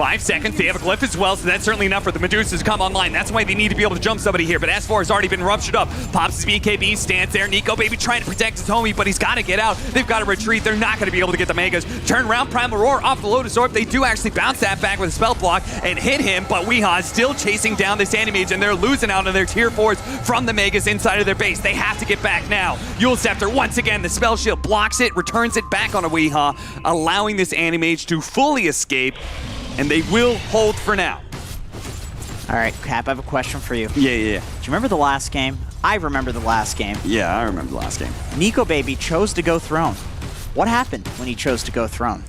5 seconds, they have a glyph as well, so that's certainly enough for the Medusas to come online. That's why they need to be able to jump somebody here, but S4 has already been ruptured up. Pops his BKB, stands there. Nico Baby trying to protect his homie, but he's got to get out. They've got to retreat. They're not going to be able to get the Megas. Turn around, Primal Roar off the Lotus Orb. They do actually bounce that back with a spell block and hit him, but Weehaw is still chasing down this Animage, and they're losing out on their tier 4s from the Megas inside of their base. They have to get back now. Yule Scepter, once again, the spell shield blocks it, returns it back on a Weehaw, allowing this Animage to fully escape, and they will hold for now. All right, Cap, I have a question for you. Yeah. Do you remember the last game? I remember the last game. Yeah, I remember the last game. Nico Baby chose to go Throne. What happened when he chose to go Throne?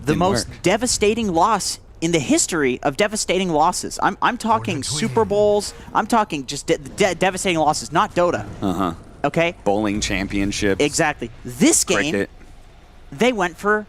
The most devastating loss in the history of devastating losses. I'm talking Super Bowls. I'm talking just devastating losses, not Dota. Uh-huh. Okay? Bowling championships. Exactly. This game, cricket. They went for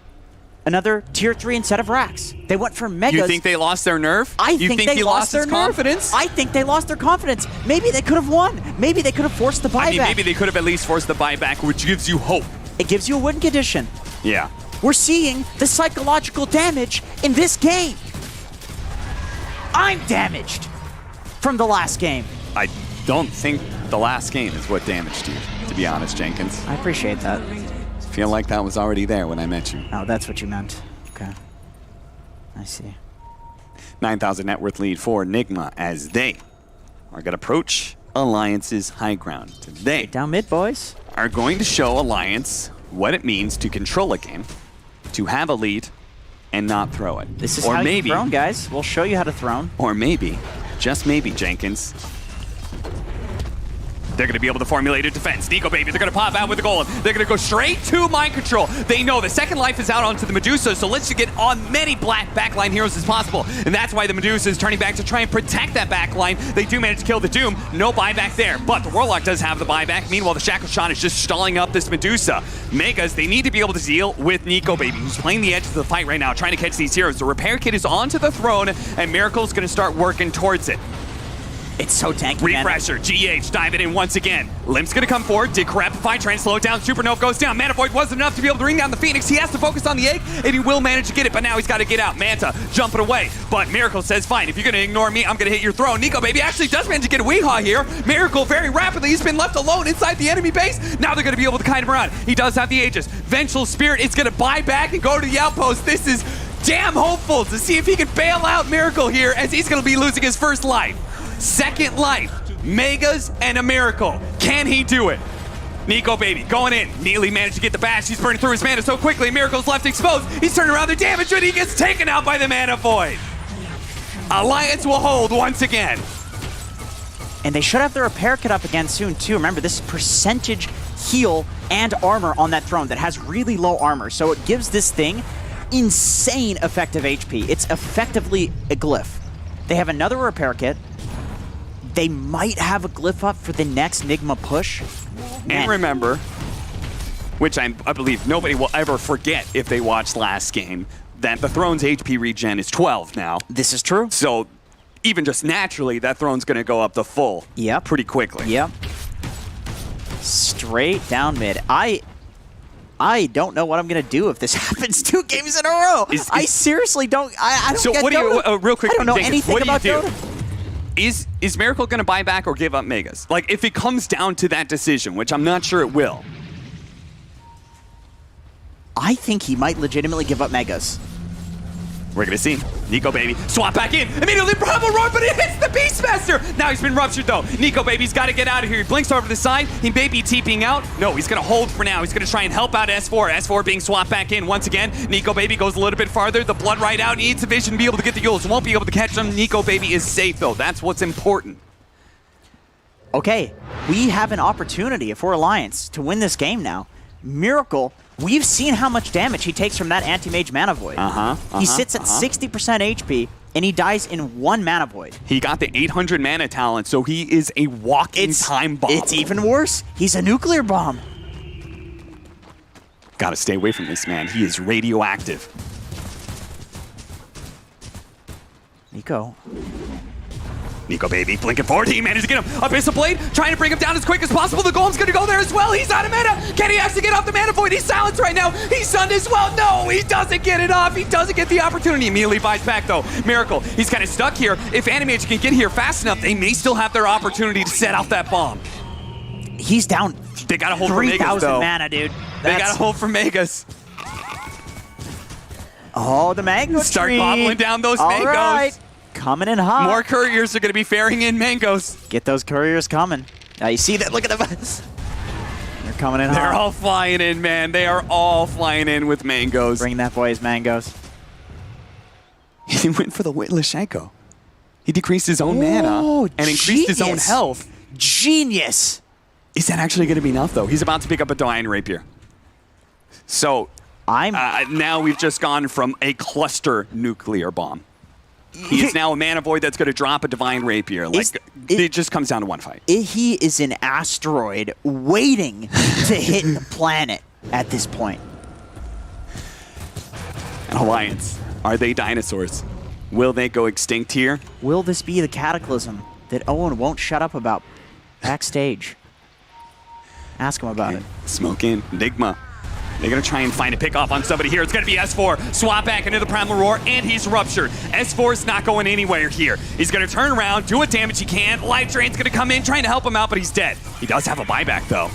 another tier 3 instead of Rax. They went for Megas. You think they lost their nerve? You think he lost his confidence? I think they lost their confidence. Maybe they could have won. Maybe they could have forced the buyback. I mean, maybe they could have at least forced the buyback, which gives you hope. It gives you a win condition. Yeah. We're seeing the psychological damage in this game. I'm damaged from the last game. I don't think the last game is what damaged you, to be honest, Jenkins. I appreciate that. I feel like that was already there when I met you. Oh, that's what you meant. Okay. I see. 9,000 net worth lead for Nigma as they are going to approach Alliance's high ground. They down mid, boys, are going to show Alliance what it means to control a game, to have a lead, and not throw it. This is how you throne, guys. We'll show you how to throne. Or maybe, just maybe, Jenkins, they're going to be able to formulate a defense. Nico Baby, they're going to pop out with the golem. They're going to go straight to mind control. They know the second life is out onto the Medusa, so let's get on many black backline heroes as possible. And that's why the Medusa is turning back to try and protect that backline. They do manage to kill the Doom. No buyback there, but the Warlock does have the buyback. Meanwhile, the Shackle Shot is just stalling up this Medusa. Megas, they need to be able to deal with Nico Baby, who's playing the edge of the fight right now, trying to catch these heroes. The Repair Kit is onto the throne, and Miracle's going to start working towards it. It's so tanky, Refresher, GH, diving in once again. Limp's gonna come forward, Decrepify, trying to slow it down. Supernova goes down. Mana Void wasn't enough to be able to bring down the Phoenix. He has to focus on the egg, and he will manage to get it, but now he's got to get out. Manta jumping away, but Miracle says, fine, if you're gonna ignore me, I'm gonna hit your throne. Nico Baby actually does manage to get a Weehaw here. Miracle very rapidly, he's been left alone inside the enemy base. Now they're gonna be able to kite him around. He does have the Aegis. Vengeful Spirit is gonna buy back and go to the outpost. This is damn hopeful to see if he can bail out Miracle here, as he's gonna be losing his first life. Second life. Megas and a Miracle. Can he do it? Nico Baby going in. Nearly managed to get the bash. He's burning through his mana so quickly. Miracle's left exposed. He's turning around the damage, and he gets taken out by the Mana Void. Alliance will hold once again. And they should have their Repair Kit up again soon, too. Remember, this is percentage heal and armor on that throne that has really low armor. So it gives this thing insane effective HP. It's effectively a glyph. They have another Repair Kit. They might have a glyph up for the next Nigma push. And remember, which I believe nobody will ever forget if they watched last game, that the Throne's HP regen is 12 now. This is true. So even just naturally, that Throne's going to go up to full pretty quickly. Yep. Straight down mid. I don't know what I'm going to do if this happens 2 games in a row. I seriously don't. I don't so get what do Dota. you, real quick, I don't know Jenkins, anything about Dota. Is Miracle going to buy back or give up Megas? Like, if it comes down to that decision, which I'm not sure it will. I think he might legitimately give up Megas. We're going to see. Nico Baby, swap back in. Immediately, Bravo Roar, but it hits the Beastmaster. Now he's been ruptured, though. Nico Baby's got to get out of here. He blinks over to the side. He may be TPing out. No, he's going to hold for now. He's going to try and help out S4. S4 being swapped back in once again. Nico Baby goes a little bit farther. The Blood right out. He needs a vision to be able to get the Yules. Won't be able to catch them. Nico Baby is safe, though. That's what's important. Okay, we have an opportunity for Alliance to win this game now. Miracle, we've seen how much damage he takes from that Anti-Mage Mana Void. He sits at 60% HP, and he dies in 1 Mana Void. He got the 800 mana talent, so he is a walking time bomb. It's even worse. He's a nuclear bomb. Gotta stay away from this man. He is radioactive. Nico. Nico Baby blinking forward. He managed to get him. Abyssal Blade trying to bring him down as quick as possible. The Golem's going to go there as well. He's out of mana. Can he actually get off the mana void? He's silenced right now. He's stunned as well. No, he doesn't get it off. He doesn't get the opportunity. Immediately buys back though. Miracle, he's kind of stuck here. If Animage can get here fast enough, they may still have their opportunity to set off that bomb. He's down. They got to hold for Megas 3,000 though. mana, dude. They got to hold for Megas. Oh, the mango Start tree. gobbling down those All mangoes. Right. Coming in hot. More couriers are going to be faring in mangoes. Get those couriers coming. Now you see that? Look at them. They're coming in hot. They're all flying in, man. They are all flying in with mangoes. Bring that boy his mangoes. He went for the Lashenko. He decreased his own mana and increased his own health. Genius. Is that actually going to be enough, though? He's about to pick up a Divine Rapier. So now we've just gone from a cluster nuclear bomb. He is now a mana void that's going to drop a Divine Rapier. It just comes down to one fight. He is an asteroid waiting to hit the planet at this point. An Alliance. Are they dinosaurs? Will they go extinct here? Will this be the cataclysm that Owen won't shut up about backstage? Ask him about it. Smoke in. Nigma. They're going to try and find a pick off on somebody here. It's going to be S4. Swap back into the Primal Roar, and he's ruptured. S4 is not going anywhere here. He's going to turn around, do what damage he can. Life Drain's going to come in, trying to help him out, but he's dead. He does have a buyback, though.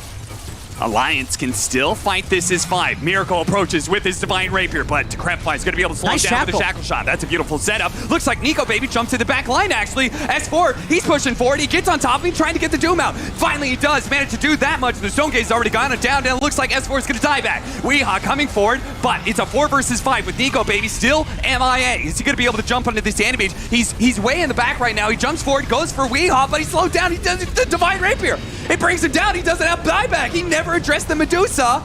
Alliance can still fight this as 5. Miracle approaches with his Divine Rapier, but Decrepify is going to be able to slow him down with the Shackle Shot. That's a beautiful setup. Looks like Nico Baby jumps to the back line, actually. S4, he's pushing forward. He gets on top of him, trying to get the Doom out. Finally, he does manage to do that much. The Stone Gaze's already gone down, and it looks like S4 is going to die back. Weehaw coming forward, but it's a 4 versus 5 with Nico Baby still MIA. Is he going to be able to jump onto this Animage? He's way in the back right now. He jumps forward, goes for Weehaw, but he's slowed down. He does the Divine Rapier. It brings him down. He doesn't have buyback. He never addressed the Medusa.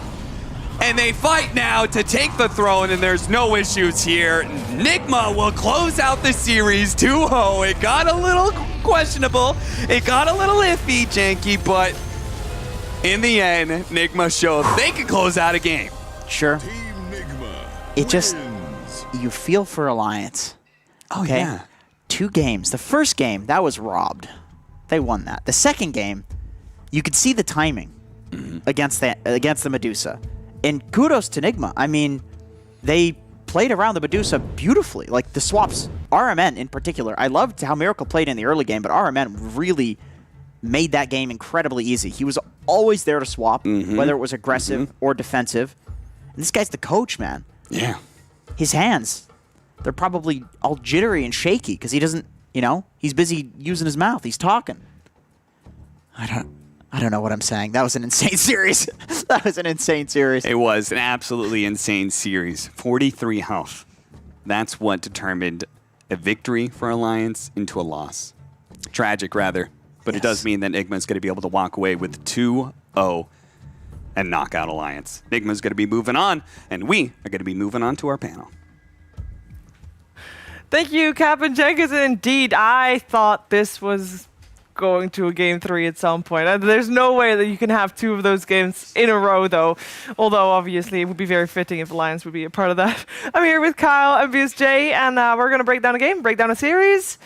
And they fight now to take the throne, and there's no issues here. Nigma will close out the series 2-0. It got a little questionable. It got a little iffy, Janky, but in the end, Nigma showed they can close out a game. Sure. It just, you feel for Alliance. Okay? Yeah. 2 games. The first game, that was robbed. They won that. The second game, you could see the timing against the Medusa. And kudos to Nigma. I mean, they played around the Medusa beautifully. Like the swaps, RMN in particular. I loved how Miracle played in the early game, but RMN really made that game incredibly easy. He was always there to swap, whether it was aggressive or defensive. And this guy's the coach, man. Yeah. His hands, they're probably all jittery and shaky because he doesn't, he's busy using his mouth. He's talking. I don't know what I'm saying. That was an insane series. That was an insane series. It was an absolutely insane series. 43 health. That's what determined a victory for Alliance into a loss. Tragic, rather. But it does mean that Nigma's going to be able to walk away with 2-0 and knock out Alliance. Nigma's going to be moving on, and we are going to be moving on to our panel. Thank you, Captain Jenkins. Indeed, I thought this was going to a game 3 at some point. There's no way that you can have 2 of those games in a row, though. Although, obviously, it would be very fitting if Alliance would be a part of that. I'm here with Kyle and BSJ, and we're going to break down a game, break down a series.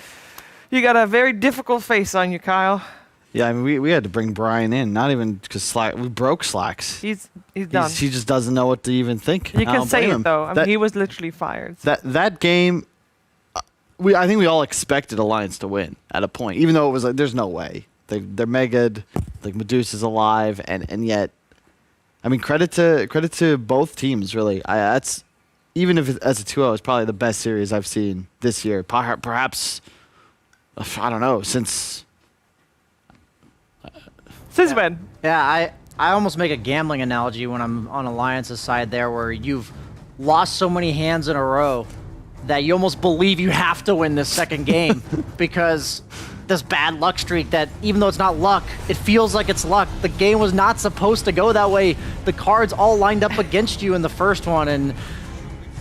You got a very difficult face on you, Kyle. Yeah, I mean, we had to bring Brian in, not even because we broke Slacks. He's done. He just doesn't know what to even think. You can say him. it, though. I mean, he was literally fired. That game, I think we all expected Alliance to win at a point, even though it was like, there's no way. They're mega, like Medusa's alive, and yet, I mean, credit to both teams, really. That's, even if as a 2-0, it's probably the best series I've seen this year. Perhaps, I don't know, since when? Yeah, I almost make a gambling analogy when I'm on Alliance's side there, where you've lost so many hands in a row that you almost believe you have to win this second game because this bad luck streak that, even though it's not luck, it feels like it's luck. The game was not supposed to go that way. The cards all lined up against you in the first one, and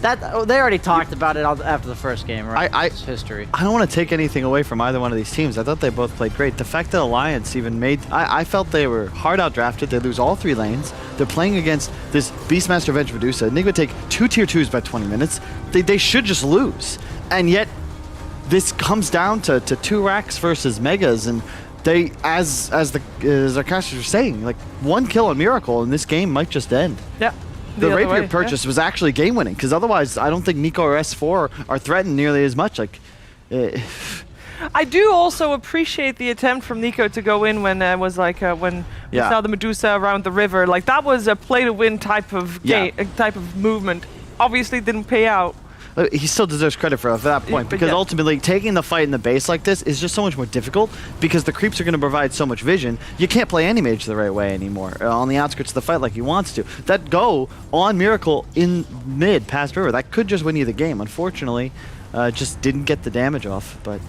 that they already talked about it after the first game, right? It's history. I don't want to take anything away from either one of these teams. I thought they both played great. The fact that Alliance even made... I felt they were hard out-drafted. They lose all 3 lanes. They're playing against this Beastmaster Venge Medusa. Nigma take 2 tier 2s by 20 minutes. They should just lose. And yet, this comes down to 2 racks versus Megas, and they, as our casters were saying, like 1 kill on Miracle and this game might just end. Yeah. The Rapier purchase was actually game winning, because otherwise I don't think Nico or S4 are threatened nearly as much. Like, I do also appreciate the attempt from Nico to go in when when we saw the Medusa around the river. Like, that was a play to win type of type of movement. Obviously didn't pay out. He still deserves credit for that point, because ultimately taking the fight in the base like this is just so much more difficult, because the creeps are going to provide so much vision. You can't play any mage the right way anymore on the outskirts of the fight like he wants to. That go on Miracle in mid past river, that could just win you the game. Unfortunately, just didn't get the damage off. But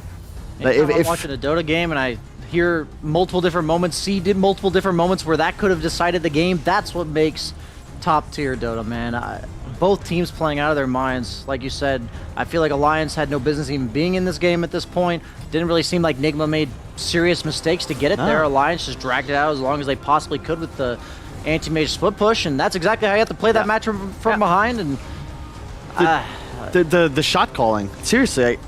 if I'm watching a Dota game and I hear multiple different moments, see multiple different moments where that could have decided the game, that's what makes top tier Dota, man. Both teams playing out of their minds. Like you said, I feel like Alliance had no business even being in this game at this point. Didn't really seem like Nigma made serious mistakes to get it there. Alliance just dragged it out as long as they possibly could with the anti-mage split push, and that's exactly how you have to play that match from behind. And the shot calling, seriously,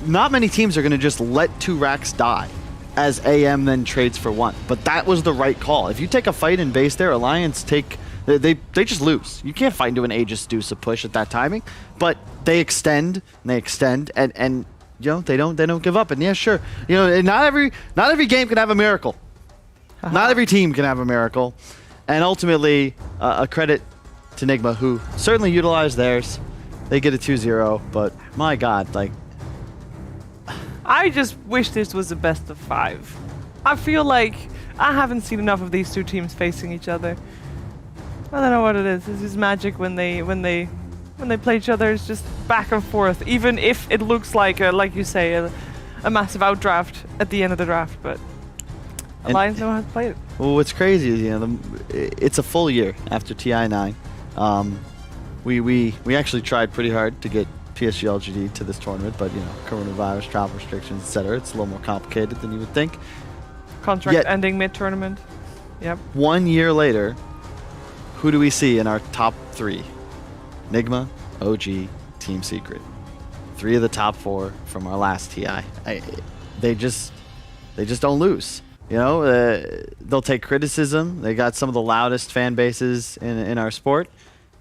not many teams are going to just let 2 racks die as AM then trades for 1. But that was the right call. If you take a fight in base there, Alliance take... They just lose. You can't fight into an Aegis Deuce push at that timing, but they extend and you know they don't give up. And yeah, sure, you know, not every game can have a miracle. Not every team can have a miracle, and ultimately a credit to Nigma, who certainly utilized theirs. They get a 2-0, but my God, like, I just wish this was a best of 5. I feel like I haven't seen enough of these 2 teams facing each other. I don't know what it is. This is magic when they play each other. It's just back and forth, even if it looks like you say, a massive outdraft at the end of the draft. But Alliance know how to play it. Well, what's crazy is, you know, it's a full year after TI9. We actually tried pretty hard to get PSG LGD to this tournament, but you know, coronavirus, travel restrictions, etc. It's a little more complicated than you would think. Contract ending mid-tournament. Yep. 1 year later, who do we see in our top 3? Nigma, OG, Team Secret. 3 of the top 4 from our last TI. They just don't lose. You know, they'll take criticism. They got some of the loudest fan bases in our sport,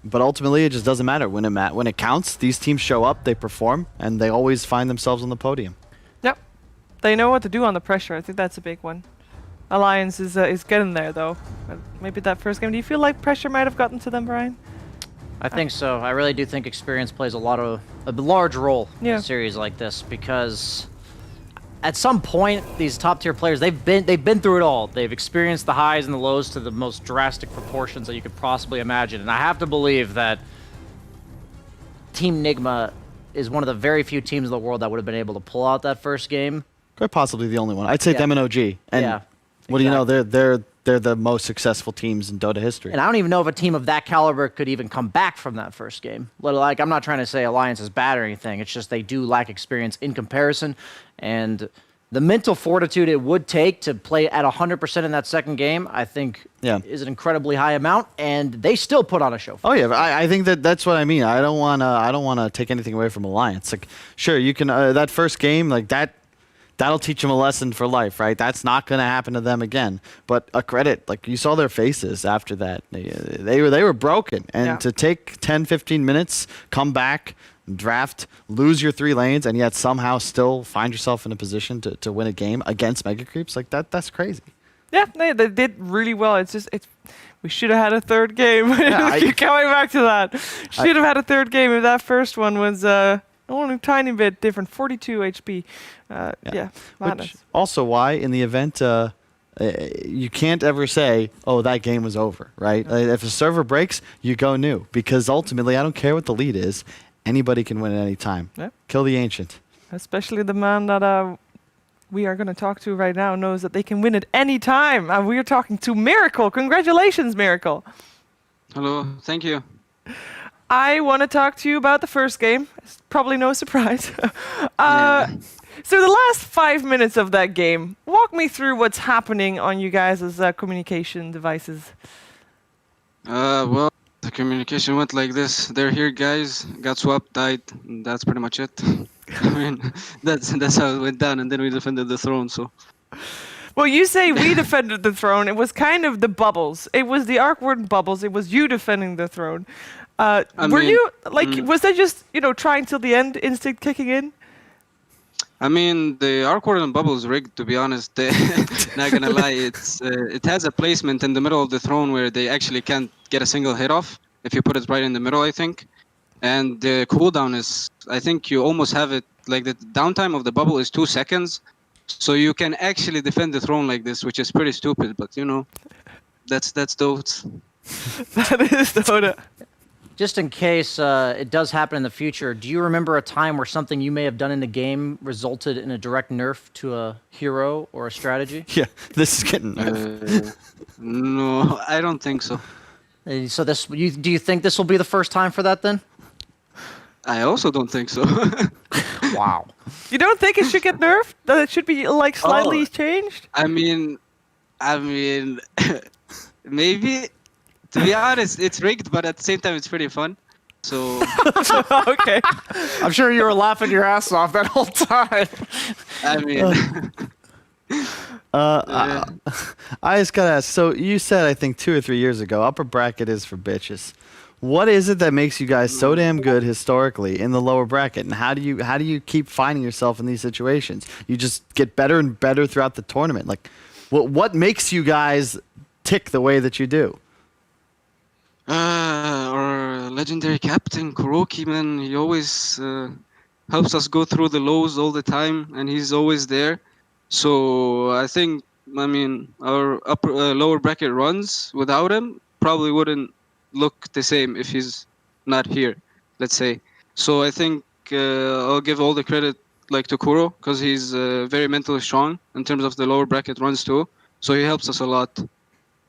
but ultimately it just doesn't matter. When it counts, these teams show up, they perform, and they always find themselves on the podium. Yep, they know what to do on the pressure. I think that's a big one. Alliance is getting there, though. Maybe that first game. Do you feel like pressure might have gotten to them, Brian? I think so. I really do think experience plays a large role in a series like this, because at some point these top tier players, they've been through it all. They've experienced the highs and the lows to the most drastic proportions that you could possibly imagine. And I have to believe that Team Nigma is one of the very few teams in the world that would have been able to pull out that first game. Quite possibly the only one. I'd say them and OG. And what do you know? They're the most successful teams in Dota history. And I don't even know if a team of that caliber could even come back from that first game. Like, I'm not trying to say Alliance is bad or anything. It's just they do lack experience in comparison. And the mental fortitude it would take to play at 100% in that second game, I think, is an incredibly high amount. And they still put on a show. Oh yeah, I think that's what I mean. I don't wanna take anything away from Alliance. Like, sure, you can that first game, like that'll teach them a lesson for life, right? That's not going to happen to them again. But a credit, like you saw their faces after that. They were broken. And to take 10, 15 minutes, come back, draft, lose your 3 lanes, and yet somehow still find yourself in a position to win a game against Mega Creeps, like that's crazy. Yeah, they did really well. We should have had a third game. Keep coming back to that. Should have had a third game if that first one was... only a tiny bit different, 42 HP. Which also why in the event you can't ever say, oh, that game was over, right? If a server breaks, you go new, because ultimately I don't care what the lead is. Anybody can win at any time. Yeah. Kill the Ancient. Especially the man that we are going to talk to right now knows that they can win at any time. We are talking to Miracle. Congratulations, Miracle. Hello, thank you. I want to talk to you about the first game. It's probably no surprise. So the last 5 minutes of that game, walk me through what's happening on you guys' communication devices. Well, the communication went like this. They're here, guys. Got swapped, died. That's pretty much it. I mean, that's how it went down, and then we defended the throne. So. Well, you say we defended the throne. It was kind of the bubbles. It was the Arc Warden bubbles. It was you defending the throne. Were you like? Was that just trying till the end, instinct kicking in? I mean, the Arc Warden bubble is rigged, to be honest. Not gonna lie, it has a placement in the middle of the throne where they actually can't get a single hit off if you put it right in the middle, I think. And the cooldown is, I think you almost have it, like the downtime of the bubble is 2 seconds. So you can actually defend the throne like this, which is pretty stupid, but that's Dota. That is Dota. Just in case it does happen in the future, do you remember a time where something you may have done in the game resulted in a direct nerf to a hero or a strategy? Yeah, this is getting nerfed. No, I don't think so. So do you think this will be the first time for that then? I also don't think so. Wow. You don't think it should get nerfed? That it should be like slightly changed? I mean, maybe. To be honest, it's rigged, but at the same time, it's pretty fun. So. Okay. I'm sure you were laughing your ass off that whole time. I mean. I just gotta ask. So you said, I think 2 or 3 years ago, upper bracket is for bitches. What is it that makes you guys so damn good historically in the lower bracket, and how do you keep finding yourself in these situations? You just get better and better throughout the tournament. Like, what makes you guys tick the way that you do? Our legendary captain Kuroki, man, he always helps us go through the lows all the time, and he's always there. So I think, our lower bracket runs without him probably wouldn't look the same if he's not here, let's say. So I think I'll give all the credit to Kuro, because he's very mentally strong in terms of the lower bracket runs too. So he helps us a lot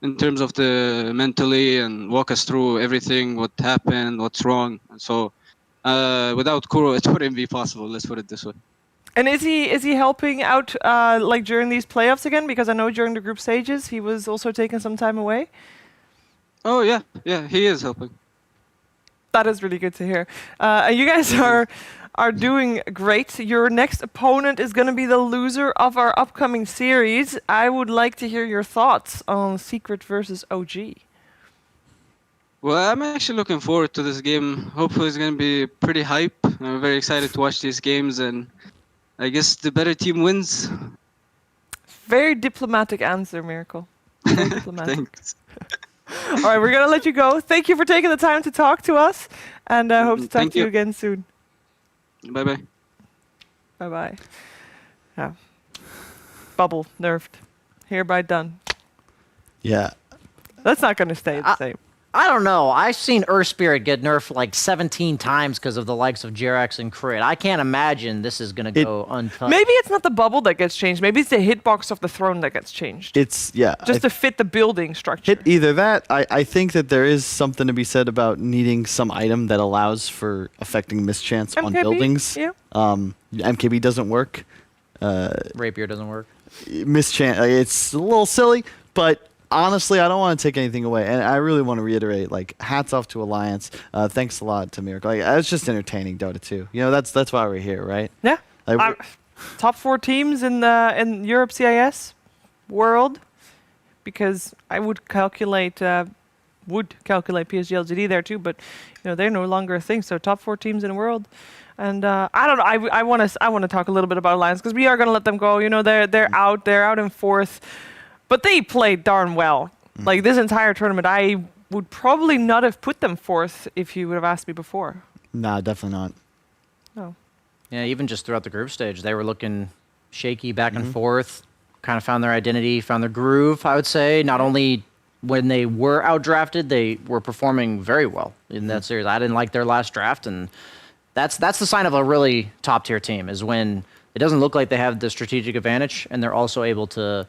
in terms of the mentally and walk us through everything, what happened, what's wrong. So without Kuro, it wouldn't be possible. Let's put it this way. And is he helping out during these playoffs again? Because I know during the group stages he was also taking some time away. Oh yeah, he is helping. That is really good to hear. You guys are doing great. Your next opponent is going to be the loser of our upcoming series. I would like to hear your thoughts on Secret versus OG. Well, I'm actually looking forward to this game. Hopefully it's going to be pretty hype. I'm very excited to watch these games, and I guess the better team wins. Very diplomatic answer, Miracle. Very diplomatic. Thanks. All right, we're going to let you go. Thank you for taking the time to talk to us, and I hope to talk to you again soon. Bye-bye. Bye-bye. Yeah. Bubble nerfed. Hereby done. Yeah. That's not going to stay the same. I don't know. I've seen Earth Spirit get nerfed like 17 times because of the likes of Jerax and Crit. I can't imagine this is going to go untouched. Maybe it's not the bubble that gets changed. Maybe it's the hitbox of the throne that gets changed. Just to fit the building structure. Either that, I think that there is something to be said about needing some item that allows for affecting mischance on buildings. Yeah. MKB doesn't work. Rapier doesn't work. Mischance, it's a little silly, but honestly, I don't want to take anything away, and I really want to reiterate, hats off to Alliance. Thanks a lot to Miracle. It's just entertaining Dota 2. That's why we're here, right? Yeah. Top 4 teams in Europe CIS world, because I would calculate PSG LGD there too, but they're no longer a thing. So top 4 teams in the world. And I don't know. I want to talk a little bit about Alliance, because we are going to let them go. They're out in 4th. But they played darn well. Like this entire tournament, I would probably not have put them 4th if you would have asked me before. Nah, definitely not. No. Yeah, even just throughout the group stage, they were looking shaky back and forth, kind of found their identity, found their groove, I would say. Not only when they were outdrafted, they were performing very well in that series. I didn't like their last draft, and that's the sign of a really top-tier team, is when it doesn't look like they have the strategic advantage, and they're also able to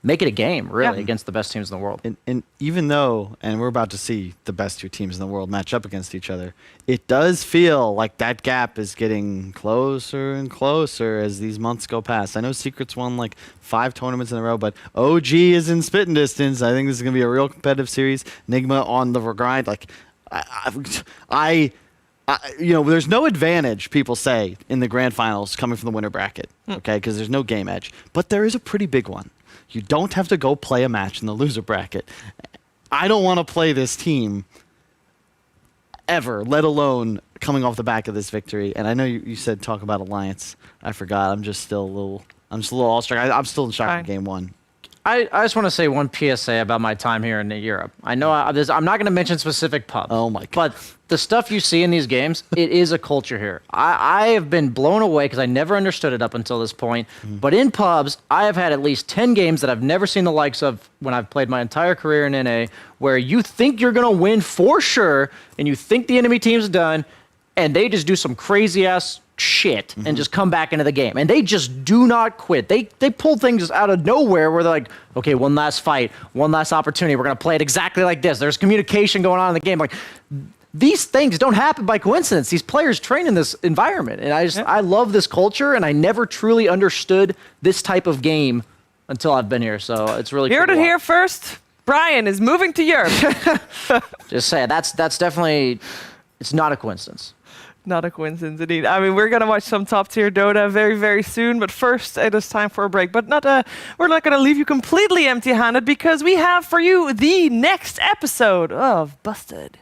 make it a game, really, against the best teams in the world. And even though, and we're about to see the best 2 teams in the world match up against each other, it does feel like that gap is getting closer and closer as these months go past. I know Secret's won 5 tournaments in a row, but OG is in spitting distance. I think this is going to be a real competitive series. Nigma on the grind. there's no advantage, people say, in the grand finals coming from the winner bracket, okay, because there's no game edge. But there is a pretty big one. You don't have to go play a match in the loser bracket. I don't want to play this team ever, let alone coming off the back of this victory. And I know you said talk about Alliance. I forgot. I'm just a little awestruck. I'm still in shock from game one. I just want to say one PSA about my time here in Europe. I know I'm not going to mention specific pubs. Oh my God. But the stuff you see in these games, it is a culture here. I have been blown away because I never understood it up until this point. But in pubs, I have had at least 10 games that I've never seen the likes of when I've played my entire career in NA, where you think you're going to win for sure, and you think the enemy team's done, and they just do some crazy-ass shit and just come back into the game. And they just do not quit. They pull things out of nowhere where they're like, okay, one last fight, one last opportunity. We're going to play it exactly like this. There's communication going on in the game. Like, these things don't happen by coincidence. These players train in this environment. And I love this culture, and I never truly understood this type of game until I've been here. So it's really cool. Heard it here first. Brian is moving to Europe. Just say that's definitely, it's not a coincidence. Not a coincidence, indeed. I mean, we're going to watch some top-tier Dota very, very soon, but first it is time for a break. But we're not going to leave you completely empty-handed, because we have for you the next episode of Busted.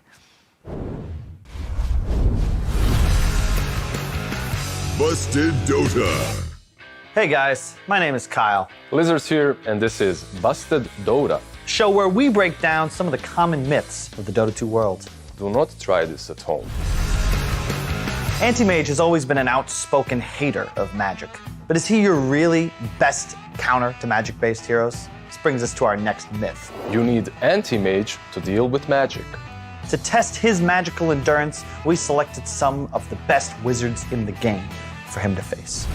Busted Dota. Hey guys, my name is Kyle. Lizards here, and this is Busted Dota. Show where we break down some of the common myths of the Dota 2 world. Do not try this at home. Anti-Mage has always been an outspoken hater of Magic. But is he your really best counter to Magic-based heroes? This brings us to our next myth. You need Anti-Mage to deal with Magic. To test his magical endurance, we selected some of the best wizards in the game for him to face.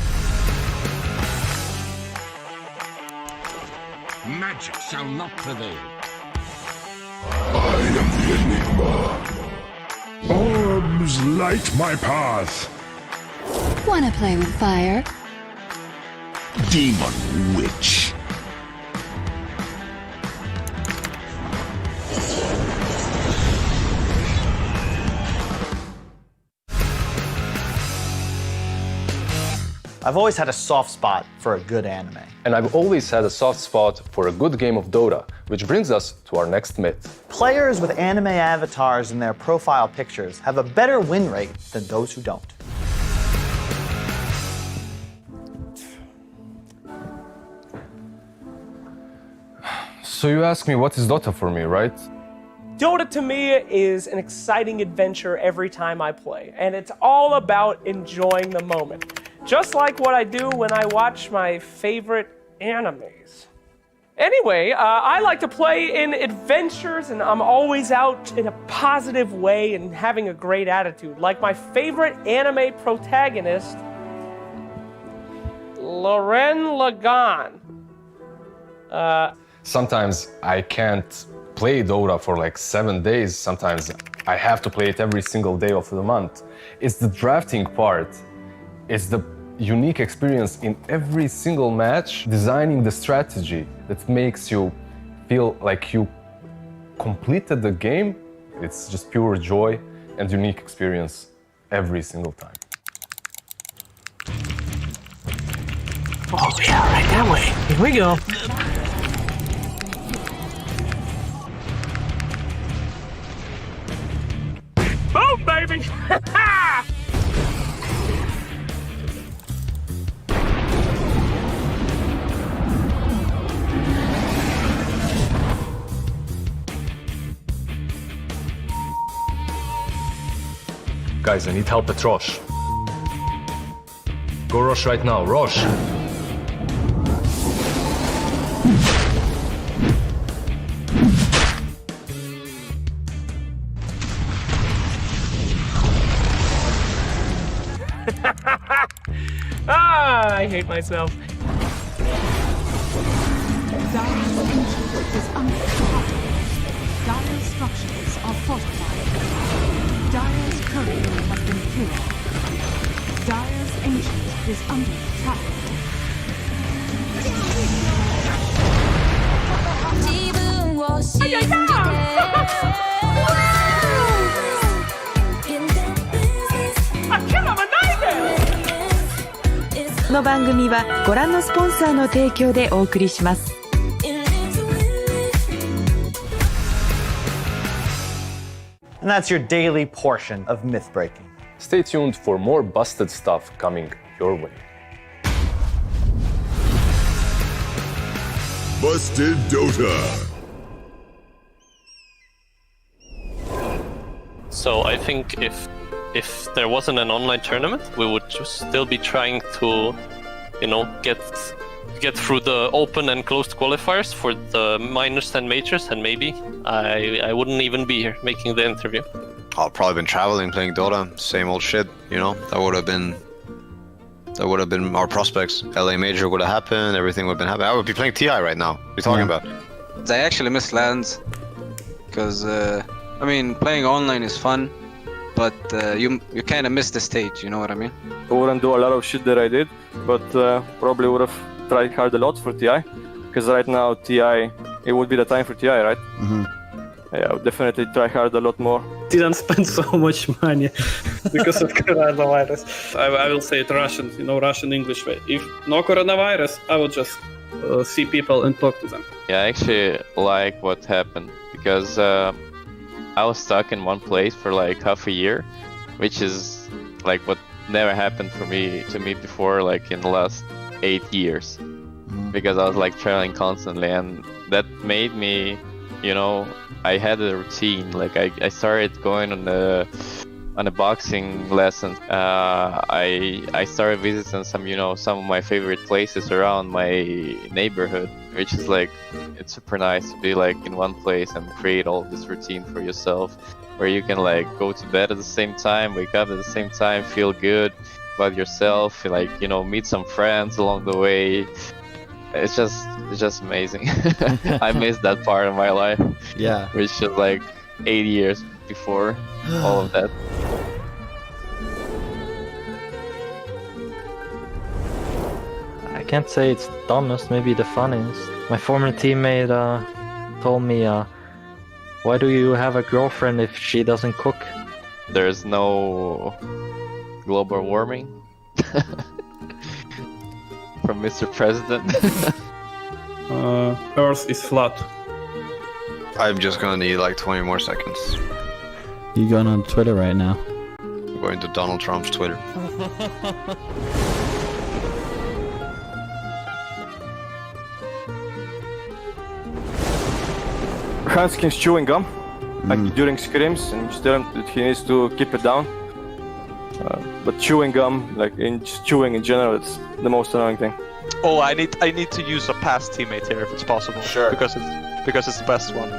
Magic shall not prevail. I am the Enigma. Orbs light my path. Wanna play with fire? Demon Witch. I've always had a soft spot for a good anime. And I've always had a soft spot for a good game of Dota, which brings us to our next myth. Players with anime avatars in their profile pictures have a better win rate than those who don't. So you ask me what is Dota for me, right? Dota to me is an exciting adventure every time I play, and it's all about enjoying the moment. Just like what I do when I watch my favorite animes. Anyway, I like to play in adventures, and I'm always out in a positive way and having a great attitude. Like my favorite anime protagonist, Loren Lagan. Sometimes I can't play Dota for like 7 days. Sometimes I have to play it every single day of the month. It's the drafting part. It's the unique experience in every single match, designing the strategy that makes you feel like you completed the game. It's just pure joy and unique experience every single time. Oh yeah, right that way. Here we go. Boom, baby! Guys, I need help at Rosh. Go Rosh right now, Rosh! I hate myself. Dire's ancient is under attack. Dire's structures are fortified. Dire's courier has been killed. Dire's ancient is under attack. この番組はご覧のスポンサーの提供でお送りします。And that's your daily portion of myth breaking. Stay tuned for more busted stuff coming your way. Busted Dota. So I think if there wasn't an online tournament, we would just still be trying to, get through the open and closed qualifiers for the minors and majors, and maybe I wouldn't even be here making the interview. I've probably been traveling, playing Dota, same old shit. That would have been our prospects. LA Major would have happened. Everything would have been happening. I would be playing TI right now. What are you talking about? I actually miss LANs because playing online is fun, but you kind of miss the stage. You know what I mean? I wouldn't do a lot of shit that I did, but probably would have tried hard a lot for TI, because right now TI, it would be the time for TI, right? Mm-hmm. Yeah, I would definitely try hard a lot more. Didn't spend so much money because of coronavirus. I will say it Russian, Russian English way. If no coronavirus, I would just see people and talk to them. Yeah, I actually like what happened because I was stuck in one place for like half a year, which is like what never happened to me before, like in the last 8 years, because I was like traveling constantly, and that made me, I had a routine. Like I started going on a boxing lesson. I started visiting some of my favorite places around my neighborhood, which is like, it's super nice to be like in one place and create all this routine for yourself, where you can like go to bed at the same time, wake up at the same time, feel good about yourself, like meet some friends along the way. It's just amazing. I missed that part of my life. Yeah. Which is like 8 years before all of that. I can't say it's the dumbest, maybe the funniest. My former teammate told me, why do you have a girlfriend if she doesn't cook? There's no global warming. From Mr. President. Earth is flat. I'm just gonna need like 20 more seconds. You going on Twitter right now? I'm going to Donald Trump's Twitter. Hanskins chewing gum, like during scrims, and just tell him that he needs to keep it down. But chewing gum, like just chewing in general, it's the most annoying thing. Oh, I need to use a past teammate here if it's possible. Sure. Because it's the best one.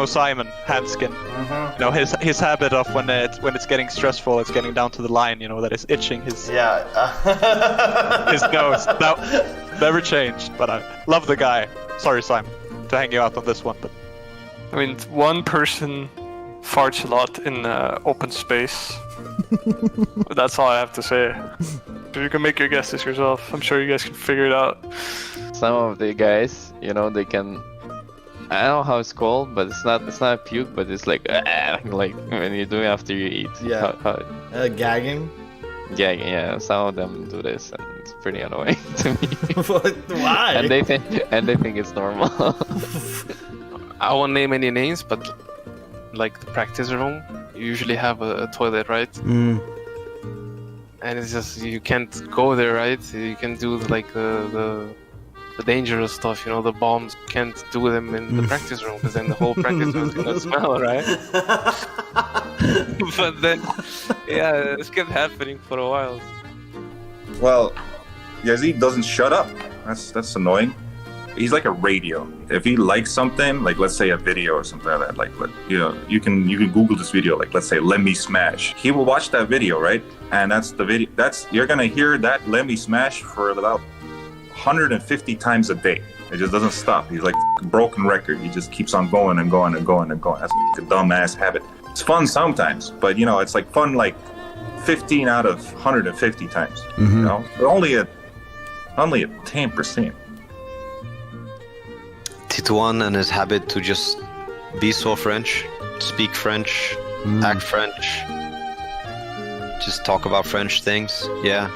Simon Hanskin. Mm-hmm. His habit of when it's getting stressful, it's getting down to the line. That is itching his his nose. That never changed. But I love the guy. Sorry, Simon, to hang you out on this one, but. One person farts a lot in open space. That's all I have to say. You can make your guesses yourself. I'm sure you guys can figure it out. Some of the guys, they can. I don't know how it's called, but it's not puke, but it's like when you do it after you eat. Yeah. Gagging. Gagging, yeah. Some of them do this, and it's pretty annoying to me. Why? And they think it's normal. I won't name any names, but like the practice room, you usually have a toilet, right? And it's just, you can't go there, right? You can do like the dangerous stuff, the bombs. You can't do them in the practice room, because then the whole practice room is gonna smell, right? But then, yeah, it's kept happening for a while. Well, Yazid doesn't shut up. That's annoying. He's like a radio. If he likes something, like let's say a video or something like that, like you can Google this video, like let's say "Let Me Smash." He will watch that video, right? And that's the video. You're gonna hear that "Let Me Smash" for about 150 times a day. It just doesn't stop. He's like a broken record. He just keeps on going and going and going and going. That's like a dumbass habit. It's fun sometimes, but it's like fun like 15 out of 150 times. But only at 10%. Tituan and his habit to just be so French, speak French, act French, just talk about French things. Yeah.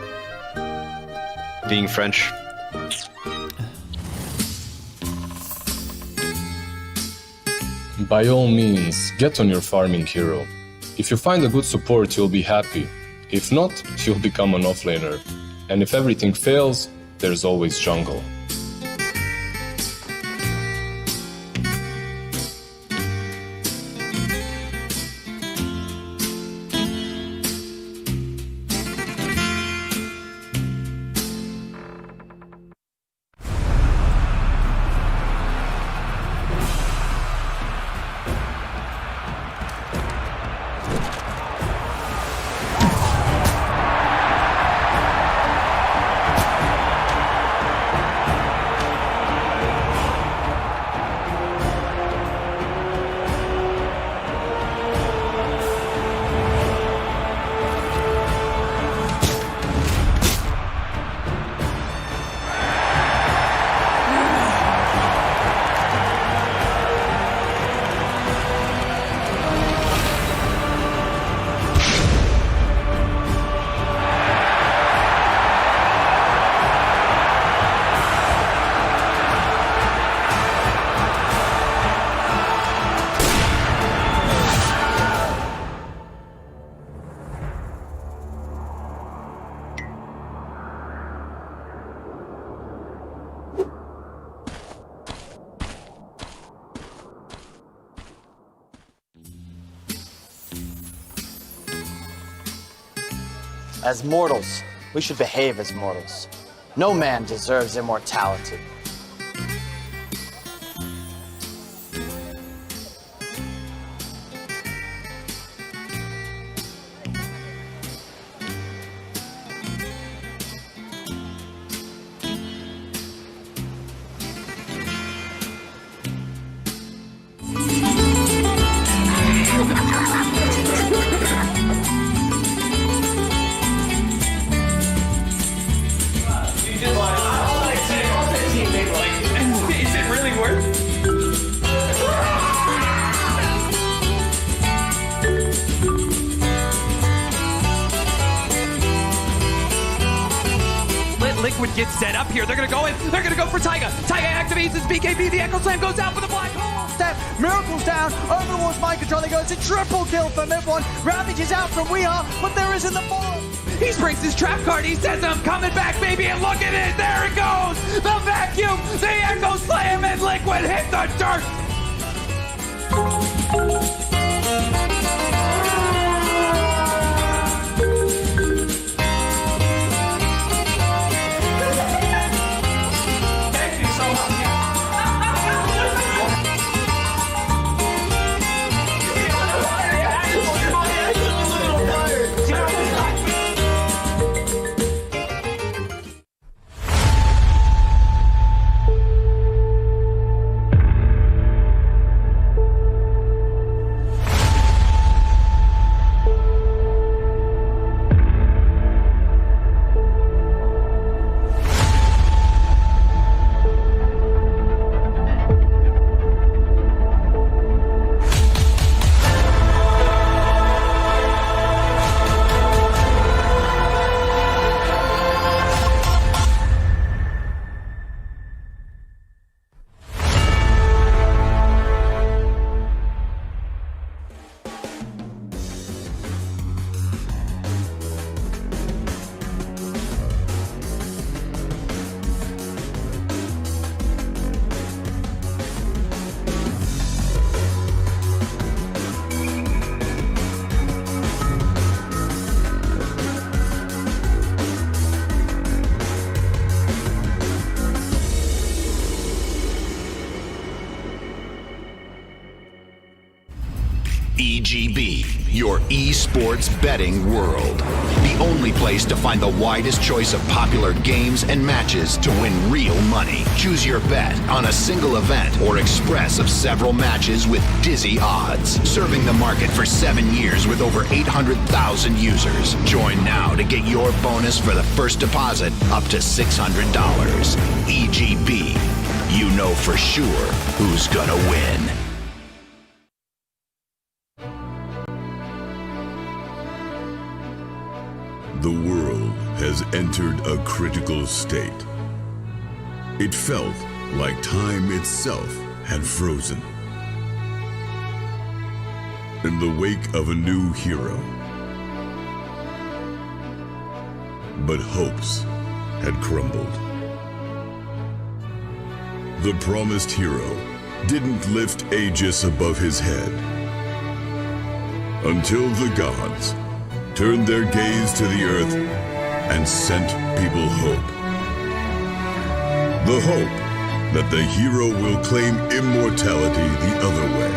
being French. By all means, get on your farming hero. If you find a good support, you'll be happy. If not, you'll become an offlaner. And if everything fails, there's always jungle. As mortals, we should behave as mortals. No man deserves immortality. Liquid gets set up here. They're gonna go in. They're gonna go for Taiga. Taiga activates his BKB. The Echo Slam goes out for the black hole. Step. Miracle's down. Overlord's mind control. They go. It's a triple kill for Mid1. Ravage is out from We Are, but there isn't the ball. He brings his trap card. He says, I'm coming back, baby. And look at it. There it goes. The vacuum. The Echo Slam and Liquid hit the dirt. EGB, your esports betting world. The only place to find the widest choice of popular games and matches to win real money. Choose your bet on a single event or express of several matches with dizzy odds. Serving the market for 7 years with over 800,000 users. Join now to get your bonus for the first deposit up to $600. EGB, you know for sure who's gonna win. The world has entered a critical state. It felt like time itself had frozen. In the wake of a new hero. But hopes had crumbled. The promised hero didn't lift Aegis above his head until the gods turned their gaze to the earth and sent people hope. The hope that the hero will claim immortality the other way.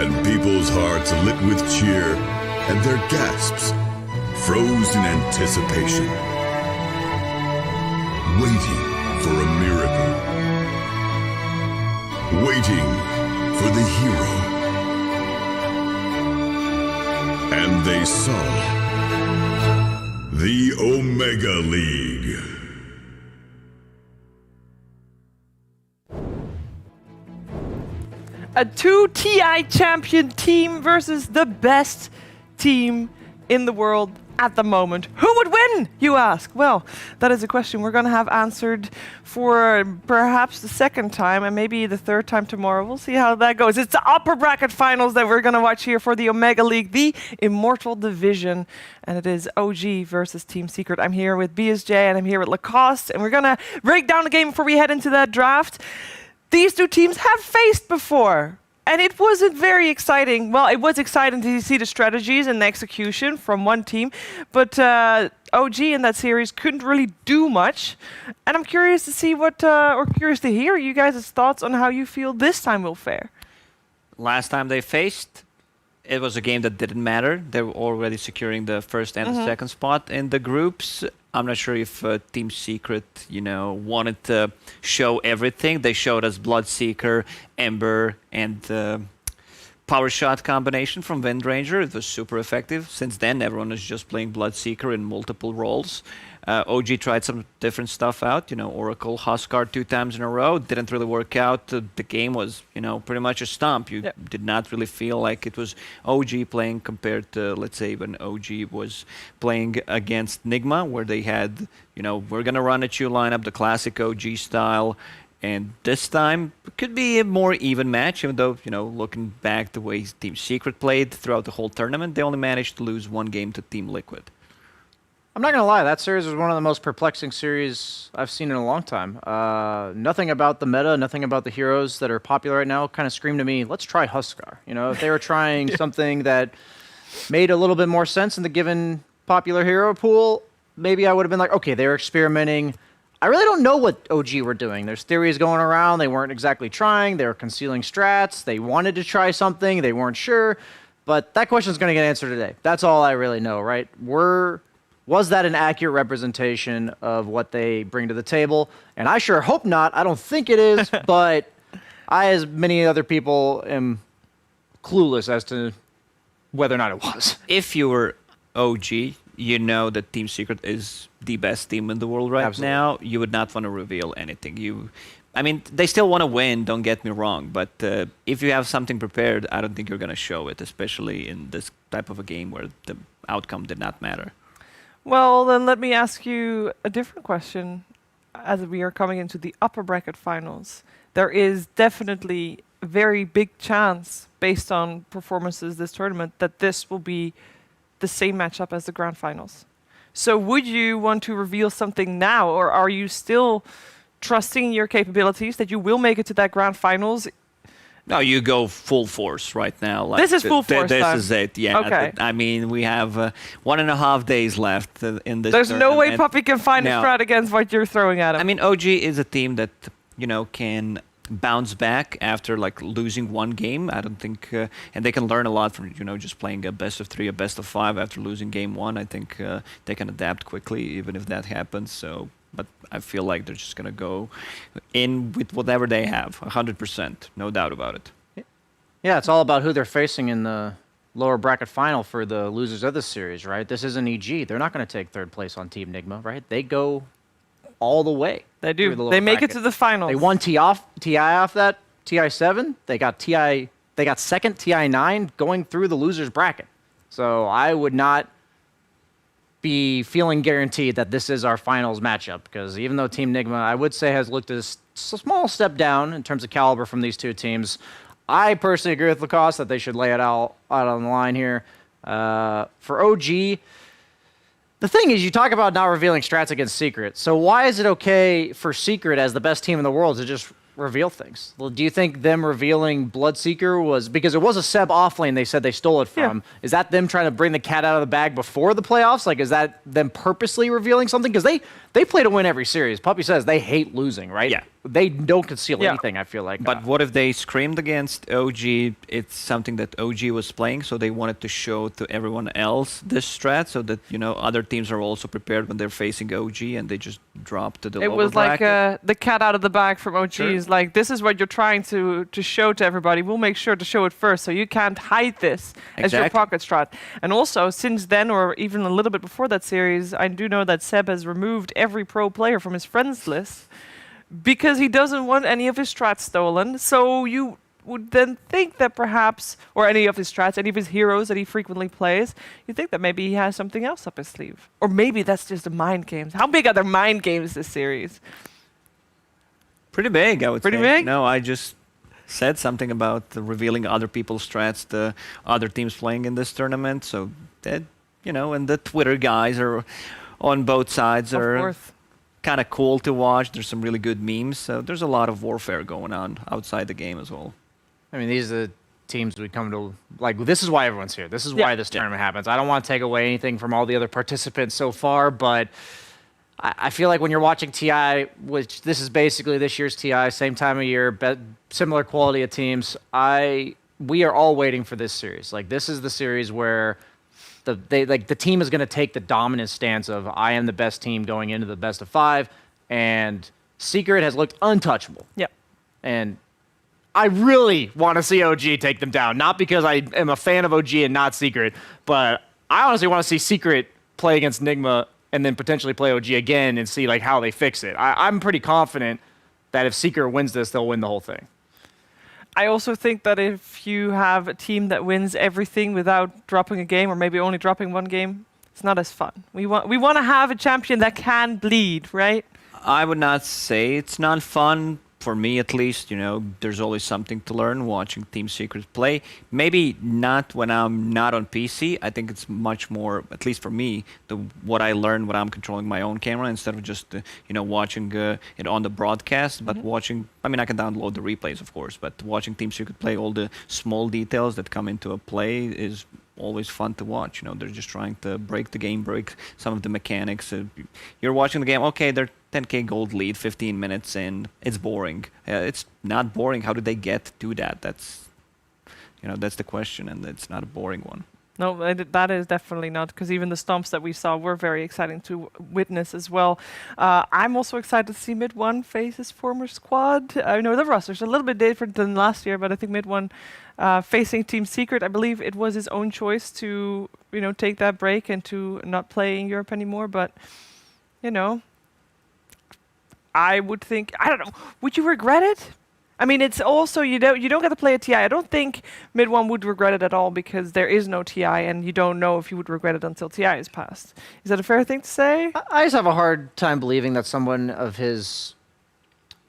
And people's hearts lit with cheer and their gasps froze in anticipation. Waiting for a miracle. Waiting for the hero. And they saw the Omega League. A 2 TI champion team versus the best team in the world at the moment. Who would win, you ask? Well, that is a question we're going to have answered for perhaps the second time and maybe the third time tomorrow. We'll see how that goes. It's the upper bracket finals that we're going to watch here for the Omega League, the Immortal Division. And it is OG versus Team Secret. I'm here with BSJ and I'm here with Lacoste. And we're going to break down the game before we head into that draft. These two teams have faced before. And it wasn't very exciting. Well, it was exciting to see the strategies and the execution from one team, but OG in that series couldn't really do much. And I'm curious to see or curious to hear you guys' thoughts on how you feel this time will fare. Last time they faced, it was a game that didn't matter. They were already securing the first and the second spot in the groups. I'm not sure if Team Secret, wanted to show everything. They showed us Bloodseeker, Ember, and Power Shot combination from Windranger. It was super effective. Since then, everyone is just playing Bloodseeker in multiple roles. OG tried some different stuff out. Oracle, Huskar 2 times in a row. Didn't really work out. The game was, pretty much a stomp. You did not really feel like it was OG playing compared to, let's say, when OG was playing against Nigma, where they had, we're going to run at you lineup, the classic OG style. And this time, it could be a more even match, even though, looking back the way Team Secret played throughout the whole tournament, they only managed to lose one game to Team Liquid. I'm not going to lie, that series was one of the most perplexing series I've seen in a long time. Nothing about the meta, nothing about the heroes that are popular right now kind of screamed to me, let's try Huskar. If they were trying something that made a little bit more sense in the given popular hero pool, maybe I would have been like, okay, they're experimenting. I really don't know what OG were doing. There's theories going around. They weren't exactly trying. They were concealing strats. They wanted to try something. They weren't sure. But that question's going to get answered today. That's all I really know, right? Was that an accurate representation of what they bring to the table? And I sure hope not. I don't think it is, but I, as many other people, am clueless as to whether or not it was. If you were OG, you know that Team Secret is the best team in the world right now. You would not want to reveal anything. They still want to win, don't get me wrong, but if you have something prepared, I don't think you're going to show it, especially in this type of a game where the outcome did not matter. Well, then let me ask you a different question. As we are coming into the upper bracket finals, there is definitely a very big chance, based on performances this tournament, that this will be the same matchup as the grand finals. So would you want to reveal something now, or are you still trusting your capabilities that you will make it to that grand finals? No, you go full force right now. Like this is full force This time. is it, yeah. Okay. We have 1.5 days left in this There's tournament. no way Puppy can find a strat against what you're throwing at him. OG is a team that, can bounce back after losing one game. I don't think, and they can learn a lot from just playing a best of 3, a best of 5 after losing game 1. I think they can adapt quickly, even if that happens. So, but I feel like they're just gonna go in with whatever they have, 100%, no doubt about it. Yeah, it's all about who they're facing in the lower bracket final for the losers of this series, right? This isn't EG. They're not going to take 3rd place on Team Nigma, right? They go all the way. They do. They make it to the finals. They won TI off that TI7. They got TI. They got 2nd TI9 going through the losers bracket. So I would not be feeling guaranteed that this is our finals matchup, because even though Team Nigma, I would say, has looked a small step down in terms of caliber from these two teams, I personally agree with Lacoste that they should lay it out on the line here. For OG, the thing is, you talk about not revealing strats against Secret. So why is it okay for Secret as the best team in the world to just reveal things? Well, do you think them revealing Bloodseeker was because it was a Seb offlane they said they stole it from? Yeah. Is that them trying to bring the cat out of the bag before the playoffs? Like, is that them purposely revealing something? Because they play to win every series. Puppy says they hate losing, right? Yeah. They don't conceal anything, I feel like. But what if they screamed against OG? It's something that OG was playing, so they wanted to show to everyone else this strat, so that, you know, other teams are also prepared when they're facing OG, and they just drop to the lower It was bracket. like the cat out of the bag from OG. Sure. Is like, this is what you're trying to show to everybody. We'll make sure to show it first, so you can't hide this as your pocket strat. And also, since then, or even a little bit before that series, I do know that Seb has removed every pro player from his friends list, because he doesn't want any of his strats stolen. So you would then think that perhaps, or any of his strats, any of his heroes that he frequently plays, you think that maybe he has something else up his sleeve. Or maybe that's just the mind games. How big are the mind games this series? Pretty big, I would say. Pretty big? No, I just said something about revealing other people's strats, the other teams playing in this tournament. So that, you know, and the Twitter guys are on both sides are kind of cool to watch. There's some really good memes. So there's a lot of warfare going on outside the game as well. I mean, these are the teams we come to, like, this is why everyone's here. This is why this tournament happens. I don't want to take away anything from all the other participants so far, but I feel like when you're watching TI, which this is basically this year's TI, same time of year, similar quality of teams, we are all waiting for this series. Like, this is the series where the team is going to take the dominant stance of, I am the best team going into the best of 5, and Secret has looked untouchable. Yep. And I really want to see OG take them down, not because I am a fan of OG and not Secret, but I honestly want to see Secret play against Nigma and then potentially play OG again and see like how they fix it. I'm pretty confident that if Secret wins this, they'll win the whole thing. I also think that if you have a team that wins everything without dropping a game, or maybe only dropping one game, it's not as fun. We want to have a champion that can bleed, right? I would not say it's not fun. For me, at least, you know, there's always something to learn watching Team Secret play. Maybe not when I'm not on PC. I think it's much more, at least for me, what I learn when I'm controlling my own camera instead of just, you know, watching it on the broadcast. But watching, I mean, I can download the replays, of course, but watching Team Secret play, all the small details that come into a play is always fun to watch. You know, they're just trying to break the game, break some of the mechanics. You're watching the game, okay, they're 10k gold lead, 15 minutes in. It's boring. It's not boring. How did they get to that? That's, you know, that's the question, and it's not a boring one. No, that is definitely not, because even the stomps that we saw were very exciting to witness as well. I'm also excited to see Mid-1 face his former squad. I know the roster's a little bit different than last year, but I think Mid-1 facing Team Secret, I believe it was his own choice to, you know, take that break and to not play in Europe anymore. But, you know, I would think, I don't know, would you regret it? I mean, it's also, you don't get to play a TI. I don't think Mid-1 would regret it at all, because there is no TI, and you don't know if you would regret it until TI is passed. Is that a fair thing to say? I just have a hard time believing that someone of his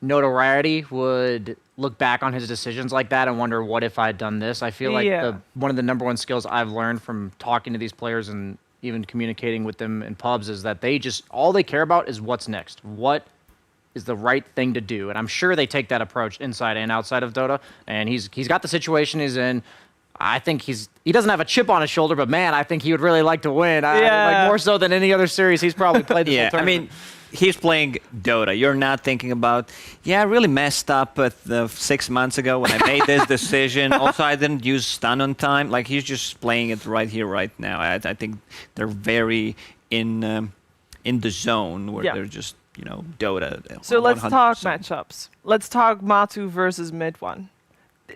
notoriety would look back on his decisions like that and wonder, what if I had done this? I feel like one of the number one skills I've learned from talking to these players and even communicating with them in pubs is that they just, all they care about is what's next. What is the right thing to do? And I'm sure they take that approach inside and outside of Dota. And he's got the situation he's in. I think he doesn't have a chip on his shoulder, but man, I think he would really like to win. Like more so than any other series he's probably played this whole tournament. I mean, he's playing Dota. You're not thinking about, I really messed up 6 months ago when I made this decision. Also, I didn't use stun on time. Like, he's just playing it right here, right now. I think they're very in the zone where they're just, you know, Dota. So let's talk matchups. Let's talk Matu versus Mid-1.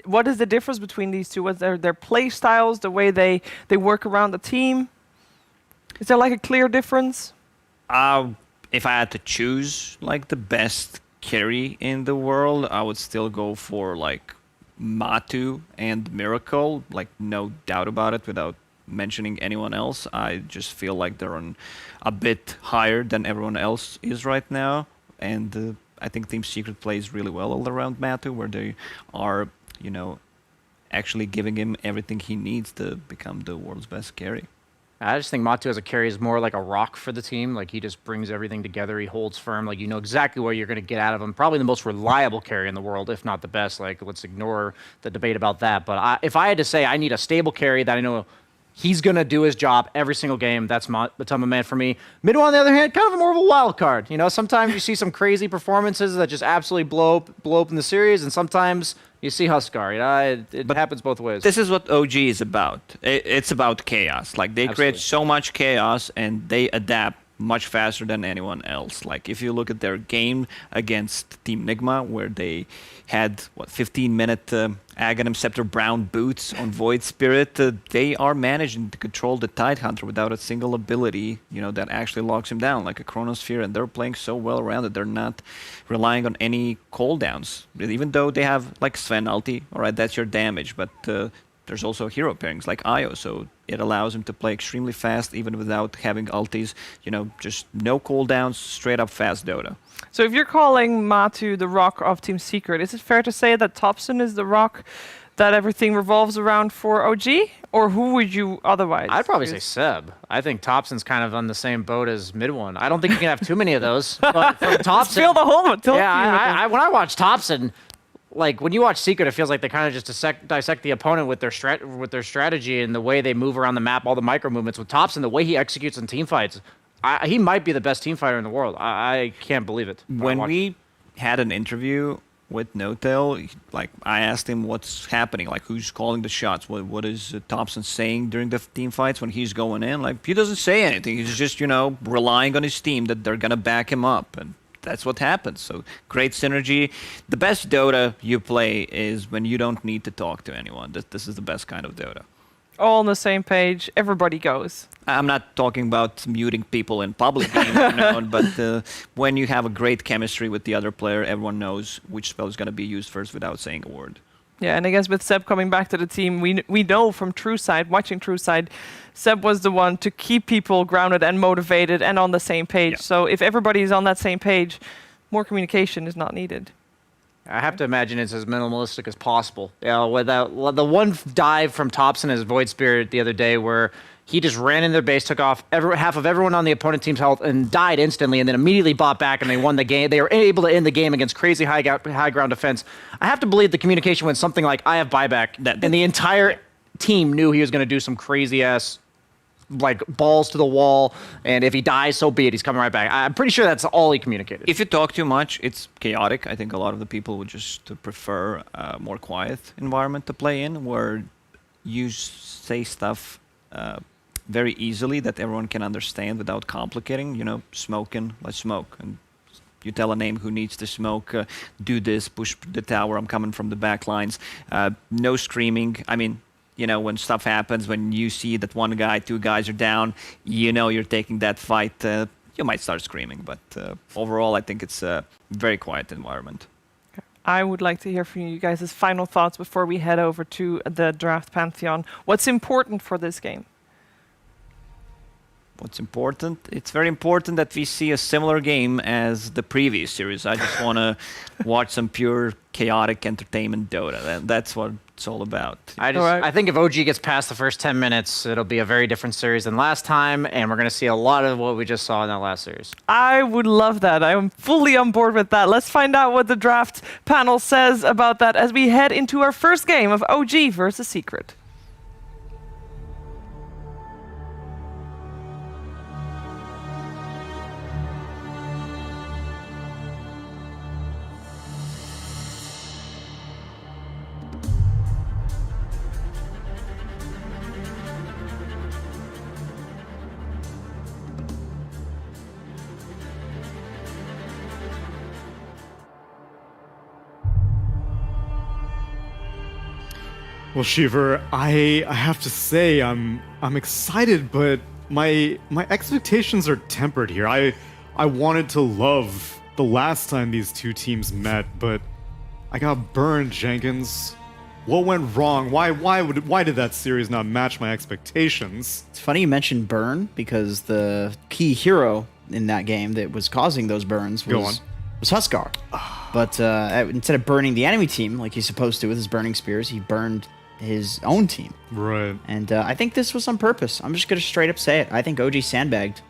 What is the difference between these two? What's their play styles, the way they work around the team? Is there like a clear difference? If I had to choose like the best carry in the world, I would still go for like Matu and Miracle, like no doubt about it, without mentioning anyone else. I just feel like they're on a bit higher than everyone else is right now. And I think Team Secret plays really well all around Matu, where they are, you know, actually giving him everything he needs to become the world's best carry. I just think Matu as a carry is more like a rock for the team. Like, he just brings everything together. He holds firm. Like, you know exactly what you're going to get out of him. Probably the most reliable carry in the world, if not the best. Like, let's ignore the debate about that. But if I had to say I need a stable carry that I know he's going to do his job every single game, that's Matama Man for me. Midway, on the other hand, kind of more of a wild card. You know, sometimes you see some crazy performances that just absolutely blow up in the series, and sometimes you see Huskar. You know, it happens both ways. This is what OG is about. It's about chaos. Like, they create so much chaos, and they adapt much faster than anyone else. Like, if you look at their game against Team Nigma, where they had 15-minute Aghanim Scepter Brown boots on Void Spirit, they are managing to control the Tidehunter without a single ability, you know, that actually locks him down, like a Chronosphere, and they're playing so well around it. They're not relying on any cooldowns, even though they have like Sven ulti. All right, that's your damage, but there's also hero pairings like Io, so it allows him to play extremely fast even without having ultis. You know, just no cooldowns, straight up fast Dota. So if you're calling Matu the rock of Team Secret, is it fair to say that Topson is the rock that everything revolves around for OG? Or who would you otherwise I'd probably say use? Seb. I think Topson's kind of on the same boat as Midone. I don't think you can have too many of those. But from Topson, Fill the whole one. Yeah, when I watch Topson, like, when you watch Secret, it feels like they kind of just dissect the opponent with their strategy and the way they move around the map, all the micro movements. With Topson, the way he executes in team fights, he might be the best team fighter in the world. I can't believe it. When we had an interview with No-Tail, like, I asked him what's happening, like, who's calling the shots, what is Topson saying during the team fights when he's going in. Like, he doesn't say anything. He's just, you know, relying on his team that they're gonna back him up, and that's what happens. So great synergy. The best Dota you play is when you don't need to talk to anyone. This is the best kind of Dota. All on the same page, everybody goes. I'm not talking about muting people in public games, you know, but when you have a great chemistry with the other player, everyone knows which spell is going to be used first without saying a word. Yeah, and I guess with Seb coming back to the team, we know from TrueSide, watching TrueSide, Seb was the one to keep people grounded and motivated and on the same page. Yeah. So if everybody is on that same page, more communication is not needed. I have to imagine it's as minimalistic as possible. Without the one dive from Topson as Void Spirit the other day where he just ran in their base, took off half of everyone on the opponent team's health, and died instantly, and then immediately bought back, and they won the game. They were able to end the game against crazy high ground defense. I have to believe the communication went something like, I have buyback, and the entire team knew he was going to do some crazy-ass, like, balls to the wall, and if he dies, so be it. He's coming right back. I'm pretty sure that's all he communicated. If you talk too much, it's chaotic. I think a lot of the people would just prefer a more quiet environment to play in, where you say stuff very easily that everyone can understand without complicating. You know, smoking, let's smoke. And you tell a name who needs to smoke, do this, push the tower, I'm coming from the back lines. No screaming. I mean, you know, when stuff happens, when you see that one guy, two guys are down, you know you're taking that fight, you might start screaming. But overall, I think it's a very quiet environment. I would like to hear from you guys' final thoughts before we head over to the Draft Pantheon. What's important for this game? What's important? It's very important that we see a similar game as the previous series. I just want to watch some pure chaotic entertainment Dota. That's what it's all about. I think if OG gets past the first 10 minutes, it'll be a very different series than last time, and we're going to see a lot of what we just saw in that last series. I would love that. I'm fully on board with that. Let's find out what the draft panel says about that as we head into our first game of OG versus Secret. Well, Shiver, I have to say I'm excited, but my expectations are tempered here. I wanted to love the last time these two teams met, but I got burned, Jenkins. What went wrong? Why did that series not match my expectations? It's funny you mentioned burn because the key hero in that game that was causing those burns was Huskar. But instead of burning the enemy team like he's supposed to with his burning spears, he burned his own team. Right. And I think this was on purpose. I'm just going to straight up say it. I think OG sandbagged.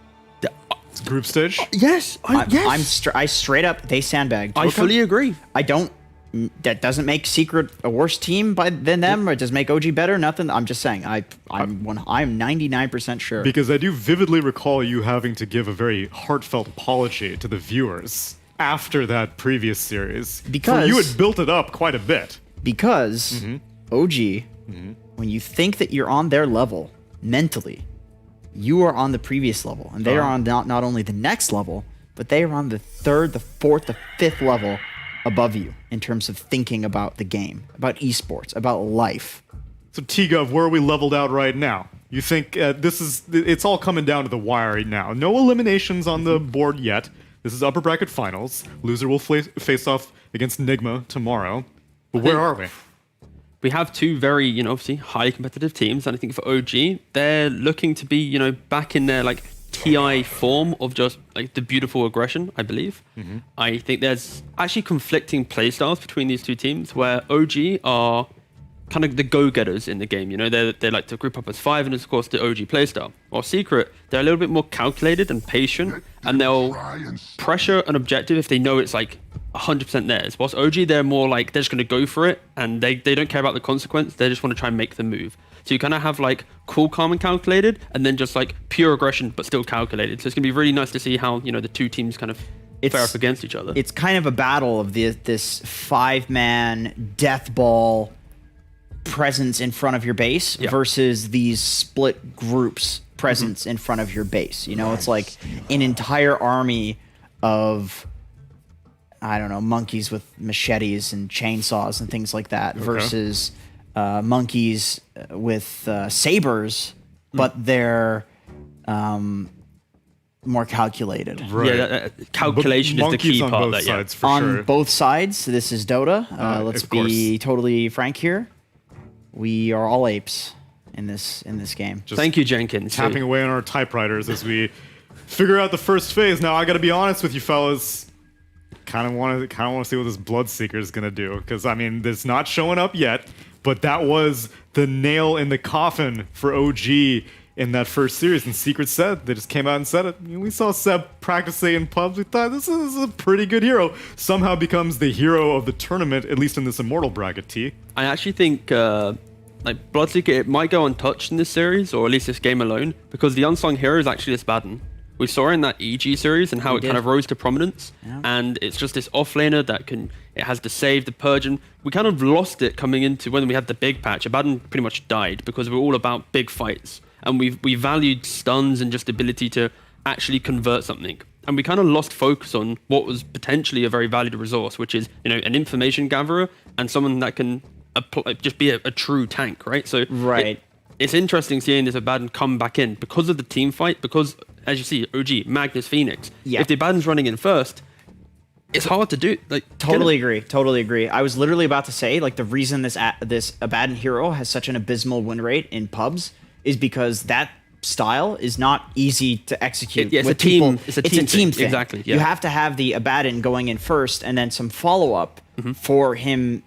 It's group stage? Yes. I straight up, they sandbagged. I fully agree. That doesn't make Secret a worse team than them, or it does make OG better. Nothing. I'm just saying. I'm 99% sure. Because I do vividly recall you having to give a very heartfelt apology to the viewers after that previous series. Because you had built it up quite a bit. Because OG, when you think that you're on their level mentally, you are on the previous level, and they are on not only the next level, but they are on the third, the fourth, the fifth level above you in terms of thinking about the game, about esports, about life. So T-Gov, where are we leveled out right now? You think it's all coming down to the wire right now. No eliminations on the board yet. This is upper bracket finals. Loser will face off against Nigma tomorrow. But where are we? We have two very, obviously highly competitive teams, and I think for OG, they're looking to be, back in their like TI form of just like the beautiful aggression, I believe. I think there's actually conflicting playstyles between these two teams where OG are kind of the go-getters in the game. They like to group up as 5, and of course the OG playstyle. While Secret, they're a little bit more calculated and patient, and they'll pressure an objective if they know it's like 100% theirs. Whilst OG, they're more like they're just going to go for it, and they don't care about the consequence. They just want to try and make the move. So you kind of have like cool, calm, and calculated, and then just like pure aggression, but still calculated. So it's going to be really nice to see how, the two teams kind of fare up against each other. It's kind of a battle of this 5-man death ball presence in front of your base versus these split groups presence in front of your base. It's like an entire army of, I don't know, monkeys with machetes and chainsaws and things like that versus monkeys with sabers, but they're more calculated. Right. Yeah, calculation is the key part. On both sides, for on sure. both sides, this is Dota. Let's be totally frank here. We are all apes in this game. Just thank you, Jenkins. Tapping away on our typewriters as we figure out the first phase. Now, I got to be honest with you, fellas. Kind of want to see what this Bloodseeker is gonna do, because I mean, it's not showing up yet, but that was the nail in the coffin for OG in that first series. And Secret said, they just came out and said it. We saw Seb practicing in pubs. We thought this is a pretty good hero. Somehow becomes the hero of the tournament, at least in this Immortal bracket. T. I actually think like Bloodseeker, it might go untouched in this series, or at least this game alone, because the unsung hero is actually this Baden. We saw in that EG series and how it kind of rose to prominence, and it's just this offlaner that it has the save, the purge, and we kind of lost it coming into when we had the big patch. Abaddon pretty much died because we're all about big fights, and we valued stuns and just ability to actually convert something, and we kind of lost focus on what was potentially a very valued resource, which is an information gatherer and someone that can just be a true tank, right? So it's interesting seeing this Abaddon come back in because of the team fight, because as you see, OG, Magnus, Phoenix. Yeah. If the Abaddon's running in first, it's hard to do. Totally agree. I was literally about to say, like, the reason this Abaddon hero has such an abysmal win rate in pubs is because that style is not easy to execute. It's with a team. people. It's a team thing. Exactly. Yeah. You have to have the Abaddon going in first, and then some follow up for him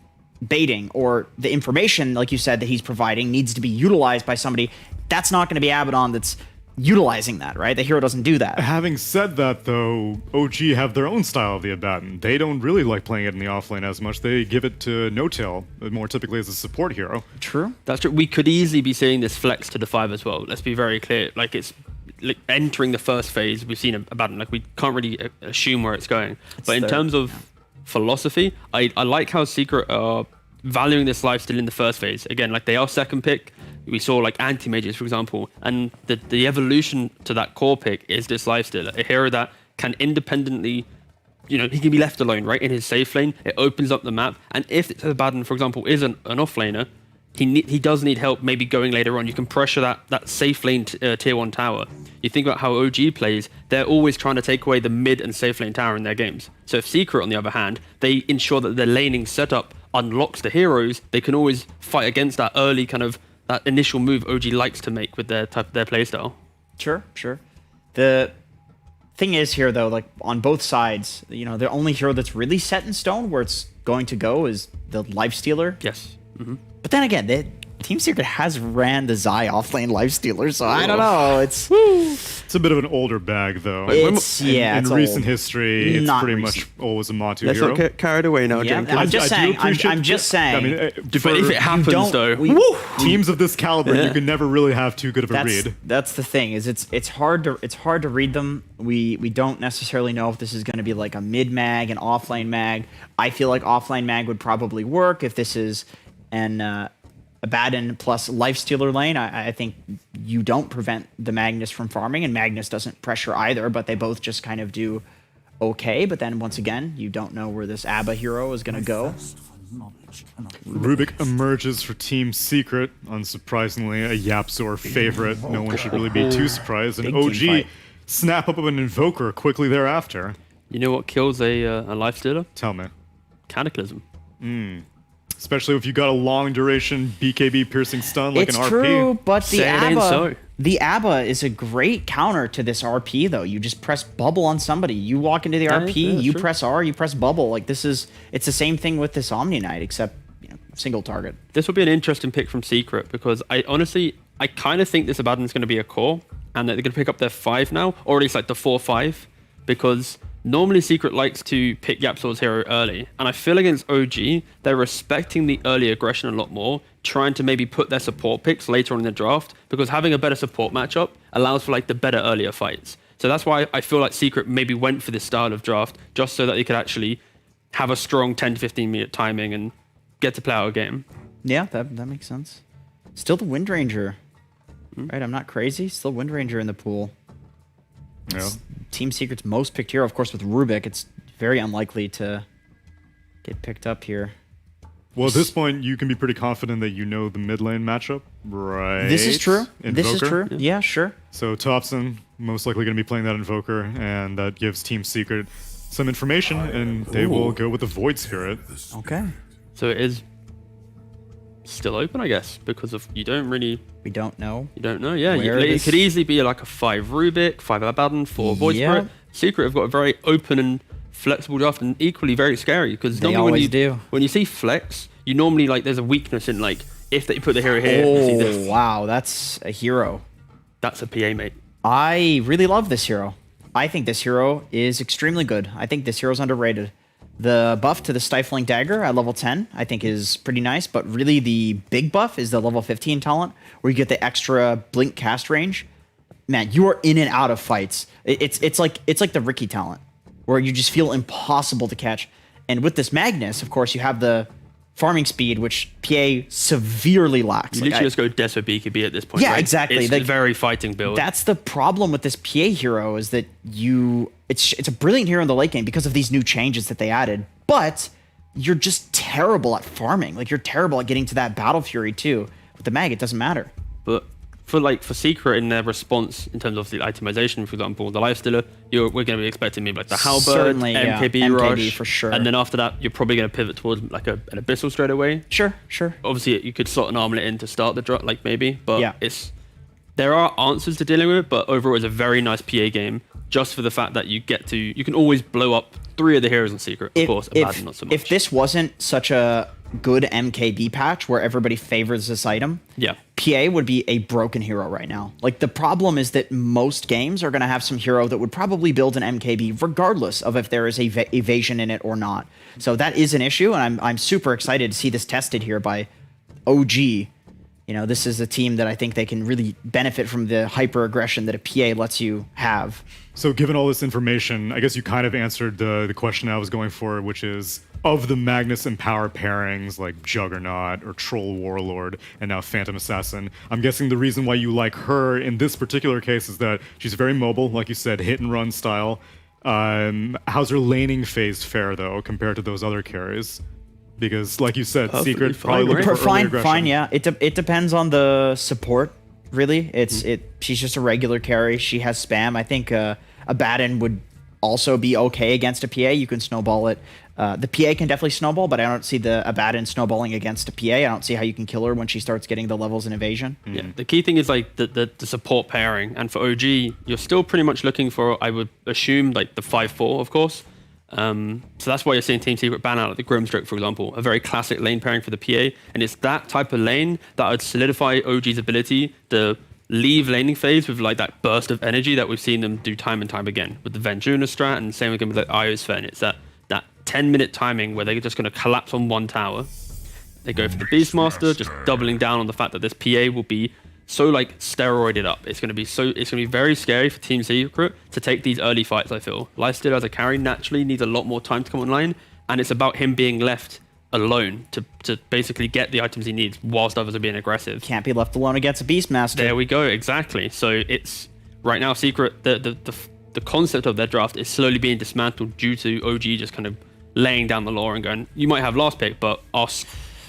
baiting, or the information, like you said, that he's providing needs to be utilized by somebody. That's not going to be Abaddon that's utilizing that, right? The hero doesn't do that. Having said that, though, OG have their own style of the Abaddon. They don't really like playing it in the offlane as much. They give it to No-Tail, more typically as a support hero. True. That's true. We could easily be seeing this flex to the 5 as well. Let's be very clear. Like, it's like entering the first phase, we've seen Abaddon. Like, we can't really assume where it's going. But in terms of philosophy, I like how Secret are valuing this lifesteal in the first phase. Again, like, they are second pick. We saw like anti-mages, for example, and the evolution to that core pick is this lifesteal, a hero that can independently, he can be left alone, right, in his safe lane. It opens up the map, and if Abaddon, for example, is an offlaner, he does need help maybe going later on. You can pressure that safe lane tier 1 tower. You think about how OG plays, they're always trying to take away the mid and safe lane tower in their games. So if Secret, on the other hand, they ensure that their laning setup unlocks the heroes, they can always fight against that early kind of that initial move OG likes to make with their playstyle. Sure. The thing is here, though, like on both sides, you know, the only hero that's really set in stone where it's going to go is the Lifestealer. Yes. But then again, Team Secret has ran the Zai offlane Lifestealer, so I don't know. It's a bit of an older bag, though. In recent history, it's pretty much always a Matu Let's hero. not get carried away now, Yeah, Jim. I'm just saying. I'm just saying. I mean, But if it happens, though, teams of this caliber, you can never really have too good of a read. That's the thing. Is it's hard to read them. We don't necessarily know if this is going to be like a mid mag, an offlane mag. I feel like offlane mag would probably work if this is an Abaddon plus Lifestealer lane. I think you don't prevent the Magnus from farming, and Magnus doesn't pressure either, but they both just kind of do okay. But then once again, you don't know where this Abba hero is going to go. Rubik emerges for Team Secret, unsurprisingly a Yapzor favorite. No one should really be too surprised. And OG snap up of an Invoker quickly thereafter. You know what kills a Lifestealer? Tell me. Cataclysm. Especially if you got a long duration BKB piercing stun like It's an RP. true, but the Abba is a great counter to this RP though. You just press bubble on somebody. You walk into the RP, you press R, you press bubble. Like it's the same thing with this Omni Knight, except single target. This will be an interesting pick from Secret because I kind of think this Abaddon is going to be a core and that they're going to pick up their 5 now, or at least like the 4-5, because normally Secret likes to pick Yapzor's hero early, and I feel against OG, they're respecting the early aggression a lot more, trying to maybe put their support picks later on in the draft, because having a better support matchup allows for like the better earlier fights. So that's why I feel like Secret maybe went for this style of draft, just so that they could actually have a strong 10 to 15 minute timing and get to play out a game. Yeah, that makes sense. Still the Wind Ranger. Right, I'm not crazy. Still Wind Ranger in the pool. Yeah. Team Secret's most picked hero, of course, with Rubik. It's very unlikely to get picked up here. Well, at this point, you can be pretty confident that you know the mid lane matchup, right? This is true. Invoker. This is true. Yeah, sure. So Thompson most likely going to be playing that Invoker, and that gives Team Secret some information, and they will go with the Void Spirit. Okay. So it is still open, I guess, because of we don't know. You don't know, yeah. It could easily be like a 5 Rubik, 5 Abaddon, 4 Void Spirit. Secret have got a very open and flexible draft, and equally very scary, because normally when you see flex, you normally like there's a weakness in like if they put the hero here. Oh wow, that's a hero. That's a PA, mate. I really love this hero. I think this hero is extremely good. I think this hero's underrated. The buff to the Stifling Dagger at level 10, I think is pretty nice, but really the big buff is the level 15 talent, where you get the extra blink cast range. Man, you are in and out of fights. It's like the Ricky talent, where you just feel impossible to catch. And with this Magnus, of course, you have the farming speed, which PA severely lacks. You literally just go Deso BKB at this point. Yeah, right? exactly. It's a very fighting build. That's the problem with this PA hero, is that it's a brilliant hero in the late game because of these new changes that they added, but you're just terrible at farming. Like, you're terrible at getting to that Battle Fury too. With the Mag, it doesn't matter. But for Secret in their response in terms of the itemization, for example, the Lifestealer, we're going to be expecting maybe like the Halberd, Certainly, MKB Rush, for sure. And then after that, you're probably going to pivot towards like an Abyssal straight away. Sure. Obviously, you could slot an Armlet in to start the drop, like maybe, but Yeah. there are answers to dealing with it, but overall it's a very nice PA game, just for the fact that you can always blow up 3 of the heroes in Secret. Of course, Abaddon not so much. If this wasn't such a good MKB patch where everybody favors this item, PA would be a broken hero right now. Like, the problem is that most games are going to have some hero that would probably build an MKB regardless of if there is evasion in it or not. So that is an issue, and I'm super excited to see this tested here by OG. You know, this is a team that I think they can really benefit from the hyper aggression that a PA lets you have. So given all this information, I guess you kind of answered the question I was going for, which is, of the Magnus and Power pairings like Juggernaut or Troll Warlord and now Phantom Assassin, I'm guessing the reason why you like her in this particular case is that she's very mobile, like you said, hit and run style. How's her laning phase fare, though, compared to those other carries? Because, like you said, Secret probably looking for early aggression. Fine, yeah. It depends on the support, really. She's just a regular carry. She has spam. I think Abaddon would also be okay against a PA. You can snowball it. The PA can definitely snowball, but I don't see the Abaddon snowballing against a PA. I don't see how you can kill her when she starts getting the levels in evasion. Yeah, the key thing is like the support pairing, and for OG, you're still pretty much looking for, I would assume, like the 5-4, of course. So that's why you're seeing Team Secret ban out like the Grimstroke, for example, a very classic lane pairing for the PA, and it's that type of lane that would solidify OG's ability to leave laning phase with like that burst of energy that we've seen them do time and time again with the Venjuna strat, and same again with like Iosphere. And it's that 10-minute timing where they're just going to collapse on one tower. They go for the Beastmaster, just doubling down on the fact that this PA will be so like steroided up. It's going to be very scary for Team Secret to take these early fights, I feel. Lifestealer as a carry naturally needs a lot more time to come online, and it's about him being left alone to basically get the items he needs whilst others are being aggressive. Can't be left alone against a Beastmaster. There we go, exactly. So it's right now Secret, the concept of their draft is slowly being dismantled due to OG just kind of laying down the law and going, you might have last pick, but our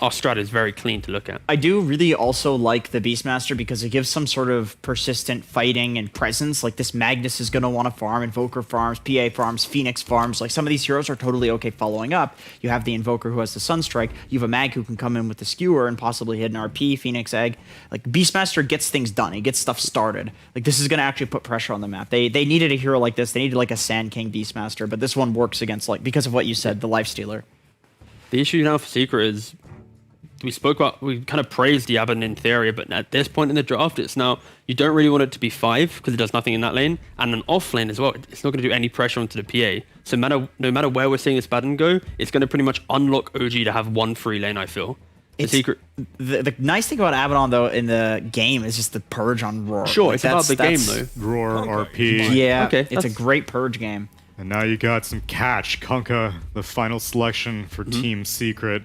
strat is very clean to look at. I do really also like the Beastmaster because it gives some sort of persistent fighting and presence. Like this Magnus is going to want to farm, Invoker farms, PA farms, Phoenix farms. Like some of these heroes are totally okay following up. You have the Invoker who has the Sunstrike. You have a Mag who can come in with the Skewer and possibly hit an RP, Phoenix Egg. Like Beastmaster gets things done. He gets stuff started. Like this is going to actually put pressure on the map. They needed a hero like this. They needed like a Sand King Beastmaster, but this one works against, like, because of what you said, the Lifestealer. The issue now for Secret is we kind of praised the Abaddon in theory, but at this point in the draft, it's now, you don't really want it to be 5 because it does nothing in that lane, and an off lane as well. It's not going to do any pressure onto the PA. So no matter where we're seeing this Abaddon go, it's going to pretty much unlock OG to have one free lane, I feel. The nice thing about Abaddon, though, in the game is just the purge on Roar. Sure, like, it's about the game, though. Roar, RP. Yeah, okay, it's a great purge game. And now you got some catch. Kunkka, the final selection for Team Secret.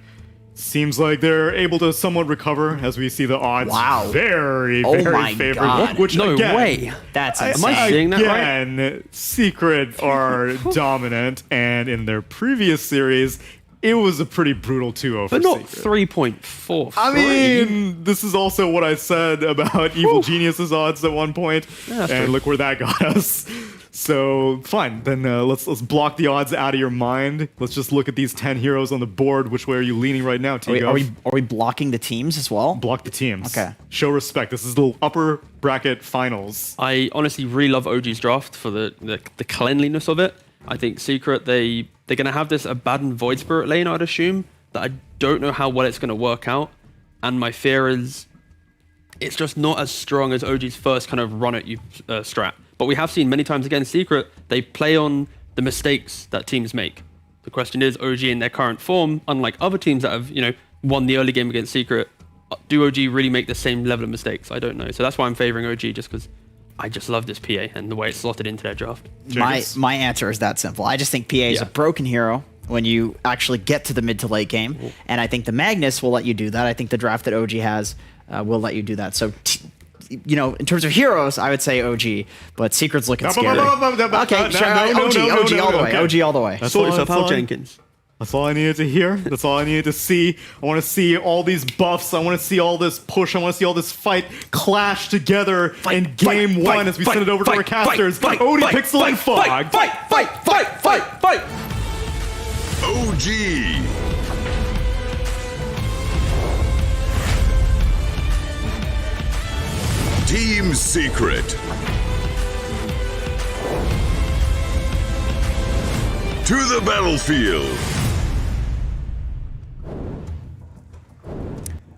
Seems like they're able to somewhat recover as we see the odds very favorable. God. Which No again, way. That's Am I seeing that right? Again, Secret are dominant, and in their previous series, it was a pretty brutal 2-0 for But not Secret. 3.4. I mean, this is also what I said about Evil Genius's odds at one point, and look where that got us. So fine, then let's block the odds out of your mind. Let's just look at these 10 heroes on the board. Which way are you leaning right now, Tigo? Are we blocking the teams as well? Block the teams. Okay. Show respect. This is the upper bracket finals. I honestly really love OG's draft for the cleanliness of it. I think Secret, they're going to have this Abaddon Void Spirit lane, I'd assume, that I don't know how well it's going to work out. And my fear is it's just not as strong as OG's first kind of run at you strat. But we have seen many times again, Secret, they play on the mistakes that teams make. The question is, OG in their current form, unlike other teams that have, won the early game against Secret, do OG really make the same level of mistakes? I don't know. So that's why I'm favoring OG, just because I just love this PA and the way it's slotted into their draft. My answer is that simple. I just think PA is a broken hero when you actually get to the mid to late game. And I think the Magnus will let you do that. I think the draft that OG has will let you do that. So, in terms of heroes, I would say OG, but Secret's looking scary. Okay, sure, OG all the way. OG all the way. Sort yourself out, Jenkins. That's all I needed to hear. That's all I needed to see. I want to see all these buffs. I want to see all this push. I want to see all this fight clash together in game one as we send it over to our casters. Odie Pixel and Fog. Fight! OG. Team Secret. To the battlefield.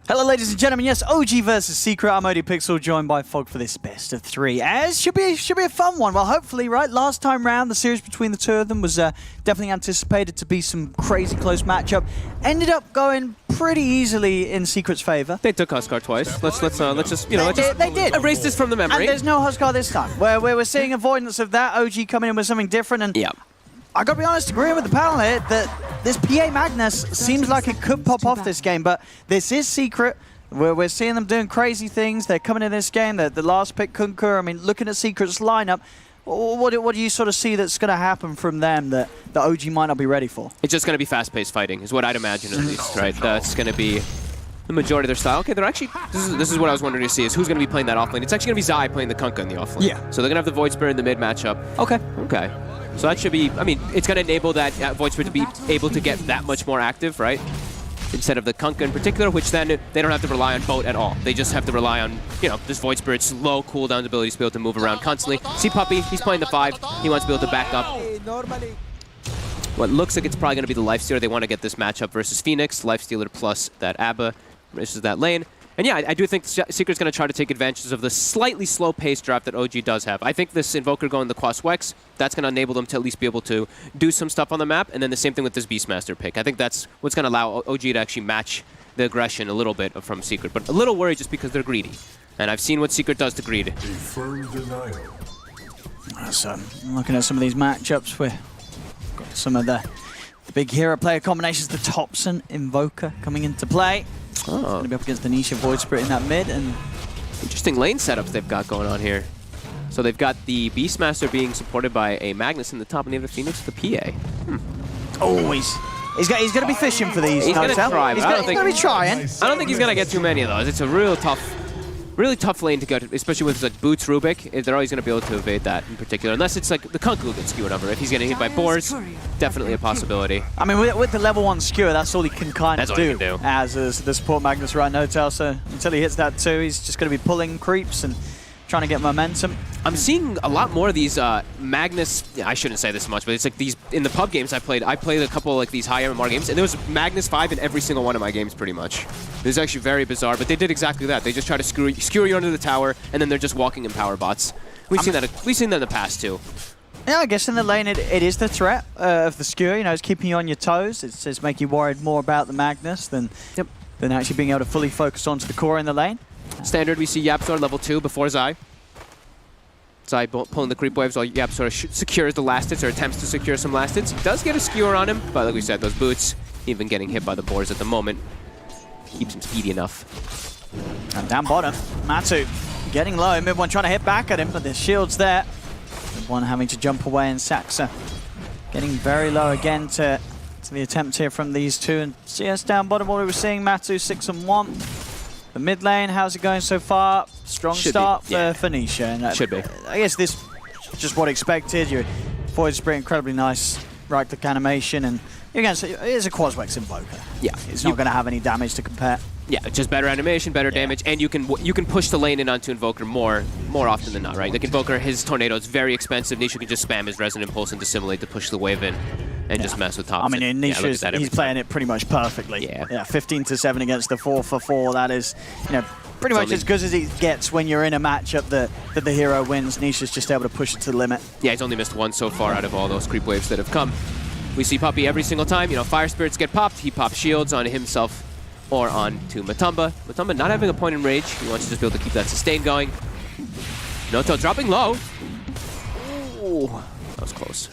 Hello, ladies and gentlemen. Yes, OG versus Secret. I'm Odie Pixel, joined by Fog for this best of 3. As should be a fun one. Well, hopefully, right? Last time round, the series between the two of them was definitely anticipated to be some crazy close matchup. Ended up going pretty easily in Secret's favor. They took Huskar twice. Let's just they did erase this from the memory. And there's no Huskar this time. Where we're seeing avoidance of that. OG coming in with something different. And I gotta be honest, agreeing with the panel here that this PA Magnus seems like it could pop off this game, but this is Secret. We're seeing them doing crazy things. They're coming in this game. The last pick, Kunkka. I mean, looking at Secret's lineup, what do you sort of see that's going to happen from them that the OG might not be ready for? It's just going to be fast-paced fighting, is what I'd imagine at least, right? That's going to be the majority of their style. Okay, they're actually, this is what I was wondering to see, is who's going to be playing that offlane. It's actually going to be Zai playing the Kunkka in the offlane. Yeah. So they're going to have the Void Spirit in the mid matchup. Okay. Okay. So that should be, I mean, it's going to enable that Void Spirit to be able to get that much more active, right? Instead of the Kunkka in particular, which then they don't have to rely on boat at all. They just have to rely on, you know, this Void Spirit's low cooldown ability to be able to move around constantly. See Puppey, he's playing the 5. He wants to be able to back up. What looks like it's probably going to be the Lifestealer. They want to get this matchup versus Phoenix. Lifestealer plus that Abba versus that lane. And yeah, I do think Secret's going to try to take advantage of the slightly slow-paced draft that OG does have. I think this Invoker going the Quas Wex, that's going to enable them to at least be able to do some stuff on the map. And then the same thing with this Beastmaster pick. I think that's what's going to allow OG to actually match the aggression a little bit from Secret. But a little worried just because they're greedy. And I've seen what Secret does to greed. So, looking at some of these matchups, we've got some of the big hero player combinations. The Thompson Invoker coming into play. Oh. Going to be up against the Nisha Void Spirit in that mid. And interesting lane setups they've got going on here. So they've got the Beastmaster being supported by a Magnus in the top, and they have the Phoenix with the PA. Oh, he's going to be fishing for these. He's going to try. He's going to be trying. I don't think he's going to get too many of those. It's a really tough lane to go to, especially with like Boots Rubik. They're always going to be able to evade that in particular, unless it's like the Kunkka gets skewered over. If he's getting hit by boars, definitely a possibility. I mean, with the level 1 skewer, that's all he can kind of do, as the support Magnus right now. So until he hits that 2, he's just going to be pulling creeps and trying to get momentum. I'm seeing a lot more of these Magnus. I shouldn't say this much, but it's like these in the pub games I played a couple like these high MMR games, and there was Magnus 5 in every single one of my games pretty much. It was actually very bizarre, but they did exactly that. They just try to skewer you under the tower, and then they're just walking in power bots. We've seen that in the past too. Yeah, I guess in the lane it is the threat of the skewer. You know, it's keeping you on your toes. It's making you worried more about the Magnus than actually being able to fully focus onto the core in the lane. Standard, we see YapzOr level 2 before Zai. Zai pulling the creep waves while YapzOr secures the last hits or attempts to secure some last hits. He does get a skewer on him, but like we said, those boots, even getting hit by the boars at the moment, keeps him speedy enough. And down bottom, Matu getting low. Mid one trying to hit back at him, but the shield's there. Mid one having to jump away, and Saxa getting very low again to the attempt here from these two. And CS down bottom, what we were seeing, Matu 6-1. The mid lane, how's it going so far? Strong start for Nisha. And, should be. I guess this is just what expected. Your Void Spirit, incredibly nice right click animation, and again, so it is a Quas Wex Invoker. Yeah, it's not going to have any damage to compare. Yeah, just better animation, better damage, and you can push the lane in onto Invoker more often than not, right? Like Invoker, his Tornado is very expensive. Nisha can just spam his Resonant Pulse and Dissimulate to push the wave in and just mess with Thompson. I mean, Nisha, he's playing it pretty much perfectly. Yeah, 15-7 against the 4-for-4. That is, you know, pretty much as good as he gets when you're in a matchup that the hero wins. Nisha's just able to push it to the limit. Yeah, he's only missed one so far out of all those creep waves that have come. We see Puppey every single time. You know, Fire Spirits get popped. He pops shields on himself or on to Matumba. Matumba not having a point in rage. He wants to just be able to keep that sustain going. Noto dropping low. Ooh, that was close.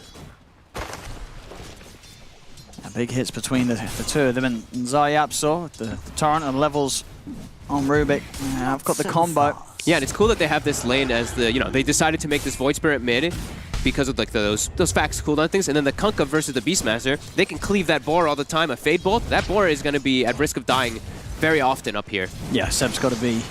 Big hits between the two of them, and YapzOr, the torrent and levels on Rubik. I've got the combo. Yeah, and it's cool that they have this lane as the, you know, they decided to make this Void Spirit mid because of like those Fax cooldown things, and then the Kunkka versus the Beastmaster, they can cleave that boar all the time. A Fade Bolt, that boar is going to be at risk of dying very often up here. Yeah, Seb's got to be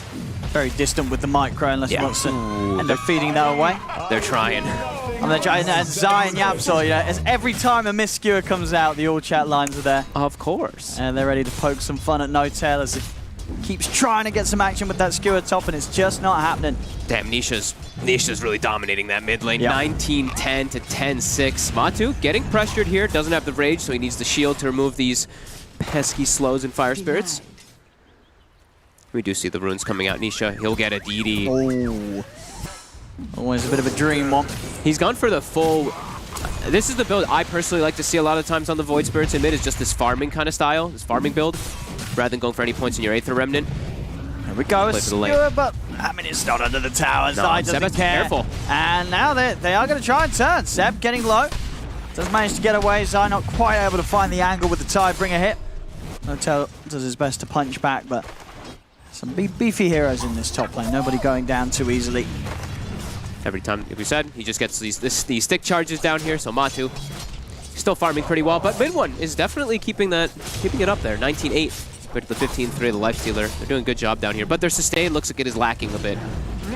very distant with the micro unless he wants to end up feeding that away. They're trying. And they're trying, and Zai and YapzOr, you know, as every time a missed skewer comes out, the all chat lines are there. Of course. And they're ready to poke some fun at No-Tail as it keeps trying to get some action with that skewer top, and it's just not happening. Damn, Nisha's really dominating that mid lane. 19-10 to 10-6. Matu getting pressured here, doesn't have the rage, so he needs the shield to remove these pesky slows and Fire Spirits. We do see the runes coming out. Nisha, he'll get a DD. Oh. Always a bit of a dream one. He's gone for the full... This is the build I personally like to see a lot of times on the Void Spirits in mid, is just this farming kind of style, this farming build, rather than going for any points in your Aether Remnant. Here we go, a skewer, but I mean, it's not under the tower. Zai doesn't care. Careful. And now they are going to try and turn. Seb getting low. Does manage to get away. Zai not quite able to find the angle with the Tidebringer hit. No-Tail does his best to punch back, but some beefy heroes in this top lane. Nobody going down too easily. Every time, like we said, he just gets these stick charges down here, so Matu still farming pretty well, but mid one is definitely keeping it up there. 19-8 compared to the 15-3 of the Lifestealer. They're doing a good job down here, but their sustain looks like it is lacking a bit.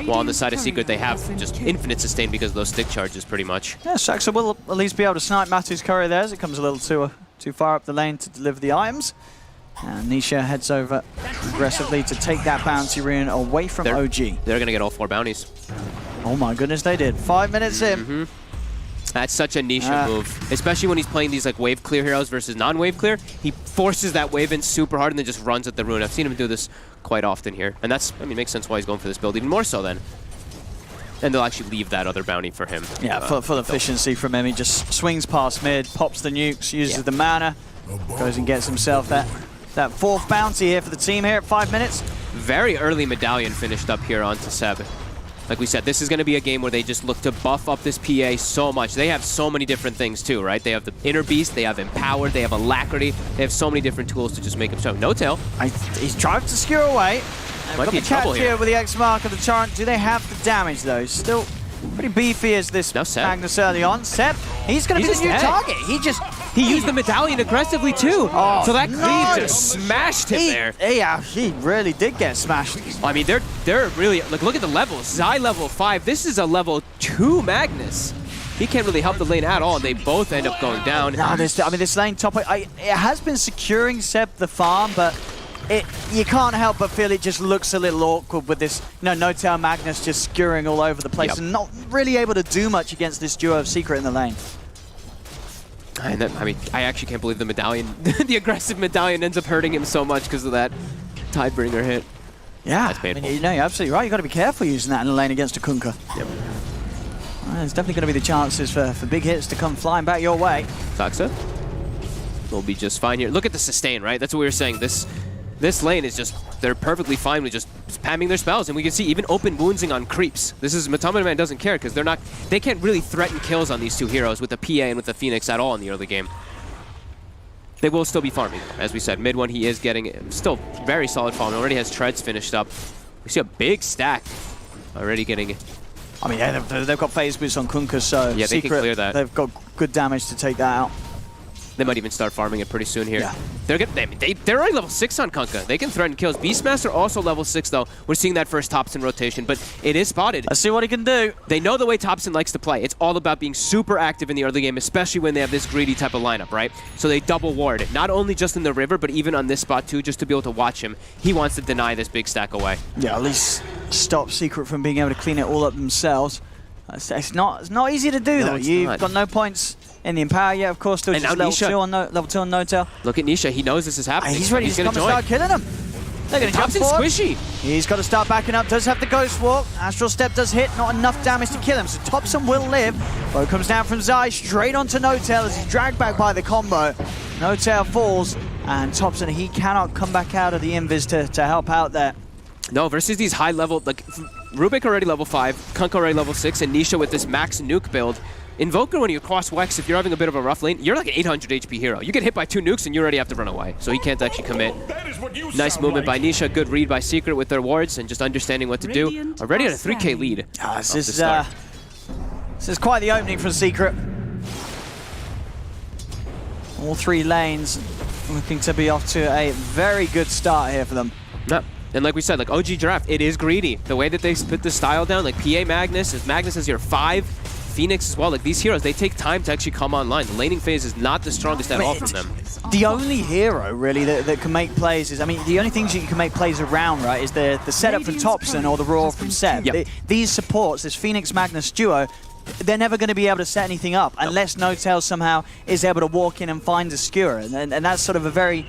While on the side of Secret, they have just infinite sustain because of those stick charges, pretty much. Yeah, Saxa will at least be able to snipe Matu's courier there as it comes a little too far up the lane to deliver the items. And Nisha heads over aggressively to take that bounty rune away from OG. They're going to get all 4 bounties. Oh my goodness, they did. 5 minutes in. That's such a Nisha move, especially when he's playing these like wave clear heroes versus non-wave clear. He forces that wave in super hard and then just runs at the rune. I've seen him do this quite often here, and that's, I mean, makes sense why he's going for this build even more so then. And they'll actually leave that other bounty for him. Yeah, full efficiency from him. He just swings past mid, pops the nukes, uses the mana, goes and gets himself that 4th bounty here for the team here at 5 minutes. Very early medallion finished up here onto Seb. Like we said, this is going to be a game where they just look to buff up this PA so much. They have so many different things too, right? They have the Inner Beast, they have Empowered, they have Alacrity. They have so many different tools to just make him strong. No tail. He's tried to skewer away. Might Got be the in trouble catch here. with the X mark of the Torrent. Do they have the damage though? Still pretty beefy as this Magnus early on. Seb, he's going to be the new target. He used the medallion aggressively too. Oh, so that no. cleave just smashed him there. Yeah, he really did get smashed. I mean, they're really, like, look at the levels. Zai level 5. This is a level 2 Magnus. He can't really help the lane at all, and they both end up going down. No, this lane top, it has been securing Seb the farm, but you can't help but feel it just looks a little awkward with this, no-tail Magnus just skewering all over the place and not really able to do much against this duo of Secret in the lane. And I mean, I actually can't believe the medallion, the aggressive medallion ends up hurting him so much because of that Tidebringer hit. Yeah, that's painful. I mean, you're absolutely right. You've got to be careful using that in the lane against a Kunkka. Yep. There's definitely going to be the chances for big hits to come flying back your way. Saxa will be just fine here. Look at the sustain, right? That's what we were saying. This lane is just, they're perfectly fine with just spamming their spells, and we can see even open woundsing on creeps. This is, Matama Man doesn't care because they can't really threaten kills on these two heroes with the PA and with the Phoenix at all in the early game. They will still be farming, as we said. Mid one, he is getting still very solid farm. Already has treads finished up. We see a big stack already getting. I mean, yeah, they've got phase boots on Kunkka, so yeah, they Secret, can clear that. They've got good damage to take that out. They might even start farming it pretty soon here. Yeah. They're already level 6 on Kunkka. They can threaten kills. Beastmaster also level 6 though. We're seeing that first Topson rotation, but it is spotted. Let's see what he can do. They know the way Topson likes to play. It's all about being super active in the early game, especially when they have this greedy type of lineup, right? So they double ward it. Not only just in the river, but even on this spot too, just to be able to watch him. He wants to deny this big stack away. Yeah, at least stop Secret from being able to clean it all up themselves. It's not easy to do though. You've got no points in the Empower yet, of course, still and just level 2 on No-Tail. Look at Nisha, he knows this is happening. He's ready to come and start killing him. They're going to jump Topson's forward. squishy. He's got to start backing up, does have the Ghost Walk. Astral Step does hit, not enough damage to kill him, so Topson will live. Bow comes down from Zai, straight onto No-Tail as he's dragged back by the combo. No-Tail falls, and Topson, he cannot come back out of the invis to help out there. No, versus these high level, like Rubik already level 5, Kunkka already level 6, and Nisha with this max nuke build. Invoker, when you cross Wex, if you're having a bit of a rough lane, you're like an 800 HP hero. You get hit by 2 nukes and you already have to run away. So he can't actually commit. Nice movement by Nisha, good read by Secret with their wards and just understanding what to do. Already at a 3k lead. This is quite the opening for Secret. All 3 lanes looking to be off to a very good start here for them. Yep. And like we said, like OG Draft, it is greedy. The way that they put the style down, like PA Magnus is your 5, Phoenix as well. Like these heroes, they take time to actually come online. The laning phase is not the strongest at all from them. The only hero really that can make plays is, I mean, the only things you can make plays around, right, is the setup from Topson or the roar from Seb. Yep. These supports, this Phoenix Magnus duo, they're never going to be able to set anything up unless No-Tail somehow is able to walk in and find a skewer. And that's sort of a very...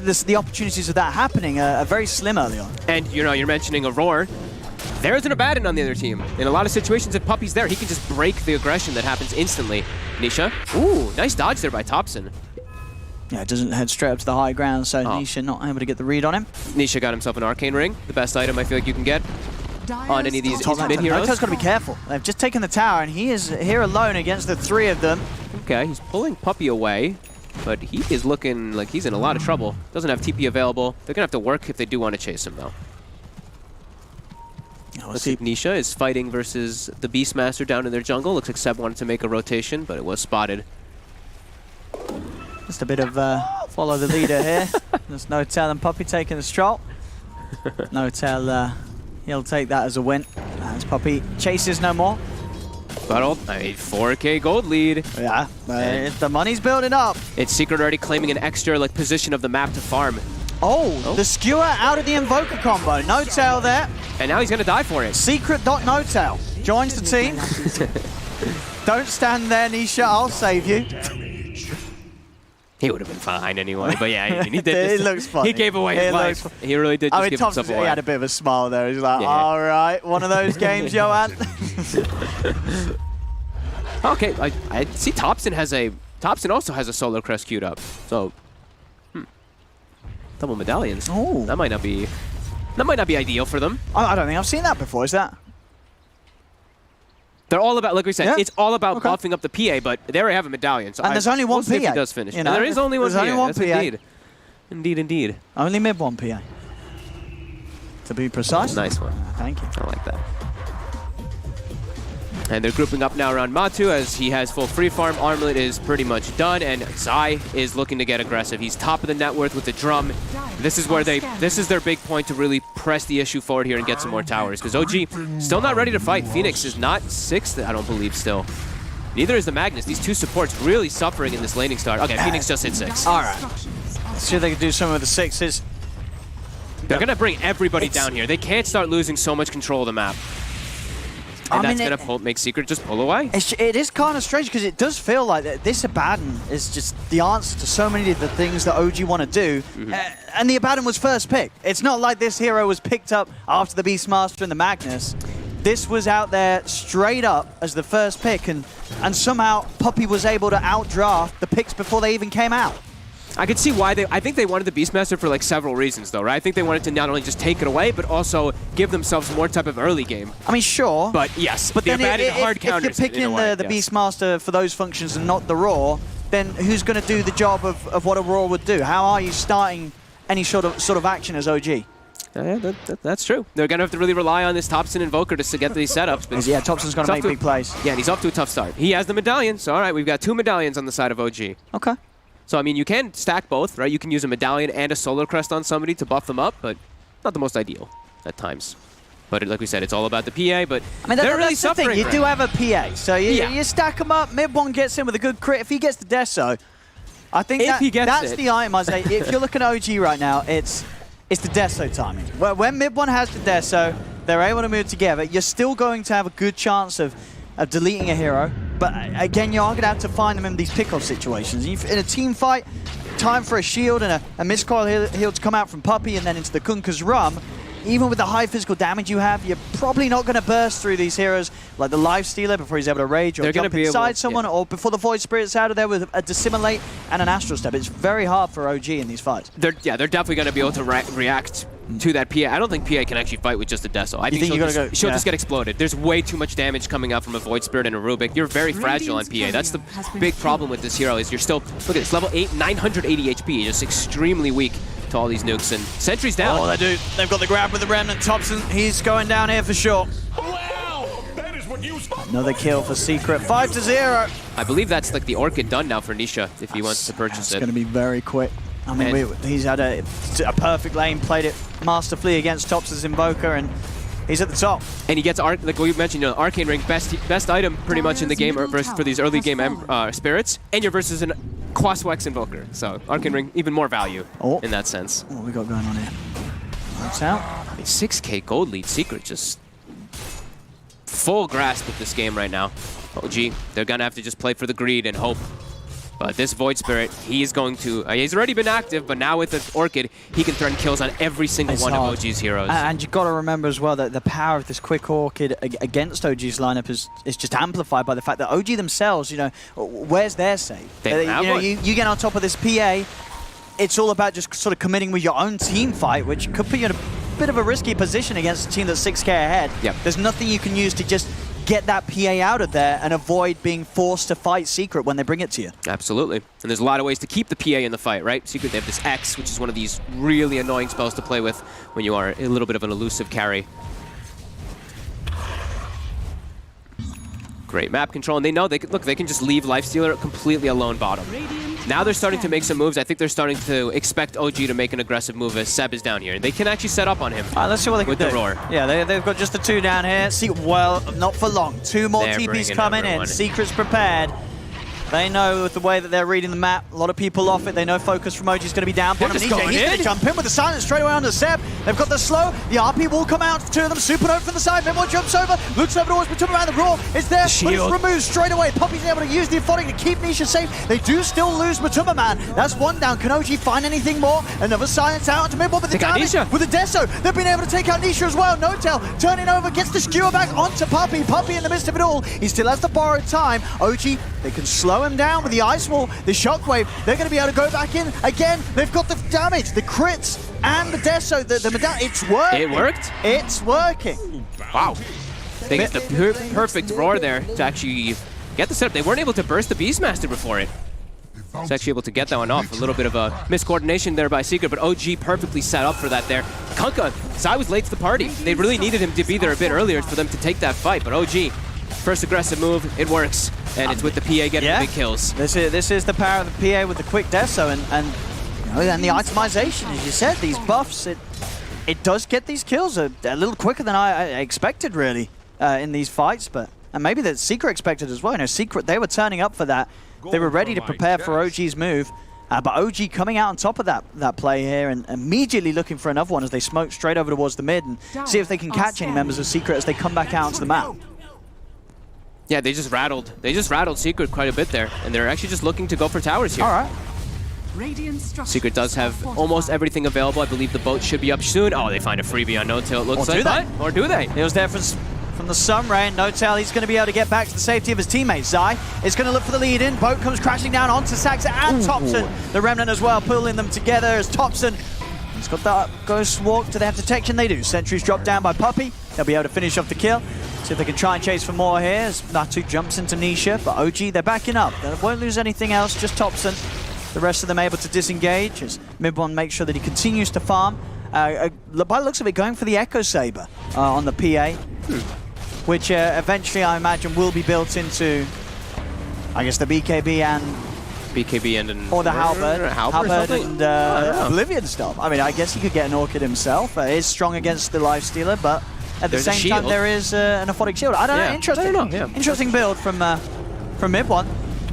The opportunities of that happening are very slim early on. And, you're mentioning Aurora. There's an Abaddon on the other team. In a lot of situations, if Puppy's there, he can just break the aggression that happens instantly. Nisha. Ooh, nice dodge there by Topson. Yeah, it doesn't head straight up to the high ground, so Nisha not able to get the read on him. Nisha got himself an Arcane Ring, the best item I feel like you can get on any of these mid heroes. No-Tail's got to be careful. They've just taken the tower, and he is here alone against the 3 of them. Okay, he's pulling Puppy away. But he is looking like he's in a lot of trouble. Doesn't have TP available. They're going to have to work if they do want to chase him, though. Looks like Nisha is fighting versus the Beastmaster down in their jungle. Looks like Seb wanted to make a rotation, but it was spotted. Just a bit of follow the leader here. There's No-Tail and Puppy taking a stroll. No-Tail, He'll take that as a win. As Puppey chases no more. But a 4K gold lead. Yeah, the money's building up. It's Secret already claiming an extra position of the map to farm. Oh, the skewer out of the Invoker combo. No tail there. And now he's going to die for it. Secret.NoTail joins the team. Don't stand there, Nisha. I'll save you. He would have been fine anyway, but yeah, I mean, he did. It looks funny. He gave away his life. He really did just give himself away. He had a bit of a smile there. He's like, all right, one of those games, Johan. Okay, I see Thompson also has a Solar Crest queued up. So, double medallions. Oh, that might not be ideal for them. I don't think I've seen that before. Is that? They're all about, like we said, it's all about buffing up the PA, but they already have a medallion. So and there's only one PA. If he does finish. You know, there is only one PA. Only one PA. Indeed. Only mid one PA. To be precise. Nice one. Thank you. I like that. And they're grouping up now around Matu as he has full free farm. Armlet is pretty much done, and Zai is looking to get aggressive. He's top of the net worth with the drum. This is their big point to really press the issue forward here and get some more towers. Because OG still not ready to fight. Phoenix is not 6th, I don't believe, still. Neither is the Magnus. These two supports really suffering in this laning start. Okay, Phoenix just hit 6. All right. Let's see if they can do some of the 6s. They're going to bring everybody down here. They can't start losing so much control of the map. And that's going to make Secret just pull away. It is kind of strange because it does feel like this Abaddon is just the answer to so many of the things that OG want to do. And the Abaddon was first pick. It's not like this hero was picked up after the Beastmaster and the Magnus. This was out there straight up as the first pick, and somehow Puppey was able to outdraft the picks before they even came out. I could see why I think they wanted the Beastmaster for several reasons though, right? I think they wanted to not only just take it away, but also give themselves more type of early game. I mean, sure. But yes, but then hard counters. If you're picking the Beastmaster for those functions and not the Raw, then who's going to do the job of what a Raw would do? How are you starting any sort of action as OG? Yeah, that's true. They're going to have to really rely on this Thompson Invoker to get these setups. But yeah, Thompson's going to make big plays. Yeah, and he's off to a tough start. He has the medallion, so all right, we've got 2 medallions on the side of OG. Okay. So, I mean, you can stack both, right? You can use a medallion and a Solar Crest on somebody to buff them up, but not the most ideal at times. But like we said, it's all about the PA, but I mean, they're really that's the suffering. thing. You do have a PA, so you stack them up. Mid one gets in with a good crit. If he gets the Deso, I think that's the item. I say, if you're looking at OG right now, it's the Deso timing. When mid one has the Deso, they're able to move together. You're still going to have a good chance of deleting a hero. But again, you are going to have to find them in these pick-off situations. In a team fight, time for a shield and a miscoil heal to come out from Puppey and then into the Kunkka's Rum. Even with the high physical damage you have, you're probably not going to burst through these heroes like the Life Stealer before he's able to rage or jump inside someone, or before the Void Spirit's out of there with a Dissimulate and an Astral Step. It's very hard for OG in these fights. They're definitely going to be able to react to that PA. I don't think PA can actually fight with just a Deso. I think she'll just get exploded. There's way too much damage coming out from a Void Spirit and a Rubik. You're very fragile on PA. That's the big problem with this hero is you're still, look at this, level 8, 980 HP, just extremely weak to all these nukes, and Sentry's down. Oh, they do. They've got the grab with the Remnant. Thompson, he's going down here for sure. Another kill for Secret. 5-0. I believe that's the Orchid done now for Nisha if he wants to purchase it. It's going to be very quick. I mean, he's had a perfect lane, played it masterfully against Thompson's Invoker, and he's at the top. And he gets, like we mentioned, Arcane Ring, best item pretty much in the game for these early game spirits, and you're versus an Quaswex Invoker. So Arcane Ring, even more value in that sense. What we got going on here? That's out. I mean, 6K gold lead. Secret just full grasp of this game right now. OG, they're going to have to just play for the greed and hope. But this Void Spirit, he's going to... he's already been active, but now with the Orchid, he can threaten kills on every single one of OG's heroes. And you've got to remember as well that the power of this quick Orchid against OG's lineup is just amplified by the fact that OG themselves, where's their save? You get on top of this PA, it's all about just sort of committing with your own team fight, which could put you in a bit of a risky position against a team that's 6K ahead. Yep. There's nothing you can use to just get that PA out of there and avoid being forced to fight Secret when they bring it to you. Absolutely. And there's a lot of ways to keep the PA in the fight, right? Secret, they have this X, which is one of these really annoying spells to play with when you are a little bit of an elusive carry. Great map control, and they know they can just leave Lifestealer completely alone bottom. Now they're starting to make some moves. I think they're starting to expect OG to make an aggressive move as Seb is down here. And they can actually set up on him. All right, let's see what they can do. With the roar. Yeah, they've got just the 2 down here. See, well, not for long. 2 more They're TPs bringing coming everyone. in. Secret's prepared. They know with the way that they're reading the map, a lot of people off it. They know focus from OG is going to be down. They're just going He's going in. to jump in with the silence straight away onto Seb. They've got the slow. The RP will come out. 2 of them. Supernova from the side. Mid-1 jumps over. Looks over towards Matuma around the roar. It's there, but it's removed straight away. Puppy's able to use the Aphotic to keep Nisha safe. They do still lose Matuma, man. That's 1 down. Can OG find anything more? Another silence out onto Mid-1 with the damage. With the Deso, they've been able to take out Nisha as well. Notel turning over, gets the skewer back onto Puppy. Puppy in the midst of it all. He still has the borrowed time. OG, they can slow him down with the Ice Wall, the Shockwave. They're going to be able to go back in again. They've got the damage, the crits, and the Deso, the medallion. It's working. It worked? It's working. Wow. They get the perfect roar there to actually get the setup. They weren't able to burst the Beastmaster before it. It's actually able to get that one off. A little bit of a miscoordination there by Secret, but OG perfectly set up for that there. Kunkka, Zai was late to the party. They really needed him to be there a bit earlier for them to take that fight, but OG, first aggressive move, it works. And it's with the PA getting the big kills. This is the power of the PA with the quick Deso and the itemization. As you said, these buffs, it does get these kills a little quicker than I expected, really, in these fights. And maybe that Secret expected as well. You know, Secret, they were turning up for that. They were ready to prepare for OG's move. But OG coming out on top of that play here and immediately looking for another one as they smoke straight over towards the mid and see if they can catch any members of Secret as they come back out onto the map. Yeah, they just rattled Secret quite a bit there, and they're actually just looking to go for towers here. All right. Secret does have almost everything available. I believe the boat should be up soon. Oh, they find a freebie on No-Tail, it looks like. Or do they? It was there from the Sunray. No-Tail, he's going to be able to get back to the safety of his teammates. Zai is going to look for the lead in. Boat comes crashing down onto Saxa and Thompson. The Remnant as well, pulling them together as Thompson. He's got that Ghost Walk. Do they have detection? They do. Sentries dropped down by Puppy. They'll be able to finish off the kill. See if they can try and chase for more here as Natu jumps into Nisha, but OG, they're backing up. They won't lose anything else, just Thompson. The rest of them able to disengage as Mid-1 makes sure that he continues to farm. By the looks of it, going for the Echo Saber on the PA, which eventually I imagine will be built into, I guess, the BKB and or the Halberd and Oblivion stuff. I mean, I guess he could get an Orchid himself. Is strong against the Lifestealer, but at the same time there is an Aphotic Shield. I don't know. Interesting. Interesting build from Mid-1.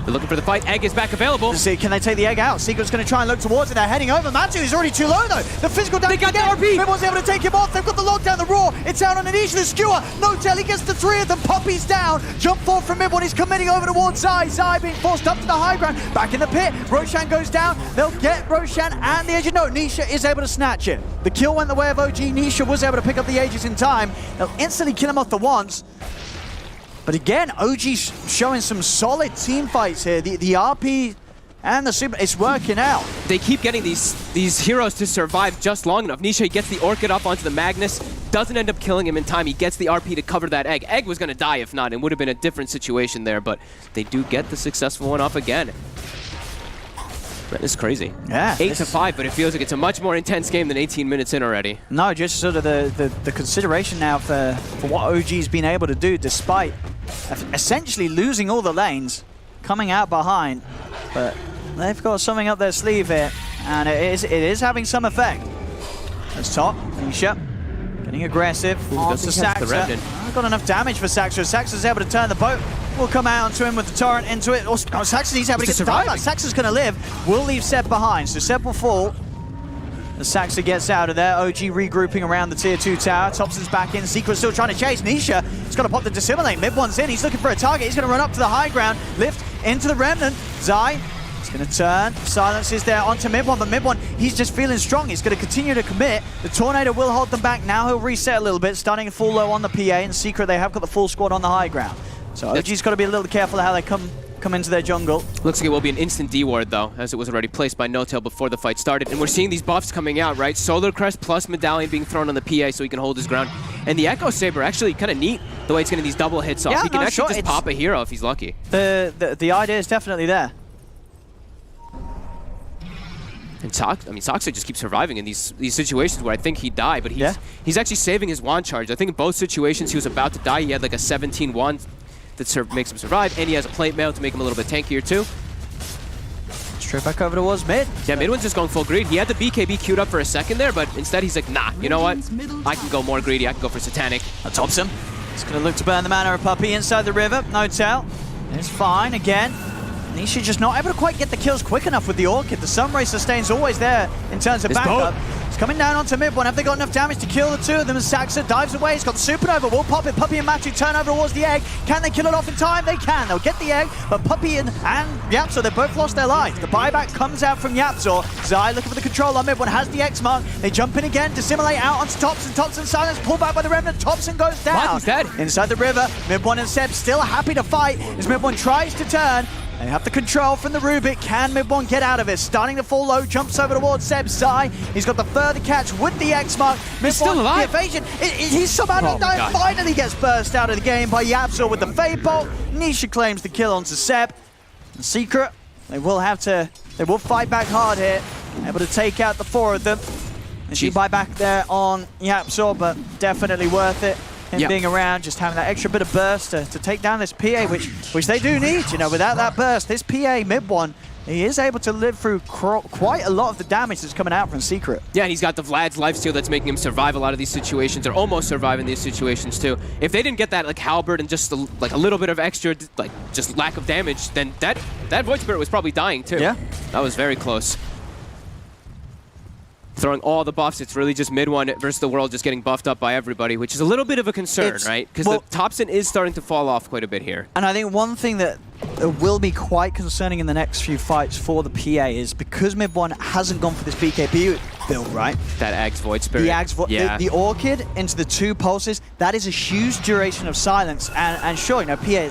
They're looking for the fight. Egg is back available. Let's see, can they take the egg out? Secret's going to try and look towards it. They're heading over. Matu is already too low, though. The physical damage. They got the RP. Mid-1's able to take him off. They've got the lockdown, the roar. It's out on Anisha, the skewer. No-Tail, he gets the 3 of them. Puppy's down. Jump forward from Mid-1. He's committing over towards Zai. Zai being forced up to the high ground. Back in the pit. Roshan goes down. They'll get Roshan and the Aegis. No, Nisha is able to snatch it. The kill went the way of OG. Nisha was able to pick up the Aegis in time. They'll instantly kill him off the once. But again, OG's showing some solid team fights here. The RP and the Super, it's working out. They keep getting these heroes to survive just long enough. Nisha gets the Orchid up onto the Magnus, doesn't end up killing him in time. He gets the RP to cover that Egg. Egg was going to die if not. It would have been a different situation there, but they do get the successful one off again. It's crazy. Yeah. 8-5, but it feels like it's a much more intense game than 18 minutes in already. No, just sort of the consideration now for what OG's been able to do despite essentially losing all the lanes, coming out behind. But they've got something up their sleeve here, and it is having some effect. That's top. Nisha getting aggressive onto Saxa. Got enough damage for Saxa. Saxa's able to turn the boat. Will come out onto him with the torrent into it. Saxa needs able to get the dive. Saxa's going to live. Will leave Seb behind, so Seb will fall. As Saxa gets out of there, OG regrouping around the tier 2 tower. Thompson's back in. Secret still trying to chase. Nisha, he's got to pop the Dissimulate. Mid-1's in. He's looking for a target. He's going to run up to the high ground. Lift into the Remnant. Zai, he's going to turn. Silence is there onto Mid-1, but Mid-1, he's just feeling strong. He's going to continue to commit. The Tornado will hold them back. Now he'll reset a little bit, starting full low on the PA. And Secret, they have got the full squad on the high ground. So OG's got to be a little careful how they come into their jungle. Looks like it will be an instant D-ward though, as it was already placed by No-Tail before the fight started. And we're seeing these buffs coming out, right? Solar Crest plus Medallion being thrown on the PA so he can hold his ground. And the Echo Saber, actually kind of neat the way it's getting these double hits off. He can actually just pop a hero if he's lucky. The idea is definitely there. And Saxa just keeps surviving in these situations where I think he'd die, but he's actually saving his wand charge. I think in both situations he was about to die. He had like a 17 wand that makes him survive, and he has a plate mail to make him a little bit tankier too. Straight back over towards mid. Yeah, mid one's just going full greed. He had the BKB queued up for a second there, but instead he's like, nah, you know what? I can go more greedy. I can go for Satanic. That tops him. He's going to look to burn the mana of Puppey inside the river. No tell. It's fine again. Nisha just not able to quite get the kills quick enough with the Orchid. The Sunray sustain's always there in terms of backup. He's coming down onto mid one. Have they got enough damage to kill the two of them? As Saxa dives away, he's got the Supernova. Will pop it. Puppey and Matu turn over towards the egg. Can they kill it off in time? They can. They'll get the egg, but Puppey and Yapzor, they both lost their lives. The buyback comes out from Yapzor. Zai looking for the control on mid one, has the X mark. They jump in again, dissimulate out onto Thompson. Thompson silence, pulled back by the Remnant. Thompson goes down. He's dead. Inside the river, mid one and Seb still happy to fight as mid one tries to turn. They have the control from the Rubik. Can mid-1 get out of it? Starting to fall low, jumps over towards Seb. Zai, he's got the further catch with the X-Mark. He's still alive. The evasion, he's somehow not dying. Finally gets burst out of the game by Yapzor with the Fade Bolt. Nisha claims the kill onto Seb. The Secret, they will fight back hard here. Able to take out the four of them. And she buy back there on Yapzor, but definitely worth it. Him being around, just having that extra bit of burst to take down this PA, which they do need. You know, without that burst, this PA mid-1, he is able to live through quite a lot of the damage that's coming out from Secret. Yeah, and he's got the Vlad's lifesteal that's making him survive a lot of these situations, or almost survive in these situations too. If they didn't get that like halberd and just a little bit of extra, like just lack of damage, then that Void Spirit was probably dying too. Yeah, that was very close. Throwing all the buffs, it's really just mid-1 versus the world just getting buffed up by everybody, which is a little bit of a concern, right? Because the Thompson is starting to fall off quite a bit here. And I think one thing that will be quite concerning in the next few fights for the PA is because mid-1 hasn't gone for this BKB build, right? That Ag's Void Spirit. The Orchid into the 2 pulses, that is a huge duration of silence. And sure, you know, PA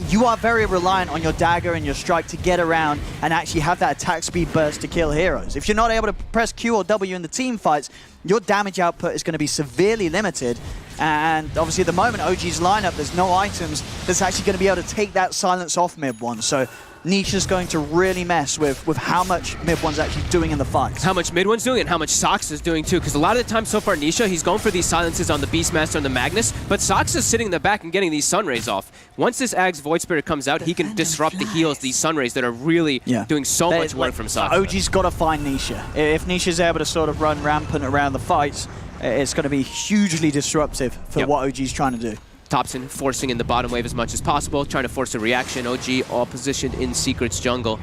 you are very reliant on your dagger and your strike to get around and actually have that attack speed burst to kill heroes. If you're not able to press Q or W in the team fights, your damage output is going to be severely limited. And obviously at the moment, OG's lineup, there's no items that's actually going to be able to take that silence off mid-1. So Nisha's going to really mess with how much mid-1's actually doing in the fights. How much mid-1's doing and how much Sox is doing too, because a lot of the time so far Nisha, he's going for these silences on the Beastmaster and the Magnus, but Sox is sitting in the back and getting these Sunrays off. Once this Ag's Void Spirit comes out, he can disrupt the heals, these Sunrays that are really doing so much work from Sox. OG's got to find Nisha. If Nisha's able to sort of run rampant around the fights, it's going to be hugely disruptive for what OG's trying to do. Thompson forcing in the bottom wave as much as possible, trying to force a reaction. OG all positioned in Secret's jungle.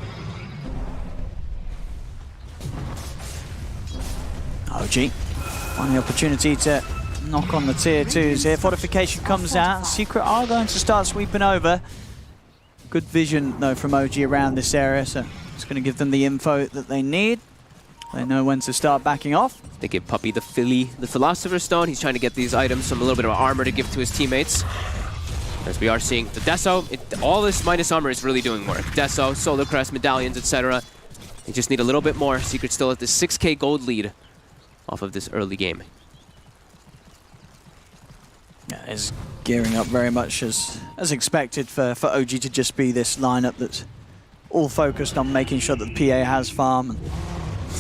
OG, finding the opportunity to knock on the tier 2s here. Fortification comes out, and Secret are going to start sweeping over. Good vision, though, from OG around this area, so it's going to give them the info that they need. They know when to start backing off. They give Puppey the Philosopher's Stone. He's trying to get these items, some a little bit of armor to give to his teammates. As we are seeing the Deso, all this minus armor is really doing work. Deso, Solar Crest, medallions, etc. They just need a little bit more. Secret still at the 6k gold lead off of this early game. Yeah, it's gearing up very much as expected for OG to just be this lineup that's all focused on making sure that the PA has farm.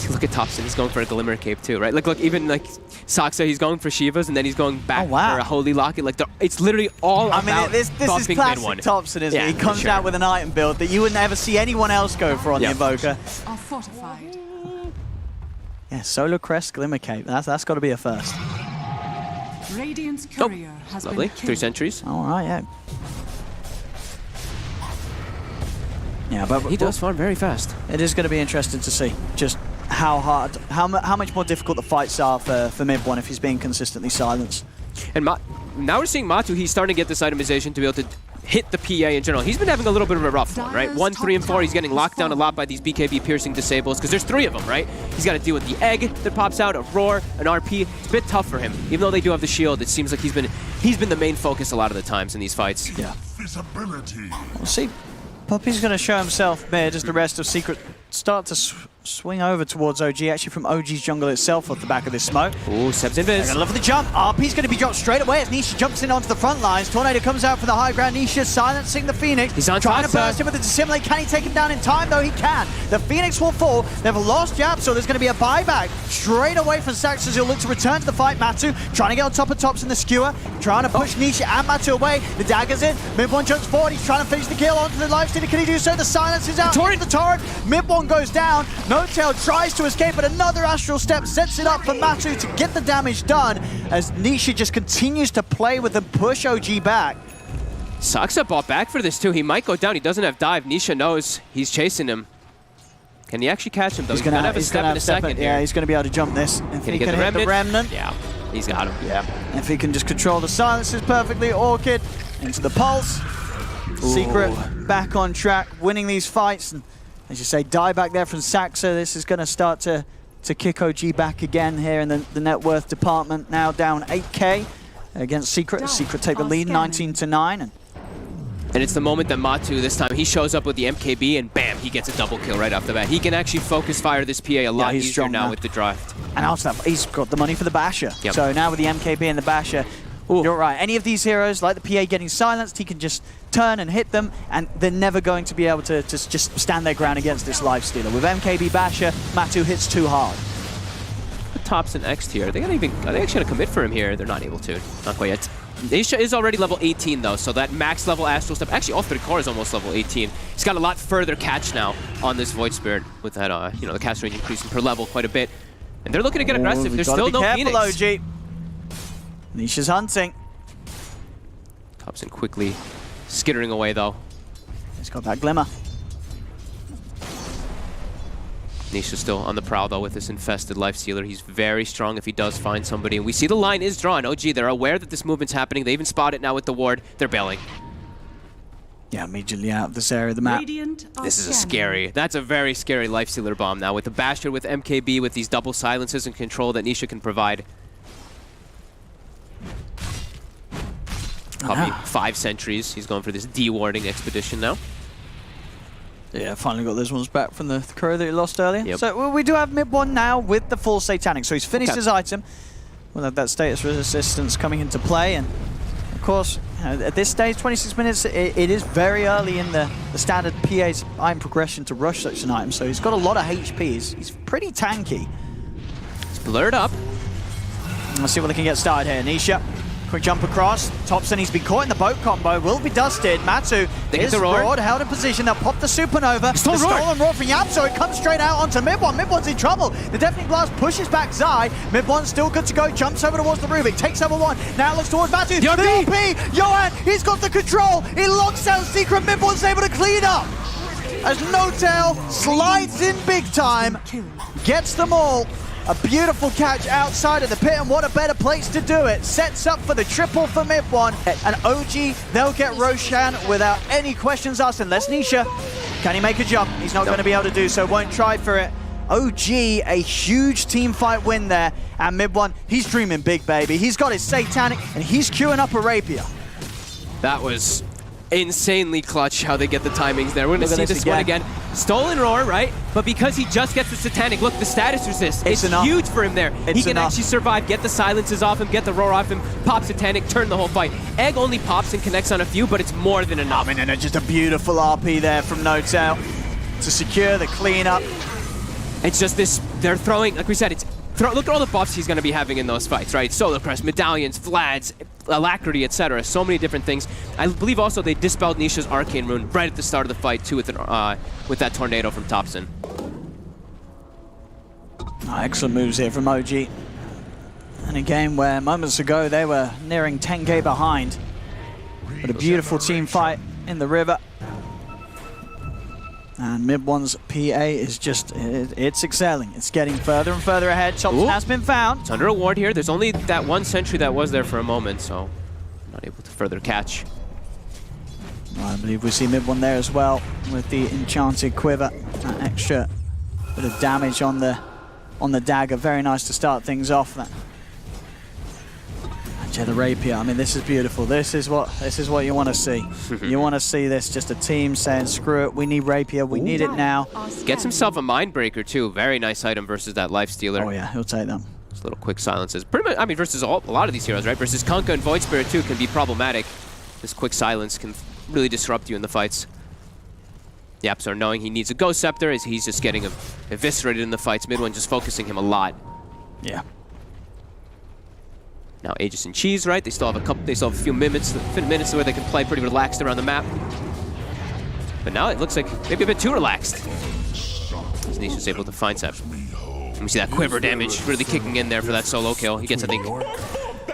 Look at Thompson, he's going for a Glimmer Cape too, right? Look, even like Saxa, he's going for Shivas and then he's going back for a Holy Locket. Like, it's literally all about this is classic Thompson, isn't it? He comes out with an item build that you would never see anyone else go for on the Invoker. Are fortified. Yeah, Solar Crest, Glimmer Cape. That's got to be a first. Radiant's courier has lovely. been 3 sentries. All right, yeah. Yeah, but he does farm very fast. It is going to be interesting to see just how much more difficult the fights are for mid-1 if he's being consistently silenced. And now we're seeing Matu, he's starting to get this itemization to be able to hit the PA in general. He's been having a little bit of a rough one, right? 1, 3, and 4, he's getting locked down a lot by these BKB piercing disables, because there's 3 of them, right? He's got to deal with the egg that pops out, a roar, an RP. It's a bit tough for him. Even though they do have the shield, it seems like he's been the main focus a lot of the times in these fights. Yeah. We'll see. Puppey's going to show himself mid as the rest of Secret start to swing over towards OG, actually from OG's jungle itself off the back of this smoke. Ooh, Seb's invis. They're gonna look for the jump. RP's going to be dropped straight away as Nisha jumps in onto the front lines. Tornado comes out for the high ground. Nisha silencing the Phoenix. He's on trying top, to burst him with the dissimulate. Can he take him down in time? Though he can. The Phoenix will fall. They've lost Jab, so there's going to be a buyback straight away from Sax as he'll look to return to the fight. Matu trying to get on top of Tops in the skewer, trying to push Nisha and Matu away. The dagger's in. Mid-1 jumps forward. He's trying to finish the kill onto the lifestealer. Can he do so? The silence is out. The torrent. Mid-1 goes down. No-Tail tries to escape, but another astral step sets it up for Matu to get the damage done as Nisha just continues to play with and push OG back. Saksa bought back for this too. He might go down. He doesn't have dive. Nisha knows he's chasing him. Can he actually catch him though? He's gonna have a step in a second here. Yeah, he's gonna be able to jump this. If Can he he get can the hit the remnant. Yeah, he's got him. Yeah. If he can just control the silences perfectly, Orchid into the pulse. Secret back on track, winning these fights. And as you say, die back there from Saxa. This is gonna start to kick OG back again here in the net worth department. Now down 8K against Secret. Secret take the lead 19-9. And it's the moment that Matu, this time, he shows up with the MKB and bam, he gets a double kill right off the bat. He can actually focus fire this PA a lot easier now with the draft. And also, he's got the money for the Basher. Yep. So now with the MKB and the Basher, you're right. Any of these heroes, like the PA getting silenced, he can just turn and hit them, and they're never going to be able to just stand their ground against this lifestealer. With MKB Basher, Matu hits too hard. The Tops and X tier, are they actually gonna commit for him here? They're not able to. Not quite yet. Nisha is already level 18 though, so that max level Astral Step, actually all 3 core is almost level 18. He's got a lot further catch now on this Void Spirit with that, the cast range increasing per level quite a bit. And they're looking to get aggressive. There's still no Phoenix. OG. Nisha's hunting. Thompson quickly skittering away though. He's got that glimmer. Nisha's still on the prowl though with this infested lifestealer. He's very strong if he does find somebody. And we see the line is drawn. OG, they're aware that this movement's happening. They even spot it now with the ward. They're bailing. Yeah, immediately out of this area of the map. This is that's a very scary lifestealer bomb now with the Basher, with MKB, with these double silences and control that Nisha can provide. Probably 5 sentries. He's going for this de-warding expedition now. Yeah, finally got those ones back from the crow that he lost earlier. Yep. So we do have Mid-1 now with the full Satanic. So he's finished his item. We'll have that status resistance coming into play. And of course, at this stage, 26 minutes, it is very early in the standard PA's item progression to rush such an item. So he's got a lot of HP. He's pretty tanky. It's blurred up. Let's see what they can get started here. Nisha. Quick jump across. Thompson, he's been caught in the boat combo. Will be dusted. Matu is roared, held in position. They'll pop the supernova. The stolen roar from Yap, so it comes straight out onto Mid-1. Mid-1's in trouble. The Deafening Blast pushes back Zai. Mid-1's still good to go. Jumps over towards the Rubik. Takes over 1. Now looks towards Matu. The OP! Johan, he's got the control. He locks down Secret. Mid-1's able to clean up. As No-Tail slides in big time. Gets them all. A beautiful catch outside of the pit, and what a better place to do it. Sets up for the triple for Mid-1. And OG, they'll get Roshan without any questions asked, unless Nisha. Can he make a jump? He's not going to be able to do so, won't try for it. OG, a huge team fight win there. And Mid-1, he's dreaming big, baby. He's got his Satanic, and he's queuing up a Rapier. That was insanely clutch how they get the timings there. We're going to see this one again. Stolen Roar, right? But because he just gets the Satanic, look, the status resist. It's huge for him there. He can actually survive, get the silences off him, get the Roar off him, pop Satanic, turn the whole fight. Egg only pops and connects on a few, but it's more than enough. I mean, and just a beautiful RP there from No-Tail to secure the cleanup. It's just this, they're throwing, like we said, look at all the buffs he's going to be having in those fights, right? Solar Crest, Medallions, Vlads, Alacrity, etc. So many different things. I believe also they dispelled Nisha's Arcane Rune right at the start of the fight, too, with that Tornado from Thompson. Excellent moves here from OG. In a game where moments ago they were nearing 10k behind. But a beautiful team fight in the river. And Mid-1's PA is just, it's excelling. It's getting further and further ahead. Thompson has been found. It's under a ward here. There's only that one sentry that was there for a moment, so not able to further catch. I believe we see Mid-1 there as well with the Enchanted Quiver. That extra bit of damage on the dagger. Very nice to start things off. Yeah, the Rapier. I mean, this is beautiful. This is what you want to see. You want to see this, just a team saying, screw it, we need Rapier, we need it now. Gets himself a Mindbreaker, too. Very nice item versus that Lifestealer. Oh, yeah, he'll take them. Just little quick silences. Pretty much, I mean, versus a lot of these heroes, right? Versus Kunkka and Void Spirit, too, can be problematic. This quick silence can really disrupt you in the fights. YapzOr knowing he needs a Ghost Scepter as he's just getting eviscerated in the fights. Mid1 just focusing him a lot. Yeah. Now Aegis and Cheese, right? They still have a few minutes where they can play pretty relaxed around the map. But now it looks like maybe a bit too relaxed. As Nisha's able to find Sep. And we see that quiver damage really kicking in there for that solo kill. He gets, I think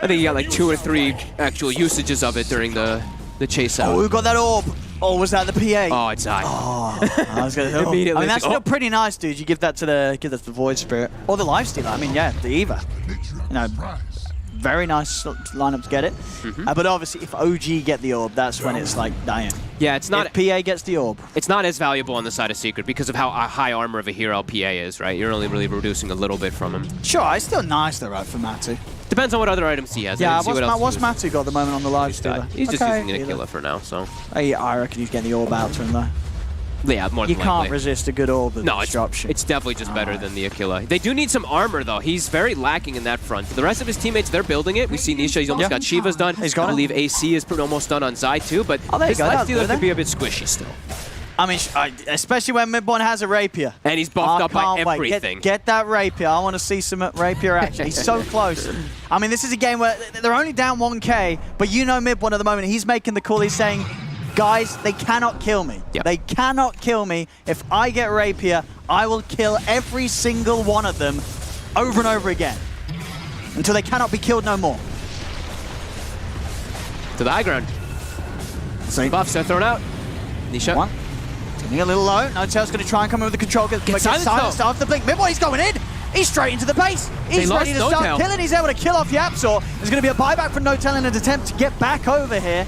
he got like 2 or 3 actual usages of it during the chase out. Oh, we got that orb. Oh, was that the PA? Oh, it's I. Oh, I was gonna Immediately. I mean, that's still pretty nice, dude. You give that to the Void Spirit or the Lifestealer. I mean, yeah, the Eva. You know, very nice lineup to get it. But obviously, if OG get the orb, that's when it's like, damn. Yeah, it's not. If PA gets the orb, it's not as valuable on the side of Secret because of how high armor of a hero PA is, right? You're only really reducing a little bit from him. Sure, it's still nice though, right, for Matu. Depends on what other items he has. Yeah, what's Matu got at the moment on the Lifestealer? He's just using an Aquila for now, so. I reckon he's getting the orb out to him though. Yeah, more than You can't resist a good orb with disruption. It's definitely just better than the Aquila. They do need some armor, though. He's very lacking in that front. The rest of his teammates, they're building it. We see Nisha, he's almost got Shiva's done. He's got I believe AC is almost done on Zai, too, but his Lifestealer could be a bit squishy still. I mean, especially when Mid1 has a Rapier. And he's buffed up by everything. Get that Rapier. I want to see some Rapier action. He's so close. I mean, this is a game where they're only down 1k, but you know Mid1 at the moment, he's making the call. He's saying, guys, they cannot kill me. Yep. They cannot kill me. If I get Rapier, I will kill every single one of them over and over again until they cannot be killed no more. To the high ground. So buffs are thrown out. Nisha. One. It's getting a little low. Notel's going to try and come in with the control. Get silenced after the blink. Mid1, he's going in. He's straight into the base. He's ready to start killing. He's able to kill off YapzOr. There's going to be a buyback from Notel in an attempt to get back over here.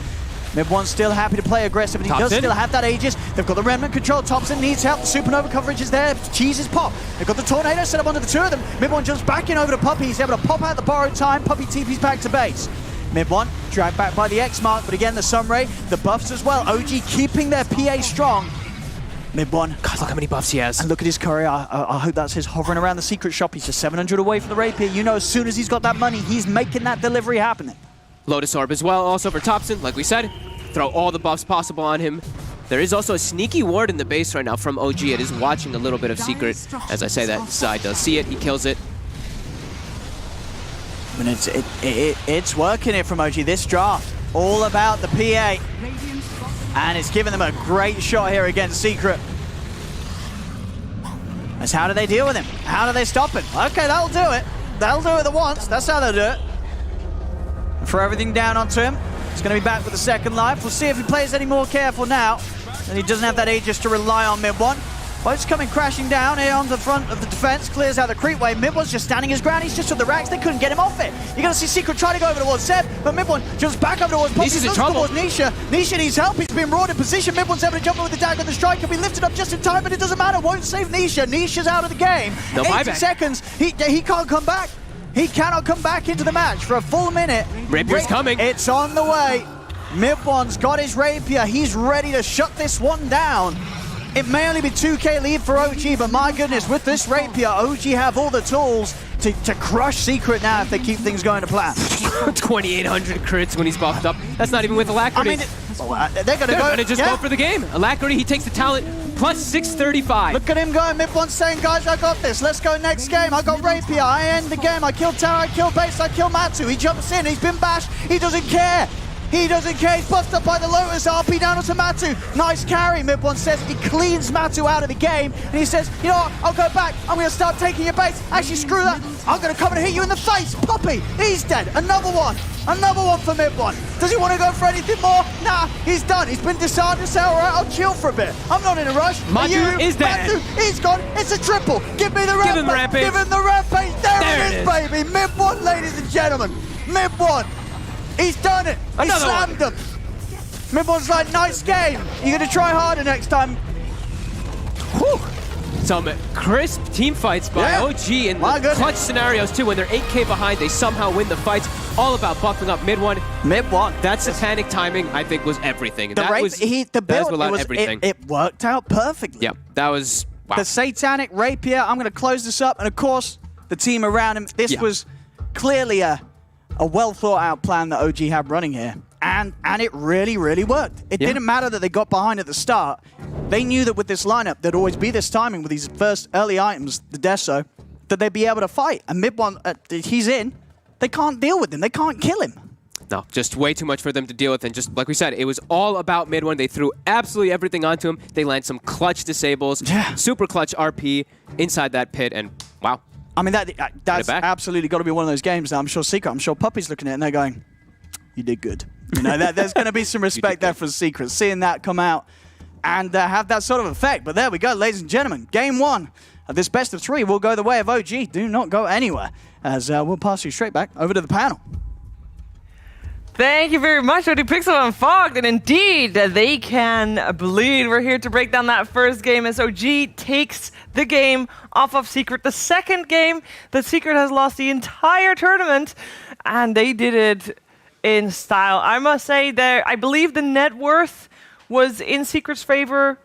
Mid1's still happy to play aggressive, and he does still have that Aegis. They've got the Remnant control. Thompson needs help. The Supernova coverage is there. Cheese is pop. They've got the Tornado set up onto the two of them. Mid1 jumps back in over to Puppey. He's able to pop out the borrowed time. Puppey TP's back to base. Mid1 dragged back by the X mark, but again, the Sunray, the buffs as well. OG keeping their PA strong. Mid1. God, look how many buffs he has. And look at his courier. I hope that's his hovering around the secret shop. He's just 700 away from the Rapier. You know, as soon as he's got that money, he's making that delivery happening. Lotus Orb as well, also for Thompson, like we said. Throw all the buffs possible on him. There is also a sneaky ward in the base right now from OG. It is watching a little bit of Secret. As I say that, Zai does see it. He kills it. I mean, it's working it from OG. This draft, all about the PA. And it's giving them a great shot here against Secret. That's how do they deal with him? How do they stop him? Okay, that'll do it. That'll do it at once. That's how they'll do it. Throw everything down onto him. He's going to be back with a second life. We'll see if he plays any more careful now. And he doesn't have that Aegis to rely on Mid1. Boat's coming crashing down here on the front of the defense. Clears out the creep wave. Mid1's just standing his ground. He's just on the racks. They couldn't get him off it. You're going to see Secret try to go over towards Seb, but Mid1 jumps back over towards Poppy. Nisha's in trouble. Towards Nisha. Nisha needs help. He's being roared in position. Mid1's able to jump in with the dagger. The strike can be lifted up just in time, but it doesn't matter. Won't save Nisha. Nisha's out of the game. No 80 buyback. seconds. He can't come back. He cannot come back into the match for a full minute. Rapier's coming. It's on the way. Mid1's got his Rapier. He's ready to shut this one down. It may only be 2k lead for OG, but my goodness, with this Rapier, OG have all the tools to crush Secret now if they keep things going to plan. 2,800 crits when he's buffed up. That's not even with Alacrity. I mean, they're going to just go for the game. Alacrity, he takes the talent, plus 635. Look at him going. Mid1 saying, guys, I got this. Let's go next game. I got Rapier. I end the game. I kill Tower. I kill base. I kill Matu. He jumps in. He's been bashed. He doesn't care. He doesn't care. He's buffed up by the Lotus. RP down onto Matu. Nice carry. Mid1 says he cleans Matu out of the game. And he says, you know what? I'll go back. I'm going to start taking your base. Actually, screw that. I'm going to come and hit you in the face. Puppey. He's dead. Another one. Another one for Mid1. Does he want to go for anything more? Nah, he's done. He's been disarmed to say, all right, I'll chill for a bit. I'm not in a rush. Matu is dead. Matu, he's gone. It's a triple. Give me the rampage. Give him the rampage. Give him the rampage. There it is, baby. Mid1, ladies and gentlemen. Mid1. He's done it. He slammed them. Mid1's like, nice game. You're going to try harder next time. Whew. Some crisp team fights by OG in clutch scenarios too. When they're 8k behind, they somehow win the fights. All about buffing up Mid1. That satanic timing, I think, was everything. The build, everything. It worked out perfectly. Yep, that was wow. The satanic Rapier. I'm going to close this up. And of course, the team around him. This was clearly a well thought out plan that OG had running here. And it really, really worked. It didn't matter that they got behind at the start. They knew that with this lineup, there'd always be this timing with these first early items, the Deso, that they'd be able to fight. And mid one, he's in. They can't deal with him. They can't kill him. No, just way too much for them to deal with. And just like we said, it was all about mid one. They threw absolutely everything onto him. They land some clutch disables, super clutch RP inside that pit, and wow. I mean, that's absolutely got to be one of those games now. I'm sure Secret, I'm sure Puppy's looking at it and they're going, you did good. You know, there's going to be some respect there for Secret, seeing that come out and have that sort of effect. But there we go, ladies and gentlemen. Game 1 of this best of 3 will go the way of OG. Do not go anywhere, as we'll pass you straight back over to the panel. Thank you very much, OD Pixel and Fogged. And indeed, they can bleed. We're here to break down that first game as OG takes the game off of Secret. The second game that Secret has lost the entire tournament, and they did it in style. I must say that I believe the net worth was in Secret's favor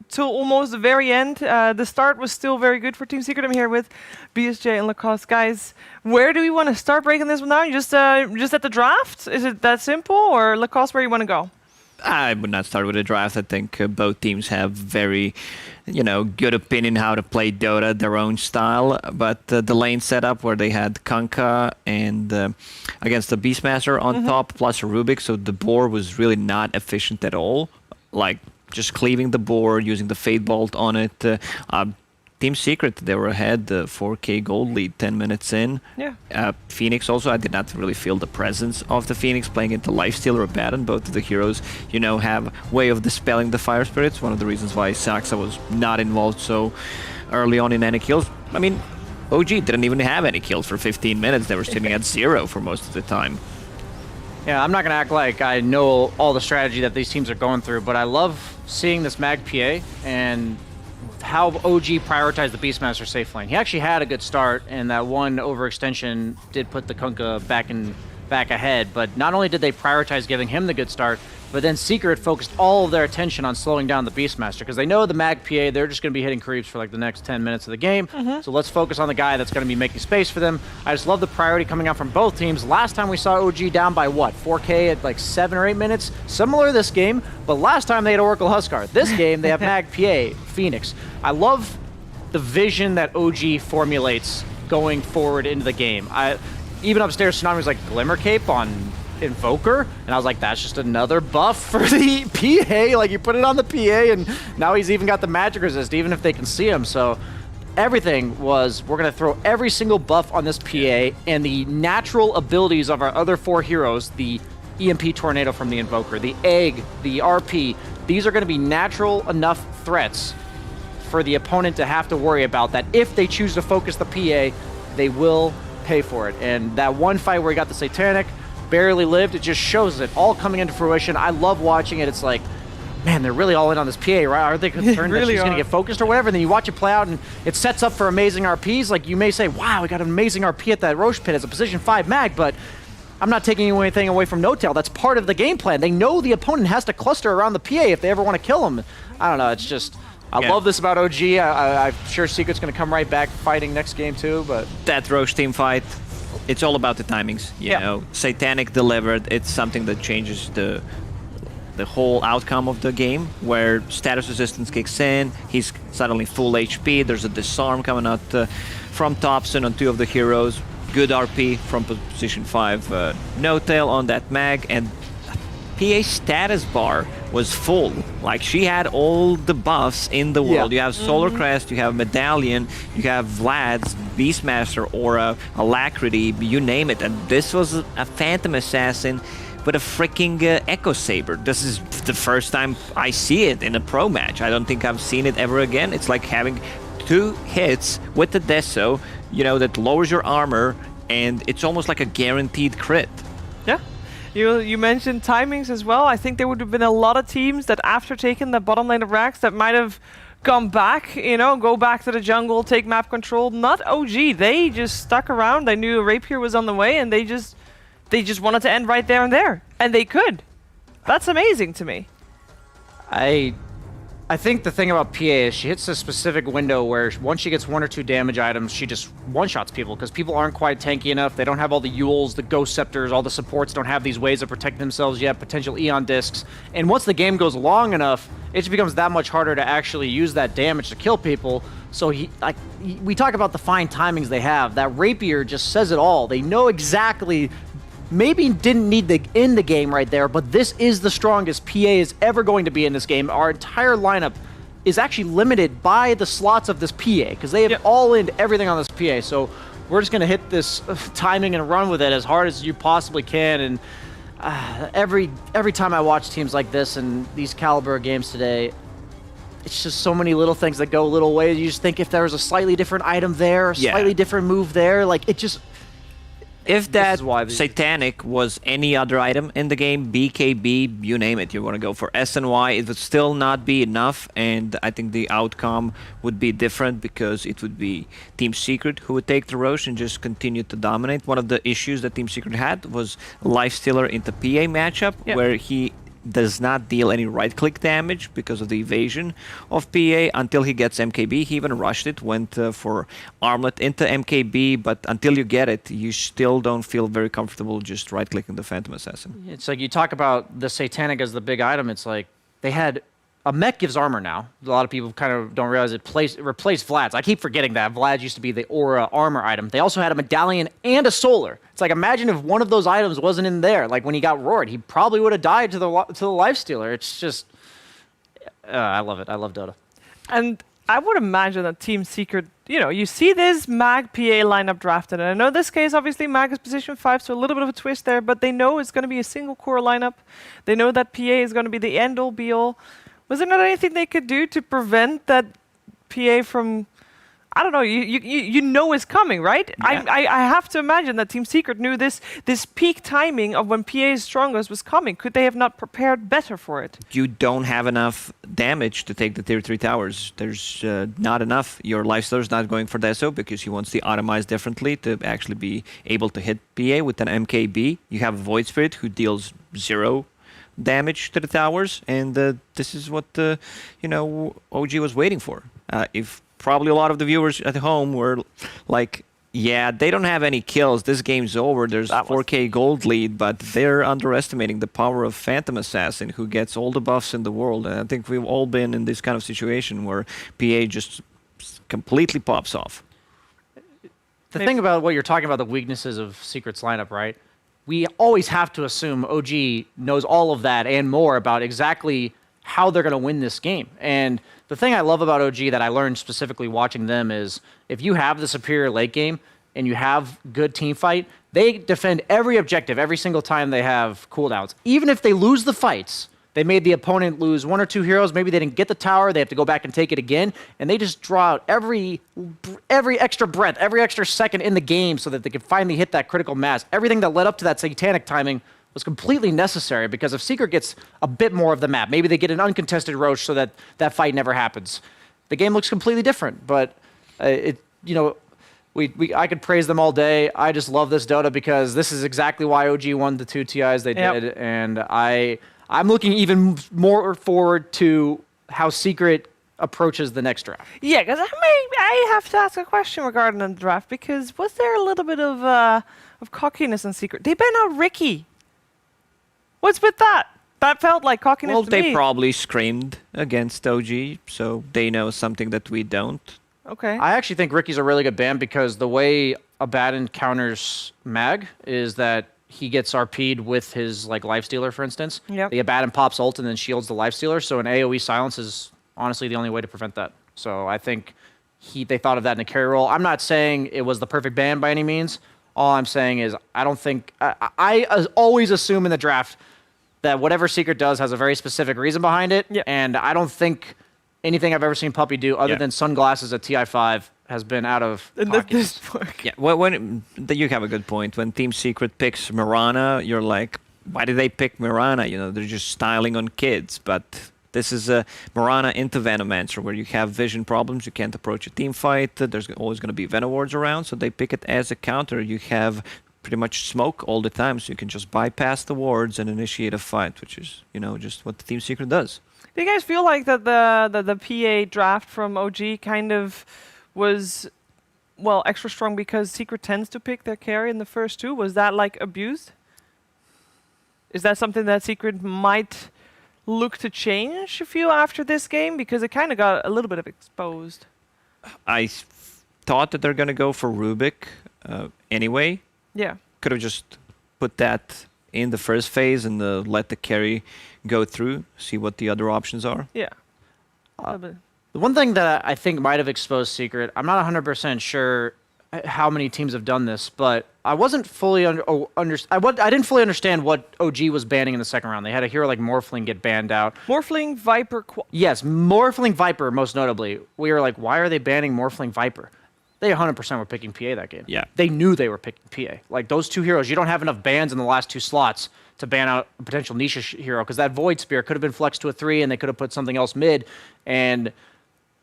till almost the very end. The start was still very good for Team Secret. I'm here with BSJ and Lacoste. Guys, where do we want to start breaking this one down? Just at the draft? Is it that simple? Or Lacoste, where you want to go? I would not start with a draft. I think both teams have very, good opinion how to play Dota, their own style. But the lane setup where they had Kanka and against the Beastmaster on top, plus Rubik, so the board was really not efficient at all. Like, just cleaving the board, using the Fade Bolt on it. Team Secret, they were ahead, 4K gold lead 10 minutes in. Yeah. Phoenix also, I did not really feel the presence of the Phoenix playing into Lifesteal or Abaddon. Both of the heroes, have way of dispelling the Fire Spirits. One of the reasons why Saxa was not involved so early on in any kills. I mean, OG didn't even have any kills for 15 minutes. They were sitting at 0 for most of the time. Yeah, I'm not going to act like I know all the strategy that these teams are going through, but I love seeing this Mag PA and how OG prioritized the Beastmaster safe lane. He actually had a good start, and that one overextension did put the Kunkka back ahead, but not only did they prioritize giving him the good start, but then Secret focused all of their attention on slowing down the Beastmaster, because they know the Mag PA, they're just going to be hitting creeps for like the next 10 minutes of the game, so let's focus on the guy that's going to be making space for them. I just love the priority coming out from both teams. Last time we saw OG down by what, 4K at like 7 or 8 minutes? Similar this game, but last time they had Oracle Huskar. This game, they have Mag PA, Phoenix. I love the vision that OG formulates going forward into the game. Even upstairs, Tsunami was like Glimmer Cape on Invoker, and I was like, that's just another buff for the PA. Like, you put it on the PA, and now he's even got the magic resist, even if they can see him. So everything was, we're going to throw every single buff on this PA, and the natural abilities of our other 4 heroes, the EMP Tornado from the Invoker, the Egg, the RP, these are going to be natural enough threats for the opponent to have to worry about, that if they choose to focus the PA, they will pay for it. And that one fight where he got the Satanic, barely lived, it just shows it all coming into fruition. I love watching it. It's like, man, they're really all in on this PA, right? Are they concerned that she's going to get focused or whatever? And then you watch it play out, and it sets up for amazing RPs. Like, you may say, wow, we got an amazing RP at that Roche pit as a position 5 mag, but I'm not taking anything away from No-Tail. That's part of the game plan. They know the opponent has to cluster around the PA if they ever want to kill him. I don't know, it's just, I love this about OG. I'm sure Secret's going to come right back fighting next game too, but... That Roche team fight, it's all about the timings, you know. Satanic delivered, it's something that changes the whole outcome of the game, where status resistance kicks in, he's suddenly full HP, there's a disarm coming out from Thompson on 2 of the heroes, good RP from position 5, No-Tail on that mag, and PA status bar was full. Like, she had all the buffs in the world. You have Solar Crest, you have Medallion, you have Vlad's, Beastmaster, Aura, Alacrity, you name it. And this was a Phantom Assassin with a freaking Echo Saber. This is the first time I see it in a pro match. I don't think I've seen it ever again. It's like having 2 hits with the Deso, that lowers your armor, and it's almost like a guaranteed crit. Yeah. You mentioned timings as well. I think there would have been a lot of teams that after taking the bottom lane of Rax that might have gone back, go back to the jungle, take map control. Not OG. They just stuck around. They knew a Rapier was on the way, and they just wanted to end right there and there. And they could. That's amazing to me. I think the thing about PA is she hits a specific window where once she gets 1 or 2 damage items, she just one-shots people, because people aren't quite tanky enough. They don't have all the Yules, the Ghost Scepters, all the supports don't have these ways of protecting themselves yet, potential Eon Discs. And once the game goes long enough, it just becomes that much harder to actually use that damage to kill people. So we talk about the fine timings they have. That rapier just says it all. They know exactly. Maybe didn't need to end the game right there, but this is the strongest PA is ever going to be in this game. Our entire lineup is actually limited by the slots of this PA because they have all in everything on this PA. So we're just going to hit this timing and run with it as hard as you possibly can. And every time I watch teams like this and these caliber games today, it's just so many little things that go little ways. You just think if there was a slightly different item there, a slightly different move there, like it just... If that Satanic was any other item in the game, BKB, you name it, you want to go for SNY, it would still not be enough, and I think the outcome would be different because it would be Team Secret who would take the Roche and just continue to dominate. One of the issues that Team Secret had was Lifestealer into PA matchup, where he does not deal any right-click damage because of the evasion of PA until he gets MKB. He even rushed it, went for Armlet into MKB, but until you get it, you still don't feel very comfortable just right-clicking the Phantom Assassin. It's like you talk about the Satanic as the big item. It's like they had... A mech gives armor now. A lot of people kind of don't realize it replaced Vlad's. I keep forgetting that. Vlad used to be the aura armor item. They also had a medallion and a solar. It's like, imagine if one of those items wasn't in there. Like when he got roared, he probably would have died to the Lifestealer. It's just... I love it. I love Dota. And I would imagine that Team Secret, you see this Mag PA lineup drafted. And I know this case, obviously, Mag is position 5, so a little bit of a twist there, but they know it's going to be a single core lineup. They know that PA is going to be the end-all, be-all. Was there not anything they could do to prevent that PA from, I don't know, you know it's coming, right? Yeah. I have to imagine that Team Secret knew this peak timing of when PA is strongest was coming. Could they have not prepared better for it? You don't have enough damage to take the tier 3 towers. There's not enough. Your Lifestealer's not going for Deso because he wants the Atomize differently to actually be able to hit PA with an MKB. You have a Void Spirit who deals 0 damage to the towers, and this is what OG was waiting for. If probably a lot of the viewers at home were like, yeah, they don't have any kills, this game's over, there's 4k gold lead, but they're underestimating the power of Phantom Assassin, who gets all the buffs in the world. And I think we've all been in this kind of situation where PA just completely pops off. The thing about what you're talking about, the weaknesses of Secret's lineup, right? We always have to assume OG knows all of that and more about exactly how they're going to win this game. And the thing I love about OG that I learned specifically watching them is if you have the superior late game and you have good team fight, they defend every objective every single time they have cooldowns. Even if they lose the fights, they made the opponent lose 1 or 2 heroes, maybe they didn't get the tower, they have to go back and take it again, and they just draw out every extra breath, every extra second in the game so that they can finally hit that critical mass. Everything that led up to that Satanic timing was completely necessary, because if Secret gets a bit more of the map, maybe they get an uncontested Roche so that that fight never happens. The game looks completely different, but I could praise them all day. I just love this Dota because this is exactly why OG won the 2 TIs they did, and I'm looking even more forward to how Secret approaches the next draft. Yeah, because I have to ask a question regarding the draft, because was there a little bit of cockiness in Secret? They banned out Ricky. What's with that? That felt like cockiness to me. Well, they probably screamed against OG, so they know something that we don't. Okay. I actually think Ricky's a really good ban because the way Abaddon counters Mag is that he gets RP'd with his Lifestealer, for instance. Yep. The Abaddon pops ult and then shields the Lifestealer, so an AoE silence is honestly the only way to prevent that. So I think they thought of that in a carry role. I'm not saying it was the perfect ban by any means. All I'm saying is I don't think... I always assume in the draft that whatever Secret does has a very specific reason behind it, and I don't think anything I've ever seen Puppy do other than sunglasses at TI5 has been out of pocket. Yeah, you have a good point. When Team Secret picks Mirana, you're like, why did they pick Mirana? They're just styling on kids. But this is a Mirana into Venomancer, where you have vision problems, you can't approach a team fight, there's always going to be Venowards around, so they pick it as a counter. You have pretty much smoke all the time, so you can just bypass the wards and initiate a fight, which is, just what the Team Secret does. Do you guys feel like that the PA draft from OG kind of was, extra strong because Secret tends to pick their carry in the first 2? Was that abused? Is that something that Secret might look to change, you feel, after this game? Because it kind of got a little bit of exposed. I thought that they're going to go for Rubik anyway. Yeah. Could have just put that in the first phase and let the carry go through, see what the other options are. Yeah. The one thing that I think might have exposed Secret, I'm not 100% sure how many teams have done this, but I wasn't fully I didn't fully understand what OG was banning in the second round. They had a hero like Morphling get banned out. Morphling, Viper. Yes, Morphling, Viper, most notably. We were like, why are they banning Morphling, Viper? They 100% were picking PA that game. Yeah. They knew they were picking PA. Like, those two heroes, you don't have enough bans in the last 2 slots to ban out a potential niche hero, because that Void Spear could have been flexed to a 3, and they could have put something else mid, and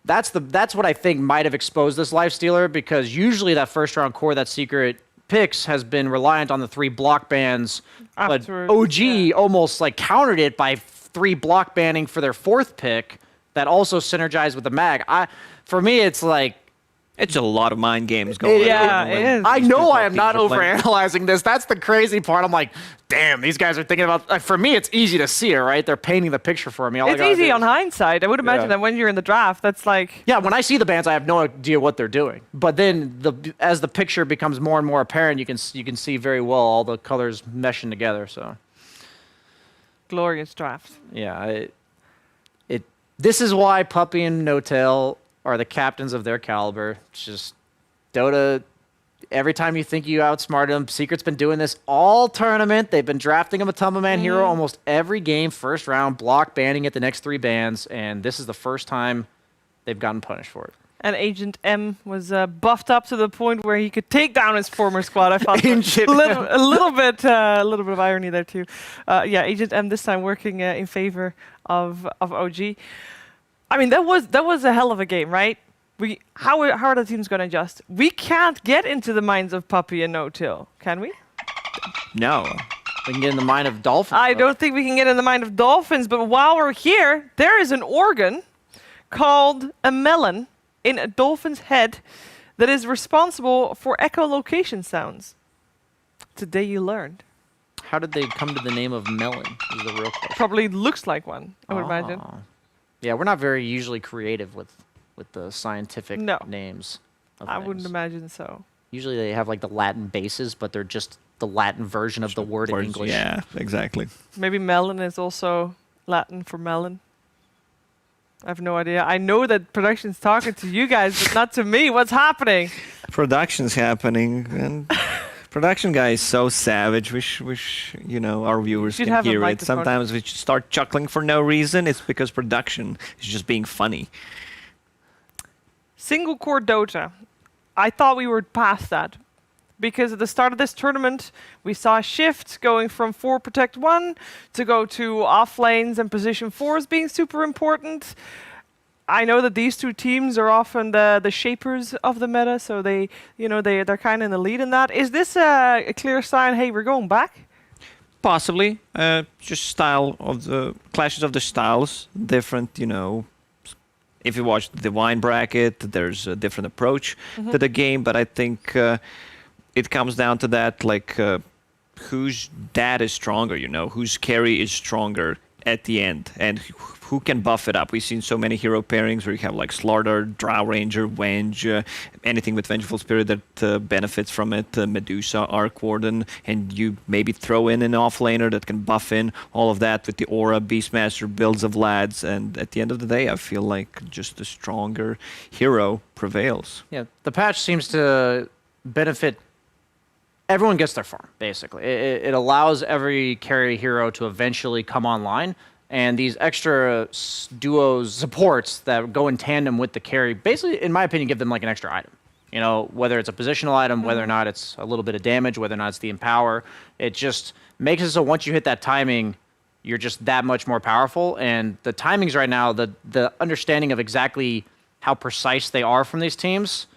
that's what I think might have exposed this Lifestealer, because usually that first round core that Secret picks has been reliant on the 3 block bans, but OG almost like countered it by 3 block banning for their 4th pick that also synergized with the mag. For me, it's like, it's a lot of mind games going on. It is. I know I am not overanalyzing this. That's the crazy part. I'm like, damn, these guys are thinking about... for me, it's easy to see it, right? They're painting the picture for me. It's easy on hindsight. I would imagine that when you're in the draft, that's like... Yeah, when I see the bans, I have no idea what they're doing. But then as the picture becomes more and more apparent, you can see very well all the colors meshing together. So glorious draft. Yeah, this is why Puppy and No-Tail are the captains of their caliber. It's just Dota, every time you think you outsmarted them, Secret's been doing this all tournament. They've been drafting a Matumba Man hero almost every game, first round, block banning it the next 3 bans, and this is the first time they've gotten punished for it. And Agent M was buffed up to the point where he could take down his former squad. I found a little bit of irony there too. Yeah, Agent M this time working in favor of OG. I mean, that was a hell of a game, right? How are the teams going to adjust? We can't get into the minds of Puppy and No-Tail, can we? No. We can get in the mind of Dolphins. I don't think we can get in the mind of Dolphins, but while we're here, there is an organ called a melon in a dolphin's head that is responsible for echolocation sounds. Today you learned. How did they come to the name of melon is the real question. Probably looks like one, I would imagine. Yeah, we're not very usually creative with the scientific names. I wouldn't imagine so. Usually they have like the Latin bases, but they're just the Latin version of the word in English. Yeah, exactly. Maybe melon is also Latin for melon. I have no idea. I know that production's talking to you guys, but not to me. What's happening? Production's happening, and production guy is so savage. Wish you know, our viewers can hear it. Sometimes we start chuckling for no reason. It's because production is just being funny. Single core Dota. I thought we were past that. Because at the start of this tournament, we saw a shift going from 4 Protect 1 to go to off lanes and position 4s being super important. I know that these 2 teams are often the shapers of the meta, so they're kind of in the lead in that. Is this a clear sign, hey, we're going back? Possibly. Just style of the clashes of the styles, different, you know. If you watch the Divine bracket, there's a different approach to the game, but I think it comes down to that, like, whose dad is stronger, you know, whose carry is stronger at the end, and who can buff it up. We've seen so many hero pairings where you have like Slaughter, Drow Ranger, Wenge, anything with Vengeful Spirit that benefits from it, Medusa, Arc Warden, and you maybe throw in an offlaner that can buff in all of that with the Aura, Beastmaster, builds of lads, and at the end of the day, I feel like just the stronger hero prevails. Yeah, the patch seems to benefit everyone gets their farm, basically. It allows every carry hero to eventually come online, and these extra duos supports that go in tandem with the carry, basically, in my opinion, give them like an extra item. You know, whether it's a positional item, whether or not it's a little bit of damage, whether or not it's the Empower, it just makes it so once you hit that timing, you're just that much more powerful. And the timings right now, the understanding of exactly how precise they are from these teams,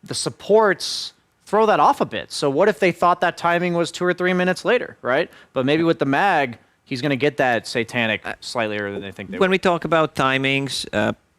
the supports throw that off a bit. So what if they thought that timing was 2 or 3 minutes later, right? But maybe with the mag, he's going to get that Satanic slightly earlier than they think they When would. we talk about timings,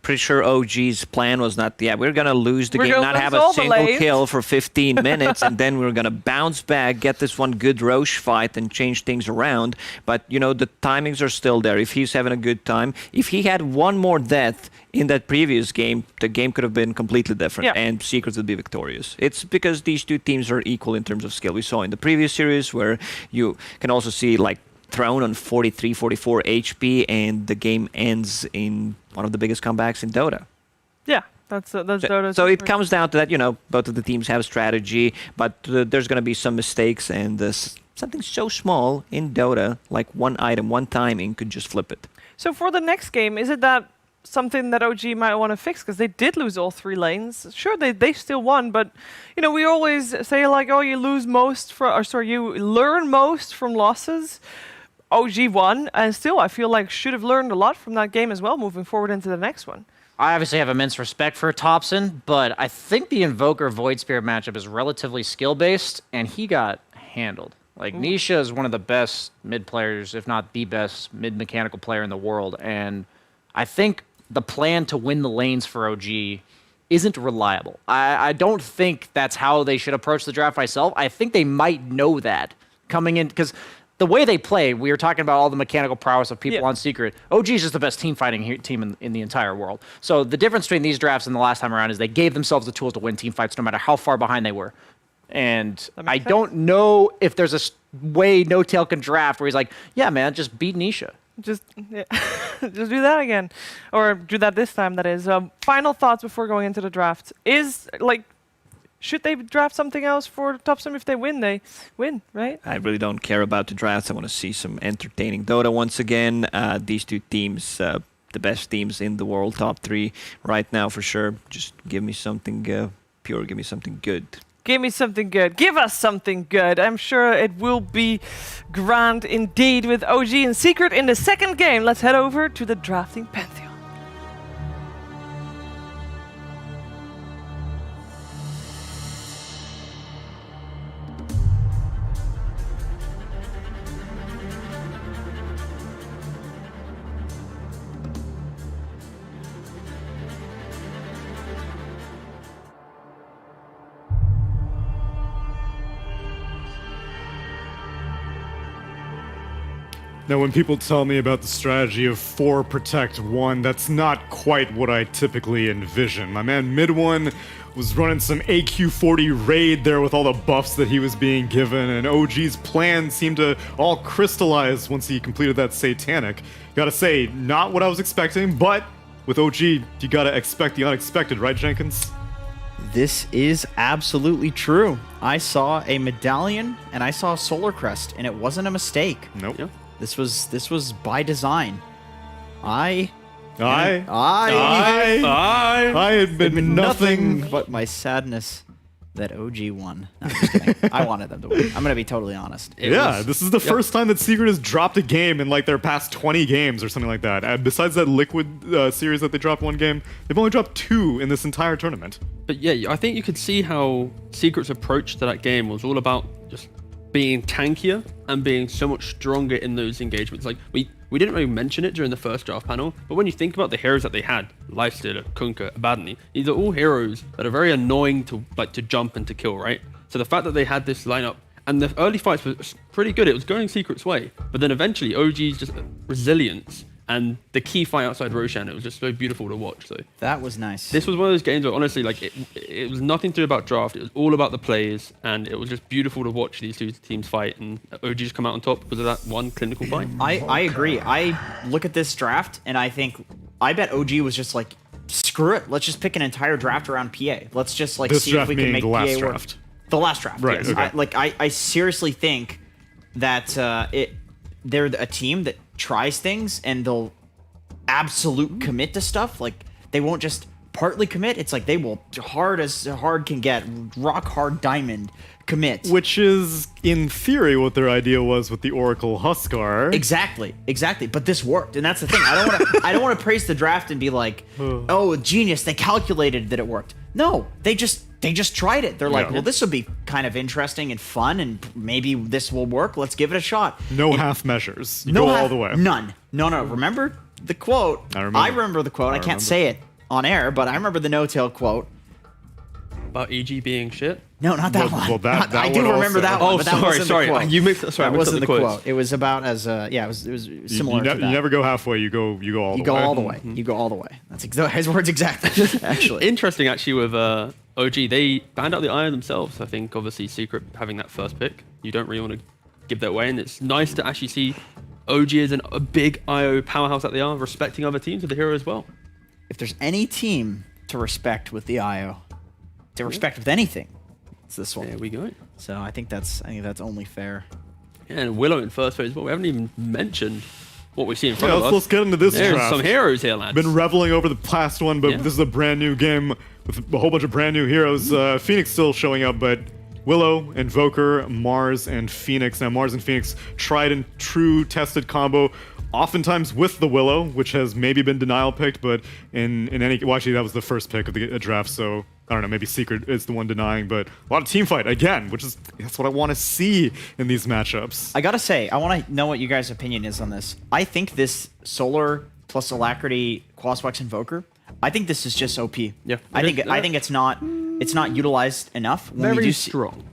pretty sure OG's plan was not, we're going to lose the We're game, gonna not lose have all a the single lanes. kill for 15 minutes, and then we're going to bounce back, get this one good Roche fight, and change things around. But, you know, the timings are still there. If he's having a good time, if he had one more death in that previous game, the game could have been completely different, and Secrets would be victorious. It's because these two teams are equal in terms of skill. We saw in the previous series where you can also see, like, Throne on 43, 44 HP, and the game ends in one of the biggest comebacks in Dota. Yeah, that's Dota. So it comes down to that, you know, both of the teams have strategy, but there's going to be some mistakes, and something so small in Dota, like one item, one timing, could just flip it. So for the next game, is it that something that OG might want to fix? Because they did lose all 3 lanes. Sure, they still won, but you know, we always say like, oh, you lose most you learn most from losses. OG won, and still I feel like should have learned a lot from that game as well, moving forward into the next one. I obviously have immense respect for Thompson, but I think the Invoker Void Spirit matchup is relatively skill-based, and he got handled. Like, Nisha is one of the best mid players, if not the best mid-mechanical player in the world, and I think the plan to win the lanes for OG isn't reliable. I don't think that's how they should approach the draft myself. I think they might know that coming in, because the way they play, we were talking about all the mechanical prowess of people on Secret. OG is just the best team fighting team in the entire world. So the difference between these drafts and the last time around is they gave themselves the tools to win team fights no matter how far behind they were. And I don't know if there's a way No Tail can draft where he's like, yeah, man, just beat Nisha. Just just do that again. Or do that this time, that is. Final thoughts before going into the draft. Should they draft something else for Topsum? If they win, they win, right? I really don't care about the drafts. I want to see some entertaining Dota once again. These two teams, the best teams in the world, top 3 right now for sure. Just give me something pure, give me something good. Give me something good. Give us something good. I'm sure it will be grand indeed with OG and Secret in the second game. Let's head over to the drafting pantheon. Now, when people tell me about the strategy of 4 protect 1, that's not quite what I typically envision. My man Mid1 was running some AQ40 raid there with all the buffs that he was being given, and OG's plan seemed to all crystallize once he completed that Satanic. Gotta say, not what I was expecting, but with OG, you gotta expect the unexpected, right, Jenkins? This is absolutely true. I saw a medallion and I saw a solar crest, and it wasn't a mistake. Nope. Yeah. This was by design. I admit nothing but my sadness that OG won. No, I'm just kidding. I wanted them to win. I'm gonna be totally honest. This is the first time that Secret has dropped a game in like their past 20 games or something like that. Besides that Liquid series that they dropped 1 game, they've only dropped 2 in this entire tournament. But yeah, I think you could see how Secret's approach to that game was all about just being tankier and being so much stronger in those engagements. Like we didn't really mention it during the first draft panel, but when you think about the heroes that they had, Lifestealer, Kunkka, Abaddon, these are all heroes that are very annoying to jump and to kill, right? So the fact that they had this lineup, and the early fights were pretty good, it was going Secret's way, but then eventually OG's just resilience and the key fight outside Roshan, it was just so beautiful to watch. So that was nice. This was one of those games where honestly, like it was nothing to do about draft. It was all about the plays, and it was just beautiful to watch these two teams fight, and OG just come out on top because of that one clinical fight. I agree. I look at this draft and I bet OG was just like, screw it. Let's just pick an entire draft around PA. Let's just like see if we can make PA work. The last draft, right? Yes. Okay. I seriously think that they're a team that tries things and they'll absolute commit to stuff. Like they won't just partly commit. It's like they will hard as hard can get, rock hard diamond commit. Which is in theory what their idea was with the Oracle Huskar. Exactly. But this worked, and that's the thing. I don't want to praise the draft and be like, oh, genius, they calculated that it worked. No, they just tried it. They're like, well, this would be kind of interesting and fun, and maybe this will work. Let's give it a shot. No half measures. You go all the way. None. No. Remember the quote? I remember the quote. I can't say it on air, but I remember the no-tail quote. About EG being shit? No, not that one. Well, that I do remember that one. Oh, but that wasn't sorry. The quote. You mixed. Sorry, that I mixed wasn't up the the quote. It was about as it was similar. You to that. never go halfway. You go all the way. You go all the way. You go all the way. That's his words exactly. Actually, interesting. Actually, with OG, they banned out the IO themselves. I think obviously Secret having that first pick, you don't really want to give that away, and it's nice to actually see OG as a big IO powerhouse that they are, respecting other teams with the hero as well. If there's any team to respect with the IO, to respect with anything, it's this one. There we go. So I think that's only fair. Yeah, and Willow in first phase as well. We haven't even mentioned what we see in front of us. Let's get into this There's draft. some heroes here, lads. Been reveling over the past one, but this is a brand new game with a whole bunch of brand new heroes. Phoenix still showing up, but Willow, Invoker, Mars, and Phoenix. Now, Mars and Phoenix, tried and true tested combo, oftentimes with the Willow, which has maybe been denial picked, but in any... Well, actually, that was the first pick of the draft, so I don't know, maybe Secret is the one denying, but a lot of team fight, again, that's what I want to see in these matchups. I gotta say, I want to know what you guys' opinion is on this. I think this Solar plus Alacrity Quaswex Invoker, I think this is just OP. Yeah. I think it's not utilized enough. When Very we do strong.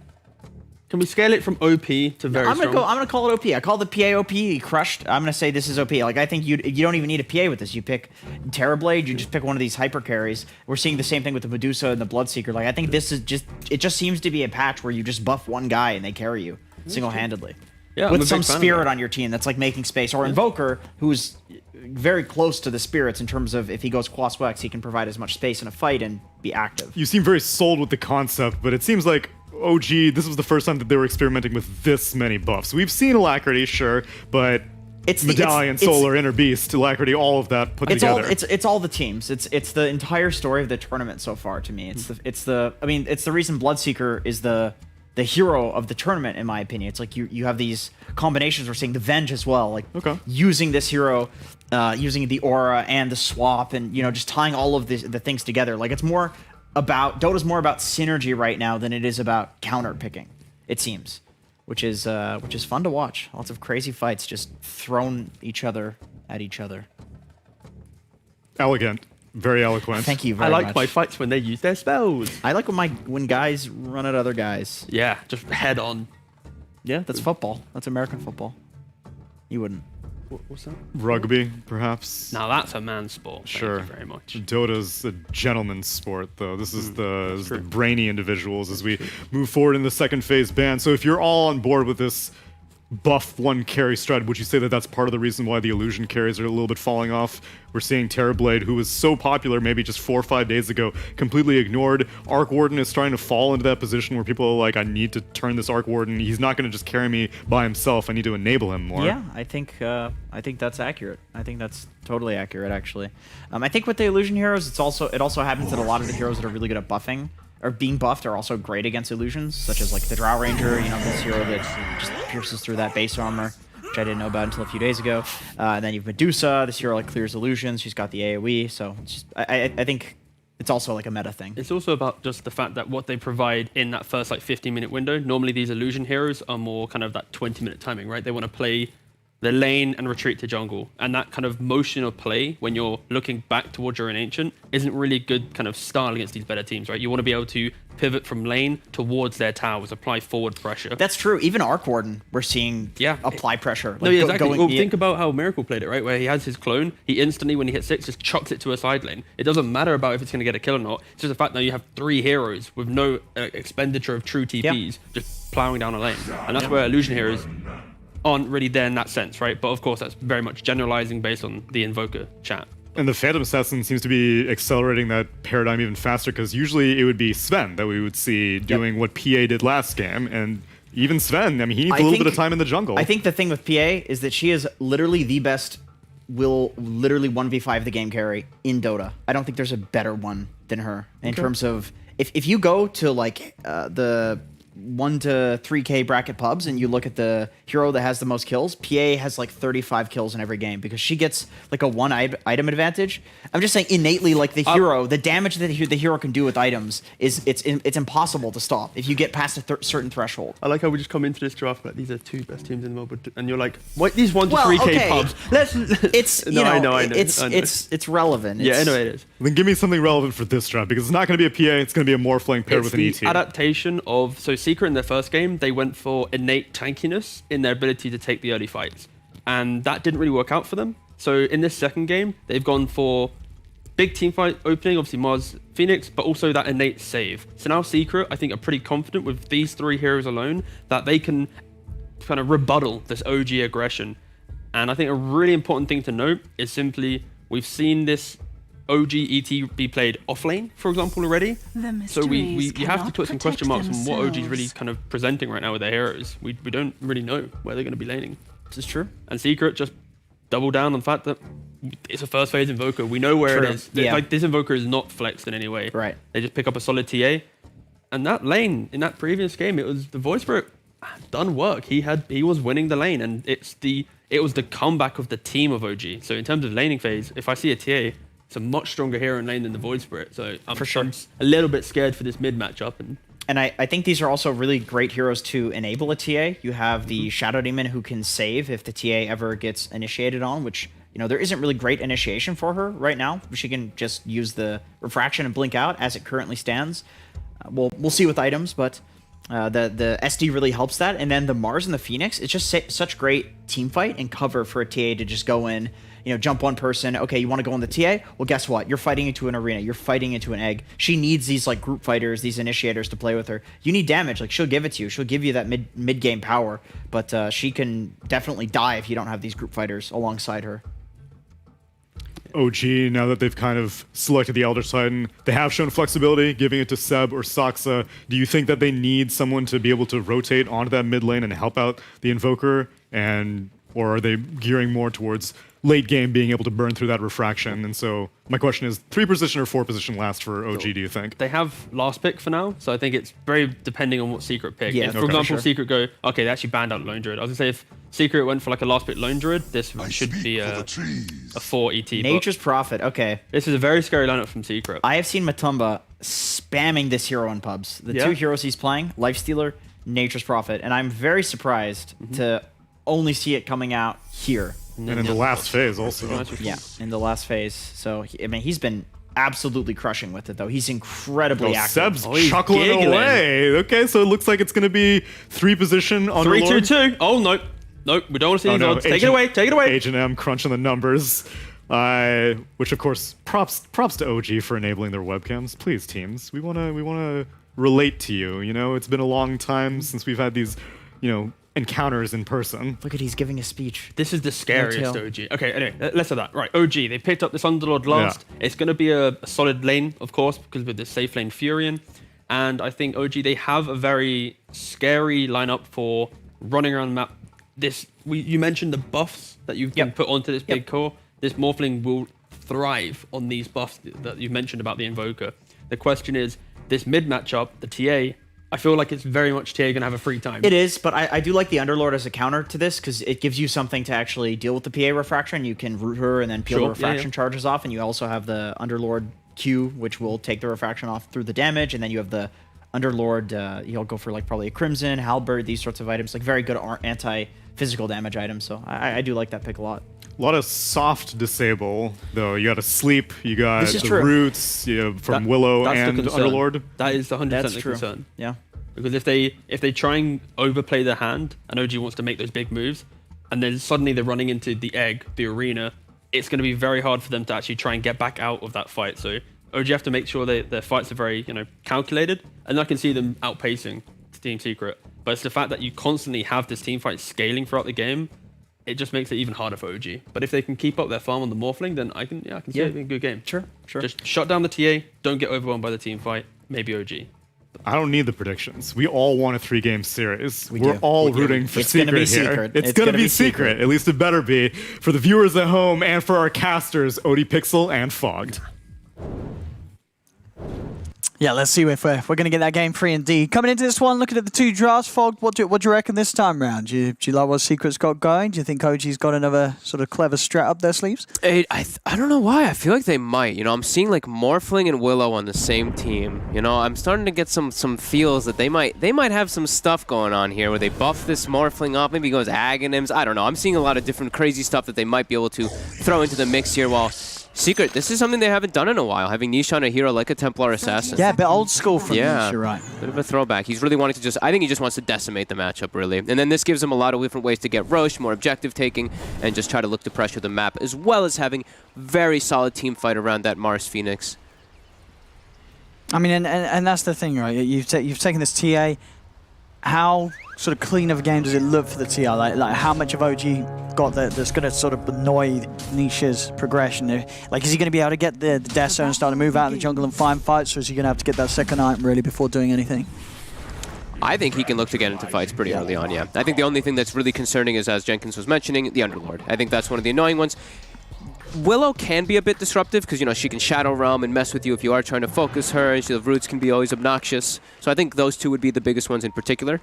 Can we scale it from OP to very I'm strong? gonna call it OP. I call the PA OP. He crushed. I'm gonna say this is OP. Like I think you don't even need a PA with this. You pick Terrorblade. You just pick one of these hyper carries. We're seeing the same thing with the Medusa and the Bloodseeker. Like I think this is it just seems to be a patch where you just buff one guy and they carry you single-handedly. Yeah, with some spirit on your team that's like making space, or Invoker, who's very close to the spirits in terms of if he goes Quaswex, he can provide as much space in a fight and be active. You seem very sold with the concept, but it seems like OG, this was the first time that they were experimenting with this many buffs. We've seen Alacrity, sure, but Medallion, Solar, Inner Beast, Alacrity, all of that put together. It's all the teams. It's the entire story of the tournament so far to me. It's the reason Bloodseeker is the hero of the tournament, in my opinion. It's like you have these combinations. We're seeing the Venge as well, like using this hero, using the aura and the swap, and just tying all of the things together. Like it's more about Dota's more about synergy right now than it is about counter picking. It seems, which is fun to watch. Lots of crazy fights just thrown at each other. Elegant. Very eloquent. Thank you very much. I like my fights when they use their spells. I like when guys run at other guys. Yeah, just head on. Yeah, that's football. That's American football. You wouldn't. What's that? Rugby, perhaps. Now that's a man's sport. Sure. Thank you very much. Dota's a gentleman's sport, though. This is the brainy individuals as we move forward in the second phase ban. So if you're all on board with this buff one carry strat, would you say that that's part of the reason why the illusion carries are a little bit falling off? We're seeing Terrorblade, who was so popular maybe just 4 or 5 days ago, completely ignored. Arc Warden is starting to fall into that position where people are like, I need to turn this Arc Warden. He's not going to just carry me by himself. I need to enable him more. Yeah, I think that's accurate. I think that's totally accurate, actually. I think with the illusion heroes, it also happens that a lot of the heroes that are really good at buffing or being buffed are also great against illusions, such as like the Drow Ranger, this hero that just pierces through that base armor, which I didn't know about until a few days ago. And then you have Medusa, this hero like clears illusions, she's got the AoE, so I think it's also like a meta thing. It's also about just the fact that what they provide in that first 15-minute window, normally these illusion heroes are more kind of that 20-minute timing, right? They want to play the lane and retreat to jungle. And that kind of motion of play, when you're looking back towards your own Ancient, isn't really good kind of style against these better teams, right? You want to be able to pivot from lane towards their towers, apply forward pressure. That's true. Even Arc Warden, we're seeing apply pressure. No, exactly. Think about how Miracle played it, right? Where he has his clone, he instantly, when he hits 6, just chucks it to a side lane. It doesn't matter about if it's going to get a kill or not. It's just the fact that you have 3 heroes with no expenditure of true TPs just plowing down a lane. And that's where illusion heroes aren't really there in that sense, right? But of course, that's very much generalizing based on the Invoker chat. And the Phantom Assassin seems to be accelerating that paradigm even faster, because usually it would be Sven that we would see doing what PA did last game, and even Sven, I mean, he needs a little bit of time in the jungle. I think the thing with PA is that she is literally the best, will literally 1v5 the game carry in Dota. I don't think there's a better one than her in terms of, if you go to like the 1 to 3K bracket pubs and you look at the hero that has the most kills, PA has like 35 kills in every game because she gets like a 1 item advantage. I'm just saying innately, like the hero, the damage that the hero can do with items is it's impossible to stop if you get past a certain threshold. I like how we just come into this draft like these are 2 best teams in the world, and you're like, what, these 1 to 3K pubs? It's no, I know. It's relevant. Yeah, I know it is. Then give me something relevant for this draft, because it's not going to be a PA, it's going to be a Morphling paired It's with an the ET. adaptation of... So Secret in their first game, they went for innate tankiness in their ability to take the early fights. And that didn't really work out for them. So in this second game, they've gone for big team fight opening, obviously Mars, Phoenix, but also that innate save. So now Secret, I think, are pretty confident with these 3 heroes alone that they can kind of rebuttal this OG aggression. And I think a really important thing to note is simply we've seen this OG ET be played off lane, for example, already. So you have to put some question marks on what OG is really kind of presenting right now with their heroes. We don't really know where they're going to be laning. This is true. And Secret just double down on the fact that it's a first phase Invoker. We know where it is. Yeah. Like, this Invoker is not flexed in any way. Right. They just pick up a solid TA. And that lane, in that previous game, it was the Void Spirit done work. He was winning the lane, and it was the comeback of the team of OG. So in terms of laning phase, if I see a TA, it's a much stronger hero in lane than the Void Spirit. So I'm a little bit scared for this mid matchup. And I think these are also really great heroes to enable a TA. You have the Shadow Demon who can save if the TA ever gets initiated on, which, you know, there isn't really great initiation for her right now. She can just use the refraction and blink out as it currently stands. We'll see with items, but the SD really helps that. And then the Mars and the Phoenix, it's just such great team fight and cover for a TA to just go in, you know, jump one person. Okay, you want to go on the TA? Well, guess what? You're fighting into an arena. You're fighting into an egg. She needs these like group fighters, these initiators to play with her. You need damage. Like, she'll give it to you. She'll give you that mid game power, but she can definitely die if you don't have these group fighters alongside her. OG, now that they've kind of selected the Elder Titan, they have shown flexibility, giving it to Seb or Saksa. Do you think that they need someone to be able to rotate onto that mid lane and help out the Invoker? Or are they gearing more towards late game being able to burn through that refraction? And so my question is, 3 position or 4 position last for OG, do you think? They have last pick for now, so I think it's very depending on what Secret pick. Yeah, if, for example, Secret go, okay, they actually banned out Lone Druid. I was going to say, if Secret went for like a last pick Lone Druid, this should be a 4 ET. Nature's Prophet, okay. This is a very scary lineup from Secret. I have seen Matumba spamming this hero in pubs. The 2 heroes he's playing, Lifestealer, Nature's Prophet, and I'm very surprised to only see it coming out here. And in the last phase also. Yeah, in the last phase. So, I mean, he's been absolutely crushing with it, though. He's incredibly active. Seb's chuckling away. Okay, so it looks like it's going to be 3 position on 3-2-2. Oh, no. Nope, we don't want to see these odds. Take it away, take it away. H&M crunching the numbers. Which, of course, props to OG for enabling their webcams. Please, teams, we want to relate to you. You know, it's been a long time since we've had these, you know, encounters in person. Look at, he's giving a speech. This is the scariest OG. Okay, anyway, less of that. Right, OG, they picked up this Underlord last. Yeah. It's going to be a solid lane, of course, because with the safe lane Furion. And I think OG, they have a very scary lineup for running around the map. You mentioned the buffs that you can put onto this big core. This Morphling will thrive on these buffs that you mentioned about the Invoker. The question is, this mid matchup, the TA, I feel like it's very much TA gonna have a free time. It is, but I do like the Underlord as a counter to this because it gives you something to actually deal with the PA refraction. You can root her and then peel the refraction charges off, and you also have the Underlord Q, which will take the refraction off through the damage, and then you have the Underlord, you'll go for like probably a Crimson, Halberd, these sorts of items, like very good anti-physical damage items, so I do like that pick a lot. A lot of soft disable, though. You got to sleep, you got the roots from Willow and Underlord. That is 100% the concern. Yeah. Because if they try and overplay their hand, and OG wants to make those big moves, and then suddenly they're running into the egg, the arena, it's going to be very hard for them to actually try and get back out of that fight. So OG have to make sure their fights are very, calculated, and I can see them outpacing Team Secret. But it's the fact that you constantly have this team fight scaling throughout the game. It just makes it even harder for OG. But if they can keep up their farm on the Morphling, then I can see it being a good game. Sure. Just shut down the TA, don't get overwhelmed by the team fight, maybe OG. I don't need the predictions. We all want a 3-game series. We're all rooting for Secret here. It's going to be Secret. At least it better be. For the viewers at home and for our casters, ODPixel and Fogged. Yeah, let's see if we're going to get that game 3 indeed. Coming into this one, looking at the 2 drafts, Fog, what do you reckon this time round? Do you like what Secret's got going? Do you think OG's got another sort of clever strat up their sleeves? I don't know why. I feel like they might. I'm seeing like Morphling and Willow on the same team. I'm starting to get some feels that they might have some stuff going on here where they buff this Morphling up, maybe goes Aghanims. I don't know. I'm seeing a lot of different crazy stuff that they might be able to throw into the mix here while Secret, this is something they haven't done in a while, having Nisha on a hero like a Templar Assassin. Yeah, a bit old school from yeah, Nisha, right. Bit of a throwback. He's really wanting to just, I think he just wants to decimate the matchup, really. And then this gives him a lot of different ways to get Roche, more objective taking, and just try to look to pressure the map, as well as having very solid team fight around that Mars Phoenix. I mean, and that's the thing, right? You've taken this TA. How sort of clean of a game does it look for the TA? Like how much of OG got that's going to sort of annoy Nisha's progression? Like, is he going to be able to get the Death Zone and start to move out of the jungle and find fights, or is he going to have to get that second item really before doing anything? I think he can look to get into fights pretty early on, yeah. I think the only thing that's really concerning is, as Jenkins was mentioning, the Underlord. I think that's one of the annoying ones. Willow can be a bit disruptive because, you know, she can Shadow Realm and mess with you if you are trying to focus her. The roots can be always obnoxious. So I think those two would be the biggest ones in particular.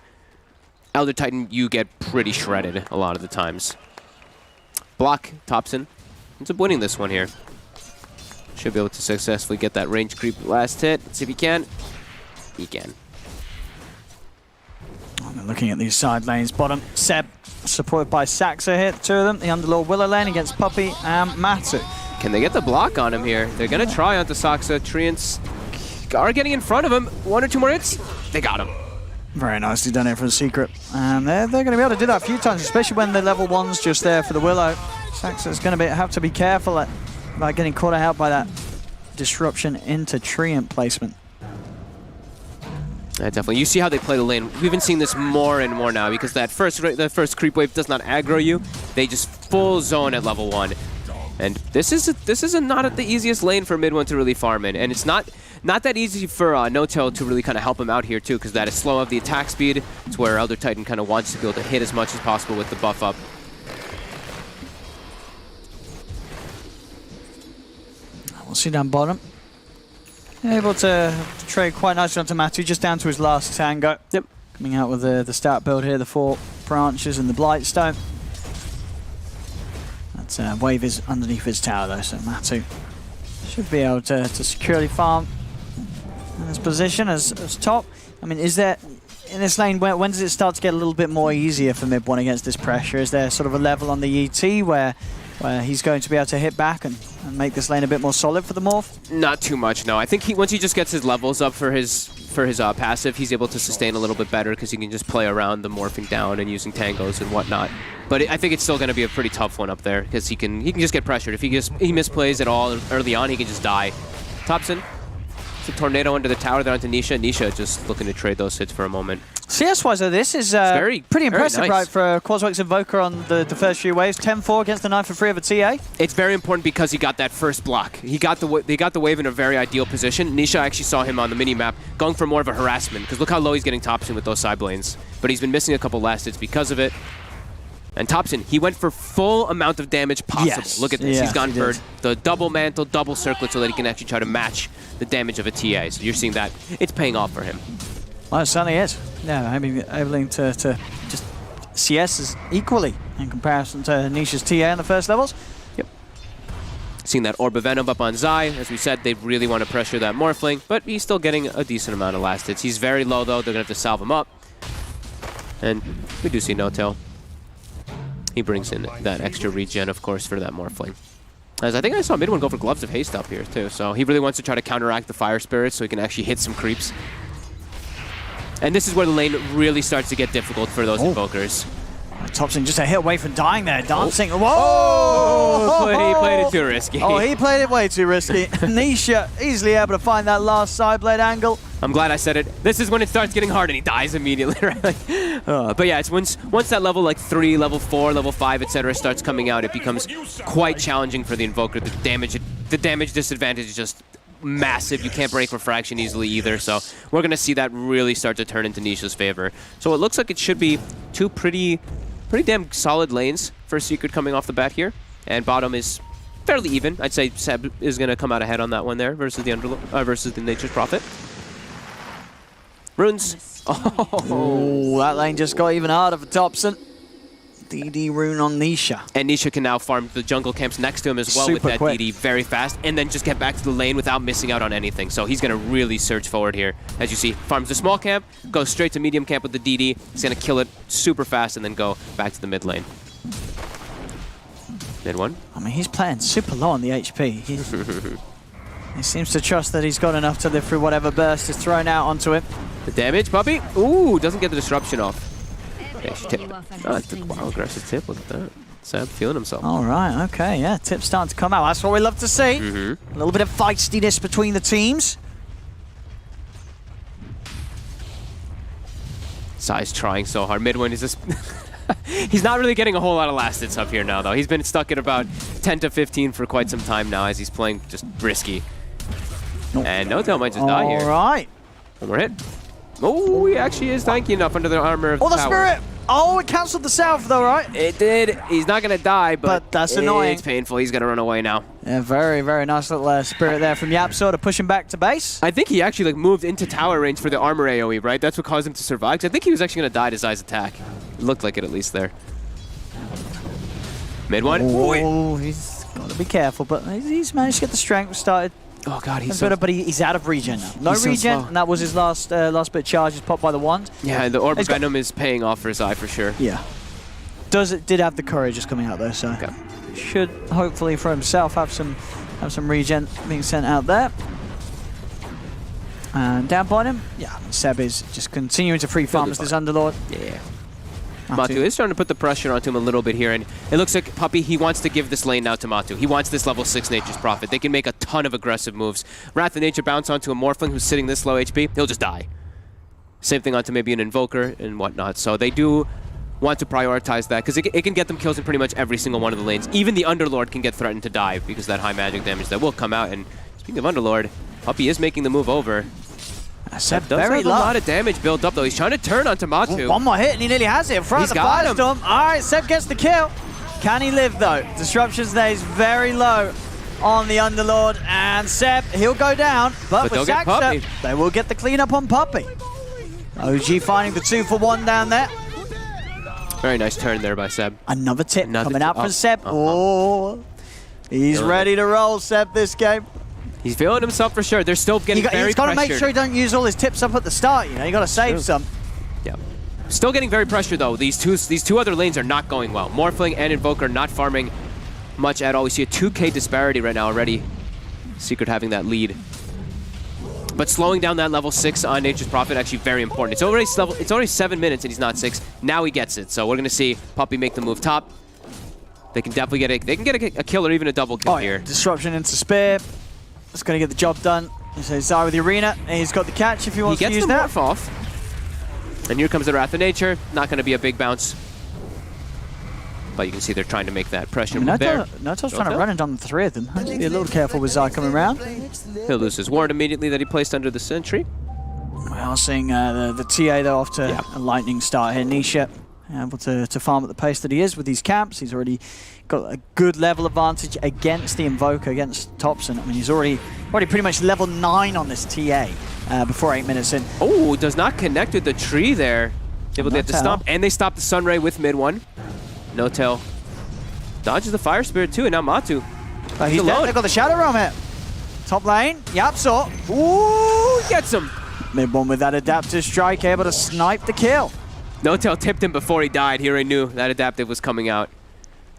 Elder Titan, you get pretty shredded a lot of the times. Block, Thompson. Ends up winning this one here. Should be able to successfully get that range creep last hit. Let's see if he can. He can. Looking at these side lanes, bottom, Seb, supported by Saxa here, two of them. The Underlord Willow lane against Puppey and Matu. Can they get the block on him here? They're going to try onto Saxa. Treants are getting in front of him. 1 or 2 more hits. They got him. Very nicely done here for the Secret. And they're going to be able to do that a few times, especially when the level 1's just there for the Willow. Saxa's going to have to be careful about getting caught out by that disruption into Treant placement. Yeah, definitely. You see how they play the lane. We've been seeing this more and more now because the first creep wave does not aggro you. They just full zone at level 1. And this is not at the easiest lane for mid 1 to really farm in. And it's not that easy for No-Tail to really kind of help him out here too, because that is slow of the attack speed. It's where Elder Titan kind of wants to be able to hit as much as possible with the buff up. We'll see down bottom. Able to trade quite nicely onto Matu, just down to his last tango. Yep. Coming out with the stout build here, the 4 branches and the Blightstone. That wave is underneath his tower though, so Matu should be able to securely farm in his position as top. I mean, is there, in this lane, when does it start to get a little bit more easier for mid 1 against this pressure? Is there sort of a level on the ET where he's going to be able to hit back and make this lane a bit more solid for the Morph? Not too much, no. I think once he just gets his levels up for his passive, he's able to sustain a little bit better because he can just play around the morphing down and using tangos and whatnot. But I think it's still going to be a pretty tough one up there because he can just get pressured. If he misplays at all early on, he can just die. Thompson, it's a tornado under the tower there onto Nisha. Nisha just looking to trade those hits for a moment. CS-wise, though, this is pretty impressive, nice. right, for Quaswex Invoker on the first few waves. 10-4 against the 9-for-3 of a TA. It's very important because he got that first block. They got the wave in a very ideal position. Nisha actually saw him on the mini-map going for more of a harassment, because look how low he's getting Thompson with those side lanes. But he's been missing a couple last hits because of it. And Thompson, he went for full amount of damage possible. Yes. Look at this. Yeah, he's gone for the double mantle, double circlet, so that he can actually try to match the damage of a TA. So you're seeing that it's paying off for him. Well, it certainly is. Yeah, I mean, able to just CS is equally in comparison to Nisha's TA in the first levels. Yep. Seeing that Orb of Venom up on Zai. As we said, they really want to pressure that Morphling, but he's still getting a decent amount of last hits. He's very low, though. They're going to have to salve him up. And we do see No-Tail. He brings in that extra regen, of course, for that Morphling. As I think I saw mid 1 go for Gloves of Haste up here, too. So he really wants to try to counteract the Fire Spirits so he can actually hit some creeps. And this is where the lane really starts to get difficult for those invokers. Thompson just a hit away from dying there. Dancing. Whoa! Oh, he played it too risky. Oh, he played it way too risky. Nisha easily able to find that last side blade angle. I'm glad I said it. This is when it starts getting hard and he dies immediately, right? But yeah, it's once that level like 3, level 4, level 5, etc. starts coming out, it becomes quite challenging for the invoker. The damage disadvantage is just massive. You can't break refraction easily either, so we're going to see that really start to turn into Nisha's favor. So it looks like it should be 2 pretty damn solid lanes for Secret coming off the bat here, and bottom is fairly even. I'd say Seb is going to come out ahead on that one there versus the Nature's Prophet. Runes. Oh, that lane just got even harder for Thompson. DD rune on Nisha. And Nisha can now farm the jungle camps next to him as well with that quick. DD very fast, and then just get back to the lane without missing out on anything. So he's going to really surge forward here. As you see, farms the small camp, goes straight to medium camp with the DD. He's going to kill it super fast and then go back to the mid lane. Mid one. I mean, he's playing super low on the HP. He seems to trust that he's got enough to live through whatever burst is thrown out onto him. The damage, Puppey. Ooh, doesn't get the disruption off. Yeah, she tipped it. Oh, that's a wild aggressive tip. Look at that. Seb feeling himself. All right, okay, yeah. Tip's starting to come out. That's what we love to see. A little bit of feistiness between the teams. Sai's trying so hard. Midwin is just... He's not really getting a whole lot of last hits up here now, though. He's been stuck at about 10 to 15 for quite some time now as he's playing just risky. And No-Tail might just die here. All right. One more hit. Oh, he actually is tanky enough under the armor of the the tower. Spirit! Oh, it cancelled the South, though, right? It did. He's not going to die, but that's annoying. It's painful. He's going to run away now. Yeah, very, very nice little Spirit there from YapzOr to push him back to base. I think he actually moved into tower range for the armor AoE, right? That's what caused him to survive. 'Cause I think he was actually going to die to Zai's attack. It looked like it at least there. Mid one. Oh, he's got to be careful, but he's managed to get the strength started. Oh god, he's so... But he's out of regen now. No He's so regen, slow. and that was his last bit of charges popped by the wand. Yeah, the Orb of Venom is paying off for Zai for sure. Yeah. Did have the courage just coming out there, so should hopefully for himself have some regen being sent out there. And down by him, yeah, Seb is just continuing to free farm as this Underlord. Yeah. Matu is trying to put the pressure onto him a little bit here, and it looks like Puppey, he wants to give this lane now to Matu. He wants this level 6 Nature's Prophet. They can make a ton of aggressive moves. Wrath of Nature bounce onto a Morphling who's sitting this low HP, he'll just die. Same thing onto maybe an Invoker and whatnot. So they do want to prioritize that, because it can get them kills in pretty much every single one of the lanes. Even the Underlord can get threatened to die because of that high magic damage that will come out. And speaking of Underlord, Puppey is making the move over. Seb does have a lot of damage built up, though. He's trying to turn onto Matu. One more hit, and he nearly has it in front of the Firestorm. All right, Seb gets the kill. Can he live, though? Disruptions there is very low on the Underlord, and Seb, he'll go down. But with Saxa, they will get the cleanup on Puppey. OG finding the 2-for-1 down there. Very nice turn there by Seb. Another tip coming out from Seb. Oh, he's ready to roll, Seb, this game. He's feeling himself for sure. They're still getting very He's got to make sure he don't use all his tips up at the start, you know. You got to save some. Yeah. Still getting very pressured, though. These two other lanes are not going well. Morphling and Invoker not farming much at all. We see a 2k disparity right now already. Secret having that lead. But slowing down that level 6 on Nature's Prophet actually very important. It's already 7 minutes and he's not 6. Now he gets it. So we're going to see Puppey make the move top. They can definitely get a kill or even a double kill here. Disruption into Spear. It's going to get the job done. So Zai with the Arena, and he's got the catch if he wants to use that. He gets the morph off. And here comes the Wrath of Nature. Not going to be a big bounce. But you can see they're trying to make that pressure move there. No-Tail's trying to run it on the 3 of them. Have to be a little careful with Zai coming around. He'll lose his ward immediately that he placed under the sentry. We are seeing the TA though off to a lightning start here. Nisha able to farm at the pace that he is with these camps. He's already got a good level advantage against the Invoker, against Thompson. I mean, he's already pretty much level 9 on this TA before 8 minutes in. Oh, does not connect with the tree there. Able to get the stomp, and they stop the Sunray with mid one. No-Tail dodges the Fire Spirit too, and now Matu. He's dead. They've got the Shadow Realm hit. Top lane, YapzOr. Ooh, gets him. Mid one with that adaptive strike, able to snipe the kill. No-Tail tipped him before he died. He already knew that adaptive was coming out.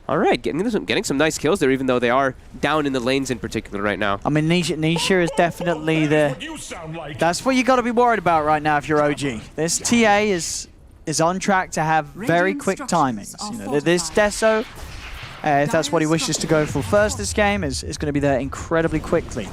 All right, getting some nice kills there, even though they are down in the lanes in particular right now. I mean, Nisha is definitely that's what you got to be worried about right now if you're OG. This TA is on track to have very quick timings. You know, this Deso, if that's what he wishes to go for first this game, is going to be there incredibly quickly.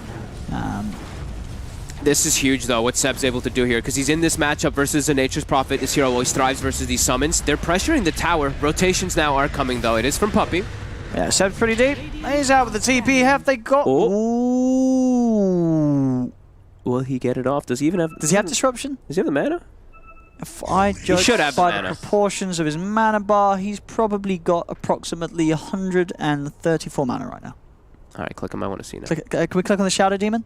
This is huge, though, what Seb's able to do here, because he's in this matchup versus a Nature's Prophet. This hero always thrives versus these summons. They're pressuring the tower. Rotations now are coming, though. It is from Puppey. Yeah, Seb's pretty deep. He's out with the TP. Have they got... Ooh. Will he get it off? Does he even have... Does he have Disruption? Does he have the mana? If I judge by the proportions of his mana bar, he's probably got approximately 134 mana right now. All right, click him. I want to see now. Can we click on the Shadow Demon?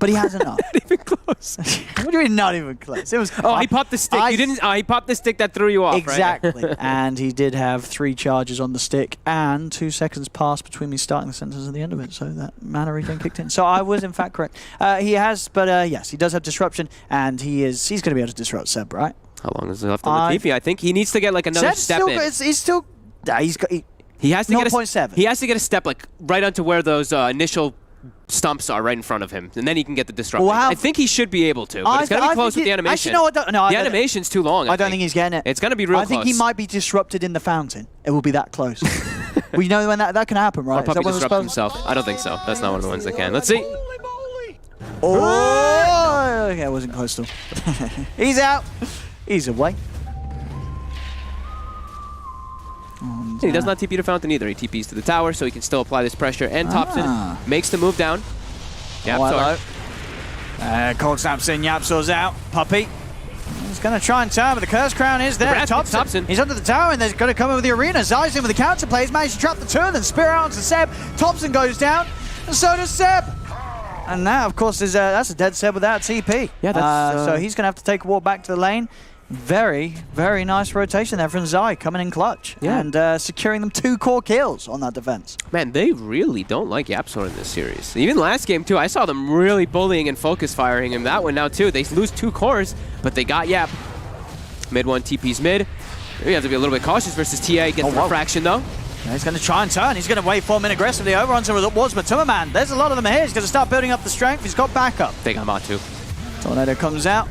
But he has enough. Not even close. What do you mean not even close? It was. Oh, he popped the stick. You didn't. He popped the stick that threw you off. Exactly. Right? And he did have 3 charges on the stick, and 2 seconds passed between me starting the sentence and the end of it. So that mana regen kicked in. So I was in fact correct. He has, but yes, he does have disruption, and he's going to be able to disrupt Seb, right? How long is left on the TP? I think he needs to get like another Zed's step still, in. He's still... He's got... He has to get 0.7. He has to get a step like right onto where those initial stumps are right in front of him, and then he can get the disruption. Well, I think he should be able to, but it's going to be close with the animation. Actually, no, I don't. No, the animation's too long. I don't think he's getting it. It's going to be real I close. think he might be disrupted in the fountain. It will be that close. Well, you know when that can happen, right? Or Puppy disrupts himself. I don't think so. That's not one of the ones that can. Let's see. Oh, okay, I wasn't close to him. He's out. He's away. He does not TP to fountain either. He TPs to the tower, so he can still apply this pressure. And Thompson makes the move down. Yapzor. Cold snaps in. Yapzor's out. Puppy. He's going to try and turn, but the Curse Crown is there. Thompson. He's under the tower, and they're going to come in with the arena. Zai's in with the counterplay. He's managed to trap the turn and spear out onto Seb. Thompson goes down, and so does Seb. And that, of course, is that's a dead Seb without TP. Yeah, that's, so he's going to have to take a walk back to the lane. Very, very nice rotation there from Zai, coming in clutch and securing them 2 core kills on that defense. Man, they really don't like Yapzor in this series. Even last game, too, I saw them really bullying and focus firing him. That one now, too. They lose 2 cores, but they got Yap. Mid 1 TP's mid. You have to be a little bit cautious versus TA. Gets the refraction, though. Yeah, he's going to try and turn. He's going to wait for him in aggressively over onto the walls, but Timmerman, there's a lot of them here. He's going to start building up the strength. He's got backup. They got Matu. Tornado comes out.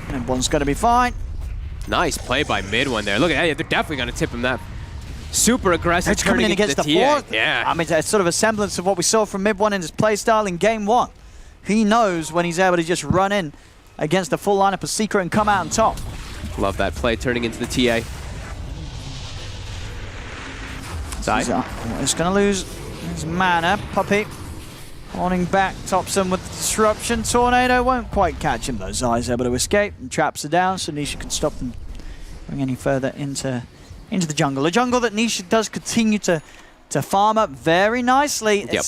And one's going to be fine. Nice play by mid one there. Look at that. They're definitely going to tip him that. Super aggressive. It's coming in against the fourth. Yeah. I mean, it's sort of a semblance of what we saw from mid one in his playstyle in game 1. He knows when he's able to just run in against the full lineup of Secret and come out on top. Love that play turning into the TA. Zai. He's going to lose his mana. Puppy. Warning back, Thompson with the disruption. Tornado won't quite catch him though. Zai's able to escape and traps her down, so Nisha can stop them going any further into the jungle. A jungle that Nisha does continue to farm up very nicely. Yep.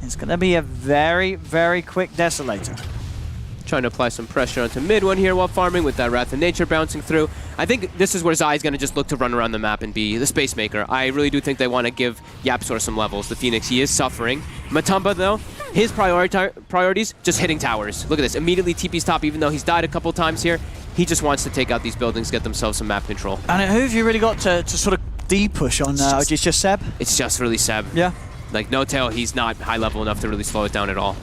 It's going to be a very, very quick Desolator. Trying to apply some pressure onto mid one here while farming with that Wrath of Nature bouncing through. I think this is where Zai's going to just look to run around the map and be the space maker. I really do think they want to give Yapzor some levels. The Phoenix, he is suffering. Matumba, though, his priorities, just hitting towers. Look at this. Immediately TP's top, even though he's died a couple times here. He just wants to take out these buildings, get themselves some map control. And who have you really got to sort of D-push on? It's just Seb? It's just really Seb. Yeah. Like, no tail, he's not high level enough to really slow it down at all.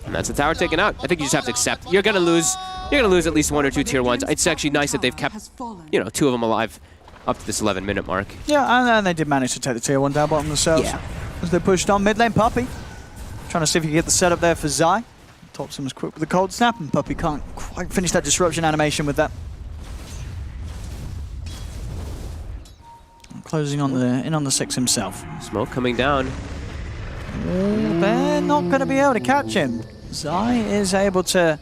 And that's the tower taken out. I think you just have to accept. You're gonna lose at least 1 or 2 tier 1s. It's actually nice that they've kept, 2 of them alive up to this 11-minute mark. Yeah, and they did manage to take the tier 1 down bottom themselves. Yeah. As they pushed on mid lane, Puppy. Trying to see if he can get the setup there for Zai. Thompson was quick with the cold snap, and Puppy can't quite finish that disruption animation with that. Closing on the 6 himself. Smoke coming down. They're not going to be able to catch him. Zai is able to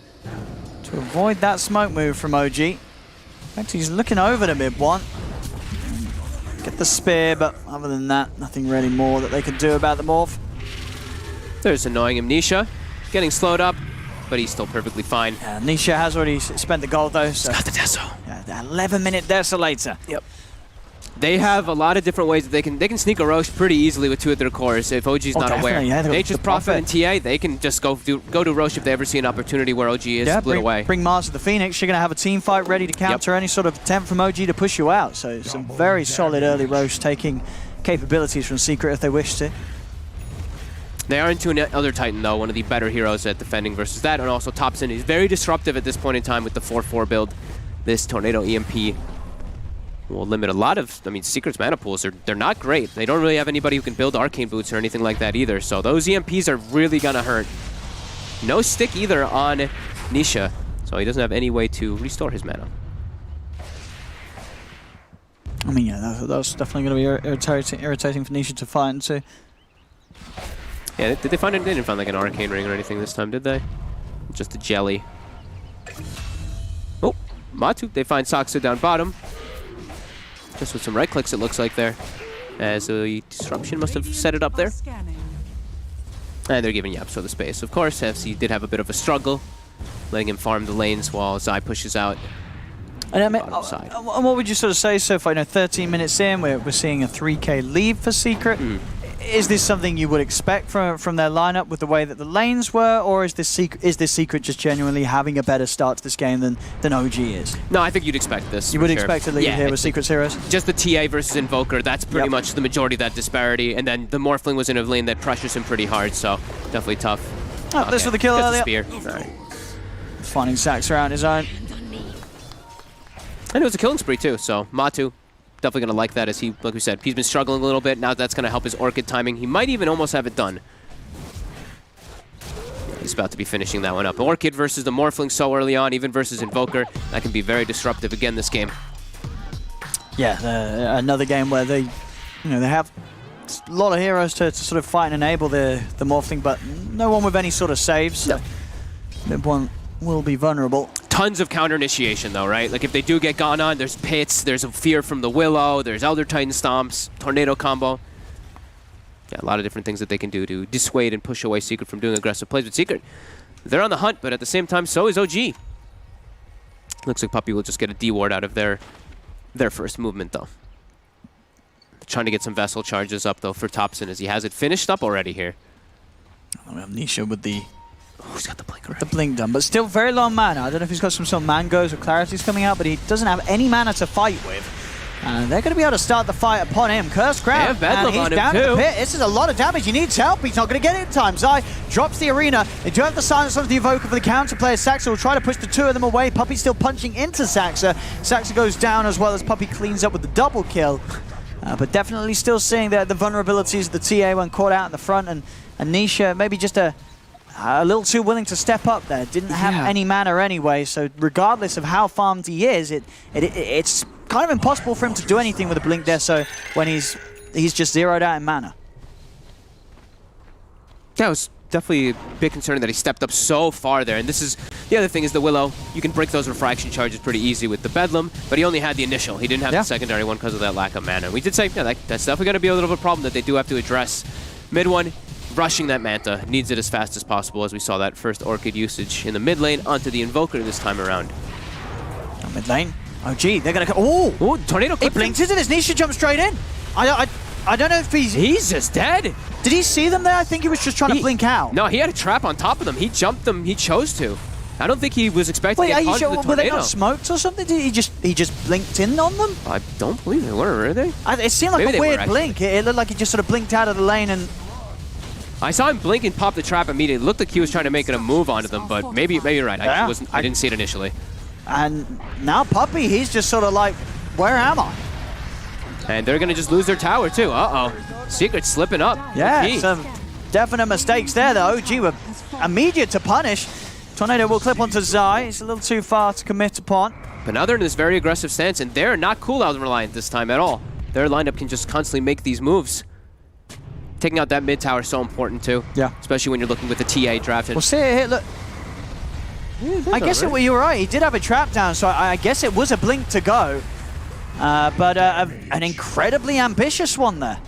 avoid that smoke move from OG. In fact, he's looking over to mid one. Get the spear, but other than that, nothing really more that they can do about the morph. There's annoying him, Nisha. Getting slowed up, but he's still perfectly fine. Yeah, Nisha has already spent the gold though. So got the Deso. Yeah, the 11-minute Desolator. Yep. They have a lot of different ways that they can sneak a Roche pretty easily with 2 of their cores if OG's not aware. Yeah, Nature's Prophet and TA, they can just go to Roche if they ever see an opportunity where OG is split away. Bring Mars to the Phoenix. You're going to have a team fight ready to counter any sort of attempt from OG to push you out. So some very solid early Roche taking capabilities from Secret if they wish to. They are into another Titan though, one of the better heroes at defending versus that, and also Thompson is very disruptive at this point in time with the 4-4 build. This Tornado EMP will limit a lot of, Secret's mana pools, they're not great. They don't really have anybody who can build Arcane Boots or anything like that either, so those EMPs are really gonna hurt. No stick either on Nisha, so he doesn't have any way to restore his mana. That's definitely going to be irritating for Nisha to find too. Yeah, did they find it? They didn't find like an Arcane Ring or anything this time, did they? Just a jelly. Oh, Matu, they find Saksu down bottom. Just with some right clicks, it looks like there. As a disruption must have set it up there. And they're giving Yapzor the space. Of course, FC did have a bit of a struggle, letting him farm the lanes while Zai pushes out. And what would you sort of say so far? 13 minutes in, we're seeing a 3k lead for Secret. Is this something you would expect from their lineup with the way that the lanes were, or is this Secret just genuinely having a better start to this game than OG is? No, I think you'd expect this. You would sure. expect to lead here with Secret's heroes? Just the TA versus Invoker, that's pretty much the majority of that disparity, and then the Morphling was in a lane that pressures him pretty hard, so definitely tough. Oh, this for the kill earlier. Spear. All right. Finding Sax around his own. And it was a killing spree too, so Matu definitely going to like that, as he, like we said, he's been struggling a little bit. Now that's going to help his Orchid timing. He might even almost have it done. He's about to be finishing that one up. Orchid versus the Morphling so early on, even versus Invoker, that can be very disruptive again this game. Yeah, another game where they have a lot of heroes to sort of fight and enable the Morphling, but no one with any sort of saves. So mid one will be vulnerable. Tons of counter initiation though, right? Like if they do get gone on, there's pits, there's a fear from the Willow, there's Elder Titan stomps, tornado combo. Yeah, a lot of different things that they can do to dissuade and push away Secret from doing aggressive plays. But Secret, they're on the hunt, but at the same time, so is OG. Looks like Puppey will just get a D ward out of their first movement though. Trying to get some Vessel charges up though for Topson, as he has it finished up already here. We have Nisha with the he's got the blink already. The blink done, but still very low mana. I don't know if he's got some sort of mangoes or clarities coming out, but he doesn't have any mana to fight with. And they're going to be able to start the fight upon him. Cursed Crown, and he's down to the pit. This is a lot of damage. He needs help. He's not going to get it in time. Zai drops the arena. They do have the silence of the Evoker for the counter player. Saxa will try to push the two of them away. Puppey still punching into Saxa. Saxa goes down as well as Puppey cleans up with the double kill. But definitely still seeing the vulnerabilities of the TA when caught out in the front. And Nisha maybe just a little too willing to step up there. Didn't have any mana anyway, so regardless of how farmed he is, it's kind of impossible for him to do anything with a Blink Deso when he's just zeroed out in mana. That was definitely a big concern that he stepped up so far there. And this is the other thing is the Willow. You can break those refraction charges pretty easy with the Bedlam, but he only had the initial. He didn't have the secondary one because of that lack of mana. We did say, that's definitely going to be a little bit of a problem that they do have to address. Mid one, rushing that Manta, needs it as fast as possible, as we saw that first Orchid usage in the mid lane onto the Invoker this time around. Mid lane. Oh, gee, they're going to... Oh! Tornado clip. He blinks it, and his Nisha jumps straight in. I don't know if he's just dead. Did he see them there? I think he was just trying to blink out. No, he had a trap on top of them. He jumped them. He chose to. I don't think he was expecting to get caught in the tornado. Were they not smoked or something? Did he just blinked in on them? I don't believe they were they? It seemed like a weird blink. It looked like he just sort of blinked out of the lane and... I saw him blink and pop the trap immediately. It looked like he was trying to make it a move onto them, but maybe you're right. I didn't see it initially. And now Puppey, he's just sort of like, where am I? And they're going to just lose their tower too. Uh-oh. Secret slipping up. Yeah, some definite mistakes there. The OG were immediate to punish. Tornado will clip onto Zai. It's a little too far to commit upon. But now they're in this very aggressive stance, and they're not cooldown reliant this time at all. Their lineup can just constantly make these moves. Taking out that mid tower is so important too. Yeah. Especially when you're looking with the TA drafted. Well, see here, look. I guess you were right. He did have a trap down, so I guess it was a blink to go. But an incredibly ambitious one there.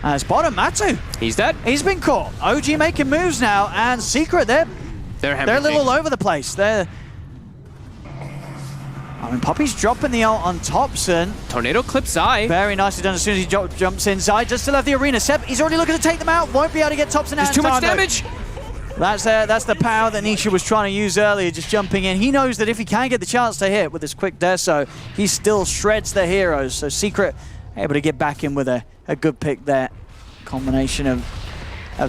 It's bottom Matu. He's dead. He's been caught. OG making moves now, and Secret, they're a little all over the place. Puppey's dropping the ult on Topson. Tornado clips Zai. Very nicely done as soon as he jumps in. Zai does still have the arena. Seb, he's already looking to take them out. Won't be able to get Topson out. There's too much damage. That's the power that Nisha was trying to use earlier, just jumping in. He knows that if he can get the chance to hit with his quick Deso, he still shreds the heroes. So Secret able to get back in with a good pick there. Combination of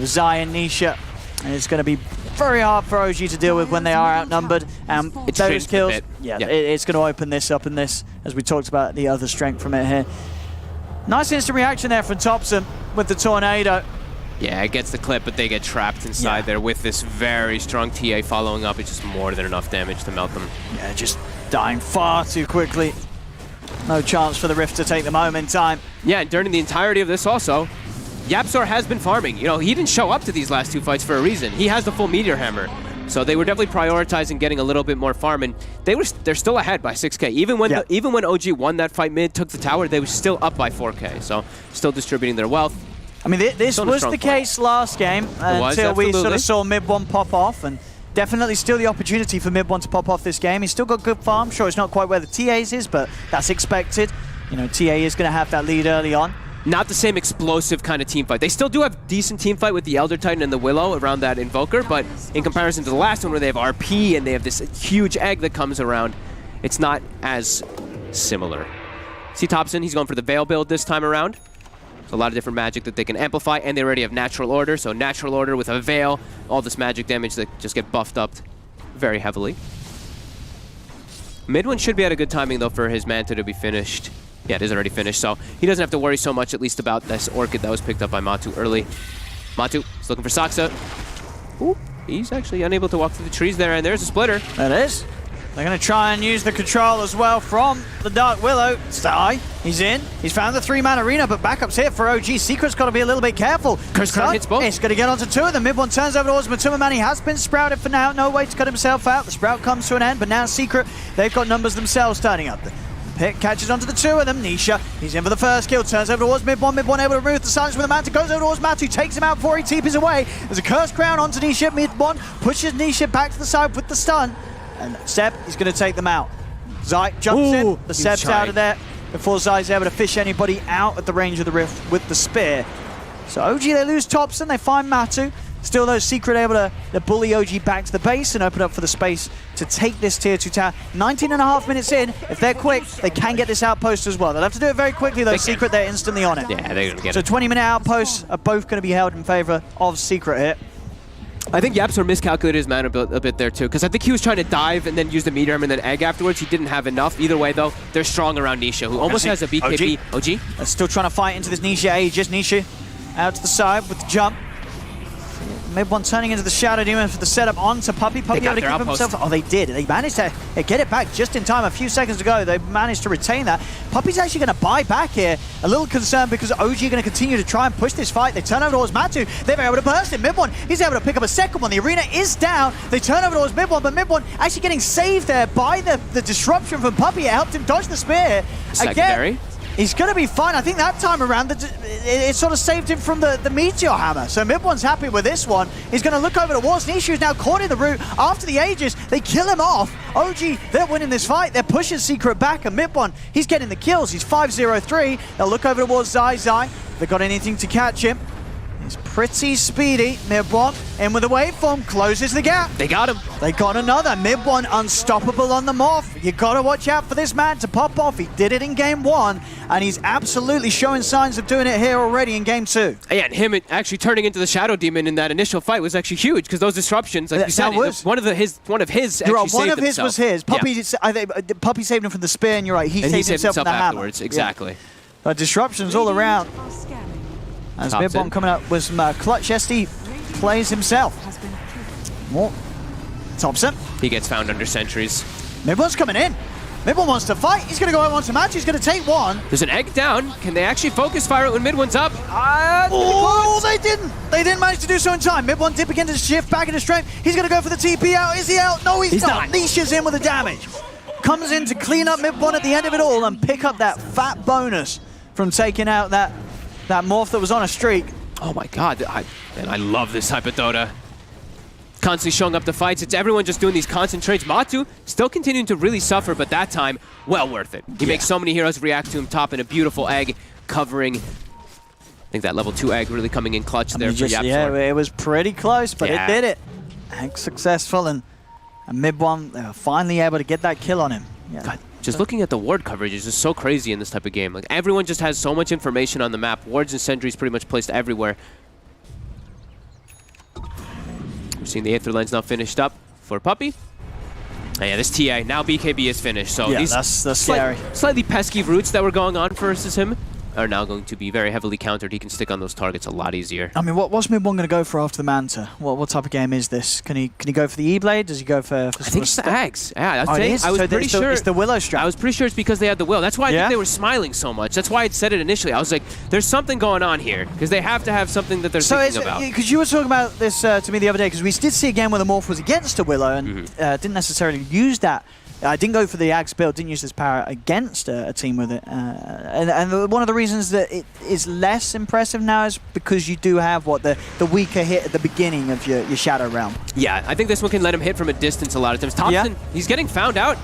Zai and Nisha. And it's going to be very hard for OG to deal with when they are outnumbered. It's those kills, yeah. It's going to open this up in this, as we talked about the other strength from it here. Nice instant reaction there from Topson with the Tornado. Yeah, it gets the clip, but they get trapped inside there with this very strong TA following up. It's just more than enough damage to melt them. Yeah, just dying far too quickly. No chance for the Rift to take them home in time. Yeah, and during the entirety of this also, Yapzor has been farming. You know, he didn't show up to these last two fights for a reason. He has the full Meteor Hammer. So they were definitely prioritizing getting a little bit more farm, and they're still ahead by 6K. Even when OG won that fight mid, took the tower, they were still up by 4K. So still distributing their wealth. I mean, this was the case last game until we sort of saw mid one pop off, and definitely still the opportunity for mid one to pop off this game. He's still got good farm. Sure, it's not quite where the TA's is, but that's expected. You know, TA is going to have that lead early on. not the same explosive kind of team fight. They still do have decent team fight with the Elder Titan and the Willow around that Invoker, but in comparison to the last one where they have RP and they have this huge egg that comes around, it's not as similar. See Thompson, he's going for the Veil build this time around. A lot of different magic that they can amplify, and they already have Natural Order, so Natural Order with a Veil, all this magic damage that just get buffed up very heavily. Mid one should be at a good timing, though, for his Manta to be finished. Yeah, it is already finished, so he doesn't have to worry so much, at least, about this Orchid that was picked up by Matu early. Matu is looking for Saksa. Ooh, he's actually unable to walk through the trees there, and there's a splitter. That is. They're going to try and use the control as well from the Dark Willow. Sty, he's in. He's found the 3-man arena, but backups here for OG. Secret's got to be a little bit careful. Curse Crown hits both. It's going to get onto 2 of them. Mid one turns over towards Matuma Man. He has been sprouted for now. No way to cut himself out. The sprout comes to an end, but now Secret, they've got numbers themselves turning up. Pick catches onto the 2 of them. Nisha, he's in for the first kill. Turns over towards Mid one able to remove the silence with the Manta. Goes over towards Matu, takes him out before he TPs away. There's a Curse Crown onto Nisha. Mid one pushes Nisha back to the side with the stun. And Seb is going to take them out. Zai jumps in. The Seb's out of there before Zai's able to fish anybody out at the range of the rift with the spear. So OG, they lose Thompson. They find Matu. Still, though, Secret able to bully OG back to the base and open up for the space to take this tier 2 tower. 19.5 minutes in. If they're quick, they can get this outpost as well. They'll have to do it very quickly, though. Secret, they're instantly on it. Yeah, they're going to get it. So 20-minute outposts are both going to be held in favor of Secret here. I think Yapsor miscalculated his mana a bit there too, because I think he was trying to dive and then use the meteor and then egg afterwards. He didn't have enough. Either way, though, they're strong around Nisha, who almost has a BKB. OG? They're still trying to fight into this Nisha Aegis. Nisha out to the side with the jump. Mid one turning into the Shadow Demon for the setup onto Puppy. Puppy able to keep himself. Oh, they did. They managed to get it back just in time. A few seconds ago, they managed to retain that. Puppy's actually going to buy back here. A little concerned because OG are going to continue to try and push this fight. They turn over towards Matu. They're able to burst it. Mid one, he's able to pick up a second one. The arena is down. They turn over towards Mid one, but Mid one actually getting saved there by the disruption from Puppy. It helped him dodge the spear. Secondary. Again, he's going to be fine. I think that time around, it sort of saved him from the Meteor Hammer. So Mid one's happy with this one. He's going to look over towards Nisha, who's now caught in the root. After the Aegis, they kill him off. OG, they're winning this fight. They're pushing Secret back, and Mid one, he's getting the kills. He's 5-0-3. They'll look over towards Zai. If they've got anything to catch him. He's pretty speedy. Mid one in with a waveform, closes the gap. They got him. They got another. Mid one unstoppable on the morph. You gotta watch out for this man to pop off. He did it in game 1, and he's absolutely showing signs of doing it here already in game 2. Yeah, and him actually turning into the Shadow Demon in that initial fight was actually huge, because those disruptions, like you said, one of his actually saved one of his himself. was his. Puppy, yeah. I think Puppy saved him from the spear, and you're right. He saved himself from the afterwards. hammer. Exactly. Yeah. Disruptions all around. As Mid one coming up with some clutch, SD plays himself. More. Thompson. He gets found under sentries. Mid one's coming in. Mid one wants to fight. He's going to go out onto match. He's going to take one. There's an egg down. Can they actually focus fire it when Mid one's up? Oh, they didn't. They didn't manage to do so in time. Mid one did begin to shift back into strength. He's going to go for the TP out. Is he out? No, he's not. Nisha's in with the damage. Comes in to clean up Mid one at the end of it all and pick up that fat bonus from taking out that morph that was on a streak. Oh my god, I love this type of Dota. Constantly showing up the fights. It's everyone just doing these concentrates. Matu still continuing to really suffer, but that time, well worth it. He makes so many heroes react to him, top in a beautiful egg, covering. I think that level 2 egg really coming in clutch there for Yapsor. Yeah, it was pretty close, but it did it. Egg successful, and Mid one, they were finally able to get that kill on him. Yeah. God. Just looking at the ward coverage is just so crazy in this type of game. Like, everyone just has so much information on the map. Wards and sentries pretty much placed everywhere. We're seeing the Aether Lens now finished up for Puppy. And yeah, this TA, now BKB is finished. So yeah, these that's scary. Slightly pesky roots that were going on versus him are now going to be very heavily countered. He can stick on those targets a lot easier. I mean, what's Mid one going to go for after the Manta? What type of game is this? Can he go for the E-Blade? Does he go for I think it's the Axe. Yeah, I was pretty sure it's the Willow strat. I was pretty sure it's because they had the Will. That's why I think they were smiling so much. That's why I said it initially. I was like, there's something going on here, because they have to have something that they're thinking about. Because you were talking about this to me the other day, because we did see a game where the morph was against a Willow and didn't necessarily use that. I didn't go for the Axe build, didn't use this power against a team with it. And one of the reasons that it is less impressive now is because you do have, the weaker hit at the beginning of your Shadow Realm. Yeah, I think this one can let him hit from a distance a lot of times. Thompson, he's getting found out.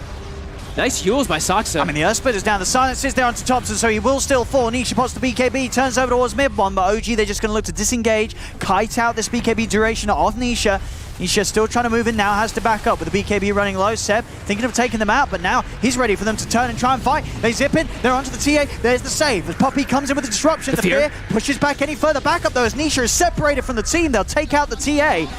Nice heals by Saksa. I mean, the Earth Split is down. The silence is there onto Thompson, so he will still fall. Nisha pots the BKB, turns over towards mid one, but OG, they're just going to look to disengage, kite out this BKB duration off Nisha. Nisha still trying to move in now, has to back up with the BKB running low. Seb thinking of taking them out, but now he's ready for them to turn and try and fight. They zip in, they're onto the TA, there's the save. As Poppy comes in with the disruption, the fear pushes back any further back up though, as Nisha is separated from the team. They'll take out the TA.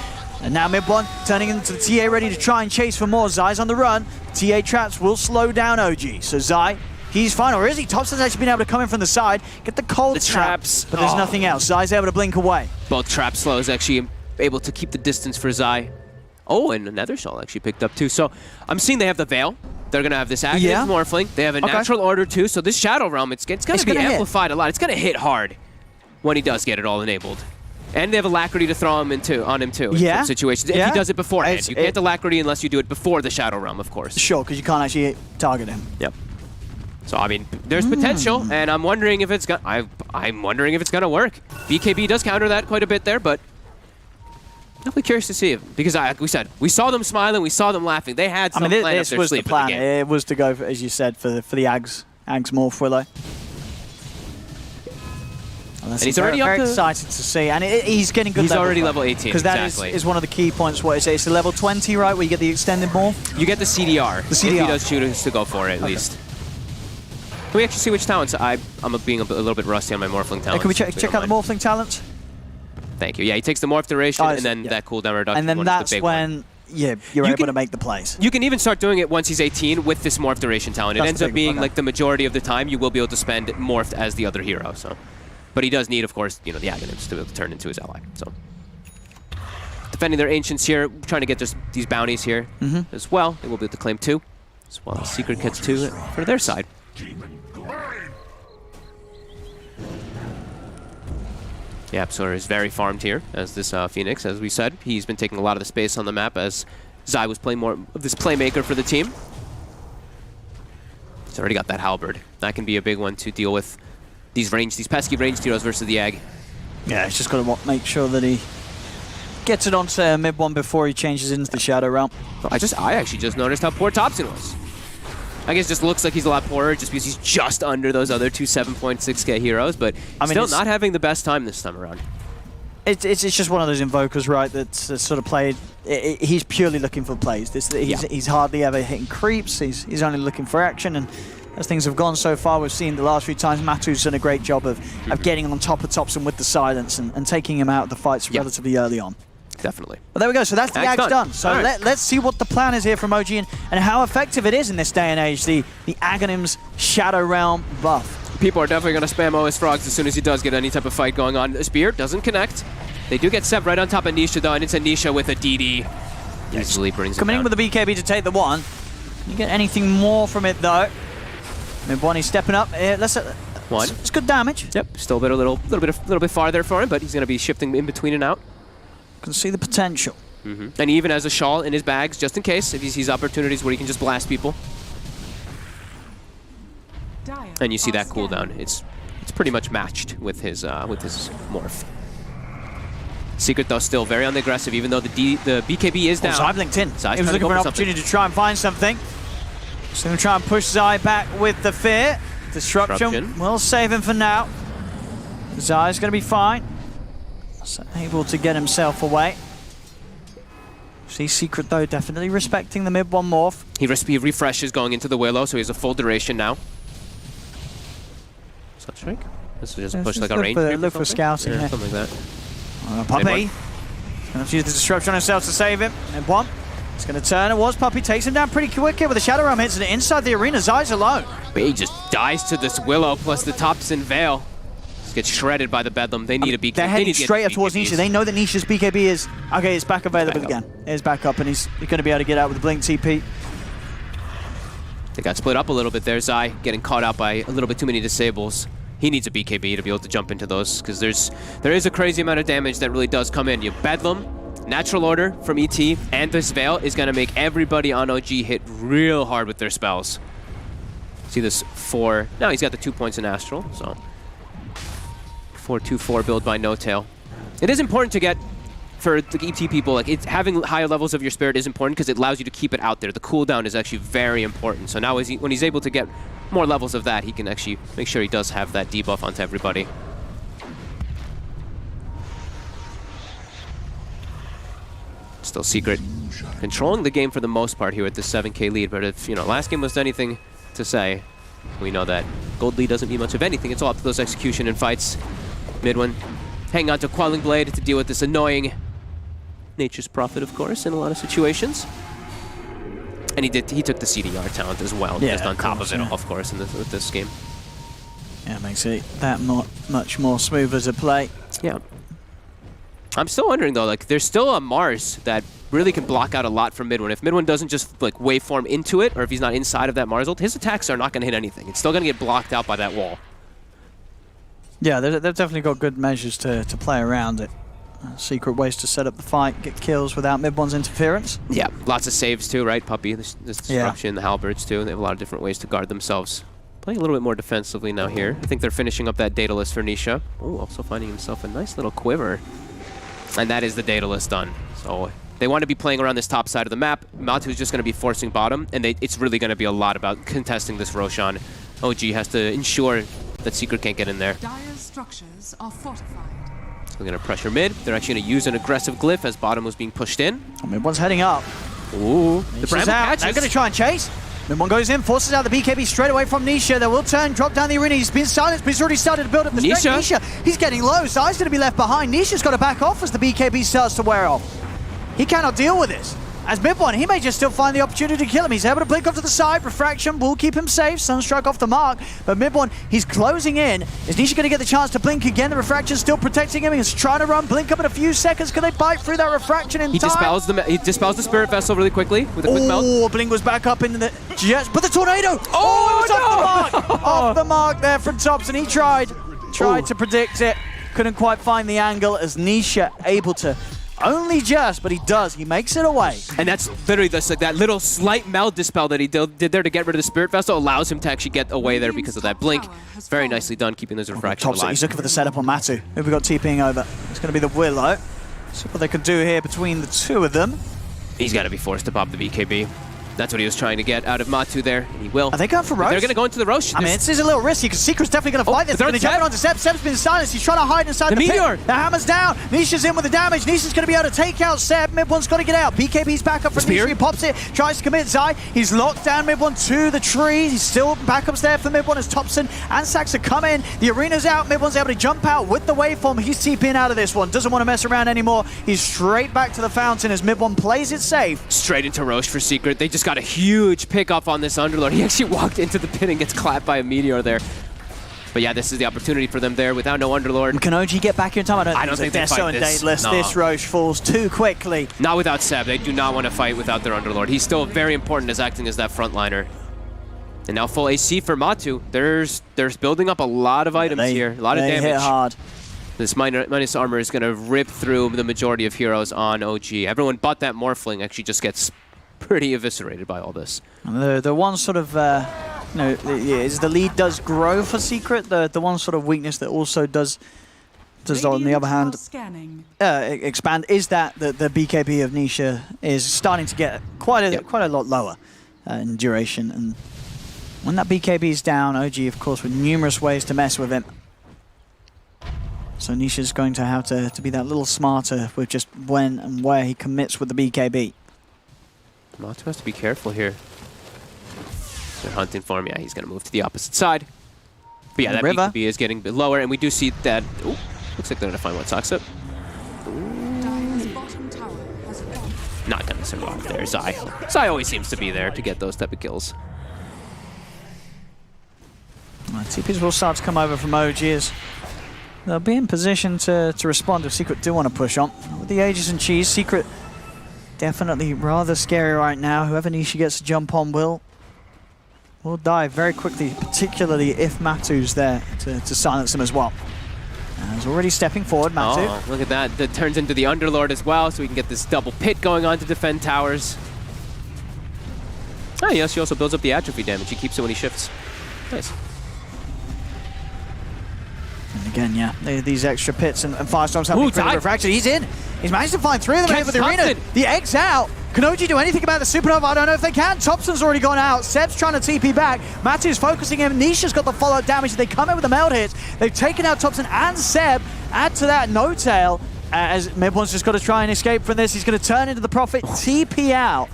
And now mid one turning into the TA, ready to try and chase for more. Zai's on the run. TA traps will slow down OG. So Zai, he's fine, or is he? Thompson's actually been able to come in from the side, get the cold traps, but there's nothing else. Zai's able to blink away. Both trap slows actually able to keep the distance for Zai. Oh, and another Shawl actually picked up too. So I'm seeing they have the Veil. They're going to have this active Morphling. They have a natural order too. So this Shadow Realm, it's going to be amplified a lot. It's going to hit hard when he does get it all enabled. And they have Alacrity to throw him on him too in some situations. If he does it beforehand. You can't Alacrity unless you do it before the Shadow Realm, of course. Sure, because you can't actually target him. Yep. So I mean, there's potential, and I'm wondering if it's I'm wondering if it's gonna work. BKB does counter that quite a bit there, but definitely curious to see it, because like we said, we saw them smiling, we saw them laughing. They had some plan up their sleeve. The plan. It was to go, as you said, for the Ags Morph Willow. And he's already very up to... excited to see, and he's getting good. He's already level 18, because that is one of the key points. What is it? It's the level 20, right, where you get the extended morph. You get the CDR. The CDR. If he does choose to go for it, at least. Can we actually see which talents? I'm being a little bit rusty on my Morphling talents. Can we check out the Morphling talents? Thank you. Yeah, he takes the morph duration and then that cooldown reduction. And then that's when you're able to make the plays. You can even start doing it once he's 18 with this morph duration talent. It ends up being like the majority of the time you will be able to spend morphed as the other hero. So, but he does need, of course, the Aghanims to be able to turn into his ally. So, defending their ancients here, trying to get these bounties here as well. They will be able to claim 2, as well as secret kits 2 for their side. Yeah, Absoler is very farmed here as this Phoenix, as we said. He's been taking a lot of the space on the map as Zai was playing more of this playmaker for the team. He's already got that Halberd. That can be a big one to deal with these pesky ranged heroes versus the Ag. Yeah, he's just got to make sure that he gets it onto mid one before he changes into the Shadow Realm. I actually just noticed how poor Thompson was. I guess it just looks like he's a lot poorer just because he's just under those other two 7.6k heroes, but still not having the best time this time around. It's just one of those invokers, right, that's sort of played. He's purely looking for plays. He's hardly ever hitting creeps. He's only looking for action, and as things have gone so far, we've seen the last few times Matu's done a great job of getting on top of Thompson with the silence and taking him out of the fights relatively early on. Definitely. But there we go. So that's the Ag's done. So let's see what the plan is here from OG and how effective it is in this day and age, the Aghanim's Shadow Realm buff. People are definitely going to spam OS Frogs as soon as he does get any type of fight going on. The Spear doesn't connect. They do get Seb right on top of Nisha, though, and it's a Nisha with a DD. Easily brings him coming in with the BKB to take the one. You get anything more from it, though. Mibwani's stepping up. One. It's good damage. Yep. Still a little bit farther for him, but he's going to be shifting in between and out. Can see the potential. And he even has a shawl in his bags, just in case, if he sees opportunities where he can just blast people. And you see that cooldown. It's pretty much matched with his morph. Secret, though, still very unaggressive, even though the BKB is down. Zai blinked in. He was looking for an opportunity to try and find something. He's going to try and push Zai back with the fear. Disruption will save him for now. Zai's going to be fine. So able to get himself away. See Secret, though, definitely respecting the mid one morph. He refreshes going into the Willow, so he has a full duration now. Sunstrike? This will just push like a range. Look for scouting. Yeah, something like that. Puppy. He's going to use the disruption on himself to save him. Mid one. It's going to turn. It was Puppy. Takes him down pretty quick here with the Shadow Realm hits it inside the arena. Zai's alone. But he just dies to this Willow plus the Thompson Veil. Gets shredded by the Bedlam. They need a BKB. They're heading straight up towards Nisha. They know that Nisha's BKB is... Okay, it's back available again. It's back up, and he's going to be able to get out with the Blink TP. They got split up a little bit there. Zai getting caught out by a little bit too many disables. He needs a BKB to be able to jump into those, because there is a crazy amount of damage that really does come in. You have Bedlam, Natural Order from ET, and this Veil is going to make everybody on OG hit real hard with their spells. See this 4... Now he's got the 2 points in Astral, so... 4-2-4 build by No Tail. It is important to get for the ET people, like it's having higher levels of your spirit is important because it allows you to keep it out there. The cooldown is actually very important. So now when he's able to get more levels of that, he can actually make sure he does have that debuff onto everybody. Still Secret controlling the game for the most part here with this 7K lead, but if, last game was anything to say, we know that gold lead doesn't mean much of anything. It's all up to those execution and fights. Mid one, hang on to Quelling Blade to deal with this annoying Nature's Prophet, of course, in a lot of situations. And he took the CDR talent as well, just on top of it all, of course, with this game. Yeah, makes it that much more smoother to play. Yeah. I'm still wondering, though, like, there's still a Mars that really can block out a lot from mid one. If mid one doesn't just, like, waveform into it, or if he's not inside of that Mars ult, his attacks are not going to hit anything. It's still going to get blocked out by that wall. Yeah, they've definitely got good measures to play around it. Secret ways to set up the fight, get kills without mid one's interference. Yeah, lots of saves, too, right? Puppy, this disruption, the halberds, too. They have a lot of different ways to guard themselves. Playing a little bit more defensively now here. I think they're finishing up that Daedalus for Nisha. Oh, also finding himself a nice little quiver. And that is the Daedalus done. So they want to be playing around this top side of the map. Matu's just going to be forcing bottom, and it's really going to be a lot about contesting this Roshan. OG has to ensure that Secret can't get in there. Dire's structures are fortified. So they're going to pressure mid. They're actually going to use an aggressive glyph as bottom was being pushed in. Mid one's heading up. Ooh, the Bramble out. They're going to try and chase. Mid one goes in, forces out the BKB straight away from Nisha. They will turn, drop down the arena. He's been silenced, but he's already started to build up the strength. Nisha, he's getting low. Zai's going to be left behind. Nisha's got to back off as the BKB starts to wear off. He cannot deal with this. As mid one, he may just still find the opportunity to kill him. He's able to blink off to the side. Refraction will keep him safe. Sunstrike off the mark. But mid one, he's closing in. Is Nisha going to get the chance to blink again? The Refraction's still protecting him. He's trying to run. Blink up in a few seconds. Can they bite through that Refraction in time? He dispels the Spirit Vessel really quickly with a quick melt. Oh, blink was back up into the jets. But the Tornado! Oh, it was off the mark! Off the mark there from Thompson. He tried to predict it. Couldn't quite find the angle as Nisha able to only just, but he does. He makes it away. And that's literally just like that little slight meld dispel that he did there to get rid of the Spirit Vessel allows him to actually get away there because of that blink. Very nicely done, keeping those refractions alive. He's looking for the setup on Matu. Who have we got TPing over? It's going to be the Willow. See what they can do here between the two of them. He's got to be forced to pop the BKB. That's what he was trying to get out of Matu there, and he will. Are they going for Roche? They're going to go into the Roche. I mean, this is a little risky because Secret's definitely going to fight this. They're going to jump it onto Seb. Seb's been silenced. He's trying to hide inside the Meteor. pit. The hammer's down. Nisha's in with the damage. Nisha's going to be able to take out Seb. Mid one's got to get out. BKB's back up for Nisha. He pops it, tries to commit Zai. He's locked down mid one to the tree. He's still backups there for mid one as Thompson and Saxa come in. The arena's out. Mid one's able to jump out with the waveform. He's TPing out of this one. Doesn't want to mess around anymore. He's straight back to the fountain as mid one plays it safe. Straight into Roche for Secret. They just got a huge pick off on this Underlord. He actually walked into the pit and gets clapped by a meteor there. But yeah, this is the opportunity for them there without no Underlord. Can OG get back here in time? I don't think they're so Daedalus. No. This Roche falls too quickly. Not without Seb. They do not want to fight without their Underlord. He's still very important as acting as that frontliner. And now full AC for Matu. There's building up a lot of items here. A lot of damage. Hit hard. This minus armor is going to rip through the majority of heroes on OG. Everyone but that Morphling actually just gets pretty eviscerated by all this. And the one sort of, is the lead does grow for Secret. The one sort of weakness that also does on the other hand expand is that the BKB of Nisha is starting to get quite a lot lower in duration. And when that BKB is down, OG of course with numerous ways to mess with him. So Nisha's going to have to be that little smarter with just when and where he commits with the BKB. Matu has to be careful here. They're hunting for him. Yeah, he's going to move to the opposite side. But yeah, that BKB is getting a bit lower, and we do see that... Ooh, looks like they're going to find what Saxa. Not going to survive there, Zai. Zai always seems to be there to get those type of kills. TPs will start to come over from OG as they'll be in position to respond if Secret do want to push on. With the Aegis and Cheese, Secret definitely rather scary right now. Whoever Nisha gets to jump on will die very quickly, particularly if Matu's there to silence him as well. He's already stepping forward, Matu. Oh, look at that. That turns into the Underlord as well, so we can get this double pit going on to defend towers. Oh, yes, he also builds up the atrophy damage. He keeps it when he shifts. Nice. And again, yeah, these extra pits and Firestorms have been pretty refracted. He's in. He's managed to find 3 of them here for the arena. The egg's out. Can OG do anything about the Supernova? I don't know if they can. Thompson's already gone out. Seb's trying to TP back. Matu's focusing him. Nisha's got the follow-up damage. They come in with the meld hits. They've taken out Thompson and Seb. Add to that No Tail. As Mid1's just got to try and escape from this. He's going to turn into the Prophet. TP out.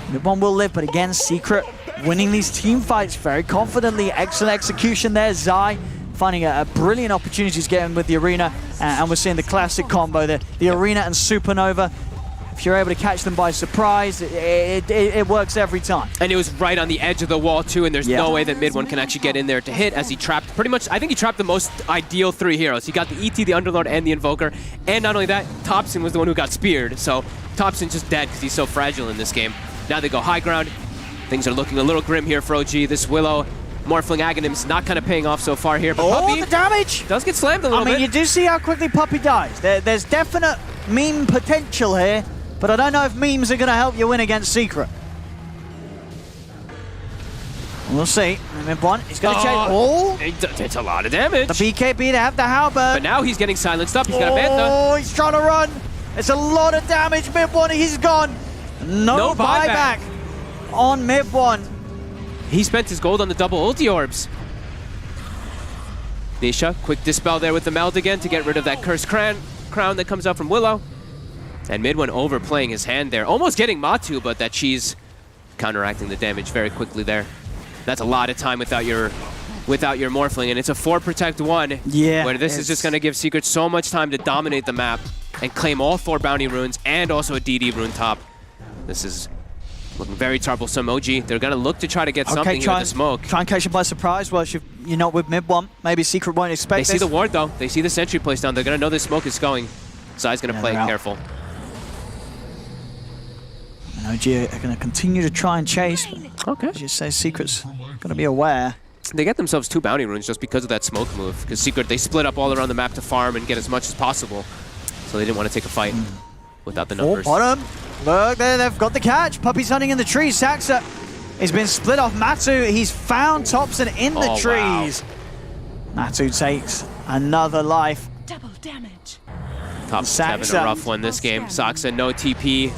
Mid1 will live, but again, Secret winning these team fights very confidently. Excellent execution there. Zai finding a brilliant opportunity to get in with the arena. And we're seeing the classic combo there. The arena and Supernova. If you're able to catch them by surprise, it works every time. And it was right on the edge of the wall too, and there's no way that Mid1 can actually get in there to hit, as he trapped pretty much, I think he trapped the most ideal 3 heroes. He got the ET, the Underlord, and the Invoker. And not only that, Thompson was the one who got speared. So Thompson's just dead because he's so fragile in this game. Now they go high ground. Things are looking a little grim here for OG. This Willow Morphling Aghanim's not kind of paying off so far here, but Puppey the damage does get slammed a little bit. I mean, you do see how quickly Puppey dies. There's definite meme potential here, but I don't know if memes are going to help you win against Secret. We'll see. Mid1, he's going to chase. It's a lot of damage. The BKB, they have the halberd. But now he's getting silenced up. He's got a Manta. Oh, he's trying to run. It's a lot of damage. Mid1, he's gone. No buyback on Mid1. He spent his gold on the double ulti orbs. Nisha, quick dispel there with the meld again to get rid of that cursed crown that comes out from Willow. And Mid1 overplaying his hand there. Almost getting Matu, but that Cheese counteracting the damage very quickly there. That's a lot of time without your Morphling, and it's a 4 protect 1. Yeah. Where this is just going to give Secret so much time to dominate the map and claim all 4 bounty runes and also a DD rune top. This is looking very troublesome. OG, they're going to look to try to get something here with the smoke. Try and catch him by surprise. Well, you're not with Mid1. Maybe Secret won't expect this. They see the ward, though. They see the sentry placed down. They're going to know this smoke is going. Zai's going to play it careful. And OG are going to continue to try and chase. Okay. As you say, Secret's going to be aware. They get themselves 2 bounty runes just because of that smoke move. Because Secret, they split up all around the map to farm and get as much as possible. So they didn't want to take a fight without the numbers. Bottom. Look, there, they've got the catch. Puppey's hunting in the trees. Saxa has been split off Matu. He's found Thompson in the trees. Wow. Matu takes another life. Double damage. Thompson's having a rough one this game. Saxa, no TP.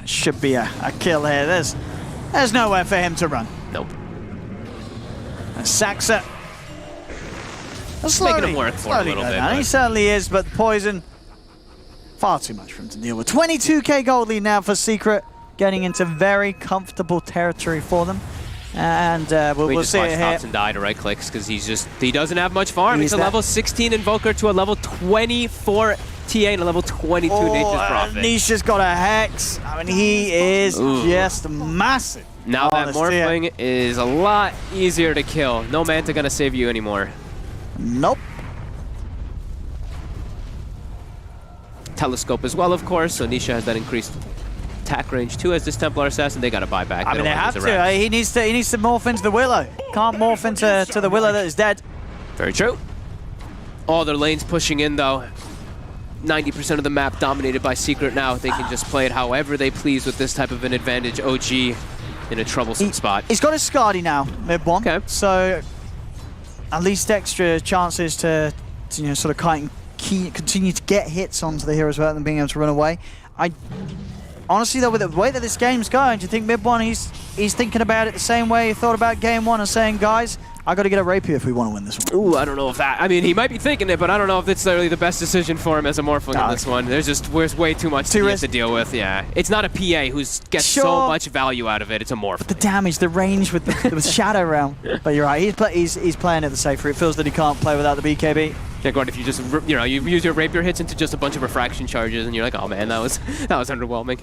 Should be a kill here. There's nowhere for him to run. Nope. And Saxa making him work for a little bit. He certainly is, but the poison, far too much for him to deal with. 22k gold lead now for Secret, getting into very comfortable territory for them. And we'll see it here. Thompson die to right clicks because he doesn't have much farm. He's a level 16 Invoker to a level 24 TA and a level 22 Nature's Prophet. Nisha's got a Hex. I mean, he is just massive. Now that Morphling is a lot easier to kill. No Manta gonna save you anymore. Nope. Telescope as well, of course, so Nisha has that increased attack range too as this Templar Assassin. They gotta buy back. I mean, they have to. He needs to morph into the Willow. Can't morph into the Willow that is dead. Very true. All their lanes pushing in though. 90% of the map dominated by Secret now. They can just play it however they please with this type of an advantage. OG in a troublesome spot. He's got his Skadi now, Mid1. Okay. So at least extra chances to sort of continue to get hits onto the heroes without them being able to run away. Honestly though, with the way that this game's going, do you think Mid1 he's thinking about it the same way he thought about game 1 and saying, guys, I got to get a Rapier if we want to win this one? Ooh, I don't know if that. I mean, he might be thinking it, but I don't know if it's really the best decision for him as a Morphling in this one. There's way too much to deal with. Yeah, it's not a PA who gets so much value out of it. It's a Morph. But the damage, the range with Shadow Realm. But you're right. He's playing it the safer. It feels that he can't play without the BKB. Yeah, Gordon, if you just you use your Rapier hits into just a bunch of refraction charges, and you're like, oh man, that was underwhelming.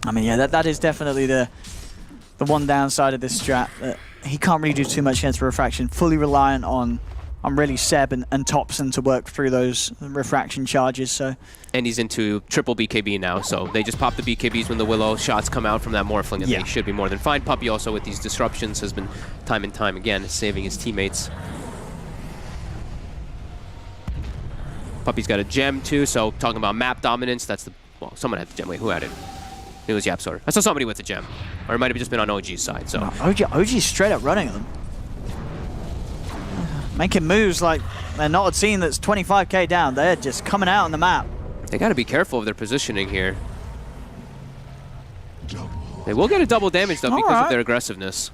I mean, yeah, that is definitely the one downside of this strat. He can't really do too much against refraction, fully reliant on really Seb and Thompson to work through those refraction charges. So, and he's into triple BKB now, so they just pop the BKBs when the Willow shots come out from that Morphling, and they should be more than fine. Puppey also with these disruptions has been time and time again saving his teammates. Puppey's got a gem too, so talking about map dominance, well, someone had the gem. Wait, who had it? It was Yapsor. I saw somebody with the gem. Or it might have just been on OG's side, so. No, OG's straight up running them. making moves like they're not a team that's 25k down. They're just coming out on the map. They got to be careful of their positioning here. They will get a double damage though because of their aggressiveness.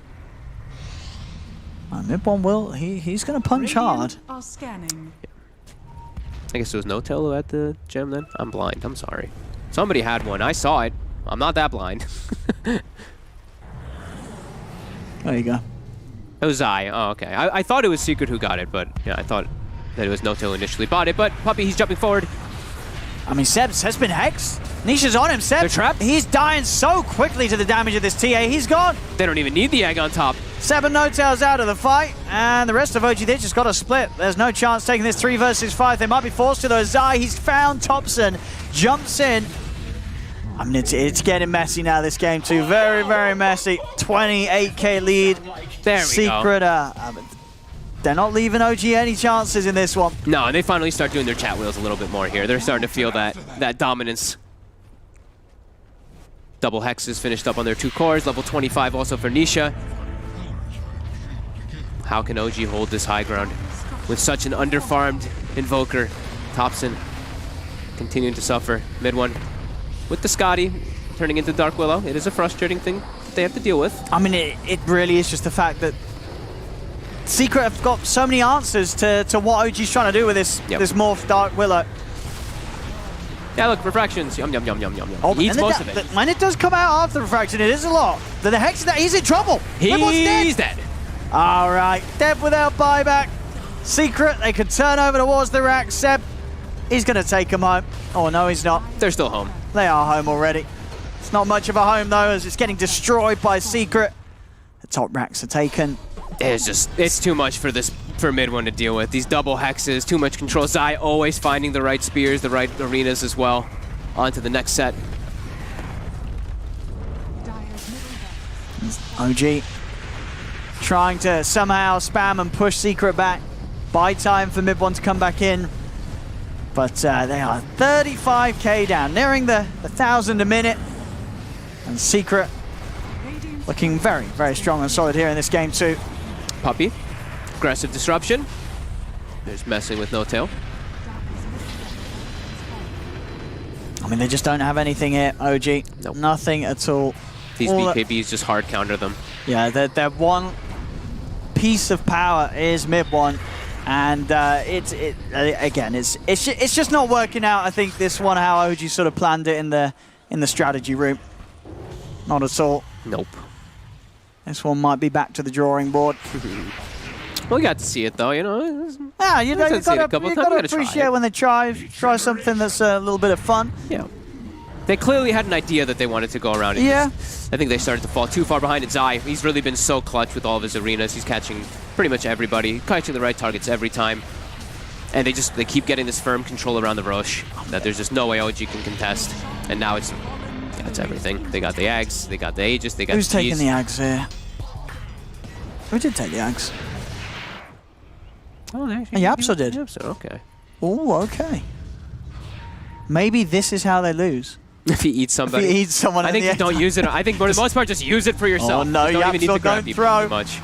Mid one will. He's going to punch hard. Are scanning. I guess there was no tail at the gem then. I'm blind. I'm sorry. Somebody had one. I saw it. I'm not that blind. There you go. It was Zai. Oh, okay. I thought it was Secret who got it, but yeah, I thought that it was No-Tail initially bought it. But Puppey, he's jumping forward. I mean, Seb's has been hexed. Nisha's on him. Seb, trapped. He's dying so quickly to the damage of this TA. He's gone. They don't even need the egg on top. Seb and No-Tail's out of the fight, and the rest of OG, they just got a split. There's no chance taking this 3 versus 5. They might be forced to though. Zai, he's found Thompson, jumps in. I mean, it's getting messy now, this game too. Very, very messy. 28k lead. There we Secret, go. They're not leaving OG any chances in this one. No, and they finally start doing their chat wheels a little bit more here. They're starting to feel that dominance. Double hexes finished up on their 2 cores. Level 25 also for Nisha. How can OG hold this high ground with such an underfarmed Invoker? Thompson continuing to suffer. Mid one with the Scotty turning into Dark Willow. It is a frustrating thing that they have to deal with. I mean, it really is just the fact that Secret have got so many answers to what OG's trying to do with this morph Dark Willow. Yeah, look, refractions. Yum, yum, yum, yum, yum, yum. Oh, He eats most of it. When it does come out after the refraction, it is a lot. The hex is that he's in trouble. He's dead. All right, dead without buyback. Secret, they could turn over towards the rack. Seb, he's going to take him home. Oh, no, he's not. They're still home. They are home already. It's not much of a home, though, as it's getting destroyed by Secret. The top racks are taken. It's too much for mid one to deal with. These double hexes, too much control. Zai always finding the right spears, the right arenas as well. On to the next set. OG trying to somehow spam and push Secret back. Buy time for mid one to come back in. But they are 35k down, nearing the 1,000 a minute. And Secret looking very, very strong and solid here in this game too. Puppey, aggressive disruption. There's messing with No-Tail. I mean, they just don't have anything here, OG. Nope. Nothing at all. These BKBs just hard counter them. Yeah, their one piece of power is mid one. And again, it's just not working out. I think this one, how OG sort of planned it in the strategy room. Not at all. Nope. This one might be back to the drawing board. We got to see it though, you know. Yeah, you gotta appreciate when they try something that's a little bit of fun. Yeah. They clearly had an idea that they wanted to go around. Yeah. I think they started to fall too far behind it. Zai, he's really been so clutch with all of his arenas. He's catching pretty much everybody, catching the right targets every time. And they keep getting this firm control around the Roche that there's just no way OG can contest. And now it's everything. They got the Ags, they got the Aegis, they got Who's the taking the Ags here? Who did take the Ags? Oh, Yapso did. Yapso, okay. Oh, okay. Maybe this is how they lose. If he eats somebody. If he eats someone, I think you don't use it. I think for the most part, just use it for yourself. Oh no, you don't even need to grab don't people throw. too much.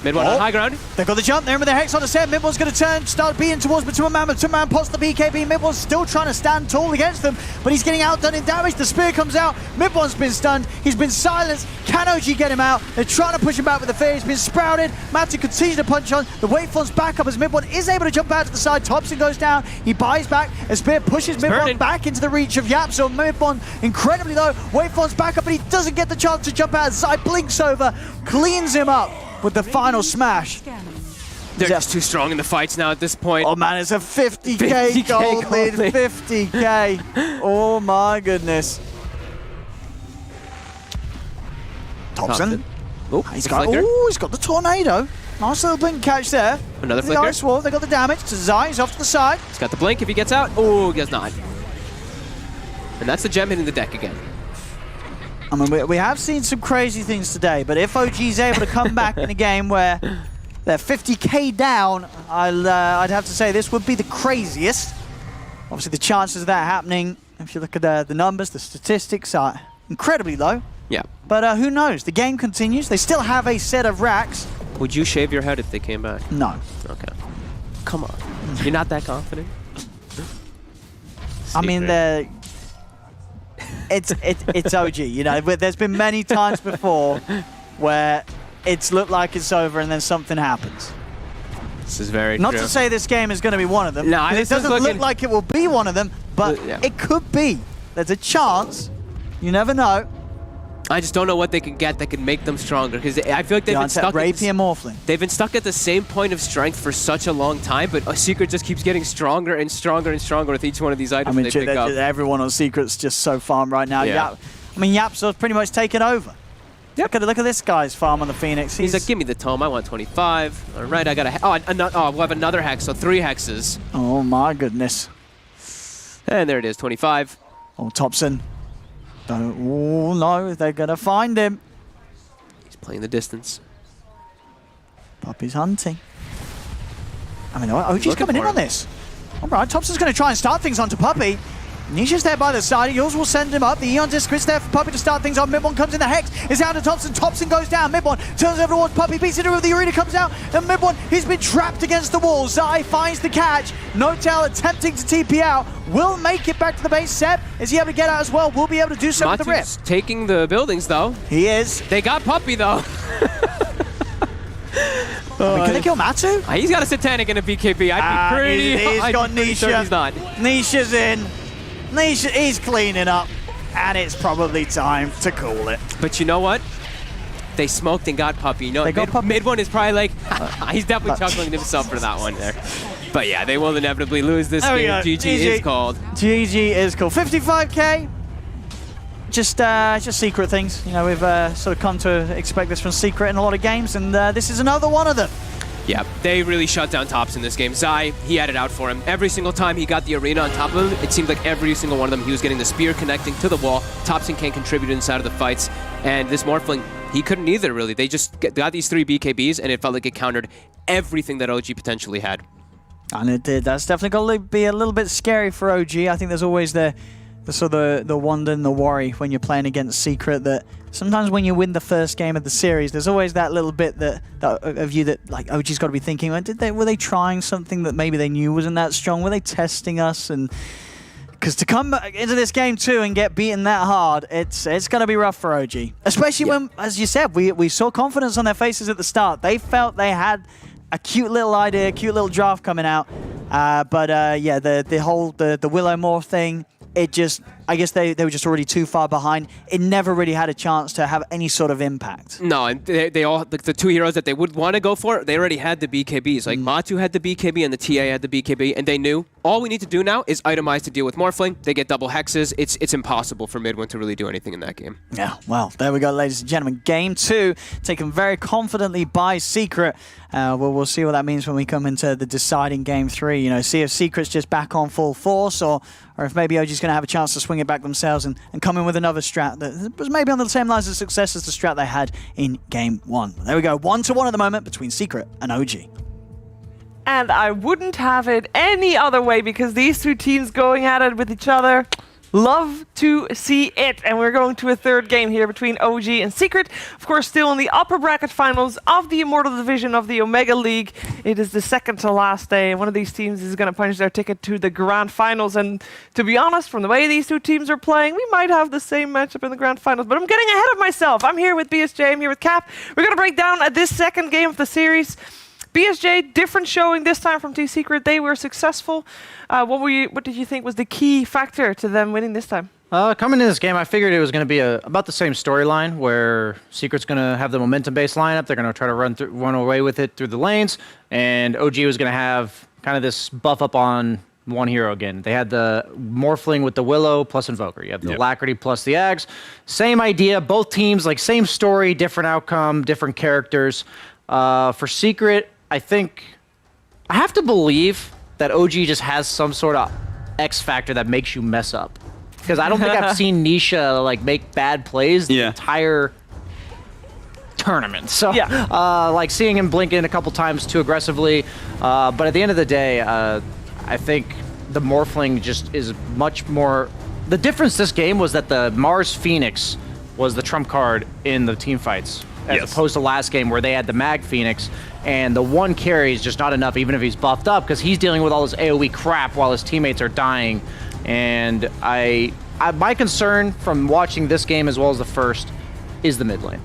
Mid one on high ground. They've got the jump there with the Hex on the set. Mid one's going to turn, start beating towards between man, but 2-man pots the BKB. Mid one's still trying to stand tall against them, but he's getting outdone in damage. The spear comes out. Mid one's been stunned. He's been silenced. Can OG get him out? They're trying to push him back with the fear. He's been sprouted. Matu continues to punch on. The waveform's back up as Mid one is able to jump out to the side. Thompson goes down. He buys back. A spear pushes Mid one back into the reach of Yapso. Mid one incredibly low. Waveform's back up, but he doesn't get the chance to jump out. Zai blinks over, cleans him up with the final smash. They're just too strong in the fights now at this point. Oh man, it's a 50k gold lead, 50k. Oh my goodness. Thompson. Oh, he's got the tornado. Nice little blink catch there. Another the flicker. Ice Wall, they got the damage. To Zai, he's off to the side. He's got the blink if he gets out. Oh, he does not. And that's the gem hitting the deck again. I mean, we have seen some crazy things today, but if OG's able to come back in a game where they're 50k down, I'd have to say this would be the craziest. Obviously, the chances of that happening, if you look at the numbers, the statistics are incredibly low. Yeah. But who knows? The game continues. They still have a set of racks. Would you shave your head if they came back? No. Okay. Come on. You're not that confident? I mean, it's OG. You know, there's been many times before where it's looked like it's over and then something happens. This is very Not true. to say this game is going to be one of them. No, it doesn't look like it will be one of them, but it could be. There's a chance. You never know. I just don't know what they can get that can make them stronger, because I feel like they've been stuck. Rapier Morphling. They've been stuck at the same point of strength for such a long time, but Secret just keeps getting stronger and stronger and stronger with each one of these items they pick up. Everyone on Secret's just so farm right now. Yeah. I mean, Yap's pretty much taken over. Yep. Look at this guy's farm on the Phoenix. He's like, give me the tome. I want 25. All right, I got a. We'll have another hex, so 3 hexes. Oh my goodness. And there it is, 25. Oh, Thompson. Oh no, they're gonna find him. He's playing the distance. Puppy's hunting. I mean, OG's coming in on this. All right, Thompson's going to try and start things onto Puppy. Nisha's there by the side. Yours will send him up. The Eon Disc is there for Puppy to start things on. Midone comes in. The Hex is down to Thompson. Thompson goes down. Midone turns over towards Puppy. Beats it over. The arena comes out. And Midone, he's been trapped against the wall. Zai finds the catch. No-Tail attempting to TP out. Will make it back to the base. Seb, is he able to get out as well? Will be able to do so with the rip. Taking the buildings, though. He is. They got Puppy, though. Can they kill Matsu? He's got a Satanic and a BKB. I'd be pretty... He's got Nisha. Sure he's not. Nisha's in. Nisha, he's cleaning up. And it's probably time to call it. But you know what? They smoked and got Puppy. You know, mid one is probably like... he's definitely chuckling to himself for that one there. But yeah, they will inevitably lose this game. GG is called. GG is called. 55k. Just Secret things. You know, we've sort of come to expect this from Secret in a lot of games, and this is another one of them. Yeah, they really shut down Tops in this game. Zai, he had it out for him. Every single time he got the arena on top of him, it seemed like every single one of them, he was getting the spear connecting to the wall. Topson can't contribute inside of the fights. And this Morphling, he couldn't either, really. They just got these 3 BKBs, and it felt like it countered everything that OG potentially had. And it did. That's definitely going to be a little bit scary for OG. I think there's always the sort of the wonder and the worry when you're playing against Secret that sometimes when you win the first game of the series, there's always that little bit that of you that like OG's got to be thinking, were they trying something that maybe they knew wasn't that strong? Were they testing us? And because to come into this game too and get beaten that hard, it's going to be rough for OG. Especially when, as you said, we saw confidence on their faces at the start. They felt they had a cute little idea, cute little draft coming out. But the Willow Morph thing, it just, I guess they were just already too far behind. It never really had a chance to have any sort of impact. No, and they all, the 2 heroes that they would want to go for, they already had the BKBs. Like Matu had the BKB and the TA had the BKB, and they knew all we need to do now is itemize to deal with Morphling. They get double hexes. It's impossible for Midwin to really do anything in that game. Yeah, well, there we go, ladies and gentlemen. Game 2, taken very confidently by Secret. We'll see what that means when we come into the deciding Game 3. You know, see if Secret's just back on full force, or if maybe OG's going to have a chance to swing it back themselves and come in with another strat that was maybe on the same lines of success as the strat they had in Game 1. There we go, 1-1 at the moment between Secret and OG. And I wouldn't have it any other way because these 2 teams going at it with each other. Love to see it. And we're going to a 3rd game here between OG and Secret. Of course, still in the upper bracket finals of the Immortal Division of the Omega League. It is the second to last day. One of these teams is going to punch their ticket to the grand finals. And to be honest, from the way these 2 teams are playing, we might have the same matchup in the grand finals. But I'm getting ahead of myself. I'm here with BSJ. I'm here with Cap. We're going to break down this second game of the series. BSJ, different showing this time from T-Secret. They were successful. What did you think was the key factor to them winning this time? Coming into this game, I figured it was going to be about the same storyline where Secret's going to have the momentum-based lineup. They're going to try to run away with it through the lanes, and OG was going to have kind of this buff up on one hero again. They had the Morphling with the Willow plus Invoker. You have the Alacrity plus the Ags. Same idea. Both teams, like same story, different outcome, different characters. For Secret, I think I have to believe that OG just has some sort of X factor that makes you mess up. Because I don't think I've seen Nisha like make bad plays the entire tournament. So like seeing him blink in a couple times too aggressively. But at the end of the day, I think the Morphling just is much more... The difference this game was that the Mars Phoenix was the trump card in the team fights. as opposed to last game where they had the Mag Phoenix, and the one carry is just not enough, even if he's buffed up, because he's dealing with all this AoE crap while his teammates are dying. And my concern from watching this game as well as the first is the mid lane.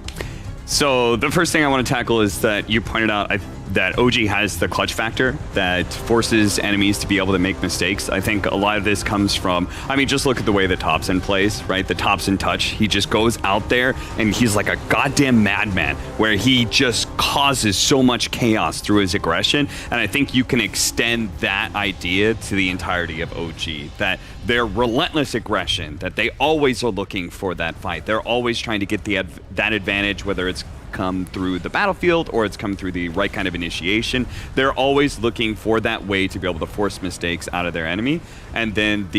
So the first thing I want to tackle is that you pointed out that OG has the clutch factor that forces enemies to be able to make mistakes. I think a lot of this comes from, I mean, just look at the way that Thompson plays, right? The Thompson touch. He just goes out there and he's like a goddamn madman where he just causes so much chaos through his aggression. And I think you can extend that idea to the entirety of OG, that their relentless aggression, that they always are looking for that fight. They're always trying to get that advantage, whether it's come through the battlefield or it's come through the right kind of initiation. They're always looking for that way to be able to force mistakes out of their enemy. And then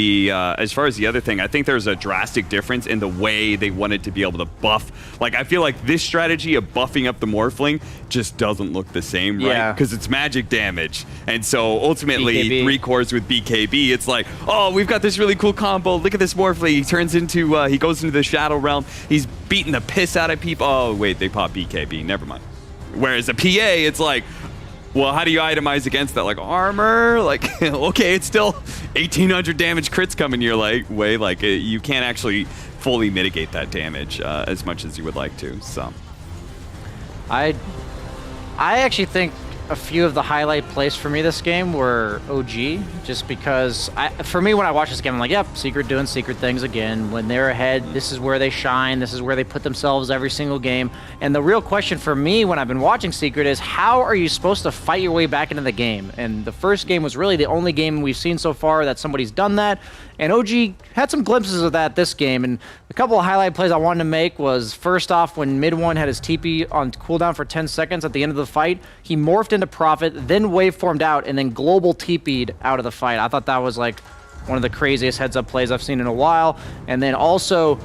as far as the other thing, I think there's a drastic difference in the way they wanted to be able to buff. Like, I feel like this strategy of buffing up the Morphling just doesn't look the same, right? Yeah. Because it's magic damage. And so ultimately, BKB. 3 cores with BKB, it's like, oh, we've got this really cool combo. Look at this Morphling. He turns into, he goes into the Shadow Realm. He's beating the piss out of people. Oh, wait, they pop BKB. Never mind. Whereas a PA, it's like, well, how do you itemize against that? Like armor? Like, okay, it's still 1,800 damage crits coming your way. Like, you can't actually fully mitigate that damage as much as you would like to. So, I actually think a few of the highlight plays for me this game were OG, just because for me, when I watch this game, I'm like, yep, Secret doing Secret things again. When they're ahead, this is where they shine. This is where they put themselves every single game. And the real question for me when I've been watching Secret is, how are you supposed to fight your way back into the game? And the first game was really the only game we've seen so far that somebody's done that. And OG had some glimpses of that this game. And a couple of highlight plays I wanted to make was, first off, when mid one had his TP on cooldown for 10 seconds at the end of the fight, he morphed into Prophet, then waveformed out, and then global TP'd out of the fight. I thought that was like one of the craziest heads-up plays I've seen in a while. And then also,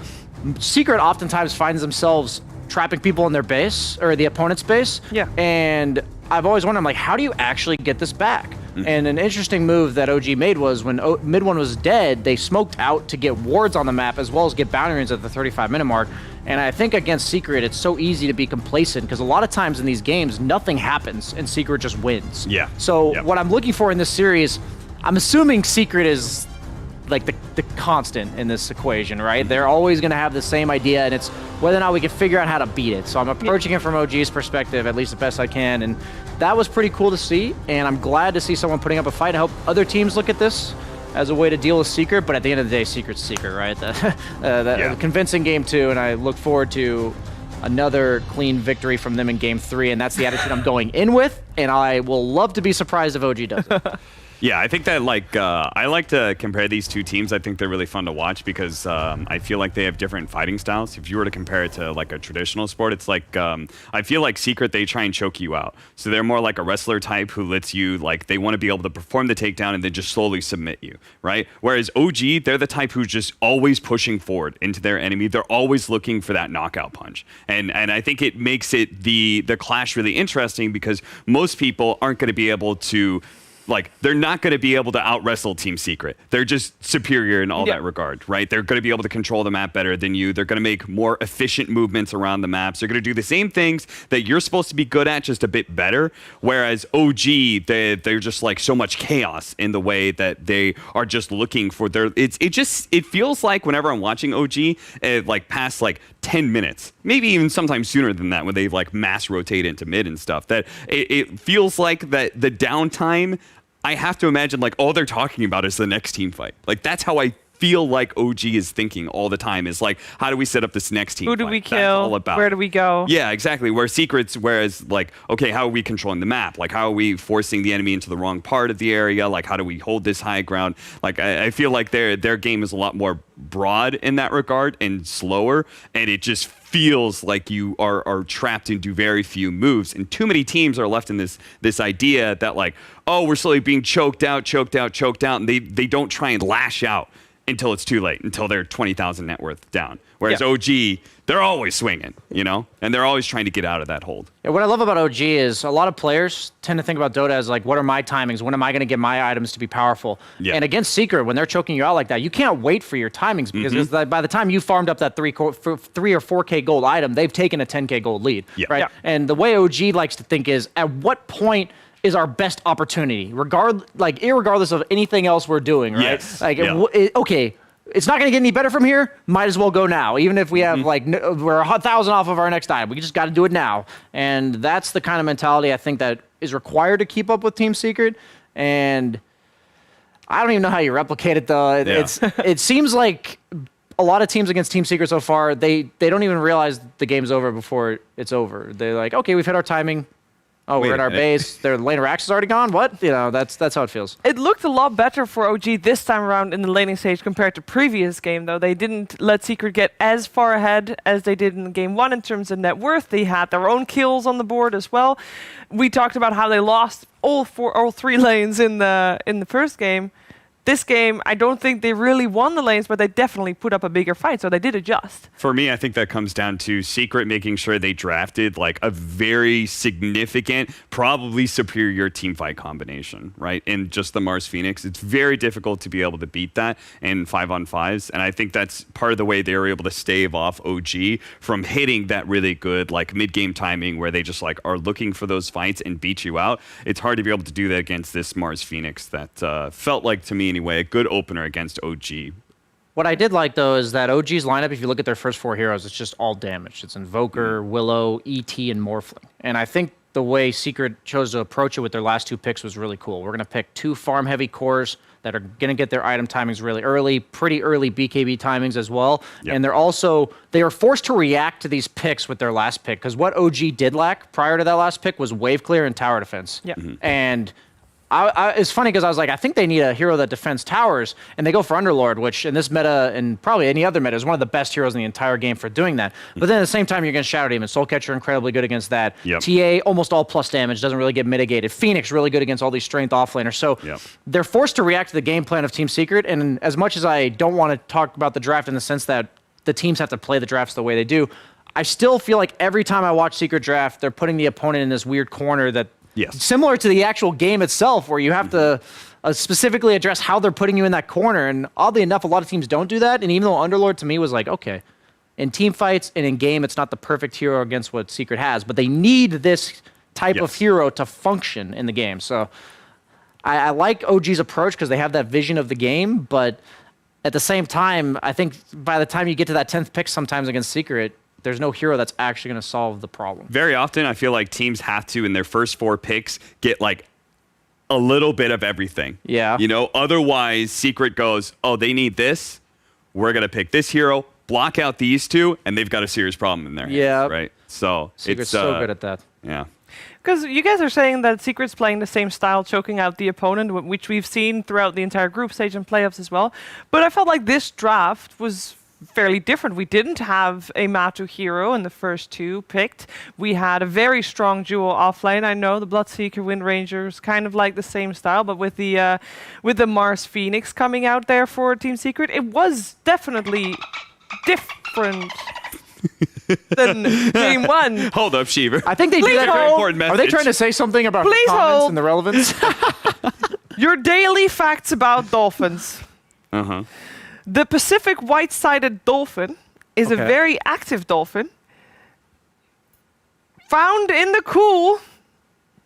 Secret oftentimes finds themselves trapping people in their base, or the opponent's base. Yeah. And I've always wondered, like, how do you actually get this back? And an interesting move that OG made was when mid one was dead, they smoked out to get wards on the map as well as get bounty runes at the 35-minute mark. And I think against Secret, it's so easy to be complacent because a lot of times in these games, nothing happens and Secret just wins. Yeah. So what I'm looking for in this series, I'm assuming Secret is like the constant in this equation, right? They're always going to have the same idea, and it's whether or not we can figure out how to beat it. So I'm approaching it from OG's perspective, at least the best I can, and that was pretty cool to see, and I'm glad to see someone putting up a fight. I hope other teams look at this as a way to deal with Secret, but at the end of the day, Secret's Secret, right? The convincing game 2, and I look forward to another clean victory from them in game 3, and that's the attitude I'm going in with, and I will love to be surprised if OG does it. Yeah, I think that I like to compare these two teams. I think they're really fun to watch because I feel like they have different fighting styles. If you were to compare it to like a traditional sport, it's like I feel like Secret, they try and choke you out. So they're more like a wrestler type who lets you, like, they want to be able to perform the takedown and then just slowly submit you, right? Whereas OG, they're the type who's just always pushing forward into their enemy. They're always looking for that knockout punch. And I think it makes it the clash really interesting because most people aren't going to be able to, like, they're not going to be able to out-wrestle Team Secret. They're just superior in all that regard, right? They're going to be able to control the map better than you. They're going to make more efficient movements around the maps. They're going to do the same things that you're supposed to be good at, just a bit better. Whereas OG, they're just like so much chaos in the way that they are just looking for their... It feels like whenever I'm watching OG, like past like 10 minutes, maybe even sometimes sooner than that when they like mass rotate into mid and stuff, that it feels like that the downtime, I have to imagine like all they're talking about is the next team fight. Like that's how I feel like OG is thinking all the time, is like, how do we set up this next team Who fight? do we That's kill? all about. Where do we go? Yeah, exactly. Whereas like, okay, how are we controlling the map? Like, how are we forcing the enemy into the wrong part of the area? Like, how do we hold this high ground? Like, I feel like their game is a lot more broad in that regard and slower, and it just feels like you are trapped into very few moves, and too many teams are left in this idea that like, oh, we're slowly being choked out, and they don't try and lash out until it's too late, until they're 20,000 net worth down. Whereas Yeah. OG, they're always swinging, you know, and they're always trying to get out of that hold. Yeah, what I love about OG is a lot of players tend to think about Dota as like, what are my timings? When am I going to get my items to be powerful? Yeah. And against Secret, when they're choking you out like that, you can't wait for your timings because it's like by the time you farmed up that 3 or 4K gold item, they've taken a 10K gold lead, right? Yeah. And the way OG likes to think is, at what point is our best opportunity, irregardless of anything else we're doing, right? Yes. Like, Yeah. okay, it's not going to get any better from here. Might as well go now, even if we have we're 1,000 off of our next item. We just got to do it now, and that's the kind of mentality I think that is required to keep up with Team Secret. And I don't even know how you replicate it though. It seems like a lot of teams against Team Secret so far, they don't even realize the game's over before it's over. They're like, okay, we've hit our timing. Oh, we're at our base. Their laner Axe is already gone. What? You know, that's how it feels. It looked a lot better for OG this time around in the laning stage compared to previous game, though. They didn't let Secret get as far ahead as they did in game 1 in terms of net worth. They had their own kills on the board as well. We talked about how they lost all 3 lanes in the first game. This game, I don't think they really won the lanes, but they definitely put up a bigger fight, so they did adjust. For me, I think that comes down to Secret making sure they drafted like a very significant, probably superior teamfight combination, right? In just the Mars Phoenix. It's very difficult to be able to beat that in 5-on-5s, and I think that's part of the way they were able to stave off OG from hitting that really good like mid-game timing where they just like are looking for those fights and beat you out. It's hard to be able to do that against this Mars Phoenix that felt like, to me anyway, a good opener against OG. What I did like, though, is that OG's lineup, if you look at their first 4 heroes, it's just all damaged. It's Invoker, Willow, ET, and Morphling. And I think the way Secret chose to approach it with their last 2 picks was really cool. We're going to pick 2 farm-heavy cores that are going to get their item timings really early, pretty early BKB timings as well. Yep. And they are forced to react to these picks with their last pick, because what OG did lack prior to that last pick was wave clear and tower defense. Yeah. And it's funny because I was like, I think they need a hero that defends towers, and they go for Underlord, which in this meta and probably any other meta is one of the best heroes in the entire game for doing that. But then at the same time, you're against Shadow Demon. Soulcatcher incredibly good against that. Yep. TA almost all plus damage, doesn't really get mitigated. Phoenix really good against all these strength offlaners. So they're forced to react to the game plan of Team Secret. And as much as I don't want to talk about the draft in the sense that the teams have to play the drafts the way they do, I still feel like every time I watch Secret Draft, they're putting the opponent in this weird corner that similar to the actual game itself, where you have to specifically address how they're putting you in that corner. And oddly enough, a lot of teams don't do that. And even though Underlord to me was like, okay, in team fights and in game, it's not the perfect hero against what Secret has, but they need this type of hero to function in the game. So I like OG's approach because they have that vision of the game, but at the same time, I think by the time you get to that 10th pick sometimes against Secret, there's no hero that's actually going to solve the problem. Very often, I feel like teams have to, in their first 4 picks, get like a little bit of everything. Yeah. You know, otherwise, Secret goes, oh, they need this. We're going to pick this hero, block out these 2, and they've got a serious problem in their hands, right? So Secret's it's so good at that. Yeah. Because you guys are saying that Secret's playing the same style, choking out the opponent, which we've seen throughout the entire group stage and playoffs as well. But I felt like this draft was fairly different. We didn't have a Matu hero in the first 2 picked. We had a very strong duo offlane. I know the Bloodseeker, Wind Rangers, kind of like the same style, but with the Mars Phoenix coming out there for Team Secret, it was definitely different than game 1. Hold up, Sheever. I think they do that. Very important message. Are they trying to say something about the Please comments hold. and the relevance? Your daily facts about dolphins. Uh-huh. The Pacific white-sided dolphin is a very active dolphin found in the cool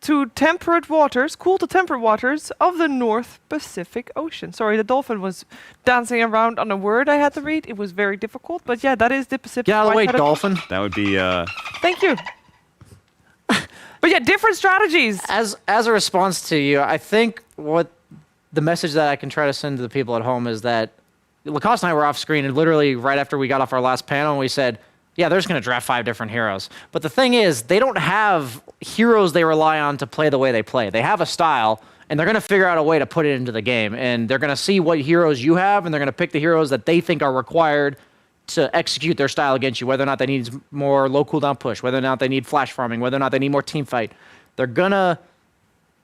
to temperate waters of the North Pacific Ocean. Sorry, the dolphin was dancing around on a word I had to read. It was very difficult, but yeah, that is the Pacific. Get out of the way, dolphin. That would be... Thank you. But yeah, different strategies. As a response to you, I think what the message that I can try to send to the people at home is that Lacoste and I were off screen, and literally right after we got off our last panel, and we said, yeah, they're just going to draft 5 different heroes. But the thing is, they don't have heroes they rely on to play the way they play. They have a style, and they're going to figure out a way to put it into the game. And they're going to see what heroes you have, and they're going to pick the heroes that they think are required to execute their style against you, whether or not they need more low cooldown push, whether or not they need flash farming, whether or not they need more team fight. They're going to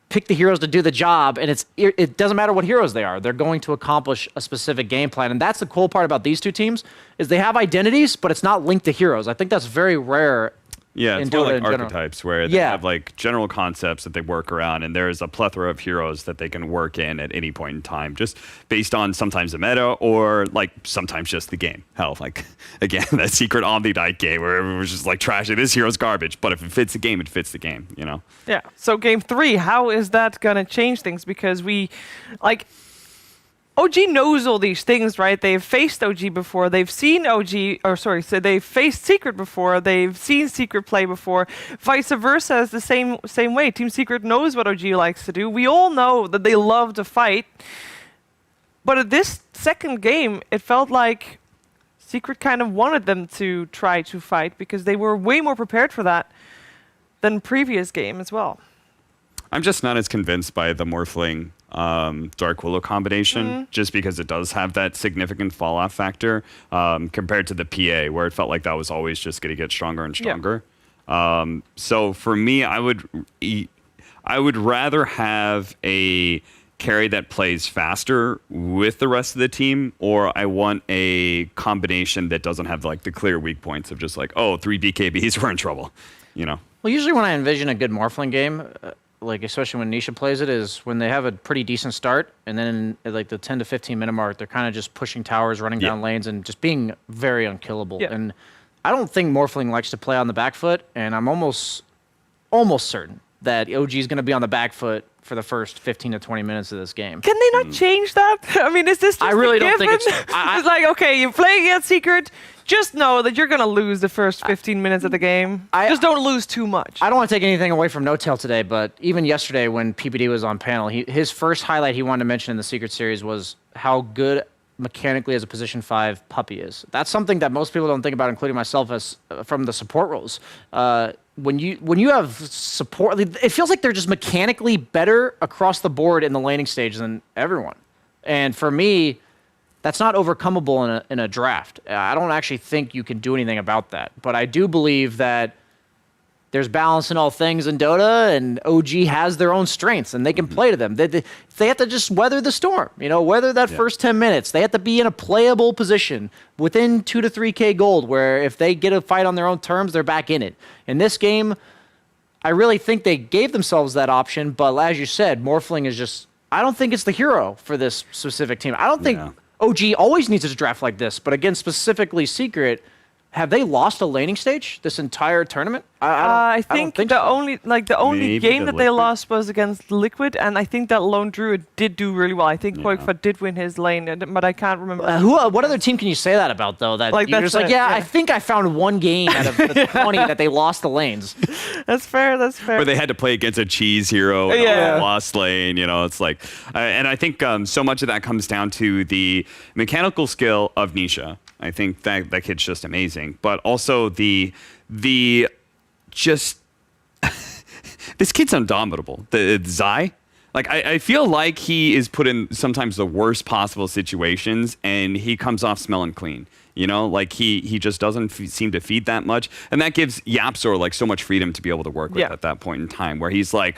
pick the heroes to do the job, and it doesn't matter what heroes they are. They're going to accomplish a specific game plan, and that's the cool part about these two teams is they have identities, but it's not linked to heroes. I think that's very rare. Yeah, it's in more Dota like in general. archetypes where they have like general concepts that they work around, and there's a plethora of heroes that they can work in at any point in time, just based on sometimes the meta or like sometimes just the game. Hell, like again, that secret Omni-Knight game where everyone was just like trashing this hero's garbage, but if it fits the game, it fits the game, you know? Yeah. So game 3, how is that gonna change things? Because OG knows all these things, right? They've faced OG before. They've seen so they've faced Secret before. They've seen Secret play before. Vice versa is the same way. Team Secret knows what OG likes to do. We all know that they love to fight. But at this second game, it felt like Secret kind of wanted them to try to fight because they were way more prepared for that than previous game as well. I'm just not as convinced by the Morphling Dark Willow combination, just because it does have that significant falloff factor compared to the PA, where it felt like that was always just going to get stronger and stronger. So for me, I would rather have a carry that plays faster with the rest of the team, or I want a combination that doesn't have like the clear weak points of just like, oh, 3 BKBs, we're in trouble, you know? Well, usually when I envision a good Morphling game, like especially when Nisha plays it, is when they have a pretty decent start, and then at like the 10 to 15 minute mark, they're kind of just pushing towers, running down lanes, and just being very unkillable. And I don't think Morphling likes to play on the back foot, and I'm almost certain that OG is going to be on the back foot for the first 15 to 20 minutes of this game. Can they not change that? I mean, is this just I really don't think it's like, okay, you play against Secret, just know that you're going to lose the first 15 minutes of the game. Just don't lose too much. I don't want to take anything away from No-Tail today, but even yesterday when PPD was on panel, his first highlight he wanted to mention in the Secret Series was how good mechanically as a position 5 Puppey is. That's something that most people don't think about, including myself, as from the support roles. When you have support, it feels like they're just mechanically better across the board in the laning stage than everyone. And for me, that's not overcomable in a draft. I don't actually think you can do anything about that. But I do believe that there's balance in all things in Dota, and OG has their own strengths, and they can play to them. They have to just weather the storm, weather that first 10 minutes. They have to be in a playable position within 2 to 3K gold, where if they get a fight on their own terms, they're back in it. In this game, I really think they gave themselves that option, but as you said, Morphling is just, I don't think it's the hero for this specific team. I don't think OG always needs to draft like this, but again, specifically Secret, have they lost a laning stage this entire tournament? I think the so. only Maybe game the that they Liquid. lost was against Liquid, and I think that Lone Druid did do really well. I think Koikfa did win his lane, but I can't remember. What other team can you say that about, though? That you're just like, I think I found one game out of the 20 that they lost the lanes. That's fair. Where they had to play against a cheese hero and a lost lane, it's like, and I think so much of that comes down to the mechanical skill of Nisha. I think that kid's just amazing, but also the just this kid's indomitable. The Zai, like I feel like he is put in sometimes the worst possible situations, and he comes off smelling clean. Like he just doesn't seem to feed that much. And that gives Yapzor like so much freedom to be able to work with at that point in time, where he's like,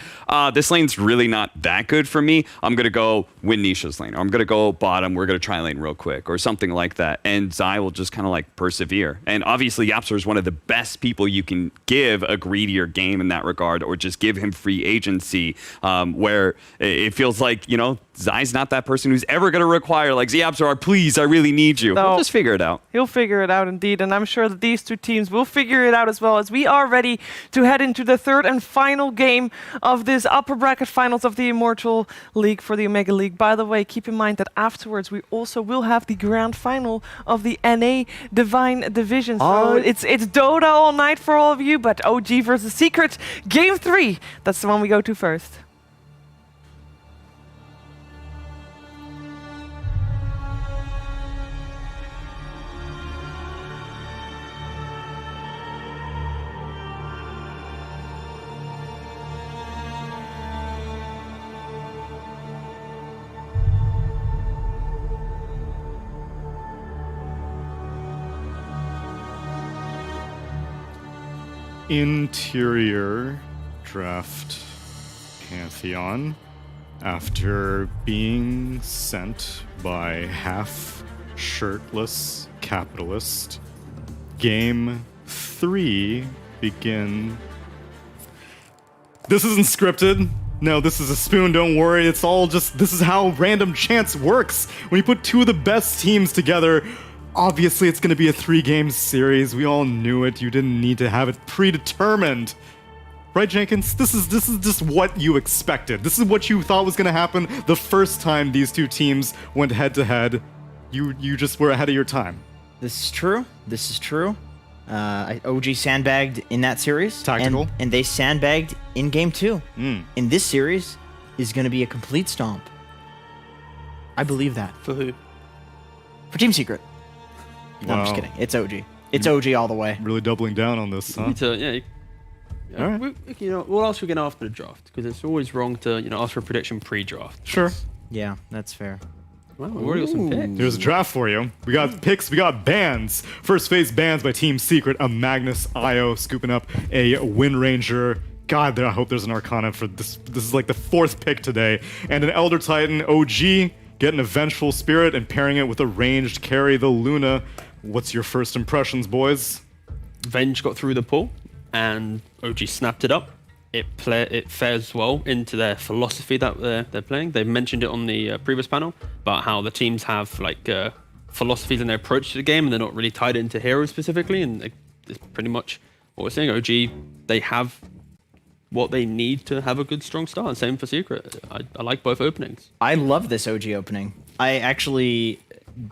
this lane's really not that good for me. I'm going to go win Nisha's lane, or I'm going to go bottom. We're going to try lane real quick, or something like that. And Zai will just kind of like persevere. And obviously Yapzor is one of the best people you can give a greedier game in that regard, or just give him free agency, where it feels like, Zai's not that person who's ever going to require like, Yapzor, please, I really need you. We'll just figure it out. He'll figure it out indeed, and I'm sure that these two teams will figure it out as well, as we are ready to head into the third and final game of this upper bracket finals of the Immortal League for the Omega League. By the way, keep in mind that afterwards we also will have the grand final of the NA Divine Division. So it's Dota all night for all of you, but OG versus Secret, Game 3, that's the one we go to first. Interior draft Pantheon after being sent by half-shirtless capitalist. Game 3 begin. This isn't scripted. No, this is a spoon, don't worry. It's all just, this is how random chance works. When you put two of the best teams together, obviously it's going to be a 3-game series. We all knew it. You didn't need to have it predetermined. Right, Jenkins? This is just what you expected. This is what you thought was going to happen the first time these two teams went head-to-head. You just were ahead of your time. This is true. This is true. OG sandbagged in that series. Tactical. And they sandbagged in game 2. In this series is going to be a complete stomp. I believe that. For who? For Team Secret. No, I'm just kidding. It's OG. It's OG all the way. Really doubling down on this, huh? All right. We'll ask again after the draft, because it's always wrong to ask for a prediction pre-draft. Sure. Yeah, that's fair. Wow, we've already got some picks. Here's a draft for you. We got picks, we got bans. First phase bans by Team Secret, a Magnus Io scooping up a Wind Ranger. God, I hope there's an Arcana for this. This is like the 4th pick today. And an Elder Titan OG, getting a Vengeful Spirit and pairing it with a ranged carry, the Luna. What's your first impressions, boys? Venge got through the pool, and OG snapped it up. It fares well into their philosophy that they're playing. They mentioned it on the previous panel about how the teams have philosophies in their approach to the game, and they're not really tied into heroes specifically. And it's pretty much what we're saying. OG, they have what they need to have a good, strong start. And same for Secret. I like both openings. I love this OG opening. I actually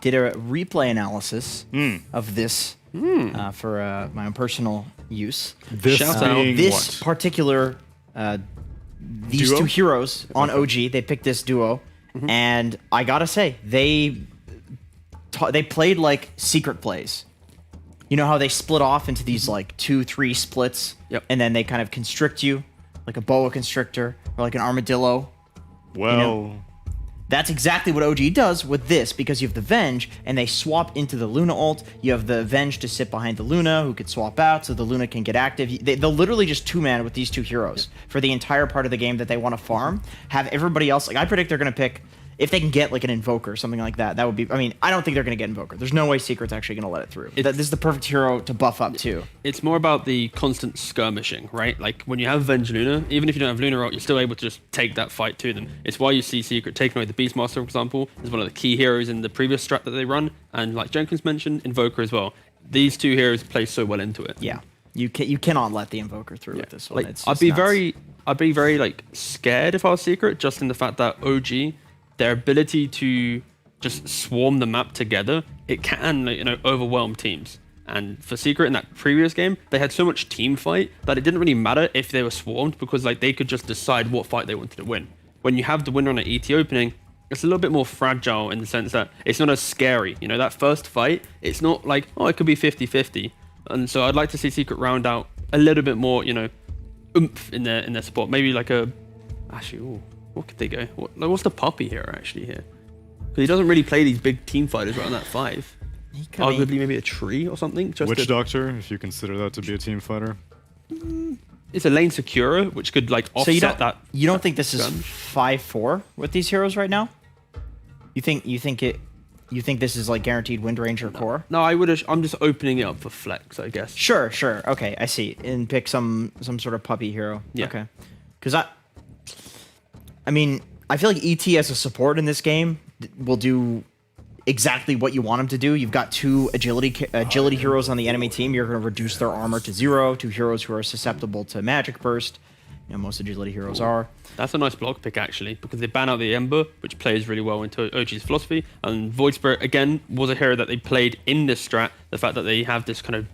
did a replay analysis of this for my own personal use. This particular these duo? two heroes on OG, they picked this duo, and I gotta say they played like Secret plays. You know how they split off into these 2-3 splits, and then they kind of constrict you like a boa constrictor or like an armadillo. Well, that's exactly what OG does with this, because you have the Venge, and they swap into the Luna ult. You have the Venge to sit behind the Luna, who could swap out, so the Luna can get active. They'll literally just two-man with these two heroes for the entire part of the game that they want to farm. Have everybody else, I predict they're going to pick, if they can get an Invoker or something like that, that would be, I don't think they're going to get Invoker. There's no way Secret's actually going to let it through. This is the perfect hero to buff up too. It's more about the constant skirmishing, right? Like when you have Venge Luna, even if you don't have Luna ult, you're still able to just take that fight to them. It's why you see Secret taking away the Beastmaster, for example, is one of the key heroes in the previous strat that they run, and like Jenkins mentioned, Invoker as well. These two heroes play so well into it. Yeah, you cannot let the Invoker through with this one. It's I'd be very scared if I was Secret, just in the fact that OG, their ability to just swarm the map together, it can overwhelm teams. And for Secret in that previous game, they had so much team fight that it didn't really matter if they were swarmed, because they could just decide what fight they wanted to win. When you have the winner on an ET opening, it's a little bit more fragile in the sense that it's not as scary. That first fight, it's not like, it could be 50-50. And so I'd like to see Secret round out a little bit more, oomph in their support. Maybe what could they go? What's the puppy hero actually here? Because he doesn't really play these big team fighters right on that 5. Arguably maybe a tree or something. Witch Doctor, if you consider that to be a team fighter. It's a lane Secura, which could offset that. You don't think this is 5-4 with these heroes right now? You think this is guaranteed Wind Ranger core? No, I'm just opening it up for flex, I guess. Sure. Okay, I see. And pick some sort of puppy hero. Yeah. Okay. Because I feel like ET as a support in this game will do exactly what you want him to do. You've got 2 agility heroes on the enemy team. You're going to reduce their armor to 0. 2 heroes who are susceptible to magic burst. Most agility heroes are. That's a nice block pick, actually, because they ban out the Ember, which plays really well into OG's philosophy. And Void Spirit, again, was a hero that they played in this strat. The fact that they have this kind of